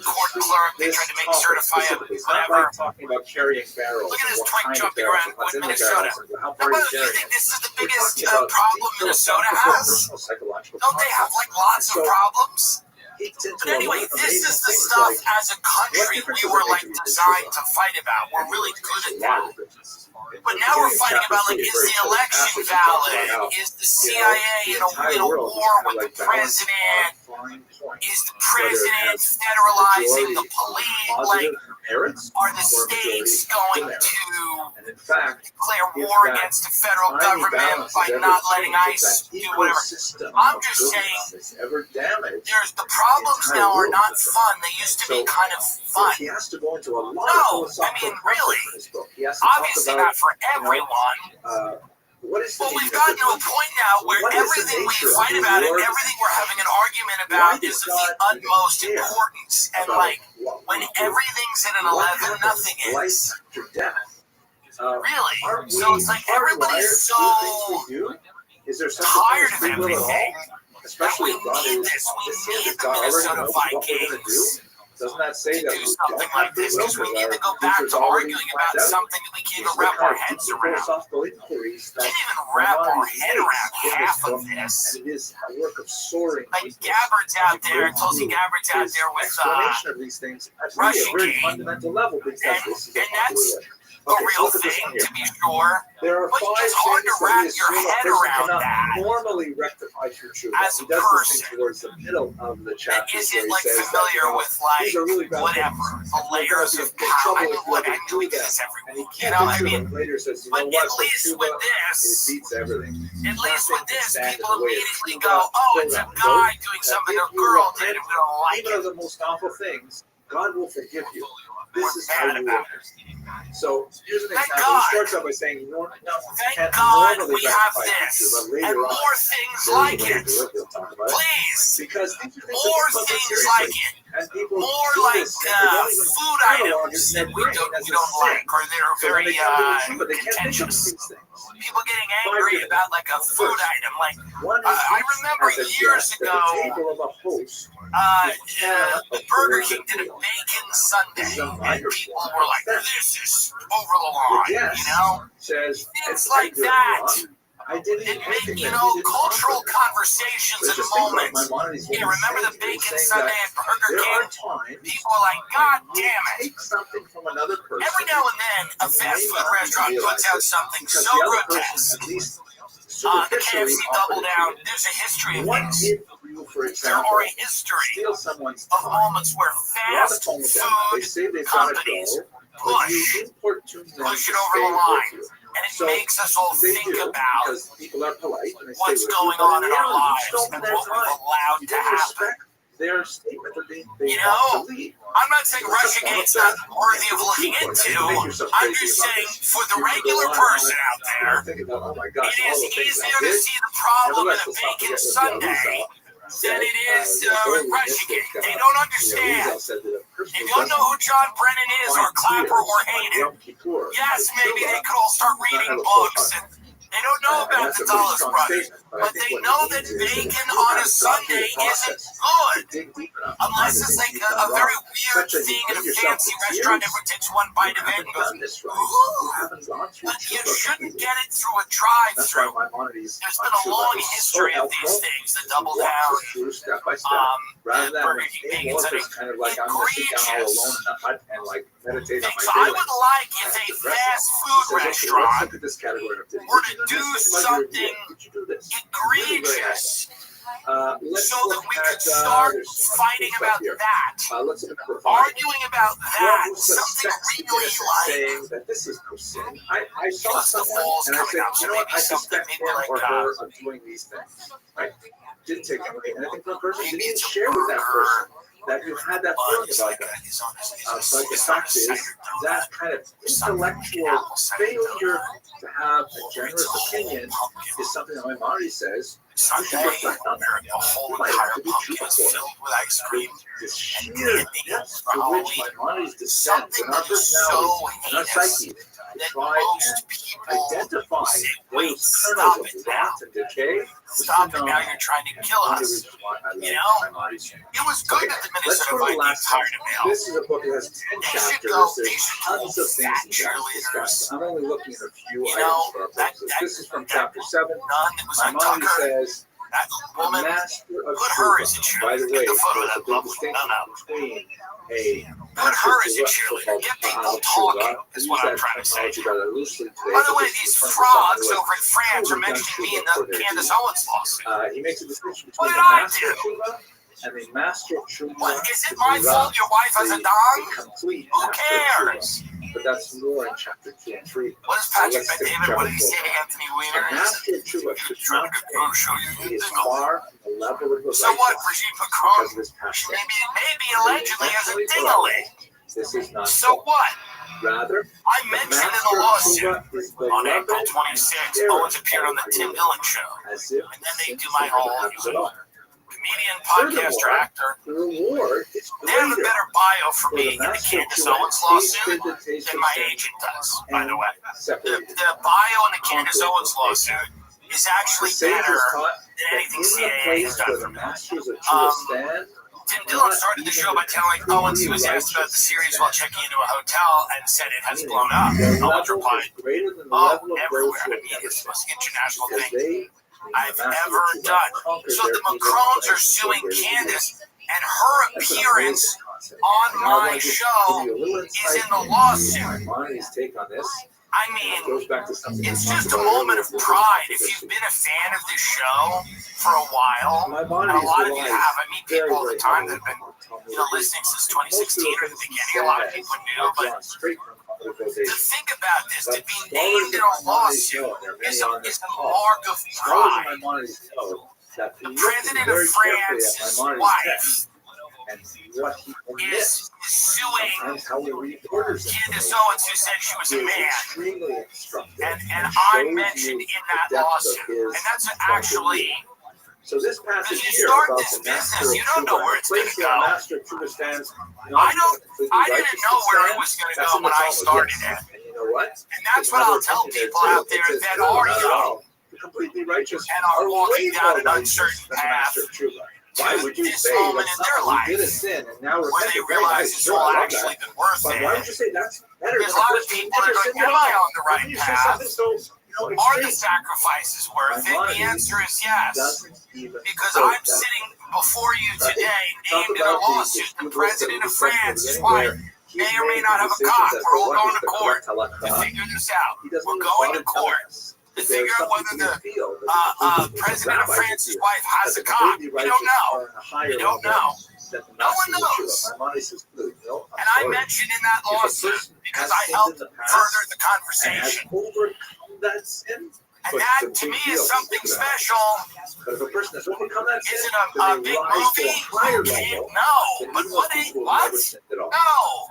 court clerk they tried to make certify it, whatever. Talking about carrying barrels. Look at this twink jumping around with Minnesota. Now, you think this is the biggest problem Minnesota has? Don't they have like lots of problems? But anyway, this is the stuff as a country we were like designed to fight about. We're really good at that. But now we're fighting about like, is the election valid? Is the CIA in a war with the president? Is the president federalizing the police? Like, are the states going to declare war against the federal government by not letting ICE do whatever? I'm just saying, the problems now are not fun. They used to be kind of fun. No, I mean, really. Obviously not for everyone. But we've gotten to a point now where everything we fight about and everything we're having an argument about is of the utmost importance. And like, when everything's at an 11, nothing is. Really? So it's like everybody's so tired of everything that we need this. We need the Minnesota Vikings. Doesn't that say to that do we something don't like have this because we goodwill, need that to go our back future's to already arguing planned about out? something that we can't even These are wrap kind our of heads deep around. philosophical inquiries that Can't even wrap our head around half of this. And it is a work of soaring. Like Gabbard's out there, Tulsi Gabbard's out there with explanation of these things at really a Russian very game. fundamental level because this is And that's a real thing, to be sure. There are But five it's hard to things that wrap we your assume a head person around cannot that normally rectify through truth. as a He does this thing person towards the middle of the that chapter. isn't like familiar with like whatever the layers of power. I mean, what I'm doing this every week, you know. I mean, later says, but at least with this, beats everything. at least with this, people immediately go, "Oh, it's a guy doing something a girl did, and we don't like even it." of the most awful things, God will forgive you. We're This is how mad you about work. So here's an Thank example. God. He starts out by saying, Thank God we have this and more things like it. Please, because more things like it. and people More do like this, and they don't even food catalog items it in that their we brain don't as a like, or they're So when very they come to the truth, they can't think of contentious. these things. People getting angry about like a food item. Like One is I remember as a years guest at the ago, table of a host. Burger King did a bacon sundae, and people were like, "This is over the line," you know. Says Things like that. I didn't It make, you know, cultural conversations and moments. Yeah, remember the bacon sundae at Burger King? People are like, "God damn it." Something from another person. Every now and then, a fast food restaurant puts out something so grotesque. The KFC Double Down, there's a history of this. There are a history of moments where fast food companies push it over the line. And it makes us all think about what's going on in our lives and what we've allowed to happen. Their statement that they you know, I'm not saying Russiagate's not worthy of looking into. I'm just saying for the regular person out there, it is easier to see the problem in a bacon sundae than it is with Russiagate. They don't understand. They don't know who John Brennan is, or clap or hate him. Yes, maybe they could all start reading books, and they don't know about the Dulles brothers, but they know that bacon on a Sunday isn't good, unless it's like a very weird thing in a fancy restaurant. Everyone takes one bite of it and goes, "Ooh!" But you shouldn't get it through a drive-through. There's been a long history of these things. The Double Down, Burger King bacon sundae, egregious. So I would like if a fast food restaurant were to do something egregious so that we could start fighting about that, arguing about that, something really like that this is no sin. I saw plus the fall's coming out, so maybe something maybe like doing these things. Right? Didn't take away anything from the person. Didn't share with that person that you had that feeling about that. So the fact is, that kind of intellectual failure to have a generous opinion is something that Maimonides says you should reflect on. the whole entire pumpkin is filled with ice cream This and sheer candy depth for to which Halloween. Maimonides descends in our Something so personality, in our heinous psyche, to that try most and people identify say, "Wait, those stop kernels it of now. rot and decay. Stop it now, you're trying to kill us." You know? It was good that the Let's Minnesota go to the Vikings last hired one. a male. This is a book that has 10 They should chapters. go, they There's should tons go of things fat in that discussed. cheerleaders. I'm only looking at a few You items know, for our that- purposes. that- This is from that chapter 7. Nun that was on Maimonides Tucker, says, that woman, master of put her as a Shuvah. By the cheerleader. way, Get the photo of there's a that big lovely distinction nun between a Put her as a cheerleader. Get people talking is what I'm trying to say. By the way, these frauds over in France are mentioning me in the Candace Owens lawsuit. He makes a distinction What between did the I master of do? Shuvah and the master of Shuvah. What, is it my fault your wife has a dong? Complete Who master of cares? Shuvah. But that's more in chapter 2 and 3. What is Patrick Bet David? What did he say to Anthony Weiner? The master of Shuvah should not show you he is far from the level of the So what, righteous Brigitte because Macron? of his passion. Maybe allegedly has a ding-a-ling. This is not So what? Rather, I mentioned in the lawsuit on April 26th, Owens appeared on the Tim Dillon show. As if And then they do my whole comedian, podcaster, actor. the reward is They have a greater. better bio for me in the Candace Owens lawsuit than my agent does, by the way. The bio in the Candace Owens lawsuit is actually better than anything CIA has done for me. Tim Dillon started the show by telling Owens he was asked about the series while checking into a hotel and said it has blown up. Owens replied, "Oh, everywhere. I mean, it's the most international thing I've ever done." So the Macrons are suing Candace, and her appearance on my show is in the lawsuit. Monty's take on this. I mean, it's just a moment of pride. If you've been a fan of this show for a while, and a lot of you have, I meet people all the time that have been, listening since 2016 or the beginning. A lot of people knew, but to think about this, to be named in a lawsuit is a mark of pride. The president of France's wife is suing Candace Owens, who said she was a man, and I'm mentioned in that lawsuit, and that's actually. So this past If you year, start about this the master business, you don't know where it's going to placing go. a master of Truth stands, I didn't know where it was going to go when I started it. And you know what? And that's what I'll tell people out there that are young completely righteous and are walking down an uncertain path Why would you this say moment that in their someone who did a life sin and now where they realize it's all actually been worth But why would it. you say that's better There's than a lot the of person who people that never are sinned going, in am I life? on the Why right would you say path? something so Are the extreme? sacrifices worth it? The answer is yes. Because I'm sitting before you today named in a lawsuit. The president of France's wife may or may not have a cock. We're all going to court to figure this out. We're going to court to figure out whether the president of France's wife has a cock. We don't know. We don't know. No one knows. And I mentioned in that lawsuit because I helped further the conversation. And that, to me, is something special. But if a person has overcome that sin, Is it a big movie? No. But what? No.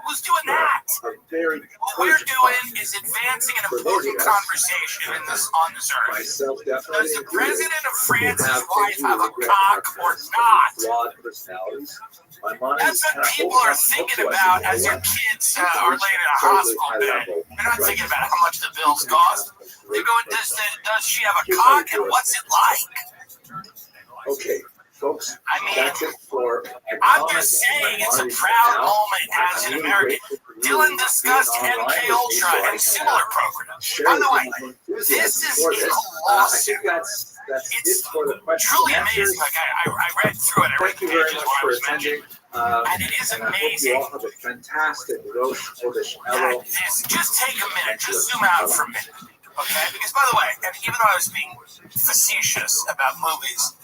Who's doing that? What we're doing is advancing an important conversation on this earth. Does the president of France's wife have a cock or not? That's what people are thinking about as their kids are laid in a hospital bed. They're not thinking about how much the bills cost. They're going, does she have a cock and what's it like? Okay, folks. I mean, that's it for. I'm just saying it's a proud moment as an American. Dylan discussed MK Ultra and similar programs. By the way, this is in a lawsuit. It's truly amazing. Like I read through it. I read the pages where I was mentioning. And it is amazing. Fantastic Just take a minute. Just zoom out for a minute. Okay? Because, by the way, and even though I was being facetious about movies,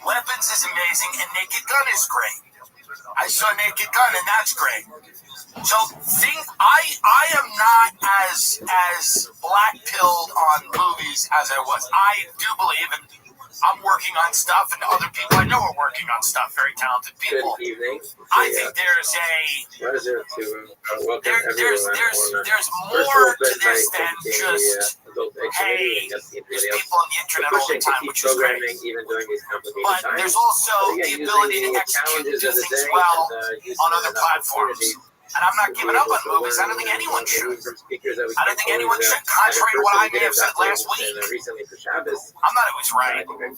Weapons is amazing and Naked Gun is great. I saw Naked Gun and that's great. So I am not as black-pilled on movies as I was. I do believe, and I'm working on stuff, and other people I know are working on stuff, very talented people. Good evening. I think there's more to this than just, hey, there's people on the internet all the time, which is great. But there's also the ability to execute and do things well on other platforms. And I'm not giving up on movies. I don't think anyone should. I don't think anyone should, contrary to what I may have said last week. I'm not always right. But when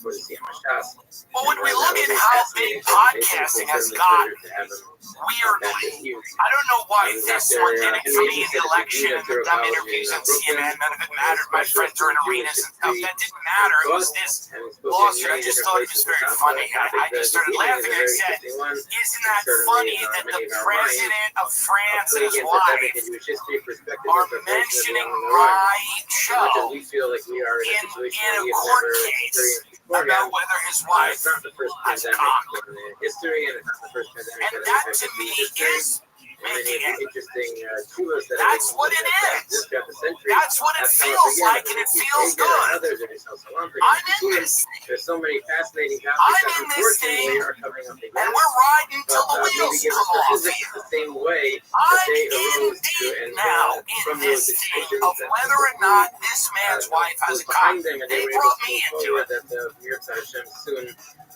we look at how big podcasting has got, weirdly, I don't know why this one did it for me in the election and the dumb interviews on CNN. None of it mattered. My friends are in arenas and stuff. That didn't matter. It was this lawsuit. I just thought it was very funny. I just started laughing and I said, isn't that funny that the president of France and his wife are mentioning my show in a court case about whether his wife has a cock. And that to me is making it. That's what it is. That's what it feels like, and it feels good. I'm in this thing. I'm in this thing, and we're riding till the wheels come off here. I'm in deep now in this thing of whether or not this man's wife has a cock. They brought me into it.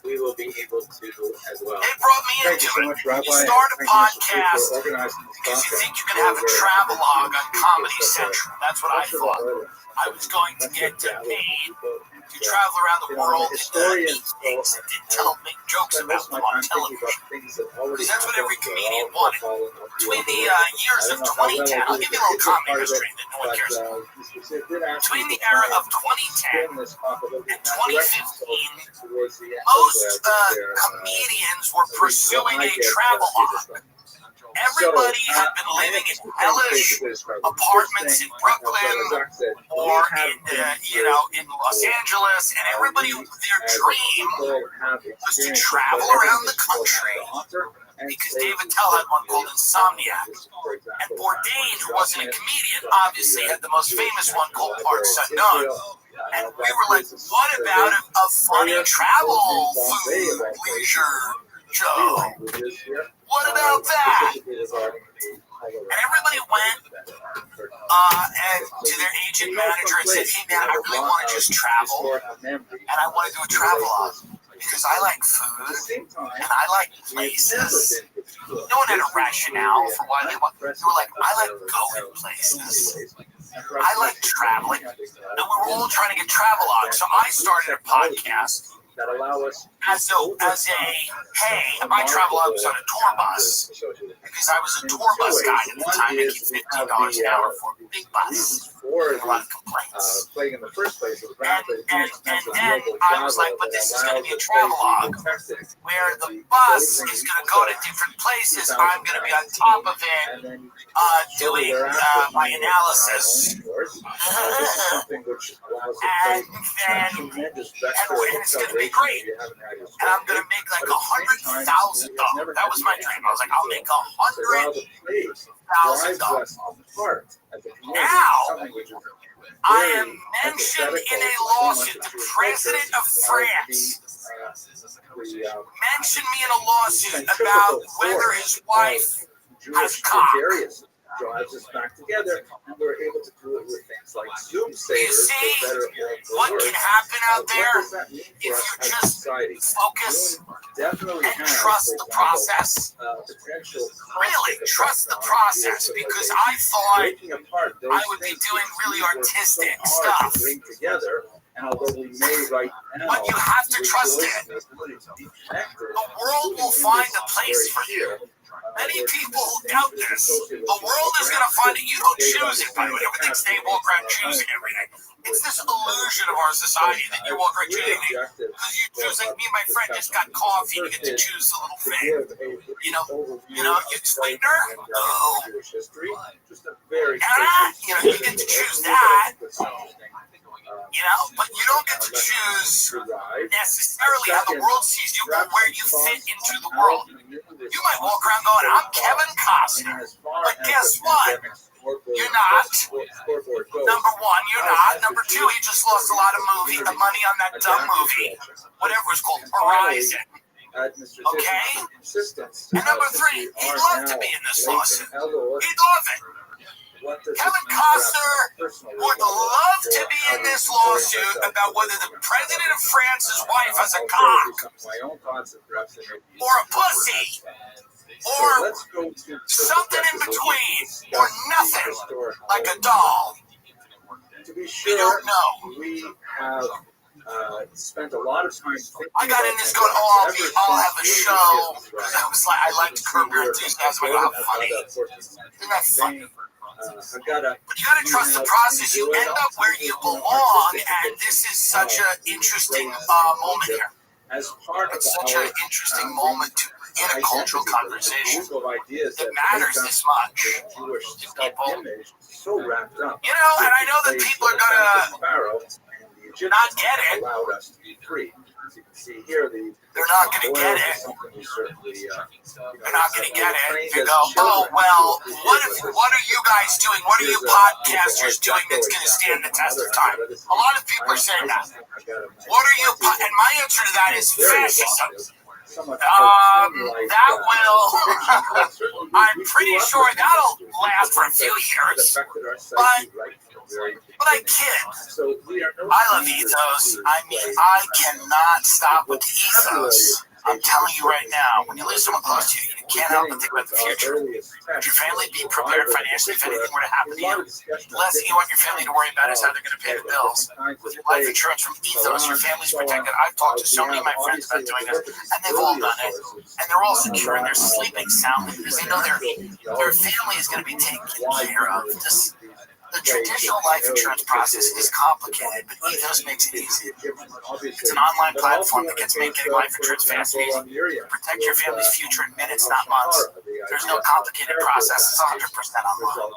We will be able to as well. They brought me into it. You start a podcast because you think you can have a travelogue on Comedy Central. That's what I thought. I was going to get paid to travel around the world and eat things and make jokes about them on television. Because that's what every comedian wanted. Between the years of 2010, I'll give you a little comedy history that no one cares about. Between the era of 2010 and 2015, most comedians were pursuing a travelogue. everybody had been living in hellish apartments in Brooklyn or in Los Angeles, and everybody, their dream was to travel around the country, because David Tell had one called Insomniac. And Bourdain, who wasn't a comedian, obviously had the most famous one called Parts Unknown. And we were like, what about a funny travel food leisure show? What about that? And everybody went and to their agent manager and said, hey man, I really want to just travel, and I want to do a travelogue because I like food and I like places. No one had a rationale for why they want. They were like, I like going places. I like traveling, and we were all trying to get travelogues. So I started a podcast that allow us as a hey, my travelogue was on a tour bus because I was a tour bus guy at the time, making $15 an hour for a big bus. A lot of complaints. And then I was like, but this is going to be a travelogue where the bus is going to go to different places. I'm going to be on top of it, doing my analysis. And it's going to be great. And I'm going to make like $100,000. That was my dream. I was like, I'll make $100,000. Now, I am mentioned in a lawsuit. The president of France mentioned me in a lawsuit about whether his wife has cock. Drives us back together, and we're able to do it with things like Zoom savers. You see what can happen out there if you just focus and trust the process. Really, trust the process, because I thought I would be doing really artistic stuff. But you have to trust it. The world will find a place for you. Many people who doubt this, the world is going to find it. You don't choose it, by the way. Everything's they walk around choosing everything. It's this illusion of our society that you walk around choosing anything. Because you choose, like me and my friend just got coffee, you get to choose the little thing. You sweetener? No. You get to choose that. But you don't get to choose necessarily how the world sees you or where you fit into the world. You might walk around going, I'm Kevin Costner. But guess what? You're not. Number one, you're not. Number two, he just lost a lot of money on that dumb movie, whatever it's called, Horizon. Okay? And number three, he'd love to be in this lawsuit. He'd love it. Kevin Costner would love to be in this lawsuit about whether the president of France's wife has a cock, or a pussy, or something in between, or nothing, like a doll. We don't know. We have spent a lot of time. I got in this going, I'll have a show. I was like, I liked Curb Your Enthusiasm. I go, how funny. Isn't that funny? But you gotta trust the process. You end up where you belong, and this is such an interesting moment here. It's such an interesting moment in a cultural conversation that matters this much to people. And I know that people are gonna not get it. They're not going to get it. They're not going to get it. They go, oh, well, what are you guys doing? What are you podcasters doing that's going to stand the test of time? A lot of people are saying that. What are you, and my answer to that is fascism. That will, I'm pretty sure that'll last for a few years, but I kid. I love ethos. I mean, I cannot stop with the ethos. I'm telling you right now, when you lose someone close to you, you can't help but think about the future. Would your family be prepared financially if anything were to happen to you? The last thing you want your family to worry about is how they're going to pay the bills. With your life insurance from Ethos, your family's protected. I've talked to so many of my friends about doing this, and they've all done it. And they're all secure, and they're sleeping soundly because they know their family is going to be taken care of. The traditional life insurance process is complicated, but Ethos makes it easy. It's an online platform that gets made getting life insurance fast and easy. Protect your family's future in minutes, not months. There's no complicated process. It's 100% online.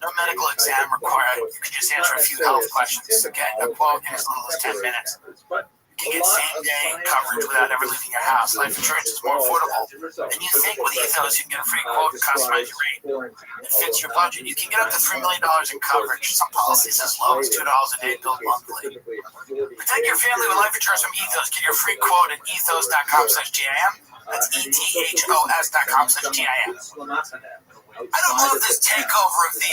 No medical exam required. You can just answer a few health questions to get a quote in as little as 10 minutes. You can get same-day coverage without ever leaving your house. Life insurance is more affordable. And you think with Ethos you can get a free quote and customize your rate. It fits your budget. You can get up to $3 million in coverage. Some policies as low as $2 a day billed monthly. Protect your family with life insurance from Ethos. Get your free quote at ethos.com/GIM. That's ethos.com/GIM. I don't love this takeover of the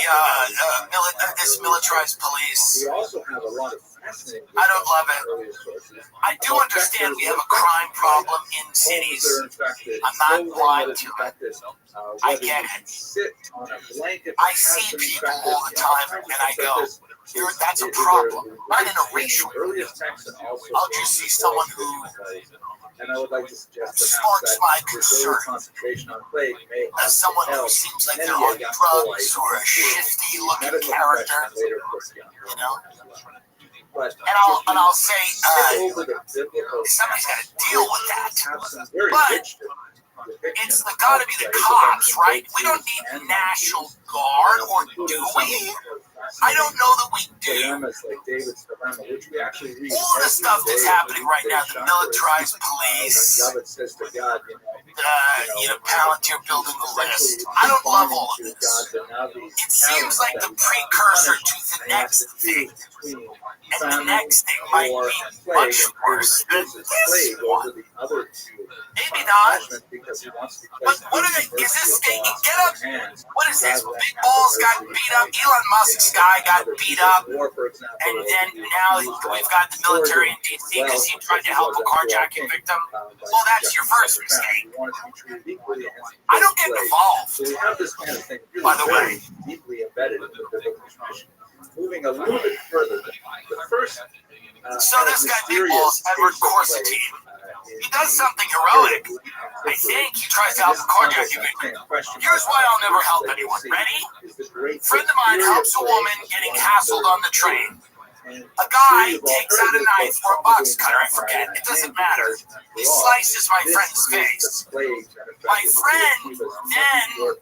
this militarized police. I don't love it. I do understand we have a crime problem in cities. I'm not blind to it. I get it. I see people all the time and I go, that's a problem. Not in a racial way. I'll just see someone who sparks my concern as someone who seems like they're on drugs or a shifty-looking character, you know. And I'll say somebody's got to deal with that. But it's got to be the cops, right? We don't need National Guard, or do we? I don't know that we do. All the stuff that's happening right now, the militarized police, Palantir building the list, I don't love all of this. It seems like the precursor to the next thing. And the next thing might be much worse than this one. Maybe not. But what are they? Is this thing? Get up. What is this? Big Balls got beat up. Elon Musk's guy got beat up. And then now we've got the military in DC because he tried to help a carjacking victim. Well, that's your first mistake. I don't get involved. By the way. Moving a little bit further, the first. So this guy, Big Balls, Edward Corsatine, he does something heroic. I think he tries to help a carjacking victim. Here's why I'll never help anyone. Ready? Friend of mine helps a woman getting hassled on the train. A guy takes out a knife or a box cutter, I forget, it doesn't matter. He slices my friend's face. My friend then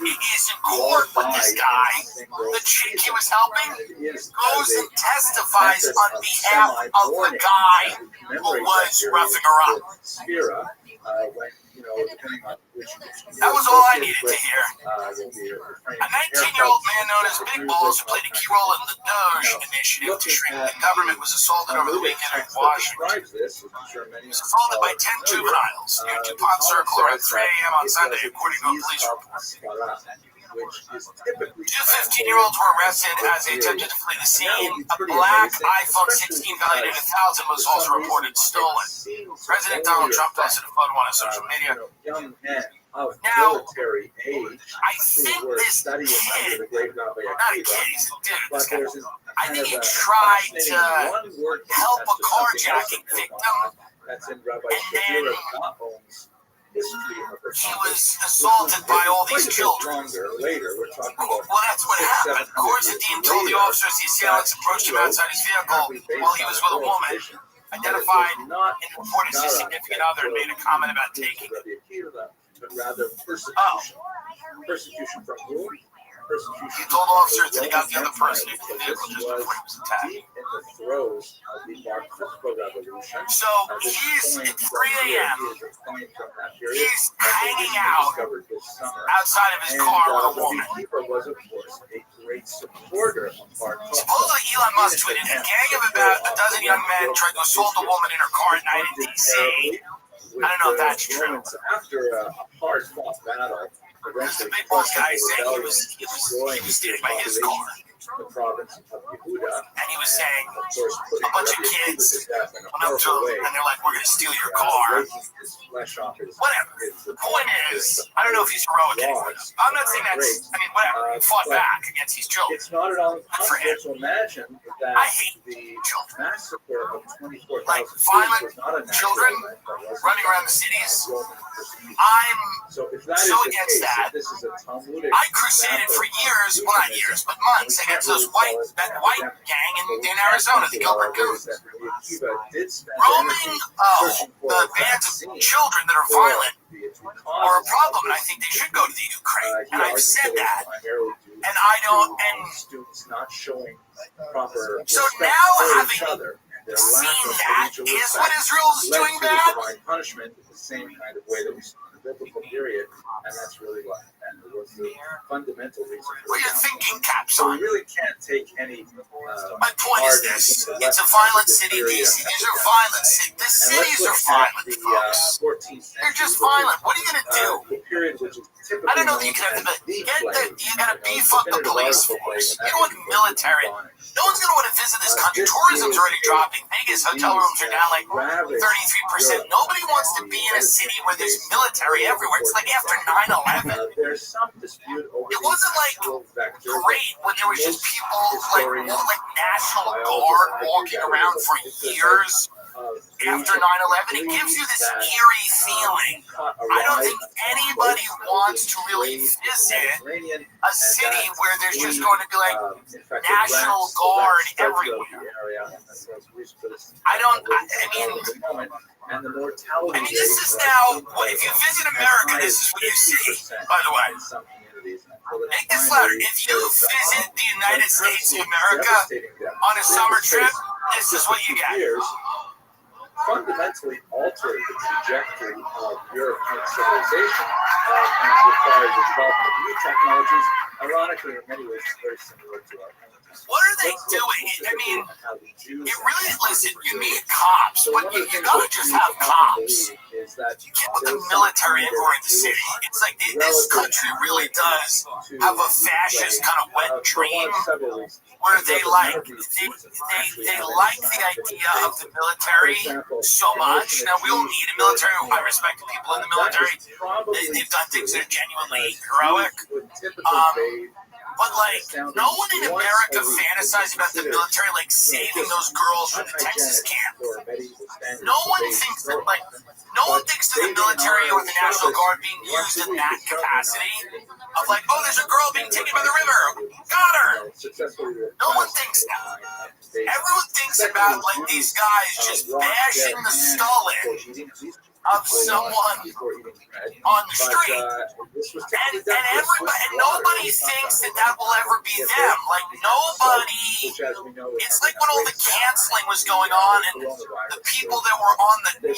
is in court with this guy. The chick he was helping goes and testifies on behalf of the guy who was roughing her up. That was all I needed to hear. A 19-year-old man known as Big Balls who played a key role in the Doge initiative to shrink the government was assaulted over the weekend in Washington. He was assaulted by 10 juveniles near DuPont Circle around 3 a.m. on Sunday, according to a police report. 2 15-year-olds were arrested as they attempted to flee the scene. A black iPhone 16 valued at $1,000 was also reported stolen. President Donald Trump posted a photo on his social media. Now, I think this kid, not a kid, he's a dude, I think he tried to help a carjacking victim, and then he was assaulted by all these children. Well, that's what happened. Corsatine told the officers the assailants approached him outside his vehicle while he was with a woman, identified and reported as a significant other, and made a comment about taking it. Persecution from whom? He told officers that he got the other person into the vehicle just before he was attacked. So he's at 3 a.m. He's hanging out outside of his car with a woman. Supposedly Elon Musk tweeted, a gang of about a dozen young men tried to assault a woman in her car at night in D.C. I don't know if that's true. After a hard-fought battle, because the Big Balls guy said he was standing by his car. The province of Yehuda, and he was saying a bunch of kids went up to him and they're like, we're going to steal your car. Whatever. The point is, I don't know if he's heroic anymore. I'm not saying that's, I mean, whatever. He fought back against these children. It's not at all impossible to imagine that I hate the children. massacre of 24,000 like violent children running around the cities. I'm so against that. I crusaded for years, well not years, but months, against that white gang in Arizona, the Gilbert Goons. Roaming the bands of children that are violent are a problem, and I think they should go to the Ukraine. And I've said that, and I don't. And students not showing proper so now, having seen that, is what Israel's doing bad. Punishment is the same kind of way that we saw in the biblical period, and that's really what was the fundamental reason. What you're thinking, caps So on. we really can't take any. My point is this: it's a violent city. These are violent cities. The cities are violent, folks. They're just violent. What are you gonna do? I don't know that you can have you gotta beef up the police force. You don't want military. No one's gonna want to visit this country. Tourism's already dropping. Vegas hotel rooms are down like 33%. Nobody wants to be in a city where there's military everywhere. It's like after 9/11. There's some dispute over. It wasn't like great when there was just people like National Guard walking around for years after 9/11. It gives you this eerie feeling. I don't think anybody wants to really visit a city where there's just going to be like National Guard everywhere. I mean, this is now, if you visit America, this is what you see, by the way. Make this louder. If you visit the United States of America on a summer trip, this is what you get. Fundamentally altered the trajectory of European civilization and required the development of new technologies. Ironically, in many ways, it's very similar to our country. What are they doing? I mean, it really, listen, you need cops, but you gotta just have cops. You can't put the military everywhere in the city. It's like this country really does have a fascist kind of wet dream where they like the idea of the military so much. Now, we don't need a military. I respect the people in the military. They've done things that are genuinely heroic. But, like, no one in America fantasizes about the military, like, saving those girls from the Texas camp. No one thinks that, like, no one thinks that the military or the National Guard being used in that capacity of, like, oh, there's a girl being taken by the river. Got her. No one thinks that. Everyone thinks about, like, these guys just bashing the skull in of someone on the street, and everybody, and nobody thinks that will ever be them. Like nobody. It's like when all the canceling was going on, and the people that were on the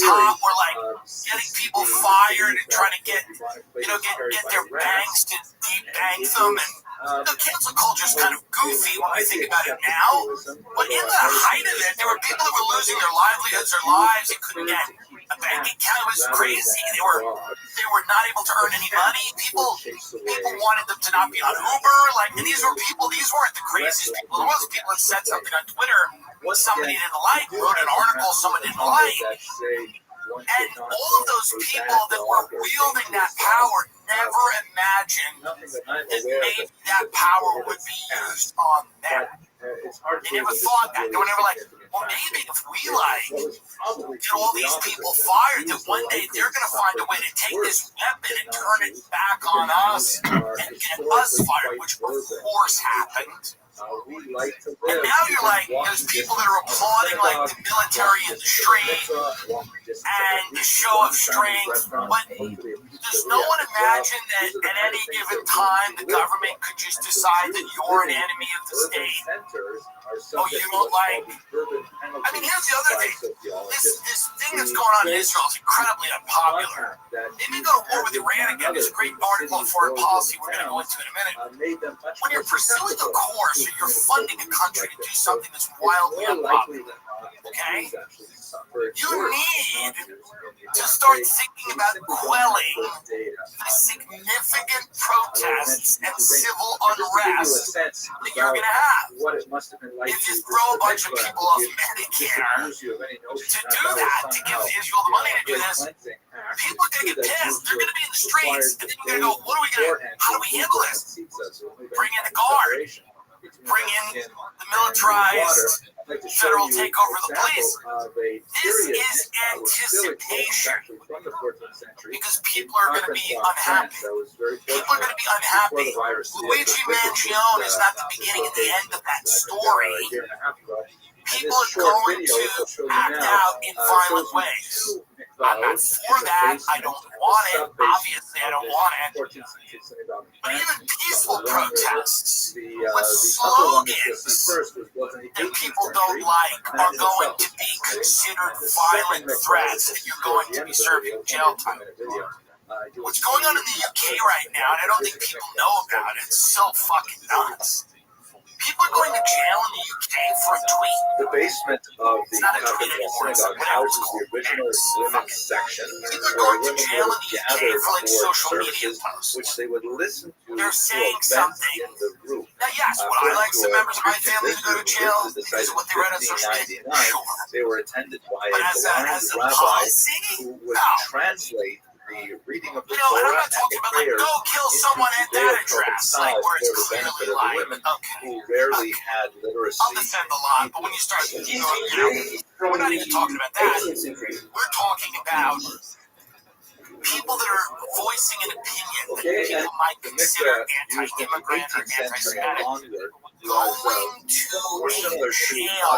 top were like getting people fired and trying to get their banks to debank them, and the cancel culture is kind of goofy when I think about it now. But in the height of it, there were people that were losing their livelihoods, their lives, and couldn't get a bank account. It was crazy. They were not able to earn any money. People wanted them to not be on Uber. Like, and these weren't the craziest people. There was people that said something on Twitter somebody didn't like, wrote an article someone didn't like. And all of those people that were wielding that power never imagined that maybe that power would be used on them. They never thought that. They were never like, well, maybe if we get all these people fired, that one day they're going to find a way to take this weapon and turn it back on us and get us fired, which of course happened. And now you're like, there's people that are applauding like the military in the street and the show of strength, but does no one imagine that at any given time the government could just decide that you're an enemy of the state? Oh, you don't like... I mean, here's the other thing. This thing that's going on in Israel is incredibly unpopular. They may go to war with Iran again. There's a great article on foreign policy we're going to go into in a minute. When you're pursuing a course or you're funding a country to do something that's wildly unpopular, okay? You need to start thinking about quelling the significant protests and civil unrest that you're going to have. If you throw a bunch of people off Medicare to do that, to give Israel the money to do this, people are going to get pissed. They're going to be in the streets, and then you're going to go, what are we going to, how do we handle this? Bring in the guard. Bring in the militarized federal takeover of the police. This is anticipation because people are going to be unhappy. People are going to be unhappy. Luigi Mangione is not the beginning and the end of that story. People are going to act out in violent ways. I'm not for that. I don't want it. Obviously, I don't want it. But even peaceful protests with slogans that people don't like are going to be considered violent threats that you're going to be serving jail time. What's going on in the UK right now, and I don't think people know about it, it's so fucking nuts. People are going to jail in the UK for a tweet. The basement of the Catholic synagogue houses the original women's section People are going to jail in the UK for like social media posts. which they would listen to. They're saying something. In the room. Now, yes, would I like some members of my family to go to jail because of what they read on social media? Sure. They were attended by But a as a rabbi policy, who would translate the reading of the and I'm Torah not talking and about like, prayers go kill someone at that into address, like where it's for the benefit clearly of the like, women okay. who rarely had literacy. I'll defend the law, but when you start, we're not even talking about that. We're talking about people that are voicing an opinion that people might consider anti-immigrant or anti-Semitic going to jail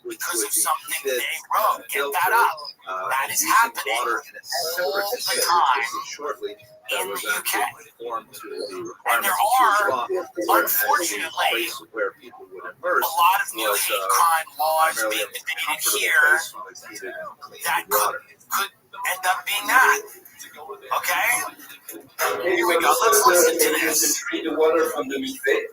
because of something they wrote. Get that up. That is happening all the time in the UK. And there are, unfortunately, a lot of new hate crime laws being debated here that could end up being that. Okay? Here we go. Let's listen to this. Treat the water from the buffet.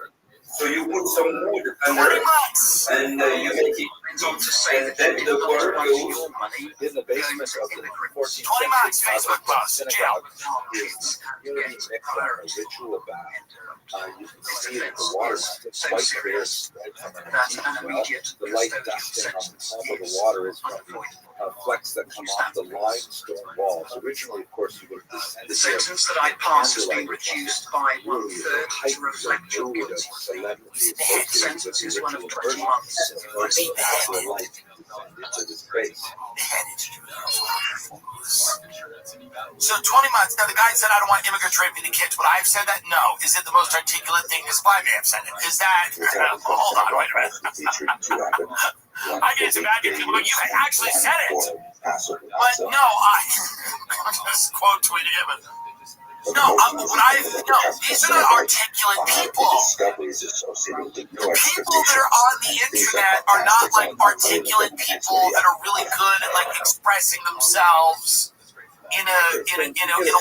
So you put some wood under Pretty it, much. and you make it and then the water goes in the basement of the 14th 20 months, Facebook post, jail. is community mix a ritual bath. You can see that the water is quite clear from underneath. The light dusting on the top of the water is from the flecks that come off the limestone walls. Originally, of course, you would have descended. The sentence that I pass has been reduced by 1/3 to reflect your guilty plea. The sentence is one of 20 months. So 20 months. Now the guy said I don't want immigrants raping the kids. Would I have said that? No. Is it the most articulate thing this guy may have said it? Is that hold on, wait a minute. I get some bad people, but you actually said it. But no, I'm just quote tweeting him. No, these are not articulate people. The people that are on the internet are not like articulate people that are really good at like expressing themselves in a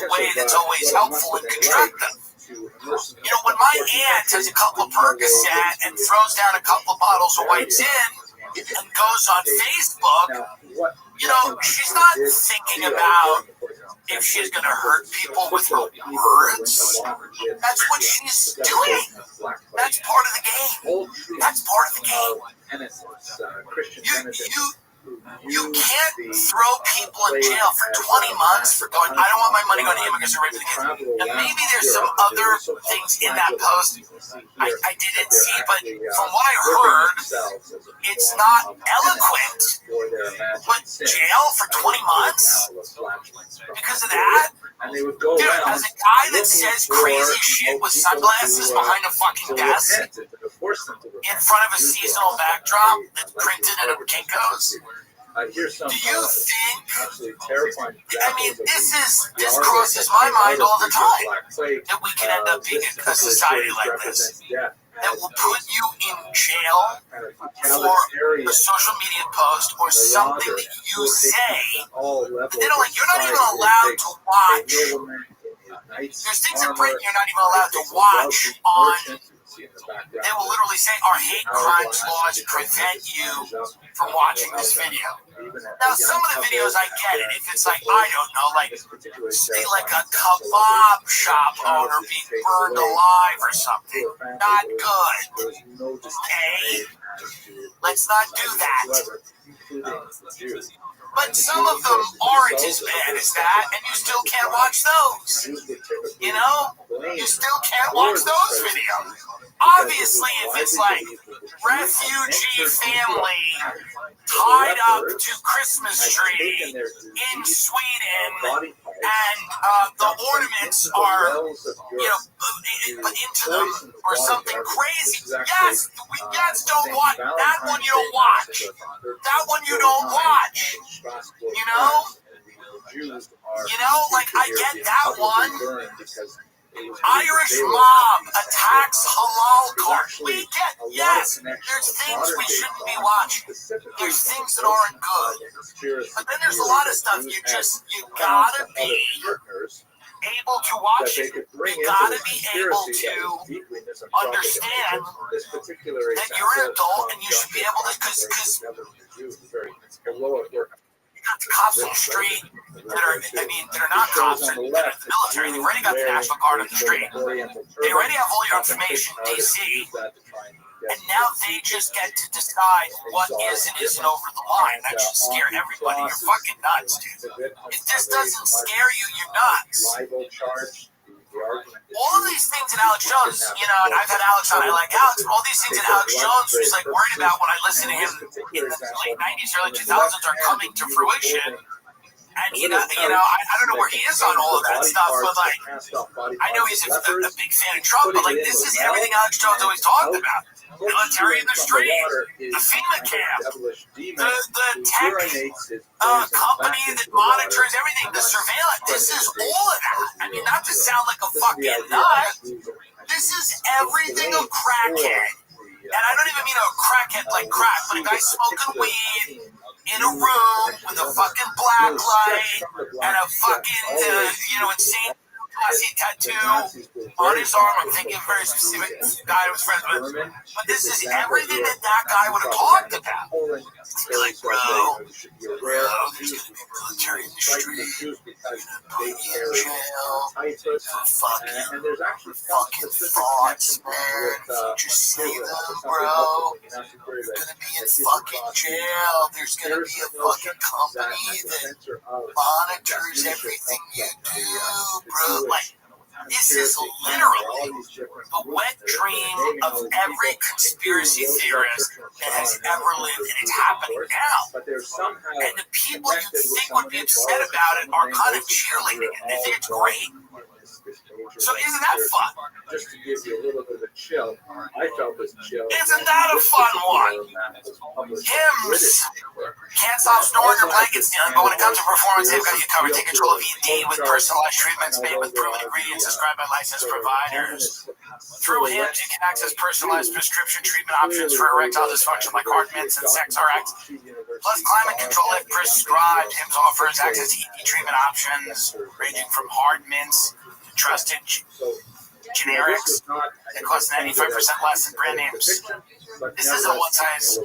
way that's always helpful and constructive. You know, when my aunt has a couple of Percocet and throws down a couple of bottles of White Zin and goes on Facebook, you know, she's not thinking about if she's going to hurt people with her words. That's what she's doing. That's part of the game. That's part of the game. You can't throw people in jail for 20 months for going, I don't want my money going to immigrants or raping kids. And maybe there's some other things in that post I didn't see, but from what I heard, it's not eloquent. But jail for 20 months because of that? Dude, as a guy that says crazy shit with sunglasses behind a fucking desk in front of a seasonal backdrop that's printed at a Kinko's, do you think, I mean, this crosses my mind all the time, that we can end up being a society like this, that will put you in jail for a social media post or something that you say, but they don't, like, you're not even allowed to watch. There's things in Britain you're not even allowed to watch on. They will literally say our hate crimes laws prevent you from watching this video. Now, some of the videos I get it. If it's like, I don't know, like say like a kebab shop owner being burned alive or something, not good. Okay, let's not do that. But some of them aren't as bad as that, and you still can't watch those. You know? You still can't watch those videos. Obviously, if it's like refugee family tied up to Christmas tree in Sweden, and the ornaments are, you know, put into them or something crazy. Yes, don't watch that one. You don't watch that one. You don't watch. You know. You know, like, I get that one. Irish mob attacks halal cart. We get, yes, there's things we shouldn't be watching. There's things that aren't good. But then there's a lot of stuff you gotta be able to watch it. You gotta be able to understand that you're an adult and you should be able to, because you got the cops on the street that are not cops, they're the military. They've already got the National Guard on the street. They already have all your information in D.C. And now they just get to decide what is and isn't over the line. That should scare everybody. You're fucking nuts, dude. If this doesn't scare you, you're nuts. All of these things that Alex Jones, you know, and I've had Alex on, I like Alex, but all these things that Alex Jones was like worried about when I listened to him in the late 90s, early 2000s are coming to fruition. And, you know, I don't know where he is on all of that stuff, but, like, I know he's a big fan of Trump, but, like, this is everything Alex Jones always talked about. Military in the street, the FEMA camp, the tech company that monitors everything, the surveillance. This is all of that. I mean, not to sound like a fucking nut. This is everything a crackhead. And I don't even mean a crackhead like crack, but a guy smoking weed in a room with a fucking black light and a fucking, insane Nazi tattoo on his arm. I'm thinking of a very specific guy I was friends with. But this is everything that guy would have talked about. It's like, bro, there's going to be military in the street. You're going to put me in jail for fucking thoughts, man. Just say them, bro. You're going to be in fucking jail. There's going to be a fucking company that monitors everything you do, bro. Like, this is literally the wet dream of every conspiracy theorist that has ever lived, and it's happening now. And the people you think would be upset about it are kind of cheerleading it. They think it's great. So isn't that fun? Just to give you a little bit of a chill, I felt this chill. Isn't that a fun one? Hymns. Can't stop snoring or blanket stealing, but when it comes to performance, they've got you covered. Take control of ED with personalized treatments made with proven ingredients prescribed by licensed providers. Through Hims, you can access personalized prescription treatment options for erectile dysfunction like heart mints and sex RX. Plus, climate control if prescribed. Hims offers access to ED treatment options ranging from hard mints to trusted generics that cost 95% less than brand names. This isn't one size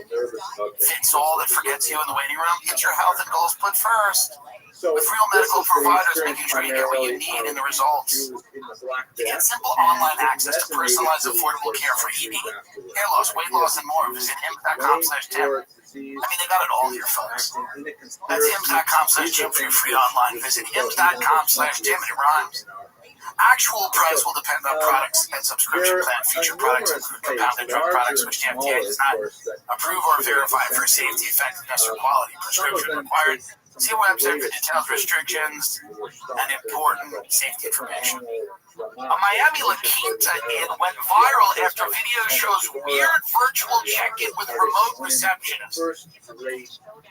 fits all that forgets you in the waiting room. Get your health and goals put first. With real medical providers making sure you get what you need in the results. To get simple online access to personalized, affordable care for ED, hair loss, weight loss, and more, visit hims.com/Tim. I mean, they got it all here, folks. That's hims.com/Tim for your free online. Visit hims.com/Tim, and it rhymes. Actual price will depend on products and subscription plan. Featured products include compounded drug products, which the FDA does not approve or verify for safety, effectiveness, or quality. Prescription required. See a website for details, restrictions, and important safety information. A Miami La Quinta Inn went viral after video shows weird virtual check-in with remote receptionists.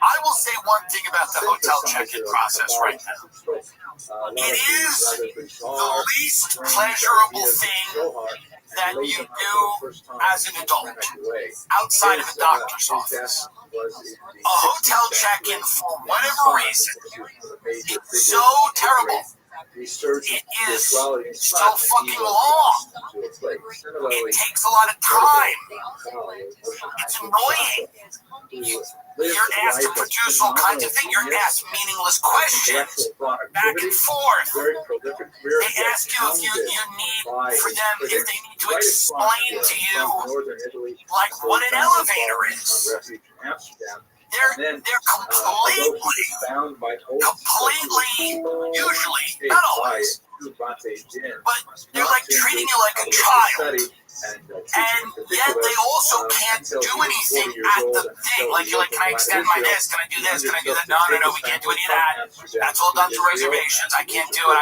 I will say one thing about the hotel check-in process right now. It is the least pleasurable thing that you do as an adult outside of a doctor's office. A hotel check-in, for whatever reason, it's so terrible. It is so fucking long. It takes a lot of time. It's annoying. You're asked to produce all kinds of things. You're asked meaningless questions back and forth. They ask you if you need for them, if they need to explain to you like what an elevator is. They're completely, usually, not always, but they're like treating you like a child. And yet they also can't do anything at the thing. Like, you're like, can I extend my this? Can I do this? Can I do that? No, we can't do any of that. That's all done through reservations. I can't do it.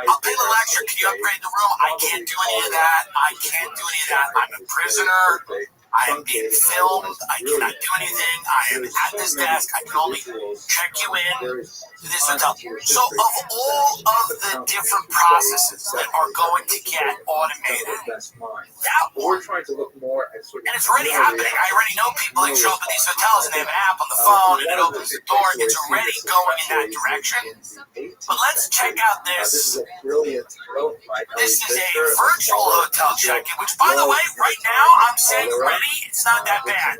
I'll pay a little extra. Can you upgrade the room? I can't do any of that. I'm a prisoner. I am being filmed. I cannot do anything. I am at this desk. I can only check you in to this hotel. So of all of the different processes that are going to get automated, that one, and it's already happening. I already know people that show up at these hotels and they have an app on the phone and it opens the door. It's already going in that direction. But let's check out this. This is a virtual hotel check-in, which, by the way, right now I'm saying already it's not that bad.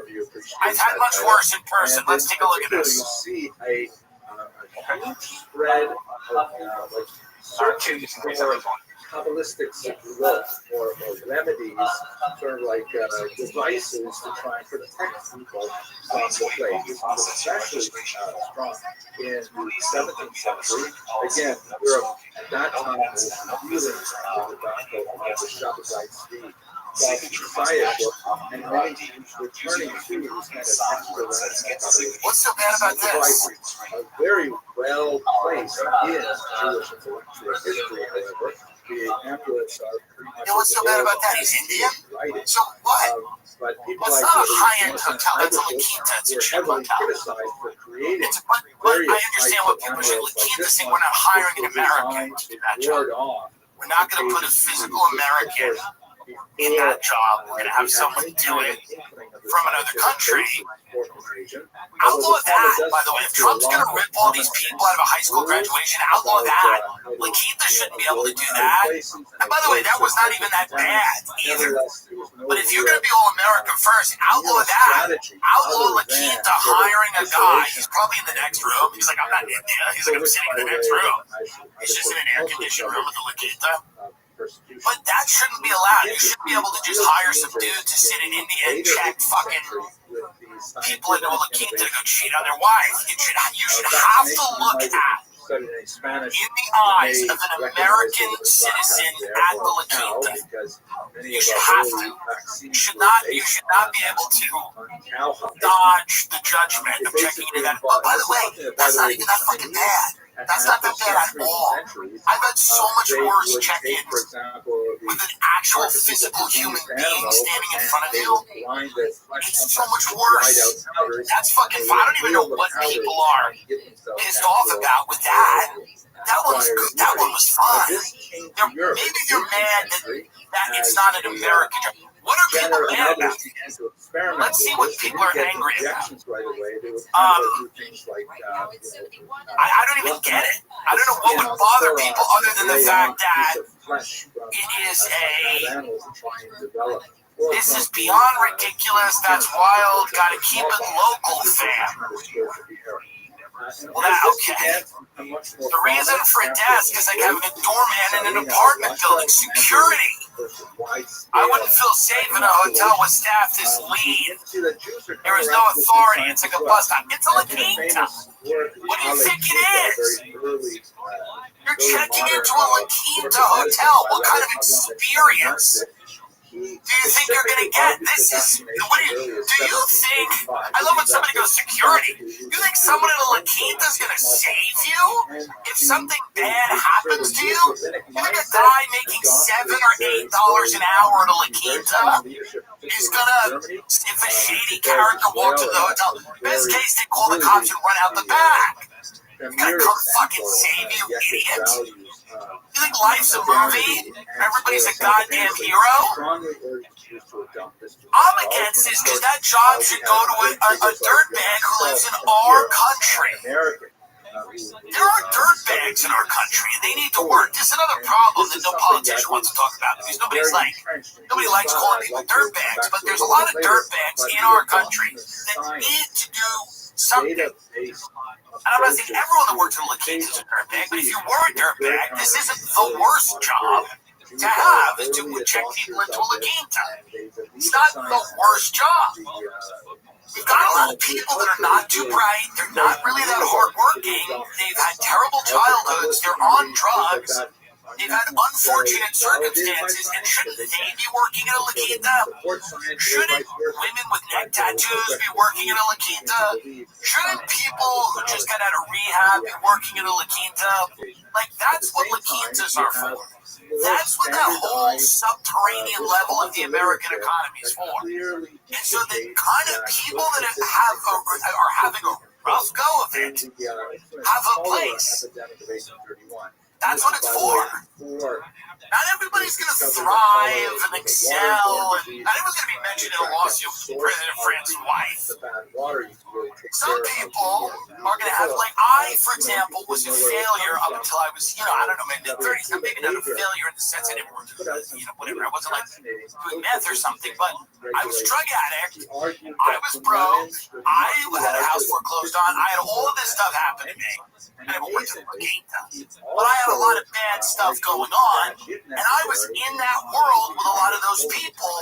I've had much worse in person. Let's take a look at this. See a huge spread of Kabbalistic or remedies, sort of like devices to try and protect people from the plague. This was especially strong in the 17th century. Again, Europe at that time was really the battle of the Shabbosite speed. And many Jews were turning to these kind of extra. What's so bad about this? A very well placed in Jewish intellectual history, however. The amulets are pretty much. What's so bad about that? He's Indian? So what? But well, it's not a high-end hotel. That's a La Quinta. It's a cheap hotel. But I understand what people should. La Quinta saying we're not hiring an American to do that job. We're not going to put a physical American in that job. We're going to have someone do it from another country. Outlaw that, by the way. If Trump's going to rip all these people out of a high school graduation, outlaw that. La Quinta shouldn't be able to do that. And by the way, that was not even that bad either. But if you're going to be all American first, outlaw that. Outlaw La Quinta hiring a guy. He's probably in the next room. He's like, I'm not in there. He's like, I'm sitting in the next room. He's just in an air-conditioned room with the La Quinta. But that shouldn't be allowed. You shouldn't be able to just hire some dude to sit in India and check fucking people into a La Quinta to go cheat on their wife. You should have to look at, in the eyes of an American citizen at the La Quinta, you should have to. You should not be able to dodge the judgment of checking into that. But by the way, that's not even that fucking bad. That's not that bad at all. I've had so much worse check-ins with an actual physical human being standing in front of you. It's so much worse. That's fucking fine. I don't even know what people are pissed off about with that. That one was good. That one was fun. Maybe you're mad that it's not an American job. What are people mad about? Let's see what people are angry about. I don't even get it. I don't know what would bother people other than the fact that it is this is beyond ridiculous. That's wild. Gotta keep it local, fam. Well, okay. The reason for a desk is like having a doorman in an apartment building. Security. I wouldn't feel safe in a hotel with staff this lean. There is no authority. It's like a bus stop. It's a La Quinta. What do you think it is? You're checking into a La Quinta hotel. What kind of experience do you think you're going to get? This is, do you think, I love when somebody goes security. You think someone in a La Quinta is going to save you if something bad happens to you? You think a guy making $7 or $8 an hour at a La Quinta is going to, if a shady character walks into the hotel, best case they call the cops and run out the back. They're going to come fucking save you, idiot. You think life's a movie? Everybody's a goddamn hero? I'm against this because that job should go to a dirtbag who lives in our country. There are dirtbags in our country, and they need to work. This is another problem that no politician wants to talk about because nobody likes calling people dirtbags, but there's a lot of dirtbags in our country that need to do something. And I'm not saying everyone that works in La Quinta is a dirtbag, but if you were a dirtbag, this isn't the worst job to have, is to check people into a La Quinta. It's not the worst job. We've got a lot of people that are not too bright, they're not really that hardworking, they've had terrible childhoods, they're on drugs, they've had unfortunate circumstances, and shouldn't they be working in a La Quinta? Shouldn't women with neck tattoos be working in a La Quinta? Shouldn't people who just got out of rehab be working in a La Quinta? Like, that's what La Quintas are for. That's what that whole subterranean level of the American economy is for. And so the kind of people that are having a rough go of it have a place. That's what it's for. Not everybody's going to thrive and excel, and not everyone's going to be mentioned in a lawsuit with President France's wife. Some people are going to have, like I, for example, was a failure up until I was, I don't know, maybe in the 30s. I'm maybe not a failure in the sense I didn't work, whatever. I wasn't like doing meth or something, but I was a drug addict. I was broke. I had a house foreclosed on. I had all of this stuff happen to me. And I went to the Quinta. But I had a lot of bad stuff going on, and I was in that world with a lot of those people,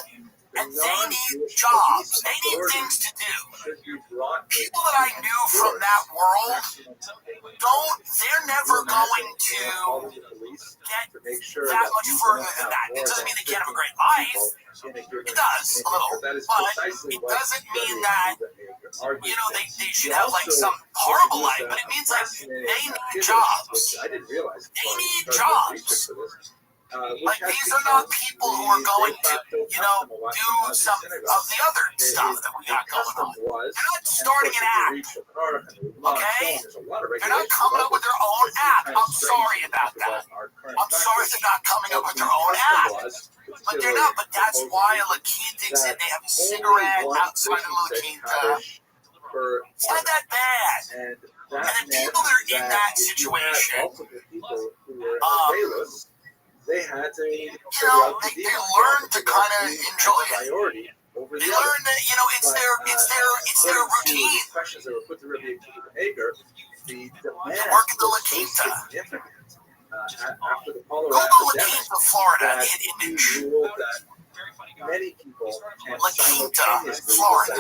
and they need jobs. They need things to do. People that I knew from that world they're never going to get that much further than that. It doesn't mean they can't have a great life. It does, a little, but it doesn't mean that, they should have like some horrible life, but it means like they need jobs. They need jobs. Like, these are not people who are going to, do some of the other stuff that we got going on. They're not starting an app, okay? They're not coming up with their own app. I'm sorry about that. I'm sorry they're not coming up with their own app. But they're not. But that's why a La Quinta said they have a cigarette outside of La Quinta. It's not that bad. And the people that are in that situation, they had to, they learn to kind of enjoy it. They learn that, it's their routine. They work at the La Quinta. Google La Quinta, Florida, and hit image. Many people La Quinta, Florida.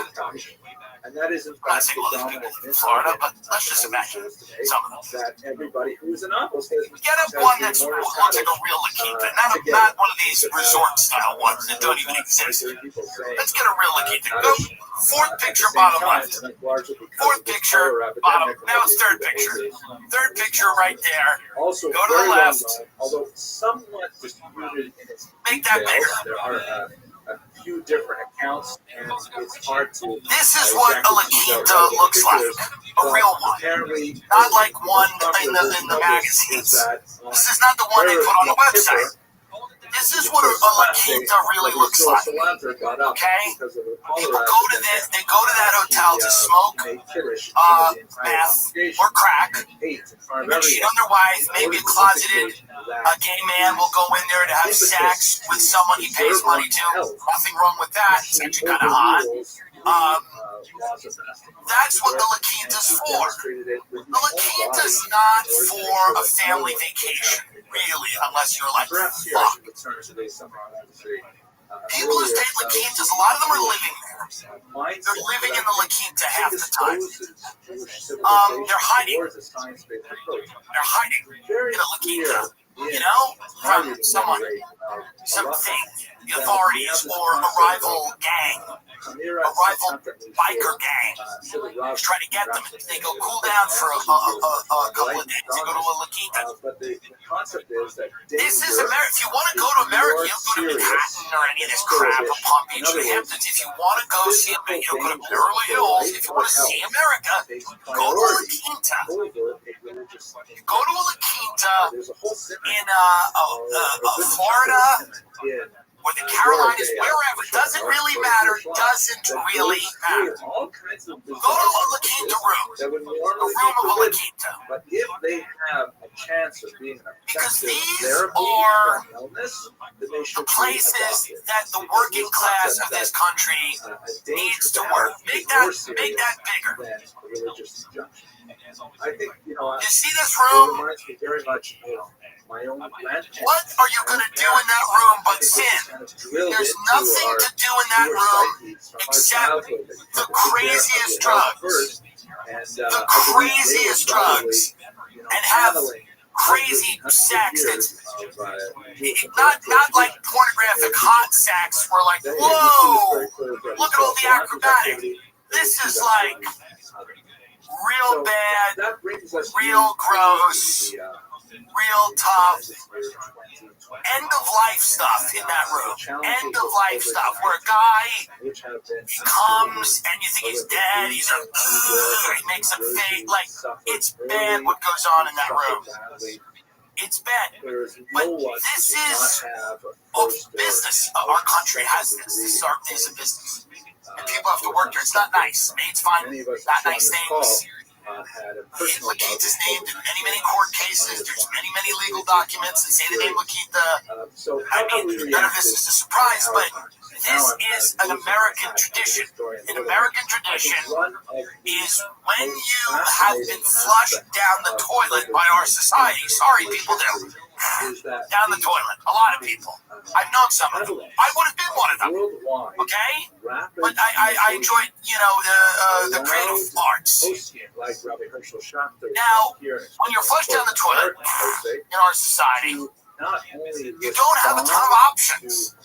And that is in I'm not saying all these people in Florida, but let's just imagine some of them. That everybody who is an novelist has Get up one that looks like a real La Quinta, not one of these resort-style ones that don't even exist. Let's get a real La Quinta. Go fourth picture, bottom left. Fourth picture, bottom. Now it's third picture. Third picture right there. Go to the left. Although somewhat distributed in its make that bigger. There are a few different accounts, and it's hard to. This is what a La Quinta looks like, a real one, not like one in the magazines. This is not the one they put on the website. This is what a La Quinta really looks like. Okay? People go to this, they go to that hotel to smoke meth or crack. They cheat on their wife, maybe a closeted gay man will go in there to have sex with someone he pays money to. Nothing wrong with that. It's actually kind of hot. That's what the La Quinta's for. The La Quinta's not for a family vacation, really, unless you're like, fuck. People who stay at La Quinta's, a lot of them are living there. They're living in the La Quinta half the time. They're hiding. They're hiding in a La Quinta, from someone, something, the authorities, or a rival gang. A rival biker gang is trying to get them. They go cool down for a couple of days. They go to a La Quinta. This is America. If you want to go to America, you don't go to Manhattan or any of this crap or Palm Beach or the Hamptons. If you want to go see America, you go to Beverly Hills. If you want to see America, go to a La Quinta. Go to a La Quinta in Florida, or the Carolinas, wherever. Doesn't really matter. Doesn't really matter. Go to a La Quinta room. A room of a La Quinta. But if they have a chance of being because these are the places that the working class of this country needs to work. Make that bigger. I think, you see this room? Reminds me very much of my own what are you going to do in that room but sin? There's nothing to do in that room except the craziest drugs. The craziest drugs. And have crazy sex that's not like pornographic hot sex where like, whoa, look at all the acrobatic. This is like real bad, real gross, real tough end of life stuff in that room. End of life stuff where a guy, he comes and you think he's dead. He's like, he makes a face. Like, it's bad what goes on in that room. It's bad. But this is business. Our country has this. This is a business. And people have to work there. It's not nice. Maids find not nice things. Lakeith is named in many, many court cases. There's many, many legal documents that say the name Lakeith. I mean, none of this is a surprise, but this is an American tradition. An American tradition is when you have been flushed down the toilet by our society. Sorry, people do. Down the toilet. A lot of people. I've known some of them. I would have been one of them. Okay? But I enjoyed, the creative arts. Now, when you're flushed down the toilet in our society, you don't have a ton of options.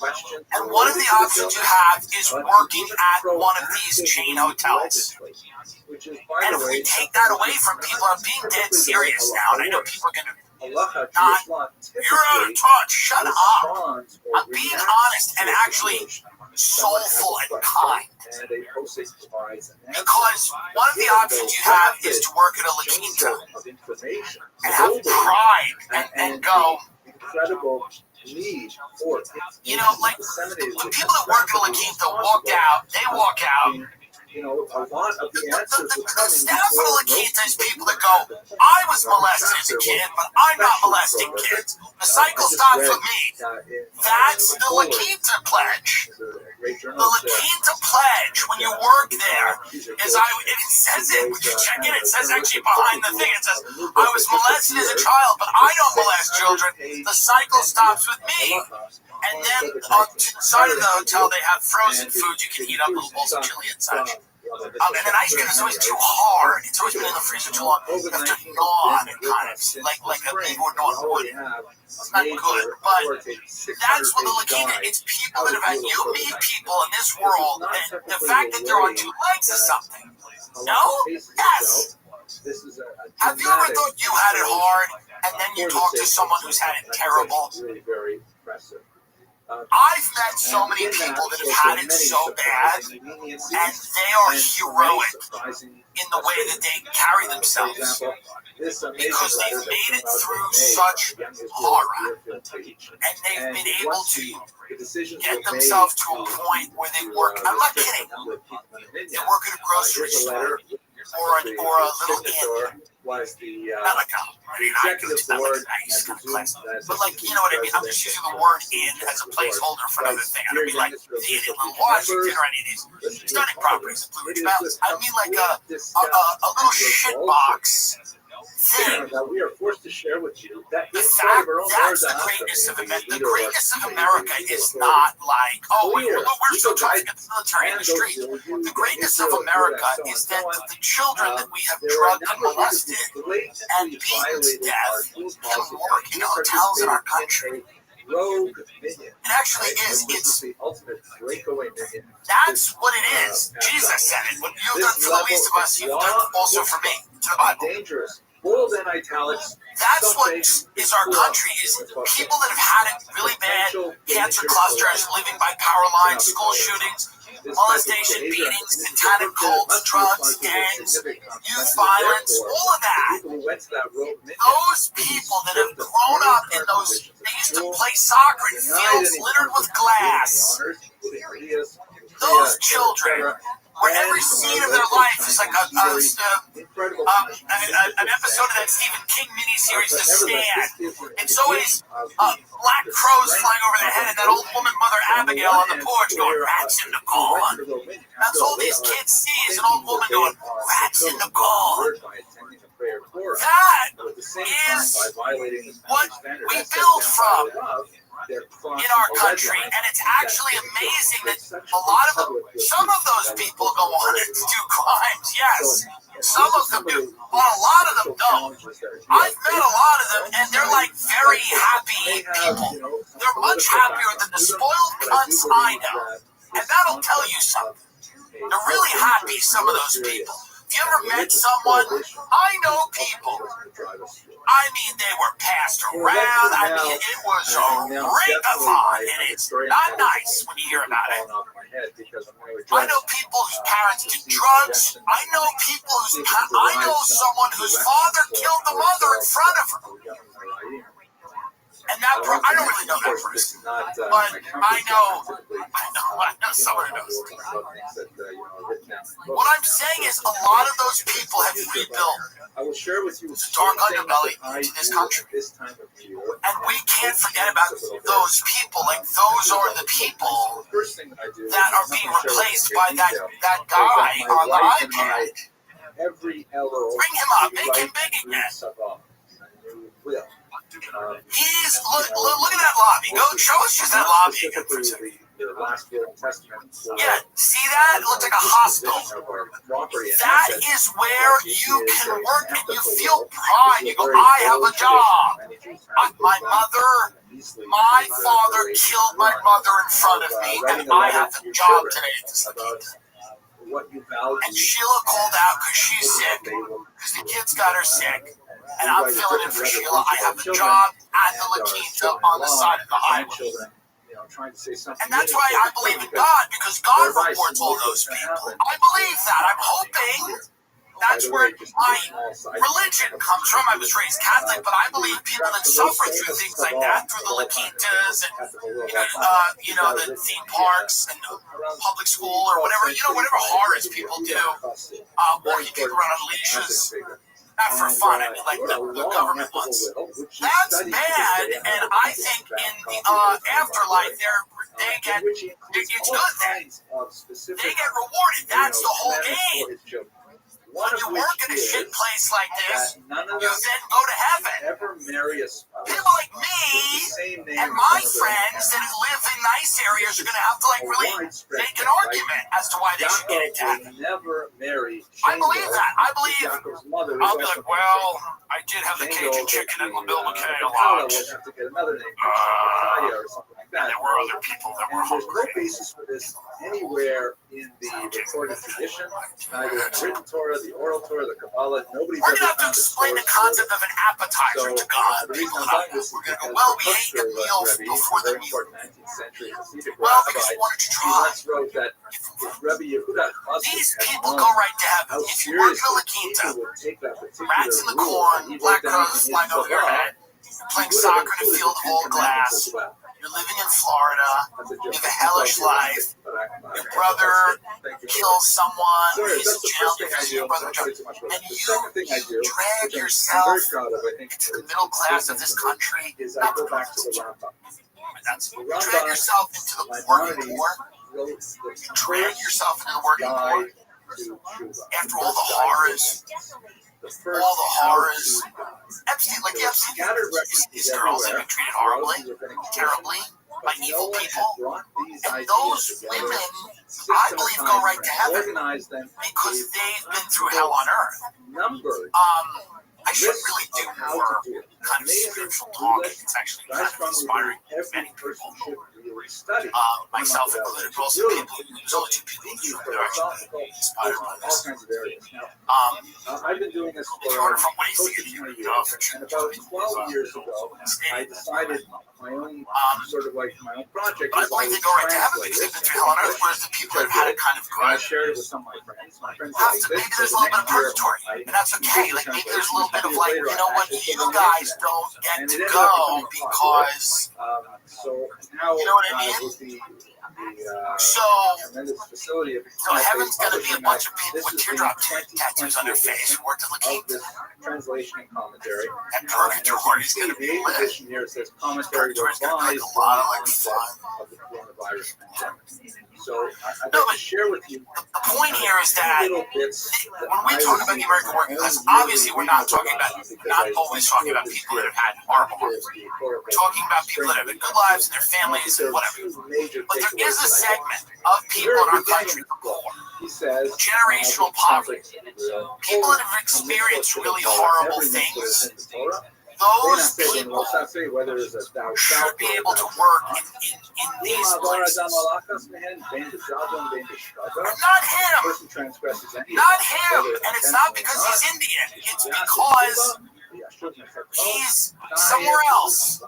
And one of the options you have is working at one of these chain hotels. And if we take that away from people, I'm being dead serious now, and I know people are going to you're out of touch. Shut up. I'm being honest and actually soulful and kind. Because one of the options you have is to work at a La Quinta and have pride and go. Incredible need for it. Like the people that work at La Quinta walk out. A lot of the answers the staff of La Quinta is people that go, I was molested as a kid, but I'm not molesting kids. The cycle stops with me. That's the La Quinta pledge. The La Quinta pledge, when you work there, it says it, when you check it says actually behind the thing, it says, I was molested as a child, but I don't molest children. The cycle stops with me. And then on the side of the hotel, they have frozen food you can heat up, little bowls of chili and such. And then ice cream is always too hard. It's always been in the freezer too long. You have to gnaw on it, kind of, like a big would gnaw on wood. It's not good, but that's what the La Quinta, it's people that have had, you meet people in this world, and the fact that they're on two legs is something. No? Yes. Have you ever thought you had it hard, and then you talk to someone who's had it terrible? I've met so many people that have had it so bad, and they are heroic in the way that they carry themselves because they've made it through such horror, and they've been able to get themselves to a point where they work. I'm not kidding. They work at a grocery store or a little inn. Not like not like nice kind of class, but like, you know what I mean? I'm just using the word "in" as a placeholder for another thing. I don't mean like the idiot little Washington or any of these stunning properties of Blue Ridge Mountains. I mean like a little shitbox thing. We are forced to share with you that that's the greatness of America. The greatness of America is not like, we're still trying to get the military in the street. The greatness of America is that the children that we have drugged and molested and beaten to death can work in hotels in our country. It actually is. That's what it is. Jesus said it. What you've done for the least of us, you've done also for me. To the Bible. That's what is our country, is people that have had it really bad, cancer clusters, living by power lines, school shootings, molestation, beatings, satanic cults, drugs, gangs, youth violence, all of that. Those people that have grown up in those, they used to play soccer in fields littered with glass. Those children, where every scene of their life is like an episode of that Stephen King miniseries, The Stand. It's always black crows flying over their head and that old woman, Mother Abigail, on the porch going, rats in the gall. That's all these kids see, is an old woman going, rats in the gall. That is what we build from in our country, and it's actually amazing that a lot of them, some of those people go on to do crimes, yes, some of them do, but a lot of them don't. I've met a lot of them, and they're like very happy people. They're much happier than the spoiled cunts I know, and that'll tell you something. They're really happy, some of those people. you ever met someone? I know people. I mean, they were passed around. I mean, it was a ring-a-thon, and it's not nice when you hear about it. I know people whose parents did drugs. I know people I know someone whose father killed the mother in front of her. And that I don't really know that person, but I know someone who knows. What I'm saying is, a lot of those people have rebuilt the dark underbelly into this country, and we can't forget about those people. Like, those are the people that are being replaced by that guy on the iPad. Bring him up, make him big again. He's look at that lobby. Go show us just that lobby again for a second. Yeah, see that? It looks like a hospital. That is where you can work and you feel pride. You go, I have a job. My father killed my mother in front of me, and I have a job today at this location. And Sheila called out because she's sick, because the kids got her sick. And I'm filling in for Sheila. I have a job at the La Quinta on the side of the highway. And that's why I believe in God, because God rewards all those people. I believe that. I'm hoping that's where my religion comes from. I was raised Catholic, but I believe people that suffer through things like that, through the La Quintas and the theme parks and public school or whatever, whatever horrors people do, walking people around on leashes. Not for fun, I mean, like the government wants. That's bad, and I think in the afterlife, it's good then. They get rewarded. That's the whole game. When you work in a shit place like this, you then go to heaven. People like me and my friends that live in nice areas are going to have to really make an argument as to why they should get into heaven. I believe that. I'll be like, well, I did have the Cajun chicken at La Bill McKay Lodge. And there were other people that were hungry. Anywhere in the recorded tradition, neither in written Torah, the oral Torah, the Kabbalah, nobody's We're going to have to explain the concept of an appetizer to God. People are going to go, well, we ate the meal before the meal. Well, because we wanted to try. These people go right to heaven. If you work in a La Quinta, rats in the corn, black crowes flying over your head, you're playing soccer in a field of old glass, you're living in Florida, you have a hellish life, your brother kills someone, he's in jail because your brother and you drag yourself into the middle class of this country, not the you drag yourself into the working poor, you drag yourself into the working poor, after all the horrors, Epstein, these girls have been treated horribly, terribly, by evil people, and those women, I believe, go right to heaven because they've been through hell on earth. I should really do more kind of spiritual talk. It's actually kind of inspiring many people. Myself included, but also people, there's only two people in the room that are actually inspired by this. I've been doing this if you order from Wasted, you know, and about 12 years ago, I decided my own my own project. But I believe they go right to heaven because they've been through hell on earth, whereas the people that have had it kind of good. I shared it with some of my friends. Maybe there's a little bit of purgatory, and that's okay. Like, maybe there's a little bit of you know what, you guys don't get to go because, you know what I mean? So heaven's going to be a bunch of people with teardrop tattoos on their face who worked at La Quinta. Translation and commentary. And purgatory is going to be lit. Purgatory is going to be a lot of fun. So I'd like to share with you. The point here is that when we talk about the American working class, obviously we're not always talking about people that have had horrible lives. We're talking about people that have had good lives and their families and whatever. But there is a segment of people in our country, the poor, generational poverty, people that have experienced really horrible things. those people should be able to work in these places. Not him. Not him. And it's not because he's Indian. It's because he's somewhere else.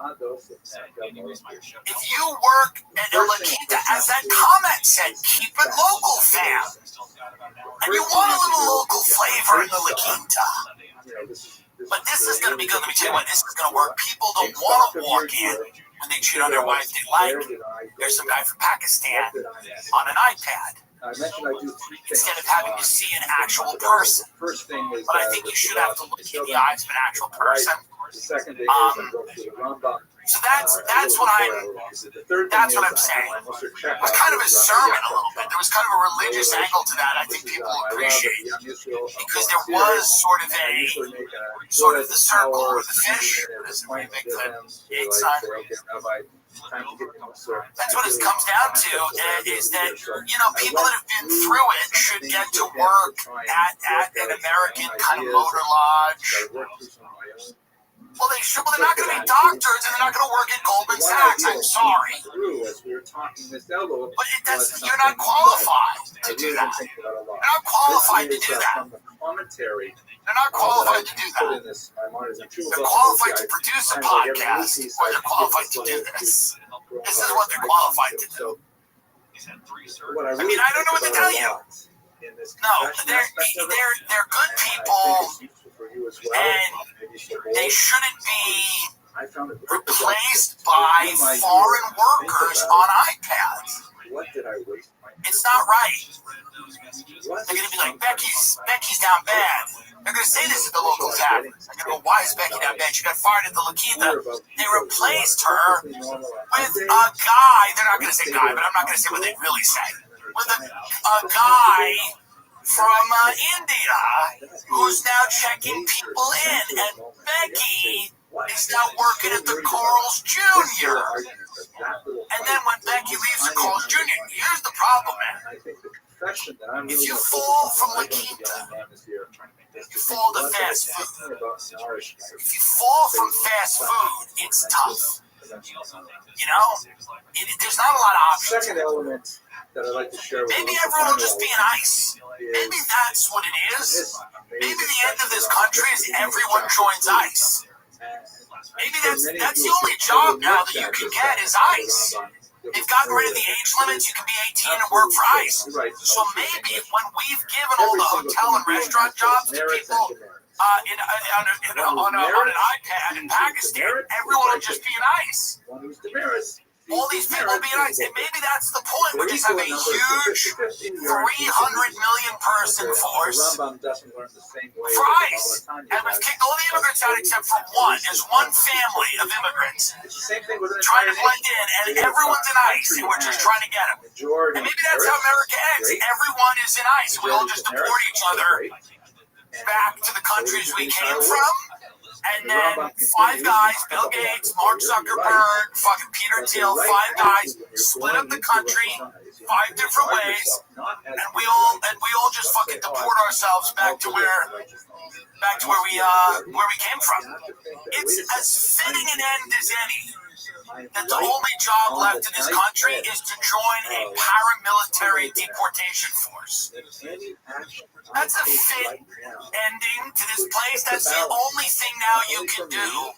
If you work at La Quinta, as that comment said, keep it local, fam. And you want a little local flavor in the La Quinta. But this is going to be good. Let me tell you what, this is going to work. People don't want to walk in when they cheat on their wife. They like, there's some guy from Pakistan on an iPad. Instead of having to see an actual person. But I think you should have to look in the eyes of an actual person. So that's what I'm saying. It was kind of a sermon a little bit. There was kind of a religious angle to that. I think people appreciate because there was sort of the circle or the fish. That's what it comes down to is that people that have been through it should get to work at an American kind of motor lodge. Well, they should. Well, they're not going to be doctors, and they're not going to work at Goldman Sachs. I'm sorry, but you're not qualified to do that. You're not qualified to do that. They're not qualified to do that. They're qualified to produce a podcast, or they're qualified to do this. This is what they're qualified to do. I mean, I don't know what to tell you. No, they're good people. And they shouldn't be replaced by foreign workers on iPads. It's not right. They're going to be like, Becky's down bad. They're going to say this at the local tavern. They're going to go, why is Becky down bad? She got fired at the La Quinta. They replaced her with a guy. They're not going to say guy, but I'm not going to say what they really say. With a guy from India, who's now checking people in, and Becky is now working at the Corals Jr. And then when Becky leaves the Corals Jr., here's the problem, man. If you fall from La Quinta, you fall to fast food. If you fall from fast food, it's tough. There's not a lot of options. Second element that I'd like to share with maybe everyone will just be an ICE. Maybe that's what it is. Maybe the end of this country is everyone joins ICE. Maybe that's the only job now that you can get is ICE. They've gotten rid of the age limits. You can be 18 and work for ICE. So maybe when we've given all the hotel and restaurant jobs to people on an iPad in Pakistan, everyone will just be an ICE. All these people will be in ICE. And maybe that's the point. We just have a huge 300 million person force for ICE. And we've kicked all the immigrants out except for one. There's one family of immigrants trying to blend in, and everyone's in ICE, and we're just trying to get them. And maybe that's how America ends. Everyone is in ICE. We all just deport each other back to the countries we came from. And then 5 guys, Bill Gates, Mark Zuckerberg, fucking Peter Thiel, 5 guys split up the country 5 different ways, and we all just fucking deport ourselves back to where we came from. It's as fitting an end as any. That the only job left in this country is to join a paramilitary deportation force. That's a fit ending to this place. That's the only thing now you can do.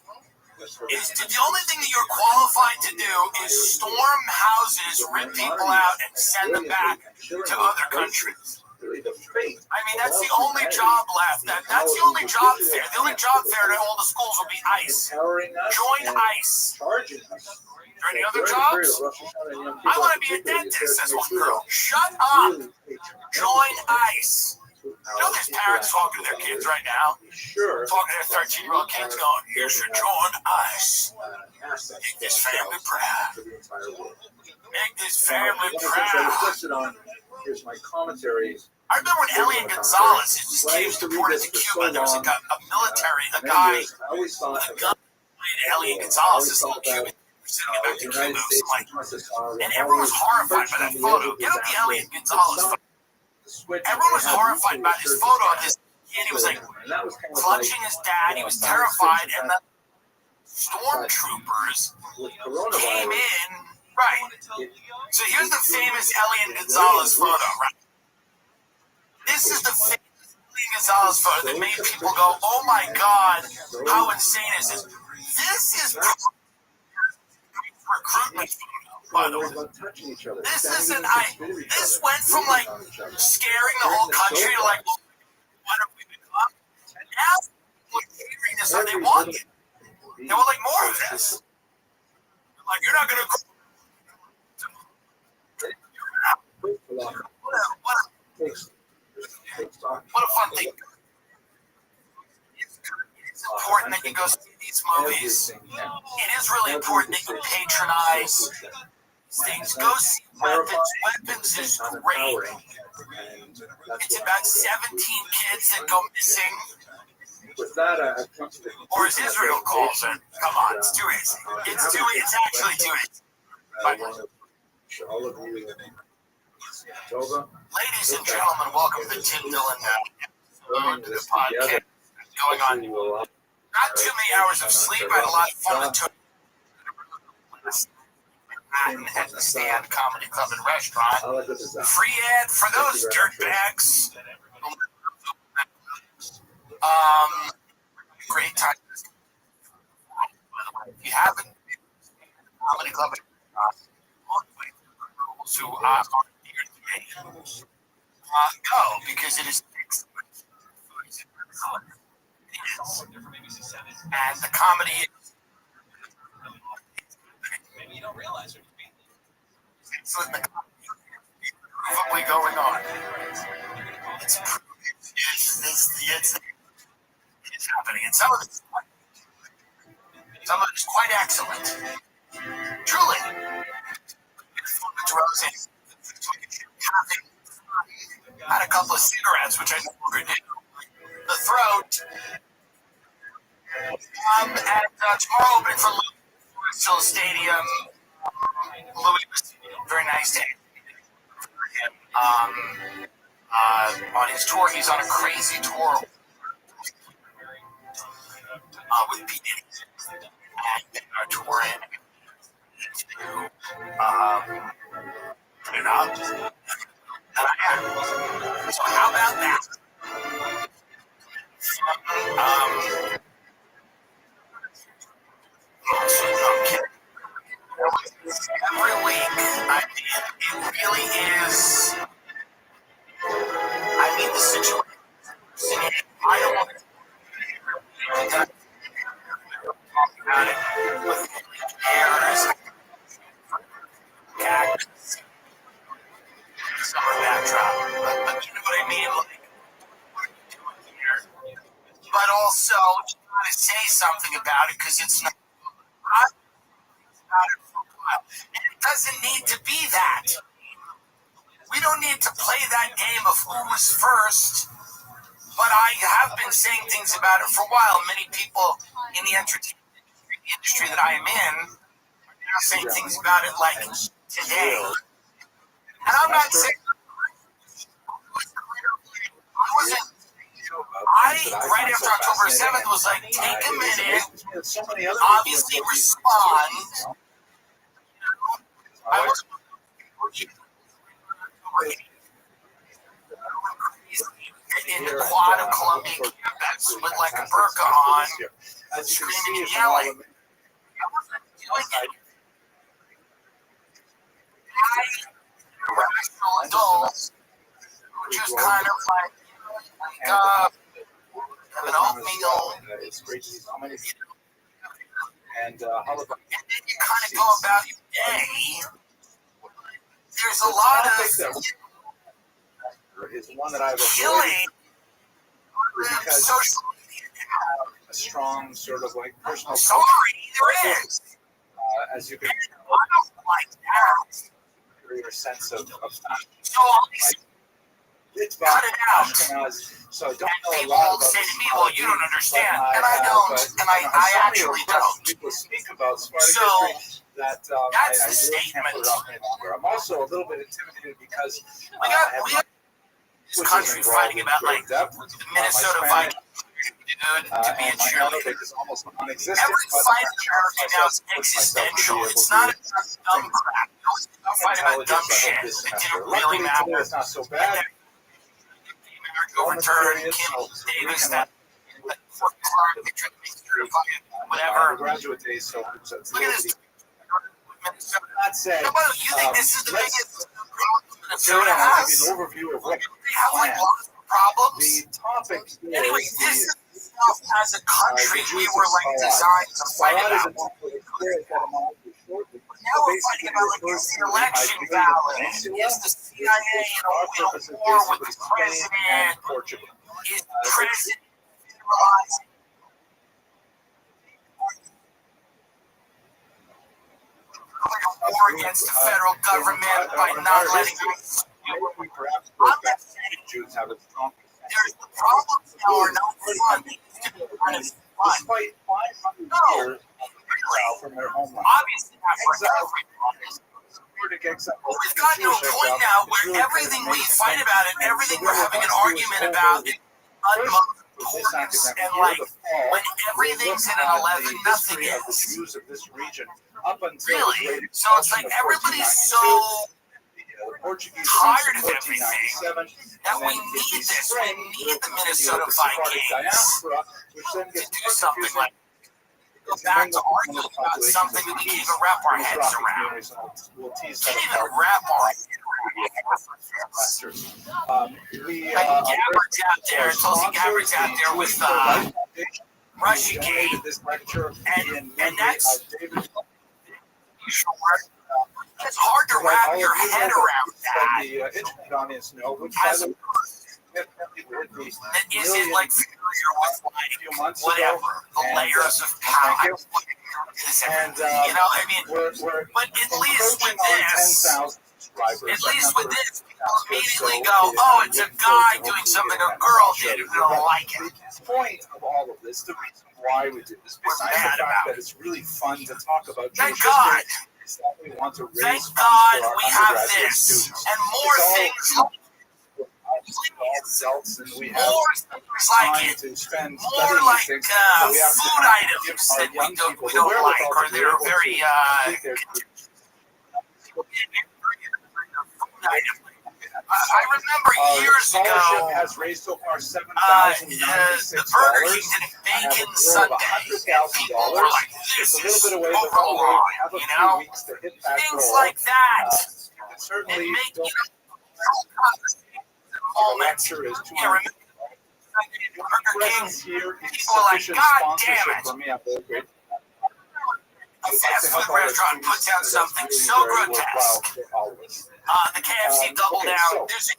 The only thing that you're qualified to do is storm houses, rip people out, and send them back to other countries. I mean, that's the only job left. That's the only job fair. The only job fair at all the schools will be ICE. Join ICE. Are there any other jobs? I want to be a dentist, says one girl. Shut up. Join ICE. There's parents talking to their kids right now. Talking to their 13-year-old kids going, you should join ICE. Make this family proud. Make this family proud. Here's my commentary. I remember when Elian Gonzalez, his came deported to Cuba, there was a guy with a gun. Elian Gonzalez, this little Cuban, sending it back to Cuba. And everyone was horrified by that photo. Get up the Elian Gonzalez photo. Everyone was horrified by this photo of this kid. He was like clutching his dad. He was terrified. And stormtroopers came in. Right. So here's the famous Elian Gonzalez photo, right? This is the famous Elian Gonzalez photo that made people go, oh my God, how insane is this? This is recruitment photo, by the way. This isn't, this went from like scaring the whole country to like, oh, what have we become? And now people are hearing this and they want it. They want like more of this. Like, you're not going to. What a fun thing. It's important that you go see these movies. It is really important that you patronize things. Go see Weapons. Weapons is great. It's about 17 kids that go missing. Or as Israel calls it. Come on, it's too easy. It's actually too easy. Ladies and gentlemen, welcome to the Tim Dillon episode of the podcast. Going on not too many hours of sleep. I had a lot of fun at the Stand Comedy Club and Restaurant. Free ad for those dirtbags. Great time. By the way, if you haven't been to Comedy Club and Restaurant, who are here today, go, because it is excellent. And the comedy is maybe you don't realize it. Excellent. Probably going on. It's happening. And some of it's quite excellent. Truly. Had a couple of cigarettes, which I no longer do. The Throat. And tomorrow opening for Rothschild Stadium. Louis was very nice day. On his tour, he's on a crazy tour with Pete Diddy. And our tour put it up. And I am. So how about that? Every week, it really is. I mean, the situation. I don't want to talk about it with cares, cactus, summer backdrop. But you know what I mean? Like, what are you doing here? But also, you got to say something about it because it's not. About it for a while. And it doesn't need to be that. We don't need to play that game of who was first. But I have been saying things about it for a while. Many people in the entertainment industry that I am in are now saying things about it like today. And I'm not saying right after October 7th was like, take a minute, obviously respond. I was in the quad of Columbia campus with like a burqa on, screaming and yelling. I wasn't doing it. Rational adults who just kind of like have an oatmeal. It's great to see comedy. And then you kind of go about your day. There's a lot of is one that I've killing because social have a strong sort of like personal. Sorry, there is. As you can. I don't like that. Your sense of so it's cut it out. So don't and know people a lot will say to me, well, you don't understand. And I don't. And I actually don't. People speak about So that that's I the statement. I'm also a little bit intimidated because we got this country fighting about like the Minnesota Vikings dude, to be a and my cheerleader. Arabic is almost non-existent. Every But fight in America now is existential. It's not about dumb crap. You don't fight about dumb shit that didn't really matter. It's not so bad. America overturned Kim Davis, that whatever. Graduate days, so Look at this. That said, You think this is the biggest problem Minnesota Minnesota has? give you an overview of what They have like lots of problems. the topic Anyway, is. this is stuff as a country we were like designed to fight about. Now we're fighting about like is the election valid? Is the CIA in a war with the president? Is the president federalizing? A war against the federal government by not letting us. I'm not saying there's the problems now are not fun. It's kind of fun. No, really. Obviously not for everyone. But we've gotten to a point now where everything we fight about and everything we're having an argument about is utmost importance, and like when everything's at an 11, nothing is. Really? So it's like everybody's so tired of everything that we need this. We need the Minnesota Vikings to do something like go back to arguing about something that we can't even wrap our heads around. Can't even wrap our heads around. Like Gabbard's out there, Tulsi Gabbard's out there with Russiagate, and that's it's hard to wrap your head around that. Is it like familiar with like whatever the layers of power? You know, I mean, but at least with this, people immediately go, "Oh, it's a guy doing something a girl did. We don't like it." The point of all of this, the reason why we do this, besides the fact that it's really fun to talk about Jewish history, is that we want to raise Thank funds God for our we have undergraduate this students. and more things. Results, and we have More things like it. to spend More like food items that we don't like, or they're very I remember years ago, has raised so far the Burger King did a bacon sundae, and people were like, "This is over the line," you know, things like that. And make moments. Yeah, remember Burger King? People are like, "God damn it!" A fast food restaurant puts out something so grotesque. The KFC Double Down. There's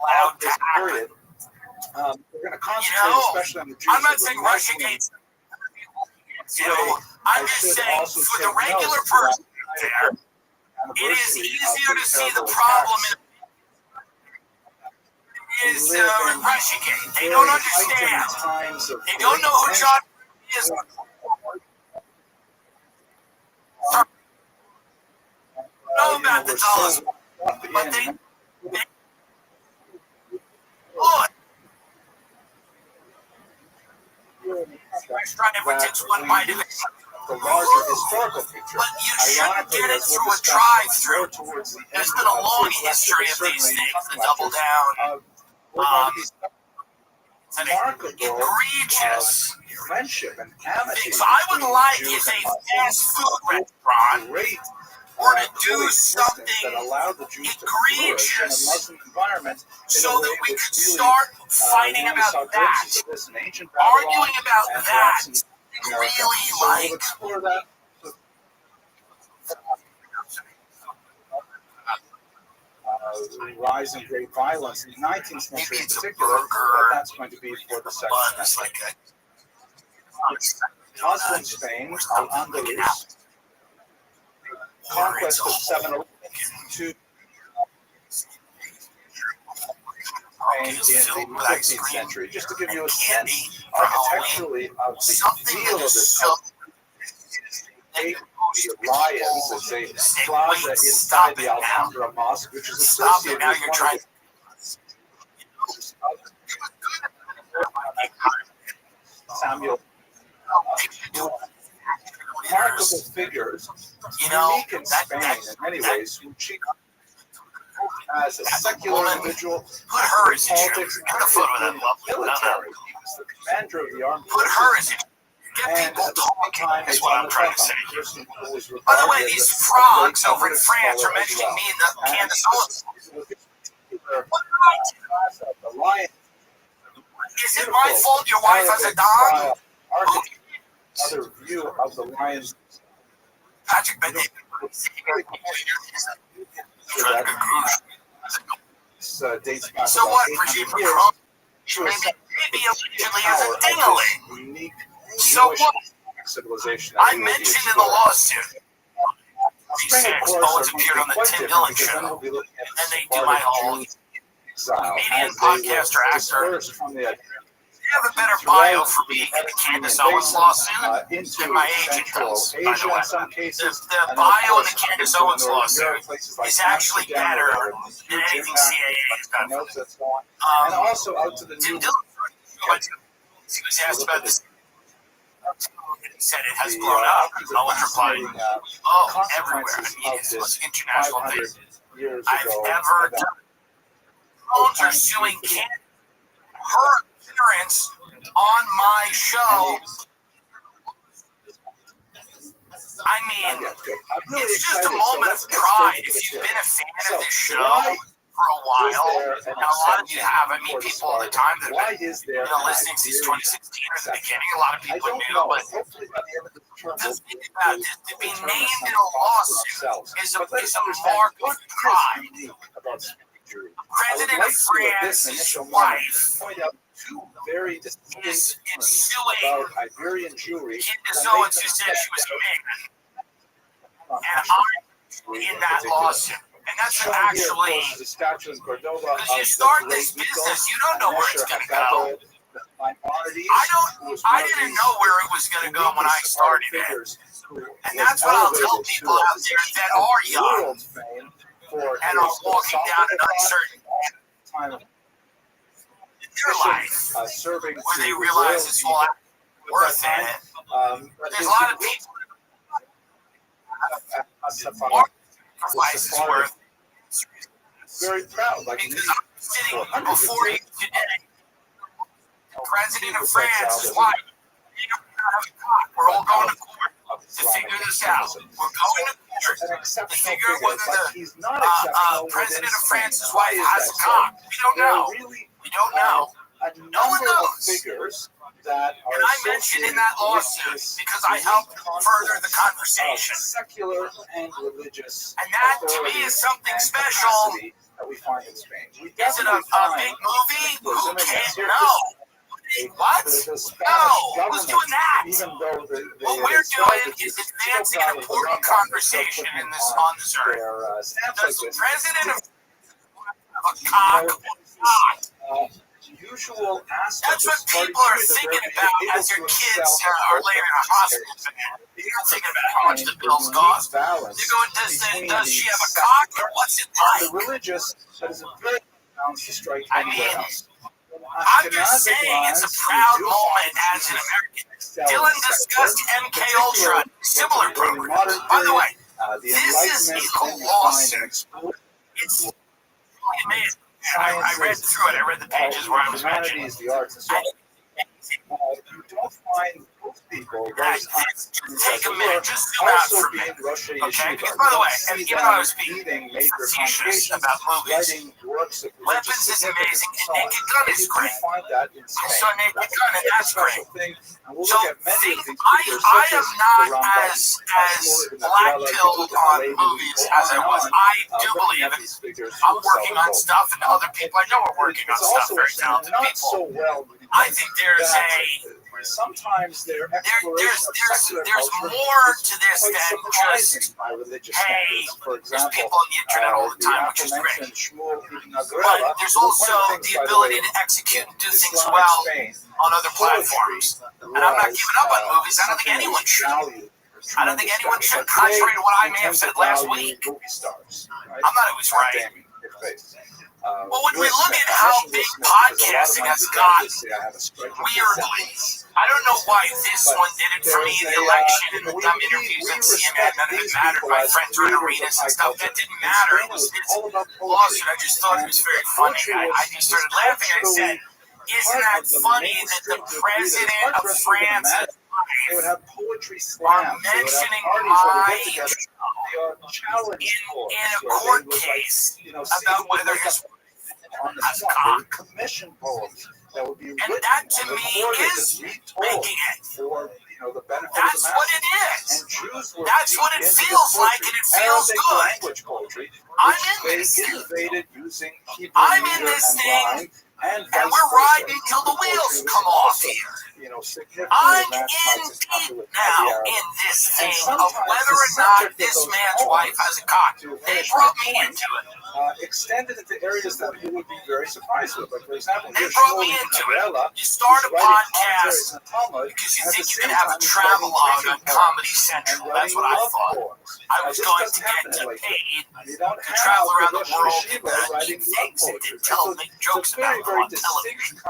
loud period. We're going to concentrate especially on the Jews. I'm not saying Russiagate's. You know, I'm just saying for the regular person there, it is easier to see the problem is Russiagate. They don't understand. They don't know who John is. Know about the dollars, but they restaurant never takes one bite of it. The larger historical picture. But you shouldn't get it through a drive-through. There's been a long history of these things. The Double Down. It's an egregious friendship and amity. So I would like if a fast food restaurant were to do something egregious so that we could start fighting about that, arguing about that, really like rise in great violence in the 19th century in particular, that's going to be for the second century. Muslim Spain, Al-Andalus, conquest of 702. Spain in the 15th century, just to give you a sense architecturally of the feel of this. The Lions, it's a plaza inside the Alhambra Mosque, which is associated with one of Samuel remarkable figures, unique in Spain in many ways, who she as a secular individual, put her as politics, and a photo of that lovely military. He was the commander of the armed Put her as get people talking is what I'm trying to say. By the way, these frogs over in France are mentioning me in the Candace Owens. Is it my fault your wife has a dog? Another view of the Lions. Patrick, but so what, Brigitte Macron? Maybe allegedly is a ding-a-ling. So what? I mentioned in the lawsuit. These six poets appeared on the Tim Dillon show, and then they do my whole comedian, podcaster, actor. They have a better bio for me in the Candace Owens lawsuit than my agent does, by the way. The bio in the Candace Owens lawsuit is actually better than anything CAA has done. And also out to the Tim Dillon, he was asked about this. He said it has blown up. Owens replied, "Oh, everywhere. I mean, it's an international thing. I've ever done. Owens are suing Candace. Her appearance on my show. I mean, it's just a moment of pride. If you've been a fan of this show for a while, and a lot of you have. I meet people all the time that have been listening since 2016 or the beginning. A lot of people are new, but the thing about this, to be named in a lawsuit is a mark of pride. President of France's wife is suing Candace Owens, who said she was a man, and I'm in that lawsuit. And that's actually, because you start this business, you don't know where it's going to go. I didn't know where it was going to go when I started it. And that's what I'll tell people out there that are young and are walking down an uncertain path in their life, where they realize it's all worth it. There's a lot of people sacrifices worth. Very proud, because I'm sitting before you today. The president of France is white. They don't have a cock. We're all going to court to figure this out. We're going to court to figure out whether the president of France's wife has a cock. We don't know. We don't know. No one knows. And I mentioned in that lawsuit because I helped further the conversation. Secular and religious. And that to me is something special. That we find in Spain. Is it a big movie? Who can't know? What? No. Who's doing that? What we're doing is advancing an important conversation in this on this earth. Does the president of a cock or not? That's what people are thinking about as their kids are laying in a hospital bed. They're not thinking about how much the bills cost. They're going, does she have a cock or what's it like? The religious, that is a very balance to strike anywhere else. I'm just saying it's a proud moment as an American. Dylan discussed MK Ultra, similar program. By the way, this is a lawsuit. It's really amazing. I read through it. I read the pages where I was mentioning. The arts and so on. You don't find most people. Take a minute. Just zoom out for a minute. Okay? Because, by the way, and even though I was being facetious about movies, Weapons is amazing, and Naked Gun is great. I saw Naked Gun, and that's great. So, I am not as black-pilled on movies as I was. I do believe it. I'm working on stuff, and other people I know are working on stuff, very talented people. I think there's sometimes their exploration of secular there's culture more is to this quite than surprising just, by religious hey, standards. For there's example, people on the internet all the time, which is great. aforementioned Shmuel ibn But Agrella, there's one also of things, the by ability way, to execute and do things Islamic well Spain, on other platforms. And I'm not giving up on movies. I don't think anyone should. I don't think anyone should, contrary to what I may have said last week. I'm not always right. But when we look at how big podcasting has gotten, weirdly, I don't know why this one did it for me, the election and the dumb interviews at CNN, none of it mattered. My friends were in arenas and stuff, that didn't matter. It was his lawsuit. I just thought it was very funny. I just started laughing. I said, isn't that funny that the president of France and they would have poetry are slams. mentioning my in a court case about whether his has a cock. Commission poems that would be and that to me is making it. That's what it is. That's what it feels like, and it feels good. I'm in this thing. I'm in this thing, and we're riding till the wheels come off here. I'm in deep now in this thing of whether or not this man's wife has a cock. They brought me into it. Extended into areas that you would be very surprised with. Like, for example, they brought me into it. You start a podcast because you think you can have a travelogue on Comedy Central. That's what I thought. I was going to get paid to travel around the world and eat things and to tell jokes about them on television.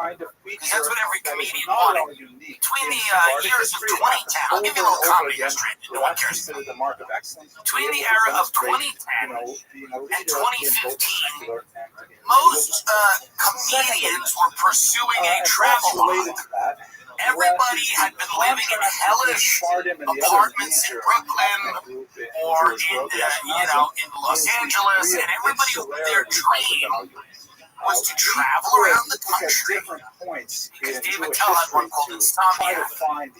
Because that's what every comedian wanted. Between the years of 2010, I'll give you a little comedy history. No one cares about it. Between the era of 2010 and 2015, most comedians were pursuing a travelogue. Everybody had been living in hellish apartments in Brooklyn or in Los Angeles, and everybody, their dream was to travel around the country. Because David Tell had one called Insomniac. And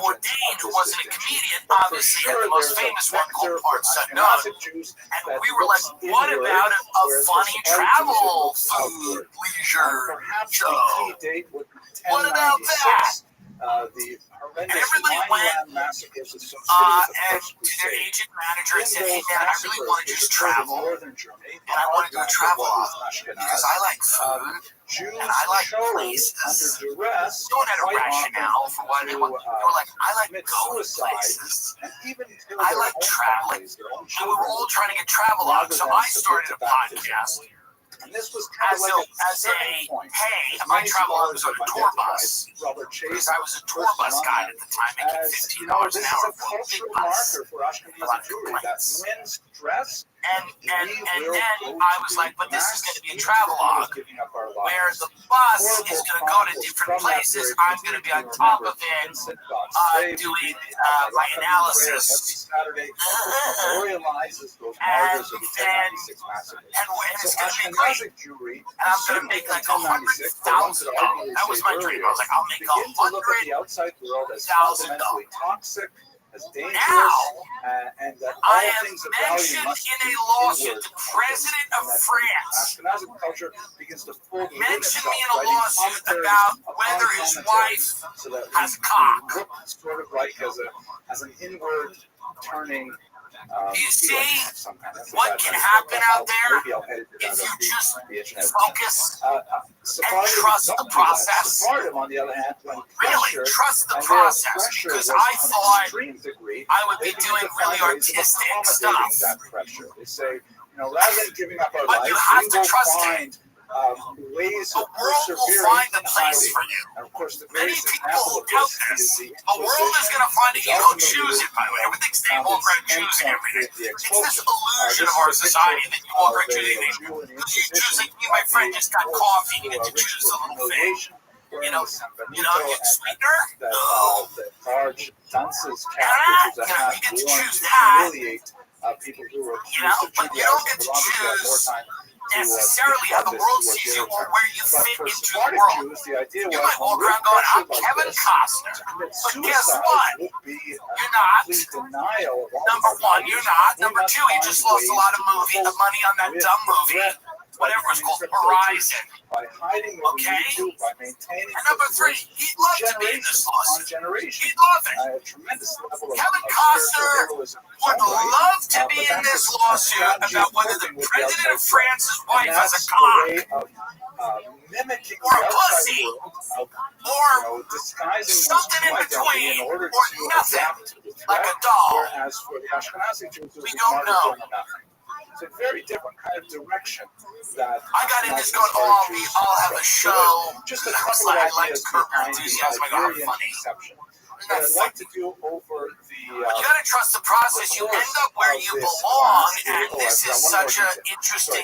Bourdain, who wasn't a comedian, obviously had the most famous one called Parts Unknown. And we were like, what about a funny travel food leisure show? What about that? And everybody went and to their agent manager and said, hey man, I really want to just travel. And I want to do a travel because I like food and I like places. No one had a rationale for why they were like, I like going places. I like traveling. And we were all trying to get travelogues. So I started a podcast. And this was kind of as a hey, my travel was on a tour bus because I was a tour bus guide at the time, making $15 an hour for a big bus. And then I was like, but this is going to be a travelogue where the bus is going to go to different places. I'm going to be on top of it, doing my analysis. And it's going to be great. And I'm going to make like $100,000. That was my dream. I was like, I'll make $100,000. Now, I am mentioned in a lawsuit. The president of France mentioned me in a lawsuit about whether his wife has a cock. Sort of like as an inward turning. You see what can happen out there if you just focus and trust the process? Really, trust the process, because I thought I would be doing really artistic stuff. But you have to trust it. The world will find a place for you. Many people doubt this. The world is going to find it. You don't choose it, by the way. Everything's named walk around choosing everything. It's this illusion of our society that you walk around choosing anything. Because you choose, like me and my friend just got coffee, you get to choose a little thing. You know, sweetener? No. You get to choose that. But you don't get to choose necessarily how the world sees you or where you fit into the world. You might walk around going, I'm Kevin Costner. But guess what? You're not. Number one, you're not. Number two, you just lost a lot of money on that dumb movie. whatever it's called, Horizon. By hiding it Okay? in YouTube, by maintaining And number three, he'd love to be in this lawsuit. He'd love it. A tremendous level of Kevin Costner spiritual would love to be in this lawsuit about whether the president of France's wife has a cock, mimicking or a pussy, or disguising something in between, in order or to nothing, adapt to the like a threat. doll. Whereas for the Ashkenazi Jews, We don't know. It's a very different kind of direction that I got in this going, I'll have a show. Just a I was couple like, of I like ideas Curb Your behind the Enthusiasm. I go, how Iberian funny. conception. Isn't What that I'd like funny? to do over the But you gotta trust the process. You end up where you belong, and this is such an interesting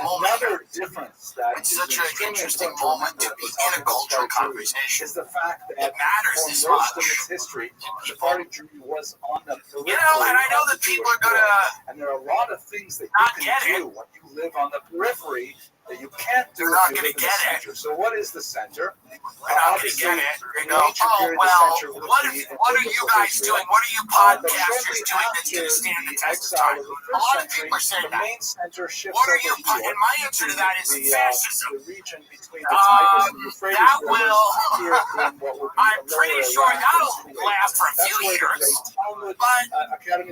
moment. Another difference that It's is such an extremely interesting important moment to be remember in a cultural conversation. is the fact that It matters for this most of much its history, to the people. Sephardic Jewry was on the periphery. You know, and I know of that the people are Jewish gonna world. And there are a lot of things that not you get can it. do when you live on the periphery that you can't do They're not if you gonna live in the get it. center. So what is the center? They're not gonna get it. They go, what are you guys doing? What are you podcasters doing that you stand the test of time? A lot of people are saying that. What are you? And my answer to that is fascism. That will. I'm pretty sure that'll last for a few years. But I can't.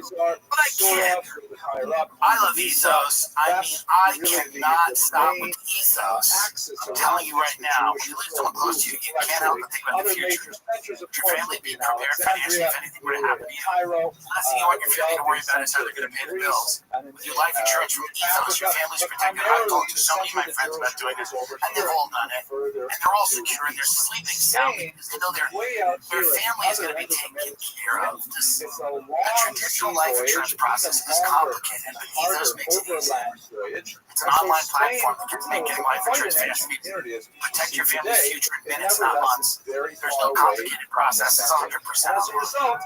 I love ethos. I mean, I cannot stop with ethos. I'm telling you right now, when you live so close to you, you can't help but think about the future. Your family be prepared financially if anything were to happen to you. The last thing you want your family to worry about is how they're going to pay the bills. With your life insurance from ethos, your family's protected. I've talked to so many of my friends about doing it, and they've all done it. And they're all secure, and they're sleeping sound because they know their family is going to be taken care of. The traditional life insurance process is complicated, but ethos makes it easy. It's an online platform that can make getting life insurance fast. Protect your family's future in minutes, not months. There's no complicated process. It's 100% online.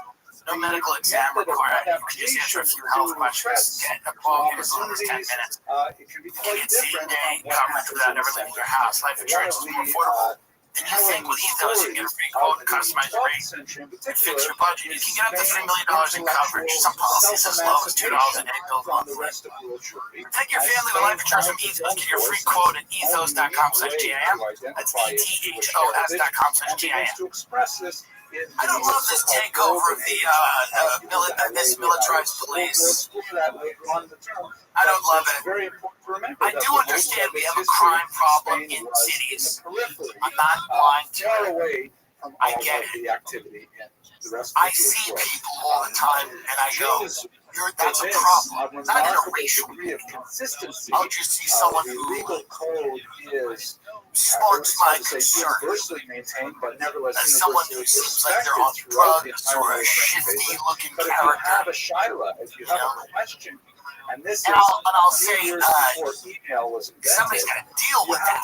No medical exam required. You can just answer a few health questions, get a quote in as little as 10 minutes. You get same-day coverage without ever leaving your house. Life insurance is more affordable. And you think with ethos, you can get a free quote and customize your rate and fix your budget. You can get up to $3 million in coverage. Some policies as low as $2 a day billed monthly. Protect your family with life insurance from Ethos. Get your free quote at ethos.com/GIM. That's ethos.com/GIM. I don't love this takeover of the this militarized police. I don't love it. I do understand we have a crime problem in cities. I'm not lying to it. I get it. I see people all the time, and I go, that's a problem. Not in a racial way. I'll just see someone who sparks my concern. As someone who seems like they're on drugs or a shifty-looking character. And I'll say, somebody's got to deal with that.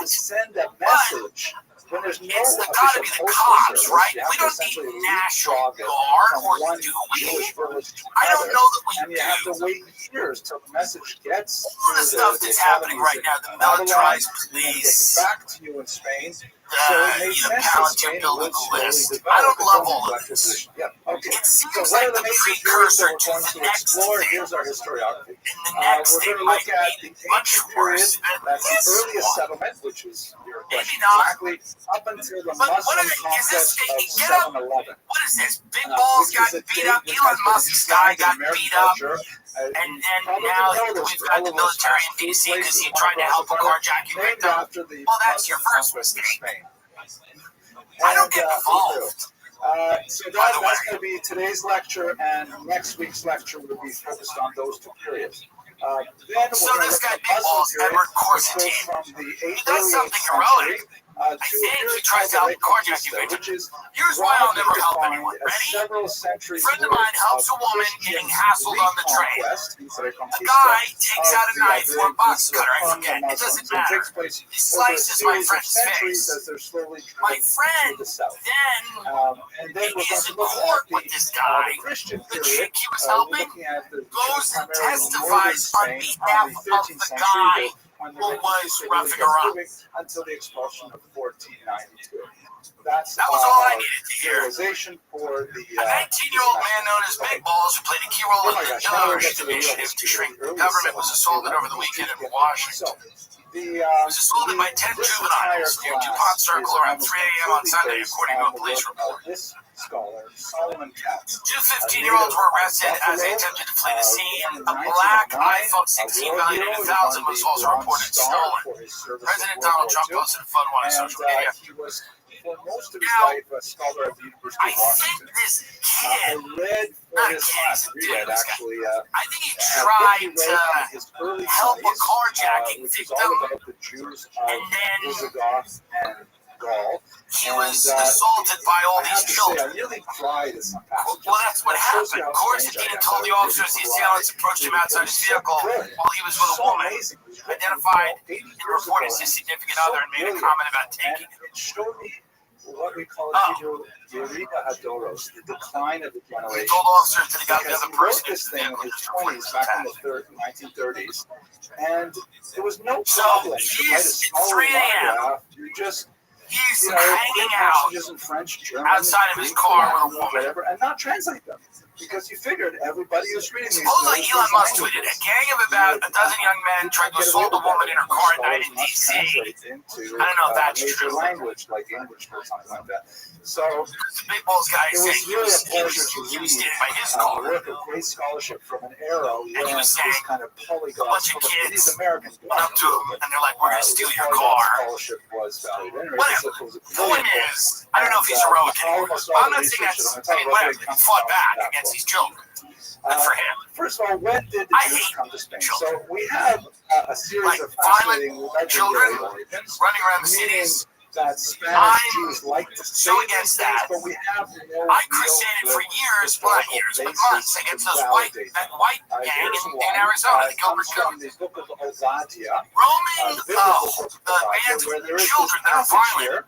But it's got to be the cops, right? We don't need National Guard, or do we? I don't know that we do. You have to wait years till the message gets all the stuff that's happening right now, the militarized police. Back to you in Spain. The Palantir building the list. I don't love all of this. It seems like the precursor to the next thing. Here's our historiography. And the next thing might be much worse than this earliest one. settlement, which is maybe not. up until the But Muslim conquest of 711. What is this? Big Balls got beat up. Elon Musk's guy got beat up. And then now we've got the military in D.C. because he tried to help a carjacking victim. Well, that's your first mistake. I don't get involved. So that's going to be today's lecture, and next week's lecture will be focused on those two periods. So this guy Big Balls, Edward Corsentine, he does something heroic. I think he tries to help carjacking victims. Here's why I'll never help anyone. Ready? A friend of mine helps a woman getting hassled on the train. A guy takes out a knife or a box cutter, I forget. It doesn't matter. He slices my friend's face. My friend then is in court with this guy. The chick he was helping goes and testifies on behalf of the guy who was roughing her up. Until the expulsion of 1492. That was all I needed to hear. For the, a 19-year-old man known as Big Balls, who played a key role in the DOGE initiative to shrink the government, was assaulted over the weekend in Washington. He was assaulted by 10 juveniles near DuPont Circle around 3 a.m. on Sunday, according to a police report. Two 15-year-olds were arrested as they attempted to flee the scene. A black iPhone 16 valued at $1,000 was also reported stolen. President Donald Trump posted a photo on his social media. For most of his life, a scholar at the University of Washington. This kid, not a kid, actually. I think he tried to help a carjacking victim, and then he was assaulted by all these children. Well, that's what happened. Corsican told the officers the assailants approached him outside his vehicle while he was with a woman, identified in the report as his significant other, and made a comment about taking it. What we call Yerida Hadoros, the decline of the generation. He told officers that he got the other person this thing in his 20s, back in the 1930s, and there was no problem to write a scholarly monograph. He's hanging out in French, German, outside of his car with a woman, whatever, and not translate them. Because you figured everybody who's reading these. Supposedly, Elon Musk tweeted, a gang of about a dozen young men tried to assault a woman in her car at night in D.C. I don't know if that's true. Language, like English or something like that. So, the Big Balls guy is saying he was standing by his car. Work of great scholarship from an era and he was saying, kind of polygon. A bunch of kids went up to him, and they're like, we're going to steal your car. Whatever. The point is, I don't know if he's heroic anymore. I'm not saying that's, I mean, whatever. He fought back against these children. Good for him. First of all, when did the Jews come to Spain? Children. So we have a series of violent children running around the cities. That Spanish Jews like to so against that. But we have I crusaded for years, well not years, but months against that white gang in Arizona, the Gilbert Goats. Roaming the bands of children that are violent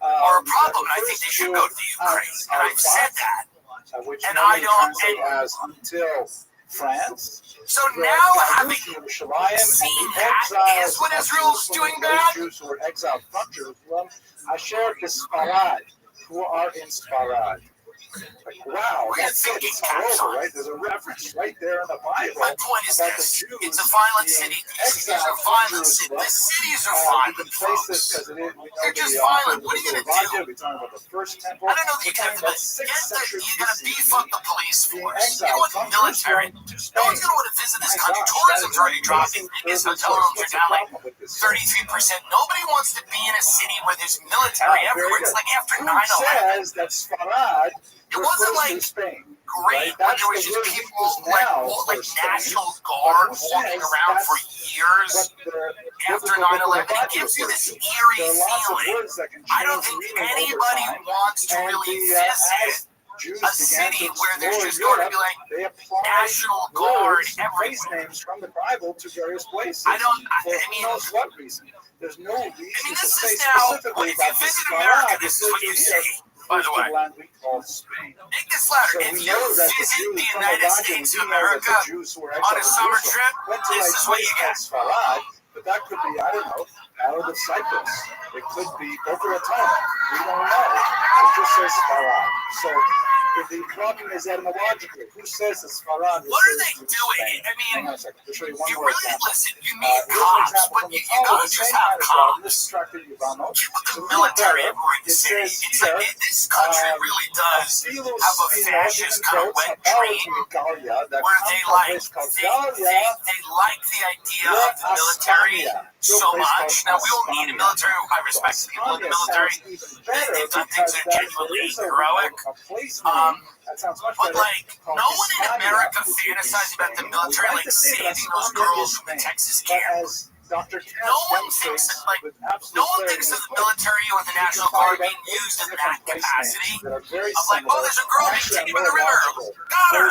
are a problem, and I think they should go to the Ukraine. And I've said that. And I don't. Until France. So now, having seen that, is what Israel's doing bad? Jews who were exiled from Jerusalem, Asher Sfarad, who are in Sfarad. Like, wow, that's it's all over, right? There's a reference right there in the Bible. My point is this: it's a violent city. These are violent cities. The cities are violent, folks. They're just violent. What are you gonna do? I don't know that you can, but you gotta beef up the police force. You want the military. No one's gonna want to visit this country. Tourism's already dropping. Because hotel rooms are down like 33%. Nobody wants to be in a city where there's military everywhere. It's like after 9/11. That's Farad. It wasn't like great when there was just people like National Guard walking around for years after 9/11. It gives you this eerie feeling. I don't think anybody wants to really visit a city where there's just going to be like National Guard everywhere. Names from the Bible to various places. I mean, what reason? There's no reason. I mean, this is now, if you visit America, this is what you see. By the way, make this louder. If you visit the United States of America on a summer trip, this is what you get. But that could be, I don't know, out of Cyprus. It could be Boca Raton. We don't know. It just says Farad. So the problem is etymologically. Who says it's Farad? What are they doing? I mean, you really listen. You need cops, but you don't just have cops. You put the military everywhere in the city. It's like this country really does have a fascist kind of wet dream where they like the idea of the military so much. Now, we don't need a military. I respect the people in the military. They've done things that are genuinely heroic. But, like, no one in America fantasizes about the military, like, saving those girls from the Texas camp. No one thinks that, like, no one thinks of the military or the National Guard being used in that capacity. Of like, oh, there's a girl being taken in the river. Got her.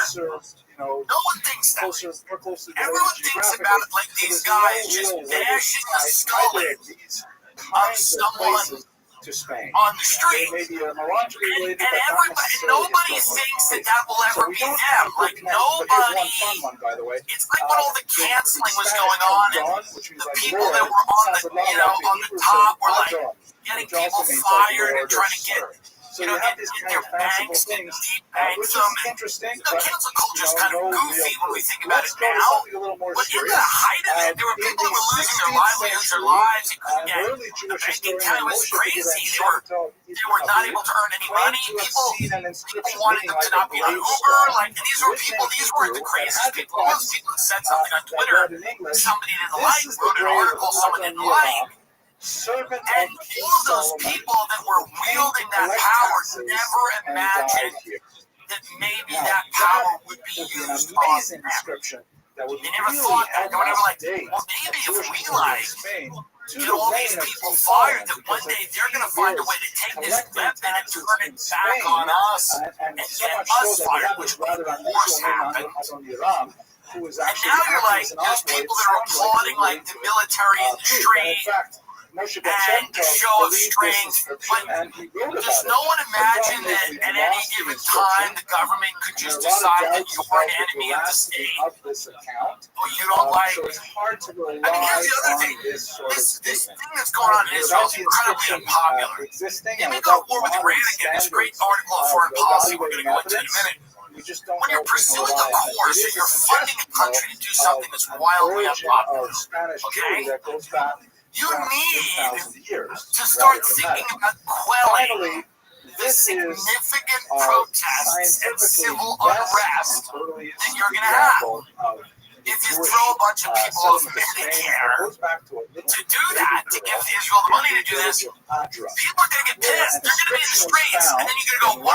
No one thinks that. Everyone thinks about it like these guys just bashing the skull of someone to Spain. on the street. They may be etymologically related, And but not everybody, necessarily nobody historically. thinks that that will So ever we be don't them. have Like good connections, but here's one fun nobody. one, by the way. It's like when all the canceling was going on, and the people that were on the, on the top were like getting people fired and trying to get, so you have these kind their of fanciful banks, things, banks which them. is interesting. The cancel culture is kind of goofy when we think about it Let's go to now. something a little more But in serious. the height of it, there were people that were losing their livelihoods, their lives. They couldn't get early Jewish bank historian account. It was Moshe crazy. They were not able to earn any money. People wanted them to not be on Uber. Like, and these weren't the craziest people. Most people that said something on Twitter, somebody didn't like, wrote an article someone didn't like. And all of those people that were wielding that power never imagined that maybe that power would be used on them. They never thought that. They were never like, well, maybe if we like get all these people fired, that one day they're going to find a way to take this weapon and turn it back on us and get us fired, which would of course happen. And now you're like, there's people that are applauding like the military in the street and the show of strength, but does no one imagine that at any given time the government could just decide that you're an enemy of the state? Or you don't like... I mean, here's the other thing. This thing that's going on in Israel is incredibly unpopular. They may go to war with Iran again. There's a great article on foreign policy we're going to go into in a minute. When you're pursuing a course or you're funding a country to do something that's wildly unpopular, okay? You need to start thinking about quelling the significant protests and civil unrest that you're going to have. If you throw a bunch of people off Medicare to do that, to give Israel the money to do this, people are going to get pissed. They're going to be in the streets. And then you're going to go,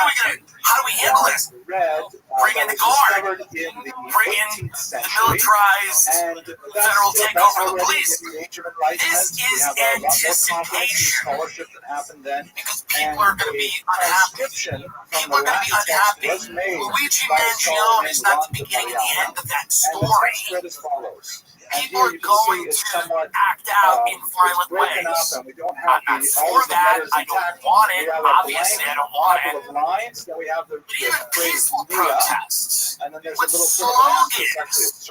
how do we handle this? Bring in the guard. Bring in the militarized federal takeover of the police. This is anticipation. Because people are going to be unhappy. People are going to be unhappy. Luigi Mangione is not the beginning and the end of that story. People are going to act out in violent ways. I'm not for that. I don't want it. Obviously, I don't want it. But even peaceful protests with slogans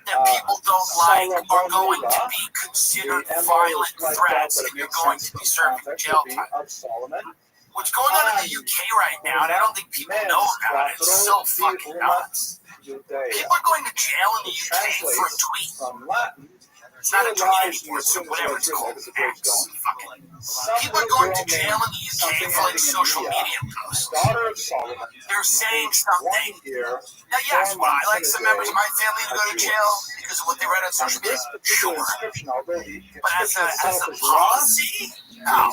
that people don't like are going to be considered violent threats, and you're going to be serving jail time. What's going on in the UK right now, and I don't think people know about it, it's so fucking nuts. People are going to jail in the UK for a tweet. It's not a tweet anymore, so whatever it's called, X. People are going to jail in the UK for like social media posts. They're saying something. Now, yes, would I like some members of my family to go to jail because of what they read on social media? Sure. But as a policy, no.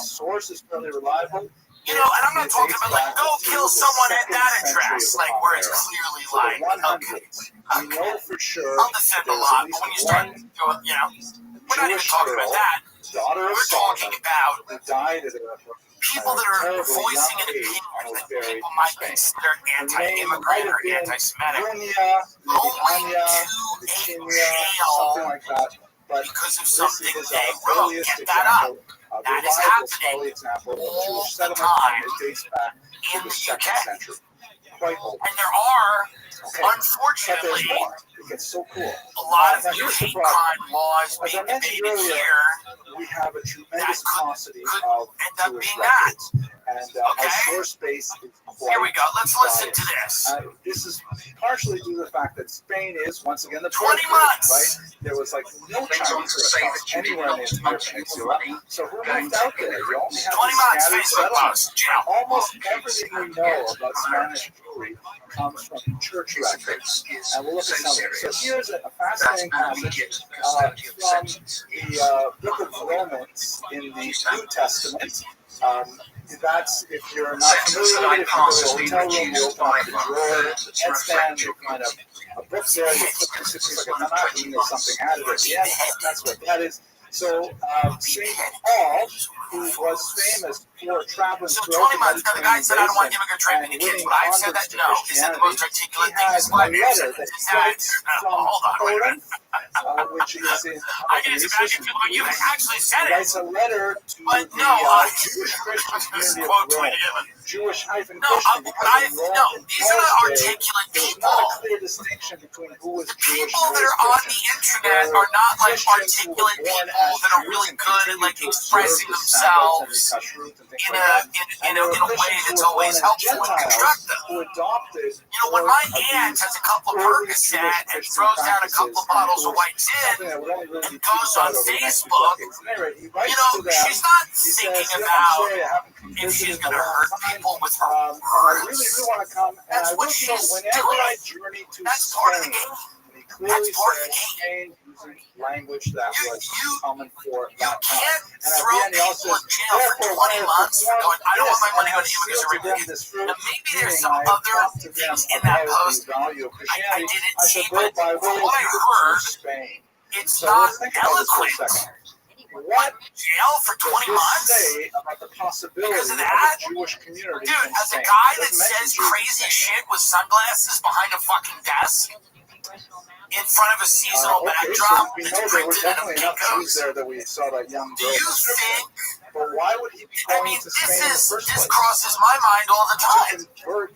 You know, and I'm not talking about like, go kill someone at that address, like where it's clearly like, okay, I'll defend a lot, but when you start, you know, we're not even talking about that. We're talking about people that are voicing an opinion that people might consider anti-immigrant or anti-Semitic, going to a jail because of something they wrote. Get that up. That is happening all the time in the UK. And there are, unfortunately, a lot of new hate crime laws being debated here that could end up being that. Okay? Here we go. Let's listen to this. This is partially due to the fact that Spain is, once again, the 20 months. Right? There was like no Chinese anywhere in the Iberian Peninsula. So who moved out there? You only have 20 months, Facebook post, jail. Almost everything we know about Spanish Jewry comes from church records. And we'll look at some of them. So here's a fascinating passage from the book of Romans in the New Testament. That's, if you're not familiar with it, if you go to a hotel room, you open up the drawer, headstand, you find a book there, you flip the it's like a Tanakh, and there's something added at the end. That's what that is. So, St. Paul, who was famous for traveling throughout the Mediterranean basin, the guy said, I don't want immigrant trafficking in kids. Would I have said that? No. Is that the most articulate thing? Is my answer. Hold on. which is in. I can just imagine people like, you actually said it. Writes a letter to But the Jewish Christian community of quote Rome. tweeted Jewish-Christian. No, these are not articulate There's people. not a clear distinction between who is Jewish People and that who is are on Christian. the internet are not like articulate people that are really good at like expressing themselves in a way that's always helpful and constructive. You know, when my aunt has a couple of Percocet and throws down a couple of bottles of white gin and goes on Facebook, you know, she's not thinking about if she's going to hurt people with her words. That's what she's doing. That's part of the game. Clearly said Spain using language that was common for that time. And throw people in jail for 20 months for going, I don't want my money going to immigrants. Now maybe there's some other things in that post I didn't see, but from what I heard, it's not eloquent. What? Jail for 20 months? Because of that? Dude, as a guy that says crazy shit with sunglasses behind a fucking desk in front of a seasonal backdrop that's printed in a Picos, do you think? I mean, this crosses my mind all the time,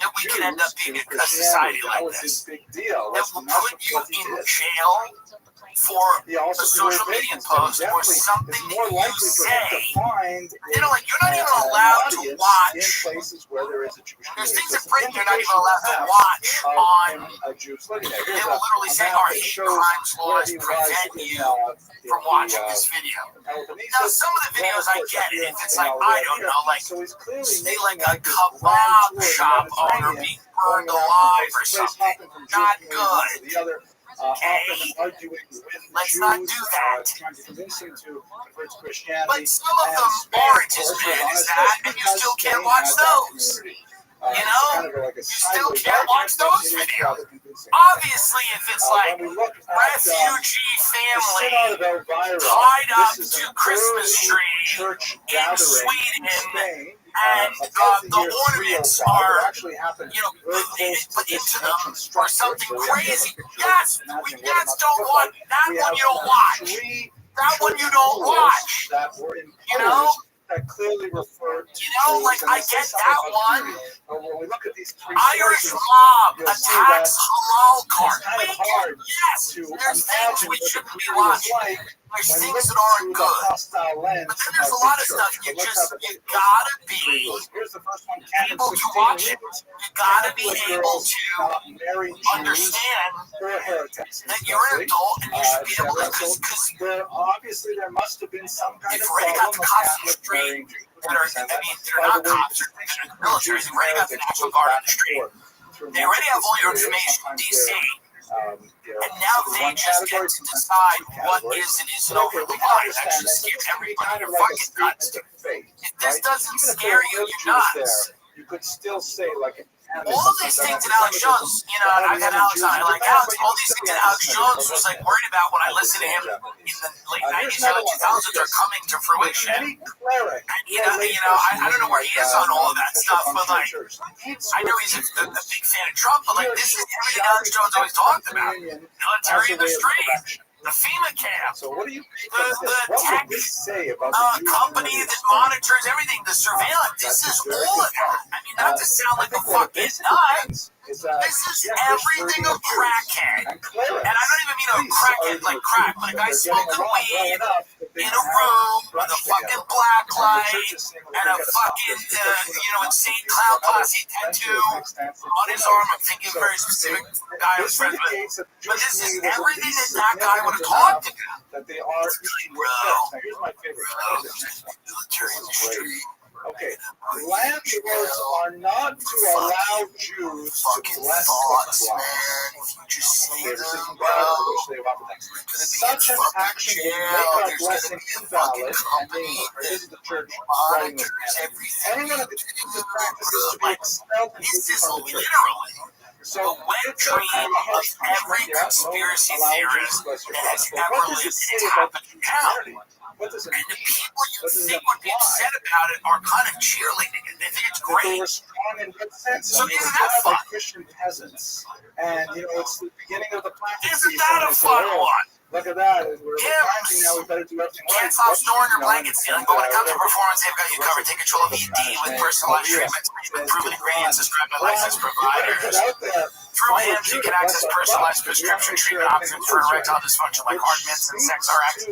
that we could end up being a society like this. That will put you in jail for a social media post or something that you say. You know, like, you're not even allowed to watch. There's things in Britain you're not even allowed to watch on. They will literally say our hate crimes laws prevent you from watching this video. Now, some of the videos I get it. If it's like, I don't know, like, see like a kebab shop owner being burned alive or something. Not good. Okay, let's not do that. But some of them aren't as bad as that, and you still can't watch those. You know, you still can't watch those videos. Obviously, if it's like refugee family tied up to Christmas tree in Sweden, and the ornaments are, you know, put into them or something crazy. Yes, don't watch that one. You don't watch that one. You don't watch. You know. That clearly referred to, like, I get that one. Irish mob attacks halal cart. Yes, there's things we shouldn't be watching. There's things that aren't good. But then there's a lot of stuff you gotta be able to watch it. You gotta be able to understand that you're an adult and you should be able to, because obviously there must have been some kind you've already got the cops on the street that are, they're not cops, they're the military. You've already got the National Guard on the street. They already have all your information from DC. And now they just get to decide what is and isn't over the line. That should scare everybody to fucking nuts. If this doesn't scare you, you're nuts. You could still say, like, all of these things that Alex Jones, you know, I've had Alex on, I like Alex, all these things that Alex Jones was like worried about when I listened to him in the late 90s, early 2000s are coming to fruition. And, you know, I don't know where he is on all of that stuff, but like, I know he's a big fan of Trump, but like, this is everything Alex Jones always talked about. Military in the street. The FEMA camp, the tech company that monitors everything, the surveillance, this is all of that. I mean, not to sound like a fucking nut, this is everything a crackhead. And I don't even mean a crackhead like crack, but a guy smoking weed in a room with a fucking black light and a fucking, insane clown posse tattoo on his arm. I'm thinking very specific guy I was friends with. But this is everything that guy would have talked about. That they are eating with. Here's my favorite. Military in the street. Okay, landlords are not to allow Jews to bless the Such an action would make our blessing invalid, and this is the church writing this. Anyone who teaches practices to be expelled from the church. So the wet dream of every conspiracy theorist that has ever lived in happening now. And the people you think would be upset about it are kind of cheerleading it. They think it's great. So isn't that fun? Christian peasants, and it's the beginning of the prophecy. Isn't that a fun one? Look at that. We're finding now we better do everything right. Can't stop snoring or blanket stealing, but when it comes to performance, they've got you covered. Take control of ED with personalized treatment with proven ingredients described by licensed providers. Through HIMS, you can access personalized prescription treatment options for erectile dysfunction like hard mints and sex RX.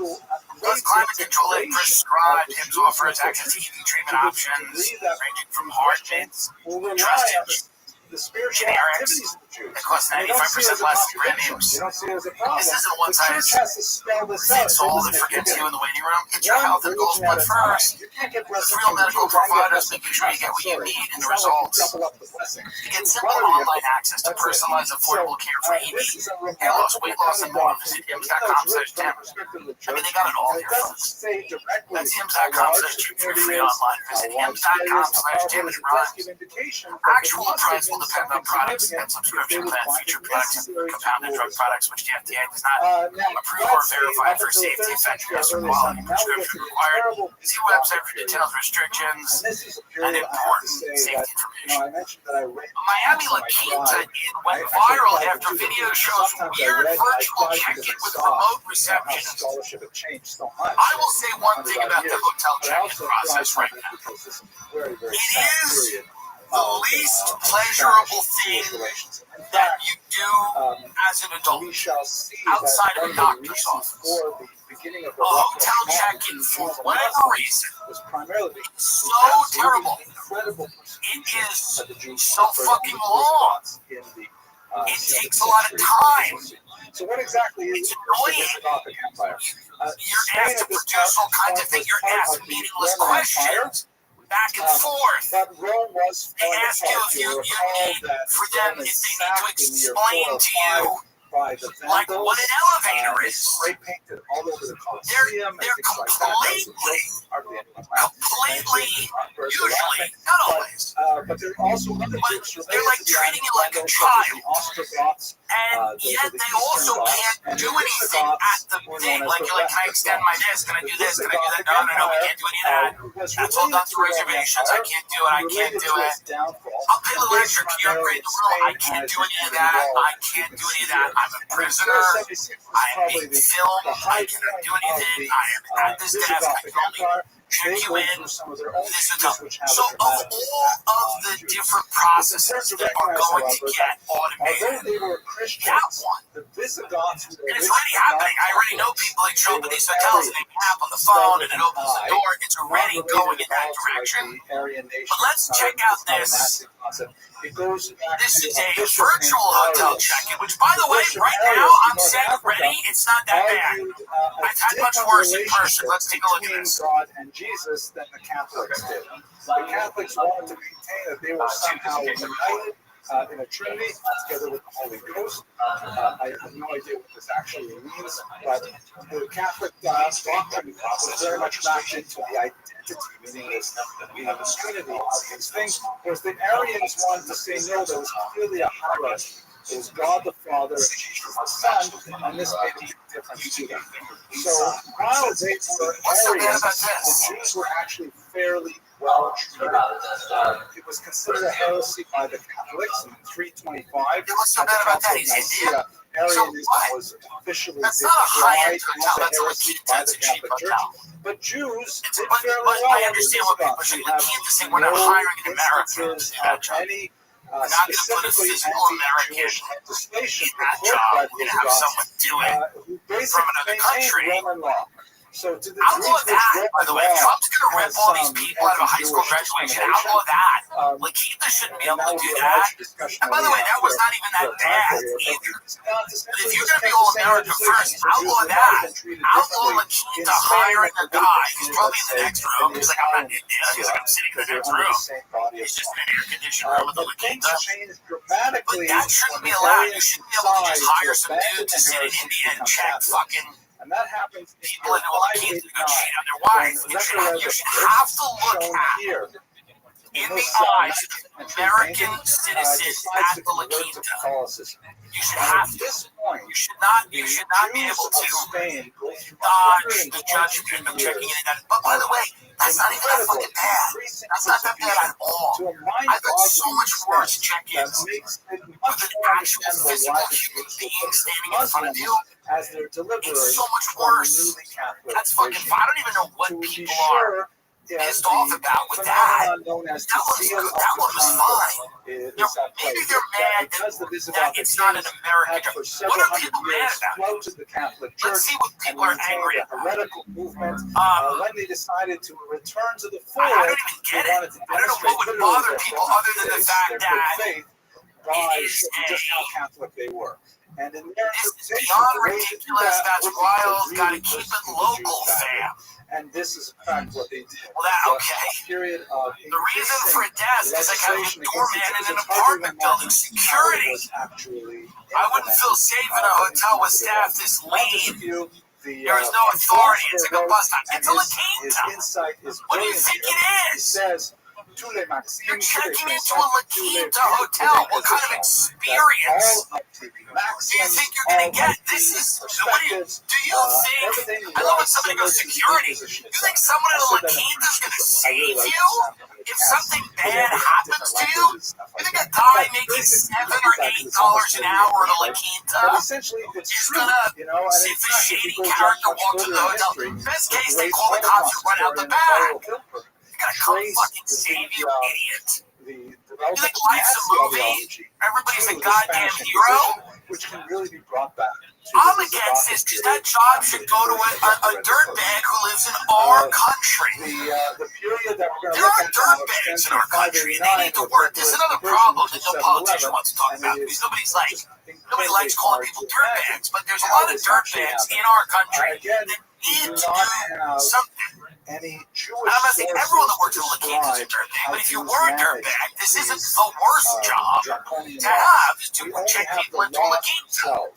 Plus, climate control and prescribed HIMS offers access to ED treatment options ranging from hard mints, trust HIMS, generics, that cost 95% less than brand names. This isn't one size fits all that forgets you in the waiting room. Get your health and goals put first. With real medical providers making sure you get what you need and the results. You get simple online access to personalized, affordable care for ED, hair loss, weight loss, and more. Visit hims.com/Tim. I mean, they got it all here, folks. That's hims.com/Tim for free online. Visit hims.com/Tim and it rhymes. Actual price will depend on products and subscription plan, feature products, and compounded drug products, which the FDA does not approve or verify for safety, effectiveness, or quality. Prescription required. See website for details, restrictions, and important safety information. Miami La Quinta went viral after video shows weird virtual check-in with remote receptionists. I will say one thing about the hotel check-in process right now. It is the least pleasurable thing that you do as an adult outside of a doctor's office. A hotel check-in, for whatever reason, so terrible. It is so fucking long. It takes a lot of time. So what exactly is annoying? You're asked to produce all kinds of things. You're asked meaningless questions. Back and forth. They ask you if you need for them, if they need to explain to you, like what an elevator is. They're completely, usually, not always, but they're like treating you like a child. And yet they also can't do anything at the thing. Like, you're like, can I extend my this? Can I do this? Can I do that? No, we can't do any of that. That's all done through reservations. I can't do it. I can't do it. I'll pay a little extra. Can you upgrade the room? I can't do any of that. I can't do any of that. I'm a prisoner. I am being filmed. I cannot do anything. I am at this desk. I can only check you in. This is done. So of all of the different processes that are going to get automated, that one, and it's already happening. I already know people that show up at these hotels and they tap on the phone and it opens the door. It's already going in that direction. But let's check out this. This is a virtual hotel check-in, which, by the way, right now I'm set ready. It's not that bad. I've had much worse in person. Let's take a look at this. Jesus than the Catholics did. The Catholics wanted to maintain that they were somehow united in a Trinity together with the Holy Ghost. I have no idea what this actually means, but the Catholic doctrine was very much mapped into the identity, meaning that we have a Trinity of these things, whereas the Arians wanted to say no, there was clearly a hierarchy. It was God the Father, Jesus the Son, and this made a big difference to them. So while they were Arians, the Jews were actually fairly well treated. It was considered a heresy by the Catholics in 325. What's so bad about that? He's Indian? Arianism was officially that's not a high-end decried hotel. as a heresy by the Catholic Church. But Jews did fairly but well. I understand what people should keep to say. We're not hiring an American to do that job. We're not going to put a physical American in that job. We're going to have someone do it from another country. Outlaw that, by the way. If Trump's going to rip all these people out of a high school graduation, outlaw that. Lakeitha shouldn't be able to do that. And by the way, that was not even that bad either. But if you're going to be all America first, outlaw that. Outlaw Lakeitha hiring a guy who's probably in the next room. He's like, I'm not in India. He's like, I'm sitting in the next room. He's just in an air-conditioned room with a Lakeitha. But that shouldn't be allowed. You shouldn't be able to just hire some dude to sit in India and check fucking and that happens people into a Lakeitha to go cheat on their wife. You should have to look at in the eyes of American citizens at the Lakeitha. You should have to. You should not be able to dodge the judgment of checking in. But by the way, that's not even that fucking bad. That's not that bad at all. I've got so much worse check-ins with an actual physical human being standing in front of you as their deliverers. It's so much from the worse. newly Catholic That's fucking. regime. I don't even know what To be people sure, are pissed off about with that. Known as That the seal of one was the fine. is Maybe they're mad because the that Visigoth it's not an American had for job. several What are hundred people mad years about? flouted the Catholic Church Let's see what and people are maintained angry a about. heretical movement. When they decided to return to the fold, I don't even get it. I don't know what would bother people other than the fact that by it is just how Catholic they were. And in their this is beyond ridiculous. That's wild. Got to keep it local, fam. And this is in fact what they did. Well, that okay. Period of the reason for a desk is like having a doorman in an apartment building. Security. I wouldn't feel safe in a hotel with staff this lean. There is no authority. It's like a bus stop. It's a La Quinta. What do you think it is? Says, you're checking into a La Quinta hotel. What kind of experience do you think you're going to get? This is, what do you think, I love when somebody goes security. You think someone in a La Quinta is going to save you if something bad happens to you? You think a guy making $7 or $8 an hour at a La Quinta is going to see if a shady character walks in the hotel? Best case, they call the cops and run out the back. Gotta come fucking save you, idiot. You think life's a movie? Everybody's a goddamn hero? Which can really be brought back. I'm against this because that job should go to a dirtbag who lives in our country. There are dirtbags in our country and they need to work. There's another problem that no politician wants to talk about because nobody likes calling people dirtbags, but there's a lot of dirtbags in our country that need to do something. I'm not saying everyone that works in La Quinta is a dirtbag, but if you were a dirtbag, this isn't the worst job to have, is to check people into a La Quinta.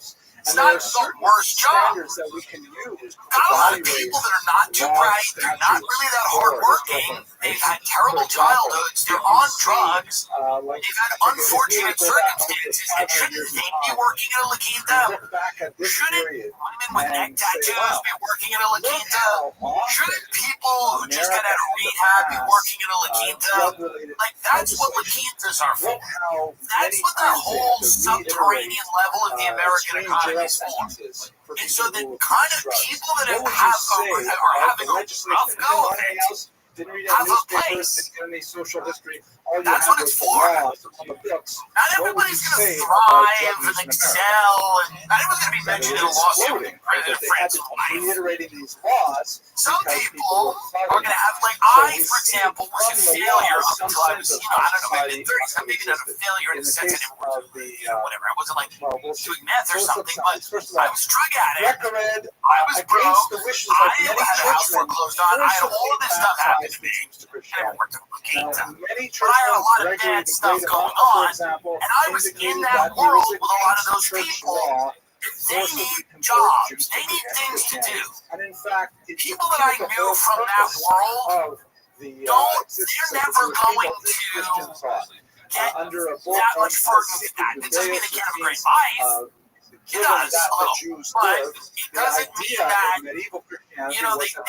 It's not the worst job. Got a lot of people that are not too bright, they're not really that hardworking, they've had terrible childhoods, they're on drugs, they've had unfortunate circumstances, and shouldn't they be working at a La Quinta? Shouldn't women with neck tattoos be working at a La Quinta? Shouldn't people who just got out of rehab be working at a La Quinta? Like, that's what La Quintas are for. That's what the whole subterranean level of the American economy is for. And so the kind of people that are having a rough go of it have a place. That's what it's for. Not everybody's going to thrive and excel, and not everyone's going to be mentioned in a lawsuit with President France's wife. Some people are going to have, like I, for example, was a failure up until I was, I don't know, maybe 30s. I'm maybe not a failure in the sense that whatever. I wasn't like doing meth or something, but I was drug addict. I was broke. I had a house foreclosed on. I had all of this stuff happen to me. I never worked at a Quinta. But I had a lot of bad stuff going on, and I was in that world with a lot of those people. They need jobs. They need things to do. People that I knew from that world they're never going to get that much further than that. It doesn't mean they can't have a great life. It does, a little, but it doesn't mean that, they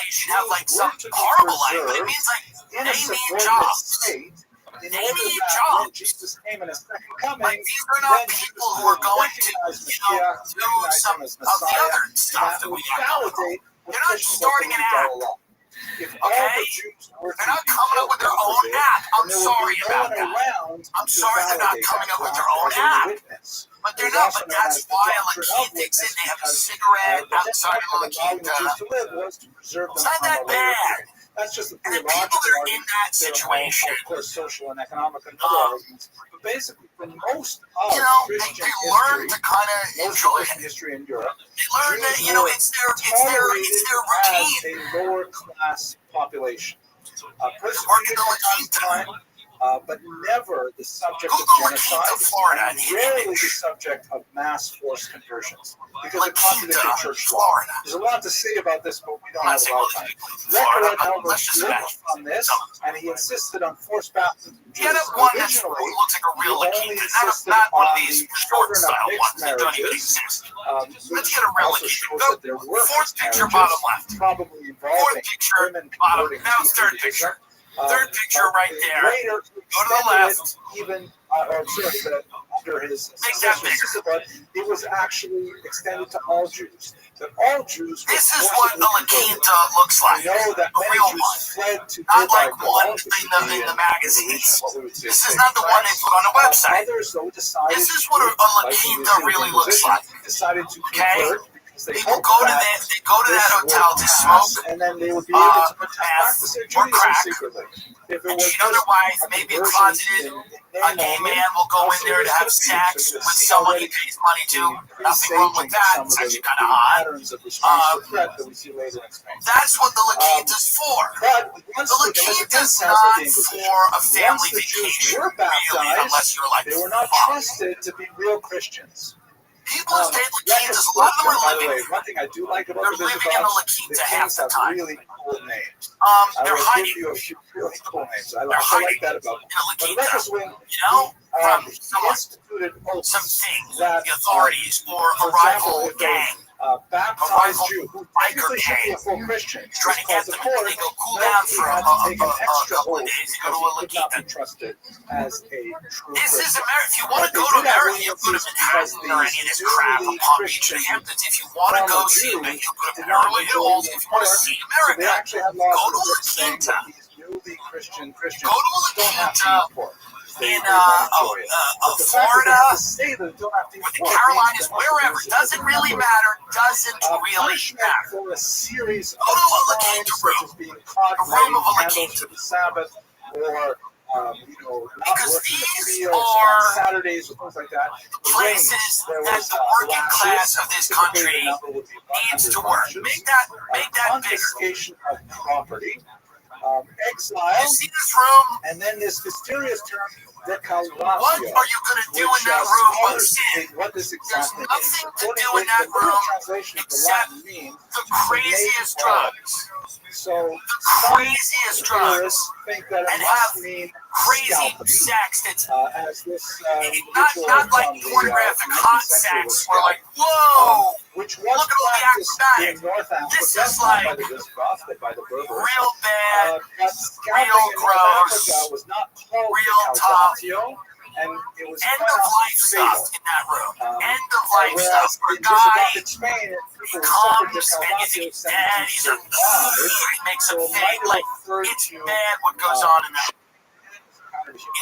should have, like, some horrible life, but it means, like, they need jobs. They need jobs. Like, these are not people who are going to, do some of the other stuff that we got going on. They're not starting an app. Okay? They're not coming up with their own app. I'm sorry about that. I'm sorry they're not coming up with their own app. But they're not, but that's why a La Quinta exists. They have a cigarette outside of a La Quinta. It's not that bad. That's just and the people that are in that situation, of course, social and economic and other arguments. But basically, for most of Christian they learn to kind of enjoy it. History in Europe, they learn that it's their routine. A lower class population. Working in La Quinta. But never the subject Google of genocide, Florida, and rarely the subject of mass forced conversions, because La it contradicted Quinta, church law. Florida. There's a lot to say about this, but we don't have a lot of time. Florida, however, looked on this, and he insisted on forced baptism. Get up one that looks like a real La Quinta, not one of these short style ones that don't even exist. Let's get a real La Quinta. Go fourth picture, bottom left. Fourth picture, bottom. Now it's third picture. Third picture right there. Go to the left. under his successor, but it was actually extended to all Jews. That all Jews. This is what a Laquinta looks like. We know that a real one. Fled to not like one in the magazines. This is not the one they put on the website. This is what a Laquinta really looks like. Okay? People go to that hotel to smoke meth or crack, and cheat on their wife. Maybe a closeted gay man will go in there to have sex with someone he pays money to. Nothing wrong with that. It's actually kind of odd. That's what the Laquinta's for. The Laquinta's not for a family vacation, really, unless you're like they were not trusted to be real Christians. People who stay at Laquintas, a lot of them are living. One thing I do like about they're living in a Laquinta half the time. Really cool names. They're hiding. You a few really cool names. I like that about them. In a Laquinta, from someone, some thing, the authorities, or a rival gang. Baptized Jew who biker gang a full Christian trying to get them, and they go cool down for a couple of days and go to a Laquinta. Trusted as a true this is America. If you want to go to America, you go to Manhattan or any of this crap, or Palm Beach or the Hamptons. If you want to go see America, you go to Beverly Hills. If you want to see America, go to a Laquinta. Go to a Laquinta in Florida, with the Carolinas, wherever. Doesn't really matter. Doesn't really matter. Go to a Laquinta room. A room of a Laquinta. Because these are Saturdays or things like that. Places that the working class of this country needs to work. Make that bigger. Of property. Exile. You see this room? And then this mysterious term, decalatio. What are you going to do in that room but sin? There's nothing to do in that room except the craziest drugs. So the craziest drugs. And have crazy sex that's not like pornographic hot sex where like, whoa, look at all the acrobatics. This is like real bad, real gross, real tough, and it was end of life stuff in that room. End of life stuff. Where a guy comes and you think he's dead, he makes a thing. Like, it's bad what goes on in that.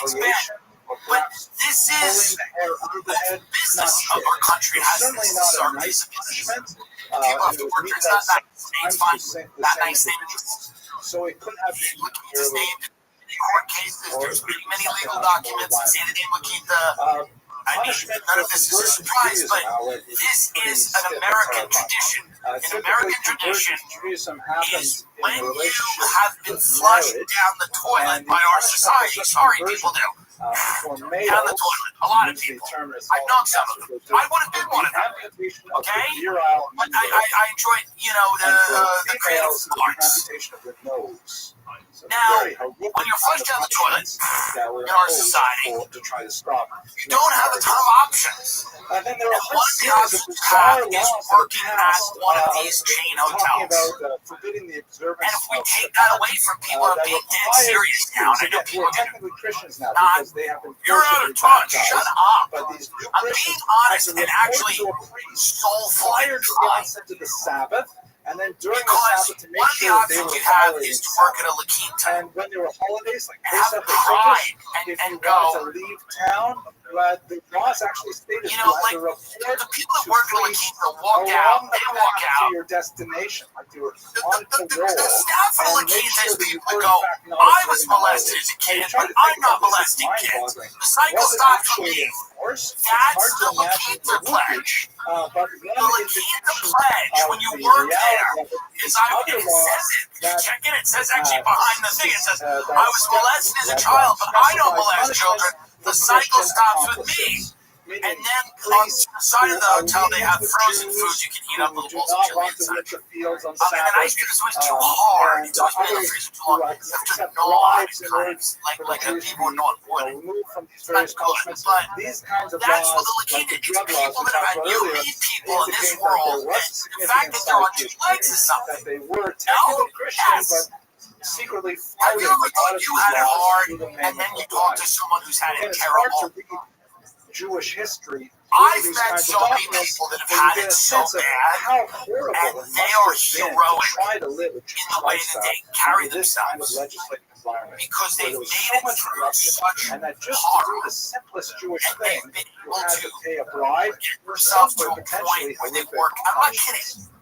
It's bad. But this is the business of our country has this bizarre piece of business. People have to work. It's not nice. It's fine. Not nice names. So it could have been Laquinta's named in court cases. There's many legal documents that say the name Laquinta. I mean, none of this is a surprise, but this is an American tradition. An American tradition is when you have been flushed down the toilet by our society. Sorry, people do. Down the toilet. A lot of people. I've known some of them. I would have been one of them. Okay? But I enjoyed, the creative arts. Now, when you're flushed down the toilet in our society, you don't have a ton of options. And one of the options you have is working at one of these chain hotels. And if we take that away from people, I'm being dead serious now, and I know people do. You're out of touch. Shut up. I'm being honest and actually soulful and trying. And then during because the Sabbath, to make one of the sure options you have is to work at a Laquinta and when there were holidays, like and have pride and go. To leave town, the laws actually stated like the people that work at a Laquinta walk out. They walk out. To your destination, like they were on parole. The staff at a Laquinta is people that go, I was molested as a kid, but I'm not molesting kids. The cycle stops for me. That's the Laquinta pledge. The Laquinta pledge, when you work there, is it says it. You check it says actually behind the thing, it says, I was molested as a child, but I don't molest children. The cycle stops with me. And then on the side of the hotel, they have frozen food. You can heat up little bowls of chili inside. And the ice cream is always too hard. It's always been in the freezer too long. You have to gnaw it, kind of like people who know it would. It's not good. But that's what the Laquinta is. People that are, you meet people in this world, and the fact that they're on two legs is something. No, yes. secretly Have you ever thought you had it hard, through the and name then of you the talk Bible. to someone who's had And it it's hard terrible? to read Jewish history. I've these met kinds so of many documents people that have where you had get it a so sense of bad, how horrible and it they must are have been to heroic try to live a in Jewish the way that lifestyle they carry under this kind of themselves, legislative environment. because Where they've there was made so it much through corruption, such and that just to do horror, the simplest Jewish and they've thing, been you able had to to pay a bribe get or themselves to suffer a potentially point where they horrific work. I'm not punishments. kidding.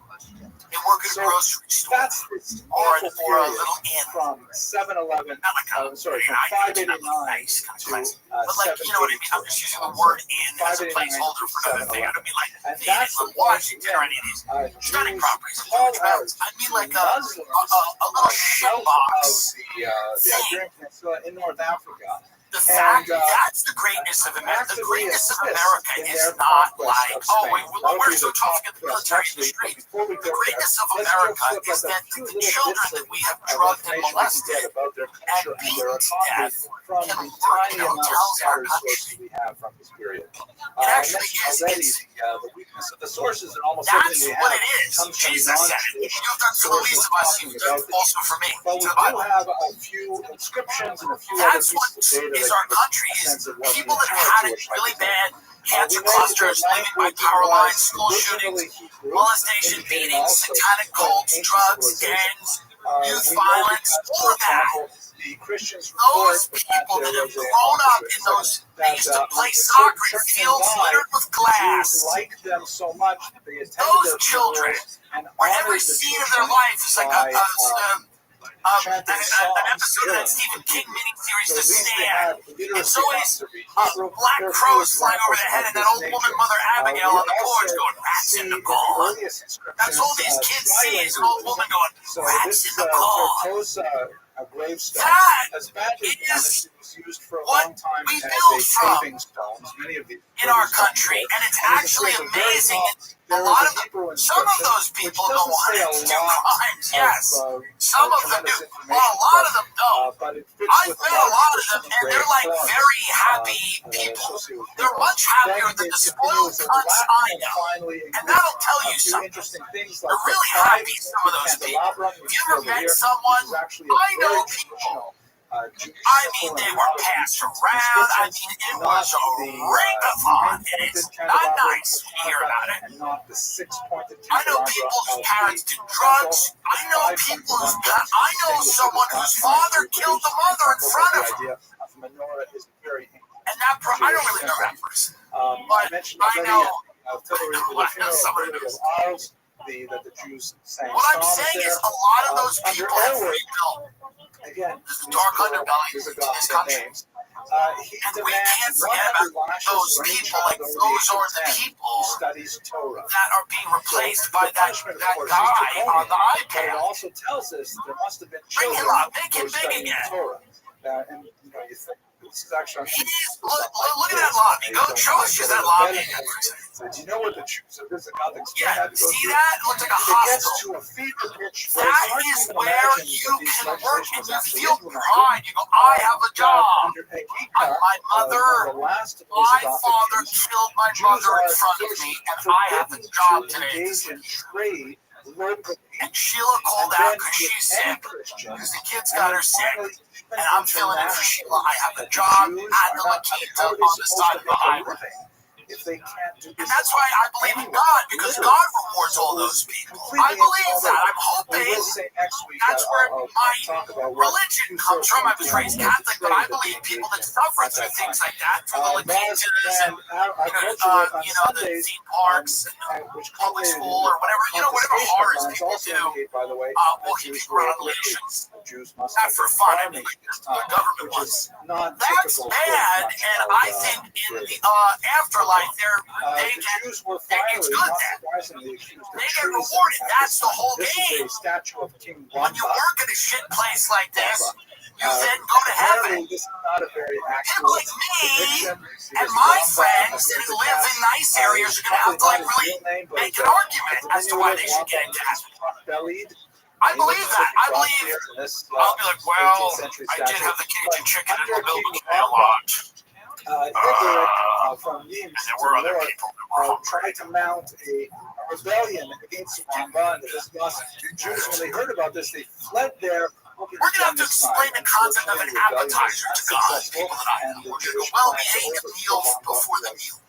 They work at a So grocery store that's this or awful a period little inn. from 7-Eleven, Not like a sorry, from not 589 nice kind of to place. But like, you know what I mean? I'm just using the word inn as a placeholder for another thing. I don't mean like and the that's inn the in Washington or any of these stunning properties in Jewish mountains. I mean like a little shit box the Iberian Peninsula in North Africa. The fact that's the greatness of America. The greatness of America is not like, oh, we're so tough to get the military in the street. The greatness of America is that the children that we have drugged and molested and beaten to death can work in hotels in our country. We have from this period. It actually is. The weakness of the sources and almost That's everything we what have it is. comes from Jesus said it. You've done for the least of us, you've done also for me. But we To the do Bible. have a few inscriptions and a few That's other what pieces of data is that our give us country a is sense of what people the that entire had it Jewish really life is. bad, cancer We know that clusters, the living by language power was lines, school originally shootings, Hebrew, molestation, indicating beatings, also satanic cults, ancient drugs, civilization. gangs, We youth know violence, because, all for of that. example, the Christians report Those people that there have was a grown up in those, they used to play soccer in fields littered with glass. Jews liked them so much that they attended Those their children, funerals and where every honored the scene of their Jews life is like by an episode of that Stephen King miniseries, The Stand. It's always black crows flying over their head and that old woman, Mother Abigail, on the porch going, rats in the gall. That's all these kids see is an old woman going, rats in the gall. Gravestone That as badly is was used for a what long time we as build a from paving stones. Many of these in our country, and it's actually amazing. A lot of some of those people go on to do crimes, yes. Some of them do. Well, a lot of them don't. I've met a lot of them, and they're like very happy people. They're much happier than the spoiled cunts I know. And that'll tell you something. They're really happy, some of those people. Have you ever met someone? I know people. I mean, they were passed around. I mean, it was a ring-a-thon, and it's not nice when you hear about it. I know people whose parents did drugs. I know people whose I know someone whose father killed the mother in front of him. And that I don't really know that person, but I know somebody knows. What I'm saying is, a lot of those people have rebuilt. Again, there's a dark underbelly in this country. And we can't forget about those people, like those are the people that are being replaced by that guy on the iPad. It also tells us there must have been bring him up, make him big again. And you know, you think this is actually look at that lobby. Go show us just that lobby. So do you know what the truth of this is? Yeah, see that? It looks like a hospital. That is where you can work and you feel pride. You go, I have a job. My mother, my father killed my mother in front of me, and I have a job today. And Sheila called out because she's sick, because the kids got her sick. And I'm filling in for Sheila. I have a job at the La Quinta on the side of the highway. And that's why I believe in God, because God rewards all those people. I believe that. I'm hoping that's where my religion comes from. I was raised Catholic, but I believe people that suffer through things like that, through the La Quintas and the theme parks and public school or whatever, whatever horrors people do, will keep people around relations. Not for fun, I mean, the government was. That's bad, and I think in the afterlife, it's good then. They get rewarded. That's the whole game. When you work in a shit place like this, you then go to heaven. People like me and my friends that live in nice areas are going to have to really make an argument as to why they should get into heaven. I believe that. I'll be like, well, I did have the Cajun chicken and the building a lot. From Nimes to the north, tried to mount a rebellion against Ramban. The Jews, when they heard about this, they fled there we're going to have to explain the concept of an appetizer to God, people that I know. We're going to go, well, we ate the meal before the meal.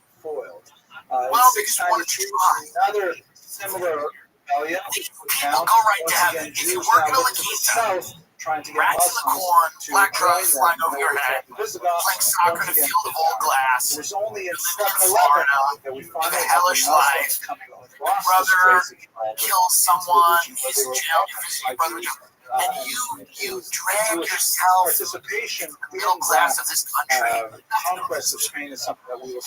Well, because we wanted to try. Another similar rebellion. People go right to heaven. If you work in a La Quinta, rats in the corn, black crows flying over your head, playing soccer in a field of old glass, there's only in living in Florida, with a hellish life, your brother kills someone, he's in jail, you visit your brother in jail, and you drag yourself in the middle class of this country. Conquest of Spain is something that we will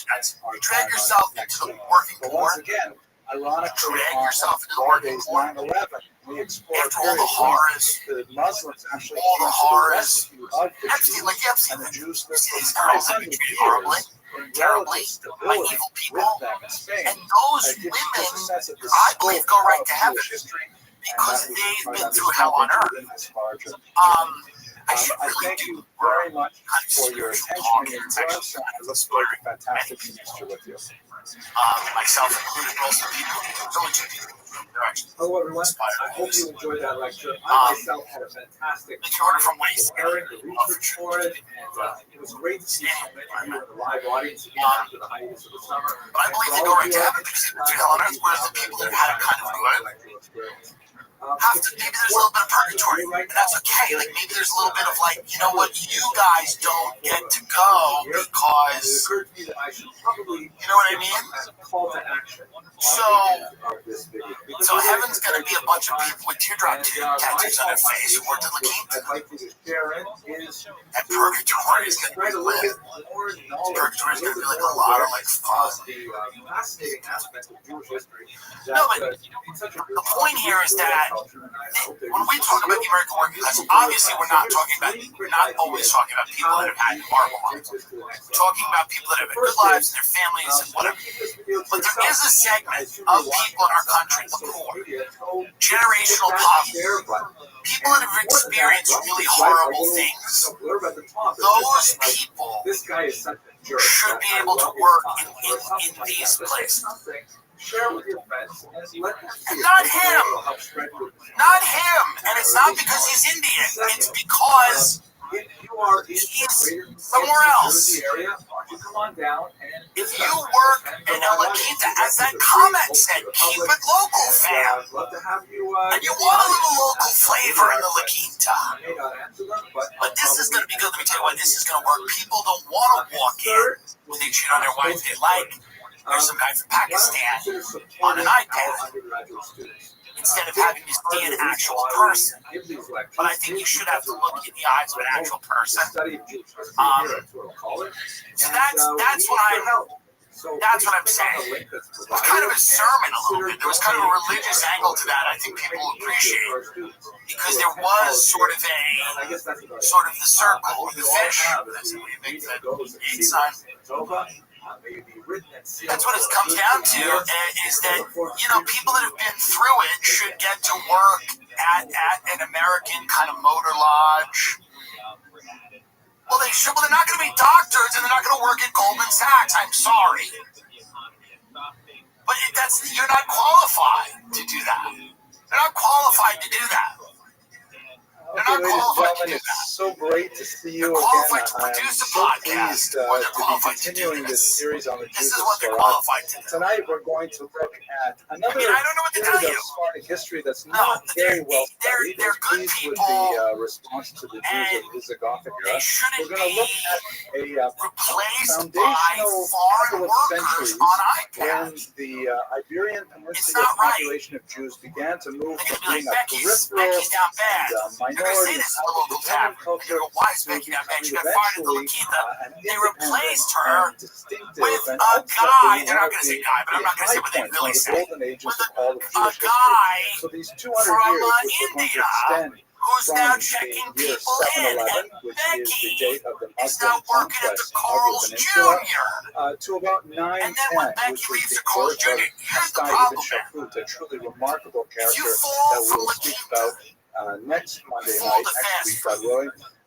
You drag yourself into the working poor. Once again, ironically, drag yourself into the working poor. 9/11, we explored after all the horrors, the Muslims actually all the horrors, Epstein, like Epstein, and the Jews these girls have been treated horribly, terribly, by evil people, and those women, I believe, go right to heaven because they've been through hell on earth. I thank you very much for your attention and your interest. I look forward to a fantastic semester with you. Myself included, also people. There's only 2 people. Hello, everyone. I hope you enjoyed that lecture. I myself had a fantastic time from waste. Preparing the research for it, and it was great to see so many of you in the live audience again after the hiatus of the summer. But I believe they go right to heaven because they've been through hell on earth, whereas the people that had it kind of good. Maybe there's a little bit of purgatory, and that's okay. Like maybe there's a little bit of like, you know what, you guys don't get to go because, you know what I mean? So heaven's gonna be a bunch of people with teardrop tattoos on their face who worked in La Quinta. And purgatory is gonna be lit. Purgatory is gonna be like a lot of like fun. No, but the point here is that when we talk about the American working class, obviously we're not always talking about people that have had horrible lives. We're talking about people that have had good lives and their families and whatever. But there is a segment of people in our country, the poor, generational poverty, people that have experienced really horrible things. Those people should be able to work in these places. Share with your friends and let them see it. Not him. Not him. And it's not because he's Indian. It's because he's somewhere else. If you work in a La Quinta, as that comment said, keep it local, fam. And you want a little local flavor in the La Quinta. But this is going to be good. Let me tell you why this is going to work. People don't want to walk in when they cheat on their wife they like. There's some guy from Pakistan on an iPad instead of having to see an actual person. But I think you should have to look in the eyes of an actual person. So that's what I'm saying. It's kind of a sermon a little bit. There was kind of a religious angle to that I think people appreciate. Because there was sort of the circle or the fish. That's what you make the 8 sign. That's what it comes down to, is that, you know, people that have been through it should get to work at an American kind of motor lodge. Well, they should. Well, they're not going to be doctors, and they're not going to work at Goldman Sachs. I'm sorry. But you're not qualified to do that. They're not qualified to do that. They're not qualified to do that. It's so great to see you again. I'm so pleased to be continuing this series on the Jews. This is what they're qualified to do. Tonight we're going to look at another I don't know what to tell you. Sephardic history that's not very well studied. They're good people. With the response to the Jews of the Visigothic era. We're going to look at a foundational couple of centuries when the Iberian Peninsula population of Jews began to move from being a peripheral and minority culture they replaced her with a guy. They're not going to say guy, but I'm not going to say what they really say. With a guy from India who's now checking people in, and Becky is now working at the Carl's Jr. To about 9:10, and then when Becky leaves the Carl's Jr., here's the problem, man. A truly remarkable character If you fall that from we'll La speak Quinta, about next Monday night, next week, God willing.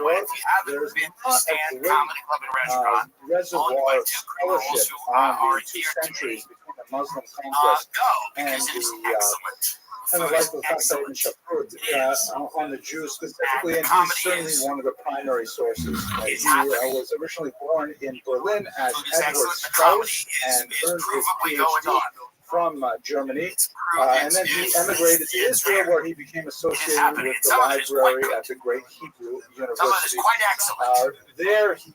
way, if you haven't been to Stand Comedy Club and Restaurant, reservoir owned by of two criminals fellowship who on are the 2 here today, centuries between the Muslim conquest go, and because it is the excellent. and the Food life is of Hassan excellent. on the Jews specifically, and he's comedy certainly is. one of the primary sources. He happening. was originally born in Berlin as Food is Edward excellent. The comedy Strauss and is earned his provably going PhD on. from Germany. And then he emigrated to Israel, where he became associated with the library at the Great Hebrew Some of it is University. quite excellent. There he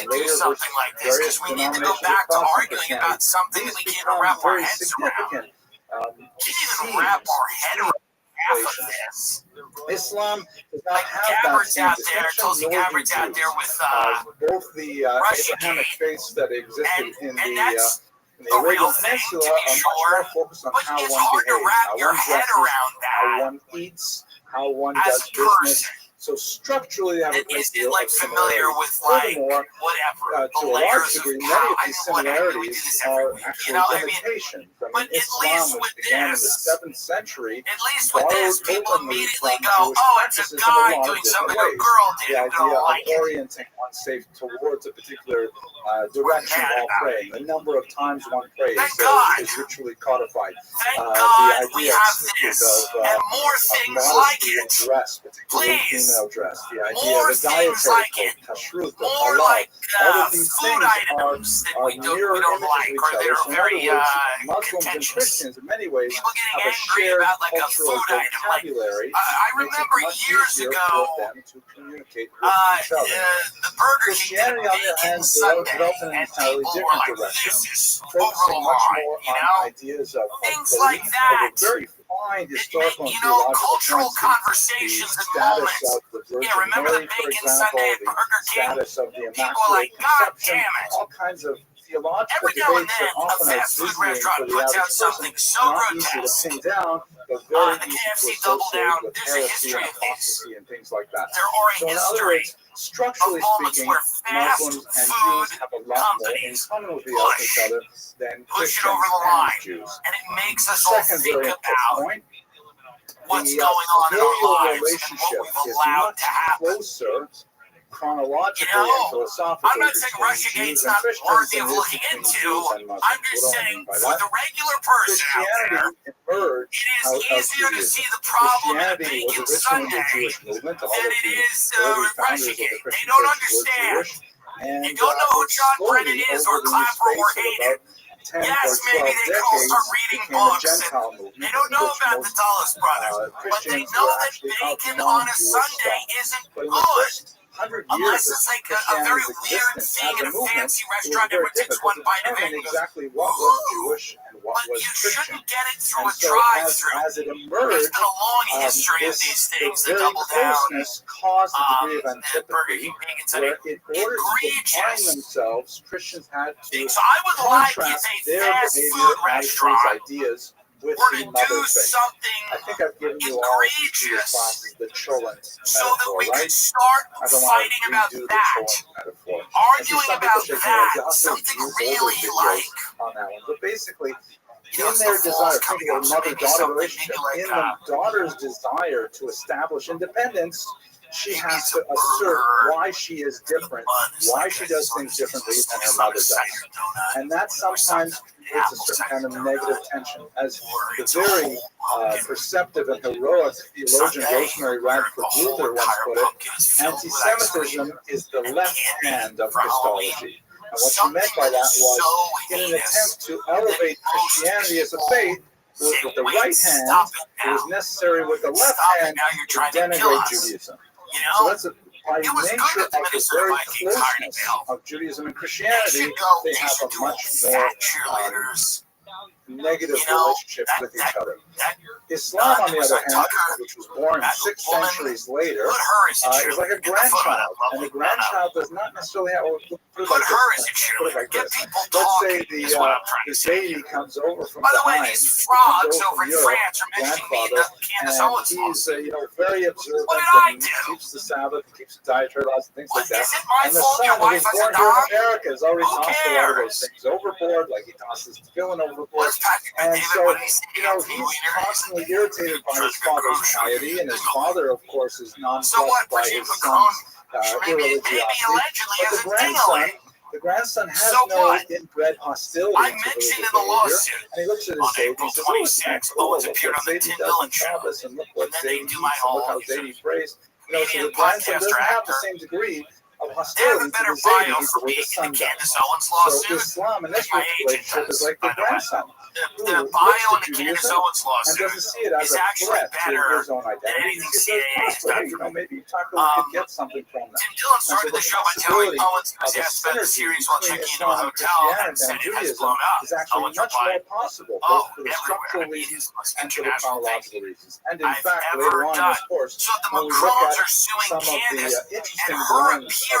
and do later something like this various because we need to go denominations back to across arguing about something that we can't wrap our very heads around. significant. Can't even wrap our head around half of this. Islam does not Like have that Gabbard's same out there, distinction, Tulsi nor Gabbard's do out there Jews. with Both the Abrahamic faiths that existed in the a real Arabian thing, Peninsula to be are much sure, more focused on but how it's one hard to behaves, wrap how your one head dresses, around how that one eats, how one as does a business. person. So structurally, they have a great Is deal it like of familiar similarities. with like Furthermore, whatever to the a large layers of degree, many cow? of I these mean, whatever. We do similarities this every are week. actually You know, I mean, imitations. I but mean, at Islam, least which with began in the this, 7th century, at least with borrowed this, people openly immediately from go, Jewish "Oh, it's a practices in a guy lot of doing different something a ways. girl The did. I'm idea gonna of like it." orienting oneself towards a particular direction while praying. The number of times one prays is ritually codified. The We idea have explicit this and more of things modesty like in it. dress, particularly Please. female dress. The idea More of a things dietary like it. code, kashrut, the More halal. like All of these food things items that are we don't mirror images like, of each or other. they're So in very other words, Muslims and contentious. Christians, in many ways, People have a getting angry shared about like a cultural food item. Like vocabulary. I Makes it remember much years easier ago, for them to communicate with each other. the Burger King did a Christianity, on the other hand, bacon sundae, developed in an and entirely people were different like, direction, "This is over the focusing much line," more you on know? ideas of Things belief like that. over very fine historical and You know, theological cultural points. conversations The and status moments. of the Virgin Yeah, remember Mary, the for bacon example, sundae at the Burger King? status of the People were Immaculate like, "God Conception, damn it." all kinds of theological Every now and debates then, that a often are fast food dizzying restaurant for the puts out average something person, so not easy to grotesque. pin down, but very The easy KFC to Double associate Down, with there's a heresy history and of these. apostasy and things like that. There are a So in other history words, structurally of moments speaking, where fast Muslims and food Jews have a lot more in companies common with push each other than push it Christians over the and line, Jews. and it makes us all Second think very important about point, what's the going on in our familial lives and relationship what we've is allowed much to happen. closer chronologically You know, and philosophically I'm not saying between Russiagate's Jews and not Christians worthy than of it is looking between into. Jews and Muslims. I'm just What do I saying, mean by for that? the regular person out there, Christianity emerged it out is of easier to Judaism. see the problem in a Christianity was bacon originally the sundae Jewish movement. All than of it the is early founders of the Russiagate. They Christian don't church were understand. Jewish. And You don't know who John Brennan slowly, is, or over the Clapper, or space of Hayden. about 10 Yes, or 12 maybe they can all start decades, reading became a books, Gentile and movement. they don't know in which about the most, Dulles brothers, but they Christians know were that actually bacon out on a non-Jewish Sunday stuff. isn't But in the good. first 100 Unless years it's of like a very Christianity's weird existence thing as in a a movement, fancy it was restaurant, very everyone takes difficult one to bite of it determine and goes, exactly what was Jewish and what but was you Christian. shouldn't get it through And a so drive-through. as it There's emerged, been a long history of these things, the very double down, closeness caused a degree of Burger antipathy, King bacon sundae. where in order to define Egregious. themselves, Christians had to So I would like contrast if a their fast behavior, food attitudes, restaurant ideas with were the to mother do faith. something I think I've given you all these egregious classes the Cholent so that metaphor, we right? could start I don't want fighting to about redo the that, Cholent metaphor. I see arguing some people about shaking their heads. that, I'll still something use older really videos like, on that one. But basically, you know, in their the fall's desire, coming think of up, a so maybe mother-daughter something, relationship. maybe like In the daughter's desire to establish independence, she has to assert why she is different, why she does things differently than her mother does. And that sometimes creates a certain kind of negative tension. As the very perceptive and heroic theologian Rosemary Radford Luther once put it, anti-Semitism is the left hand of Christology. And what she meant by that was, in an attempt to elevate Christianity as a faith, with the right hand, it was necessary with the left hand to denigrate Judaism. So that's by nature of the very closeness of Judaism and Christianity, they have a much more negative relationship with each other. Islam, on the other hand, which was born 6 centuries later, is like a grandchild, and the grandchild does not necessarily have. Put it like this. Let's say the baby comes over from behind. These frogs over in France are mentioning me in the Candace and Owens he's lawsuit. very observant What did I and do? keeps the Sabbath, keeps the dietary laws and things like that. Is it my And the fault son your who wife was has a born here in dog? America has already Who tossed a lot of those cares? things overboard, like he tosses filling overboard. Where's Patrick And David so, when he's he's constantly irritated by his father's piety, and his father, of course, is nonplussed by his son's irreligiosity. But the grandson has no inbred hostility I to mentioned religious in the behavior, lawsuit and he looks at his on Zadie April and says, 26th, "Oh, it's appeared on the Tim does Dillon on show. Shabbos, and look what And then they Zadie do eats, my and whole look how Zadie prays." So comedian, the grandson podcaster, doesn't have the actor. same degree of They have hostility a to better the bio Zadie for the way me the in son the does. Candace Owens So lawsuit. Islam in this My agent relationship does, is like the by the way. grandson, The who looks bio to in the Candace Judaism Owens and lawsuit doesn't see it as is a actually threat to better his own than identity. anything He says, CIA has possibly, done. maybe Tucker could get something from that. Tim Dillon And so started the the show by telling possibility Owens he was of a asked about the synergy series while between checking into a Islam and hotel and Christianity said and it has Judaism blown up. is actually Owens much more replied, possible, "Oh, both for the everywhere. structural I mean, reasons it's the most and for the international thing chronological reasons. And in I've fact, ever later on in done." this course, So the when we look Macrons at are suing some of the Candace, and interesting her drawings of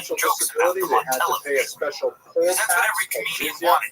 financial disability, they had to pay a special poll Because that's what tax every called comedian jizya. wanted.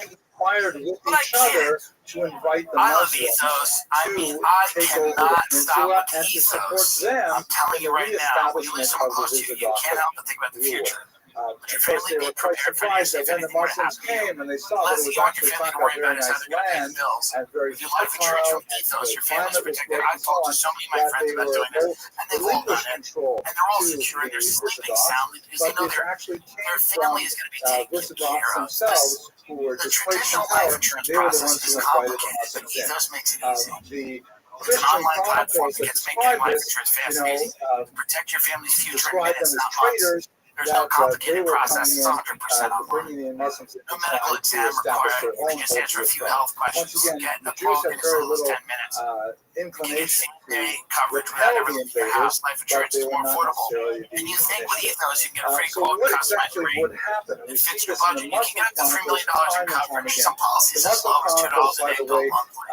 conspired with each other to invite the I love Muslims ethos. I mean, to I take over the cannot stop peninsula with and to support ethos. them I'm telling in you the right now, when you live reestablishment somewhere of the close to you, you Visigoth can't help but think about the rule. future. Of course, they were quite surprised that when the Muslims came and they saw that it was actually found a very nice land and very fertile, and the climate was great and so on, that they were both relinquish control to the Visigoths, but it actually came from Visigoths themselves, who were displaced from power, and they were the ones who invited the Muslims in. The Christian chronicles that describe this, Protect your family's future. describe them as traitors. There's no complicated they were process. It's 100% online. bringing in Muslims No medical exam required. You can just answer a few health questions. Once again, Get the a Jews quote have in as very little as little 10 minutes. inclination to Coverage repel without the everything. Your house invaders, life but insurance they is were more not affordable. necessarily And you the think with initiative. Ethos you can get a free So quote, what customized exactly rate. would happen? And we It see fits your this in budget. the You can Muslim get up to $3 million chronicles in time and time coverage. again. Some policies The as Muslim low as chronicles, $2 a by day the go way, monthly.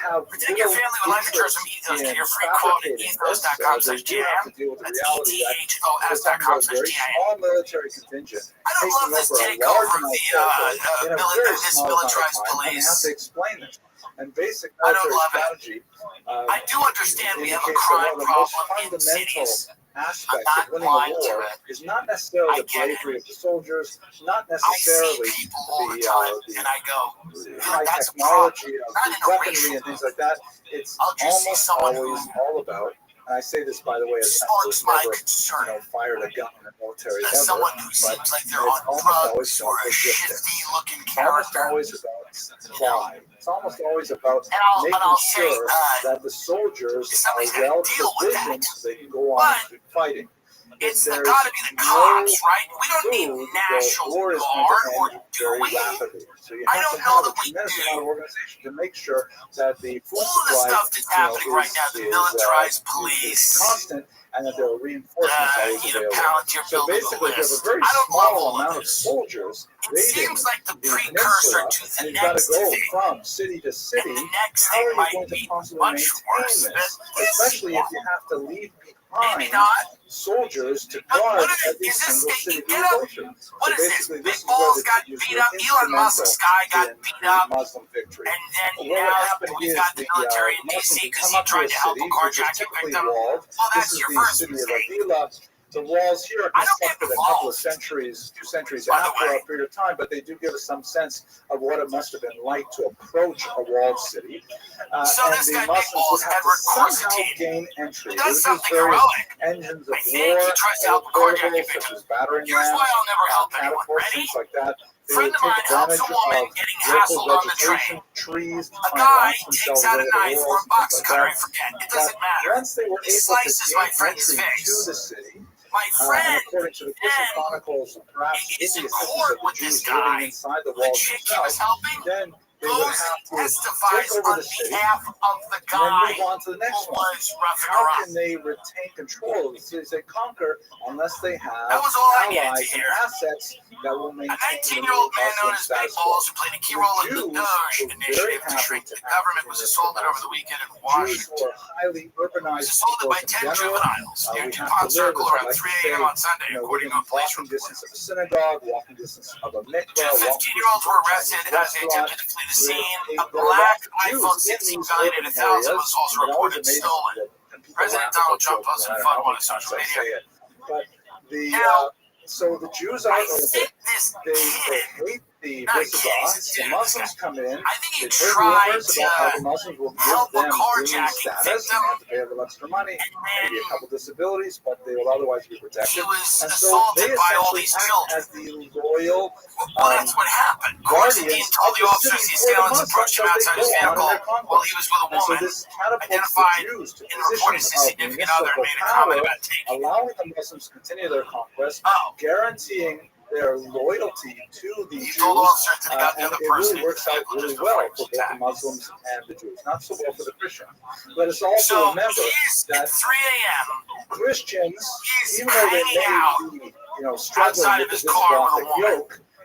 have Protect your little family with life insurance from interest Ethos. in Get your free quote at fabricating this. They do ethos.com/GIM. have to deal with the That's reality that we're talking about a very ethos.com/GIM. small military contingent I don't taking love this over a takeover large of amount the of territory in a very this small amount of militarized time, and they have police. to explain this. And basic I don't military love it. strategy I do understand we have a indicates that crime one of the most problem in fundamental cities. aspects of winning a blind to war it. is not necessarily the bravery of the soldiers, not necessarily the high technology of the weaponry and things like that. It's almost always all about, and I say this by the way as someone who's never fired a gun in the military ever, Someone who but seems like they're it's on almost always drugs or about a logistics. shifty-looking It's almost character. always about supply. It's almost always about making sure that the soldiers are well provisioned so they can go on and keep fighting. It's got to be the cops, right? We don't need National Guard or do we? Rapidly. So you have to have a tremendous amount of organization to make sure that the food All the supply stuff that's happening right now, the militarized police, is constant, and that there are reinforcements always available. So basically, if you have a very I don't small love amount of soldiers it seems like the precursor to the and you've got to next go thing. from city to city, And the next how thing are you might going to be possibly much maintain worse. this? But Especially if you have to leave maybe behind not. soldiers to guard every Is this single city get you up? go through. What So is this? basically, Big this is where Balls the got Jews beat were up. Elon Musk's guy got in beat the up. Muslim victory. And then What would now happen we've is got the the military in Muslims D.C. would because come he up to tried a to help a city, which is carjacking typically victim. walled. Well, This that's is your the first city of mistake. Avila. The walls here are I don't get constructed a couple of involved. centuries, 2 centuries By the after way. a period of time, but they do give us some sense of what it must have been like to approach a walled city. So And this the guy, Big Muslims Balls, would have to Edward somehow Corsentine, gain entry. he They does would use something various heroic. engines of I think war, he tries to help a carjacking portables such victim. as battering Here's why rams, I'll never help anyone. catapults, Ready? things like that. They Friend would of take mine helps advantage a woman of getting local hassled on the vegetation, train. trees, to A try and guy launch takes themselves out a over the knife or walls, a box things like cutter. I that. forget. It But doesn't matter. once they were He able to slices my gain friend's entry face. to the city, My and friend according to the Christian then Chronicles, perhaps with is the in assistance court of the with this Jews living guy. inside the The walls chick he was themselves, helping then they would goes have and to testifies take over on the city behalf of the and then guy move on to the next who one. was roughing her How up. can they retain control of the cities they conquer unless they have That was all I needed to allies and hear. assets that will A maintain the 19-year-old man known Muslim as Big status quo? Balls who played a key role in the Jews Doge were very initiative to happy shrink to the act government in was this assaulted over the capacity. weekend in Jews Washington. who are highly It was urbanized assaulted by peoples in 10 general. juveniles near We have DuPont to live, Circle as I around like to 3 say, a.m. on Sunday, according within to a police walking report. distance of a synagogue, walking distance of a mikveh, Two walking 15-year-olds distance were of a arrested Chinese as they restaurant. attempted to flee the scene. A There are black lots of iPhone Jews in 16 these valued at urban $1,000 areas. was also It always reported amazes me stolen. that people President laugh at Donald the Trump joke, no posted matter fun how on many his times social I say media. it. But the Now, so the Jews are I urban. think this They kid, hate the not a kid, Visigoths. he's a The dude, this guy. Muslims come in. I think he They've heard tried rumors about how the to Muslims will help give a them green carjacking status and victim, they have to pay a little extra money, and maybe a then couple disabilities, but they will otherwise be he protected. was And so assaulted they by all essentially these act children. as the loyal Well, that's what happened. Corsentine guardians told of the the officers city the for the assailants approached him Muslims as outside they his go on in vehicle their while he conquest. was with a And so woman, this catapults the identified Jews to in reported positions of significant other, and municipal made a comment power, about taking. allowing the Muslims to continue their conquest, Oh, guaranteeing their loyalty to the he Jews, told officers to take out the and other it person really in works the out vehicle really just well before for he was both the attacked. Muslims and the Jews. Not so well for the Christians. Let us also So remember he's at that 3 a.m. Christians, He's even though they hanging may out be, struggling outside with of his the car with a Visigothic woman. yoke,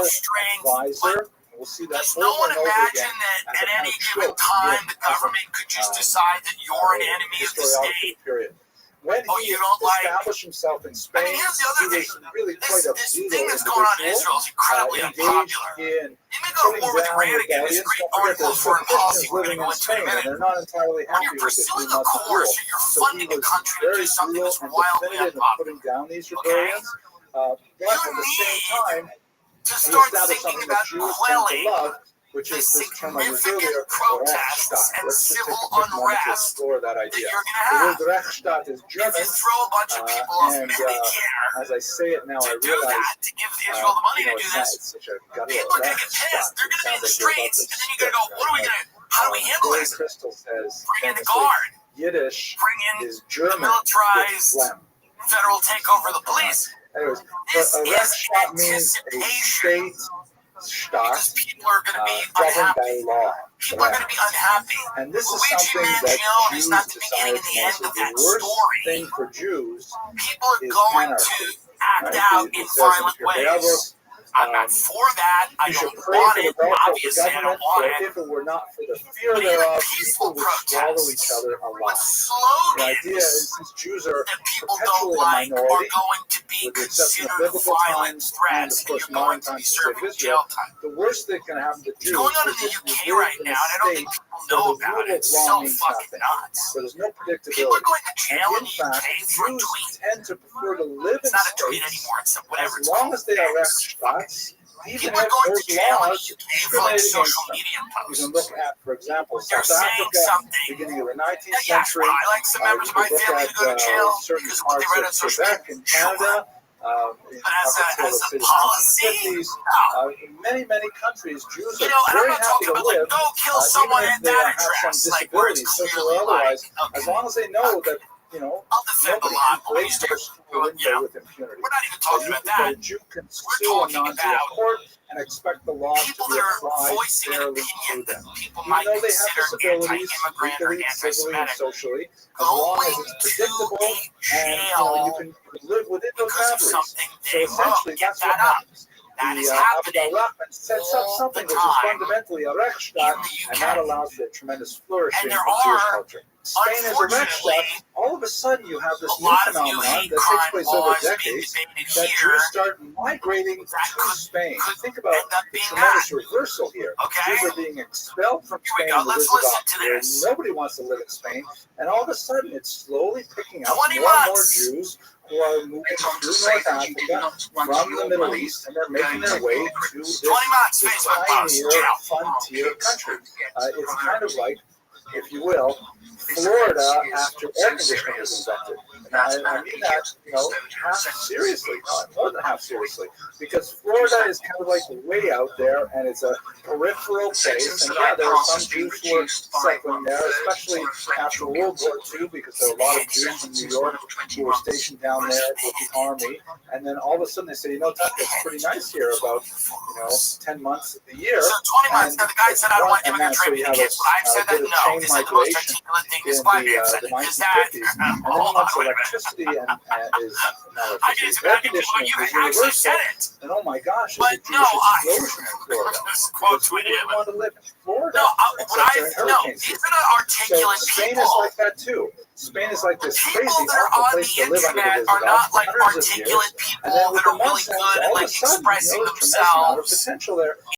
of strength, but does no one imagine that at any given time the government could just decide that you're an enemy of the state? when he established himself in Spain, he was really quite a brutal thing that's going on in Israel is incredibly unpopular. in You may go to war with Iran again. There's great articles for policy we're going to go into in a minute. They're not entirely When you're pursuing a course or you're funding a country to do something that's wildly unpopular, down these okay? but at the same time, to start thinking about quelling which the is this term I used significant earlier, protests and civil unrest that you're going to have. The word Rechtsstaat is German, if you throw a bunch of people off Medicare as I say it now, I to do realize that, to give Israel the money to do this, people people are going to get pissed. They're going to be in the streets, and then you're going to go, what are we going to, how do we handle this? Crystal says, bring in the guard. Yiddish bring in is German, militarized federal takeover of the police. Anyways, this a is Rechtsstaat means a anticipation. Because people are going to be unhappy. People are going to be unhappy. And this is Luigi something that Mangione is Jews not the beginning and the end of that story. thing for Jews people are going to act out in violent ways. I'm not for that. I don't want it. Obviously, I don't want it. If it were not for the fear thereof, people would swallow each other alive. The idea is these Jews are that people don't like are going to be considered violent threats, and you're going to be serving jail time. The worst thing can happen to Jews. It's going on in the UK right now, and I don't think people know about it. It's so fucking nuts. So there's no predictability. People are going to jail in the UK for a Jews tweet. tend to prefer to live It's in not a tweet states anymore. It's whatever. as long as they are Rechtsstaats. Even People are if going those to jail in the laws UK for like social media you posts. can look at, for example, They're South saying Africa, something. beginning of the 19th Yes, century. I like some members of my family to go to jail certain because of what they parts read on of social Quebec media. and Canada. But as a policy, no. In many countries, Jews You are know, and I'm very not happy talking to about live, like go kill someone even at if they that have some address, like where it's disabilities, social clearly or otherwise, like, as long as they know that, you know, I'll defend the law. But when you start, with impunity. we're not even talking about that. A Jew can We're sue a talking non-Jew about court and expect the law to people be that are applied voicing an fairly opinion to that them. people Even might though they have consider disabilities, anti-immigrant or legally, civilly, and anti-Semitic, socially, as long as going it's to predictable a and jail you can live within those because of boundaries. something So they essentially, wrote. Get that's what that up. happens. That is Abdel happening Rahman sets up all something the which is time fundamentally a in Rechtsstaat, the and that UK. allows for a tremendous flourishing And there of Jewish are, culture. Spain is a unfortunately, Rechtsstaat. All of a sudden, you have this a new lot of new phenomenon hate that takes crime place over laws being decades debated that here Jews start migrating that to Spain. Think about end up the being tremendous that. reversal here. Okay? Jews are being expelled from Here we Spain. go. Let's listen to where this. nobody wants to live in Spain, and all of a sudden, it's slowly picking up 20 more and more months. Jews who are moving It's on to through say North that you did Africa not want from the your Middle money East, and they're making going their to way corporate. to this 20 months, Facebook post, tinier jail. frontier country. It's kind of like, if you will, This Florida offence is after so air conditioning was serious invented. And that I an mean that, you know, half seriously, more than half seriously, because Florida is kind of like way out there, and it's a peripheral place. And yeah, there are some Jews who are settling there, especially after World War II, because there are a lot of Jews from New York who were stationed down there with the army. And then all of a sudden they say, you know, it's pretty nice here, about 10 months of the year. So 20 months. Now, the guy said, I don't want immigrants raping the kids, but I've said that no. This is the most articulate thing this black man said. Is that, hold on, wait a minute. Electricity and is not I mean, it's bad people, you actually said it. And oh my gosh, But it's a no, explosion in Florida. this quote Who tweeted would want to live in Florida? No, these are not articulate so Spain people. is like that too. Spain is like this People crazy that are awful on place the to live under internet the are not like hundreds of years. articulate people And then with that are the really Muslims, good at all of like a sudden, expressing there's a tremendous amount of themselves potential there.